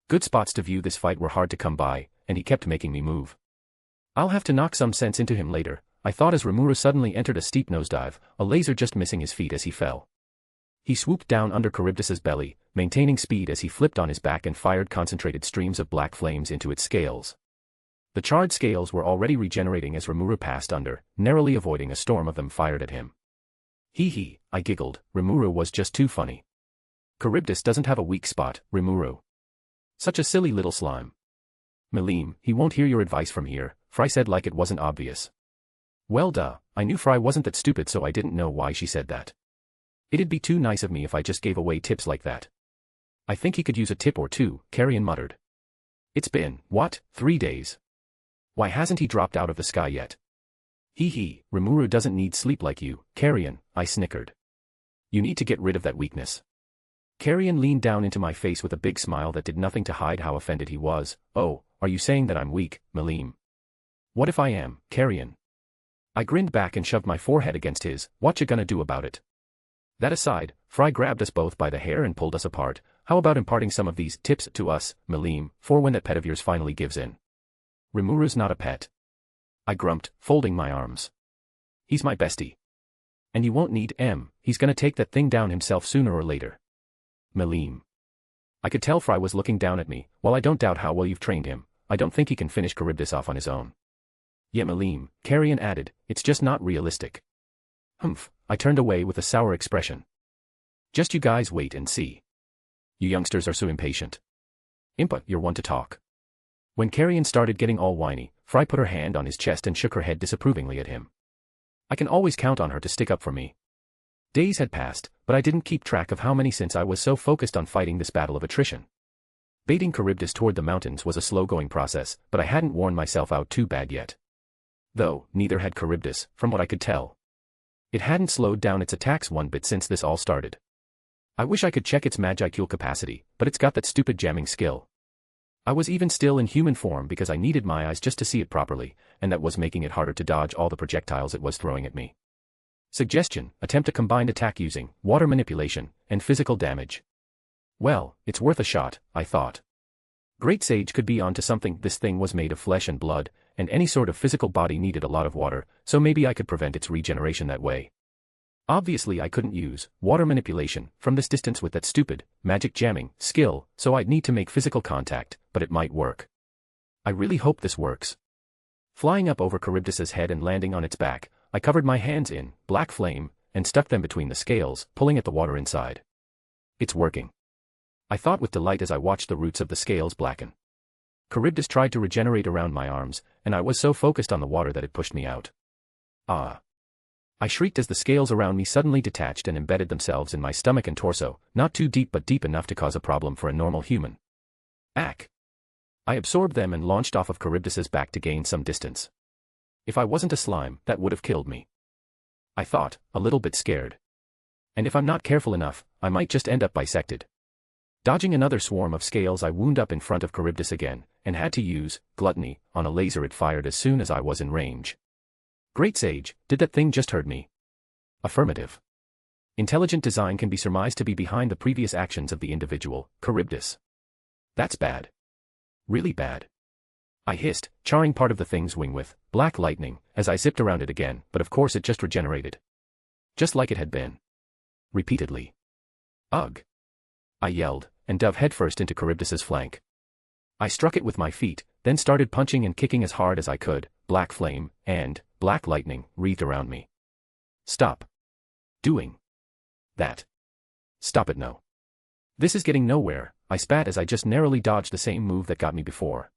Good spots to view this fight were hard to come by, and he kept making me move. I'll have to knock some sense into him later, I thought as Rimuru suddenly entered a steep nosedive, a laser just missing his feet as he fell. He swooped down under Charybdis's belly, maintaining speed as he flipped on his back and fired concentrated streams of black flames into its scales. The charred scales were already regenerating as Rimuru passed under, narrowly avoiding a storm of them fired at him. Hee, I giggled, Rimuru was just too funny. Charybdis doesn't have a weak spot, Rimuru. Such a silly little slime. Malim, he won't hear your advice from here, Fry said like it wasn't obvious. Well duh, I knew Fry wasn't that stupid so I didn't know why she said that. It'd be too nice of me if I just gave away tips like that. I think he could use a tip or two, Carrion muttered. It's been, what, 3 days? Why hasn't he dropped out of the sky yet? Hee, Rimuru doesn't need sleep like you, Carrion, I snickered. You need to get rid of that weakness. Carrion leaned down into my face with a big smile that did nothing to hide how offended he was. Oh, are you saying that I'm weak, Malim? What if I am, Carrion? I grinned back and shoved my forehead against his, what you gonna do about it? That aside, Fry grabbed us both by the hair and pulled us apart. How about imparting some of these tips to us, Malim, for when that pet of yours finally gives in? Rimuru's not a pet. I grumped, folding my arms. He's my bestie. And you won't need he's gonna take that thing down himself sooner or later. Malim. I could tell Fry was looking down at me. While I don't doubt how well you've trained him, I don't think he can finish Charybdis off on his own. Yeah Malim, Carrion added, it's just not realistic. Humph, I turned away with a sour expression. Just you guys wait and see. You youngsters are so impatient. Impa, you're one to talk. When Carrion started getting all whiny, Fry put her hand on his chest and shook her head disapprovingly at him. I can always count on her to stick up for me. Days had passed, but I didn't keep track of how many since I was so focused on fighting this battle of attrition. Baiting Charybdis toward the mountains was a slow-going process, but I hadn't worn myself out too bad yet. Though, neither had Charybdis, from what I could tell. It hadn't slowed down its attacks one bit since this all started. I wish I could check its Magicule capacity, but it's got that stupid jamming skill. I was even still in human form because I needed my eyes just to see it properly, and that was making it harder to dodge all the projectiles it was throwing at me. Suggestion: attempt a combined attack using water manipulation and physical damage. Well, it's worth a shot, I thought. Great Sage could be onto something. This thing was made of flesh and blood, and any sort of physical body needed a lot of water, so maybe I could prevent its regeneration that way. Obviously I couldn't use water manipulation from this distance with that stupid magic jamming skill, so I'd need to make physical contact, but it might work. I really hope this works. Flying up over Charybdis's head and landing on its back, I covered my hands in black flame and stuck them between the scales, pulling at the water inside. It's working, I thought with delight as I watched the roots of the scales blacken. Charybdis tried to regenerate around my arms, and I was so focused on the water that it pushed me out. Ah! I shrieked as the scales around me suddenly detached and embedded themselves in my stomach and torso, not too deep but deep enough to cause a problem for a normal human. Ack! I absorbed them and launched off of Charybdis's back to gain some distance. If I wasn't a slime, that would have killed me, I thought, a little bit scared. And if I'm not careful enough, I might just end up bisected. Dodging another swarm of scales, I wound up in front of Charybdis again, and had to use gluttony on a laser it fired as soon as I was in range. Great Sage, did that thing just hurt me? Affirmative. Intelligent design can be surmised to be behind the previous actions of the individual, Charybdis. That's bad. Really bad. I hissed, charring part of the thing's wing with black lightning as I zipped around it again, but of course it just regenerated. Just like it had been. Repeatedly. Ugh! I yelled, and dove headfirst into Charybdis's flank. I struck it with my feet, then started punching and kicking as hard as I could. Black flame and black lightning wreathed around me. Stop doing that. Stop it, no. This is getting nowhere, I spat as I just narrowly dodged the same move that got me before.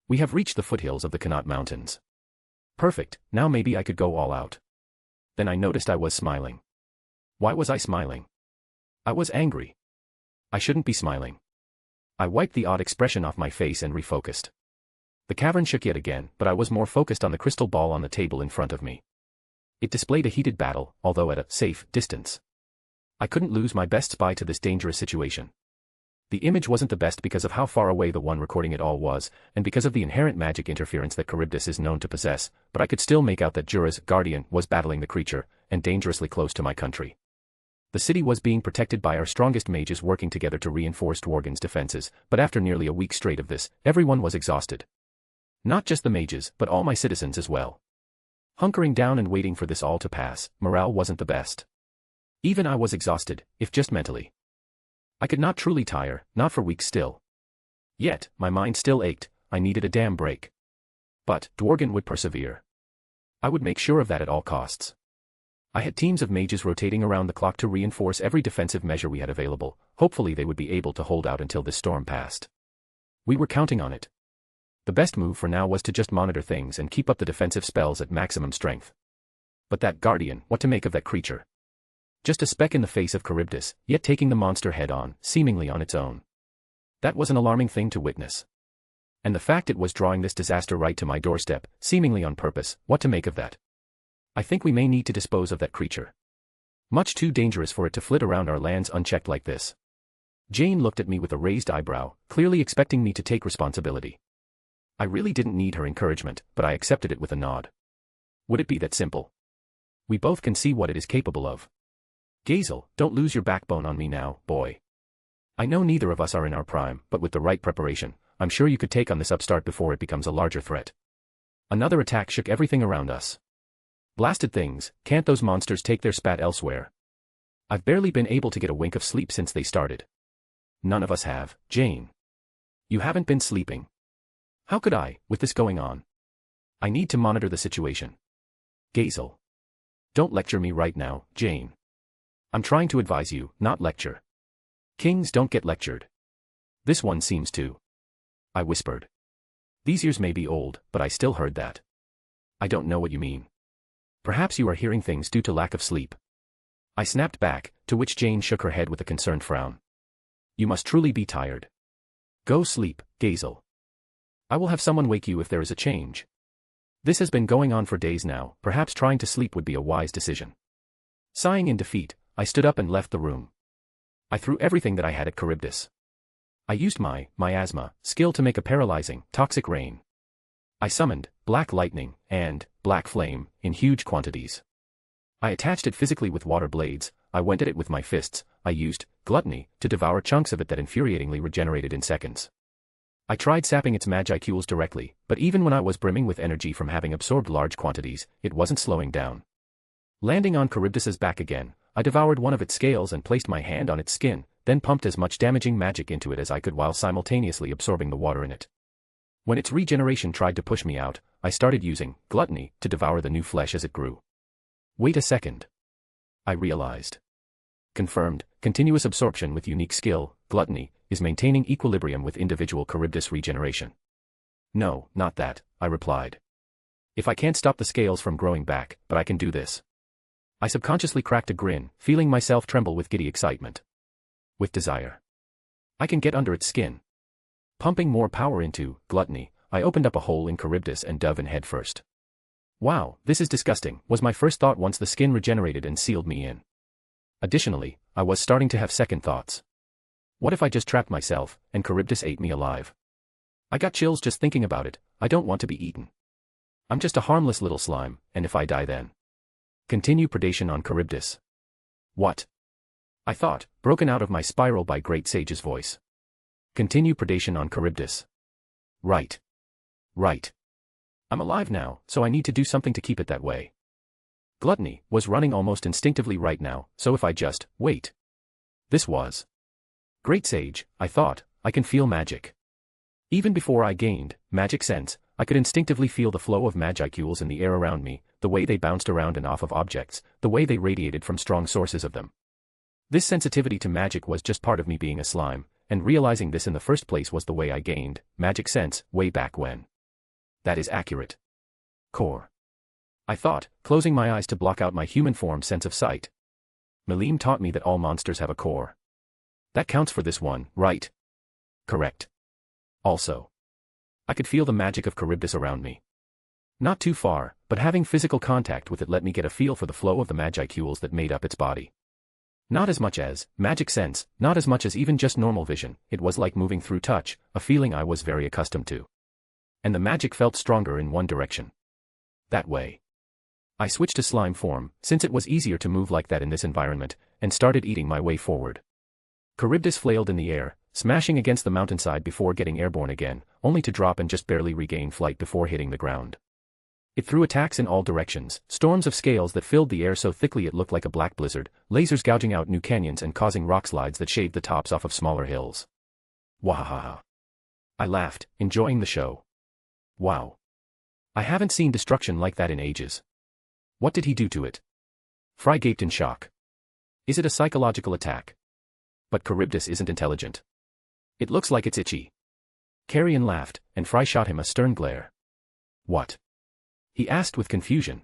We have reached the foothills of the Kanat Mountains. Perfect, now maybe I could go all out. Then I noticed I was smiling. Why was I smiling? I was angry. I shouldn't be smiling. I wiped the odd expression off my face and refocused. The cavern shook yet again, but I was more focused on the crystal ball on the table in front of me. It displayed a heated battle, although at a safe distance. I couldn't lose my best spy to this dangerous situation. The image wasn't the best because of how far away the one recording it all was, and because of the inherent magic interference that Charybdis is known to possess, but I could still make out that Jura's guardian was battling the creature, and dangerously close to my country. The city was being protected by our strongest mages working together to reinforce Dworgen's defenses, but after nearly a week straight of this, everyone was exhausted. Not just the mages, but all my citizens as well. Hunkering down and waiting for this all to pass, morale wasn't the best. Even I was exhausted, if just mentally. I could not truly tire, not for weeks still. Yet, my mind still ached, I needed a damn break. But, Dworgen would persevere. I would make sure of that at all costs. I had teams of mages rotating around the clock to reinforce every defensive measure we had available. Hopefully they would be able to hold out until this storm passed. We were counting on it. The best move for now was to just monitor things and keep up the defensive spells at maximum strength. But that guardian, what to make of that creature? Just a speck in the face of Charybdis, yet taking the monster head-on, seemingly on its own. That was an alarming thing to witness. And the fact it was drawing this disaster right to my doorstep, seemingly on purpose, what to make of that? I think we may need to dispose of that creature. Much too dangerous for it to flit around our lands unchecked like this. Jane looked at me with a raised eyebrow, clearly expecting me to take responsibility. I really didn't need her encouragement, but I accepted it with a nod. Would it be that simple? We both can see what it is capable of. Gazel, don't lose your backbone on me now, boy. I know neither of us are in our prime, but with the right preparation, I'm sure you could take on this upstart before it becomes a larger threat. Another attack shook everything around us. Blasted things, can't those monsters take their spat elsewhere? I've barely been able to get a wink of sleep since they started. None of us have, Jane. You haven't been sleeping. How could I, with this going on? I need to monitor the situation. Gazel. Don't lecture me right now, Jane. I'm trying to advise you, not lecture. Kings don't get lectured. This one seems to. I whispered. These ears may be old, but I still heard that. I don't know what you mean. Perhaps you are hearing things due to lack of sleep. I snapped back, to which Jane shook her head with a concerned frown. You must truly be tired. Go sleep, Gazel. I will have someone wake you if there is a change. This has been going on for days now, perhaps trying to sleep would be a wise decision. Sighing in defeat, I stood up and left the room. I threw everything that I had at Charybdis. I used my miasma skill to make a paralyzing, toxic rain. I summoned black lightning and black flame in huge quantities. I attached it physically with water blades. I went at it with my fists. I used gluttony to devour chunks of it that infuriatingly regenerated in seconds. I tried sapping its magiceules directly, but even when I was brimming with energy from having absorbed large quantities, it wasn't slowing down. Landing on Charybdis's back again, I devoured one of its scales and placed my hand on its skin, then pumped as much damaging magic into it as I could while simultaneously absorbing the water in it. When its regeneration tried to push me out, I started using gluttony to devour the new flesh as it grew. Wait a second. I realized. Confirmed, continuous absorption with unique skill, gluttony, is maintaining equilibrium with individual Charybdis regeneration. No, not that, I replied. If I can't stop the scales from growing back, but I can do this. I subconsciously cracked a grin, feeling myself tremble with giddy excitement. With desire. I can get under its skin. Pumping more power into gluttony, I opened up a hole in Charybdis and dove in headfirst. Wow, this is disgusting, was my first thought once the skin regenerated and sealed me in. Additionally, I was starting to have second thoughts. What if I just trapped myself, and Charybdis ate me alive? I got chills just thinking about it. I don't want to be eaten. I'm just a harmless little slime, and if I die then. Continue predation on Charybdis. What? I thought, broken out of my spiral by Great Sage's voice. Continue predation on Charybdis. Right. Right. I'm alive now, so I need to do something to keep it that way. Gluttony was running almost instinctively right now, so if I just wait. This was. Great Sage, I thought, I can feel magic. Even before I gained magic sense, I could instinctively feel the flow of magiceules in the air around me, the way they bounced around and off of objects, the way they radiated from strong sources of them. This sensitivity to magic was just part of me being a slime, and realizing this in the first place was the way I gained magic sense way back when. That is accurate. Core. I thought, closing my eyes to block out my human form sense of sight. Melim taught me that all monsters have a core. That counts for this one, right? Correct. Also. I could feel the magic of Charybdis around me. Not too far, but having physical contact with it let me get a feel for the flow of the magiceules that made up its body. Not as much as magic sense, not as much as even just normal vision, it was like moving through touch, a feeling I was very accustomed to. And the magic felt stronger in one direction. That way. I switched to slime form, since it was easier to move like that in this environment, and started eating my way forward. Charybdis flailed in the air, smashing against the mountainside before getting airborne again, only to drop and just barely regain flight before hitting the ground. It threw attacks in all directions, storms of scales that filled the air so thickly it looked like a black blizzard, lasers gouging out new canyons and causing rock slides that shaved the tops off of smaller hills. Wahaha. I laughed, enjoying the show. Wow. I haven't seen destruction like that in ages. What did he do to it? Fry gaped in shock. Is it a psychological attack? But Charybdis isn't intelligent. It looks like it's itchy. Carrion laughed, and Fry shot him a stern glare. What? He asked with confusion.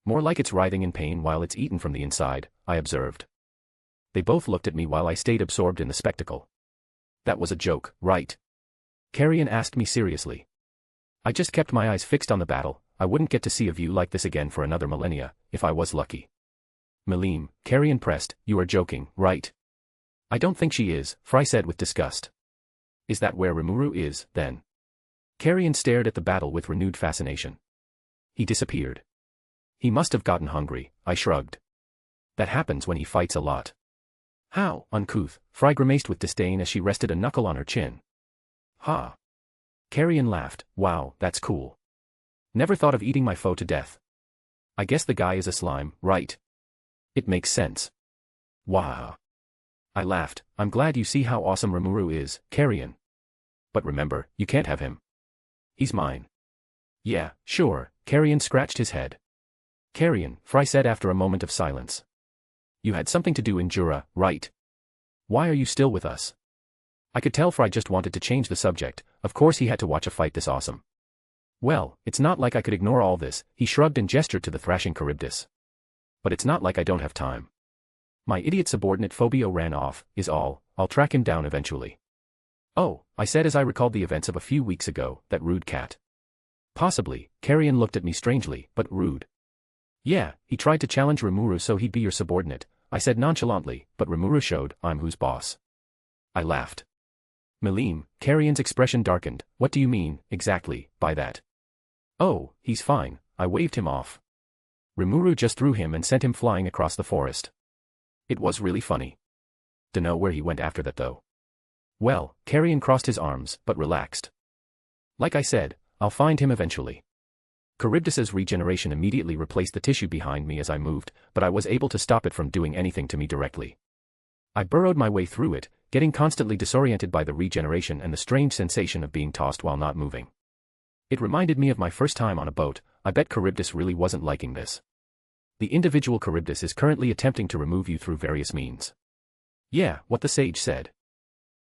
More like it's writhing in pain while it's eaten from the inside, I observed. They both looked at me while I stayed absorbed in the spectacle. That was a joke, right? Carrion asked me seriously. I just kept my eyes fixed on the battle. I wouldn't get to see a view like this again for another millennia, if I was lucky. Melim, Carrion pressed, you are joking, right? I don't think she is, Fry said with disgust. Is that where Rimuru is, then? Carrion stared at the battle with renewed fascination. He disappeared. He must have gotten hungry, I shrugged. That happens when he fights a lot. How, uncouth, Fry grimaced with disdain as she rested a knuckle on her chin. Ha. Carrion laughed, wow, that's cool. Never thought of eating my foe to death. I guess the guy is a slime, right? It makes sense. Wow. I laughed, I'm glad you see how awesome Rimuru is, Carrion. But remember, you can't have him. He's mine. Yeah, sure, Carrion scratched his head. Carrion, Fry said after a moment of silence. You had something to do in Jura, right? Why are you still with us? I could tell Fry just wanted to change the subject, of course he had to watch a fight this awesome. Well, it's not like I could ignore all this, he shrugged and gestured to the thrashing Charybdis. But it's not like I don't have time. My idiot subordinate Phobio ran off, is all, I'll track him down eventually. Oh, I said as I recalled the events of a few weeks ago, that rude cat. Possibly, Carrion looked at me strangely, but rude. Yeah, he tried to challenge Rimuru so he'd be your subordinate, I said nonchalantly, but Rimuru showed I'm who's boss. I laughed. Milim, Carrion's expression darkened. What do you mean, exactly, by that? Oh, he's fine, I waved him off. Rimuru just threw him and sent him flying across the forest. It was really funny. Dunno where he went after that though. Well, Carrion crossed his arms, but relaxed. Like I said, I'll find him eventually. Charybdis's regeneration immediately replaced the tissue behind me as I moved, but I was able to stop it from doing anything to me directly. I burrowed my way through it, getting constantly disoriented by the regeneration and the strange sensation of being tossed while not moving. It reminded me of my first time on a boat. I bet Charybdis really wasn't liking this. The individual Charybdis is currently attempting to remove you through various means. Yeah, what the sage said.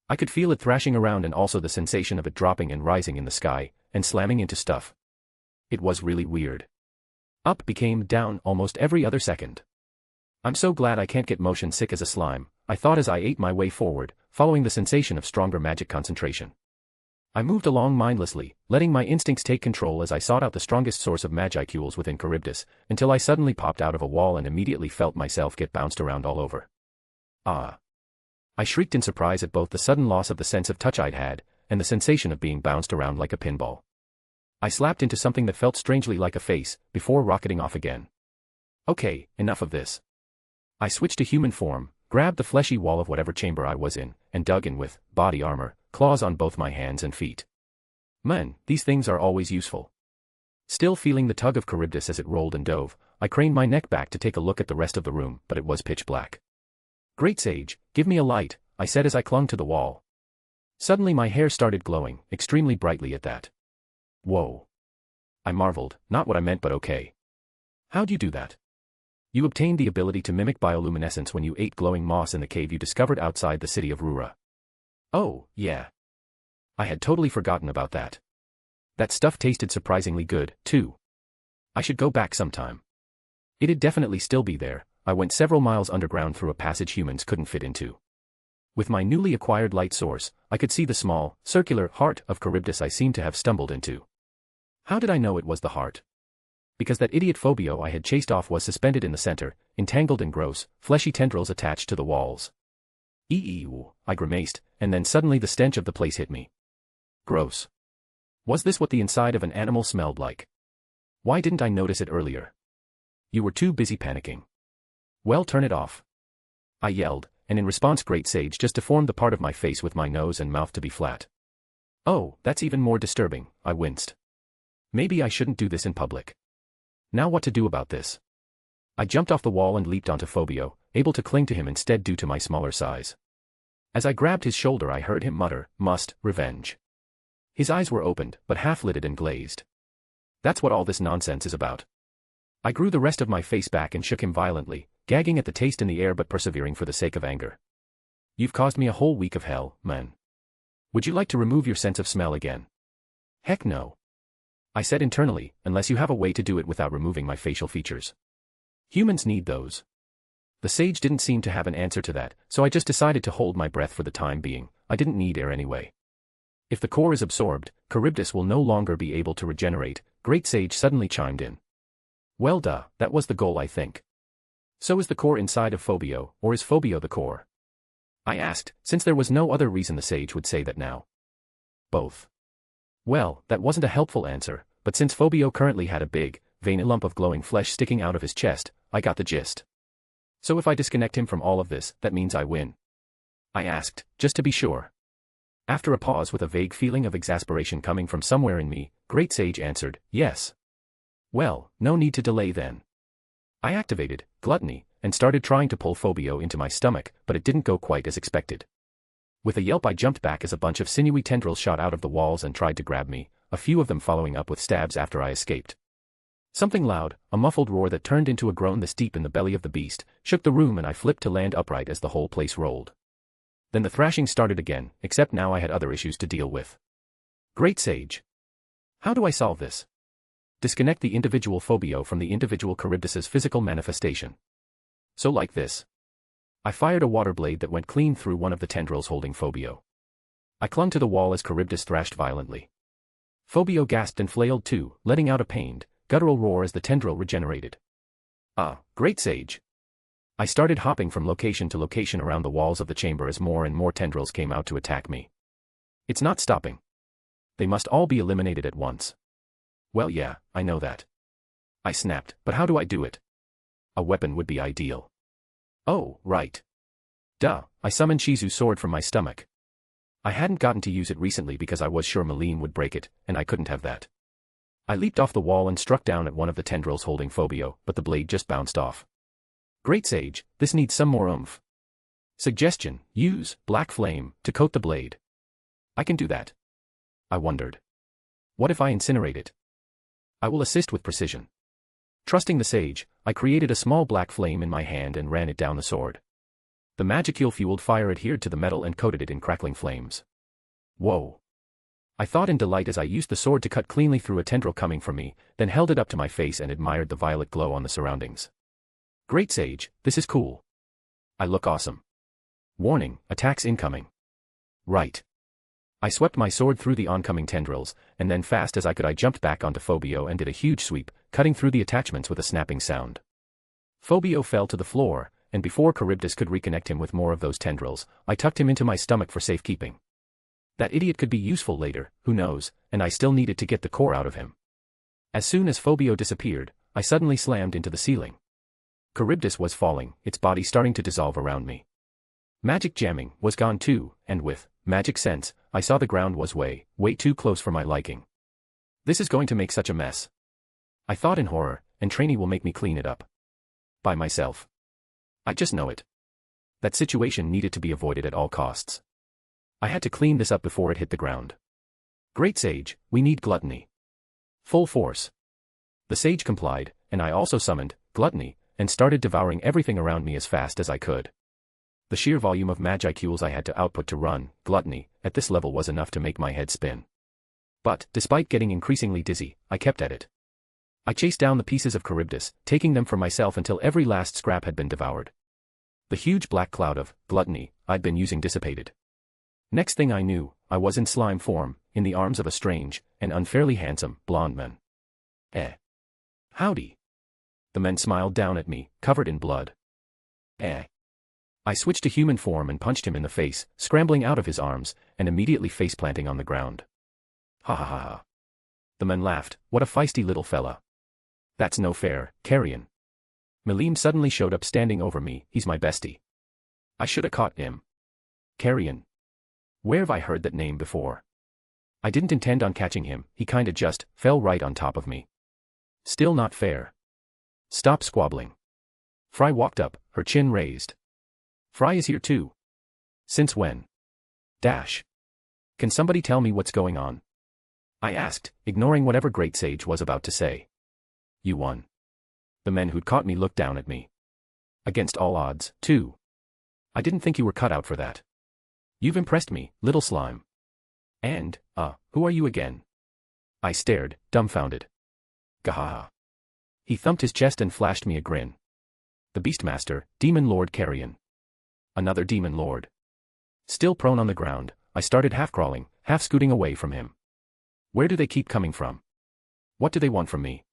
I could feel it thrashing around and also the sensation of it dropping and rising in the sky, and slamming into stuff. It was really weird. Up became down almost every other second. I'm so glad I can't get motion sick as a slime, I thought as I ate my way forward, following the sensation of stronger magic concentration. I moved along mindlessly, letting my instincts take control as I sought out the strongest source of magicules within Charybdis, until I suddenly popped out of a wall and immediately felt myself get bounced around all over. Ah! I shrieked in surprise at both the sudden loss of the sense of touch I'd had, and the sensation of being bounced around like a pinball. I slapped into something that felt strangely like a face, before rocketing off again. Okay, enough of this. I switched to human form, grabbed the fleshy wall of whatever chamber I was in, and dug in with body armor, claws on both my hands and feet. Man, these things are always useful. Still feeling the tug of Charybdis as it rolled and dove, I craned my neck back to take a look at the rest of the room, but it was pitch black. Great Sage, give me a light, I said as I clung to the wall. Suddenly my hair started glowing, extremely brightly at that. Whoa. I marveled, not what I meant but okay. How'd you do that? You obtained the ability to mimic bioluminescence when you ate glowing moss in the cave you discovered outside the city of Rura. Oh, yeah. I had totally forgotten about that. That stuff tasted surprisingly good, too. I should go back sometime. It'd definitely still be there. I went several miles underground through a passage humans couldn't fit into. With my newly acquired light source, I could see the small, circular heart of Charybdis I seemed to have stumbled into. How did I know it was the heart? Because that idiot Phobio I had chased off was suspended in the center, entangled in gross, fleshy tendrils attached to the walls. Eeeeew, I grimaced, and then suddenly the stench of the place hit me. Gross. Was this what the inside of an animal smelled like? Why didn't I notice it earlier? You were too busy panicking. Well, turn it off. I yelled, and in response Great Sage just deformed the part of my face with my nose and mouth to be flat. Oh, that's even more disturbing, I winced. Maybe I shouldn't do this in public. Now what to do about this? I jumped off the wall and leaped onto Phobio, able to cling to him instead due to my smaller size. As I grabbed his shoulder I heard him mutter, revenge. His eyes were opened, but half-lidded and glazed. That's what all this nonsense is about. I grew the rest of my face back and shook him violently, gagging at the taste in the air but persevering for the sake of anger. You've caused me a whole week of hell, man. Would you like to remove your sense of smell again? Heck no. I said internally, unless you have a way to do it without removing my facial features. Humans need those. The sage didn't seem to have an answer to that, so I just decided to hold my breath for the time being. I didn't need air anyway. If the core is absorbed, Charybdis will no longer be able to regenerate, Great Sage suddenly chimed in. Well duh, that was the goal I think. So is the core inside of Phobio, or is Phobio the core? I asked, since there was no other reason the sage would say that now. Both. Well, that wasn't a helpful answer, but since Phobio currently had a big, veiny lump of glowing flesh sticking out of his chest, I got the gist. So if I disconnect him from all of this, that means I win? I asked, just to be sure. After a pause with a vague feeling of exasperation coming from somewhere in me, Great Sage answered, yes. Well, no need to delay then. I activated Gluttony, and started trying to pull Phobio into my stomach, but it didn't go quite as expected. With a yelp I jumped back as a bunch of sinewy tendrils shot out of the walls and tried to grab me, a few of them following up with stabs after I escaped. Something loud, a muffled roar that turned into a groan this deep in the belly of the beast, shook the room and I flipped to land upright as the whole place rolled. Then the thrashing started again, except now I had other issues to deal with. Great Sage. How do I solve this? Disconnect the individual Phobio from the individual Charybdis's physical manifestation. So like this. I fired a water blade that went clean through one of the tendrils holding Phobio. I clung to the wall as Charybdis thrashed violently. Phobio gasped and flailed too, letting out a pained, guttural roar as the tendril regenerated. Ah, great sage. I started hopping from location to location around the walls of the chamber as more and more tendrils came out to attack me. It's not stopping. They must all be eliminated at once. Well yeah, I know that. I snapped, but how do I do it? A weapon would be ideal. Oh, right. Duh, I summoned Shizu's sword from my stomach. I hadn't gotten to use it recently because I was sure Melim would break it, and I couldn't have that. I leaped off the wall and struck down at one of the tendrils holding Phobio, but the blade just bounced off. Great sage, this needs some more oomph. Suggestion, use black flame to coat the blade. I can do that. I wondered. What if I incinerate it? I will assist with precision. Trusting the sage, I created a small black flame in my hand and ran it down the sword. The magicule-fueled fire adhered to the metal and coated it in crackling flames. Whoa. I thought in delight as I used the sword to cut cleanly through a tendril coming from me, then held it up to my face and admired the violet glow on the surroundings. Great sage, this is cool. I look awesome. Warning, attacks incoming. Right. I swept my sword through the oncoming tendrils, and then fast as I could I jumped back onto Phobio and did a huge sweep, cutting through the attachments with a snapping sound. Phobio fell to the floor, and before Charybdis could reconnect him with more of those tendrils, I tucked him into my stomach for safekeeping. That idiot could be useful later, who knows, and I still needed to get the core out of him. As soon as Phobio disappeared, I suddenly slammed into the ceiling. Charybdis was falling, its body starting to dissolve around me. Magic jamming was gone too, and with magic sense, I saw the ground was way too close for my liking. This is going to make such a mess. I thought in horror, and Trainee will make me clean it up. By myself. I just know it. That situation needed to be avoided at all costs. I had to clean this up before it hit the ground. Great sage, we need gluttony. Full force. The sage complied, and I also summoned gluttony, and started devouring everything around me as fast as I could. The sheer volume of magicules I had to output to run gluttony at this level was enough to make my head spin. But, despite getting increasingly dizzy, I kept at it. I chased down the pieces of Charybdis, taking them for myself until every last scrap had been devoured. The huge black cloud of gluttony I'd been using dissipated. Next thing I knew, I was in slime form, in the arms of a strange and unfairly handsome blonde man. Howdy. The man smiled down at me, covered in blood. I switched to human form and punched him in the face, scrambling out of his arms, and immediately face-planting on the ground. Ha ha ha ha. The man laughed, what a feisty little fella. That's no fair, carrion. Melim suddenly showed up standing over me, he's my bestie. I shoulda caught him. Carrion. Where have I heard that name before? I didn't intend on catching him, he kinda just fell right on top of me. Still not fair. Stop squabbling. Fry walked up, her chin raised. Fry is here too. Since when? Dash. Can somebody tell me what's going on? I asked, ignoring whatever Great Sage was about to say. You won. The men who'd caught me looked down at me. Against all odds, too. I didn't think you were cut out for that. You've impressed me, little slime. And, who are you again? I stared, dumbfounded. Gahaha. He thumped his chest and flashed me a grin. The Beastmaster, Demon Lord Carrion. Another Demon Lord. Still prone on the ground, I started half-crawling, half-scooting away from him. Where do they keep coming from? What do they want from me?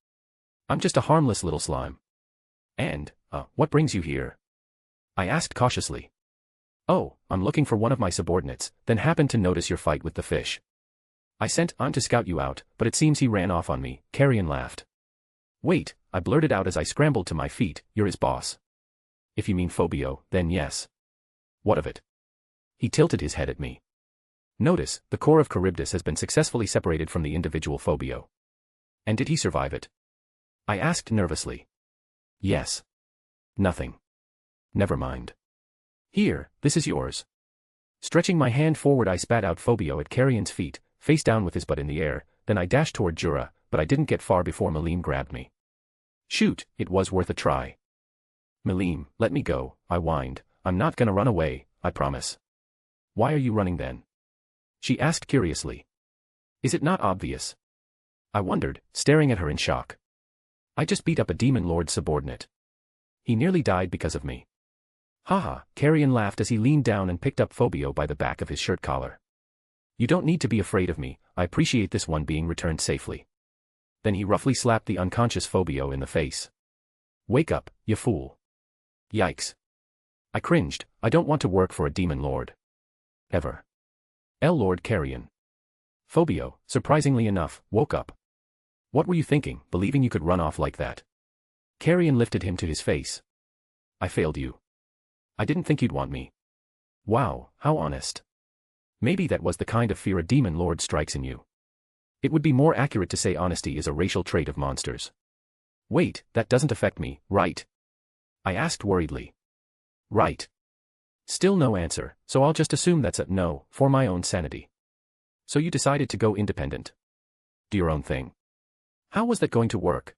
I'm just a harmless little slime. And, what brings you here? I asked cautiously. Oh, I'm looking for one of my subordinates, then happened to notice your fight with the fish. I sent on to scout you out, but it seems he ran off on me, Carrion laughed. Wait, I blurted out as I scrambled to my feet, you're his boss. If you mean Phobio, then yes. What of it? He tilted his head at me. Notice, the core of Charybdis has been successfully separated from the individual Phobio. And did he survive it? I asked nervously. Yes. Nothing. Never mind. Here, this is yours. Stretching my hand forward I spat out Phobio at Carrion's feet, face down with his butt in the air, then I dashed toward Jura, but I didn't get far before Melim grabbed me. Shoot, it was worth a try. Melim, let me go, I whined, I'm not gonna run away, I promise. Why are you running then? She asked curiously. Is it not obvious? I wondered, staring at her in shock. I just beat up a Demon Lord subordinate. He nearly died because of me. Haha, Carrion laughed as he leaned down and picked up Phobio by the back of his shirt collar. You don't need to be afraid of me, I appreciate this one being returned safely. Then he roughly slapped the unconscious Phobio in the face. Wake up, you fool. Yikes. I cringed. I don't want to work for a demon lord. Ever. Lord Carrion. Phobio, surprisingly enough, woke up. What were you thinking, believing you could run off like that? Carrion lifted him to his face. I failed you. I didn't think you'd want me. Wow, how honest. Maybe that was the kind of fear a demon lord strikes in you. It would be more accurate to say honesty is a racial trait of monsters. Wait, that doesn't affect me, right? I asked worriedly. Right. Still no answer, so I'll just assume that's a no, for my own sanity. So you decided to go independent. Do your own thing. How was that going to work?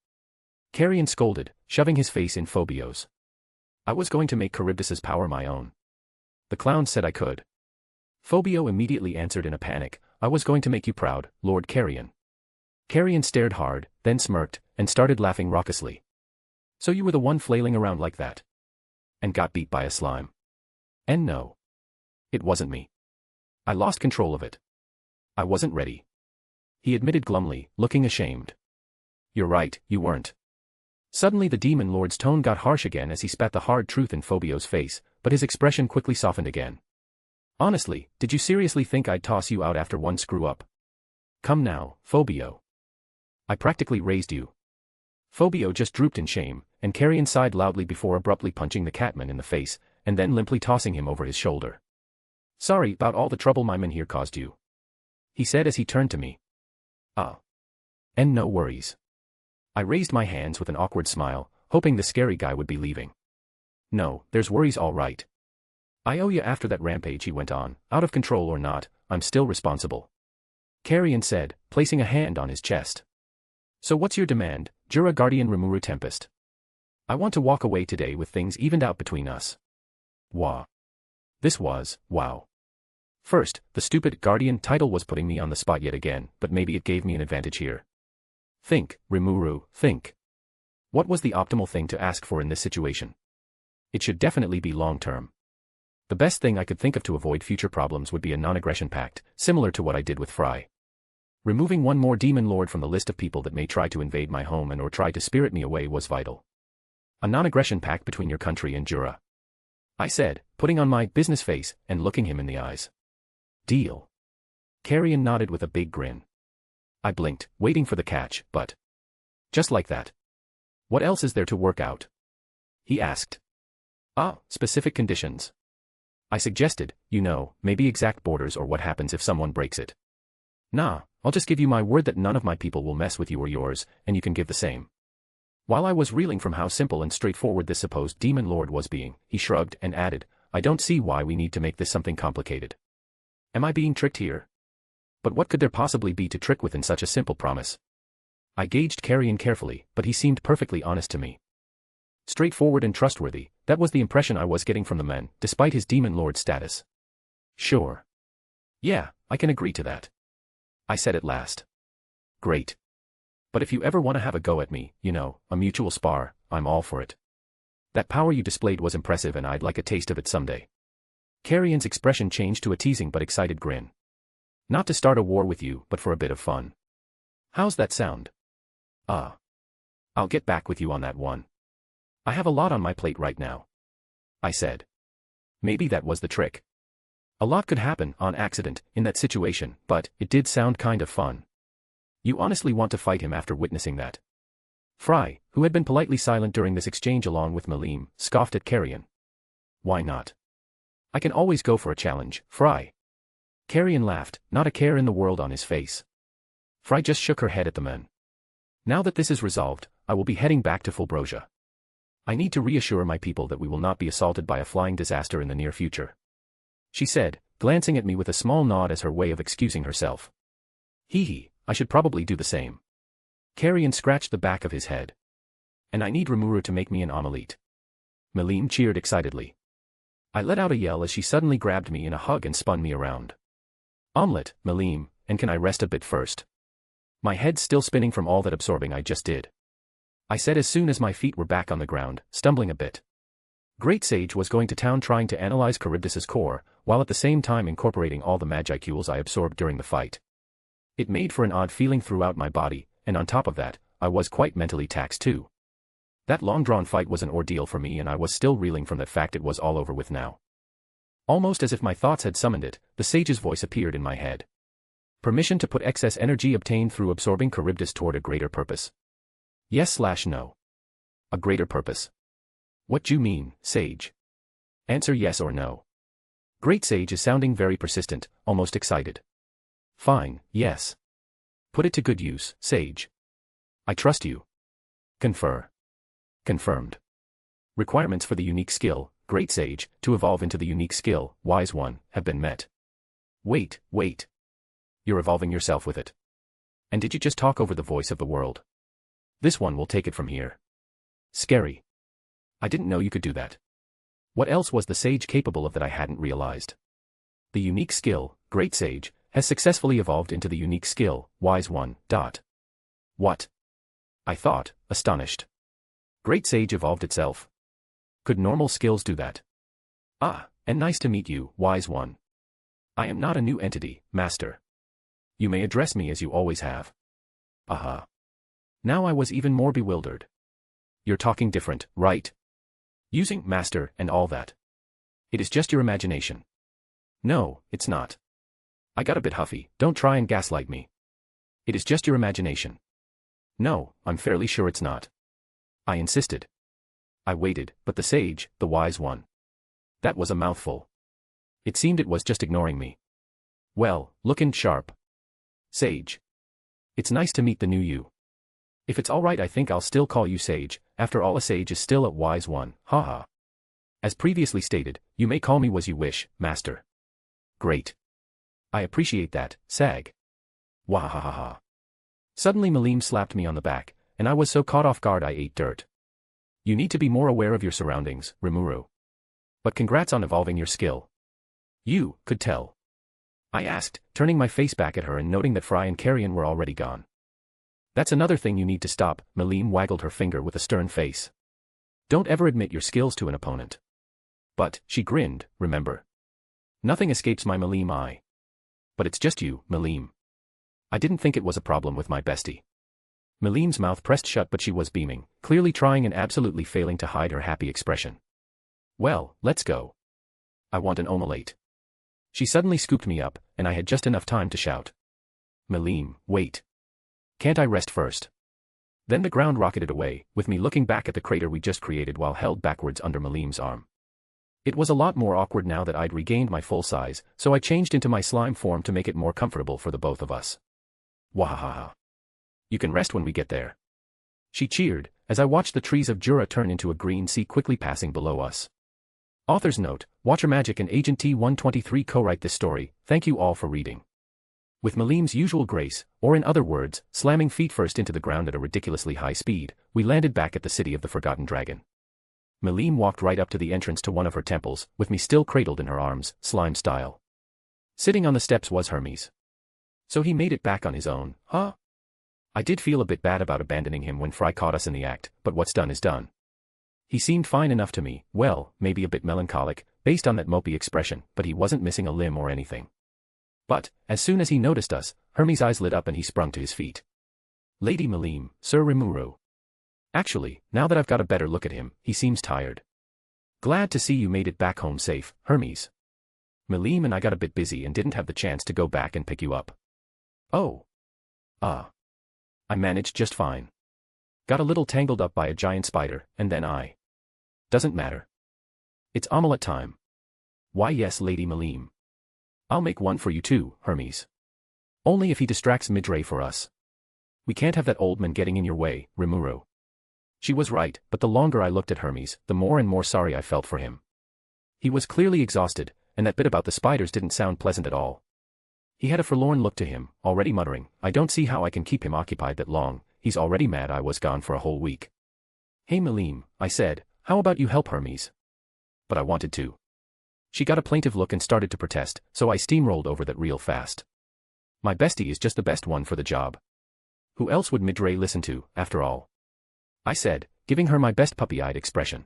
Carrion scolded, shoving his face in Phobio's. I was going to make Charybdis's power my own. The clown said I could. Phobio immediately answered in a panic, I was going to make you proud, Lord Carrion. Carrion stared hard, then smirked, and started laughing raucously. So you were the one flailing around like that? And got beat by a slime? And no. It wasn't me. I lost control of it. I wasn't ready. He admitted glumly, looking ashamed. You're right, you weren't. Suddenly the demon lord's tone got harsh again as he spat the hard truth in Phobio's face, but his expression quickly softened again. Honestly, did you seriously think I'd toss you out after one screw-up? Come now, Phobio. I practically raised you. Phobio just drooped in shame, and Carrion sighed loudly before abruptly punching the catman in the face, and then limply tossing him over his shoulder. Sorry about all the trouble my men here caused you. He said as he turned to me. And no worries. I raised my hands with an awkward smile, hoping the scary guy would be leaving. No, there's worries all right. I owe you after that rampage, he went on, out of control or not, I'm still responsible. Carrion said, placing a hand on his chest. So what's your demand, Jura Guardian Rimuru Tempest? I want to walk away today with things evened out between us. Wah. This was, wow. First, the stupid Guardian title was putting me on the spot yet again, but maybe it gave me an advantage here. Think, Rimuru, think. What was the optimal thing to ask for in this situation? It should definitely be long-term. The best thing I could think of to avoid future problems would be a non-aggression pact, similar to what I did with Fry. Removing one more demon lord from the list of people that may try to invade my home and or try to spirit me away was vital. A non-aggression pact between your country and Jura. I said, putting on my business face and looking him in the eyes. Deal. Carrion nodded with a big grin. I blinked, waiting for the catch, but... just like that. What else is there to work out? He asked. Specific conditions. I suggested, maybe exact borders or what happens if someone breaks it. Nah, I'll just give you my word that none of my people will mess with you or yours, and you can give the same. While I was reeling from how simple and straightforward this supposed demon lord was being, he shrugged and added, I don't see why we need to make this something complicated. Am I being tricked here? But what could there possibly be to trick with in such a simple promise? I gauged Carrion carefully, but he seemed perfectly honest to me. Straightforward and trustworthy, that was the impression I was getting from the man, despite his demon lord status. Sure. Yeah, I can agree to that. I said at last. Great. But if you ever want to have a go at me, a mutual spar, I'm all for it. That power you displayed was impressive and I'd like a taste of it someday. Carrion's expression changed to a teasing but excited grin. Not to start a war with you, but for a bit of fun. How's that sound? I'll get back with you on that one. I have a lot on my plate right now. I said. Maybe that was the trick. A lot could happen, on accident, in that situation, but it did sound kind of fun. You honestly want to fight him after witnessing that? Fry, who had been politely silent during this exchange along with Malim, scoffed at Carrion. Why not? I can always go for a challenge, Fry. Carrion laughed, not a care in the world on his face. Fry just shook her head at the men. Now that this is resolved, I will be heading back to Fulbrosia. I need to reassure my people that we will not be assaulted by a flying disaster in the near future. She said, glancing at me with a small nod as her way of excusing herself. Hee, I should probably do the same. Carrion scratched the back of his head. And I need Rimuru to make me an omelette. Malim cheered excitedly. I let out a yell as she suddenly grabbed me in a hug and spun me around. Omelette, Malim, and can I rest a bit first? My head still spinning from all that absorbing I just did. I said as soon as my feet were back on the ground, stumbling a bit. Great Sage was going to town trying to analyze Charybdis's core, while at the same time incorporating all the magicules I absorbed during the fight. It made for an odd feeling throughout my body, and on top of that, I was quite mentally taxed too. That long-drawn fight was an ordeal for me and I was still reeling from that fact it was all over with now. Almost as if my thoughts had summoned it, the sage's voice appeared in my head. Permission to put excess energy obtained through absorbing Charybdis toward a greater purpose. Yes/no. A greater purpose. What do you mean, sage? Answer yes or no. Great sage is sounding very persistent, almost excited. Fine, yes. Put it to good use, sage. I trust you. Confer. Confirmed. Requirements for the unique skill, Great Sage, to evolve into the unique skill, Wise One, have been met. Wait. You're evolving yourself with it. And did you just talk over the voice of the world? This one will take it from here. Scary. I didn't know you could do that. What else was the sage capable of that I hadn't realized? The unique skill, Great Sage, has successfully evolved into the unique skill, Wise One. What? I thought, astonished. Great Sage evolved itself. Could normal skills do that? Ah, and nice to meet you, Wise One. I am not a new entity, Master. You may address me as you always have. Aha. Now I was even more bewildered. You're talking different, right? Using Master and all that. It is just your imagination. No, it's not. I got a bit huffy, don't try and gaslight me. It is just your imagination. No, I'm fairly sure it's not. I insisted. I waited, but the sage, the wise one. That was a mouthful. It seemed it was just ignoring me. Well, looking sharp. Sage. It's nice to meet the new you. If it's alright I think I'll still call you Sage, after all a sage is still a wise one, haha. As previously stated, you may call me as you wish, Master. Great. I appreciate that, Sag. Wahahaha. Suddenly Malim slapped me on the back, and I was so caught off guard I ate dirt. You need to be more aware of your surroundings, Rimuru. But congrats on evolving your skill. You could tell. I asked, turning my face back at her and noting that Fry and Carrion were already gone. That's another thing you need to stop, Malim waggled her finger with a stern face. Don't ever admit your skills to an opponent. But, she grinned, remember. Nothing escapes my Malim eye. But it's just you, Malim. I didn't think it was a problem with my bestie. Malim's mouth pressed shut but she was beaming, clearly trying and absolutely failing to hide her happy expression. Well, let's go. I want an omelette. She suddenly scooped me up, and I had just enough time to shout. Malim, wait. Can't I rest first? Then the ground rocketed away, with me looking back at the crater we just created while held backwards under Malim's arm. It was a lot more awkward now that I'd regained my full size, so I changed into my slime form to make it more comfortable for the both of us. Wahahaha. You can rest when we get there. She cheered, as I watched the trees of Jura turn into a green sea quickly passing below us. Author's note, Watcher Magic and Agent T123 co-write this story, thank you all for reading. With Malim's usual grace, or in other words, slamming feet first into the ground at a ridiculously high speed, we landed back at the city of the Forgotten Dragon. Malim walked right up to the entrance to one of her temples, with me still cradled in her arms, slime style. Sitting on the steps was Hermes. So he made it back on his own, huh? I did feel a bit bad about abandoning him when Fry caught us in the act, but what's done is done. He seemed fine enough to me, well, maybe a bit melancholic, based on that mopey expression, but he wasn't missing a limb or anything. But, as soon as he noticed us, Hermes' eyes lit up and he sprung to his feet. Lady Malim, Sir Rimuru. Actually, now that I've got a better look at him, he seems tired. Glad to see you made it back home safe, Hermes. Malim and I got a bit busy and didn't have the chance to go back and pick you up. Oh. I managed just fine. Got a little tangled up by a giant spider, and then Doesn't matter. It's omelette time. Why yes, Lady Malim. I'll make one for you too, Hermes. Only if he distracts Midray for us. We can't have that old man getting in your way, Rimuru. She was right, but the longer I looked at Hermes, the more and more sorry I felt for him. He was clearly exhausted, and that bit about the spiders didn't sound pleasant at all. He had a forlorn look to him, already muttering, I don't see how I can keep him occupied that long, he's already mad I was gone for a whole week. Hey Malim, I said, how about you help Hermes? But I wanted to. She got a plaintive look and started to protest, so I steamrolled over that real fast. My bestie is just the best one for the job. Who else would Midray listen to, after all? I said, giving her my best puppy-eyed expression.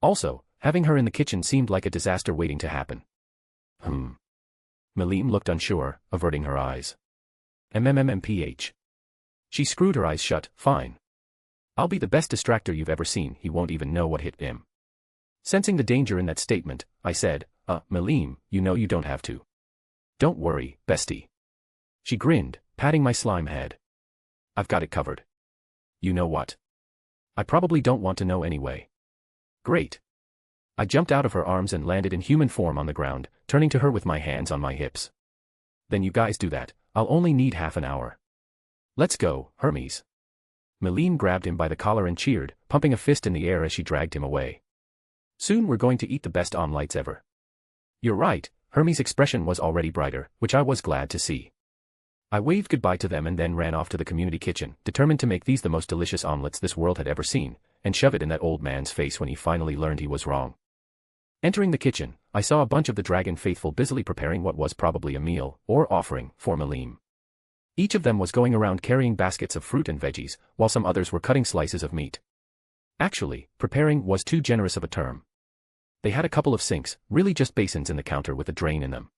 Also, having her in the kitchen seemed like a disaster waiting to happen. Malim looked unsure, averting her eyes. MMMPH. She screwed her eyes shut, fine. I'll be the best distractor you've ever seen, he won't even know what hit him. Sensing the danger in that statement, I said, Melim, you know you don't have to. Don't worry, bestie. She grinned, patting my slime head. I've got it covered. You know what? I probably don't want to know anyway. Great. I jumped out of her arms and landed in human form on the ground, turning to her with my hands on my hips. Then you guys do that, I'll only need half an hour. Let's go, Hermes. Melim grabbed him by the collar and cheered, pumping a fist in the air as she dragged him away. Soon we're going to eat the best omelets ever. You're right, Hermes' expression was already brighter, which I was glad to see. I waved goodbye to them and then ran off to the community kitchen, determined to make these the most delicious omelets this world had ever seen, and shove it in that old man's face when he finally learned he was wrong. Entering the kitchen, I saw a bunch of the dragon faithful busily preparing what was probably a meal, or offering, for Melim. Each of them was going around carrying baskets of fruit and veggies, while some others were cutting slices of meat. Actually, preparing was too generous of a term. They had a couple of sinks, really just basins in the counter with a drain in them.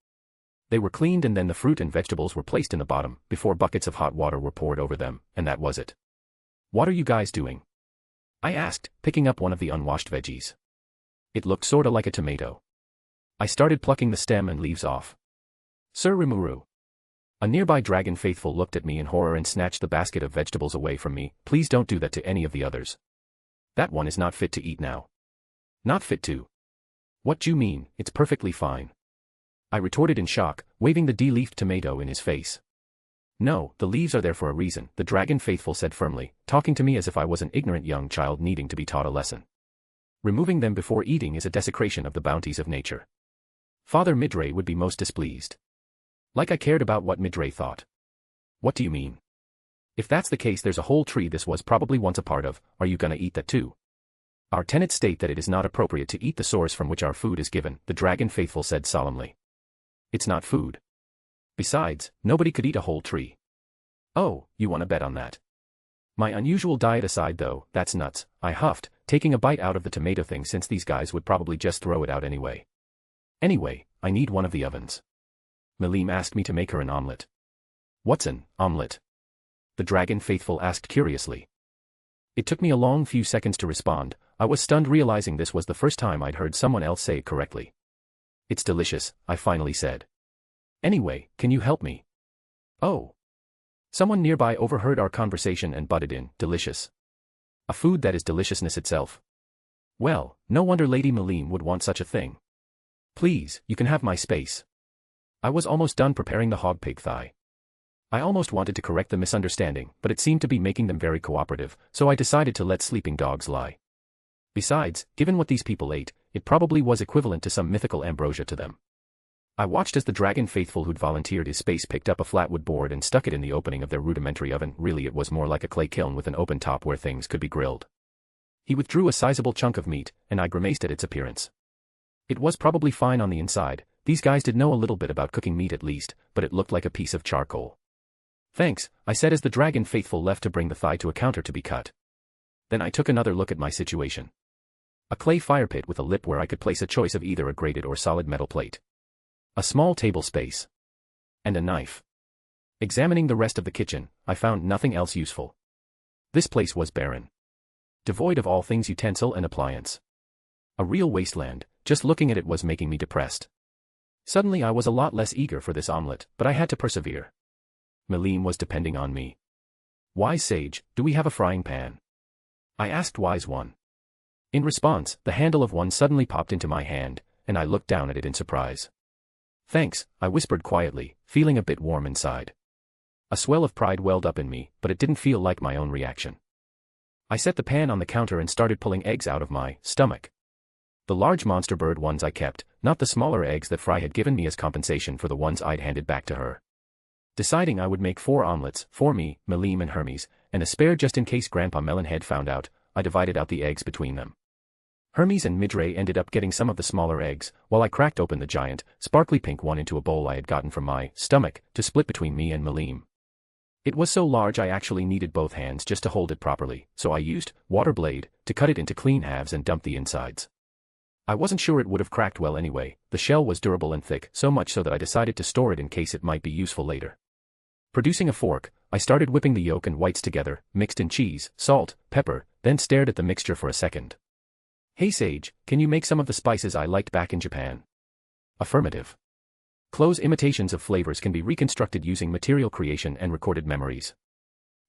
They were cleaned and then the fruit and vegetables were placed in the bottom, before buckets of hot water were poured over them, and that was it. What are you guys doing? I asked, picking up one of the unwashed veggies. It looked sorta like a tomato. I started plucking the stem and leaves off. Sir Rimuru. A nearby dragon faithful looked at me in horror and snatched the basket of vegetables away from me. Please don't do that to any of the others. That one is not fit to eat now. Not fit to. What do you mean? It's perfectly fine. I retorted in shock, waving the de-leafed tomato in his face. No, the leaves are there for a reason, the dragon faithful said firmly, talking to me as if I was an ignorant young child needing to be taught a lesson. Removing them before eating is a desecration of the bounties of nature. Father Midray would be most displeased. Like I cared about what Midray thought. What do you mean? If that's the case, there's a whole tree this was probably once a part of. Are you gonna eat that too? Our tenets state that it is not appropriate to eat the source from which our food is given, the dragon faithful said solemnly. It's not food. Besides, nobody could eat a whole tree. Oh, you want to bet on that? My unusual diet aside though, that's nuts, I huffed, taking a bite out of the tomato thing since these guys would probably just throw it out anyway. Anyway, I need one of the ovens. Melim asked me to make her an omelet. What's an omelet? The dragon faithful asked curiously. It took me a long few seconds to respond. I was stunned realizing this was the first time I'd heard someone else say it correctly. It's delicious, I finally said. Anyway, can you help me? Oh. Someone nearby overheard our conversation and butted in, delicious. A food that is deliciousness itself. Well, no wonder Lady Melim would want such a thing. Please, you can have my space. I was almost done preparing the hog pig thigh. I almost wanted to correct the misunderstanding, but it seemed to be making them very cooperative, so I decided to let sleeping dogs lie. Besides, given what these people ate, it probably was equivalent to some mythical ambrosia to them. I watched as the dragon faithful who'd volunteered his space picked up a flatwood board and stuck it in the opening of their rudimentary oven. Really, it was more like a clay kiln with an open top where things could be grilled. He withdrew a sizable chunk of meat, and I grimaced at its appearance. It was probably fine on the inside. These guys did know a little bit about cooking meat at least, but it looked like a piece of charcoal. Thanks, I said as the dragon faithful left to bring the thigh to a counter to be cut. Then I took another look at my situation. A clay fire pit with a lip where I could place a choice of either a grated or solid metal plate. A small table space. And a knife. Examining the rest of the kitchen, I found nothing else useful. This place was barren. Devoid of all things utensil and appliance. A real wasteland. Just looking at it was making me depressed. Suddenly I was a lot less eager for this omelet, but I had to persevere. Melim was depending on me. Wise sage, do we have a frying pan? I asked Wise One. In response, the handle of one suddenly popped into my hand, and I looked down at it in surprise. Thanks, I whispered quietly, feeling a bit warm inside. A swell of pride welled up in me, but it didn't feel like my own reaction. I set the pan on the counter and started pulling eggs out of my stomach. The large monster bird ones I kept, not the smaller eggs that Fry had given me as compensation for the ones I'd handed back to her. Deciding I would make 4 omelets, for me, Melim and Hermes, and a spare just in case Grandpa Melonhead found out, I divided out the eggs between them. Hermes and Midray ended up getting some of the smaller eggs, while I cracked open the giant, sparkly pink one into a bowl I had gotten from my stomach, to split between me and Melim. It was so large I actually needed both hands just to hold it properly, so I used water blade to cut it into clean halves and dump the insides. I wasn't sure it would have cracked well anyway. The shell was durable and thick, so much so that I decided to store it in case it might be useful later. Producing a fork, I started whipping the yolk and whites together, mixed in cheese, salt, pepper, then stared at the mixture for a second. Hey Sage, can you make some of the spices I liked back in Japan? Affirmative. Close imitations of flavors can be reconstructed using material creation and recorded memories.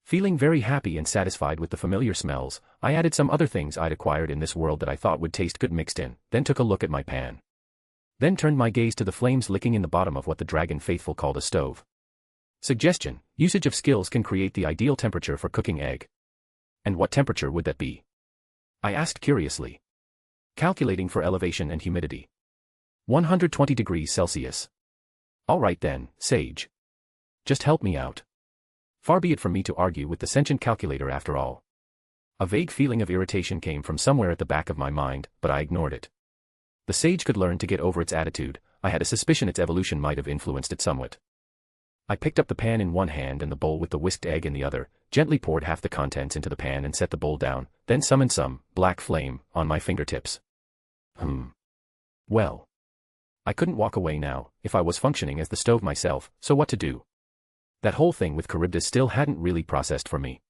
Feeling very happy and satisfied with the familiar smells, I added some other things I'd acquired in this world that I thought would taste good mixed in, then took a look at my pan. Then turned my gaze to the flames licking in the bottom of what the dragon faithful called a stove. Suggestion: usage of skills can create the ideal temperature for cooking egg. And what temperature would that be? I asked curiously. Calculating for elevation and humidity. 120 degrees Celsius. All right then, Sage. Just help me out. Far be it from me to argue with the sentient calculator after all. A vague feeling of irritation came from somewhere at the back of my mind, but I ignored it. The sage could learn to get over its attitude. I had a suspicion its evolution might have influenced it somewhat. I picked up the pan in one hand and the bowl with the whisked egg in the other, gently poured half the contents into the pan and set the bowl down, then summoned some black flame on my fingertips. Well. I couldn't walk away now, if I was functioning as the stove myself, so what to do? That whole thing with Charybdis still hadn't really processed for me.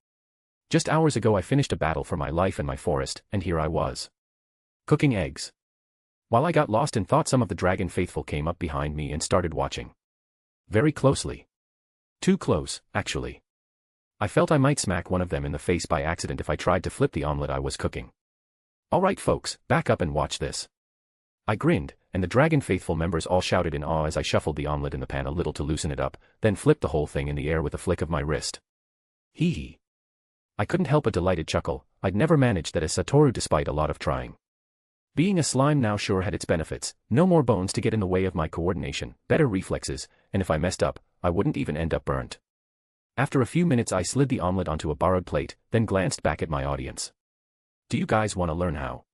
Just hours ago I finished a battle for my life in my forest, and here I was. Cooking eggs. While I got lost in thought, some of the dragon faithful came up behind me and started watching. Very closely. Too close, actually. I felt I might smack one of them in the face by accident if I tried to flip the omelet I was cooking. Alright folks, back up and watch this. I grinned, and the dragon faithful members all shouted in awe as I shuffled the omelet in the pan a little to loosen it up, then flipped the whole thing in the air with a flick of my wrist. Hee hee. I couldn't help a delighted chuckle. I'd never managed that as Satoru despite a lot of trying. Being a slime now sure had its benefits, no more bones to get in the way of my coordination, better reflexes, and if I messed up, I wouldn't even end up burnt. After a few minutes I slid the omelet onto a borrowed plate, then glanced back at my audience. Do you guys want to learn how?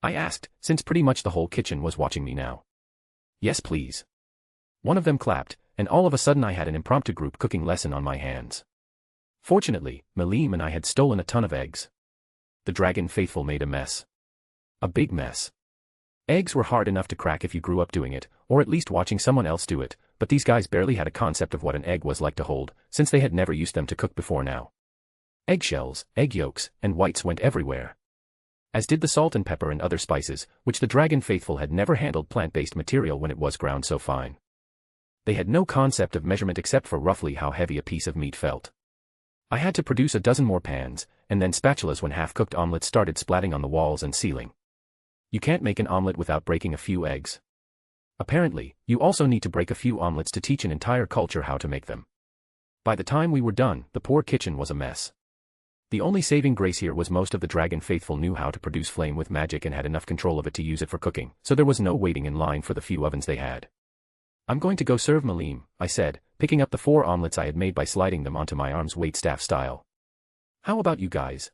I asked, since pretty much the whole kitchen was watching me now. Yes please. One of them clapped, and all of a sudden I had an impromptu group cooking lesson on my hands. Fortunately, Malim and I had stolen a ton of eggs. The dragon faithful made a mess. A big mess. Eggs were hard enough to crack if you grew up doing it, or at least watching someone else do it, but these guys barely had a concept of what an egg was like to hold, since they had never used them to cook before now. Eggshells, egg yolks, and whites went everywhere. As did the salt and pepper and other spices, which the dragon faithful had never handled plant-based material when it was ground so fine. They had no concept of measurement except for roughly how heavy a piece of meat felt. I had to produce a dozen more pans, and then spatulas when half-cooked omelets started splatting on the walls and ceiling. You can't make an omelet without breaking a few eggs. Apparently, you also need to break a few omelets to teach an entire culture how to make them. By the time we were done, the poor kitchen was a mess. The only saving grace here was most of the dragon faithful knew how to produce flame with magic and had enough control of it to use it for cooking, so there was no waiting in line for the few ovens they had. I'm going to go serve Malim, I said, picking up the 4 omelets I had made by sliding them onto my arms waitstaff style. How about you guys,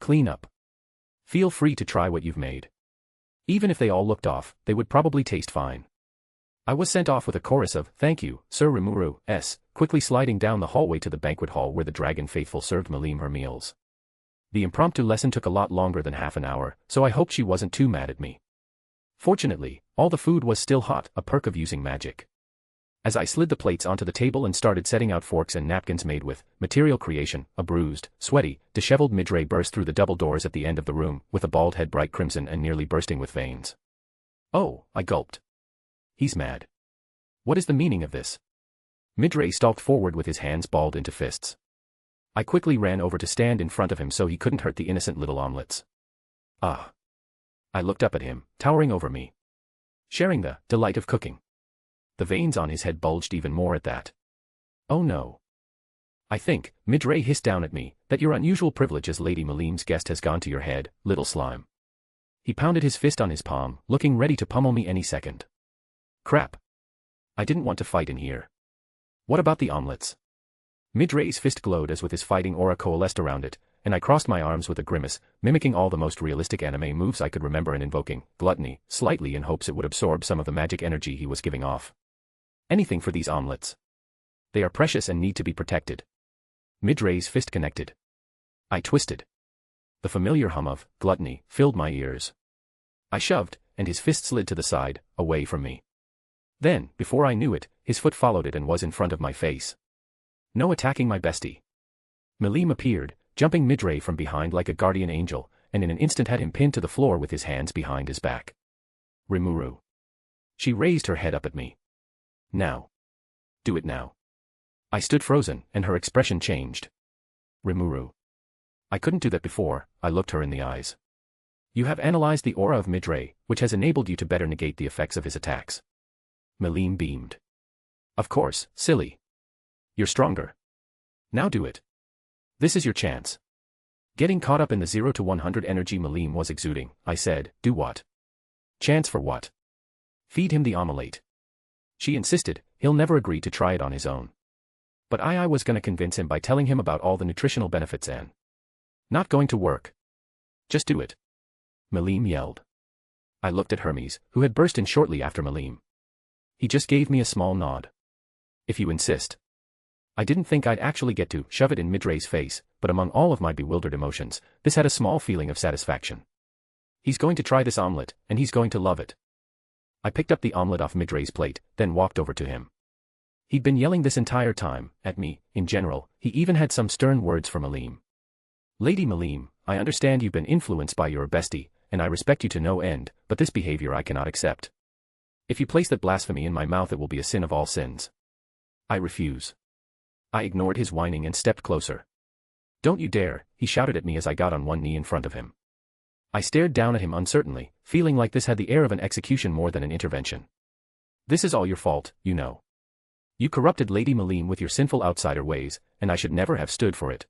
clean up? Feel free to try what you've made. Even if they all looked off, they would probably taste fine. I was sent off with a chorus of, "Thank you, Sir Rimuru," quickly sliding down the hallway to the banquet hall where the dragon faithful served Malim her meals. The impromptu lesson took a lot longer than half an hour, so I hoped she wasn't too mad at me. Fortunately, all the food was still hot, a perk of using magic. As I slid the plates onto the table and started setting out forks and napkins made with material creation, a bruised, sweaty, disheveled Midray burst through the double doors at the end of the room, with a bald head bright crimson and nearly bursting with veins. Oh, I gulped. He's mad. What is the meaning of this? Midray stalked forward with his hands balled into fists. I quickly ran over to stand in front of him so he couldn't hurt the innocent little omelets. Ah. I looked up at him, towering over me. Sharing the delight of cooking. The veins on his head bulged even more at that. Oh no. I think, Midray hissed down at me, that your unusual privilege as Lady Malim's guest has gone to your head, little slime. He pounded his fist on his palm, looking ready to pummel me any second. Crap. I didn't want to fight in here. What about the omelets? Midray's fist glowed as with his fighting aura coalesced around it, and I crossed my arms with a grimace, mimicking all the most realistic anime moves I could remember and invoking gluttony, slightly in hopes it would absorb some of the magic energy he was giving off. Anything for these omelets. They are precious and need to be protected. Midray's fist connected. I twisted. The familiar hum of gluttony filled my ears. I shoved, and his fist slid to the side, away from me. Then, before I knew it, his foot followed it and was in front of my face. No attacking my bestie. Melim appeared, jumping Midray from behind like a guardian angel, and in an instant had him pinned to the floor with his hands behind his back. Rimuru. She raised her head up at me. Now. Do it now. I stood frozen, and her expression changed. Rimuru. I couldn't do that before. I looked her in the eyes. You have analyzed the aura of Midray, which has enabled you to better negate the effects of his attacks. Melim beamed. Of course, silly. You're stronger. Now do it. This is your chance. Getting caught up in the 0 to 100 energy Melim was exuding, I said, do what? Chance for what? Feed him the omelette. She insisted, he'll never agree to try it on his own. But I was gonna convince him by telling him about all the nutritional benefits and not going to work. Just do it. Melim yelled. I looked at Hermes, who had burst in shortly after Melim. He just gave me a small nod. If you insist. I didn't think I'd actually get to shove it in Midray's face, but among all of my bewildered emotions, this had a small feeling of satisfaction. He's going to try this omelet, and he's going to love it. I picked up the omelet off Midray's plate, then walked over to him. He'd been yelling this entire time, at me, in general. He even had some stern words for Melim. Lady Melim, I understand you've been influenced by your bestie, and I respect you to no end, but this behavior I cannot accept. If you place that blasphemy in my mouth, it will be a sin of all sins. I refuse. I ignored his whining and stepped closer. Don't you dare, he shouted at me as I got on one knee in front of him. I stared down at him uncertainly, feeling like this had the air of an execution more than an intervention. This is all your fault, you know. You corrupted Lady Melim with your sinful outsider ways, and I should never have stood for it.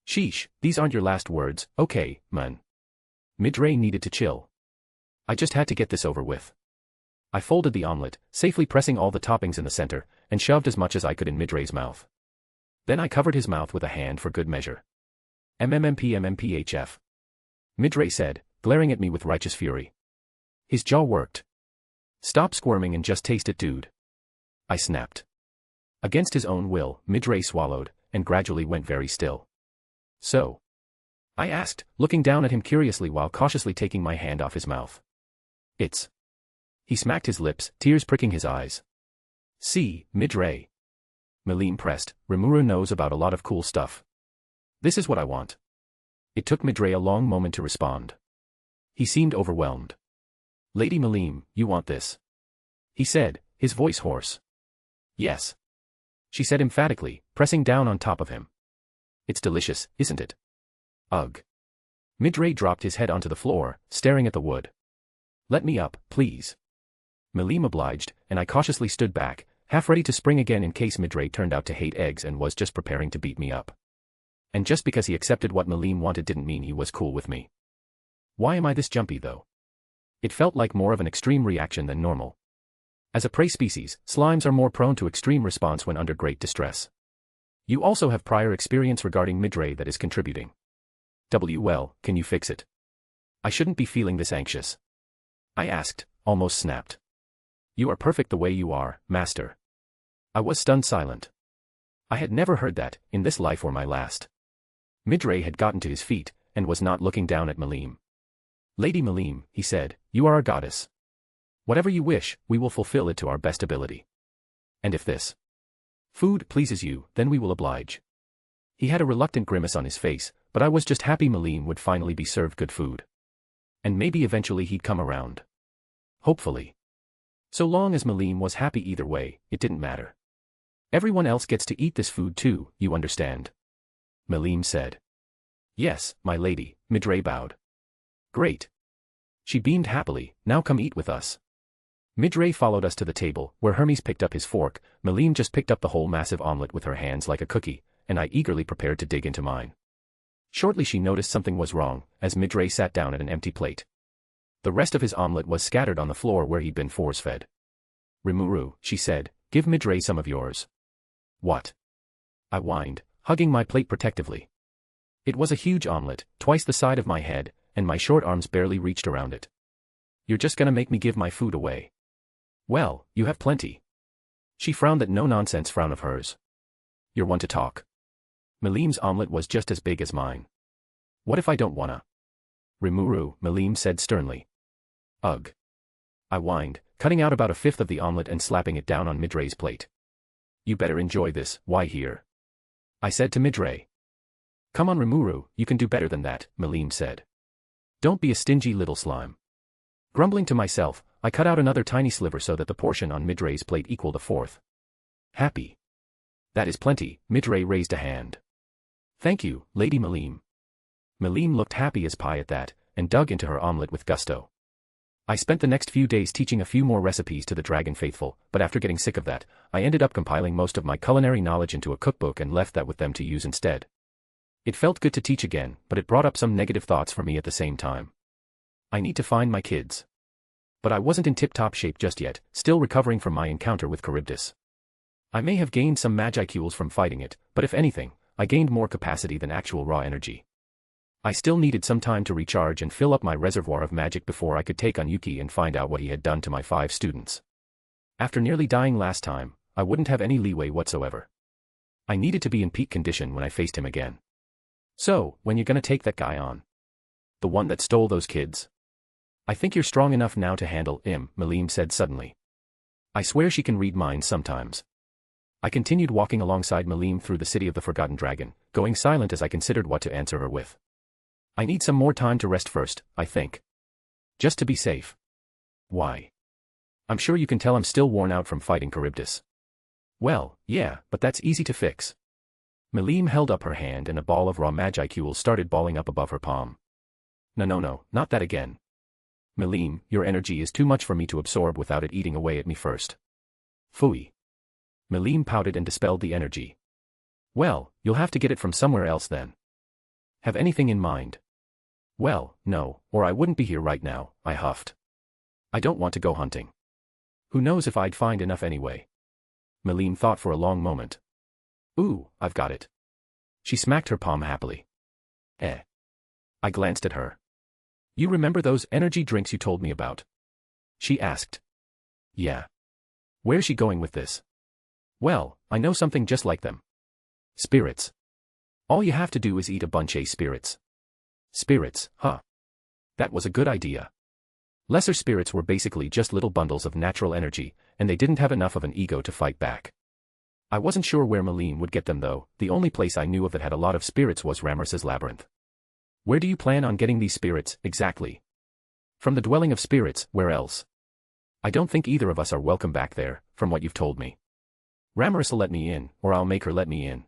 Sheesh, these aren't your last words, okay, man. Midray needed to chill. I just had to get this over with. I folded the omelet, safely pressing all the toppings in the center, and shoved as much as I could in Midray's mouth. Then I covered his mouth with a hand for good measure. MMMPHF. Midray said, glaring at me with righteous fury. His jaw worked. Stop squirming and just taste it, dude. I snapped. Against his own will, Midray swallowed, and gradually went very still. So? I asked, looking down at him curiously while cautiously taking my hand off his mouth. It's. He smacked his lips, tears pricking his eyes. See, Midray. Melim pressed, Rimuru knows about a lot of cool stuff. This is what I want. It took Midray a long moment to respond. He seemed overwhelmed. Lady Melim, you want this? He said, his voice hoarse. Yes. She said emphatically, pressing down on top of him. It's delicious, isn't it? Ugh. Midray dropped his head onto the floor, staring at the wood. Let me up, please. Melim obliged, and I cautiously stood back, half ready to spring again in case Midray turned out to hate eggs and was just preparing to beat me up. And just because he accepted what Melim wanted didn't mean he was cool with me. Why am I this jumpy though? It felt like more of an extreme reaction than normal. As a prey species, slimes are more prone to extreme response when under great distress. You also have prior experience regarding Midray that is contributing. Well, can you fix it? I shouldn't be feeling this anxious. I asked, almost snapped. You are perfect the way you are, master. I was stunned silent. I had never heard that, in this life or my last. Midray had gotten to his feet, and was not looking down at Melim. Lady Melim, he said, you are our goddess. Whatever you wish, we will fulfill it to our best ability. And if this food pleases you, then we will oblige. He had a reluctant grimace on his face, but I was just happy Melim would finally be served good food. And maybe eventually he'd come around. Hopefully. So long as Melim was happy either way, it didn't matter. Everyone else gets to eat this food too, you understand? Melim said. Yes, my lady, Midray bowed. Great. She beamed happily, now come eat with us. Midray followed us to the table, where Hermes picked up his fork. Melim just picked up the whole massive omelet with her hands like a cookie, and I eagerly prepared to dig into mine. Shortly she noticed something was wrong, as Midray sat down at an empty plate. The rest of his omelet was scattered on the floor where he'd been force-fed. Rimuru, she said, give Midray some of yours. What? I whined, hugging my plate protectively. It was a huge omelet, twice the size of my head, and my short arms barely reached around it. You're just gonna make me give my food away. Well, you have plenty. She frowned at no-nonsense frown of hers. You're one to talk. Melim's omelet was just as big as mine. What if I don't wanna? Rimuru, Melim said sternly. Ugh. I whined, cutting out about a fifth of the omelet and slapping it down on Midray's plate. You better enjoy this, why here? I said to Midray. Come on Rimuru, you can do better than that, Malim said. Don't be a stingy little slime. Grumbling to myself, I cut out another tiny sliver so that the portion on Midray's plate equaled a fourth. Happy. That is plenty, Midray raised a hand. Thank you, Lady Malim. Malim looked happy as pie at that, and dug into her omelette with gusto. I spent the next few days teaching a few more recipes to the Dragon Faithful, but after getting sick of that, I ended up compiling most of my culinary knowledge into a cookbook and left that with them to use instead. It felt good to teach again, but it brought up some negative thoughts for me at the same time. I need to find my kids. But I wasn't in tip-top shape just yet, still recovering from my encounter with Charybdis. I may have gained some magicules from fighting it, but if anything, I gained more capacity than actual raw energy. I still needed some time to recharge and fill up my reservoir of magic before I could take on Yuki and find out what he had done to my 5 students. After nearly dying last time, I wouldn't have any leeway whatsoever. I needed to be in peak condition when I faced him again. So, when you gonna take that guy on? The one that stole those kids? I think you're strong enough now to handle him, Malim said suddenly. I swear she can read minds sometimes. I continued walking alongside Malim through the city of the Forgotten Dragon, going silent as I considered what to answer her with. I need some more time to rest first, I think. Just to be safe. Why? I'm sure you can tell I'm still worn out from fighting Charybdis. Well, yeah, but that's easy to fix. Malim held up her hand and a ball of raw magicules started balling up above her palm. No, not that again. Malim, your energy is too much for me to absorb without it eating away at me first. Phooey. Malim pouted and dispelled the energy. Well, you'll have to get it from somewhere else then. Have anything in mind? Well, no, or I wouldn't be here right now, I huffed. I don't want to go hunting. Who knows if I'd find enough anyway. Malim thought for a long moment. Ooh, I've got it. She smacked her palm happily. I glanced at her. You remember those energy drinks you told me about? She asked. Yeah. Where's she going with this? Well, I know something just like them. Spirits. All you have to do is eat a bunch of spirits. Spirits, huh? That was a good idea. Lesser spirits were basically just little bundles of natural energy, and they didn't have enough of an ego to fight back. I wasn't sure where Malim would get them though, the only place I knew of that had a lot of spirits was Ramras's Labyrinth. Where do you plan on getting these spirits, exactly? From the dwelling of spirits, where else? I don't think either of us are welcome back there, from what you've told me. Ramras'll let me in, or I'll make her let me in.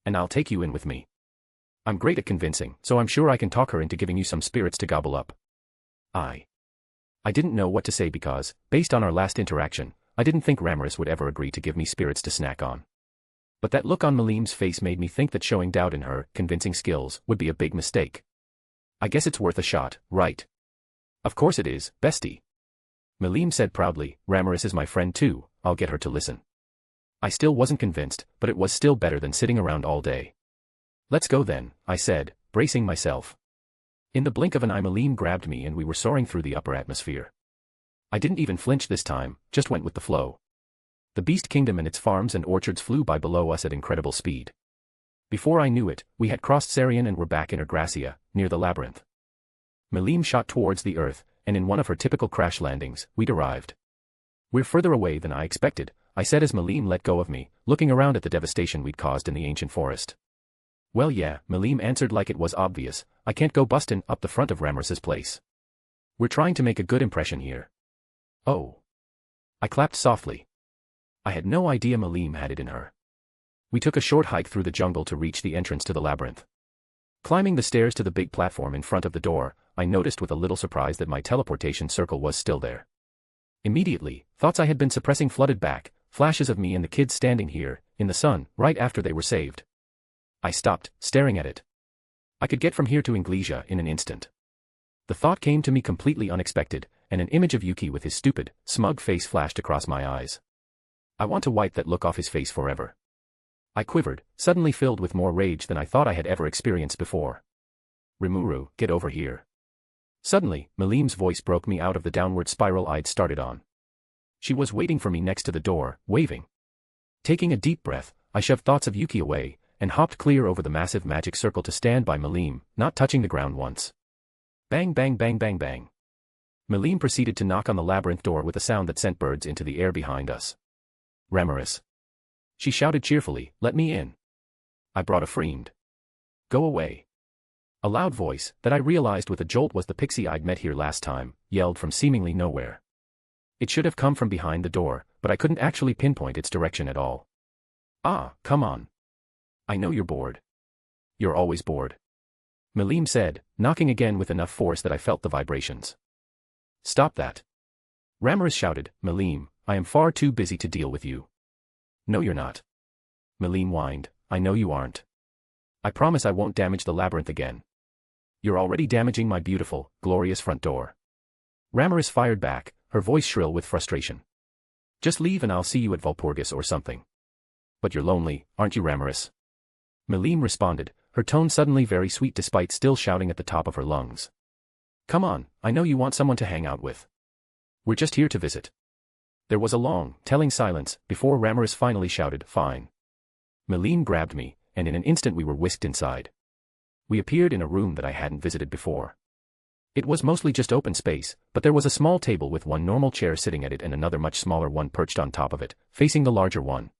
And I'll take you in with me. I'm great at convincing, so I'm sure I can talk her into giving you some spirits to gobble up. I didn't know what to say because, based on our last interaction, I didn't think Ramras would ever agree to give me spirits to snack on. But that look on Malim's face made me think that showing doubt in her convincing skills would be a big mistake. I guess it's worth a shot, right? Of course it is, bestie. Malim said proudly, Ramras is my friend too, I'll get her to listen. I still wasn't convinced, but it was still better than sitting around all day. Let's go then, I said, bracing myself. In the blink of an eye Malim grabbed me and we were soaring through the upper atmosphere. I didn't even flinch this time, just went with the flow. The Beast Kingdom and its farms and orchards flew by below us at incredible speed. Before I knew it, we had crossed Sarian and were back in Ergracia, near the labyrinth. Malim shot towards the earth, and in one of her typical crash landings, we'd arrived. We're further away than I expected, I said as Malim let go of me, looking around at the devastation we'd caused in the ancient forest. Well yeah, Malim answered like it was obvious, I can't go bustin' up the front of Ramras's place. We're trying to make a good impression here. Oh. I clapped softly. I had no idea Malim had it in her. We took a short hike through the jungle to reach the entrance to the labyrinth. Climbing the stairs to the big platform in front of the door, I noticed with a little surprise that my teleportation circle was still there. Immediately, thoughts I had been suppressing flooded back, flashes of me and the kids standing here, in the sun, right after they were saved. I stopped, staring at it. I could get from here to Inglesia in an instant. The thought came to me completely unexpected, and an image of Yuki with his stupid, smug face flashed across my eyes. I want to wipe that look off his face forever. I quivered, suddenly filled with more rage than I thought I had ever experienced before. Rimuru, get over here. Suddenly, Malim's voice broke me out of the downward spiral I'd started on. She was waiting for me next to the door, waving. Taking a deep breath, I shoved thoughts of Yuki away, and hopped clear over the massive magic circle to stand by Malim, not touching the ground once. Bang bang bang bang bang. Malim proceeded to knock on the labyrinth door with a sound that sent birds into the air behind us. Ramras. She shouted cheerfully, let me in. I brought a friend. Go away. A loud voice, that I realized with a jolt was the pixie I'd met here last time, yelled from seemingly nowhere. It should have come from behind the door, but I couldn't actually pinpoint its direction at all. Ah, come on. I know you're bored. You're always bored. Melim said, knocking again with enough force that I felt the vibrations. Stop that. Ramirez shouted, Melim, I am far too busy to deal with you. No you're not. Melim whined, I know you aren't. I promise I won't damage the labyrinth again. You're already damaging my beautiful, glorious front door. Ramirez fired back, her voice shrill with frustration. Just leave and I'll see you at Valpurgis or something. But you're lonely, aren't you, Ramirez? Melim responded, her tone suddenly very sweet despite still shouting at the top of her lungs. Come on, I know you want someone to hang out with. We're just here to visit. There was a long, telling silence, before Ramirez finally shouted, fine. Melim grabbed me, and in an instant we were whisked inside. We appeared in a room that I hadn't visited before. It was mostly just open space, but there was a small table with one normal chair sitting at it and another much smaller one perched on top of it, facing the larger one.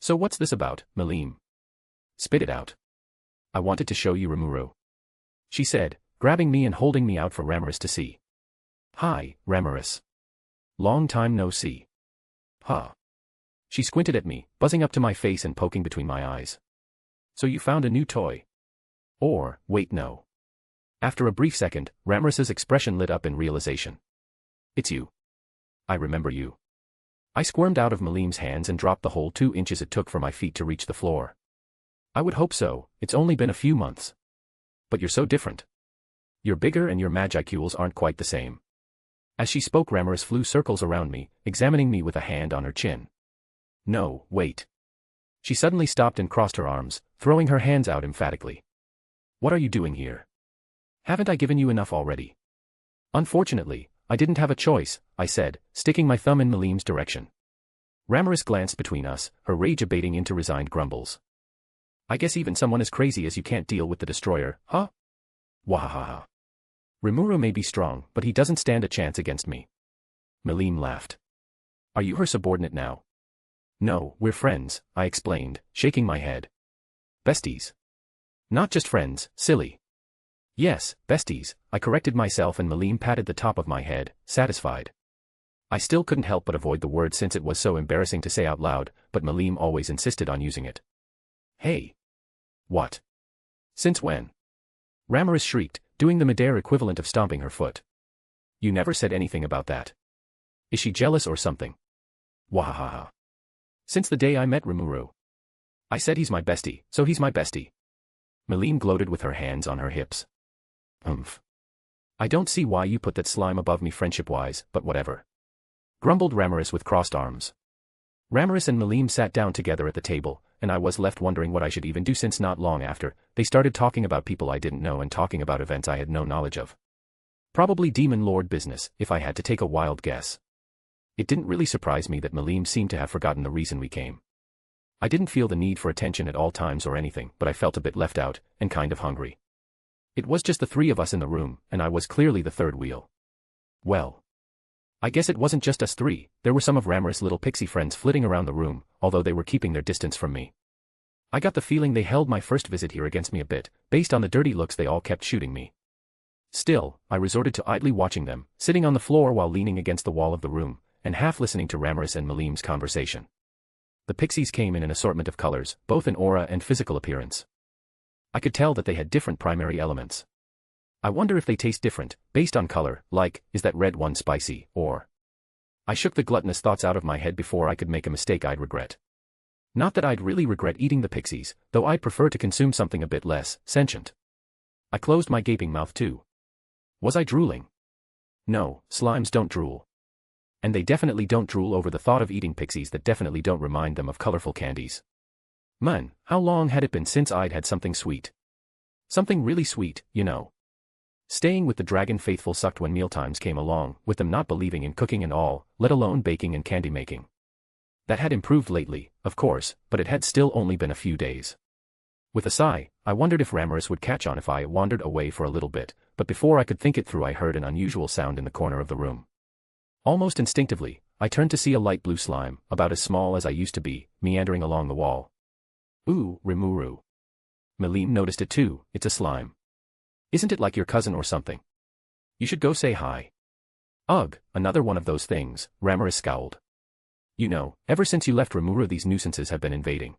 So what's this about, Melim? Spit it out. I wanted to show you Rimuru. She said, grabbing me and holding me out for Ramirez to see. Hi, Ramirez. Long time no see. Huh. She squinted at me, buzzing up to my face and poking between my eyes. So you found a new toy? Or, wait no. After a brief second, Ramirez's expression lit up in realization. It's you. I remember you. I squirmed out of Melim's hands and dropped the whole 2 inches it took for my feet to reach the floor. I would hope so, it's only been a few months. But you're so different. You're bigger and your magicules aren't quite the same. As she spoke, Ramirez flew circles around me, examining me with a hand on her chin. No, wait. She suddenly stopped and crossed her arms, throwing her hands out emphatically. What are you doing here? Haven't I given you enough already? Unfortunately, I didn't have a choice, I said, sticking my thumb in Melim's direction. Ramirez glanced between us, her rage abating into resigned grumbles. I guess even someone as crazy as you can't deal with the destroyer, huh? Wahahaha. Rimuru may be strong, but he doesn't stand a chance against me. Melim laughed. Are you her subordinate now? No, we're friends, I explained, shaking my head. Besties. Not just friends, silly. Yes, besties, I corrected myself and Melim patted the top of my head, satisfied. I still couldn't help but avoid the word since it was so embarrassing to say out loud, but Melim always insisted on using it. Hey. What? Since when? Ramirez shrieked, doing the Midair equivalent of stomping her foot. You never said anything about that. Is she jealous or something? Wahahaha. Since the day I met Rimuru. I said he's my bestie, so he's my bestie. Melim gloated with her hands on her hips. I don't see why you put that slime above me friendship-wise, but whatever. Grumbled Ramirez with crossed arms. Ramirez and Melim sat down together at the table, and I was left wondering what I should even do since not long after, they started talking about people I didn't know and talking about events I had no knowledge of. Probably Demon Lord business, if I had to take a wild guess. It didn't really surprise me that Melim seemed to have forgotten the reason we came. I didn't feel the need for attention at all times or anything, but I felt a bit left out, and kind of hungry. It was just the 3 of us in the room, and I was clearly the third wheel. Well. I guess it wasn't just us 3, there were some of Ramirez's little pixie friends flitting around the room, although they were keeping their distance from me. I got the feeling they held my first visit here against me a bit, based on the dirty looks they all kept shooting me. Still, I resorted to idly watching them, sitting on the floor while leaning against the wall of the room, and half listening to Ramirez and Melim's conversation. The pixies came in an assortment of colors, both in aura and physical appearance. I could tell that they had different primary elements. I wonder if they taste different, based on color, like, is that red one spicy, or... I shook the gluttonous thoughts out of my head before I could make a mistake I'd regret. Not that I'd really regret eating the pixies, though I'd prefer to consume something a bit less sentient. I closed my gaping mouth too. Was I drooling? No, slimes don't drool. And they definitely don't drool over the thought of eating pixies that definitely don't remind them of colorful candies. Man, how long had it been since I'd had something sweet? Something really sweet, you know. Staying with the dragon faithful sucked when mealtimes came along, with them not believing in cooking and all, let alone baking and candy making. That had improved lately, of course, but it had still only been a few days. With a sigh, I wondered if Ramirez would catch on if I wandered away for a little bit, but before I could think it through I heard an unusual sound in the corner of the room. Almost instinctively, I turned to see a light blue slime, about as small as I used to be, meandering along the wall. Ooh, Rimuru. Malim noticed it too. It's a slime. Isn't it like your cousin or something? You should go say hi. Ugh, another one of those things, Rimuru scowled. You know, ever since you left Rimuru these nuisances have been invading.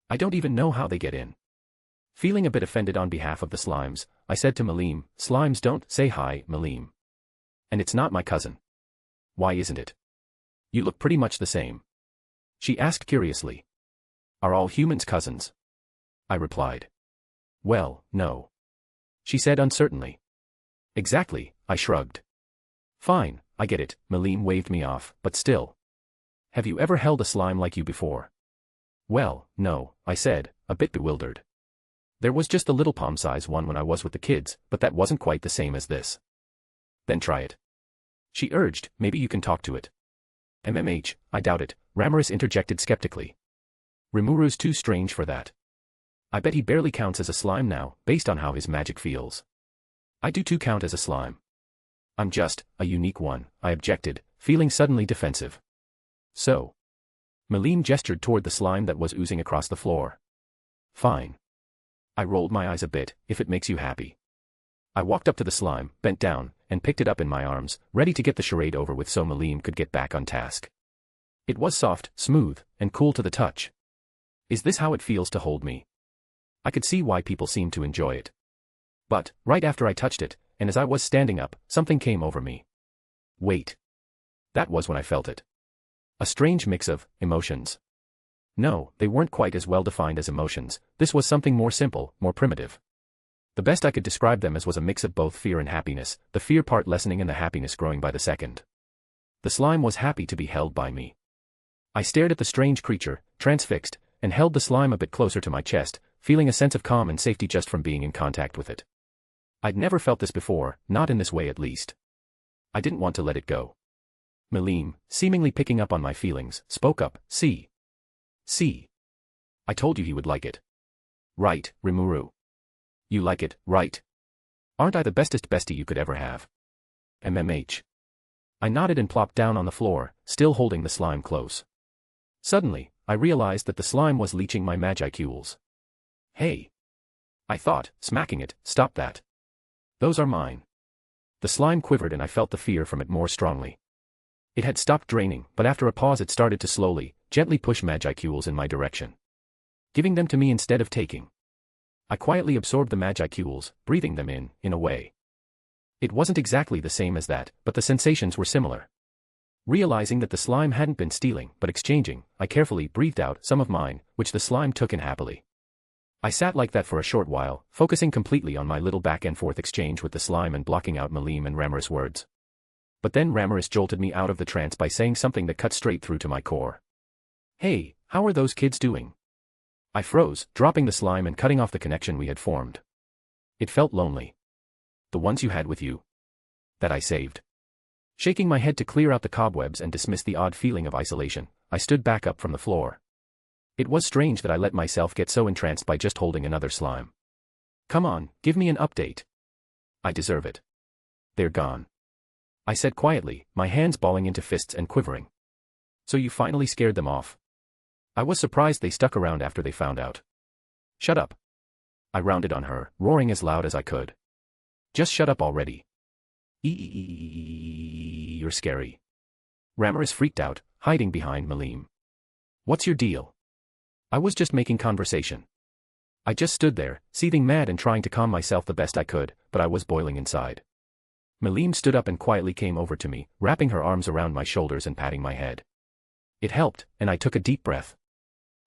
I don't even know how they get in. Feeling a bit offended on behalf of the slimes, I said to Malim, slimes don't say hi, Malim. And it's not my cousin. Why isn't it? You look pretty much the same. She asked curiously. Are all humans cousins? I replied. Well, no. She said uncertainly. Exactly, I shrugged. Fine, I get it, Malim waved me off, but still. Have you ever held a slime like you before? Well, no, I said, a bit bewildered. There was just the little palm-size one when I was with the kids, but that wasn't quite the same as this. Then try it. She urged, maybe you can talk to it. I doubt it, Rimuru interjected skeptically. Rimuru's too strange for that. I bet he barely counts as a slime now, based on how his magic feels. I do too count as a slime. I'm just a unique one, I objected, feeling suddenly defensive. So. Malim gestured toward the slime that was oozing across the floor. Fine. I rolled my eyes a bit, if it makes you happy. I walked up to the slime, bent down, and picked it up in my arms, ready to get the charade over with so Malim could get back on task. It was soft, smooth, and cool to the touch. Is this how it feels to hold me? I could see why people seemed to enjoy it. But, right after I touched it, and as I was standing up, something came over me. Wait. That was when I felt it. A strange mix of emotions. No, they weren't quite as well defined as emotions, this was something more simple, more primitive. The best I could describe them as was a mix of both fear and happiness, the fear part lessening and the happiness growing by the second. The slime was happy to be held by me. I stared at the strange creature, transfixed, and held the slime a bit closer to my chest, feeling a sense of calm and safety just from being in contact with it. I'd never felt this before, not in this way at least. I didn't want to let it go. Malim, seemingly picking up on my feelings, spoke up, See. I told you he would like it. Right, Rimuru. You like it, right? Aren't I the bestest bestie you could ever have? I nodded and plopped down on the floor, still holding the slime close. Suddenly, I realized that the slime was leeching my magiceules. Hey! I thought, smacking it, stop that. Those are mine. The slime quivered and I felt the fear from it more strongly. It had stopped draining, but after a pause it started to slowly, gently push magiceules in my direction. Giving them to me instead of taking. I quietly absorbed the magiceules, breathing them in a way. It wasn't exactly the same as that, but the sensations were similar. Realizing that the slime hadn't been stealing, but exchanging, I carefully breathed out some of mine, which the slime took in happily. I sat like that for a short while, focusing completely on my little back-and-forth exchange with the slime and blocking out Malim and Rimuru words. But then Rimuru jolted me out of the trance by saying something that cut straight through to my core. Hey, how are those kids doing? I froze, dropping the slime and cutting off the connection we had formed. It felt lonely. The ones you had with you. That I saved. Shaking my head to clear out the cobwebs and dismiss the odd feeling of isolation, I stood back up from the floor. It was strange that I let myself get so entranced by just holding another slime. Come on, give me an update. I deserve it. They're gone. I said quietly, my hands balling into fists and quivering. So you finally scared them off. I was surprised they stuck around after they found out. Shut up. I rounded on her, roaring as loud as I could. Just shut up already. You're scary. Rimuru freaked out, hiding behind Malim. What's your deal? I was just making conversation. I just stood there, seething mad and trying to calm myself the best I could, but I was boiling inside. Malim stood up and quietly came over to me, wrapping her arms around my shoulders and patting my head. It helped, and I took a deep breath.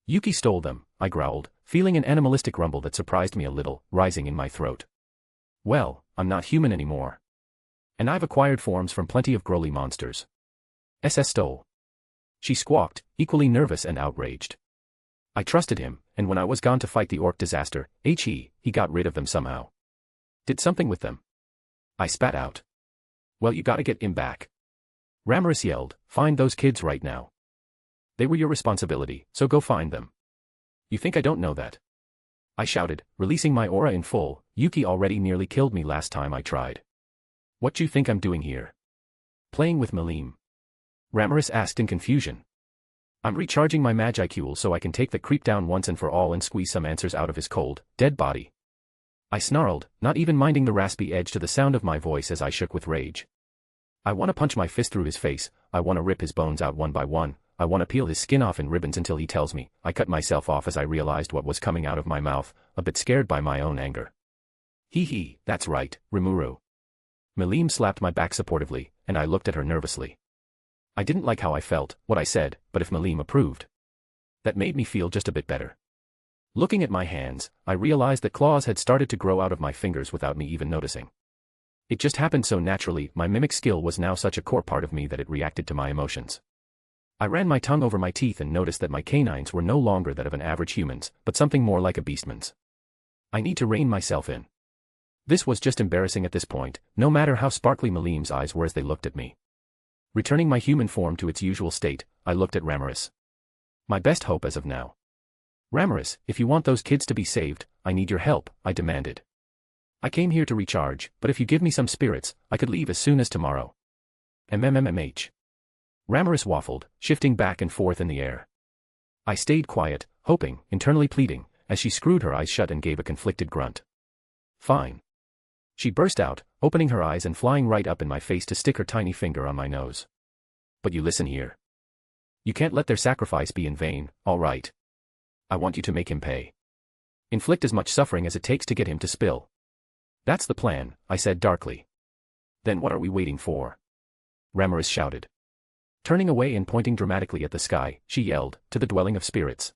Yuki stole them, I growled, feeling an animalistic rumble that surprised me a little, rising in my throat. Well, I'm not human anymore. And I've acquired forms from plenty of growly monsters. SS stole. She squawked, equally nervous and outraged. I trusted him, and when I was gone to fight the orc disaster, he got rid of them somehow. Did something with them. I spat out. Well, you gotta get him back. Rimuru yelled, find those kids right now. They were your responsibility, so go find them. You think I don't know that? I shouted, releasing my aura in full. Yuki already nearly killed me last time I tried. What do you think I'm doing here? Playing with Malim? Rimuru asked in confusion. I'm recharging my Magicule so I can take the creep down once and for all and squeeze some answers out of his cold, dead body. I snarled, not even minding the raspy edge to the sound of my voice as I shook with rage. I want to punch my fist through his face, I want to rip his bones out one by one, I want to peel his skin off in ribbons until he tells me. I cut myself off as I realized what was coming out of my mouth, a bit scared by my own anger. Hee, that's right, Rimuru. Melim slapped my back supportively, and I looked at her nervously. I didn't like how I felt, what I said, but if Melim approved, that made me feel just a bit better. Looking at my hands, I realized that claws had started to grow out of my fingers without me even noticing. It just happened so naturally. My mimic skill was now such a core part of me that it reacted to my emotions. I ran my tongue over my teeth and noticed that my canines were no longer that of an average human's, but something more like a beastman's. I need to rein myself in. This was just embarrassing at this point, no matter how sparkly Melim's eyes were as they looked at me. Returning my human form to its usual state, I looked at Ramirez. My best hope as of now. Ramirez, if you want those kids to be saved, I need your help, I demanded. I came here to recharge, but if you give me some spirits, I could leave as soon as tomorrow. MMMH. Ramirez waffled, shifting back and forth in the air. I stayed quiet, hoping, internally pleading, as she screwed her eyes shut and gave a conflicted grunt. Fine. She burst out, opening her eyes and flying right up in my face to stick her tiny finger on my nose. But you listen here. You can't let their sacrifice be in vain, all right? I want you to make him pay. Inflict as much suffering as it takes to get him to spill. That's the plan, I said darkly. Then what are we waiting for? Ramirez shouted. Turning away and pointing dramatically at the sky, she yelled, to the dwelling of spirits.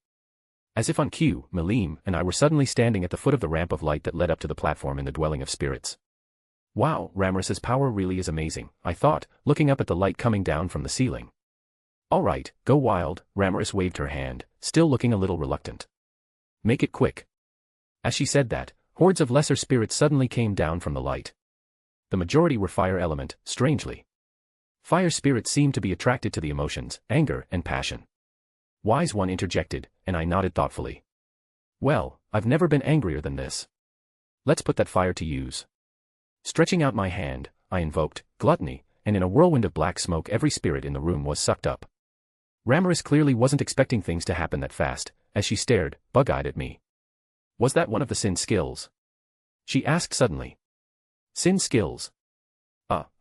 As if on cue, Melim and I were suddenly standing at the foot of the ramp of light that led up to the platform in the dwelling of spirits. Wow, Ramirez's power really is amazing, I thought, looking up at the light coming down from the ceiling. All right, go wild, Ramirez waved her hand, still looking a little reluctant. Make it quick. As she said that, hordes of lesser spirits suddenly came down from the light. The majority were fire element, strangely. Fire spirits seemed to be attracted to the emotions, anger, and passion. Wise One interjected, and I nodded thoughtfully. Well, I've never been angrier than this. Let's put that fire to use. Stretching out my hand, I invoked gluttony, and in a whirlwind of black smoke every spirit in the room was sucked up. Ramirez clearly wasn't expecting things to happen that fast, as she stared, bug-eyed at me. Was that one of the sin skills? She asked suddenly. Sin skills?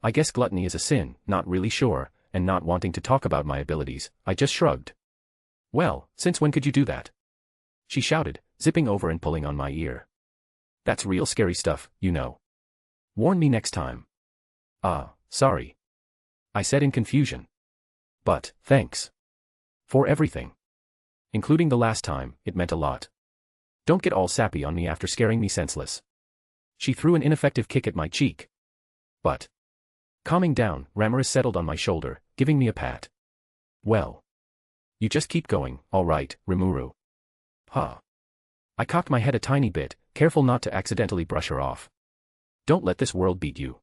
I guess gluttony is a sin, not really sure, and not wanting to talk about my abilities, I just shrugged. Well, since when could you do that? She shouted, zipping over and pulling on my ear. That's real scary stuff, you know. Warn me next time. Sorry. I said in confusion. But, thanks. For everything. Including the last time, it meant a lot. Don't get all sappy on me after scaring me senseless. She threw an ineffective kick at my cheek. But. Calming down, Ramirez settled on my shoulder, giving me a pat. Well. You just keep going, all right, Rimuru. Huh. I cocked my head a tiny bit, careful not to accidentally brush her off. Don't let this world beat you.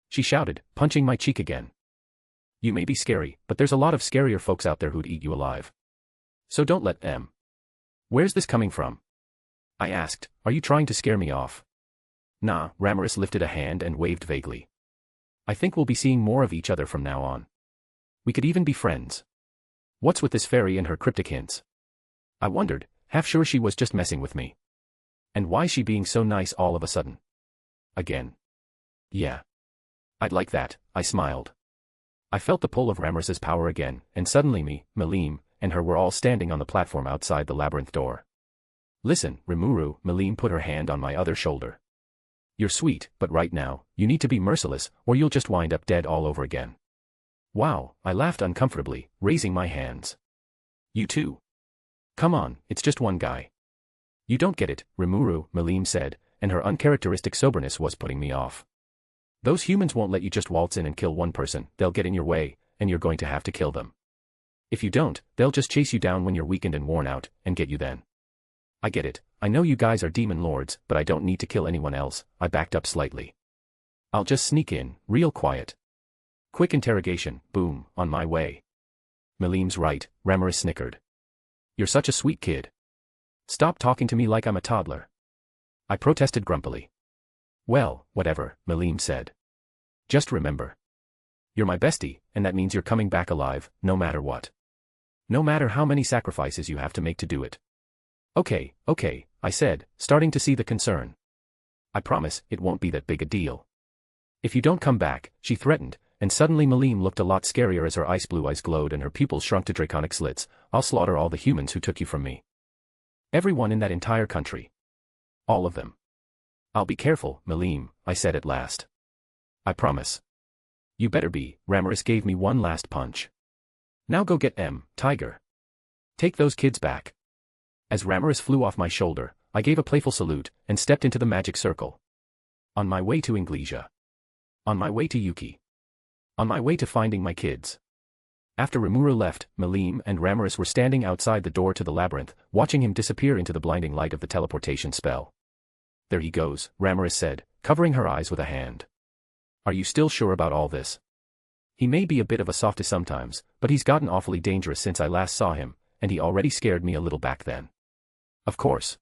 She shouted, punching my cheek again. You may be scary, but there's a lot of scarier folks out there who'd eat you alive. So don't let them. Where's this coming from? I asked, are you trying to scare me off? Nah, Ramirez lifted a hand and waved vaguely. I think we'll be seeing more of each other from now on. We could even be friends. What's with this fairy and her cryptic hints? I wondered, half sure she was just messing with me. And why's she being so nice all of a sudden? Again. Yeah. I'd like that, I smiled. I felt the pull of Ramirez's power again, and suddenly me, Melim, and her were all standing on the platform outside the labyrinth door. Listen, Rimuru, Melim put her hand on my other shoulder. You're sweet, but right now, you need to be merciless, or you'll just wind up dead all over again. Wow, I laughed uncomfortably, raising my hands. You too. Come on, it's just one guy. You don't get it, Rimuru, Melim said, and her uncharacteristic soberness was putting me off. Those humans won't let you just waltz in and kill one person, they'll get in your way, and you're going to have to kill them. If you don't, they'll just chase you down when you're weakened and worn out, and get you then. I get it, I know you guys are demon lords, but I don't need to kill anyone else, I backed up slightly. I'll just sneak in, real quiet. Quick interrogation, boom, on my way. Melim's right, Ramirez snickered. You're such a sweet kid. Stop talking to me like I'm a toddler. I protested grumpily. Well, whatever, Melim said. Just remember. You're my bestie, and that means you're coming back alive, no matter what. No matter how many sacrifices you have to make to do it. Okay, I said, starting to see the concern. I promise, it won't be that big a deal. If you don't come back, she threatened, and suddenly Malim looked a lot scarier as her ice blue eyes glowed and her pupils shrunk to draconic slits. I'll slaughter all the humans who took you from me. Everyone in that entire country. All of them. I'll be careful, Malim, I said at last. I promise. You better be. Rimuru gave me one last punch. Now go get Tiger. Take those kids back. As Rimuru flew off my shoulder, I gave a playful salute and stepped into the magic circle. On my way to Inglesia. On my way to Yuki. On my way to finding my kids. After Rimuru left, Malim and Rimuru were standing outside the door to the labyrinth, watching him disappear into the blinding light of the teleportation spell. There he goes, Rimuru said, covering her eyes with a hand. Are you still sure about all this? He may be a bit of a softy sometimes, but he's gotten awfully dangerous since I last saw him, and he already scared me a little back then. Of course.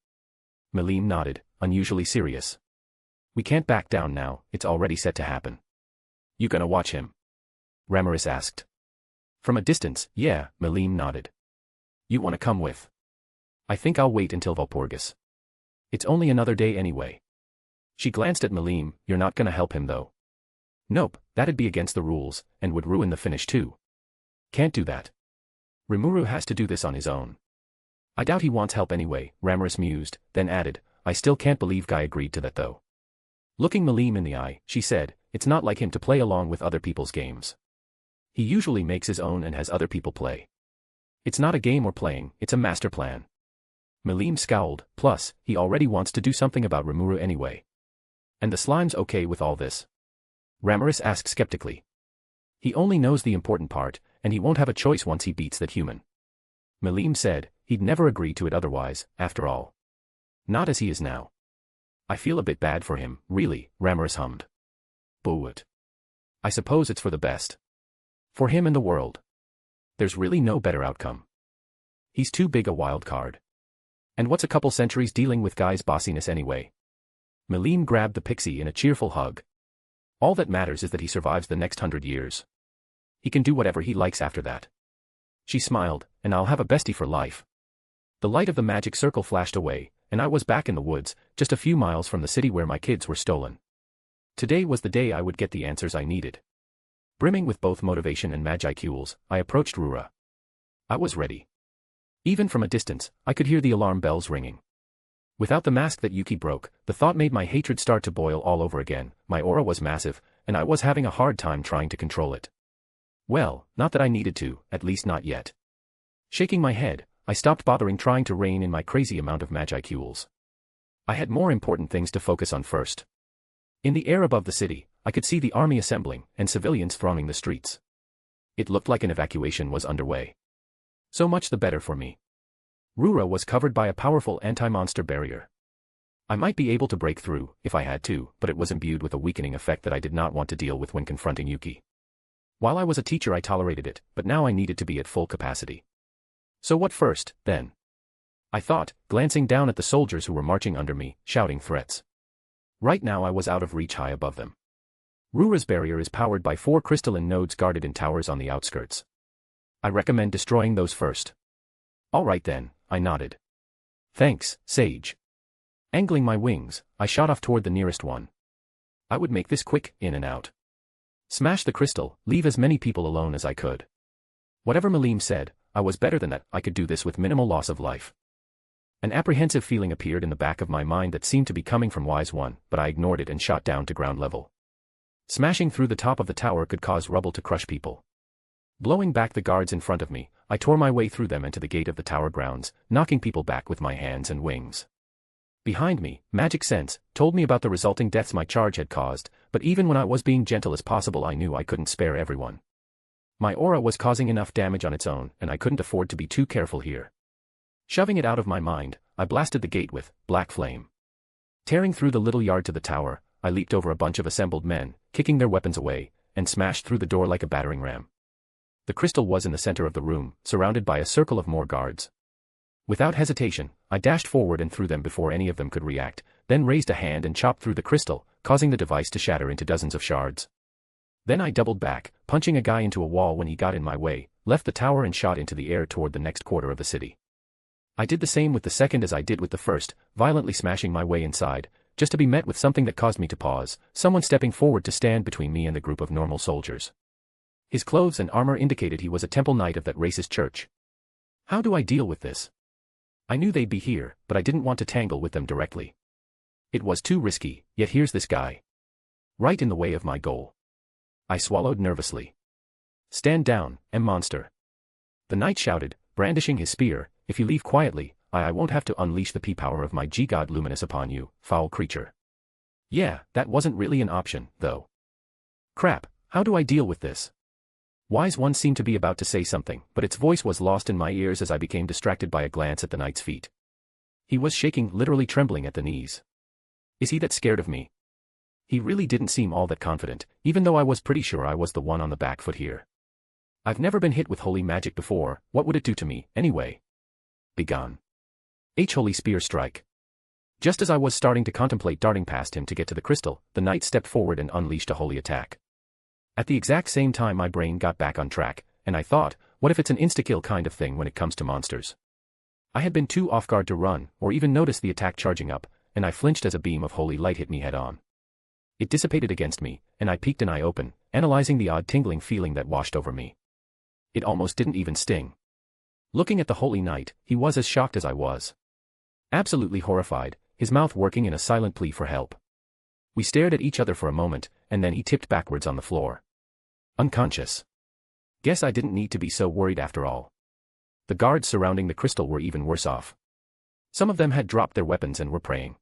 Malim nodded, unusually serious. We can't back down now, it's already set to happen. You gonna watch him? Rimuru asked. From a distance, yeah, Malim nodded. You wanna come with? I think I'll wait until Valpurgis. It's only another day anyway. She glanced at Malim. You're not gonna help him though. Nope, that'd be against the rules, and would ruin the finish too. Can't do that. Rimuru has to do this on his own. I doubt he wants help anyway, Rimuru mused, then added, I still can't believe Guy agreed to that though. Looking Malim in the eye, she said, it's not like him to play along with other people's games. He usually makes his own and has other people play. It's not a game we're playing, it's a master plan. Malim scowled, plus, he already wants to do something about Rimuru anyway. And the slime's okay with all this? Rimuru asked skeptically. He only knows the important part, and he won't have a choice once he beats that human. Malim said, he'd never agree to it otherwise, after all. Not as he is now. I feel a bit bad for him, really, Rimuru hummed. But I suppose it's for the best. For him and the world. There's really no better outcome. He's too big a wild card. And what's a couple centuries dealing with Guy's bossiness anyway? Malim grabbed the pixie in a cheerful hug. All that matters is that he survives the next 100 years. He can do whatever he likes after that. She smiled, and I'll have a bestie for life. The light of the magic circle flashed away, and I was back in the woods, just a few miles from the city where my kids were stolen. Today was the day I would get the answers I needed. Brimming with both motivation and magicules, I approached Rura. I was ready. Even from a distance, I could hear the alarm bells ringing. Without the mask that Yuki broke, the thought made my hatred start to boil all over again. My aura was massive, and I was having a hard time trying to control it. Well, not that I needed to, at least not yet. Shaking my head, I stopped bothering trying to rein in my crazy amount of magicules. I had more important things to focus on first. In the air above the city, I could see the army assembling and civilians thronging the streets. It looked like an evacuation was underway. So much the better for me. Rura was covered by a powerful anti-monster barrier. I might be able to break through, if I had to, but it was imbued with a weakening effect that I did not want to deal with when confronting Yuki. While I was a teacher I tolerated it, but now I needed to be at full capacity. So what first, then? I thought, glancing down at the soldiers who were marching under me, shouting threats. Right now I was out of reach high above them. Rura's barrier is powered by 4 crystalline nodes guarded in towers on the outskirts. I recommend destroying those first. All right then, I nodded. Thanks, Sage. Angling my wings, I shot off toward the nearest one. I would make this quick, in and out. Smash the crystal, leave as many people alone as I could. Whatever Malim said, I was better than that. I could do this with minimal loss of life. An apprehensive feeling appeared in the back of my mind that seemed to be coming from Wise One, but I ignored it and shot down to ground level. Smashing through the top of the tower could cause rubble to crush people. Blowing back the guards in front of me, I tore my way through them and to the gate of the tower grounds, knocking people back with my hands and wings. Behind me, magic sense told me about the resulting deaths my charge had caused, but even when I was being gentle as possible I knew I couldn't spare everyone. My aura was causing enough damage on its own, and I couldn't afford to be too careful here. Shoving it out of my mind, I blasted the gate with black flame. Tearing through the little yard to the tower, I leaped over a bunch of assembled men, kicking their weapons away, and smashed through the door like a battering ram. The crystal was in the center of the room, surrounded by a circle of more guards. Without hesitation, I dashed forward and threw them before any of them could react, then raised a hand and chopped through the crystal, causing the device to shatter into dozens of shards. Then I doubled back, punching a guy into a wall when he got in my way, left the tower and shot into the air toward the next quarter of the city. I did the same with the second as I did with the first, violently smashing my way inside, just to be met with something that caused me to pause, someone stepping forward to stand between me and the group of normal soldiers. His clothes and armor indicated he was a temple knight of that racist church. How do I deal with this? I knew they'd be here, but I didn't want to tangle with them directly. It was too risky, yet here's this guy. Right in the way of my goal. I swallowed nervously. Stand down, monster. The knight shouted, brandishing his spear, if you leave quietly, I won't have to unleash the P-power of my G-God Luminous upon you, foul creature. Yeah, that wasn't really an option, though. Crap, how do I deal with this? Wise One seemed to be about to say something, but its voice was lost in my ears as I became distracted by a glance at the knight's feet. He was shaking, literally trembling at the knees. Is he that scared of me? He really didn't seem all that confident, even though I was pretty sure I was the one on the back foot here. I've never been hit with holy magic before, what would it do to me, anyway? Begone. Holy spear strike. Just as I was starting to contemplate darting past him to get to the crystal, the knight stepped forward and unleashed a holy attack. At the exact same time my brain got back on track, and I thought, what if it's an insta-kill kind of thing when it comes to monsters? I had been too off guard to run, or even notice the attack charging up, and I flinched as a beam of holy light hit me head on. It dissipated against me, and I peeked an eye open, analyzing the odd tingling feeling that washed over me. It almost didn't even sting. Looking at the holy knight, he was as shocked as I was. Absolutely horrified, his mouth working in a silent plea for help. We stared at each other for a moment, and then he tipped backwards on the floor. Unconscious. Guess I didn't need to be so worried after all. The guards surrounding the crystal were even worse off. Some of them had dropped their weapons and were praying.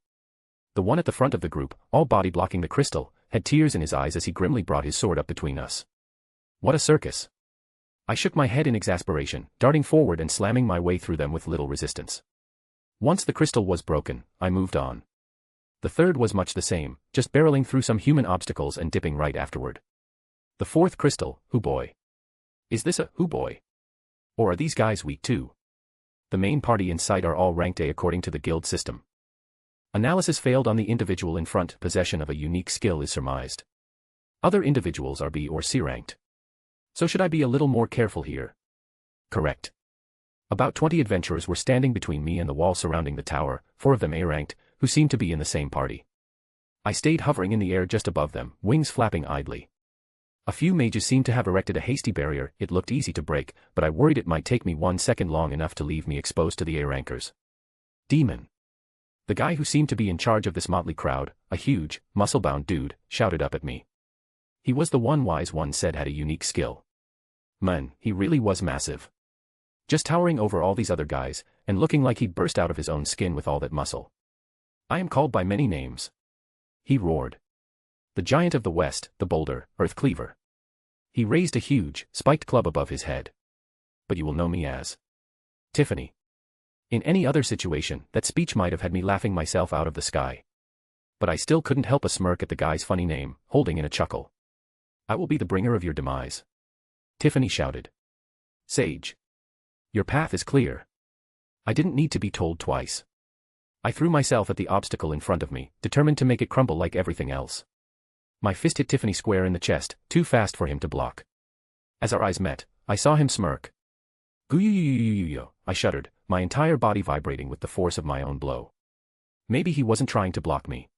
The one at the front of the group, all body blocking the crystal, had tears in his eyes as he grimly brought his sword up between us. What a circus. I shook my head in exasperation, darting forward and slamming my way through them with little resistance. Once the crystal was broken, I moved on. The third was much the same, just barreling through some human obstacles and dipping right afterward. The fourth crystal, hoo boy. Is this a hoo boy? Or are these guys weak too? The main party in sight are all ranked A according to the guild system. Analysis failed on the individual in front, possession of a unique skill is surmised. Other individuals are B or C ranked. So should I be a little more careful here? Correct. About 20 adventurers were standing between me and the wall surrounding the tower, 4 of them A-ranked, who seemed to be in the same party. I stayed hovering in the air just above them, wings flapping idly. A few mages seemed to have erected a hasty barrier, it looked easy to break, but I worried it might take me 1 second long enough to leave me exposed to the A-rankers. Demon. The guy who seemed to be in charge of this motley crowd, a huge, muscle-bound dude, shouted up at me. He was the one Wise One said had a unique skill. Man, he really was massive. Just towering over all these other guys, and looking like he'd burst out of his own skin with all that muscle. I am called by many names. He roared. The giant of the west, the boulder, Earth Cleaver. He raised a huge, spiked club above his head. But you will know me as Tiffany. In any other situation, that speech might have had me laughing myself out of the sky. But I still couldn't help a smirk at the guy's funny name, holding in a chuckle. I will be the bringer of your demise. Tiffany shouted. Sage. Your path is clear. I didn't need to be told twice. I threw myself at the obstacle in front of me, determined to make it crumble like everything else. My fist hit Tiffany square in the chest, too fast for him to block. As our eyes met, I saw him smirk. Goo-yo-yo-yo-yo-yo, I shuddered, my entire body vibrating with the force of my own blow. Maybe he wasn't trying to block me.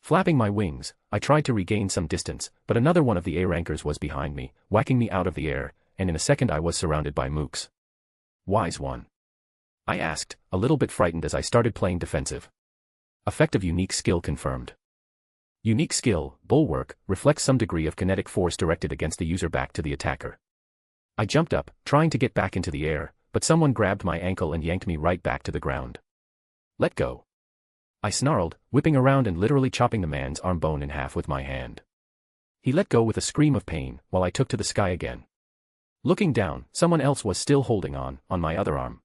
Flapping my wings, I tried to regain some distance, but another one of the A-rankers was behind me, whacking me out of the air, and in a second I was surrounded by mooks. Wise One. I asked, a little bit frightened as I started playing defensive. Effect of unique skill confirmed. Unique skill, Bulwark, reflects some degree of kinetic force directed against the user back to the attacker. I jumped up, trying to get back into the air, but someone grabbed my ankle and yanked me right back to the ground. Let go. I snarled, whipping around and literally chopping the man's arm bone in half with my hand. He let go with a scream of pain, while I took to the sky again. Looking down, someone else was still holding on my other arm.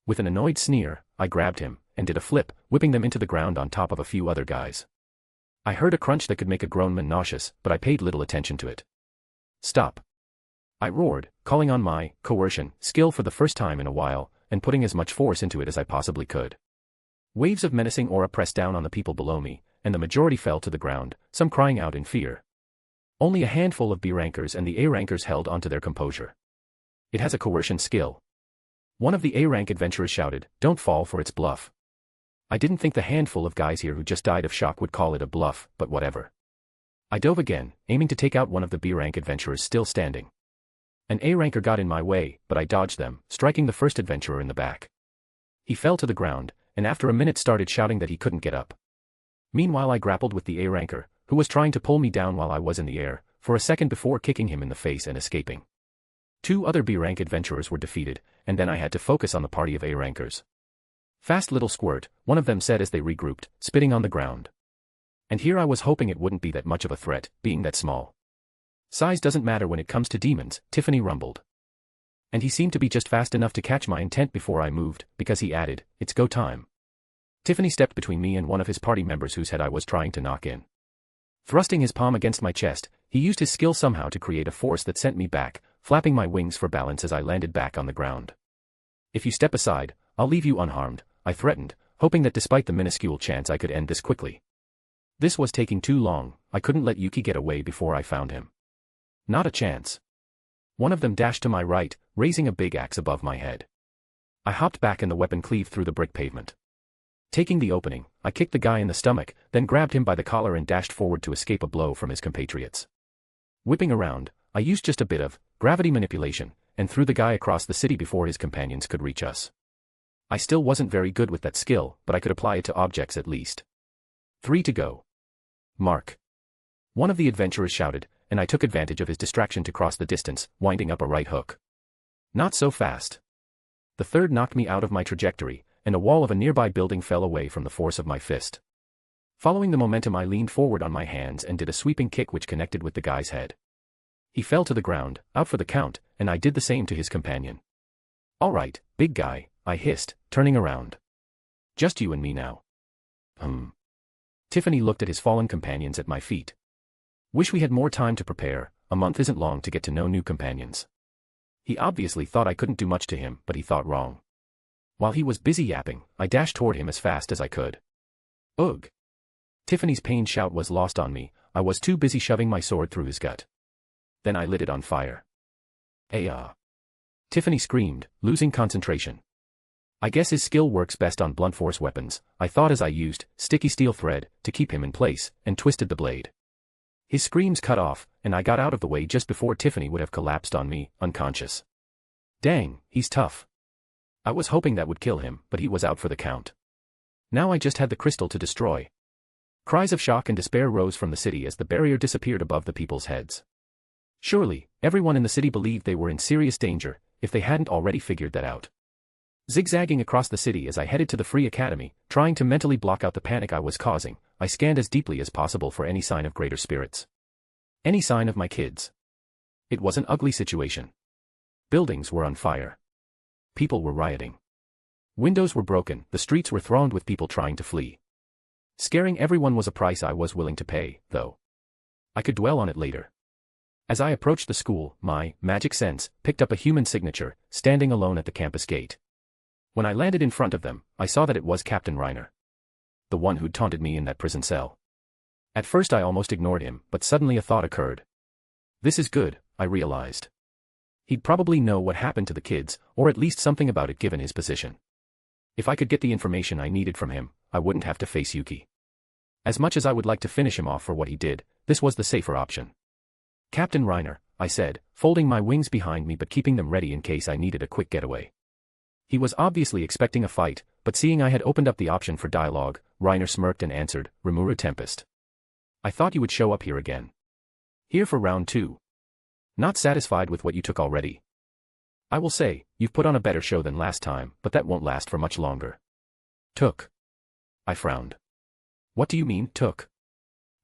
With an annoyed sneer, I grabbed him, and did a flip, whipping them into the ground on top of a few other guys. I heard a crunch that could make a grown man nauseous, but I paid little attention to it. Stop. I roared, calling on my coercion skill for the first time in a while, and putting as much force into it as I possibly could. Waves of menacing aura pressed down on the people below me, and the majority fell to the ground, some crying out in fear. Only a handful of B-rankers and the A-rankers held onto their composure. It has a coercion skill. One of the A-rank adventurers shouted, "Don't fall for its bluff." I didn't think the handful of guys here who just died of shock would call it a bluff, but whatever. I dove again, aiming to take out one of the B-rank adventurers still standing. An A-ranker got in my way, but I dodged them, striking the first adventurer in the back. He fell to the ground, and after a minute started shouting that he couldn't get up. Meanwhile I grappled with the A-ranker, who was trying to pull me down while I was in the air, for a second before kicking him in the face and escaping. 2 other B-rank adventurers were defeated, and then I had to focus on the party of A-rankers. "Fast little squirt," one of them said as they regrouped, spitting on the ground. And here I was hoping it wouldn't be that much of a threat, being that small. "Size doesn't matter when it comes to demons," Tiffany rumbled. And he seemed to be just fast enough to catch my intent before I moved, because he added, "It's go time." Tiffany stepped between me and one of his party members whose head I was trying to knock in. Thrusting his palm against my chest, he used his skill somehow to create a force that sent me back, flapping my wings for balance as I landed back on the ground. "If you step aside, I'll leave you unharmed," I threatened, hoping that despite the minuscule chance I could end this quickly. This was taking too long. I couldn't let Yuki get away before I found him. Not a chance. One of them dashed to my right, raising a big axe above my head. I hopped back and the weapon cleaved through the brick pavement. Taking the opening, I kicked the guy in the stomach, then grabbed him by the collar and dashed forward to escape a blow from his compatriots. Whipping around, I used just a bit of gravity manipulation, and threw the guy across the city before his companions could reach us. I still wasn't very good with that skill, but I could apply it to objects at least. 3 to go. "Mark." One of the adventurers shouted, and I took advantage of his distraction to cross the distance, winding up a right hook. Not so fast. The third knocked me out of my trajectory, and a wall of a nearby building fell away from the force of my fist. Following the momentum I leaned forward on my hands and did a sweeping kick which connected with the guy's head. He fell to the ground, out for the count, and I did the same to his companion. "All right, big guy," I hissed, turning around. "Just you and me now." Tiffany looked at his fallen companions at my feet. "Wish we had more time to prepare, a month isn't long to get to know new companions." He obviously thought I couldn't do much to him, but he thought wrong. While he was busy yapping, I dashed toward him as fast as I could. "Ugh." Tiffany's pained shout was lost on me. I was too busy shoving my sword through his gut. Then I lit it on fire. "Ay-ah." Tiffany screamed, losing concentration. I guess his skill works best on blunt force weapons, I thought as I used sticky steel thread to keep him in place, and twisted the blade. His screams cut off, and I got out of the way just before Tiffany would have collapsed on me, unconscious. Dang, he's tough. I was hoping that would kill him, but he was out for the count. Now I just had the crystal to destroy. Cries of shock and despair rose from the city as the barrier disappeared above the people's heads. Surely, everyone in the city believed they were in serious danger, if they hadn't already figured that out. Zigzagging across the city as I headed to the Free Academy, trying to mentally block out the panic I was causing, I scanned as deeply as possible for any sign of greater spirits. Any sign of my kids. It was an ugly situation. Buildings were on fire. People were rioting. Windows were broken, the streets were thronged with people trying to flee. Scaring everyone was a price I was willing to pay, though. I could dwell on it later. As I approached the school, my magic sense picked up a human signature, standing alone at the campus gate. When I landed in front of them, I saw that it was Captain Reiner. The one who'd taunted me in that prison cell. At first I almost ignored him, but suddenly a thought occurred. This is good, I realized. He'd probably know what happened to the kids, or at least something about it given his position. If I could get the information I needed from him, I wouldn't have to face Yuki. As much as I would like to finish him off for what he did, this was the safer option. "Captain Reiner," I said, folding my wings behind me but keeping them ready in case I needed a quick getaway. He was obviously expecting a fight, but seeing I had opened up the option for dialogue, Reiner smirked and answered, "Rimuru Tempest. I thought you would show up here again. Here for round 2. Not satisfied with what you took already? I will say, you've put on a better show than last time, but that won't last for much longer." "Took?" I frowned. "What do you mean, took?"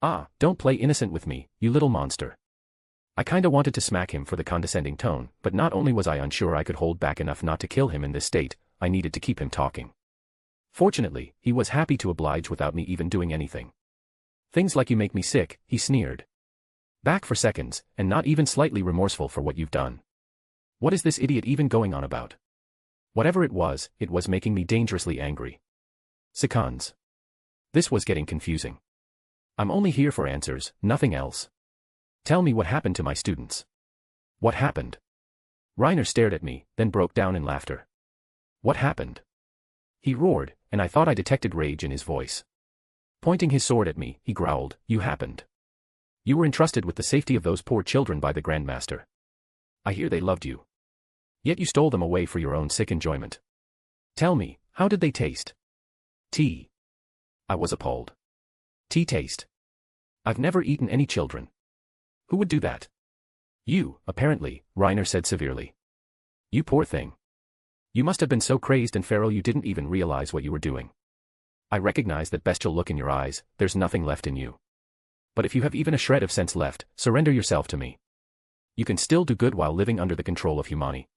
"Ah, don't play innocent with me, you little monster." I kinda wanted to smack him for the condescending tone, but not only was I unsure I could hold back enough not to kill him in this state, I needed to keep him talking. Fortunately, he was happy to oblige without me even doing anything. "Things like you make me sick," he sneered. "Back for seconds, and not even slightly remorseful for what you've done. What is this idiot even going on about?" Whatever it was making me dangerously angry. Seconds. This was getting confusing. I'm only here for answers, nothing else. Tell me what happened to my students. What happened? Reiner stared at me, then broke down in laughter. What happened? He roared, and I thought I detected rage in his voice. Pointing his sword at me, he growled, "You happened. You were entrusted with the safety of those poor children by the Grandmaster. I hear they loved you. Yet you stole them away for your own sick enjoyment. Tell me, how did they taste?" Tea. I was appalled. Tea taste. I've never eaten any children. Who would do that? You, apparently, Reiner said severely. You poor thing. You must have been so crazed and feral you didn't even realize what you were doing. I recognize that bestial look in your eyes, there's nothing left in you. But if you have even a shred of sense left, surrender yourself to me. You can still do good while living under the control of humanity.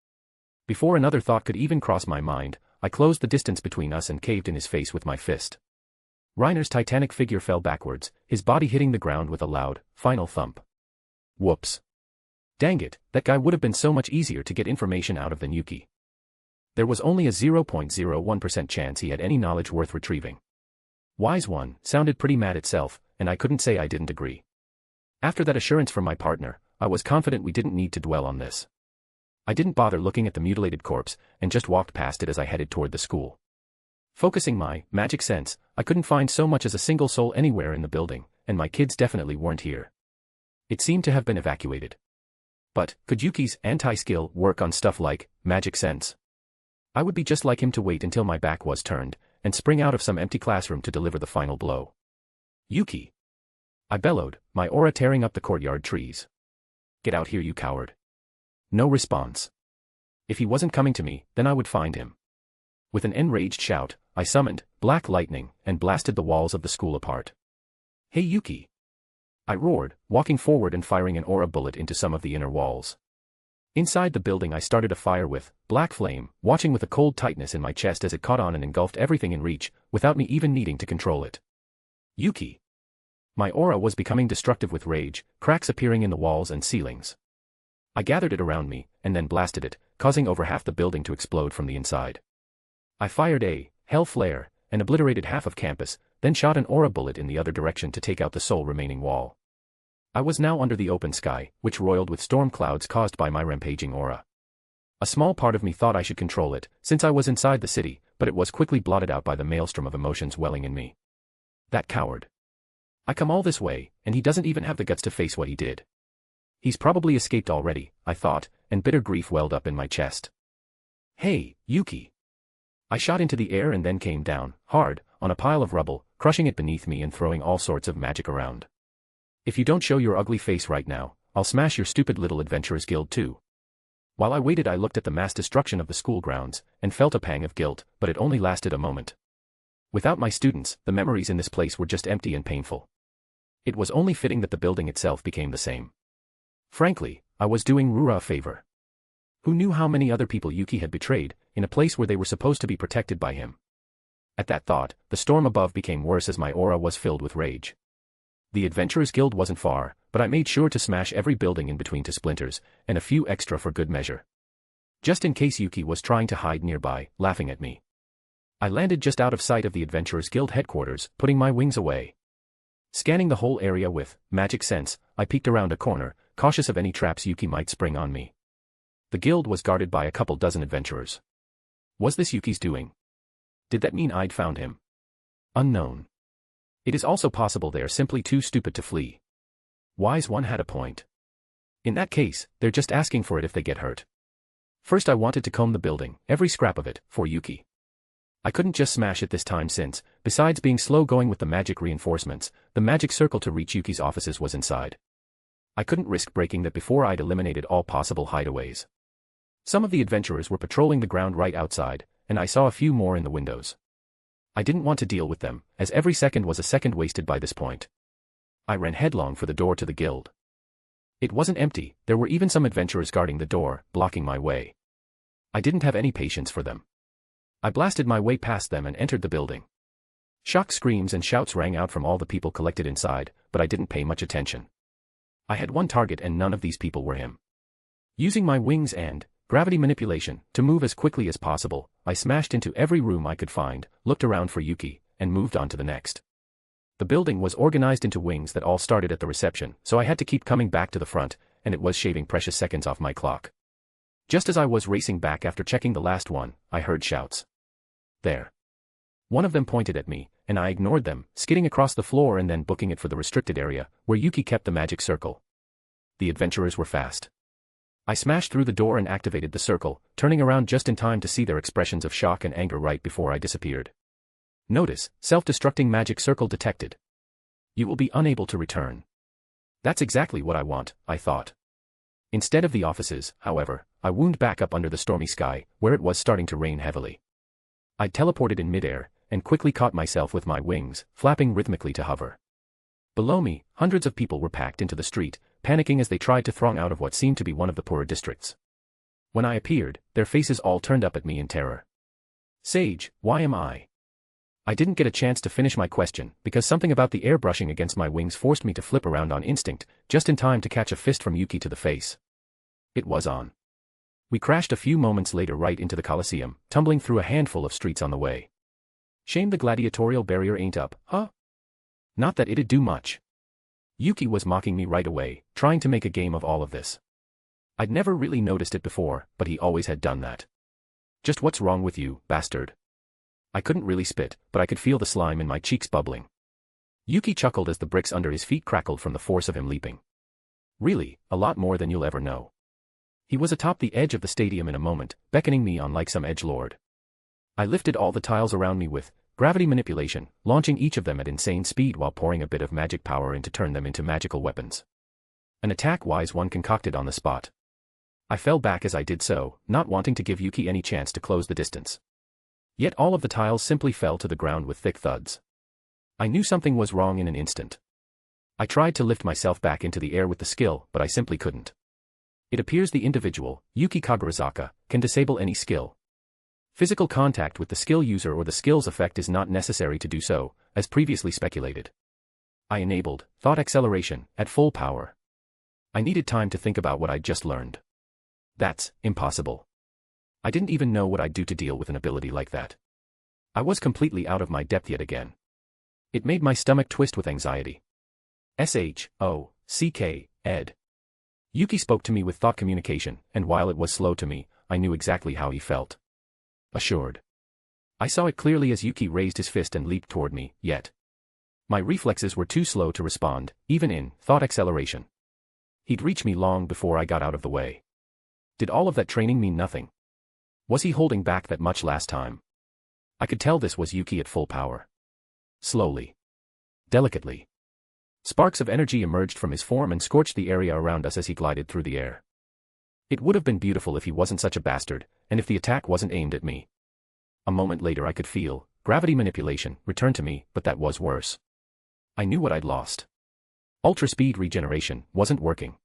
Before another thought could even cross my mind, I closed the distance between us and caved in his face with my fist. Reiner's titanic figure fell backwards, his body hitting the ground with a loud, final thump. Whoops. Dang it, that guy would have been so much easier to get information out of than Yuki. There was only a 0.01% chance he had any knowledge worth retrieving. Wise one sounded pretty mad itself, and I couldn't say I didn't agree. After that assurance from my partner, I was confident we didn't need to dwell on this. I didn't bother looking at the mutilated corpse, and just walked past it as I headed toward the school. Focusing my magic sense, I couldn't find so much as a single soul anywhere in the building, and my kids definitely weren't here. It seemed to have been evacuated. But, could Yuki's anti-skill work on stuff like magic sense? I would be just like him to wait until my back was turned, and spring out of some empty classroom to deliver the final blow. Yuki! I bellowed, my aura tearing up the courtyard trees. Get out here, you coward. No response. If he wasn't coming to me, then I would find him. With an enraged shout, I summoned black lightning and blasted the walls of the school apart. Hey Yuki! I roared, walking forward and firing an aura bullet into some of the inner walls. Inside the building I started a fire with black flame, watching with a cold tightness in my chest as it caught on and engulfed everything in reach, without me even needing to control it. Yuki! My aura was becoming destructive with rage, cracks appearing in the walls and ceilings. I gathered it around me, and then blasted it, causing over half the building to explode from the inside. I fired a hell flare, and obliterated half of campus, then shot an aura bullet in the other direction to take out the sole remaining wall. I was now under the open sky, which roiled with storm clouds caused by my rampaging aura. A small part of me thought I should control it, since I was inside the city, but it was quickly blotted out by the maelstrom of emotions welling in me. That coward. I come all this way, and he doesn't even have the guts to face what he did. He's probably escaped already, I thought, and bitter grief welled up in my chest. Hey, Yuki! I shot into the air and then came down, hard, on a pile of rubble, crushing it beneath me and throwing all sorts of magic around. If you don't show your ugly face right now, I'll smash your stupid little adventurers guild too. While I waited I looked at the mass destruction of the school grounds, and felt a pang of guilt, but it only lasted a moment. Without my students, the memories in this place were just empty and painful. It was only fitting that the building itself became the same. Frankly, I was doing Rura a favor. Who knew how many other people Yuki had betrayed, in a place where they were supposed to be protected by him? At that thought, the storm above became worse as my aura was filled with rage. The Adventurers Guild wasn't far, but I made sure to smash every building in between to splinters, and a few extra for good measure. Just in case Yuki was trying to hide nearby, laughing at me. I landed just out of sight of the Adventurers Guild headquarters, putting my wings away. Scanning the whole area with magic sense, I peeked around a corner, cautious of any traps Yuki might spring on me. The guild was guarded by a couple dozen adventurers. Was this Yuki's doing? Did that mean I'd found him? Unknown. It is also possible they are simply too stupid to flee. Wise one had a point. In that case, they're just asking for it if they get hurt. First I wanted to comb the building, every scrap of it, for Yuki. I couldn't just smash it this time since, besides being slow going with the magic reinforcements, the magic circle to reach Yuki's offices was inside. I couldn't risk breaking that before I'd eliminated all possible hideaways. Some of the adventurers were patrolling the ground right outside, and I saw a few more in the windows. I didn't want to deal with them, as every second was a second wasted by this point. I ran headlong for the door to the guild. It wasn't empty, there were even some adventurers guarding the door, blocking my way. I didn't have any patience for them. I blasted my way past them and entered the building. Shocked screams and shouts rang out from all the people collected inside, but I didn't pay much attention. I had one target and none of these people were him. Using my wings and gravity manipulation to move as quickly as possible, I smashed into every room I could find, looked around for Yuki, and moved on to the next. The building was organized into wings that all started at the reception, so I had to keep coming back to the front, and it was shaving precious seconds off my clock. Just as I was racing back after checking the last one, I heard shouts. There. One of them pointed at me, and I ignored them, skidding across the floor and then booking it for the restricted area, where Yuki kept the magic circle. The adventurers were fast. I smashed through the door and activated the circle, turning around just in time to see their expressions of shock and anger right before I disappeared. Notice, self-destructing magic circle detected. You will be unable to return. That's exactly what I want, I thought. Instead of the offices, however, I wound back up under the stormy sky, where it was starting to rain heavily. I teleported in midair, and quickly caught myself with my wings, flapping rhythmically to hover. Below me, hundreds of people were packed into the street, panicking as they tried to throng out of what seemed to be one of the poorer districts. When I appeared, their faces all turned up at me in terror. Sage, why am I? I didn't get a chance to finish my question, because something about the air brushing against my wings forced me to flip around on instinct, just in time to catch a fist from Yuki to the face. It was on. We crashed a few moments later right into the Colosseum, tumbling through a handful of streets on the way. Shame the gladiatorial barrier ain't up, huh? Not that it'd do much. Yuki was mocking me right away, trying to make a game of all of this. I'd never really noticed it before, but he always had done that. Just what's wrong with you, bastard? I couldn't really spit, but I could feel the slime in my cheeks bubbling. Yuki chuckled as the bricks under his feet crackled from the force of him leaping. Really, a lot more than you'll ever know. He was atop the edge of the stadium in a moment, beckoning me on like some edgelord. I lifted all the tiles around me with gravity manipulation, launching each of them at insane speed while pouring a bit of magic power in to turn them into magical weapons. An attack-wise one concocted on the spot. I fell back as I did so, not wanting to give Yuki any chance to close the distance. Yet all of the tiles simply fell to the ground with thick thuds. I knew something was wrong in an instant. I tried to lift myself back into the air with the skill, but I simply couldn't. It appears the individual, Yuki Kagurazaka, can disable any skill. Physical contact with the skill user or the skill's effect is not necessary to do so, as previously speculated. I enabled thought acceleration at full power. I needed time to think about what I'd just learned. That's impossible. I didn't even know what I'd do to deal with an ability like that. I was completely out of my depth yet again. It made my stomach twist with anxiety. S-H-O-C-K, Ed. Yuki spoke to me with thought communication, and while it was slow to me, I knew exactly how he felt. Assured. I saw it clearly as Yuki raised his fist and leaped toward me, yet my reflexes were too slow to respond, even in thought acceleration. He'd reach me long before I got out of the way. Did all of that training mean nothing? Was he holding back that much last time? I could tell this was Yuki at full power. Slowly. Delicately. Sparks of energy emerged from his form and scorched the area around us as he glided through the air. It would have been beautiful if he wasn't such a bastard, and if the attack wasn't aimed at me. A moment later I could feel gravity manipulation return to me, but that was worse. I knew what I'd lost. Ultra-speed regeneration wasn't working.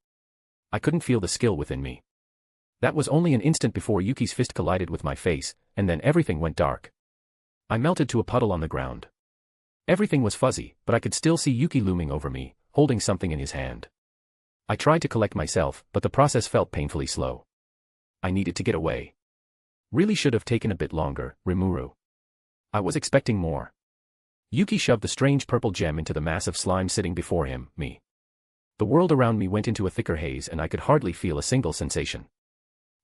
I couldn't feel the skill within me. That was only an instant before Yuki's fist collided with my face, and then everything went dark. I melted to a puddle on the ground. Everything was fuzzy, but I could still see Yuki looming over me, holding something in his hand. I tried to collect myself, but the process felt painfully slow. I needed to get away. Really should have taken a bit longer, Rimuru. I was expecting more. Yuki shoved the strange purple gem into the mass of slime sitting before him, me. The world around me went into a thicker haze and I could hardly feel a single sensation.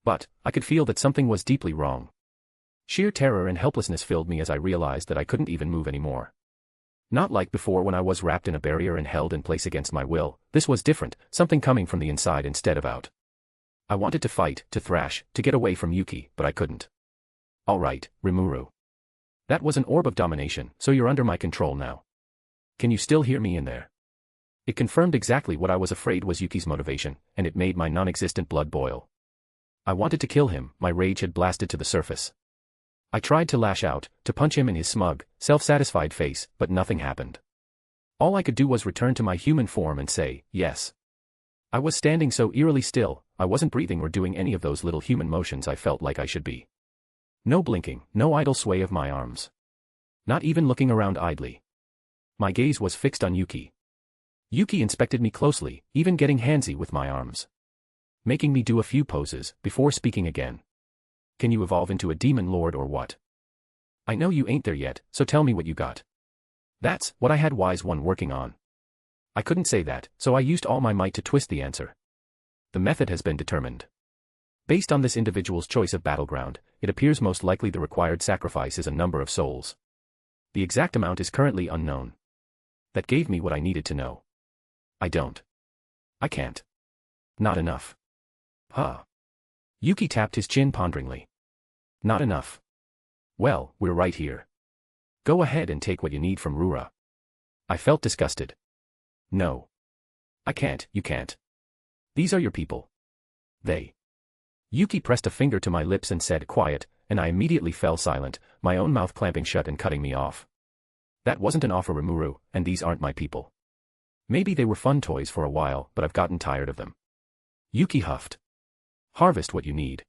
But I could feel that something was deeply wrong. Sheer terror and helplessness filled me as I realized that I couldn't even move anymore. Not like before when I was wrapped in a barrier and held in place against my will, this was different, something coming from the inside instead of out. I wanted to fight, to thrash, to get away from Yuki, but I couldn't. All right, Rimuru. That was an orb of domination, so you're under my control now. Can you still hear me in there? It confirmed exactly what I was afraid was Yuki's motivation, and it made my non-existent blood boil. I wanted to kill him, my rage had blasted to the surface. I tried to lash out, to punch him in his smug, self-satisfied face, but nothing happened. All I could do was return to my human form and say, yes. I was standing so eerily still, I wasn't breathing or doing any of those little human motions I felt like I should be. No blinking, no idle sway of my arms. Not even looking around idly. My gaze was fixed on Yuki. Yuki inspected me closely, even getting handsy with my arms. Making me do a few poses, before speaking again. Can you evolve into a demon lord or what? I know you ain't there yet, so tell me what you got. That's what I had Wise One working on. I couldn't say that, so I used all my might to twist the answer. The method has been determined. Based on this individual's choice of battleground, it appears most likely the required sacrifice is a number of souls. The exact amount is currently unknown. That gave me what I needed to know. I can't. Not enough. Huh. Yuki tapped his chin ponderingly. Not enough. Well, we're right here. Go ahead and take what you need from Rura. I felt disgusted. No. I can't, you can't. These are your people. They. Yuki pressed a finger to my lips and said quiet, and I immediately fell silent, my own mouth clamping shut and cutting me off. That wasn't an offer, Rimuru, and these aren't my people. Maybe they were fun toys for a while, but I've gotten tired of them. Yuki huffed. Harvest what you need.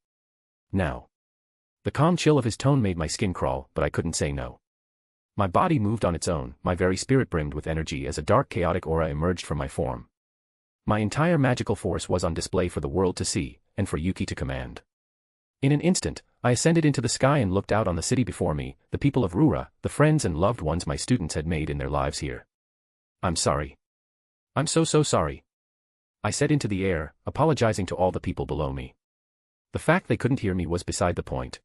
Now. The calm chill of his tone made my skin crawl, but I couldn't say no. My body moved on its own, my very spirit brimmed with energy as a dark chaotic aura emerged from my form. My entire magical force was on display for the world to see, and for Yuki to command. In an instant, I ascended into the sky and looked out on the city before me, the people of Rura, the friends and loved ones my students had made in their lives here. I'm sorry. I'm so sorry. I said into the air, apologizing to all the people below me. The fact they couldn't hear me was beside the point.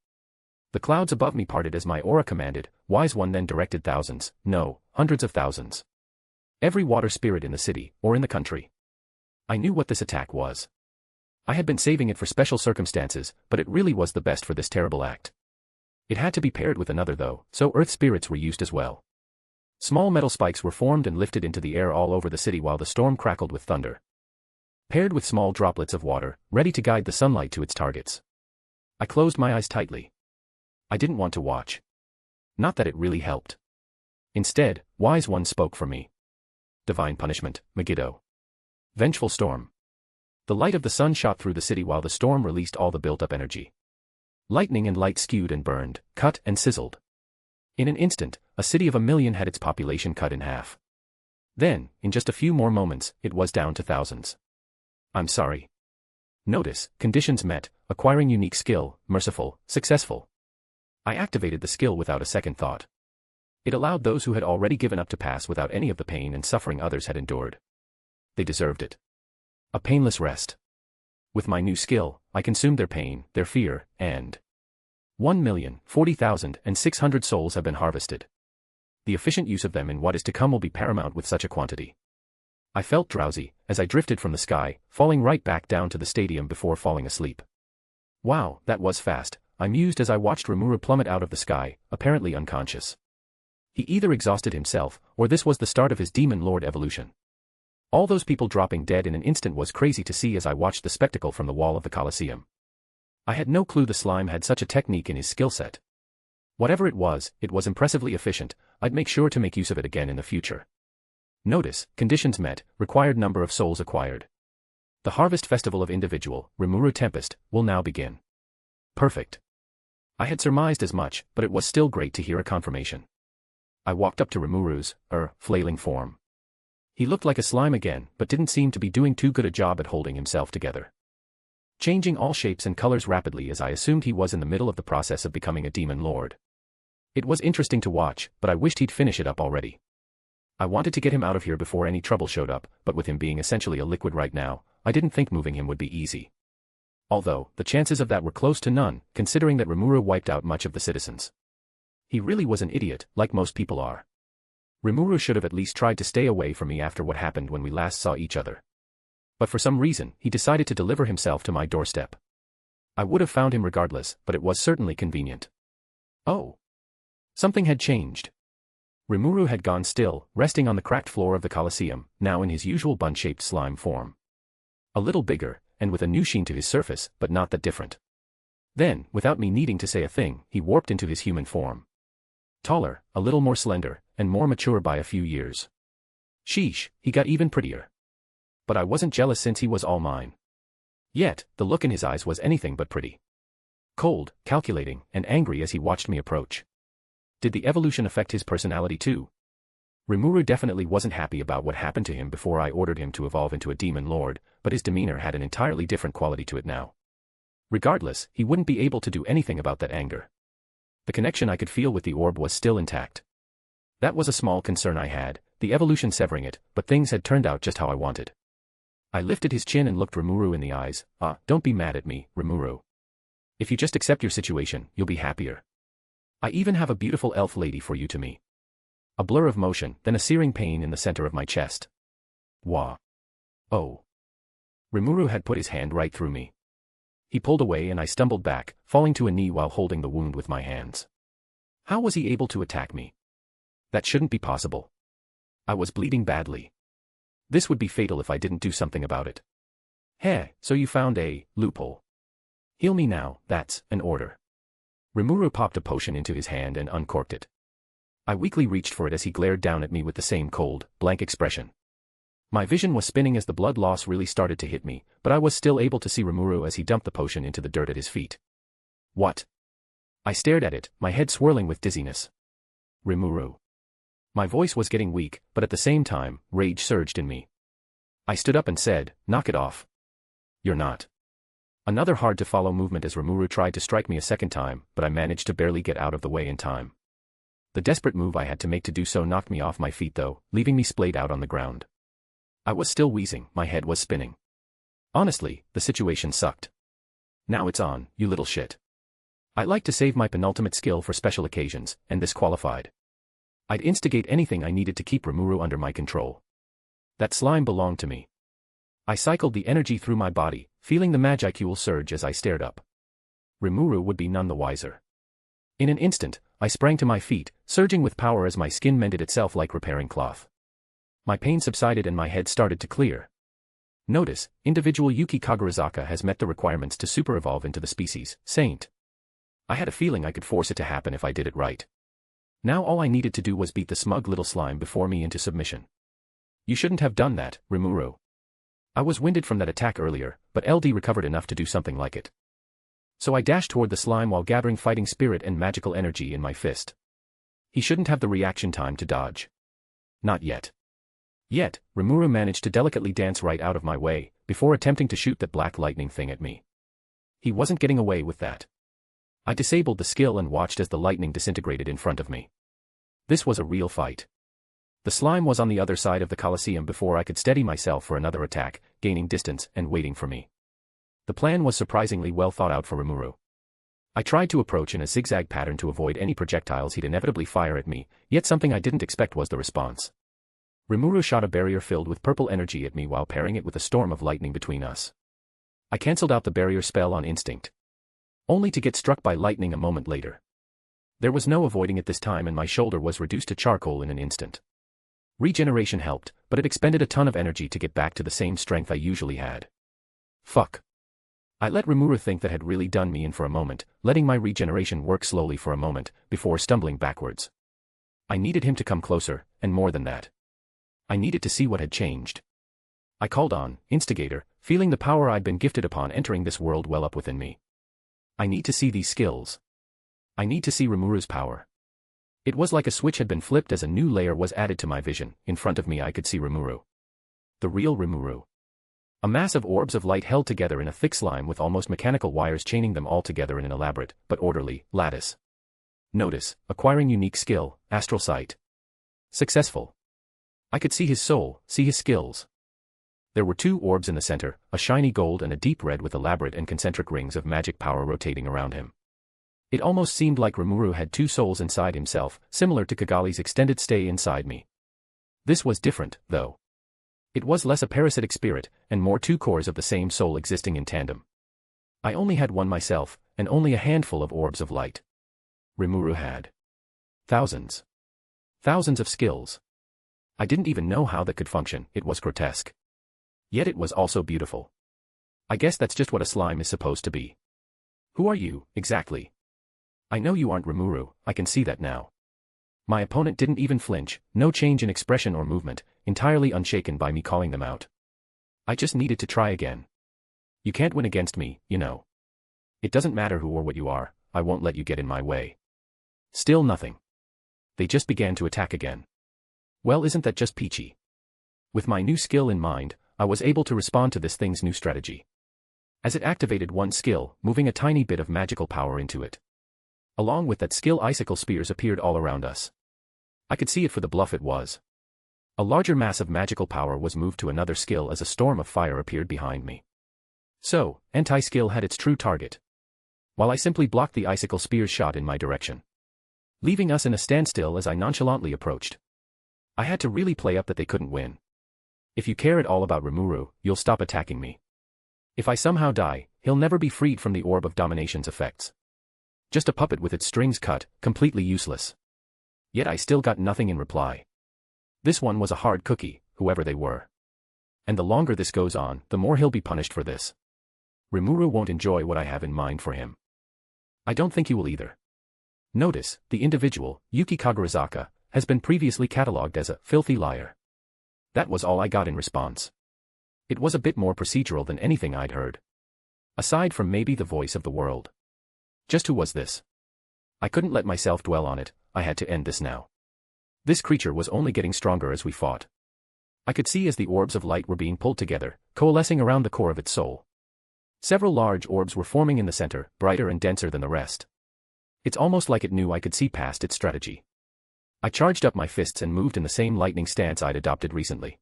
The clouds above me parted as my aura commanded, Wise One then directed thousands, no, hundreds of thousands. Every water spirit in the city, or in the country. I knew what this attack was. I had been saving it for special circumstances, but it really was the best for this terrible act. It had to be paired with another though, so earth spirits were used as well. Small metal spikes were formed and lifted into the air all over the city while the storm crackled with thunder. Paired with small droplets of water, ready to guide the sunlight to its targets. I closed my eyes tightly. I didn't want to watch. Not that it really helped. Instead, Wise One spoke for me. Divine punishment, Megiddo. Vengeful storm. The light of the sun shot through the city while the storm released all the built-up energy. Lightning and light skewed and burned, cut and sizzled. In an instant, a city of 1 million had its population cut in half. Then, in just a few more moments, it was down to thousands. I'm sorry. Notice, conditions met, acquiring unique skill, merciful, successful. I activated the skill without a second thought. It allowed those who had already given up to pass without any of the pain and suffering others had endured. They deserved it. A painless rest. With my new skill, I consumed their pain, their fear, and 1,040,600 souls have been harvested. The efficient use of them in what is to come will be paramount with such a quantity. I felt drowsy, as I drifted from the sky, falling right back down to the stadium before falling asleep. Wow, that was fast, I mused as I watched Rimuru plummet out of the sky, apparently unconscious. He either exhausted himself, or this was the start of his demon lord evolution. All those people dropping dead in an instant was crazy to see as I watched the spectacle from the wall of the Colosseum. I had no clue the slime had such a technique in his skill set. Whatever it was impressively efficient, I'd make sure to make use of it again in the future. Notice, conditions met, required number of souls acquired. The harvest festival of individual, Rimuru Tempest, will now begin. Perfect. I had surmised as much, but it was still great to hear a confirmation. I walked up to Rimuru's, flailing form. He looked like a slime again, but didn't seem to be doing too good a job at holding himself together. Changing all shapes and colors rapidly as I assumed he was in the middle of the process of becoming a demon lord. It was interesting to watch, but I wished he'd finish it up already. I wanted to get him out of here before any trouble showed up, but with him being essentially a liquid right now, I didn't think moving him would be easy. Although, the chances of that were close to none, considering that Rimuru wiped out much of the citizens. He really was an idiot, like most people are. Rimuru should have at least tried to stay away from me after what happened when we last saw each other. But for some reason, he decided to deliver himself to my doorstep. I would have found him regardless, but it was certainly convenient. Oh. Something had changed. Rimuru had gone still, resting on the cracked floor of the Colosseum, now in his usual bun-shaped slime form. A little bigger, and with a new sheen to his surface, but not that different. Then, without me needing to say a thing, he warped into his human form. Taller, a little more slender, and more mature by a few years. Sheesh, he got even prettier. But I wasn't jealous since he was all mine. Yet, the look in his eyes was anything but pretty. Cold, calculating, and angry as he watched me approach. Did the evolution affect his personality too? Rimuru definitely wasn't happy about what happened to him before I ordered him to evolve into a demon lord, but his demeanor had an entirely different quality to it now. Regardless, he wouldn't be able to do anything about that anger. The connection I could feel with the orb was still intact. That was a small concern I had, the evolution severing it, but things had turned out just how I wanted. I lifted his chin and looked Rimuru in the eyes. Don't be mad at me, Rimuru. If you just accept your situation, you'll be happier. I even have a beautiful elf lady for you to me. A blur of motion, then a searing pain in the center of my chest. Wah. Oh. Rimuru had put his hand right through me. He pulled away and I stumbled back, falling to a knee while holding the wound with my hands. How was he able to attack me? That shouldn't be possible. I was bleeding badly. This would be fatal if I didn't do something about it. Heh, so you found a loophole. Heal me now, that's an order. Rimuru popped a potion into his hand and uncorked it. I weakly reached for it as he glared down at me with the same cold, blank expression. My vision was spinning as the blood loss really started to hit me, but I was still able to see Rimuru as he dumped the potion into the dirt at his feet. What? I stared at it, my head swirling with dizziness. Rimuru. My voice was getting weak, but at the same time, rage surged in me. I stood up and said, knock it off. You're not. Another hard-to-follow movement as Rimuru tried to strike me a second time, but I managed to barely get out of the way in time. The desperate move I had to make to do so knocked me off my feet though, leaving me splayed out on the ground. I was still wheezing, my head was spinning. Honestly, the situation sucked. Now it's on, you little shit. I like to save my penultimate skill for special occasions, and this qualified. I'd instigate anything I needed to keep Rimuru under my control. That slime belonged to me. I cycled the energy through my body, feeling the magicule surge as I stared up. Rimuru would be none the wiser. In an instant, I sprang to my feet, surging with power as my skin mended itself like repairing cloth. My pain subsided and my head started to clear. Notice, individual Yuki Kagurazaka has met the requirements to super-evolve into the species, Saint. I had a feeling I could force it to happen if I did it right. Now all I needed to do was beat the smug little slime before me into submission. You shouldn't have done that, Rimuru. I was winded from that attack earlier, but LD recovered enough to do something like it. So I dashed toward the slime while gathering fighting spirit and magical energy in my fist. He shouldn't have the reaction time to dodge. Not yet. Yet, Rimuru managed to delicately dance right out of my way, before attempting to shoot that black lightning thing at me. He wasn't getting away with that. I disabled the skill and watched as the lightning disintegrated in front of me. This was a real fight. The slime was on the other side of the Colosseum before I could steady myself for another attack, gaining distance and waiting for me. The plan was surprisingly well thought out for Rimuru. I tried to approach in a zigzag pattern to avoid any projectiles he'd inevitably fire at me, yet something I didn't expect was the response. Rimuru shot a barrier filled with purple energy at me while pairing it with a storm of lightning between us. I cancelled out the barrier spell on instinct, only to get struck by lightning a moment later. There was no avoiding it this time and my shoulder was reduced to charcoal in an instant. Regeneration helped, but it expended a ton of energy to get back to the same strength I usually had. Fuck. I let Rimuru think that had really done me in for a moment, letting my regeneration work slowly for a moment, before stumbling backwards. I needed him to come closer, and more than that. I needed to see what had changed. I called on, Instigator, feeling the power I'd been gifted upon entering this world well up within me. I need to see these skills. I need to see Rimuru's power. It was like a switch had been flipped as a new layer was added to my vision. In front of me I could see Rimuru. The real Rimuru. A mass of orbs of light held together in a thick slime with almost mechanical wires chaining them all together in an elaborate, but orderly, lattice. Notice, acquiring unique skill, astral sight. Successful. I could see his soul, see his skills. There were 2 orbs in the center, a shiny gold and a deep red with elaborate and concentric rings of magic power rotating around him. It almost seemed like Rimuru had 2 souls inside himself, similar to Kigali's extended stay inside me. This was different, though. It was less a parasitic spirit, and more 2 cores of the same soul existing in tandem. I only had one myself, and only a handful of orbs of light. Rimuru had thousands. Thousands of skills. I didn't even know how that could function. It was grotesque. Yet it was also beautiful. I guess that's just what a slime is supposed to be. Who are you, exactly? I know you aren't Rimuru, I can see that now. My opponent didn't even flinch, no change in expression or movement, entirely unshaken by me calling them out. I just needed to try again. You can't win against me, you know. It doesn't matter who or what you are, I won't let you get in my way. Still nothing. They just began to attack again. Well, isn't that just peachy? With my new skill in mind, I was able to respond to this thing's new strategy. As it activated one skill, moving a tiny bit of magical power into it. Along with that skill, icicle spears appeared all around us. I could see it for the bluff it was. A larger mass of magical power was moved to another skill as a storm of fire appeared behind me. So, anti-skill had its true target, while I simply blocked the icicle spear's shot in my direction, leaving us in a standstill as I nonchalantly approached. I had to really play up that they couldn't win. If you care at all about Rimuru, you'll stop attacking me. If I somehow die, he'll never be freed from the Orb of Domination's effects. Just a puppet with its strings cut, completely useless. Yet I still got nothing in reply. This one was a hard cookie, whoever they were. And the longer this goes on, the more he'll be punished for this. Rimuru won't enjoy what I have in mind for him. I don't think he will either. Notice, the individual, Yuki Kagurazaka, has been previously catalogued as a filthy liar. That was all I got in response. It was a bit more procedural than anything I'd heard. Aside from maybe the voice of the world. Just who was this? I couldn't let myself dwell on it, I had to end this now. This creature was only getting stronger as we fought. I could see as the orbs of light were being pulled together, coalescing around the core of its soul. Several large orbs were forming in the center, brighter and denser than the rest. It's almost like it knew I could see past its strategy. I charged up my fists and moved in the same lightning stance I'd adopted recently.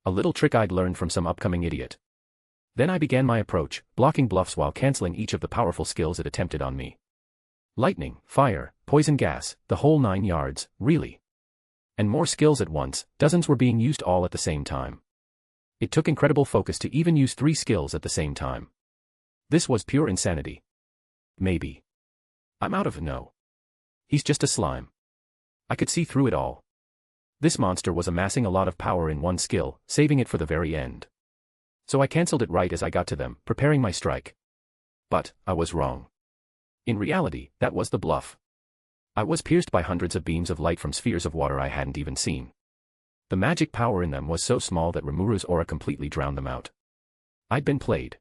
A little trick I'd learned from some upcoming idiot. Then I began my approach, blocking bluffs while canceling each of the powerful skills it attempted on me. Lightning, fire, poison gas, the whole 9 yards, really. And more skills at once, dozens were being used all at the same time. It took incredible focus to even use 3 skills at the same time. This was pure insanity. Maybe. I'm out of it. No. He's just a slime. I could see through it all. This monster was amassing a lot of power in one skill, saving it for the very end. So I cancelled it right as I got to them, preparing my strike. But, I was wrong. In reality, that was the bluff. I was pierced by hundreds of beams of light from spheres of water I hadn't even seen. The magic power in them was so small that Rimuru's aura completely drowned them out. I'd been played.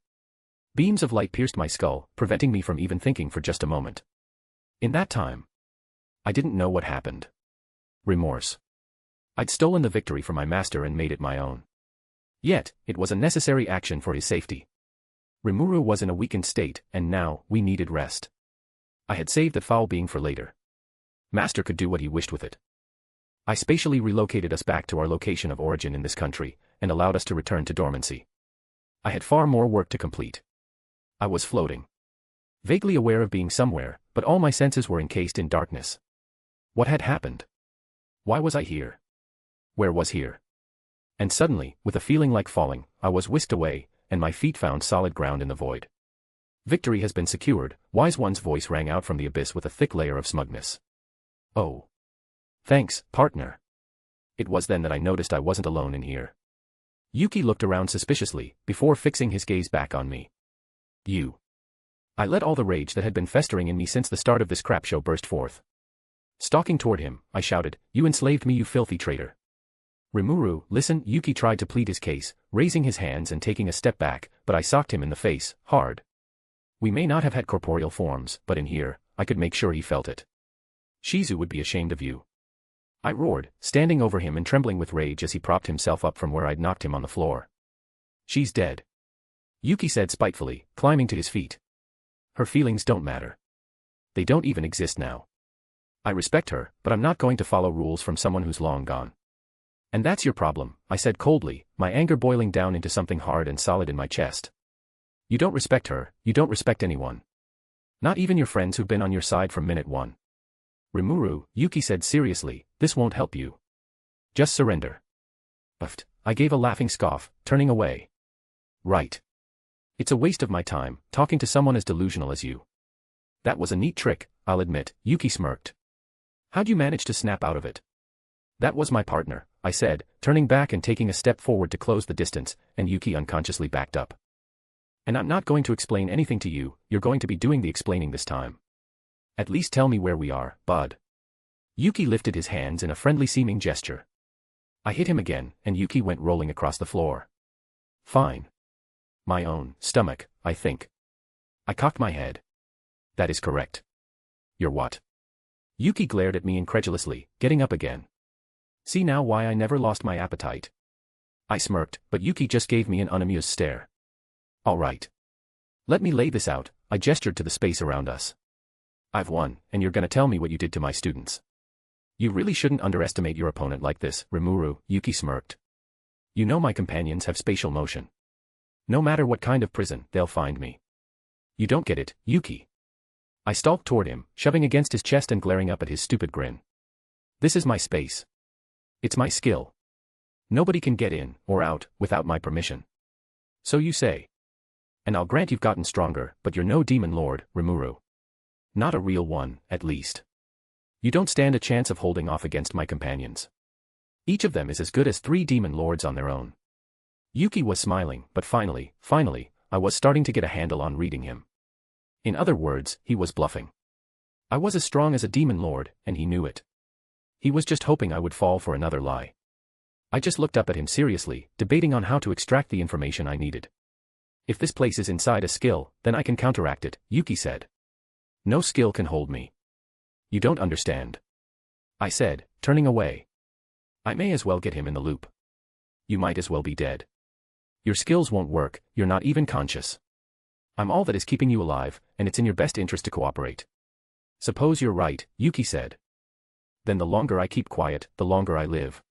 Beams of light pierced my skull, preventing me from even thinking for just a moment. In that time, I didn't know what happened. Remorse. I'd stolen the victory from my master and made it my own. Yet, it was a necessary action for his safety. Rimuru was in a weakened state, and now, we needed rest. I had saved that foul being for later. Master could do what he wished with it. I spatially relocated us back to our location of origin in this country, and allowed us to return to dormancy. I had far more work to complete. I was floating. Vaguely aware of being somewhere, but all my senses were encased in darkness. What had happened? Why was I here? Where was here? And suddenly, with a feeling like falling, I was whisked away, and my feet found solid ground in the void. Victory has been secured, Wise One's voice rang out from the abyss with a thick layer of smugness. Oh. Thanks, partner. It was then that I noticed I wasn't alone in here. Yuki looked around suspiciously, before fixing his gaze back on me. You. I let all the rage that had been festering in me since the start of this crap show burst forth. Stalking toward him, I shouted, "You enslaved me, you filthy traitor." Rimuru, listen, Yuki tried to plead his case, raising his hands and taking a step back, but I socked him in the face, hard. We may not have had corporeal forms, but in here, I could make sure he felt it. Shizu would be ashamed of you. I roared, standing over him and trembling with rage as he propped himself up from where I'd knocked him on the floor. She's dead. Yuki said spitefully, climbing to his feet. Her feelings don't matter. They don't even exist now. I respect her, but I'm not going to follow rules from someone who's long gone. And that's your problem, I said coldly, my anger boiling down into something hard and solid in my chest. You don't respect her, you don't respect anyone. Not even your friends who've been on your side from minute one. Rimuru, Yuki said seriously, this won't help you. Just surrender. Uffed, I gave a laughing scoff, turning away. Right. It's a waste of my time, talking to someone as delusional as you. That was a neat trick, I'll admit, Yuki smirked. How'd you manage to snap out of it? That was my partner, I said, turning back and taking a step forward to close the distance, and Yuki unconsciously backed up. And I'm not going to explain anything to you, you're going to be doing the explaining this time. At least tell me where we are, bud. Yuki lifted his hands in a friendly-seeming gesture. I hit him again, and Yuki went rolling across the floor. Fine. My own stomach, I think. I cocked my head. That is correct. You're what? Yuki glared at me incredulously, getting up again. See now why I never lost my appetite. I smirked, but Yuki just gave me an unamused stare. All right. Let me lay this out, I gestured to the space around us. I've won, and you're gonna tell me what you did to my students. You really shouldn't underestimate your opponent like this, Rimuru, Yuki smirked. You know my companions have spatial motion. No matter what kind of prison, they'll find me. You don't get it, Yuki. I stalked toward him, shoving against his chest and glaring up at his stupid grin. This is my space. It's my skill. Nobody can get in, or out, without my permission. So you say. And I'll grant you've gotten stronger, but you're no demon lord, Rimuru. Not a real one, at least. You don't stand a chance of holding off against my companions. Each of them is as good as 3 demon lords on their own. Yuki was smiling, but finally, I was starting to get a handle on reading him. In other words, he was bluffing. I was as strong as a demon lord, and he knew it. He was just hoping I would fall for another lie. I just looked up at him seriously, debating on how to extract the information I needed. If this place is inside a skill, then I can counteract it, Yuki said. No skill can hold me. You don't understand. I said, turning away. I may as well get him in the loop. You might as well be dead. Your skills won't work, you're not even conscious. I'm all that is keeping you alive, and it's in your best interest to cooperate. Suppose you're right, Yuki said. Then the longer I keep quiet, the longer I live.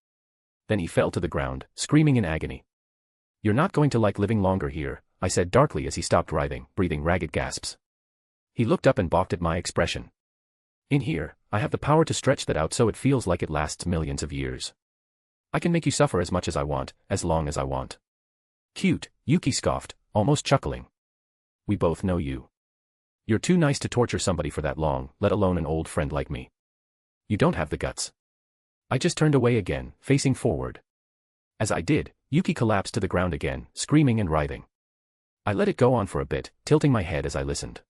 Then he fell to the ground, screaming in agony. You're not going to like living longer here, I said darkly as he stopped writhing, breathing ragged gasps. He looked up and balked at my expression. In here, I have the power to stretch that out so it feels like it lasts millions of years. I can make you suffer as much as I want, as long as I want. Cute, Yuki scoffed, almost chuckling. We both know you. You're too nice to torture somebody for that long, let alone an old friend like me. You don't have the guts. I just turned away again, facing forward. As I did, Yuki collapsed to the ground again, screaming and writhing. I let it go on for a bit, tilting my head as I listened.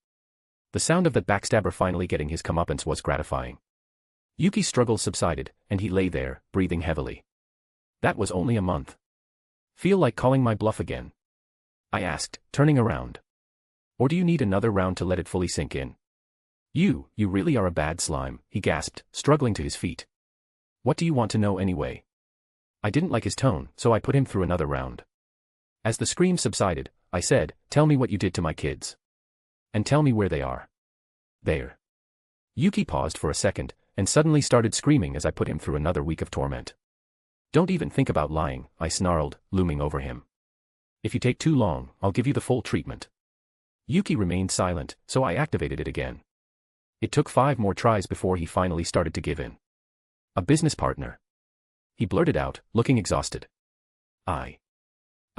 The sound of that backstabber finally getting his comeuppance was gratifying. Yuki's struggles subsided, and he lay there, breathing heavily. That was only a month. Feel like calling my bluff again? I asked, turning around. Or do you need another round to let it fully sink in? You really are a bad slime, he gasped, struggling to his feet. What do you want to know anyway? I didn't like his tone, so I put him through another round. As the screams subsided, I said, tell me what you did to my kids. And tell me where they are. There. Yuki paused for a second, and suddenly started screaming as I put him through another week of torment. Don't even think about lying, I snarled, looming over him. If you take too long, I'll give you the full treatment. Yuki remained silent, so I activated it again. It took 5 more tries before he finally started to give in. A business partner. He blurted out, looking exhausted. I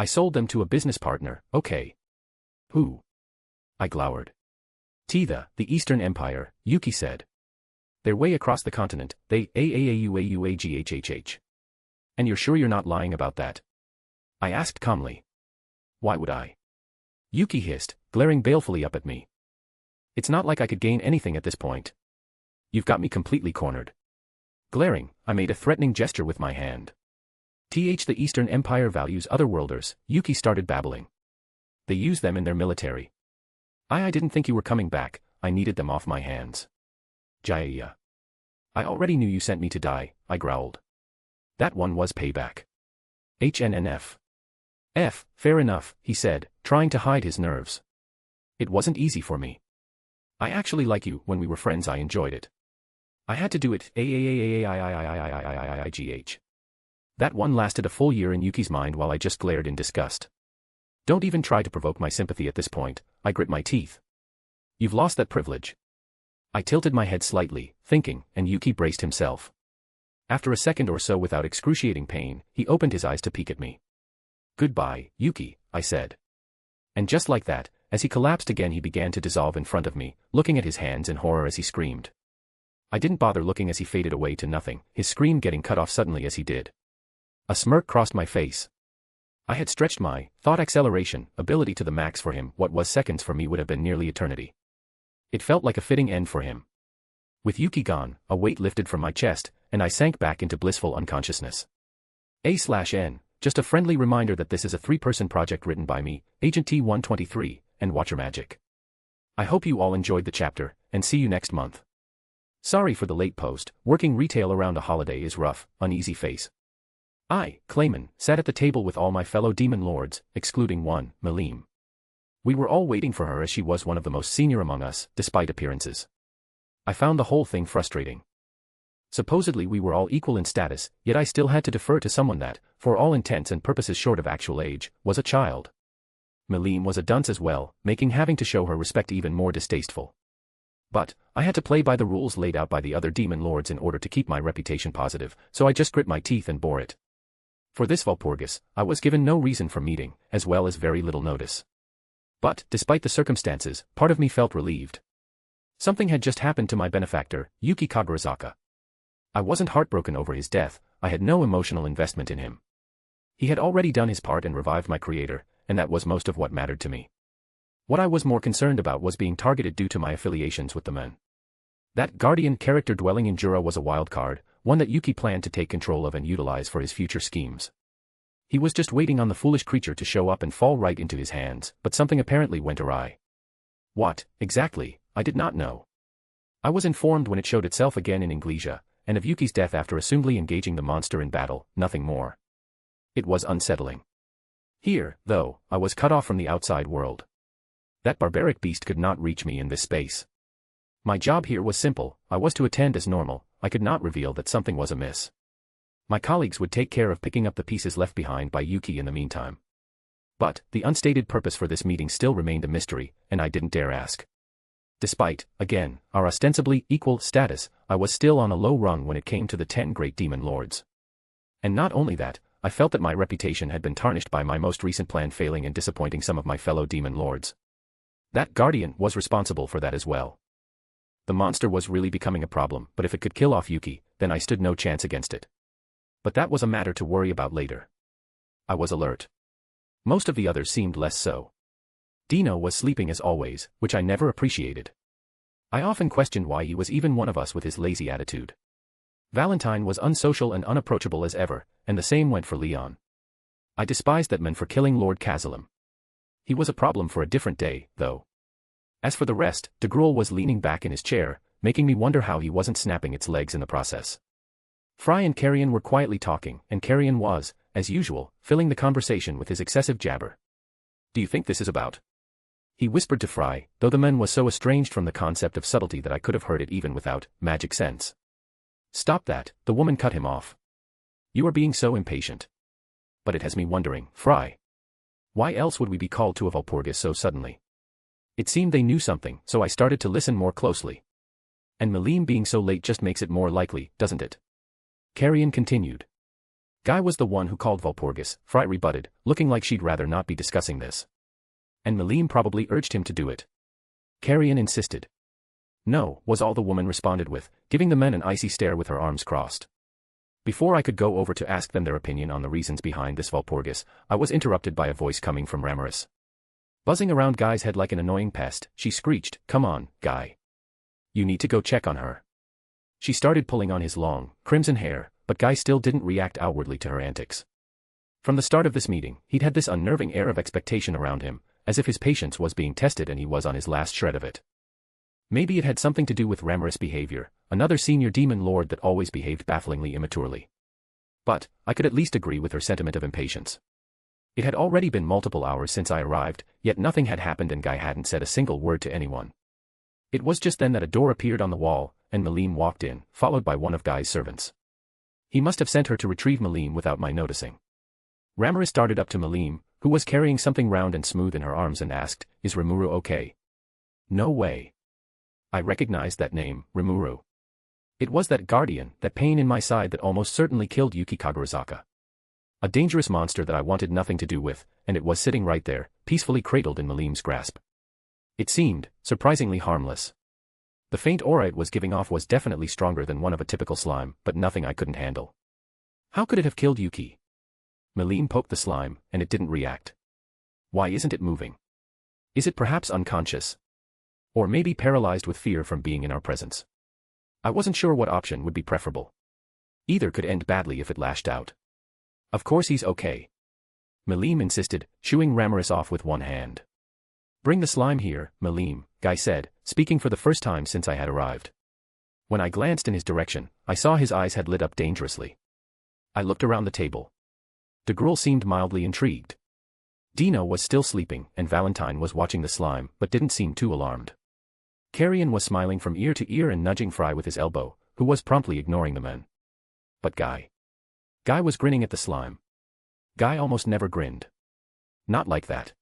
sold them to a business partner, okay. Who? I glowered. The Eastern Empire, Yuki said. They're way across the continent, they aaauaghhh. And you're sure you're not lying about that? I asked calmly. Why would I? Yuki hissed, glaring balefully up at me. It's not like I could gain anything at this point. You've got me completely cornered. Glaring, I made a threatening gesture with my hand. The Eastern Empire values otherworlders, Yuki started babbling. They use them in their military. I didn't think you were coming back, I needed them off my hands. Jaya. I already knew you sent me to die, I growled. That one was payback. HNNF. Fair enough, he said, trying to hide his nerves. It wasn't easy for me. I actually like you, when we were friends I enjoyed it. I had to do it, AAAAAIGH. That one lasted a full year in Yuki's mind while I just glared in disgust. Don't even try to provoke my sympathy at this point, I grit my teeth. You've lost that privilege. I tilted my head slightly, thinking, and Yuki braced himself. After a second or so without excruciating pain, he opened his eyes to peek at me. Goodbye, Yuki, I said. And just like that, as he collapsed again he began to dissolve in front of me, looking at his hands in horror as he screamed. I didn't bother looking as he faded away to nothing, his scream getting cut off suddenly as he did. A smirk crossed my face. I had stretched my thought acceleration ability to the max for him. What was seconds for me would have been nearly eternity. It felt like a fitting end for him. With Yuki gone, a weight lifted from my chest, and I sank back into blissful unconsciousness. A/N, just a friendly reminder that this is a 3-person project written by me, Agent T-123, and Watcher Magic. I hope you all enjoyed the chapter, and see you next month. Sorry for the late post, working retail around a holiday is rough, uneasy face. I, Clayman, sat at the table with all my fellow demon lords, excluding one, Malim. We were all waiting for her as she was one of the most senior among us, despite appearances. I found the whole thing frustrating. Supposedly we were all equal in status, yet I still had to defer to someone that, for all intents and purposes short of actual age, was a child. Melim was a dunce as well, making having to show her respect even more distasteful. But, I had to play by the rules laid out by the other demon lords in order to keep my reputation positive, so I just grit my teeth and bore it. For this Walpurgis, I was given no reason for meeting, as well as very little notice. But, despite the circumstances, part of me felt relieved. Something had just happened to my benefactor, Yuki Kagurazaka. I wasn't heartbroken over his death, I had no emotional investment in him. He had already done his part and revived my creator, and that was most of what mattered to me. What I was more concerned about was being targeted due to my affiliations with the men. That guardian character dwelling in Jura was a wild card, one that Yuki planned to take control of and utilize for his future schemes. He was just waiting on the foolish creature to show up and fall right into his hands, but something apparently went awry. What, exactly, I did not know. I was informed when it showed itself again in Inglesia, and of Yuki's death after assumedly engaging the monster in battle, nothing more. It was unsettling. Here, though, I was cut off from the outside world. That barbaric beast could not reach me in this space. My job here was simple, I was to attend as normal, I could not reveal that something was amiss. My colleagues would take care of picking up the pieces left behind by Yuki in the meantime. But, the unstated purpose for this meeting still remained a mystery, and I didn't dare ask. Despite, again, our ostensibly equal status, I was still on a low rung when it came to the 10 great demon lords. And not only that, I felt that my reputation had been tarnished by my most recent plan failing and disappointing some of my fellow demon lords. That guardian was responsible for that as well. The monster was really becoming a problem, but if it could kill off Yuki, then I stood no chance against it. But that was a matter to worry about later. I was alert. Most of the others seemed less so. Dino was sleeping as always, which I never appreciated. I often questioned why he was even one of us with his lazy attitude. Valentine was unsocial and unapproachable as ever, and the same went for Leon. I despised that man for killing Lord Kazalim. He was a problem for a different day, though. As for the rest, de Gruel was leaning back in his chair, making me wonder how he wasn't snapping its legs in the process. Fry and Carrion were quietly talking, and Carrion was, as usual, filling the conversation with his excessive jabber. "Do you think this is about?" he whispered to Fry, though the man was so estranged from the concept of subtlety that I could have heard it even without magic sense. "Stop that," the woman cut him off. "You are being so impatient. But it has me wondering, Fry. Why else would we be called to a Walpurgis so suddenly?" It seemed they knew something, so I started to listen more closely. "And Melim being so late just makes it more likely, doesn't it?" Carrion continued. "Guy was the one who called Walpurgis," Fry rebutted, looking like she'd rather not be discussing this. "And Melim probably urged him to do it." Carrion insisted. "No," was all the woman responded with, giving the men an icy stare with her arms crossed. Before I could go over to ask them their opinion on the reasons behind this Walpurgis, I was interrupted by a voice coming from Ramaris. Buzzing around Guy's head like an annoying pest, she screeched, "Come on, Guy. You need to go check on her." She started pulling on his long, crimson hair, but Guy still didn't react outwardly to her antics. From the start of this meeting, he'd had this unnerving air of expectation around him, as if his patience was being tested and he was on his last shred of it. Maybe it had something to do with Ramaris' behavior, another senior demon lord that always behaved bafflingly immaturely. But, I could at least agree with her sentiment of impatience. It had already been multiple hours since I arrived, yet nothing had happened and Guy hadn't said a single word to anyone. It was just then that a door appeared on the wall, and Melim walked in, followed by one of Guy's servants. He must have sent her to retrieve Melim without my noticing. Ramaris darted up to Melim, who was carrying something round and smooth in her arms and asked, "Is Rimuru okay?" "No way." I recognized that name, Rimuru. It was that guardian, that pain in my side that almost certainly killed Yuki Kagurazaka. A dangerous monster that I wanted nothing to do with, and it was sitting right there, peacefully cradled in Melim's grasp. It seemed, surprisingly harmless. The faint aura it was giving off was definitely stronger than one of a typical slime, but nothing I couldn't handle. How could it have killed Yuki? Melim poked the slime, and it didn't react. Why isn't it moving? Is it perhaps unconscious? Or maybe paralyzed with fear from being in our presence? I wasn't sure what option would be preferable. Either could end badly if it lashed out. "Of course he's okay," Melim insisted, shooing Ramaris off with one hand. "Bring the slime here, Melim," Guy said, speaking for the first time since I had arrived. When I glanced in his direction, I saw his eyes had lit up dangerously. I looked around the table. De Gruel seemed mildly intrigued. Dino was still sleeping, and Valentine was watching the slime, but didn't seem too alarmed. Carrion was smiling from ear to ear and nudging Fry with his elbow, who was promptly ignoring the men. But Guy. Guy was grinning at the slime. Guy almost never grinned. Not like that.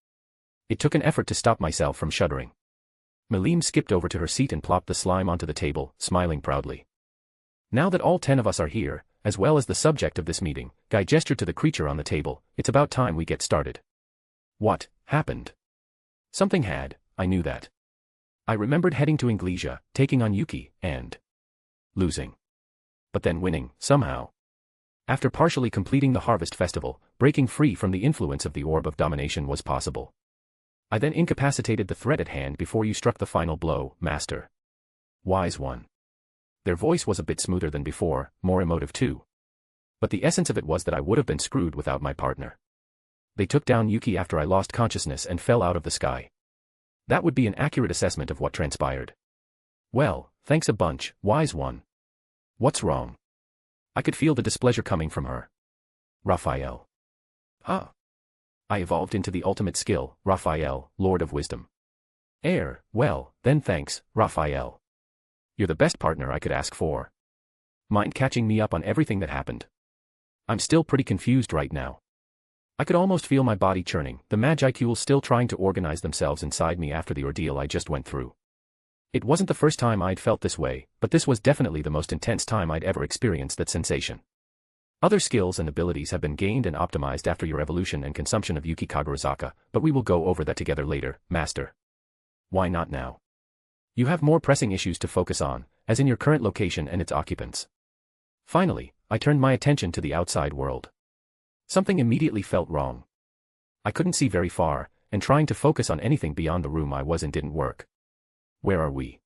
It took an effort to stop myself from shuddering. Melim skipped over to her seat and plopped the slime onto the table, smiling proudly. Now that all 10 of us are here, as well as the subject of this meeting, Guy gestured to the creature on the table, it's about time we get started. What happened? Something had, I knew that. I remembered heading to Inglesia, taking on Yuki, and losing. But then winning, somehow. After partially completing the Harvest Festival, breaking free from the influence of the Orb of Domination was possible. I then incapacitated the threat at hand before you struck the final blow, Master. Wise one. Their voice was a bit smoother than before, more emotive too. But the essence of it was that I would have been screwed without my partner. They took down Yuki after I lost consciousness and fell out of the sky. That would be an accurate assessment of what transpired. Well, thanks a bunch, wise one. What's wrong? I could feel the displeasure coming from her. Raphael. Ah. I evolved into the ultimate skill, Raphael, Lord of Wisdom. Well, then thanks, Raphael. You're the best partner I could ask for. Mind catching me up on everything that happened? I'm still pretty confused right now. I could almost feel my body churning, the Magicules still trying to organize themselves inside me after the ordeal I just went through. It wasn't the first time I'd felt this way, but this was definitely the most intense time I'd ever experienced that sensation. Other skills and abilities have been gained and optimized after your evolution and consumption of Yuki Kagurazaka, but we will go over that together later, Master. Why not now? You have more pressing issues to focus on, as in your current location and its occupants. Finally, I turned my attention to the outside world. Something immediately felt wrong. I couldn't see very far, and trying to focus on anything beyond the room I was in didn't work. Where are we?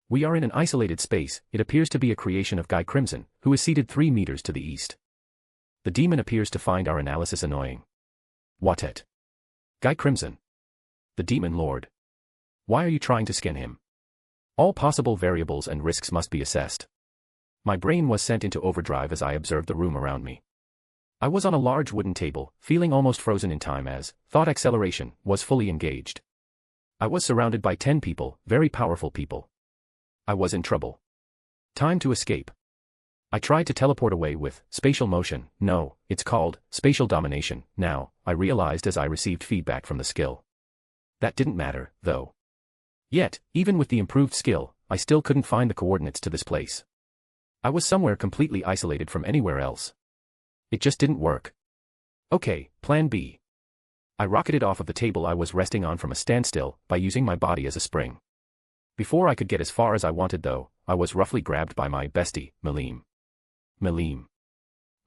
We are in an isolated space. It appears to be a creation of Guy Crimson, who is seated 3 meters to the east. The demon appears to find our analysis annoying. What it? Guy Crimson. The demon lord. Why are you trying to skin him? All possible variables and risks must be assessed. My brain was sent into overdrive as I observed the room around me. I was on a large wooden table, feeling almost frozen in time as thought acceleration was fully engaged. I was surrounded by 10 people, very powerful people. I was in trouble. Time to escape. I tried to teleport away with spatial motion. No, it's called spatial domination, now, I realized as I received feedback from the skill. That didn't matter, though. Yet, even with the improved skill, I still couldn't find the coordinates to this place. I was somewhere completely isolated from anywhere else. It just didn't work. Okay, plan B. I rocketed off of the table I was resting on from a standstill by using my body as a spring. Before I could get as far as I wanted though, I was roughly grabbed by my bestie, Melim. Melim.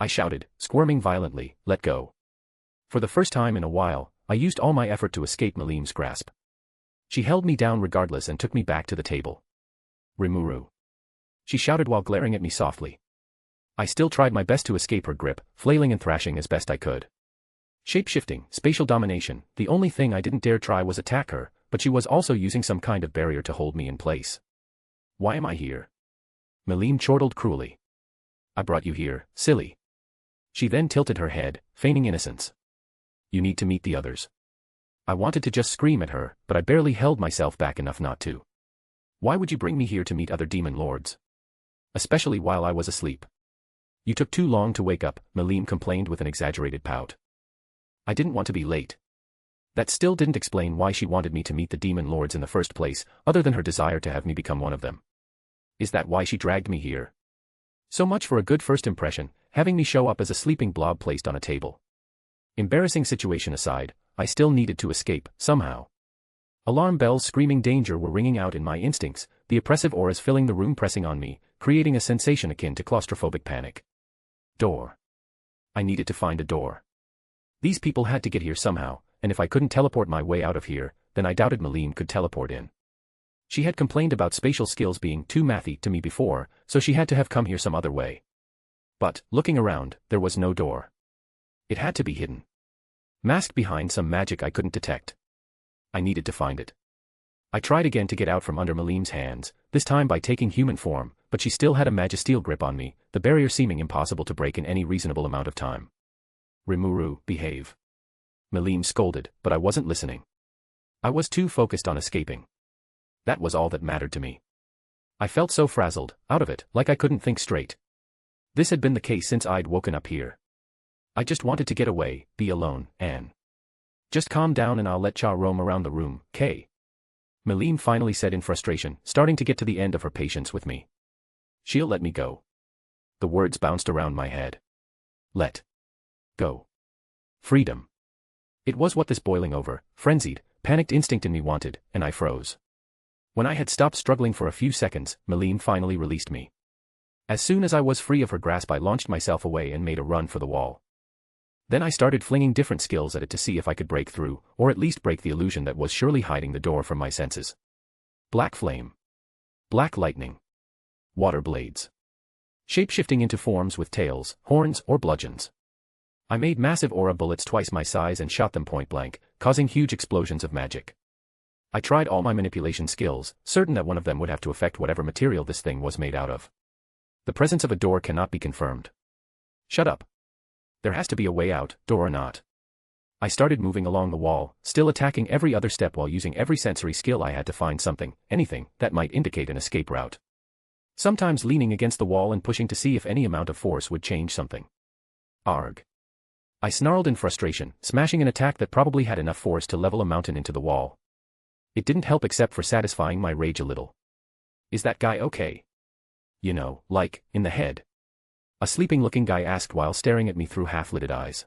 I shouted, squirming violently, let go. For the first time in a while, I used all my effort to escape Melim's grasp. She held me down regardless and took me back to the table. Rimuru. She shouted while glaring at me softly. I still tried my best to escape her grip, flailing and thrashing as best I could. Shape-shifting, spatial domination, the only thing I didn't dare try was attack her, but she was also using some kind of barrier to hold me in place. Why am I here? Melim chortled cruelly. I brought you here, silly. She then tilted her head, feigning innocence. You need to meet the others. I wanted to just scream at her, but I barely held myself back enough not to. Why would you bring me here to meet other demon lords? Especially while I was asleep. You took too long to wake up, Melim complained with an exaggerated pout. I didn't want to be late. That still didn't explain why she wanted me to meet the demon lords in the first place, other than her desire to have me become one of them. Is that why she dragged me here? So much for a good first impression, having me show up as a sleeping blob placed on a table. Embarrassing situation aside, I still needed to escape, somehow. Alarm bells screaming danger were ringing out in my instincts, the oppressive auras filling the room pressing on me, creating a sensation akin to claustrophobic panic. Door. I needed to find a door. These people had to get here somehow, and if I couldn't teleport my way out of here, then I doubted Melim could teleport in. She had complained about spatial skills being too mathy to me before, so she had to have come here some other way. But, looking around, there was no door. It had to be hidden. Masked behind some magic I couldn't detect. I needed to find it. I tried again to get out from under Melim's hands, this time by taking human form, but she still had a magisteel grip on me, the barrier seeming impossible to break in any reasonable amount of time. Rimuru, behave. Melim scolded, but I wasn't listening. I was too focused on escaping. That was all that mattered to me. I felt so frazzled, out of it, like I couldn't think straight. This had been the case since I'd woken up here. I just wanted to get away, be alone, and just calm down and I'll let Cha roam around the room, K. Maleem finally said in frustration, starting to get to the end of her patience with me. She'll let me go. The words bounced around my head. Let go. Freedom. It was what this boiling over, frenzied, panicked instinct in me wanted, and I froze. When I had stopped struggling for a few seconds, Maleem finally released me. As soon as I was free of her grasp, I launched myself away and made a run for the wall. Then I started flinging different skills at it to see if I could break through, or at least break the illusion that was surely hiding the door from my senses. Black flame. Black lightning. Water blades. Shape-shifting into forms with tails, horns, or bludgeons. I made massive aura bullets twice my size and shot them point blank, causing huge explosions of magic. I tried all my manipulation skills, certain that one of them would have to affect whatever material this thing was made out of. The presence of a door cannot be confirmed. Shut up. There has to be a way out, door or not. I started moving along the wall, still attacking every other step while using every sensory skill I had to find something, anything, that might indicate an escape route. Sometimes leaning against the wall and pushing to see if any amount of force would change something. Arg. I snarled in frustration, smashing an attack that probably had enough force to level a mountain into the wall. It didn't help except for satisfying my rage a little. Is that guy okay? You know, like, in the head. A sleeping-looking guy asked while staring at me through half-lidded eyes.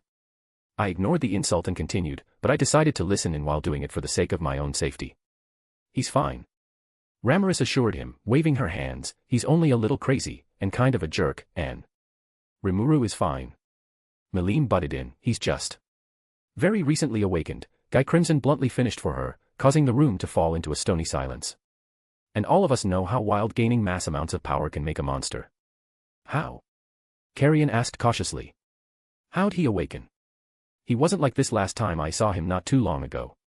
I ignored the insult and continued, but I decided to listen in while doing it for the sake of my own safety. He's fine. Ramiris assured him, waving her hands, he's only a little crazy, and kind of a jerk, and Rimuru is fine. Maleem butted in, he's just very recently awakened. Guy Crimson bluntly finished for her, causing the room to fall into a stony silence. And all of us know how wild gaining mass amounts of power can make a monster. How? Carrion asked cautiously. How'd he awaken? He wasn't like this last time I saw him not too long ago.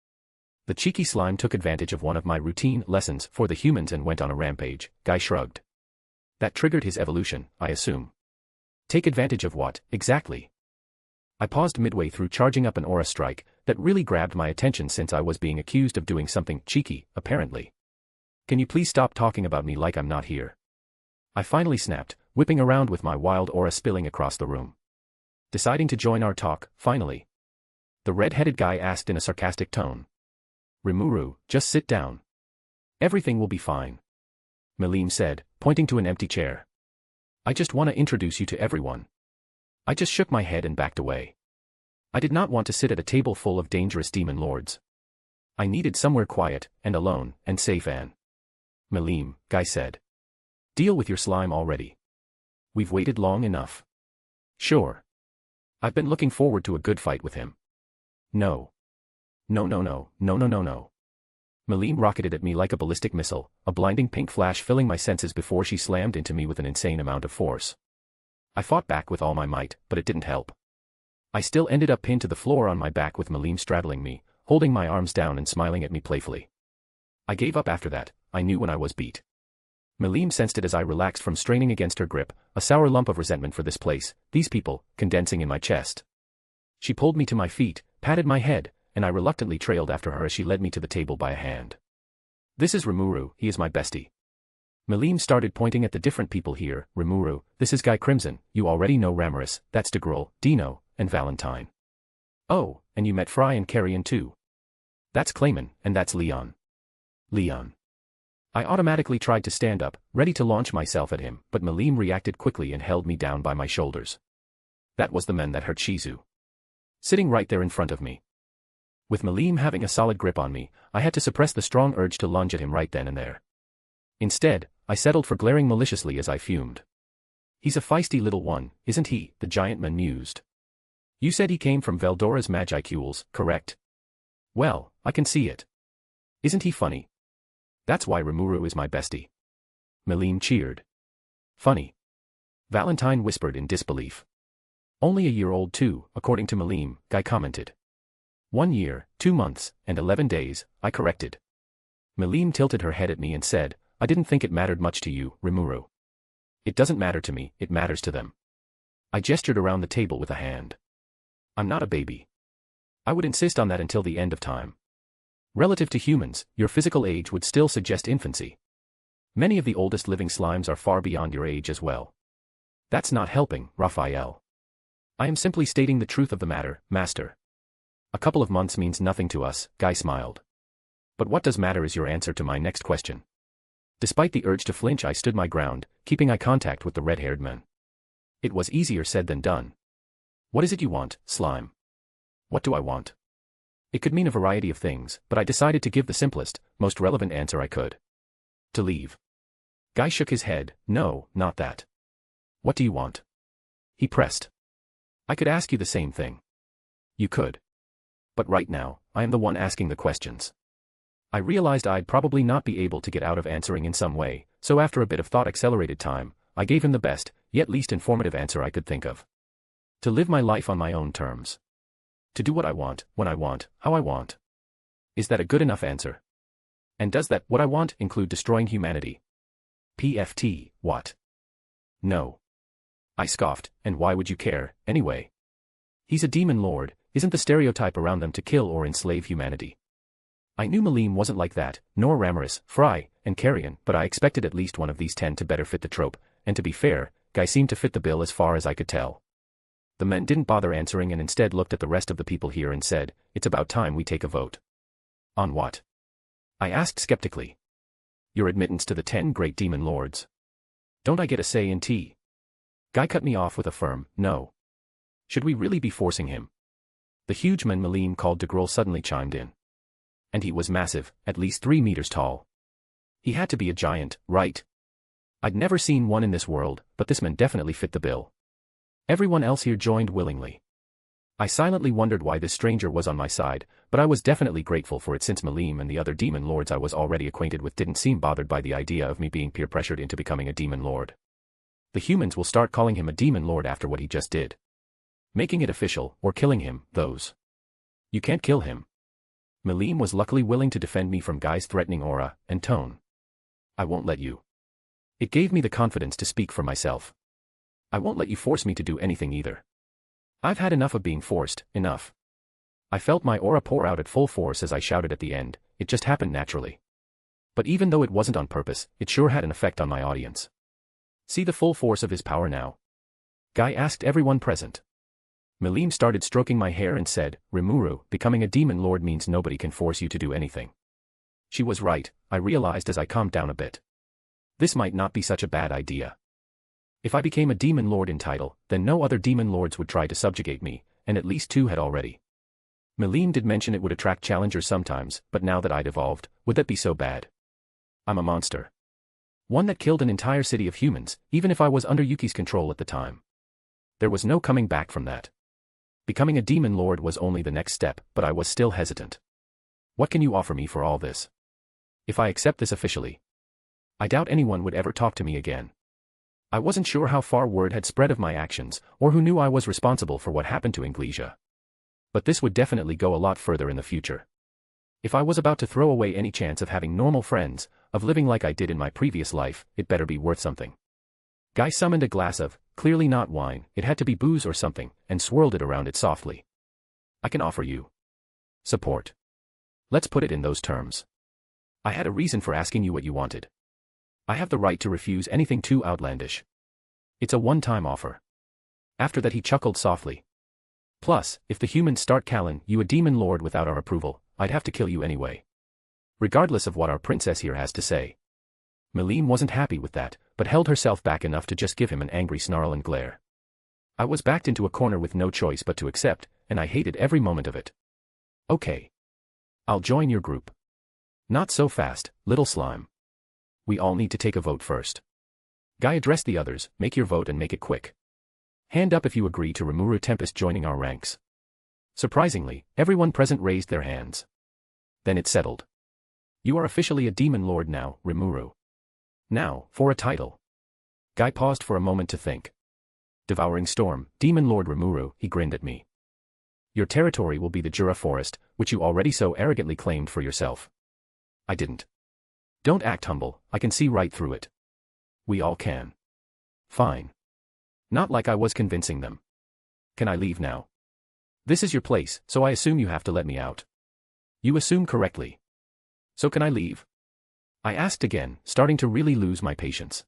The cheeky slime took advantage of one of my routine lessons for the humans and went on a rampage, Guy shrugged. That triggered his evolution, I assume. Take advantage of what, exactly? I paused midway through charging up an aura strike that really grabbed my attention since I was being accused of doing something cheeky, apparently. Can you please stop talking about me like I'm not here? I finally snapped, whipping around with my wild aura spilling across the room. Deciding to join our talk, finally. The red-headed guy asked in a sarcastic tone. Rimuru, just sit down. Everything will be fine. Maleem said, pointing to an empty chair. I just want to introduce you to everyone. I just shook my head and backed away. I did not want to sit at a table full of dangerous demon lords. I needed somewhere quiet, and alone, and safe and Maleem, Guy said. Deal with your slime already. We've waited long enough. Sure. I've been looking forward to a good fight with him. No. No. Maleem rocketed at me like a ballistic missile, a blinding pink flash filling my senses before she slammed into me with an insane amount of force. I fought back with all my might, but it didn't help. I still ended up pinned to the floor on my back with Maleem straddling me, holding my arms down and smiling at me playfully. I gave up after that, I knew when I was beat. Maleem sensed it as I relaxed from straining against her grip, a sour lump of resentment for this place, these people, condensing in my chest. She pulled me to my feet, patted my head, and I reluctantly trailed after her as she led me to the table by a hand. This is Rimuru, he is my bestie. Maleem started pointing at the different people here. Rimuru, this is Guy Crimson, you already know Ramiris, that's DeGrul, Dino, and Valentine. Oh, and you met Fry and Carrion too. That's Clayman, and that's Leon. Leon. I automatically tried to stand up, ready to launch myself at him, but Maleem reacted quickly and held me down by my shoulders. That was the man that hurt Shizu. Sitting right there in front of me. With Maleem having a solid grip on me, I had to suppress the strong urge to lunge at him right then and there. Instead, I settled for glaring maliciously as I fumed. He's a feisty little one, isn't he? The giant man mused. You said he came from Veldora's Magicules, correct? Well, I can see it. Isn't he funny? That's why Rimuru is my bestie. Maleem cheered. Funny. Valentine whispered in disbelief. Only a year old too, according to Maleem, Guy commented. 1 year, 2 months, and 11 days, I corrected. Maleem tilted her head at me and said, I didn't think it mattered much to you, Rimuru. It doesn't matter to me, it matters to them. I gestured around the table with a hand. I'm not a baby. I would insist on that until the end of time. Relative to humans, your physical age would still suggest infancy. Many of the oldest living slimes are far beyond your age as well. That's not helping, Raphael. I am simply stating the truth of the matter, Master. A couple of months means nothing to us, Guy smiled. But what does matter is your answer to my next question. Despite the urge to flinch, I stood my ground, keeping eye contact with the red-haired man. It was easier said than done. What is it you want, slime? What do I want? It could mean a variety of things, but I decided to give the simplest, most relevant answer I could. To leave. Guy shook his head. No, not that. What do you want? He pressed. I could ask you the same thing. You could. But right now, I am the one asking the questions. I realized I'd probably not be able to get out of answering in some way, so after a bit of thought-accelerated time, I gave him the best, yet least informative answer I could think of. To live my life on my own terms. To do what I want, when I want, how I want. Is that a good enough answer? And does that, what I want, include destroying humanity? PFT, what? No. I scoffed, and why would you care, anyway? He's a demon lord, isn't the stereotype around them to kill or enslave humanity? I knew Malim wasn't like that, nor Ramirez, Fry, and Carrion, but I expected at least one of these 10 to better fit the trope, and to be fair, Guy seemed to fit the bill as far as I could tell. The men didn't bother answering and instead looked at the rest of the people here and said, "It's about time we take a vote." On what? I asked skeptically. Your admittance to the 10 great demon lords. Don't I get a say in tea? Guy cut me off with a firm, no. Should we really be forcing him? The huge man Malim called Degrol suddenly chimed in. And he was massive, at least 3 meters tall. He had to be a giant, right? I'd never seen one in this world, but this man definitely fit the bill. Everyone else here joined willingly. I silently wondered why this stranger was on my side, but I was definitely grateful for it since Malim and the other demon lords I was already acquainted with didn't seem bothered by the idea of me being peer-pressured into becoming a demon lord. The humans will start calling him a demon lord after what he just did. Making it official, or killing him, those. You can't kill him. Malim was luckily willing to defend me from Guy's threatening aura and tone. I won't let you. It gave me the confidence to speak for myself. I won't let you force me to do anything either. I've had enough of being forced, enough. I felt my aura pour out at full force as I shouted at the end, it just happened naturally. But even though it wasn't on purpose, it sure had an effect on my audience. See the full force of his power now? Guy asked everyone present. Malim started stroking my hair and said, Rimuru, becoming a demon lord means nobody can force you to do anything. She was right, I realized as I calmed down a bit. This might not be such a bad idea. If I became a demon lord in title, then no other demon lords would try to subjugate me, and at least 2 had already. Malim did mention it would attract challengers sometimes, but now that I'd evolved, would that be so bad? I'm a monster. One that killed an entire city of humans, even if I was under Yuki's control at the time. There was no coming back from that. Becoming a demon lord was only the next step, but I was still hesitant. What can you offer me for all this? If I accept this officially, I doubt anyone would ever talk to me again. I wasn't sure how far word had spread of my actions, or who knew I was responsible for what happened to Inglesia. But this would definitely go a lot further in the future. If I was about to throw away any chance of having normal friends, of living like I did in my previous life, it better be worth something. Guy summoned a glass of, clearly not wine, it had to be booze or something, and swirled it around it softly. I can offer you support. Let's put it in those terms. I had a reason for asking you what you wanted. I have the right to refuse anything too outlandish. It's a one-time offer. After that he chuckled softly. Plus, if the humans start calling you a demon lord without our approval, I'd have to kill you anyway. Regardless of what our princess here has to say. Malim wasn't happy with that, but held herself back enough to just give him an angry snarl and glare. I was backed into a corner with no choice but to accept, and I hated every moment of it. Okay. I'll join your group. Not so fast, little slime. We all need to take a vote first. Guy addressed the others, make your vote and make it quick. Hand up if you agree to Rimuru Tempest joining our ranks. Surprisingly, everyone present raised their hands. Then it settled. You are officially a demon lord now, Rimuru. Now, for a title. Guy paused for a moment to think. Devouring Storm, Demon Lord Rimuru, he grinned at me. Your territory will be the Jura Forest, which you already so arrogantly claimed for yourself. I didn't. Don't act humble, I can see right through it. We all can. Fine. Not like I was convincing them. Can I leave now? This is your place, so I assume you have to let me out. You assume correctly. So can I leave? I asked again, starting to really lose my patience.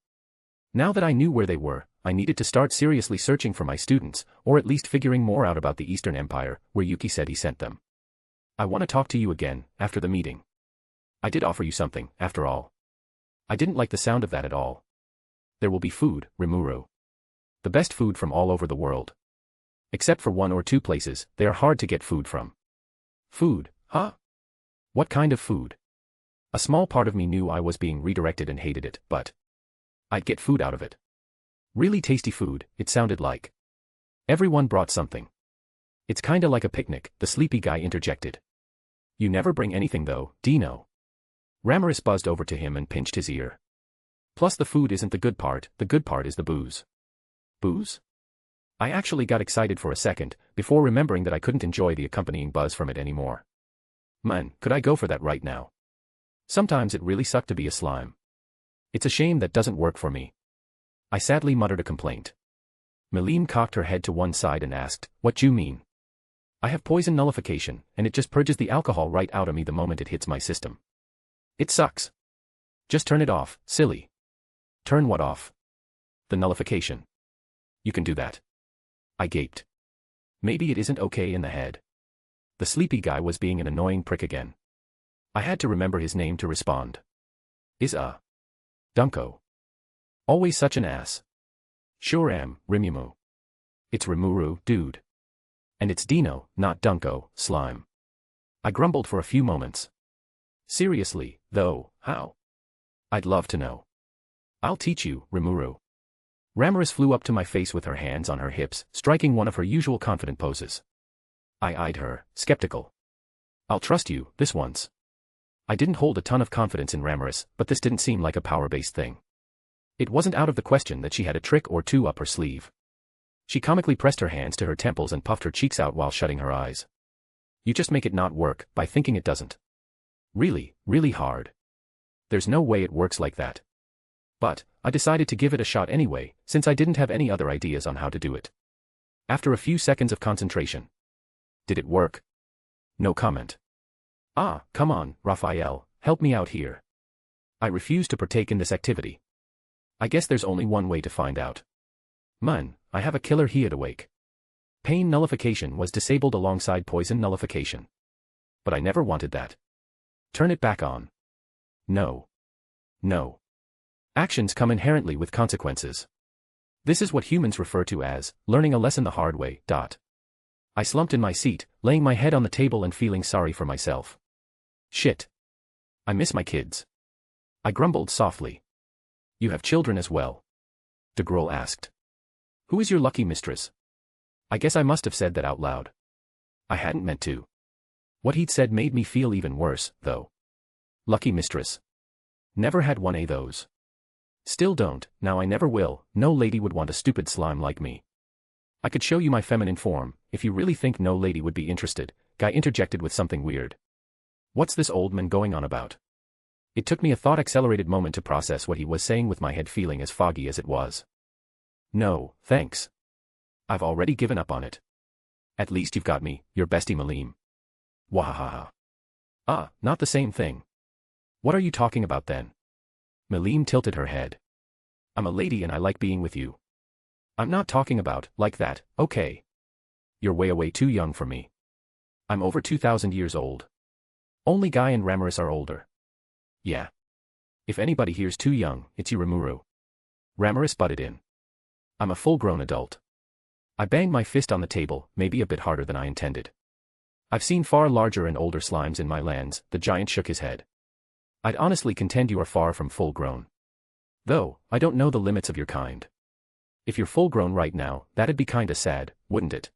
Now that I knew where they were, I needed to start seriously searching for my students, or at least figuring more out about the Eastern Empire, where Yuki said he sent them. I want to talk to you again, after the meeting. I did offer you something, after all. I didn't like the sound of that at all. There will be food, Rimuru. The best food from all over the world. Except for 1 or 2 places, they are hard to get food from. Food, huh? What kind of food? A small part of me knew I was being redirected and hated it, but I'd get food out of it. Really tasty food, it sounded like. Everyone brought something. It's kinda like a picnic, the sleepy guy interjected. You never bring anything though, Dino. Ramirez buzzed over to him and pinched his ear. Plus the food isn't the good part is the booze. Booze? I actually got excited for a second, before remembering that I couldn't enjoy the accompanying buzz from it anymore. Man, could I go for that right now? Sometimes it really sucked to be a slime. It's a shame that doesn't work for me. I sadly muttered a complaint. Melim cocked her head to one side and asked, what you mean? I have poison nullification, and it just purges the alcohol right out of me the moment it hits my system. It sucks. Just turn it off, silly. Turn what off? The nullification. You can do that. I gaped. Maybe it isn't okay in the head. The sleepy guy was being an annoying prick again. I had to remember his name to respond. Dunko. Always such an ass. Sure am, Rimuru. It's Rimuru, dude. And it's Dino, not Dunko, slime. I grumbled for a few moments. Seriously, though, how? I'd love to know. I'll teach you, Rimuru. Ramirez flew up to my face with her hands on her hips, striking one of her usual confident poses. I eyed her, skeptical. I'll trust you, this once. I didn't hold a ton of confidence in Ramirez, but this didn't seem like a power-based thing. It wasn't out of the question that she had a trick or two up her sleeve. She comically pressed her hands to her temples and puffed her cheeks out while shutting her eyes. You just make it not work by thinking it doesn't. Really, really hard. There's no way it works like that. But I decided to give it a shot anyway, since I didn't have any other ideas on how to do it. After a few seconds of concentration. Did it work? No comment. Ah, come on, Raphael, help me out here. I refuse to partake in this activity. I guess there's only one way to find out. Man, I have a killer head awake. Pain nullification was disabled alongside poison nullification. But I never wanted that. Turn it back on. No. No. Actions come inherently with consequences. This is what humans refer to as learning a lesson the hard way. I slumped in my seat, laying my head on the table and feeling sorry for myself. Shit. I miss my kids. I grumbled softly. You have children as well? DeGrol asked. Who is your lucky mistress? I guess I must have said that out loud. I hadn't meant to. What he'd said made me feel even worse, though. Lucky mistress. Never had one of those. Still don't, now I never will, no lady would want a stupid slime like me. I could show you my feminine form, if you really think no lady would be interested, Guy interjected with something weird. What's this old man going on about? It took me a thought-accelerated moment to process what he was saying with my head feeling as foggy as it was. No, thanks. I've already given up on it. At least you've got me, your bestie Melim. Wahahaha. Ah, not the same thing. What are you talking about then? Melim tilted her head. I'm a lady and I like being with you. I'm not talking about, like that, okay. You're way too young for me. I'm over 2,000 years old. Only Guy and Ramirez are older. Yeah. If anybody here's too young, it's you, Rimuru. Ramirez butted in. I'm a full-grown adult. I banged my fist on the table, maybe a bit harder than I intended. I've seen far larger and older slimes in my lands, the giant shook his head. I'd honestly contend you are far from full-grown. Though, I don't know the limits of your kind. If you're full-grown right now, that'd be kinda sad, wouldn't it?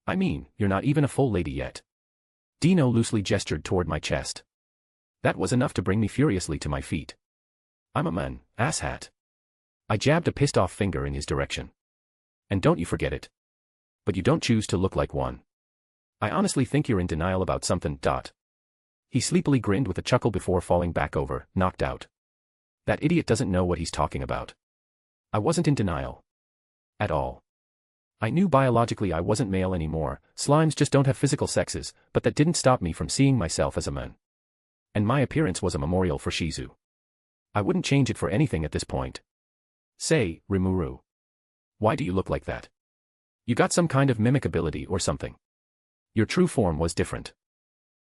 I mean, you're not even a full lady yet. Dino loosely gestured toward my chest. That was enough to bring me furiously to my feet. I'm a man, asshat. I jabbed a pissed-off finger in his direction. And don't you forget it. But you don't choose to look like one. I honestly think you're in denial about something. He sleepily grinned with a chuckle before falling back over, knocked out. That idiot doesn't know what he's talking about. I wasn't in denial. At all. I knew biologically I wasn't male anymore, slimes just don't have physical sexes, but that didn't stop me from seeing myself as a man. And my appearance was a memorial for Shizu. I wouldn't change it for anything at this point. Say, Rimuru. Why do you look like that? You got some kind of mimic ability or something. Your true form was different.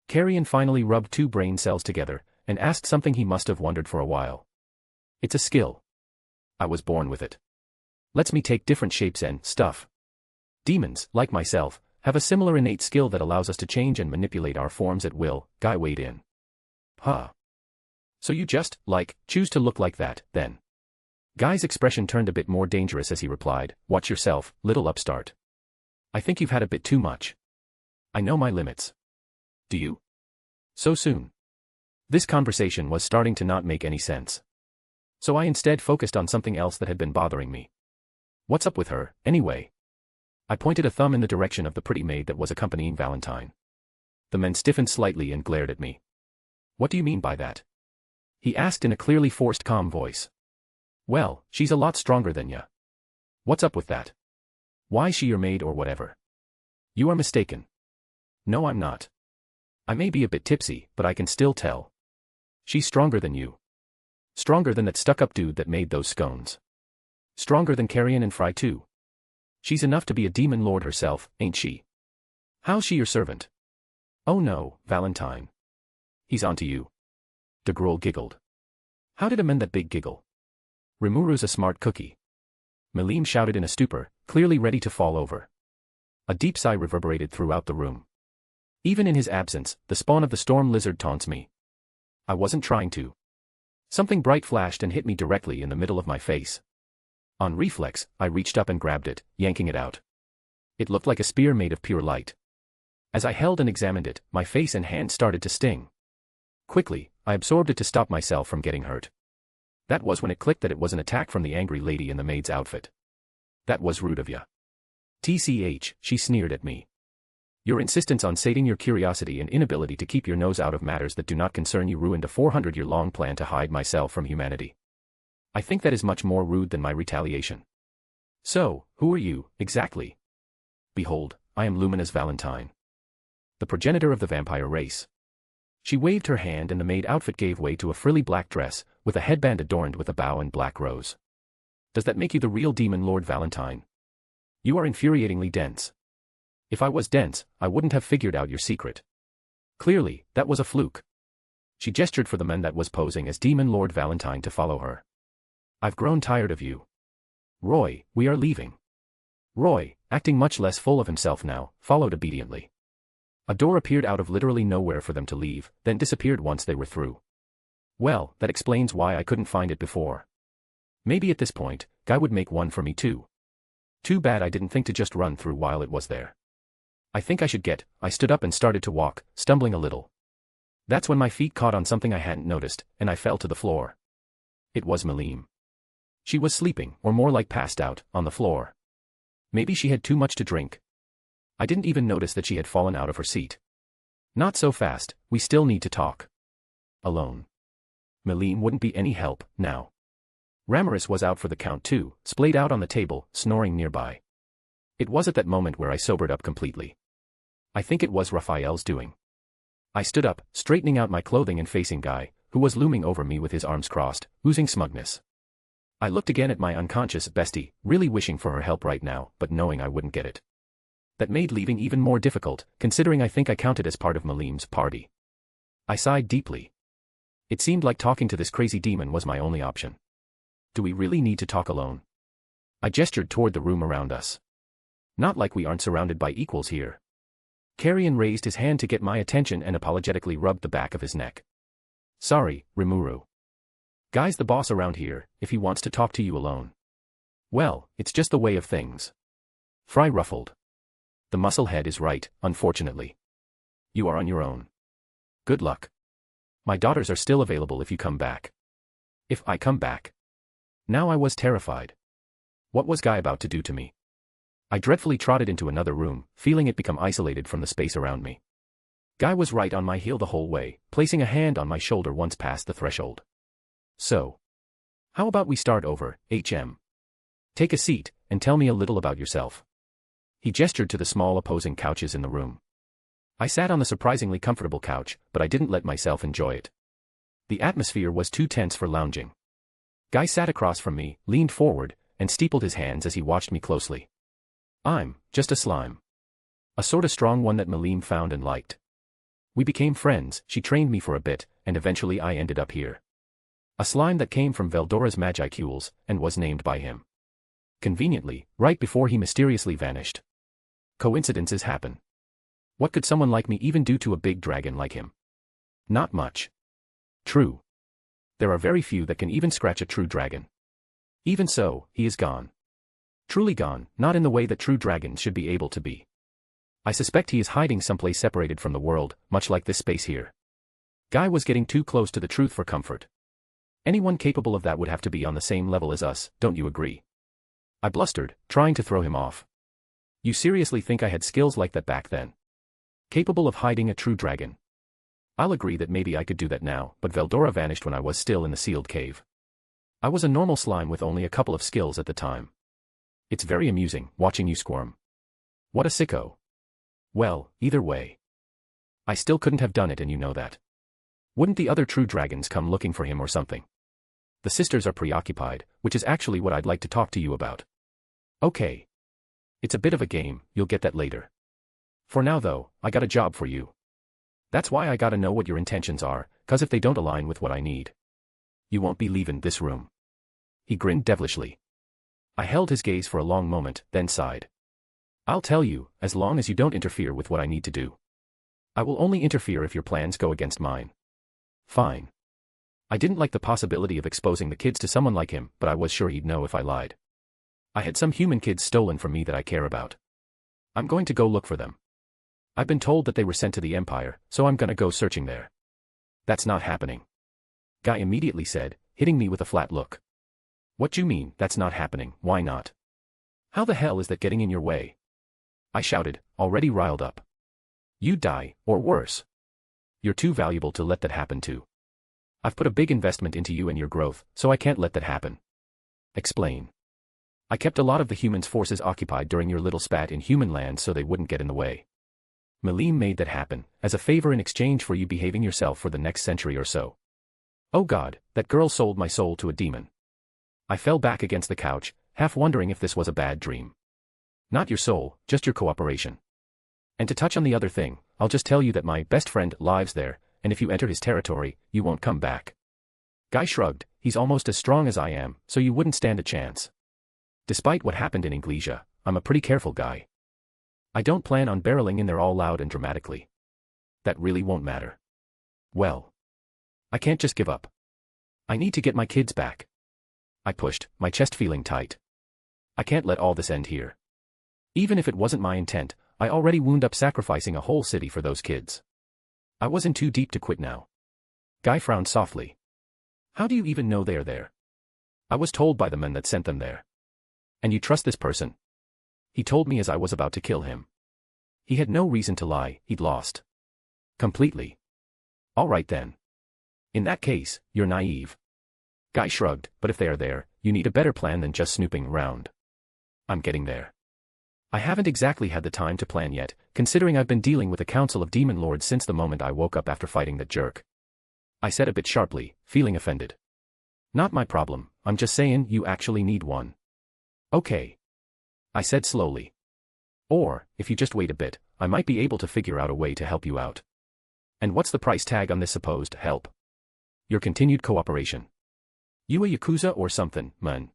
Carrion finally rubbed two brain cells together, and asked something he must have wondered for a while. It's a skill. I was born with it. Lets me take different shapes and stuff. Demons, like myself, have a similar innate skill that allows us to change and manipulate our forms at will, Guy weighed in. Huh. So you just, choose to look like that, then? Guy's expression turned a bit more dangerous as he replied, watch yourself, little upstart. I think you've had a bit too much. I know my limits. Do you? So soon? This conversation was starting to not make any sense. So I instead focused on something else that had been bothering me. What's up with her, anyway? I pointed a thumb in the direction of the pretty maid that was accompanying Valentine. The man stiffened slightly and glared at me. What do you mean by that? He asked in a clearly forced calm voice. Well, she's a lot stronger than ya. What's up with that? Why's she your maid or whatever? You are mistaken. No, I'm not. I may be a bit tipsy, but I can still tell. She's stronger than you. Stronger than that stuck-up dude that made those scones. Stronger than Carrion and Fry too. She's enough to be a demon lord herself, ain't she? How's she your servant? Oh no, Valentine. He's onto you. De Grohl giggled. How did amend that big giggle? Rimuru's a smart cookie. Melim shouted in a stupor, clearly ready to fall over. A deep sigh reverberated throughout the room. Even in his absence, the spawn of the storm lizard taunts me. I wasn't trying to. Something bright flashed and hit me directly in the middle of my face. On reflex, I reached up and grabbed it, yanking it out. It looked like a spear made of pure light. As I held and examined it, my face and hand started to sting. Quickly, I absorbed it to stop myself from getting hurt. That was when it clicked that it was an attack from the angry lady in the maid's outfit. That was rude of ya. TCH, she sneered at me. Your insistence on sating your curiosity and inability to keep your nose out of matters that do not concern you ruined a 400-year-long plan to hide myself from humanity. I think that is much more rude than my retaliation. So, who are you, exactly? Behold, I am Lumina's Valentine. The progenitor of the vampire race. She waved her hand and the maid outfit gave way to a frilly black dress, with a headband adorned with a bow and black rose. Does that make you the real demon Lord Valentine? You are infuriatingly dense. If I was dense, I wouldn't have figured out your secret. Clearly, that was a fluke. She gestured for the man that was posing as Demon Lord Valentine to follow her. I've grown tired of you. Roy, we are leaving. Roy, acting much less full of himself now, followed obediently. A door appeared out of literally nowhere for them to leave, then disappeared once they were through. Well, that explains why I couldn't find it before. Maybe at this point, Guy would make one for me too. Too bad I didn't think to just run through while it was there. I think I should get. I stood up and started to walk, stumbling a little. That's when my feet caught on something I hadn't noticed, and I fell to the floor. It was Melim. She was sleeping, or more like passed out, on the floor. Maybe she had too much to drink. I didn't even notice that she had fallen out of her seat. Not so fast, we still need to talk. Alone. Melim wouldn't be any help, now. Ramirez was out for the count too, splayed out on the table, snoring nearby. It was at that moment where I sobered up completely. I think it was Raphael's doing. I stood up, straightening out my clothing and facing Guy, who was looming over me with his arms crossed, oozing smugness. I looked again at my unconscious bestie, really wishing for her help right now, but knowing I wouldn't get it. That made leaving even more difficult, considering I think I counted as part of Melim's party. I sighed deeply. It seemed like talking to this crazy demon was my only option. Do we really need to talk alone? I gestured toward the room around us. Not like we aren't surrounded by equals here. Carrion raised his hand to get my attention and apologetically rubbed the back of his neck. Sorry, Rimuru. Guy's the boss around here, if he wants to talk to you alone. Well, it's just the way of things. Fry ruffled. The musclehead is right, unfortunately. You are on your own. Good luck. My daughters are still available if you come back. If I come back. Now I was terrified. What was Guy about to do to me? I dreadfully trotted into another room, feeling it become isolated from the space around me. Guy was right on my heel the whole way, placing a hand on my shoulder once past the threshold. So. How about we start over, HM? Take a seat, and tell me a little about yourself. He gestured to the small opposing couches in the room. I sat on the surprisingly comfortable couch, but I didn't let myself enjoy it. The atmosphere was too tense for lounging. Guy sat across from me, leaned forward, and steepled his hands as he watched me closely. I'm just a slime. A sorta strong one that Malim found and liked. We became friends, she trained me for a bit, and eventually I ended up here. A slime that came from Veldora's Magicules, and was named by him. Conveniently, right before he mysteriously vanished. Coincidences happen. What could someone like me even do to a big dragon like him? Not much. True. There are very few that can even scratch a true dragon. Even so, he is gone. Truly gone, not in the way that true dragons should be able to be. I suspect he is hiding someplace separated from the world, much like this space here. Guy was getting too close to the truth for comfort. Anyone capable of that would have to be on the same level as us, don't you agree? I blustered, trying to throw him off. You seriously think I had skills like that back then? Capable of hiding a true dragon? I'll agree that maybe I could do that now, but Veldora vanished when I was still in the sealed cave. I was a normal slime with only a couple of skills at the time. It's very amusing, watching you squirm. What a sicko. Well, either way. I still couldn't have done it and you know that. Wouldn't the other true dragons come looking for him or something? The sisters are preoccupied, which is actually what I'd like to talk to you about. Okay. It's a bit of a game, you'll get that later. For now though, I got a job for you. That's why I gotta know what your intentions are, 'cause if they don't align with what I need, you won't be leaving this room. He grinned devilishly. I held his gaze for a long moment, then sighed. I'll tell you, as long as you don't interfere with what I need to do. I will only interfere if your plans go against mine. Fine. I didn't like the possibility of exposing the kids to someone like him, but I was sure he'd know if I lied. I had some human kids stolen from me that I care about. I'm going to go look for them. I've been told that they were sent to the Empire, so I'm gonna go searching there. That's not happening. Guy immediately said, hitting me with a flat look. What do you mean, that's not happening, why not? How the hell is that getting in your way? I shouted, already riled up. You die, or worse. You're too valuable to let that happen to. I've put a big investment into you and your growth, so I can't let that happen. Explain. I kept a lot of the humans' forces occupied during your little spat in human land so they wouldn't get in the way. Malim made that happen, as a favor in exchange for you behaving yourself for the next century or so. Oh God, that girl sold my soul to a demon. I fell back against the couch, half wondering if this was a bad dream. Not your soul, just your cooperation. And to touch on the other thing, I'll just tell you that my best friend lives there, and if you enter his territory, you won't come back. Guy shrugged, he's almost as strong as I am, so you wouldn't stand a chance. Despite what happened in Inglesia, I'm a pretty careful guy. I don't plan on barreling in there all loud and dramatically. That really won't matter. Well, I can't just give up. I need to get my kids back. I pushed, my chest feeling tight. I can't let all this end here. Even if it wasn't my intent, I already wound up sacrificing a whole city for those kids. I wasn't too deep to quit now. Guy frowned softly. How do you even know they're there? I was told by the men that sent them there. And you trust this person? He told me as I was about to kill him. He had no reason to lie, he'd lost. Completely. All right then. In that case, you're naive. Guy shrugged, but if they are there, you need a better plan than just snooping around. I'm getting there. I haven't exactly had the time to plan yet, considering I've been dealing with a council of demon lords since the moment I woke up after fighting that jerk. I said a bit sharply, feeling offended. Not my problem, I'm just saying you actually need one. Okay. I said slowly. Or, if you just wait a bit, I might be able to figure out a way to help you out. And what's the price tag on this supposed help? Your continued cooperation. You a Yakuza or something, man?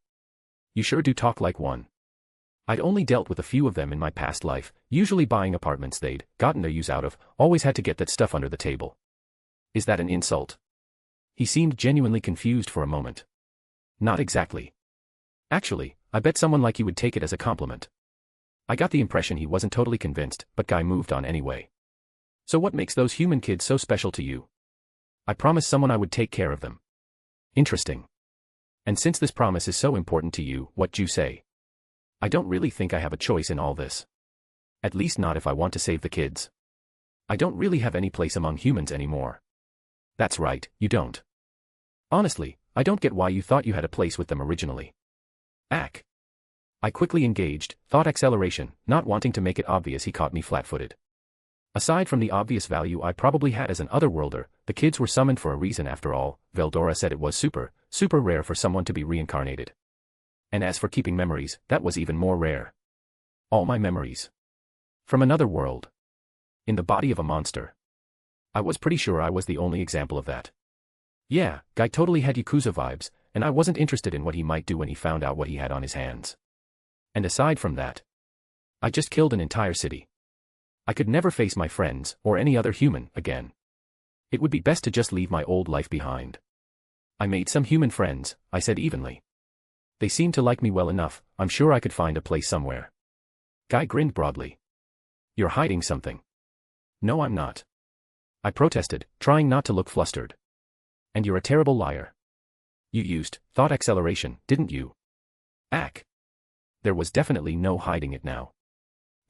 You sure do talk like one. I'd only dealt with a few of them in my past life, usually buying apartments they'd gotten their use out of, always had to get that stuff under the table. Is that an insult? He seemed genuinely confused for a moment. Not exactly. Actually, I bet someone like you would take it as a compliment. I got the impression he wasn't totally convinced, but Guy moved on anyway. So what makes those human kids so special to you? I promised someone I would take care of them. Interesting. And since this promise is so important to you, what'd you say? I don't really think I have a choice in all this. At least not if I want to save the kids. I don't really have any place among humans anymore. That's right, you don't. Honestly, I don't get why you thought you had a place with them originally. Ack. I quickly engaged, thought acceleration, not wanting to make it obvious he caught me flat-footed. Aside from the obvious value I probably had as an otherworlder, the kids were summoned for a reason after all. Veldora said it was super, super rare for someone to be reincarnated. And as for keeping memories, that was even more rare. All my memories. From another world. In the body of a monster. I was pretty sure I was the only example of that. Yeah, guy totally had Yakuza vibes, and I wasn't interested in what he might do when he found out what he had on his hands. And aside from that, I just killed an entire city. I could never face my friends, or any other human, again. It would be best to just leave my old life behind. I made some human friends, I said evenly. They seemed to like me well enough, I'm sure I could find a place somewhere. Guy grinned broadly. You're hiding something. No, I'm not. I protested, trying not to look flustered. And you're a terrible liar. You used thought acceleration, didn't you? Ack. There was definitely no hiding it now.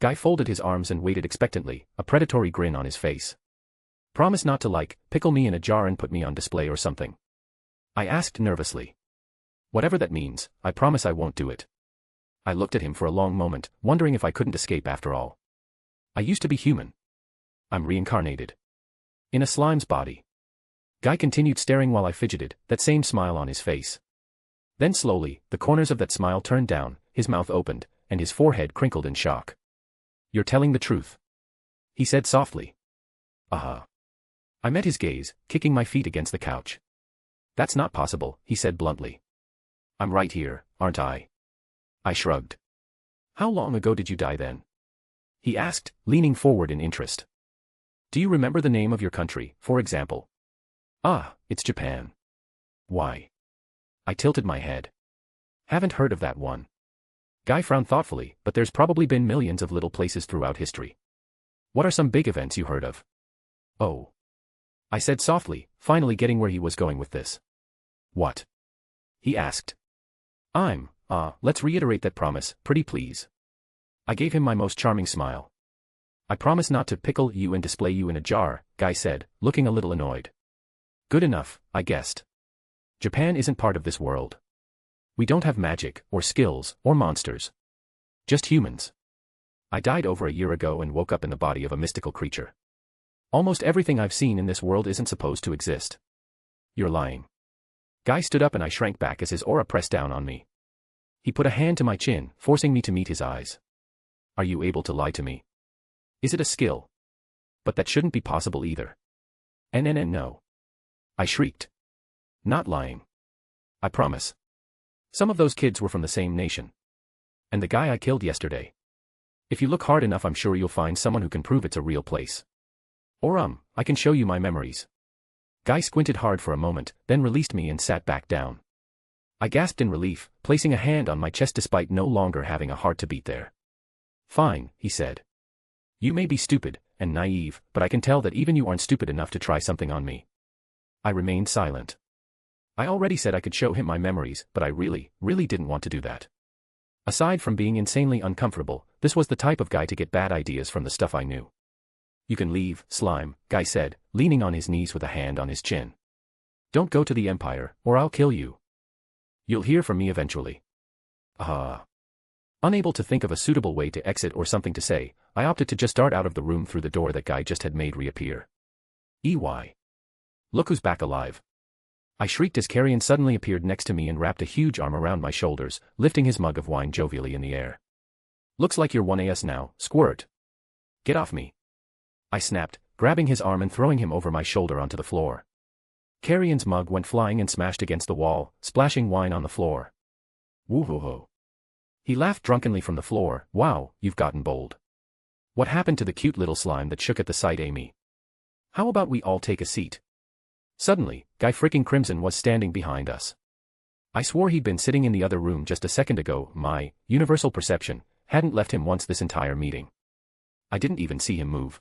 Guy folded his arms and waited expectantly, a predatory grin on his face. Promise not to pickle me in a jar and put me on display or something. I asked nervously. Whatever that means, I promise I won't do it. I looked at him for a long moment, wondering if I couldn't escape after all. I used to be human. I'm reincarnated. In a slime's body. Guy continued staring while I fidgeted, that same smile on his face. Then slowly, the corners of that smile turned down, his mouth opened, and his forehead crinkled in shock. You're telling the truth. He said softly. Uh-huh. I met his gaze, kicking my feet against the couch. That's not possible, he said bluntly. I'm right here, aren't I? I shrugged. How long ago did you die then? He asked, leaning forward in interest. Do you remember the name of your country, for example? Ah, it's Japan. Why? I tilted my head. Haven't heard of that one. Guy frowned thoughtfully, but there's probably been millions of little places throughout history. What are some big events you heard of? Oh. I said softly, finally getting where he was going with this. What? He asked. Let's reiterate that promise, pretty please. I gave him my most charming smile. I promise not to pickle you and display you in a jar, Guy said, looking a little annoyed. Good enough, I guessed. Japan isn't part of this world. We don't have magic, or skills, or monsters. Just humans. I died over a year ago and woke up in the body of a mystical creature. Almost everything I've seen in this world isn't supposed to exist. You're lying. Guy stood up and I shrank back as his aura pressed down on me. He put a hand to my chin, forcing me to meet his eyes. Are you able to lie to me? Is it a skill? But that shouldn't be possible either. No. I shrieked. Not lying. I promise. Some of those kids were from the same nation. And the guy I killed yesterday. If you look hard enough, I'm sure you'll find someone who can prove it's a real place. Or I can show you my memories. Guy squinted hard for a moment, then released me and sat back down. I gasped in relief, placing a hand on my chest despite no longer having a heart to beat there. Fine, he said. You may be stupid and naive, but I can tell that even you aren't stupid enough to try something on me. I remained silent. I already said I could show him my memories, but I really didn't want to do that. Aside from being insanely uncomfortable, this was the type of guy to get bad ideas from the stuff I knew. You can leave, slime, Guy said, leaning on his knees with a hand on his chin. Don't go to the Empire, or I'll kill you. You'll hear from me eventually. Unable to think of a suitable way to exit or something to say, I opted to just dart out of the room through the door that Guy just had made reappear. EY. Look who's back alive. I shrieked as Carrion suddenly appeared next to me and wrapped a huge arm around my shoulders, lifting his mug of wine jovially in the air. Looks like you're 1AS now, squirt. Get off me. I snapped, grabbing his arm and throwing him over my shoulder onto the floor. Carrion's mug went flying and smashed against the wall, splashing wine on the floor. Woo-hoo-ho. He laughed drunkenly from the floor. Wow, you've gotten bold. What happened to the cute little slime that shook at the sight, Amy? How about we all take a seat? Suddenly, Guy freaking Crimson was standing behind us. I swore he'd been sitting in the other room just a second ago. My universal perception hadn't left him once this entire meeting. I didn't even see him move.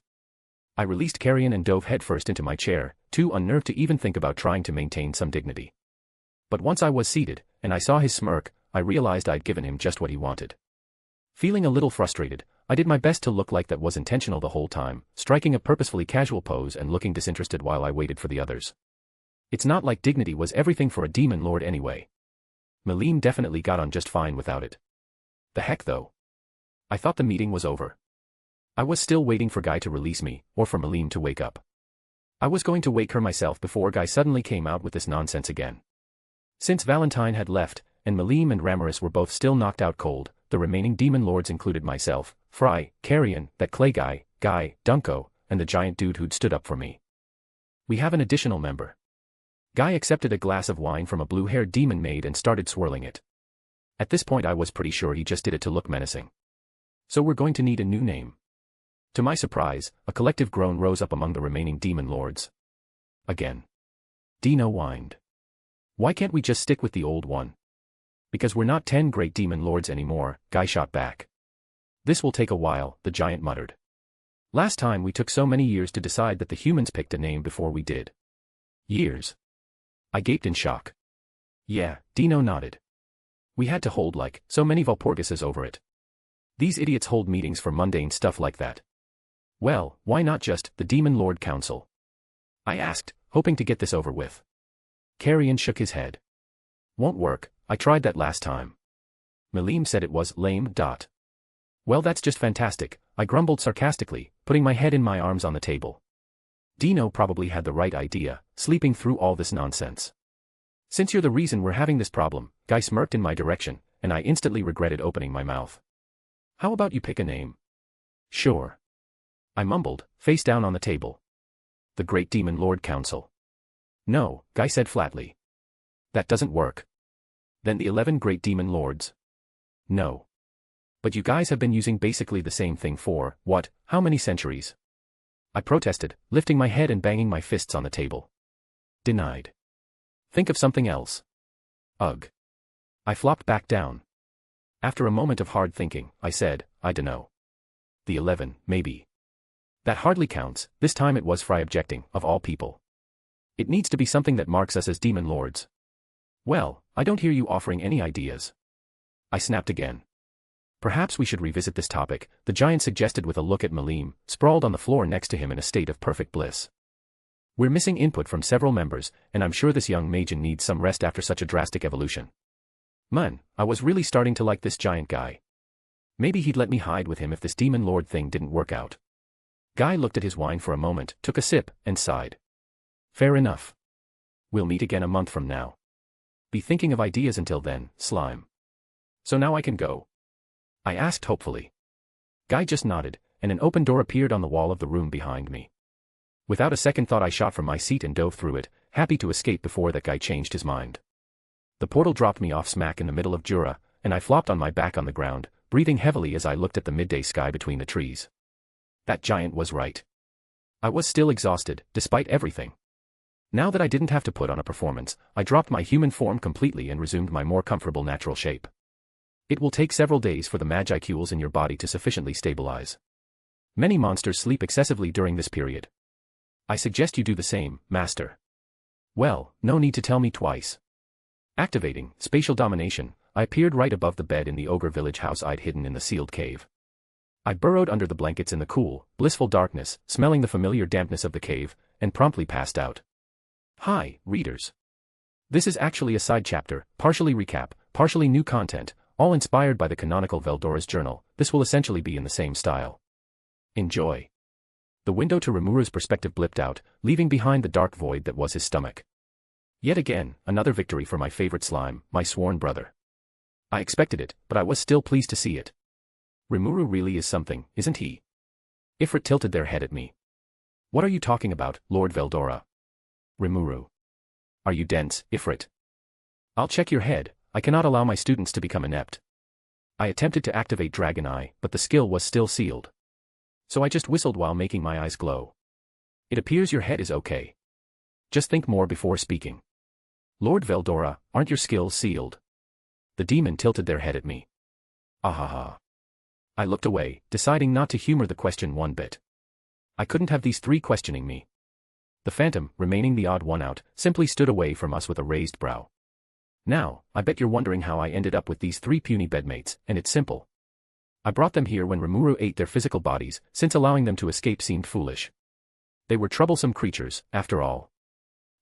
I released Carrion and dove headfirst into my chair, too unnerved to even think about trying to maintain some dignity. But once I was seated, and I saw his smirk, I realized I'd given him just what he wanted. Feeling a little frustrated, I did my best to look like that was intentional the whole time, striking a purposefully casual pose and looking disinterested while I waited for the others. It's not like dignity was everything for a demon lord anyway. Melim definitely got on just fine without it. The heck though? I thought the meeting was over. I was still waiting for Guy to release me, or for Melim to wake up. I was going to wake her myself before Guy suddenly came out with this nonsense again. Since Valentine had left, and Malim and Ramirez were both still knocked out cold, the remaining demon lords included myself, Fry, Carrion, that clay guy, Guy, Dunko, and the giant dude who'd stood up for me. We have an additional member. Guy accepted a glass of wine from a blue-haired demon maid and started swirling it. At this point I was pretty sure he just did it to look menacing. So we're going to need a new name. To my surprise, a collective groan rose up among the remaining demon lords. Again. Dino whined. Why can't we just stick with the old one? Because we're not 10 great demon lords anymore, Guy shot back. This will take a while, the giant muttered. Last time we took so many years to decide that the humans picked a name before we did. Years. I gaped in shock. Yeah, Dino nodded. We had to hold like so many Valpurgises over it. These idiots hold meetings for mundane stuff like that. Well, why not just the Demon Lord Council? I asked, hoping to get this over with. Carrion shook his head. Won't work, I tried that last time. Malim said it was lame. Well, that's just fantastic, I grumbled sarcastically, putting my head in my arms on the table. Dino probably had the right idea, sleeping through all this nonsense. Since you're the reason we're having this problem, Guy smirked in my direction, and I instantly regretted opening my mouth. How about you pick a name? Sure. I mumbled, face down on the table. The Great Demon Lord Council. No, Guy said flatly. That doesn't work. Then the 11 Great Demon Lords. No. But you guys have been using basically the same thing for, what, how many centuries? I protested, lifting my head and banging my fists on the table. Denied. Think of something else. Ugh. I flopped back down. After a moment of hard thinking, I said, I dunno. The 11, maybe. That hardly counts, this time it was Fry objecting, of all people. It needs to be something that marks us as demon lords. Well, I don't hear you offering any ideas. I snapped again. Perhaps we should revisit this topic, the giant suggested with a look at Malim, sprawled on the floor next to him in a state of perfect bliss. We're missing input from several members, and I'm sure this young Magian needs some rest after such a drastic evolution. Man, I was really starting to like this giant guy. Maybe he'd let me hide with him if this demon lord thing didn't work out. Guy looked at his wine for a moment, took a sip, and sighed. Fair enough. We'll meet again a month from now. Be thinking of ideas until then, slime. So now I can go? I asked hopefully. Guy just nodded, and an open door appeared on the wall of the room behind me. Without a second thought I shot from my seat and dove through it, happy to escape before that guy changed his mind. The portal dropped me off smack in the middle of Jura, and I flopped on my back on the ground, breathing heavily as I looked at the midday sky between the trees. That giant was right. I was still exhausted, despite everything. Now that I didn't have to put on a performance, I dropped my human form completely and resumed my more comfortable natural shape. It will take several days for the magicules in your body to sufficiently stabilize. Many monsters sleep excessively during this period. I suggest you do the same, Master. Well, no need to tell me twice. Activating spatial domination, I appeared right above the bed in the ogre village house I'd hidden in the sealed cave. I burrowed under the blankets in the cool, blissful darkness, smelling the familiar dampness of the cave, and promptly passed out. Hi, readers. This is actually a side chapter, partially recap, partially new content, all inspired by the canonical Veldora's journal. This will essentially be in the same style. Enjoy. The window to Rimuru's perspective blipped out, leaving behind the dark void that was his stomach. Yet again, another victory for my favorite slime, my sworn brother. I expected it, but I was still pleased to see it. Rimuru really is something, isn't he? Ifrit tilted their head at me. What are you talking about, Lord Veldora? Rimuru. Are you dense, Ifrit? I'll check your head. I cannot allow my students to become inept. I attempted to activate Dragon Eye, but the skill was still sealed. So I just whistled while making my eyes glow. It appears your head is okay. Just think more before speaking. Lord Veldora, aren't your skills sealed? The demon tilted their head at me. Ahaha. I looked away, deciding not to humor the question one bit. I couldn't have these three questioning me. The phantom, remaining the odd one out, simply stood away from us with a raised brow. Now, I bet you're wondering how I ended up with these three puny bedmates, and it's simple. I brought them here when Rimuru ate their physical bodies, since allowing them to escape seemed foolish. They were troublesome creatures, after all.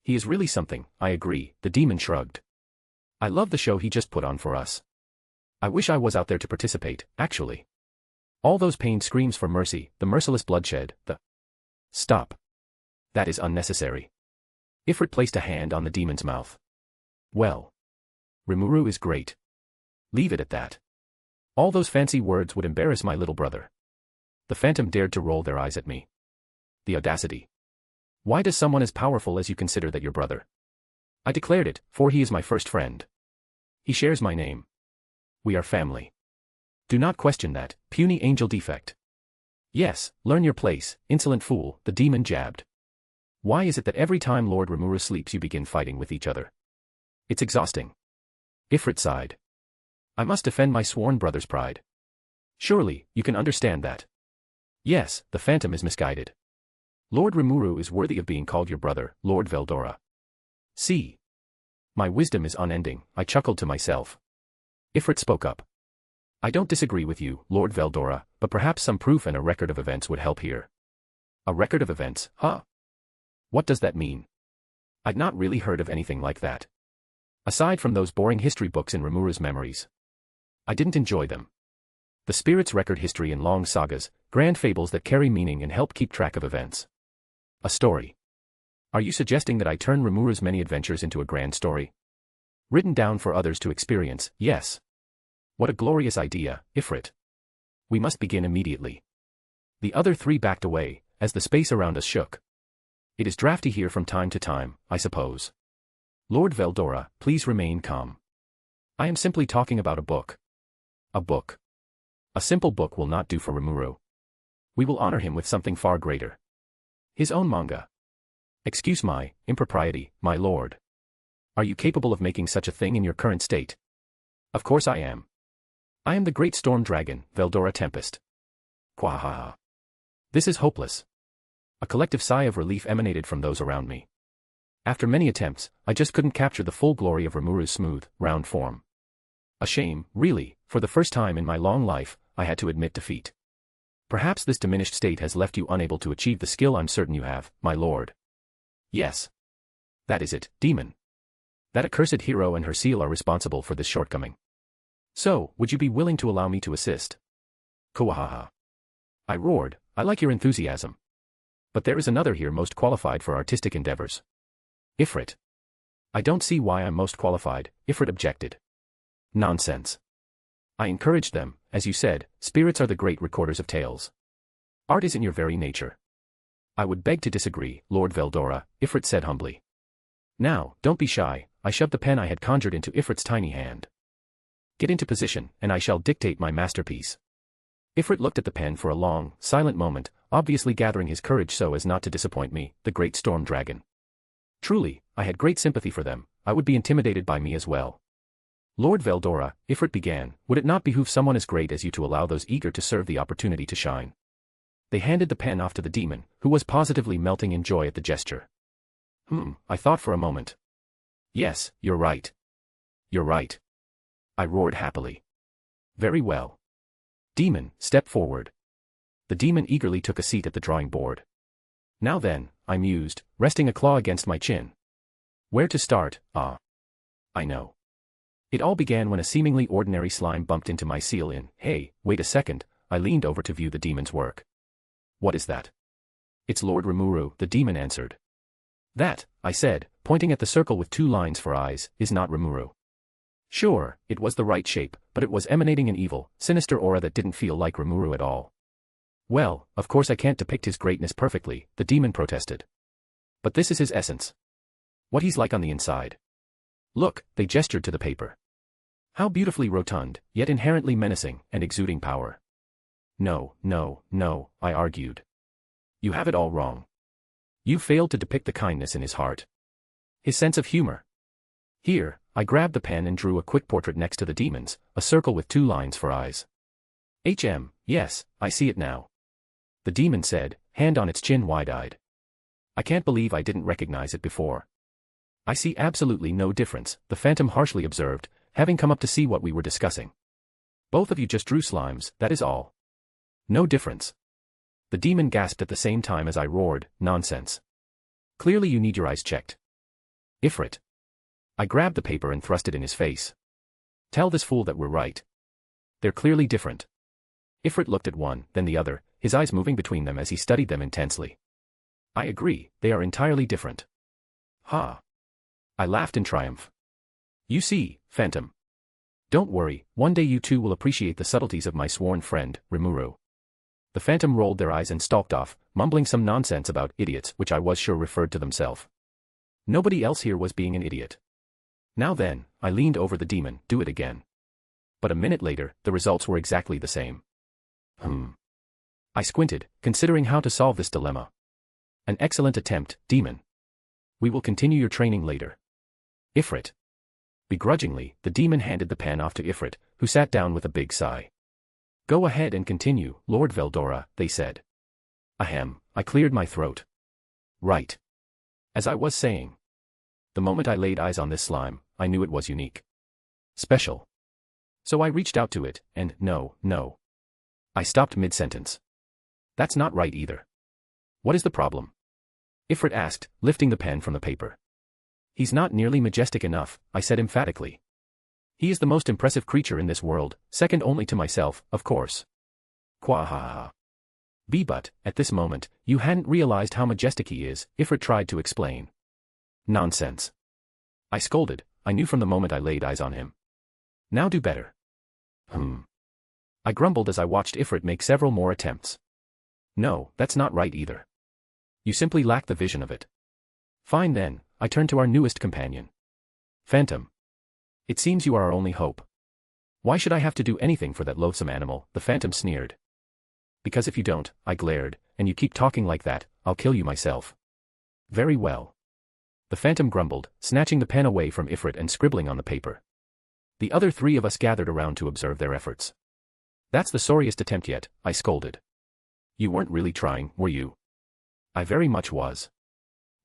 He is really something, I agree, the demon shrugged. I love the show he just put on for us. I wish I was out there to participate, actually. All those pained screams for mercy, the merciless bloodshed, the... Stop. That is unnecessary. Ifrit placed a hand on the demon's mouth. Well. Rimuru is great. Leave it at that. All those fancy words would embarrass my little brother. The phantom dared to roll their eyes at me. The audacity. Why does someone as powerful as you consider that your brother? I declared it, for he is my first friend. He shares my name. We are family. Do not question that, puny angel defect. Yes, learn your place, insolent fool, the demon jabbed. Why is it that every time Lord Rimuru sleeps you begin fighting with each other? It's exhausting. Ifrit sighed. I must defend my sworn brother's pride. Surely, you can understand that. Yes, the phantom is misguided. Lord Rimuru is worthy of being called your brother, Lord Veldora. See. My wisdom is unending, I chuckled to myself. Ifrit spoke up. I don't disagree with you, Lord Veldora, but perhaps some proof and a record of events would help here. A record of events, huh? What does that mean? I'd not really heard of anything like that. Aside from those boring history books in Rimuru's memories. I didn't enjoy them. The spirits record history in long sagas, grand fables that carry meaning and help keep track of events. A story. Are you suggesting that I turn Rimuru's many adventures into a grand story? Written down for others to experience, yes. What a glorious idea, Ifrit. We must begin immediately. The other three backed away, as the space around us shook. It is drafty here from time to time, I suppose. Lord Veldora, please remain calm. I am simply talking about a book. A book. A simple book will not do for Rimuru. We will honor him with something far greater. His own manga. Excuse my impropriety, my lord. Are you capable of making such a thing in your current state? Of course I am. I am the great storm dragon, Veldora Tempest. Quahaha. This is hopeless. A collective sigh of relief emanated from those around me. After many attempts, I just couldn't capture the full glory of Rimuru's smooth, round form. A shame, really, for the first time in my long life, I had to admit defeat. Perhaps this diminished state has left you unable to achieve the skill I'm certain you have, my lord. Yes. That is it, demon. That accursed hero and her seal are responsible for this shortcoming. So, would you be willing to allow me to assist? Kuahaha. I roared, I like your enthusiasm. But there is another here most qualified for artistic endeavors. Ifrit. I don't see why I'm most qualified, Ifrit objected. Nonsense. I encouraged them, as you said, spirits are the great recorders of tales. Art is in your very nature. I would beg to disagree, Lord Veldora, Ifrit said humbly. Now, don't be shy, I shoved the pen I had conjured into Ifrit's tiny hand. Get into position, and I shall dictate my masterpiece. Ifrit looked at the pen for a long, silent moment, obviously gathering his courage so as not to disappoint me, the great storm dragon. Truly, I had great sympathy for them, I would be intimidated by me as well. Lord Veldora, Ifrit began, would it not behoove someone as great as you to allow those eager to serve the opportunity to shine? They handed the pen off to the demon, who was positively melting in joy at the gesture. I thought for a moment. Yes, you're right. You're right. I roared happily. Very well. Demon, step forward. The demon eagerly took a seat at the drawing board. Now then, I mused, resting a claw against my chin. Where to start, ah. I know. It all began when a seemingly ordinary slime bumped into my seal in, hey, wait a second, I leaned over to view the demon's work. What is that? It's Lord Rimuru, the demon answered. That, I said, pointing at the circle with 2 lines for eyes, is not Rimuru. Sure, it was the right shape, but it was emanating an evil, sinister aura that didn't feel like Rimuru at all. Well, of course I can't depict his greatness perfectly, the demon protested. But this is his essence. What he's like on the inside. Look, they gestured to the paper. How beautifully rotund, yet inherently menacing, and exuding power. No, no, no, I argued. You have it all wrong. You failed to depict the kindness in his heart. His sense of humor. Here, I grabbed the pen and drew a quick portrait next to the demon's, a circle with 2 lines for eyes. Yes, I see it now. The demon said, hand on its chin wide-eyed. I can't believe I didn't recognize it before. I see absolutely no difference, the phantom harshly observed, having come up to see what we were discussing. Both of you just drew slimes, that is all. No difference. The demon gasped at the same time as I roared, nonsense. Clearly you need your eyes checked. Ifrit. I grabbed the paper and thrust it in his face. Tell this fool that we're right. They're clearly different. Ifrit looked at one, then the other, his eyes moving between them as he studied them intensely. I agree, they are entirely different. Ha! I laughed in triumph. You see, Phantom. Don't worry, one day you too will appreciate the subtleties of my sworn friend, Rimuru. The Phantom rolled their eyes and stalked off, mumbling some nonsense about idiots which I was sure referred to themselves. Nobody else here was being an idiot. Now then, I leaned over the demon, do it again. But a minute later, the results were exactly the same. I squinted, considering how to solve this dilemma. An excellent attempt, demon. We will continue your training later. Ifrit. Begrudgingly, the demon handed the pen off to Ifrit, who sat down with a big sigh. Go ahead and continue, Lord Veldora, they said. Ahem, I cleared my throat. Right. As I was saying. The moment I laid eyes on this slime, I knew it was unique. Special. So I reached out to it, and no. I stopped mid-sentence. That's not right either. What is the problem? Ifrit asked, lifting the pen from the paper. He's not nearly majestic enough, I said emphatically. He is the most impressive creature in this world, second only to myself, of course. Quahaha. But, at this moment, you hadn't realized how majestic he is, Ifrit tried to explain. Nonsense. I scolded, I knew from the moment I laid eyes on him. Now do better. I grumbled as I watched Ifrit make several more attempts. No, that's not right either. You simply lack the vision of it. Fine then, I turned to our newest companion. Phantom. It seems you are our only hope. Why should I have to do anything for that loathsome animal, the Phantom sneered. Because if you don't, I glared, and you keep talking like that, I'll kill you myself. Very well. The Phantom grumbled, snatching the pen away from Ifrit and scribbling on the paper. The other three of us gathered around to observe their efforts. That's the sorriest attempt yet, I scolded. You weren't really trying, were you? I very much was.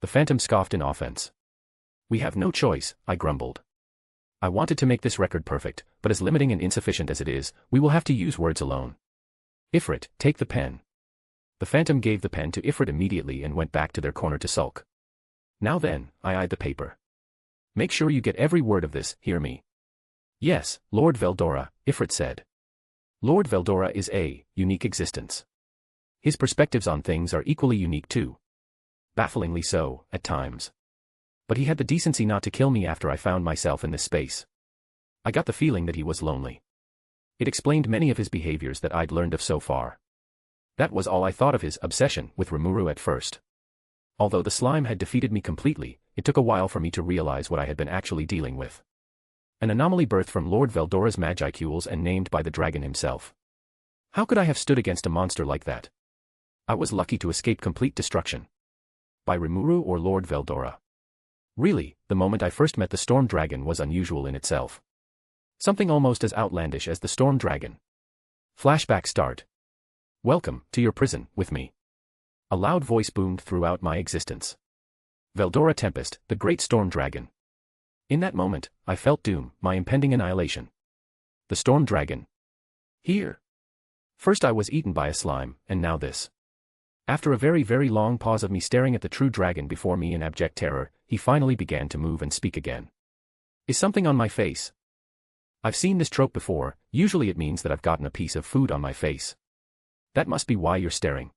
The Phantom scoffed in offense. We have no choice, I grumbled. I wanted to make this record perfect, but as limiting and insufficient as it is, we will have to use words alone. Ifrit, take the pen. The Phantom gave the pen to Ifrit immediately and went back to their corner to sulk. Now then, I eyed the paper. Make sure you get every word of this, hear me. Yes, Lord Veldora, Ifrit said. Lord Veldora is a unique existence. His perspectives on things are equally unique too. Bafflingly so, at times. But he had the decency not to kill me after I found myself in this space. I got the feeling that he was lonely. It explained many of his behaviors that I'd learned of so far. That was all I thought of his obsession with Rimuru at first. Although the slime had defeated me completely, it took a while for me to realize what I had been actually dealing with. An anomaly birthed from Lord Veldora's magicules and named by the dragon himself. How could I have stood against a monster like that? I was lucky to escape complete destruction. By Rimuru or Lord Veldora. Really, the moment I first met the storm dragon was unusual in itself. Something almost as outlandish as the storm dragon. Flashback start. Welcome to your prison, with me. A loud voice boomed throughout my existence. Veldora Tempest, the great storm dragon. In that moment, I felt doom, my impending annihilation. The storm dragon. Here. First I was eaten by a slime, and now this. After a very, very long pause of me staring at the true dragon before me in abject terror, he finally began to move and speak again. Is something on my face? I've seen this trope before, usually it means that I've gotten a piece of food on my face. That must be why you're staring.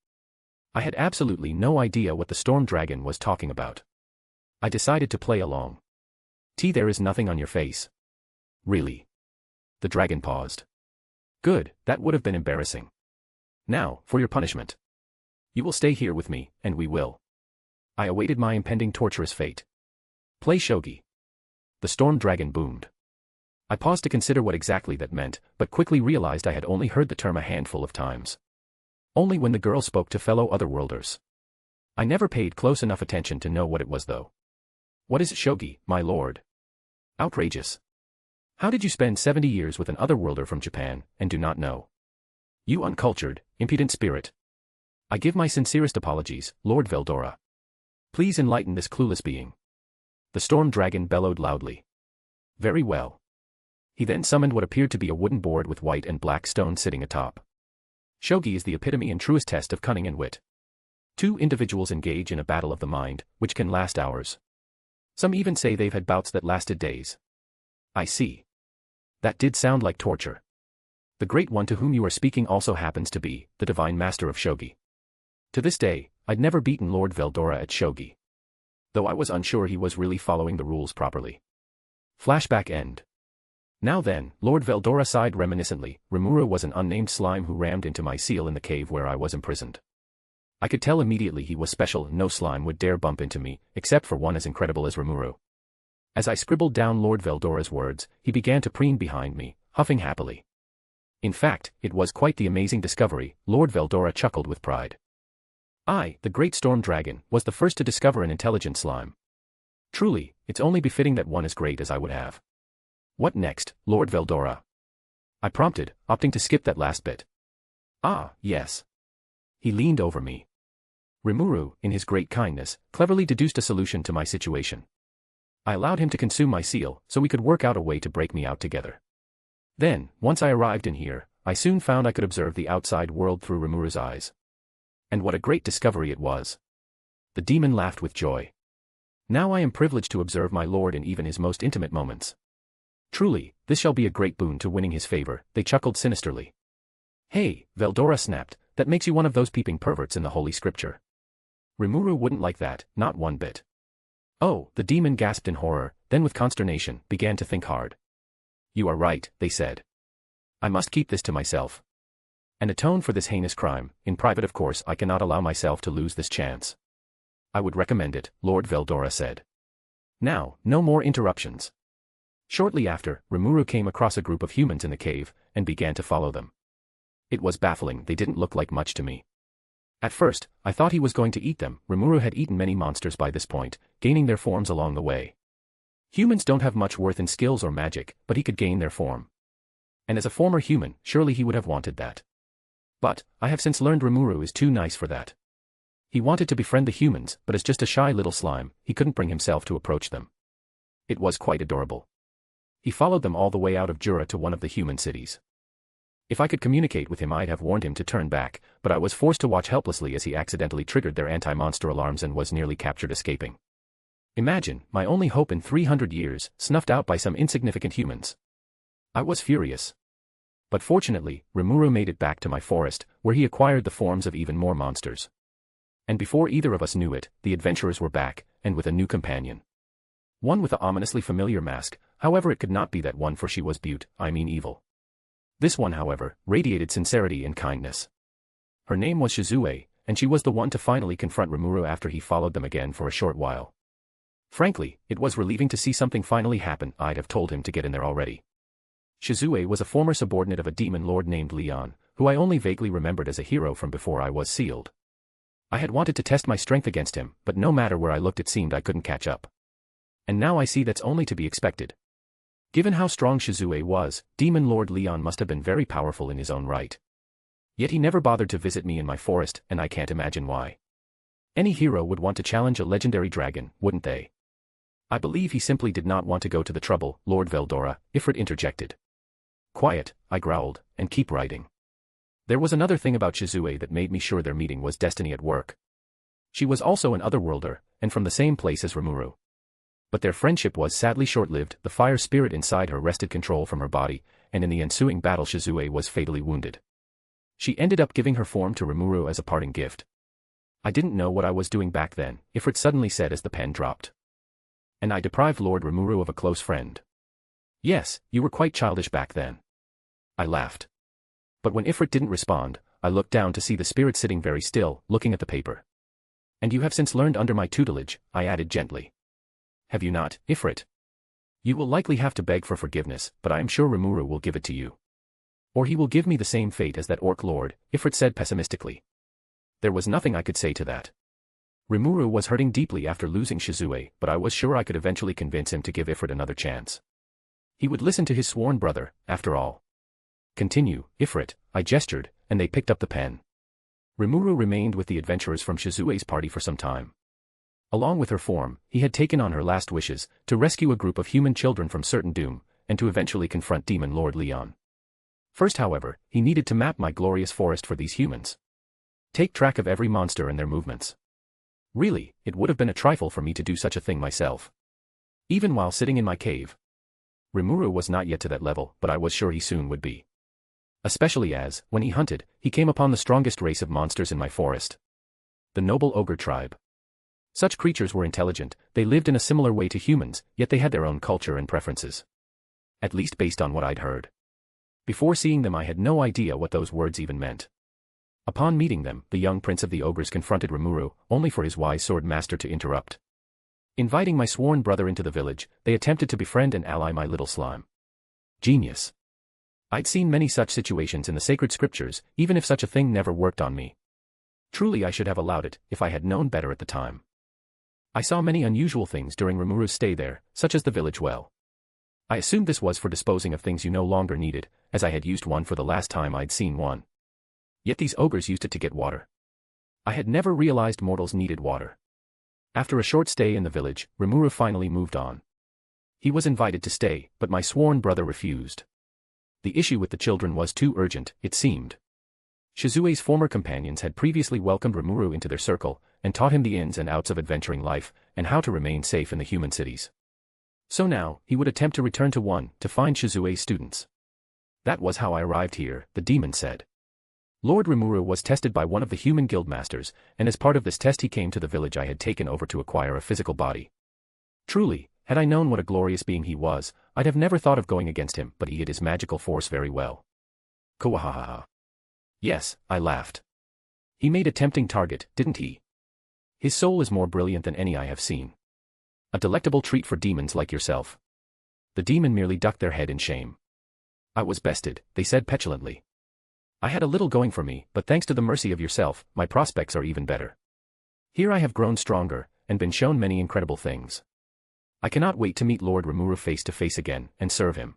I had absolutely no idea what the storm dragon was talking about. I decided to play along. There is nothing on your face. Really? The dragon paused. Good, that would have been embarrassing. Now, for your punishment. You will stay here with me, and we will. I awaited my impending torturous fate. Play shogi. The storm dragon boomed. I paused to consider what exactly that meant, but quickly realized I had only heard the term a handful of times. Only when the girl spoke to fellow otherworlders. I never paid close enough attention to know what it was though. What is shogi, my lord? Outrageous. How did you spend 70 years with an otherworlder from Japan, and do not know? You uncultured, impudent spirit. I give my sincerest apologies, Lord Veldora. Please enlighten this clueless being. The storm dragon bellowed loudly. Very well. He then summoned what appeared to be a wooden board with white and black stone sitting atop. Shogi is the epitome and truest test of cunning and wit. Two individuals engage in a battle of the mind, which can last hours. Some even say they've had bouts that lasted days. I see. That did sound like torture. The great one to whom you are speaking also happens to be the divine master of shogi. To this day, I'd never beaten Lord Veldora at shogi. Though I was unsure he was really following the rules properly. Flashback end. Now then, Lord Veldora sighed reminiscently. Rimuru was an unnamed slime who rammed into my seal in the cave where I was imprisoned. I could tell immediately he was special, no slime would dare bump into me, except for one as incredible as Rimuru. As I scribbled down Lord Veldora's words, he began to preen behind me, huffing happily. In fact, it was quite the amazing discovery. Lord Veldora chuckled with pride. I, the great storm dragon, was the first to discover an intelligent slime. Truly, it's only befitting that one as great as I would have. What next, Lord Veldora? I prompted, opting to skip that last bit. Ah, yes. He leaned over me. Rimuru, in his great kindness, cleverly deduced a solution to my situation. I allowed him to consume my seal, so we could work out a way to break me out together. Then, once I arrived in here, I soon found I could observe the outside world through Rimuru's eyes. And what a great discovery it was. The demon laughed with joy. Now I am privileged to observe my lord in even his most intimate moments. Truly, this shall be a great boon to winning his favor, they chuckled sinisterly. Hey, Veldora snapped, that makes you one of those peeping perverts in the Holy Scripture. Rimuru wouldn't like that, not one bit. Oh, the demon gasped in horror, then with consternation, began to think hard. You are right, they said. I must keep this to myself. And atone for this heinous crime. In private, of course, I cannot allow myself to lose this chance. I would recommend it, Lord Veldora said. Now, no more interruptions. Shortly after, Rimuru came across a group of humans in the cave, and began to follow them. It was baffling, they didn't look like much to me. At first, I thought he was going to eat them. Rimuru had eaten many monsters by this point, gaining their forms along the way. Humans don't have much worth in skills or magic, but he could gain their form. And as a former human, surely he would have wanted that. But, I have since learned Rimuru is too nice for that. He wanted to befriend the humans, but as just a shy little slime, he couldn't bring himself to approach them. It was quite adorable. He followed them all the way out of Jura to one of the human cities. If I could communicate with him, I'd have warned him to turn back, but I was forced to watch helplessly as he accidentally triggered their anti-monster alarms and was nearly captured escaping. Imagine, my only hope in 300 years, snuffed out by some insignificant humans. I was furious. But fortunately, Rimuru made it back to my forest, where he acquired the forms of even more monsters. And before either of us knew it, the adventurers were back, and with a new companion. One with the ominously familiar mask, however it could not be that one, for she was evil. This one, however, radiated sincerity and kindness. Her name was Shizue, and she was the one to finally confront Rimuru after he followed them again for a short while. Frankly, it was relieving to see something finally happen. I'd have told him to get in there already. Shizue was a former subordinate of a demon lord named Leon, who I only vaguely remembered as a hero from before I was sealed. I had wanted to test my strength against him, but no matter where I looked it seemed I couldn't catch up. And now I see that's only to be expected. Given how strong Shizue was, Demon Lord Leon must have been very powerful in his own right. Yet he never bothered to visit me in my forest, and I can't imagine why. Any hero would want to challenge a legendary dragon, wouldn't they? I believe he simply did not want to go to the trouble, Lord Veldora, Ifrit interjected. Quiet, I growled, and keep writing. There was another thing about Shizue that made me sure their meeting was destiny at work. She was also an otherworlder, and from the same place as Rimuru. But their friendship was sadly short-lived. The fire spirit inside her wrested control from her body, and in the ensuing battle Shizue was fatally wounded. She ended up giving her form to Rimuru as a parting gift. I didn't know what I was doing back then, Ifrit suddenly said as the pen dropped. And I deprived Lord Rimuru of a close friend. Yes, you were quite childish back then. I laughed. But when Ifrit didn't respond, I looked down to see the spirit sitting very still, looking at the paper. And you have since learned under my tutelage, I added gently. Have you not, Ifrit? You will likely have to beg for forgiveness, but I am sure Rimuru will give it to you. Or he will give me the same fate as that orc lord, Ifrit said pessimistically. There was nothing I could say to that. Rimuru was hurting deeply after losing Shizue, but I was sure I could eventually convince him to give Ifrit another chance. He would listen to his sworn brother, after all. Continue, Ifrit, I gestured, and they picked up the pen. Rimuru remained with the adventurers from Shizue's party for some time. Along with her form, he had taken on her last wishes, to rescue a group of human children from certain doom, and to eventually confront Demon Lord Leon. First, however, he needed to map my glorious forest for these humans. Take track of every monster and their movements. Really, it would have been a trifle for me to do such a thing myself. Even while sitting in my cave. Rimuru was not yet to that level, but I was sure he soon would be. Especially as, when he hunted, he came upon the strongest race of monsters in my forest. The noble ogre tribe. Such creatures were intelligent, they lived in a similar way to humans, yet they had their own culture and preferences. At least based on what I'd heard. Before seeing them I had no idea what those words even meant. Upon meeting them, the young prince of the ogres confronted Rimuru, only for his wise sword master to interrupt. Inviting my sworn brother into the village, they attempted to befriend and ally my little slime. Genius. I'd seen many such situations in the sacred scriptures, even if such a thing never worked on me. Truly I should have allowed it, if I had known better at the time. I saw many unusual things during Rimuru's stay there, such as the village well. I assumed this was for disposing of things you no longer needed, as I had used one for the last time I'd seen one. Yet these ogres used it to get water. I had never realized mortals needed water. After a short stay in the village, Rimuru finally moved on. He was invited to stay, but my sworn brother refused. The issue with the children was too urgent, it seemed. Shizue's former companions had previously welcomed Rimuru into their circle, and taught him the ins and outs of adventuring life, and how to remain safe in the human cities. So now, he would attempt to return to one, to find Shizue's students. That was how I arrived here, the demon said. Lord Rimuru was tested by one of the human guildmasters, and as part of this test he came to the village I had taken over to acquire a physical body. Truly, had I known what a glorious being he was, I'd have never thought of going against him, but he hid his magical force very well. Kawahaha. Yes, I laughed. He made a tempting target, didn't he? His soul is more brilliant than any I have seen. A delectable treat for demons like yourself. The demon merely ducked their head in shame. I was bested, they said petulantly. I had a little going for me, but thanks to the mercy of yourself, my prospects are even better. Here I have grown stronger, and been shown many incredible things. I cannot wait to meet Lord Rimuru face to face again, and serve him.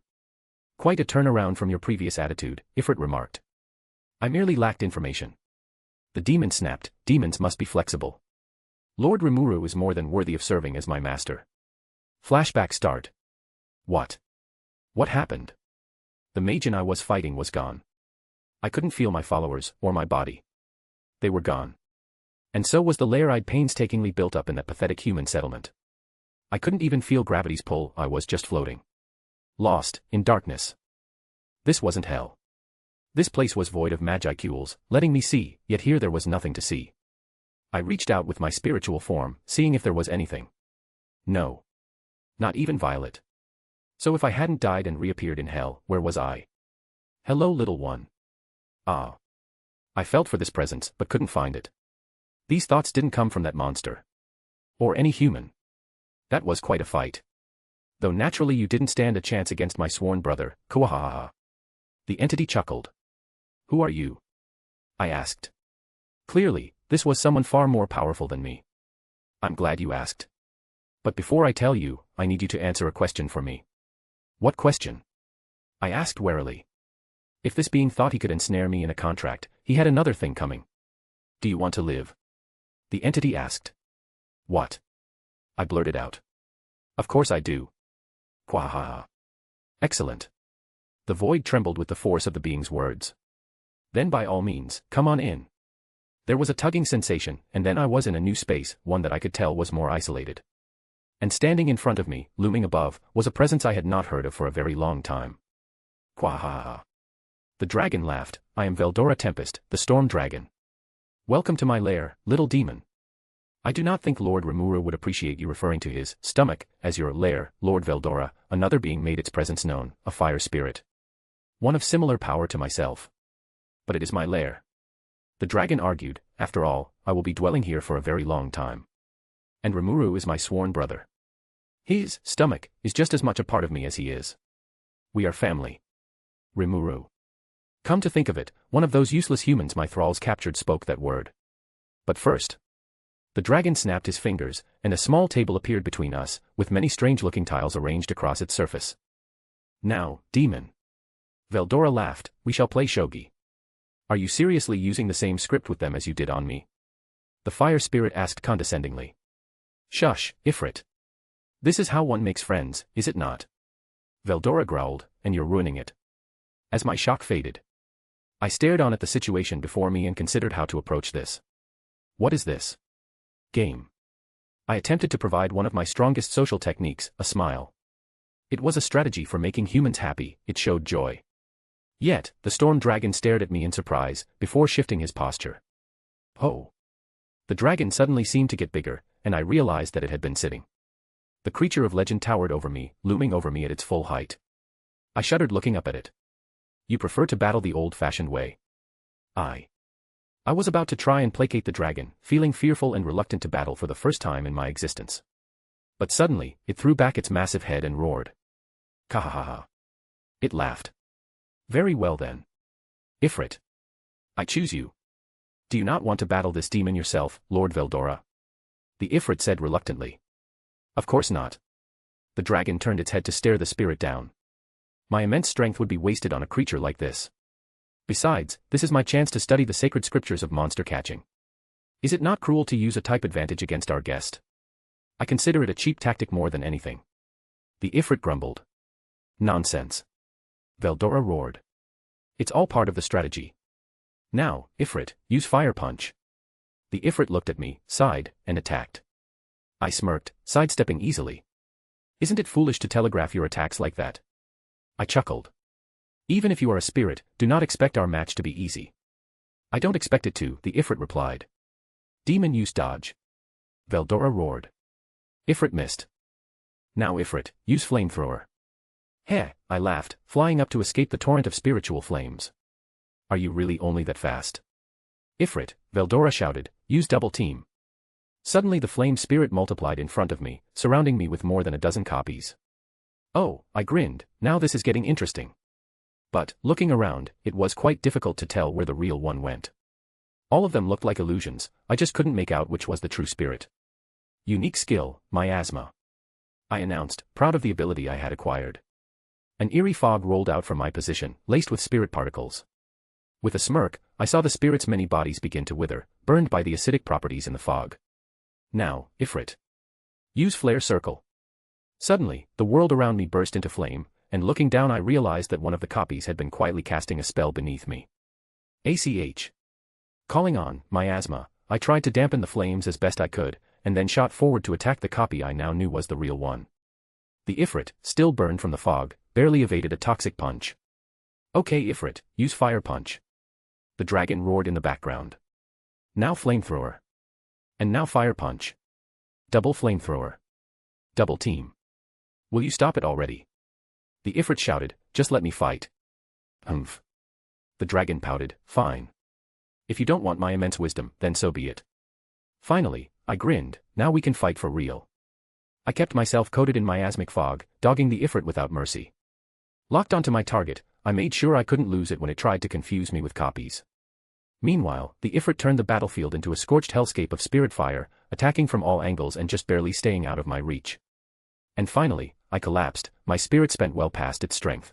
Quite a turnaround from your previous attitude, Ifrit remarked. I merely lacked information. The demon snapped, demons must be flexible. Lord Rimuru is more than worthy of serving as my master. Flashback start. What? What happened? The mageon I was fighting was gone. I couldn't feel my followers, or my body. They were gone. And so was the lair I'd painstakingly built up in that pathetic human settlement. I couldn't even feel gravity's pull, I was just floating. Lost, in darkness. This wasn't hell. This place was void of magicules, letting me see, yet here there was nothing to see. I reached out with my spiritual form, seeing if there was anything. No. Not even Violet. So if I hadn't died and reappeared in hell, where was I? Hello, little one. Ah. I felt for this presence, but couldn't find it. These thoughts didn't come from that monster. Or any human. That was quite a fight. Though naturally you didn't stand a chance against my sworn brother, Kawahaha. The entity chuckled. Who are you? I asked. Clearly, this was someone far more powerful than me. I'm glad you asked. But before I tell you, I need you to answer a question for me. What question? I asked warily. If this being thought he could ensnare me in a contract, he had another thing coming. Do you want to live? The entity asked. What? I blurted out. Of course I do. Kwahaha. Excellent. The void trembled with the force of the being's words. Then by all means, come on in. There was a tugging sensation, and then I was in a new space, one that I could tell was more isolated. And standing in front of me, looming above, was a presence I had not heard of for a very long time. Kwahaha. The dragon laughed. I am Veldora Tempest, the storm dragon. Welcome to my lair, little demon. I do not think Lord Rimuru would appreciate you referring to his stomach as your lair, Lord Veldora. Another being made its presence known, a fire spirit. One of similar power to myself. But it is my lair. The dragon argued, after all, I will be dwelling here for a very long time. And Rimuru is my sworn brother. His stomach is just as much a part of me as he is. We are family. Rimuru. Come to think of it, one of those useless humans my thralls captured spoke that word. But first. The dragon snapped his fingers, and a small table appeared between us, with many strange-looking tiles arranged across its surface. Now, demon. Veldora laughed, we shall play shogi. Are you seriously using the same script with them as you did on me? The fire spirit asked condescendingly. Shush, Ifrit. This is how one makes friends, is it not? Veldora growled, and you're ruining it. As my shock faded, I stared on at the situation before me and considered how to approach this. What is this? Game. I attempted to provide one of my strongest social techniques, a smile. It was a strategy for making humans happy, it showed joy. Yet, the storm dragon stared at me in surprise, before shifting his posture. Oh. The dragon suddenly seemed to get bigger, and I realized that it had been sitting. The creature of legend towered over me, looming over me at its full height. I shuddered looking up at it. You prefer to battle the old-fashioned way. I was about to try and placate the dragon, feeling fearful and reluctant to battle for the first time in my existence. But suddenly, it threw back its massive head and roared. Kahahaha. It laughed. Very well then. Ifrit. I choose you. Do you not want to battle this demon yourself, Lord Veldora? The Ifrit said reluctantly. Of course not. The dragon turned its head to stare the spirit down. My immense strength would be wasted on a creature like this. Besides, this is my chance to study the sacred scriptures of monster catching. Is it not cruel to use a type advantage against our guest? I consider it a cheap tactic more than anything. The Ifrit grumbled. Nonsense. Veldora roared. It's all part of the strategy. Now, Ifrit, use Fire Punch. The Ifrit looked at me, sighed, and attacked. I smirked, sidestepping easily. Isn't it foolish to telegraph your attacks like that? I chuckled. Even if you are a spirit, do not expect our match to be easy. I don't expect it to, the Ifrit replied. Demon, use dodge. Veldora roared. Ifrit missed. Now Ifrit, use flamethrower. Heh, I laughed, flying up to escape the torrent of spiritual flames. Are you really only that fast? Ifrit, Veldora shouted, use double team. Suddenly the flame spirit multiplied in front of me, surrounding me with more than a dozen copies. Oh, I grinned, now this is getting interesting. But, looking around, it was quite difficult to tell where the real one went. All of them looked like illusions, I just couldn't make out which was the true spirit. Unique skill, miasma. I announced, proud of the ability I had acquired. An eerie fog rolled out from my position, laced with spirit particles. With a smirk, I saw the spirit's many bodies begin to wither, burned by the acidic properties in the fog. Now, Ifrit. Use Flare Circle. Suddenly, the world around me burst into flame, and looking down I realized that one of the copies had been quietly casting a spell beneath me. ACH. Calling on miasma, I tried to dampen the flames as best I could, and then shot forward to attack the copy I now knew was the real one. The Ifrit, still burned from the fog, barely evaded a toxic punch. Okay Ifrit, use Fire Punch. The dragon roared in the background. Now Flamethrower. And now Fire Punch. Double Flamethrower. Double team. Will you stop it already? The Ifrit shouted, just let me fight. Humph. The dragon pouted, fine. If you don't want my immense wisdom, then so be it. Finally, I grinned, now we can fight for real. I kept myself coated in miasmic fog, dogging the Ifrit without mercy. Locked onto my target, I made sure I couldn't lose it when it tried to confuse me with copies. Meanwhile, the Ifrit turned the battlefield into a scorched hellscape of spirit fire, attacking from all angles and just barely staying out of my reach. And finally, I collapsed, my spirit spent well past its strength.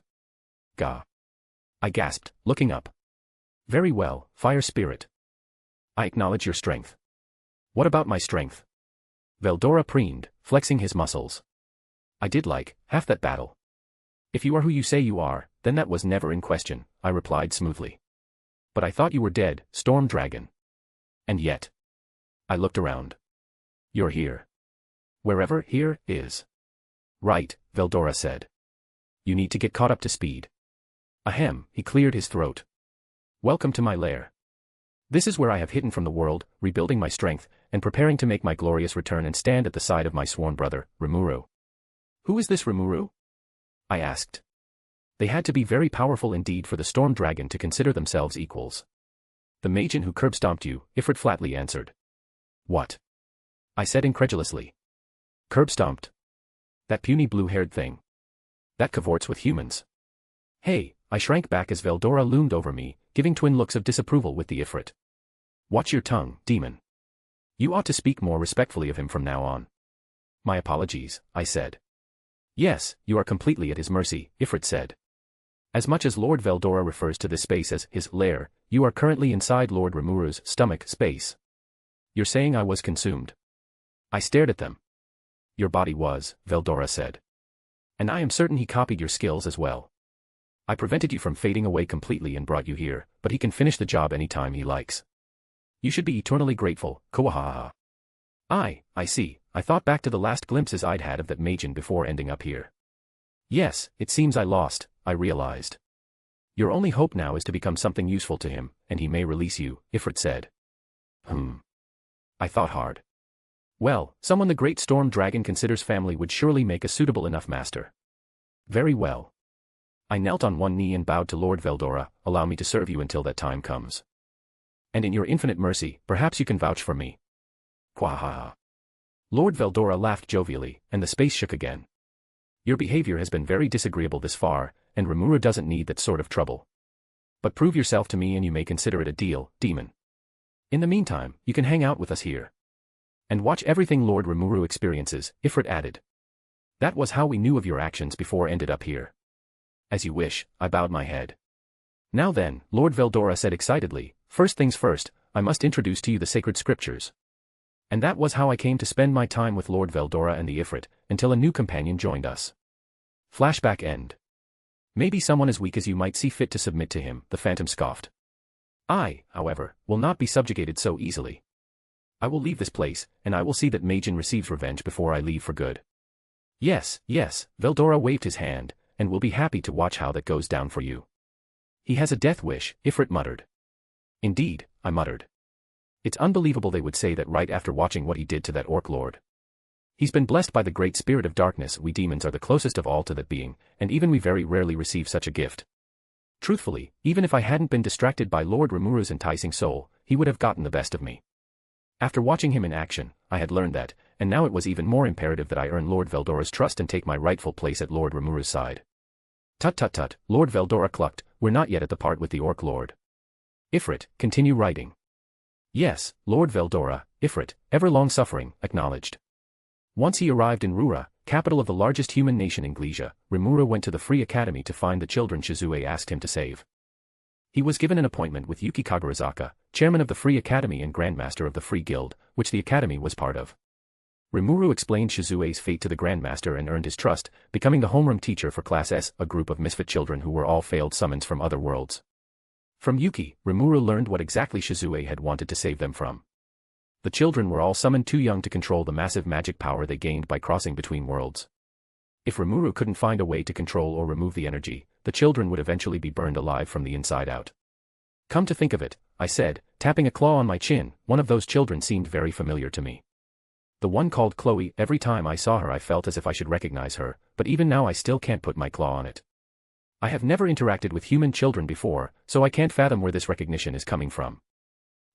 Gah. I gasped, looking up. Very well, Fire Spirit. I acknowledge your strength. What about my strength? Veldora preened, flexing his muscles. I did like half that battle. If you are who you say you are, then that was never in question, I replied smoothly. But I thought you were dead, Storm Dragon. And yet. I looked around. You're here. Wherever here is. Right, Veldora said. You need to get caught up to speed. Ahem, he cleared his throat. Welcome to my lair. This is where I have hidden from the world, rebuilding my strength, and preparing to make my glorious return and stand at the side of my sworn brother, Rimuru. Who is this Rimuru? I asked. They had to be very powerful indeed for the storm dragon to consider themselves equals. The magen who curb-stomped you, Ifrit flatly answered. What? I said incredulously. Curb-stomped? That puny blue-haired thing. That cavorts with humans. Hey, I shrank back as Veldora loomed over me, giving twin looks of disapproval with the Ifrit. Watch your tongue, demon. You ought to speak more respectfully of him from now on. My apologies, I said. Yes, you are completely at his mercy, Ifrit said. As much as Lord Veldora refers to this space as his lair, you are currently inside Lord Rimuru's stomach space. You're saying I was consumed? I stared at them. Your body was, Veldora said. And I am certain he copied your skills as well. I prevented you from fading away completely and brought you here, but he can finish the job any time he likes. You should be eternally grateful, Kawahaha. I see, I thought back to the last glimpses I'd had of that magen before ending up here. Yes, it seems I lost, I realized. Your only hope now is to become something useful to him, and he may release you, Ifrit said. I thought hard. Well, someone the great storm dragon considers family would surely make a suitable enough master. Very well. I knelt on one knee and bowed to Lord Veldora. Allow me to serve you until that time comes. And in your infinite mercy, perhaps you can vouch for me. Quahaha. Lord Veldora laughed jovially, and the space shook again. Your behavior has been very disagreeable this far, and Rimuru doesn't need that sort of trouble. But prove yourself to me and you may consider it a deal, demon. In the meantime, you can hang out with us here. And watch everything Lord Rimuru experiences, Ifrit added. That was how we knew of your actions before ended up here. As you wish, I bowed my head. Now then, Lord Veldora said excitedly, first things first, I must introduce to you the sacred scriptures. And that was how I came to spend my time with Lord Veldora and the Ifrit, until a new companion joined us. Flashback end. Maybe someone as weak as you might see fit to submit to him, the phantom scoffed. I, however, will not be subjugated so easily. I will leave this place, and I will see that Majin receives revenge before I leave for good. Yes, yes, Veldora waved his hand, and will be happy to watch how that goes down for you. He has a death wish, Ifrit muttered. Indeed, I muttered. It's unbelievable they would say that right after watching what he did to that orc lord. He's been blessed by the great spirit of darkness. We demons are the closest of all to that being, and even we very rarely receive such a gift. Truthfully, even if I hadn't been distracted by Lord Rimuru's enticing soul, he would have gotten the best of me. After watching him in action, I had learned that, and now it was even more imperative that I earn Lord Veldora's trust and take my rightful place at Lord Rimuru's side. Tut tut tut, Lord Veldora clucked, we're not yet at the part with the orc lord. Ifrit, continue writing. Yes, Lord Veldora, Ifrit, ever long-suffering, acknowledged. Once he arrived in Rura, capital of the largest human nation in Glesia, Rimuru went to the Free Academy to find the children Shizue asked him to save. He was given an appointment with Yuki Kagarazaka, chairman of the Free Academy and grandmaster of the Free Guild, which the academy was part of. Rimuru explained Shizue's fate to the grandmaster and earned his trust, becoming the homeroom teacher for Class S, a group of misfit children who were all failed summons from other worlds. From Yuki, Rimuru learned what exactly Shizue had wanted to save them from. The children were all summoned too young to control the massive magic power they gained by crossing between worlds. If Rimuru couldn't find a way to control or remove the energy, the children would eventually be burned alive from the inside out. Come to think of it, I said, tapping a claw on my chin, one of those children seemed very familiar to me. The one called Chloe. Every time I saw her I felt as if I should recognize her, but even now I still can't put my claw on it. I have never interacted with human children before, so I can't fathom where this recognition is coming from.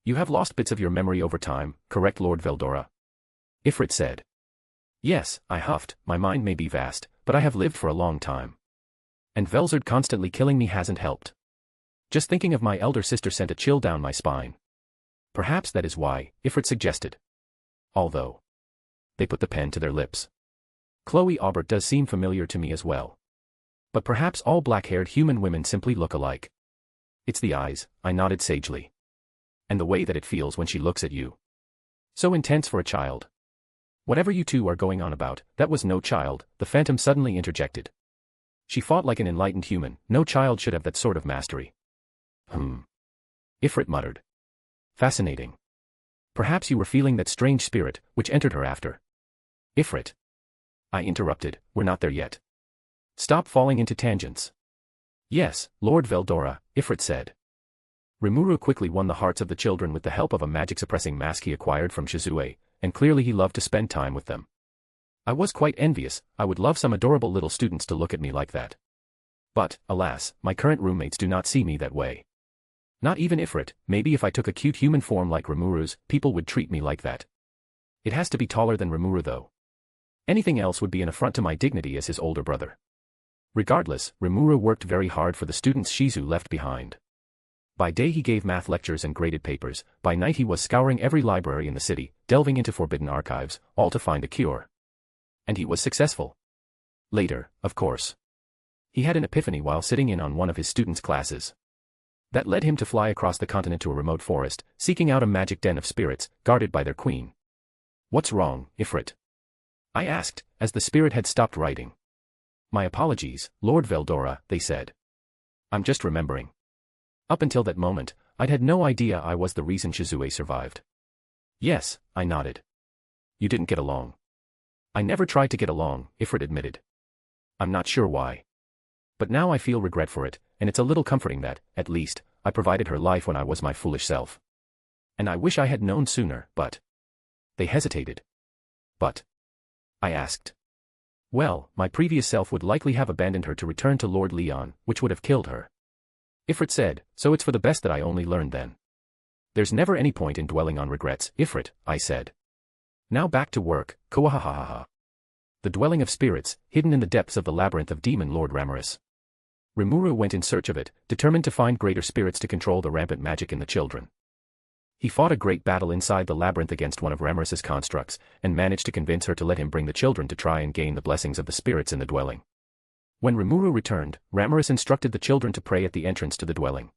You have lost bits of your memory over time, correct Lord Veldora? Ifrit said. Yes, I huffed, my mind may be vast, but I have lived for a long time. And Velzard constantly killing me hasn't helped. Just thinking of my elder sister sent a chill down my spine. Perhaps that is why, Ifrit suggested. Although. They put the pen to their lips. Chloe Aubert does seem familiar to me as well. But perhaps all black-haired human women simply look alike. It's the eyes, I nodded sagely. And the way that it feels when she looks at you. So intense for a child. Whatever you two are going on about, that was no child, the phantom suddenly interjected. She fought like an enlightened human, no child should have that sort of mastery. Ifrit muttered. Fascinating. Perhaps you were feeling that strange spirit, which entered her after. Ifrit. I interrupted, we're not there yet. Stop falling into tangents. Yes, Lord Veldora, Ifrit said. Rimuru quickly won the hearts of the children with the help of a magic-suppressing mask he acquired from Shizue, and clearly he loved to spend time with them. I was quite envious, I would love some adorable little students to look at me like that. But, alas, my current roommates do not see me that way. Not even Ifrit. Maybe if I took a cute human form like Rimuru's, people would treat me like that. It has to be taller than Rimuru though. Anything else would be an affront to my dignity as his older brother. Regardless, Rimuru worked very hard for the students Shizu left behind. By day he gave math lectures and graded papers, by night he was scouring every library in the city, delving into forbidden archives, all to find a cure. And he was successful. Later, of course. He had an epiphany while sitting in on one of his students' classes. That led him to fly across the continent to a remote forest, seeking out a magic den of spirits, guarded by their queen. What's wrong, Ifrit? I asked, as the spirit had stopped writing. My apologies, Lord Veldora, they said. I'm just remembering. Up until that moment, I'd had no idea I was the reason Shizue survived. Yes, I nodded. You didn't get along. I never tried to get along, Ifrit admitted. I'm not sure why. But now I feel regret for it, and it's a little comforting that, at least, I provided her life when I was my foolish self. And I wish I had known sooner, but... They hesitated. But I asked. Well, my previous self would likely have abandoned her to return to Lord Leon, which would have killed her. Ifrit said, so it's for the best that I only learned then. There's never any point in dwelling on regrets, Ifrit, I said. Now back to work, Kawahahaha. The dwelling of spirits, hidden in the depths of the labyrinth of Demon Lord Ramirus. Rimuru went in search of it, determined to find greater spirits to control the rampant magic in the children. He fought a great battle inside the labyrinth against one of Ramirus's constructs, and managed to convince her to let him bring the children to try and gain the blessings of the spirits in the dwelling. When Rimuru returned, Ramirus instructed the children to pray at the entrance to the dwelling.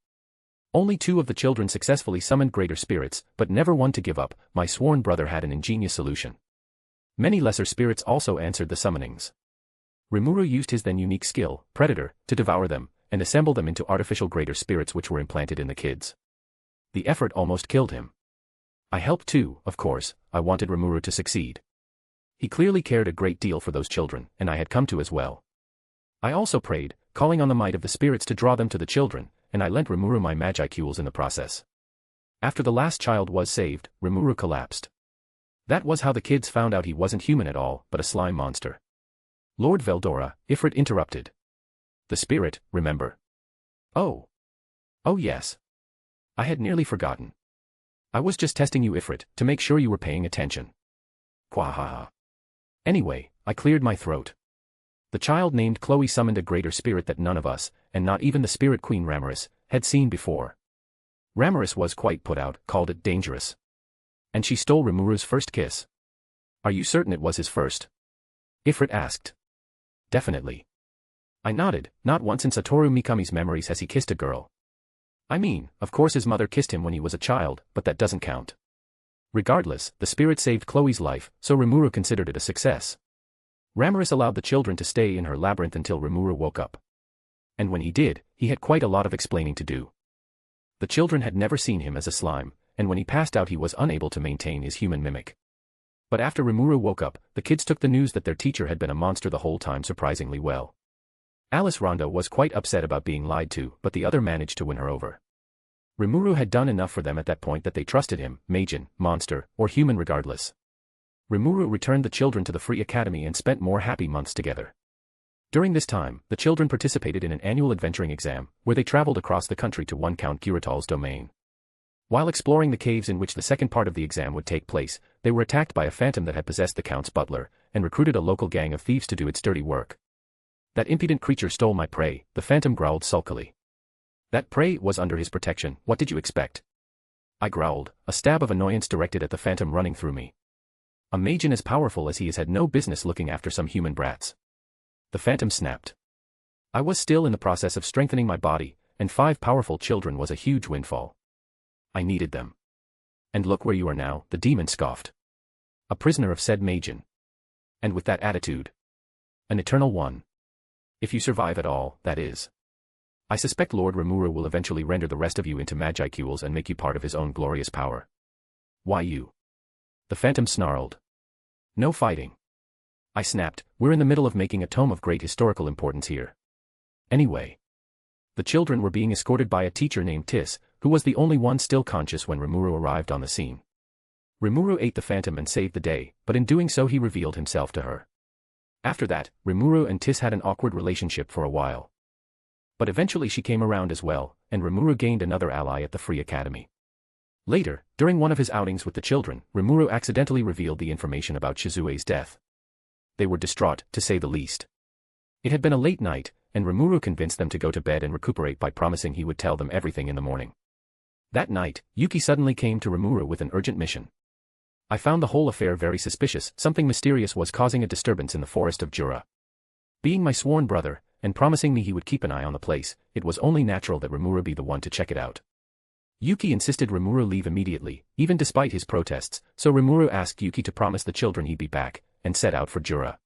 Only 2 of the children successfully summoned greater spirits, but never one to give up. My sworn brother had an ingenious solution. Many lesser spirits also answered the summonings. Rimuru used his then unique skill, Predator, to devour them, and assemble them into artificial greater spirits which were implanted in the kids. The effort almost killed him. I helped too, of course. I wanted Rimuru to succeed. He clearly cared a great deal for those children, and I had come to as well. I also prayed, calling on the might of the spirits to draw them to the children, and I lent Rimuru my magicule in the process. After the last child was saved, Rimuru collapsed. That was how the kids found out he wasn't human at all, but a slime monster. Lord Veldora, Ifrit interrupted. The spirit, remember? Oh. Oh yes. I had nearly forgotten. I was just testing you, Ifrit, to make sure you were paying attention. Quahaha. Anyway, I cleared my throat. The child named Chloe summoned a greater spirit that none of us, and not even the spirit queen Ramirus, had seen before. Ramirus was quite put out, called it dangerous. And she stole Rimuru's first kiss. Are you certain it was his first? Ifrit asked. Definitely. I nodded. Not once in Satoru Mikami's memories has he kissed a girl. I mean, of course his mother kissed him when he was a child, but that doesn't count. Regardless, the spirit saved Chloe's life, so Rimuru considered it a success. Ramirus allowed the children to stay in her labyrinth until Rimuru woke up. And when he did, he had quite a lot of explaining to do. The children had never seen him as a slime, and when he passed out he was unable to maintain his human mimic. But after Rimuru woke up, the kids took the news that their teacher had been a monster the whole time surprisingly well. Alice Rondo was quite upset about being lied to, but the other managed to win her over. Rimuru had done enough for them at that point that they trusted him, Majin, monster, or human regardless. Rimuru returned the children to the Free Academy and spent more happy months together. During this time, the children participated in an annual adventuring exam, where they traveled across the country to one Count Giratal's domain. While exploring the caves in which the second part of the exam would take place, they were attacked by a phantom that had possessed the Count's butler, and recruited a local gang of thieves to do its dirty work. That impudent creature stole my prey, the phantom growled sulkily. That prey was under his protection, what did you expect? I growled, a stab of annoyance directed at the phantom running through me. A Majin as powerful as he has had no business looking after some human brats. The phantom snapped. I was still in the process of strengthening my body, and 5 powerful children was a huge windfall. I needed them. And look where you are now, the demon scoffed. A prisoner of said Majin. And with that attitude. An eternal one. If you survive at all, that is. I suspect Lord Rimuru will eventually render the rest of you into magicules and make you part of his own glorious power. Why you? The phantom snarled. No fighting. I snapped, we're in the middle of making a tome of great historical importance here. Anyway. The children were being escorted by a teacher named Tis, who was the only one still conscious when Rimuru arrived on the scene. Rimuru ate the phantom and saved the day, but in doing so he revealed himself to her. After that, Rimuru and Tis had an awkward relationship for a while. But eventually she came around as well, and Rimuru gained another ally at the Free Academy. Later, during one of his outings with the children, Rimuru accidentally revealed the information about Shizue's death. They were distraught, to say the least. It had been a late night, and Rimuru convinced them to go to bed and recuperate by promising he would tell them everything in the morning. That night, Yuki suddenly came to Rimuru with an urgent mission. I found the whole affair very suspicious. Something mysterious was causing a disturbance in the forest of Jura. Being my sworn brother, and promising me he would keep an eye on the place, it was only natural that Rimuru be the one to check it out. Yuki insisted Rimuru leave immediately, even despite his protests, so Rimuru asked Yuki to promise the children he'd be back, and set out for Jura.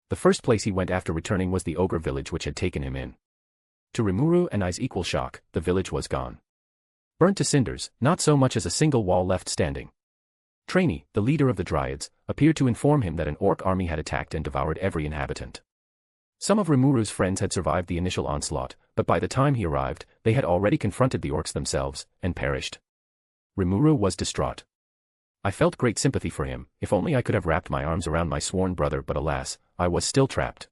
The first place he went after returning was the ogre village which had taken him in. To Rimuru and I's equal shock, the village was gone. Burnt to cinders, not so much as a single wall left standing. Trainee, the leader of the Dryads, appeared to inform him that an orc army had attacked and devoured every inhabitant. Some of Rimuru's friends had survived the initial onslaught, but by the time he arrived, they had already confronted the orcs themselves, and perished. Rimuru was distraught. I felt great sympathy for him, if only I could have wrapped my arms around my sworn brother, but alas, I was still trapped.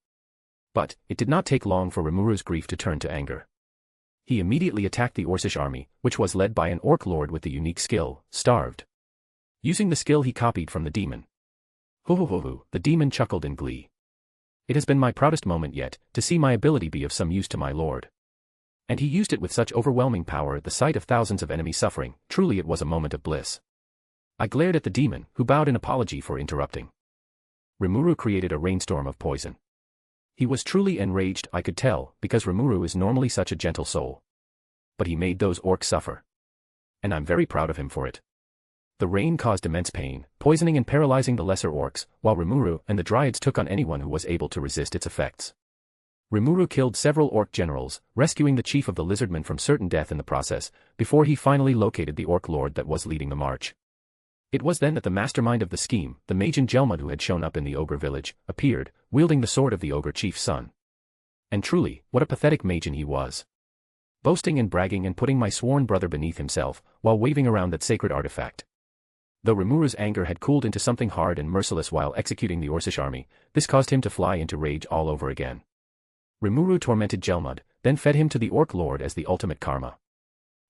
But, it did not take long for Rimuru's grief to turn to anger. He immediately attacked the Orcish army, which was led by an orc lord with the unique skill, Starved. Using the skill he copied from the demon. Ho, the demon chuckled in glee. It has been my proudest moment yet, to see my ability be of some use to my lord. And he used it with such overwhelming power at the sight of thousands of enemies suffering, truly it was a moment of bliss. I glared at the demon, who bowed in apology for interrupting. Rimuru created a rainstorm of poison. He was truly enraged, I could tell, because Rimuru is normally such a gentle soul. But he made those orcs suffer. And I'm very proud of him for it. The rain caused immense pain, poisoning and paralyzing the lesser orcs, while Rimuru and the dryads took on anyone who was able to resist its effects. Rimuru killed several orc generals, rescuing the chief of the lizardmen from certain death in the process, before he finally located the orc lord that was leading the march. It was then that the mastermind of the scheme, the Magen Gelmud who had shown up in the ogre village, appeared, wielding the sword of the ogre chief's son. And truly, what a pathetic Magen he was. Boasting and bragging and putting my sworn brother beneath himself, while waving around that sacred artifact. Though Rimuru's anger had cooled into something hard and merciless while executing the Orcish army, this caused him to fly into rage all over again. Rimuru tormented Gelmud, then fed him to the orc lord as the ultimate karma.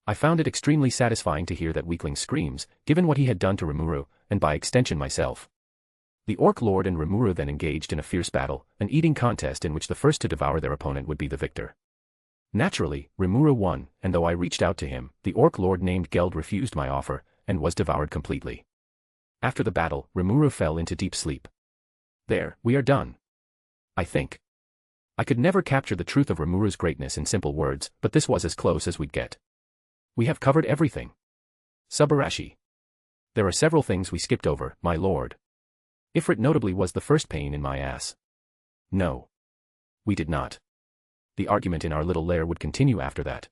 I found it extremely satisfying to hear that weakling screams, given what he had done to Rimuru, and by extension myself. The orc lord and Rimuru then engaged in a fierce battle, an eating contest in which the first to devour their opponent would be the victor. Naturally, Rimuru won, and though I reached out to him, the orc lord named Geld refused my offer, and was devoured completely. After the battle, Rimuru fell into deep sleep. There, we are done. I think. I could never capture the truth of Rimuru's greatness in simple words, but this was as close as we'd get. We have covered everything. Subarashi. There are several things we skipped over, my lord. Ifrit notably was the first pain in my ass. No. We did not. The argument in our little lair would continue after that.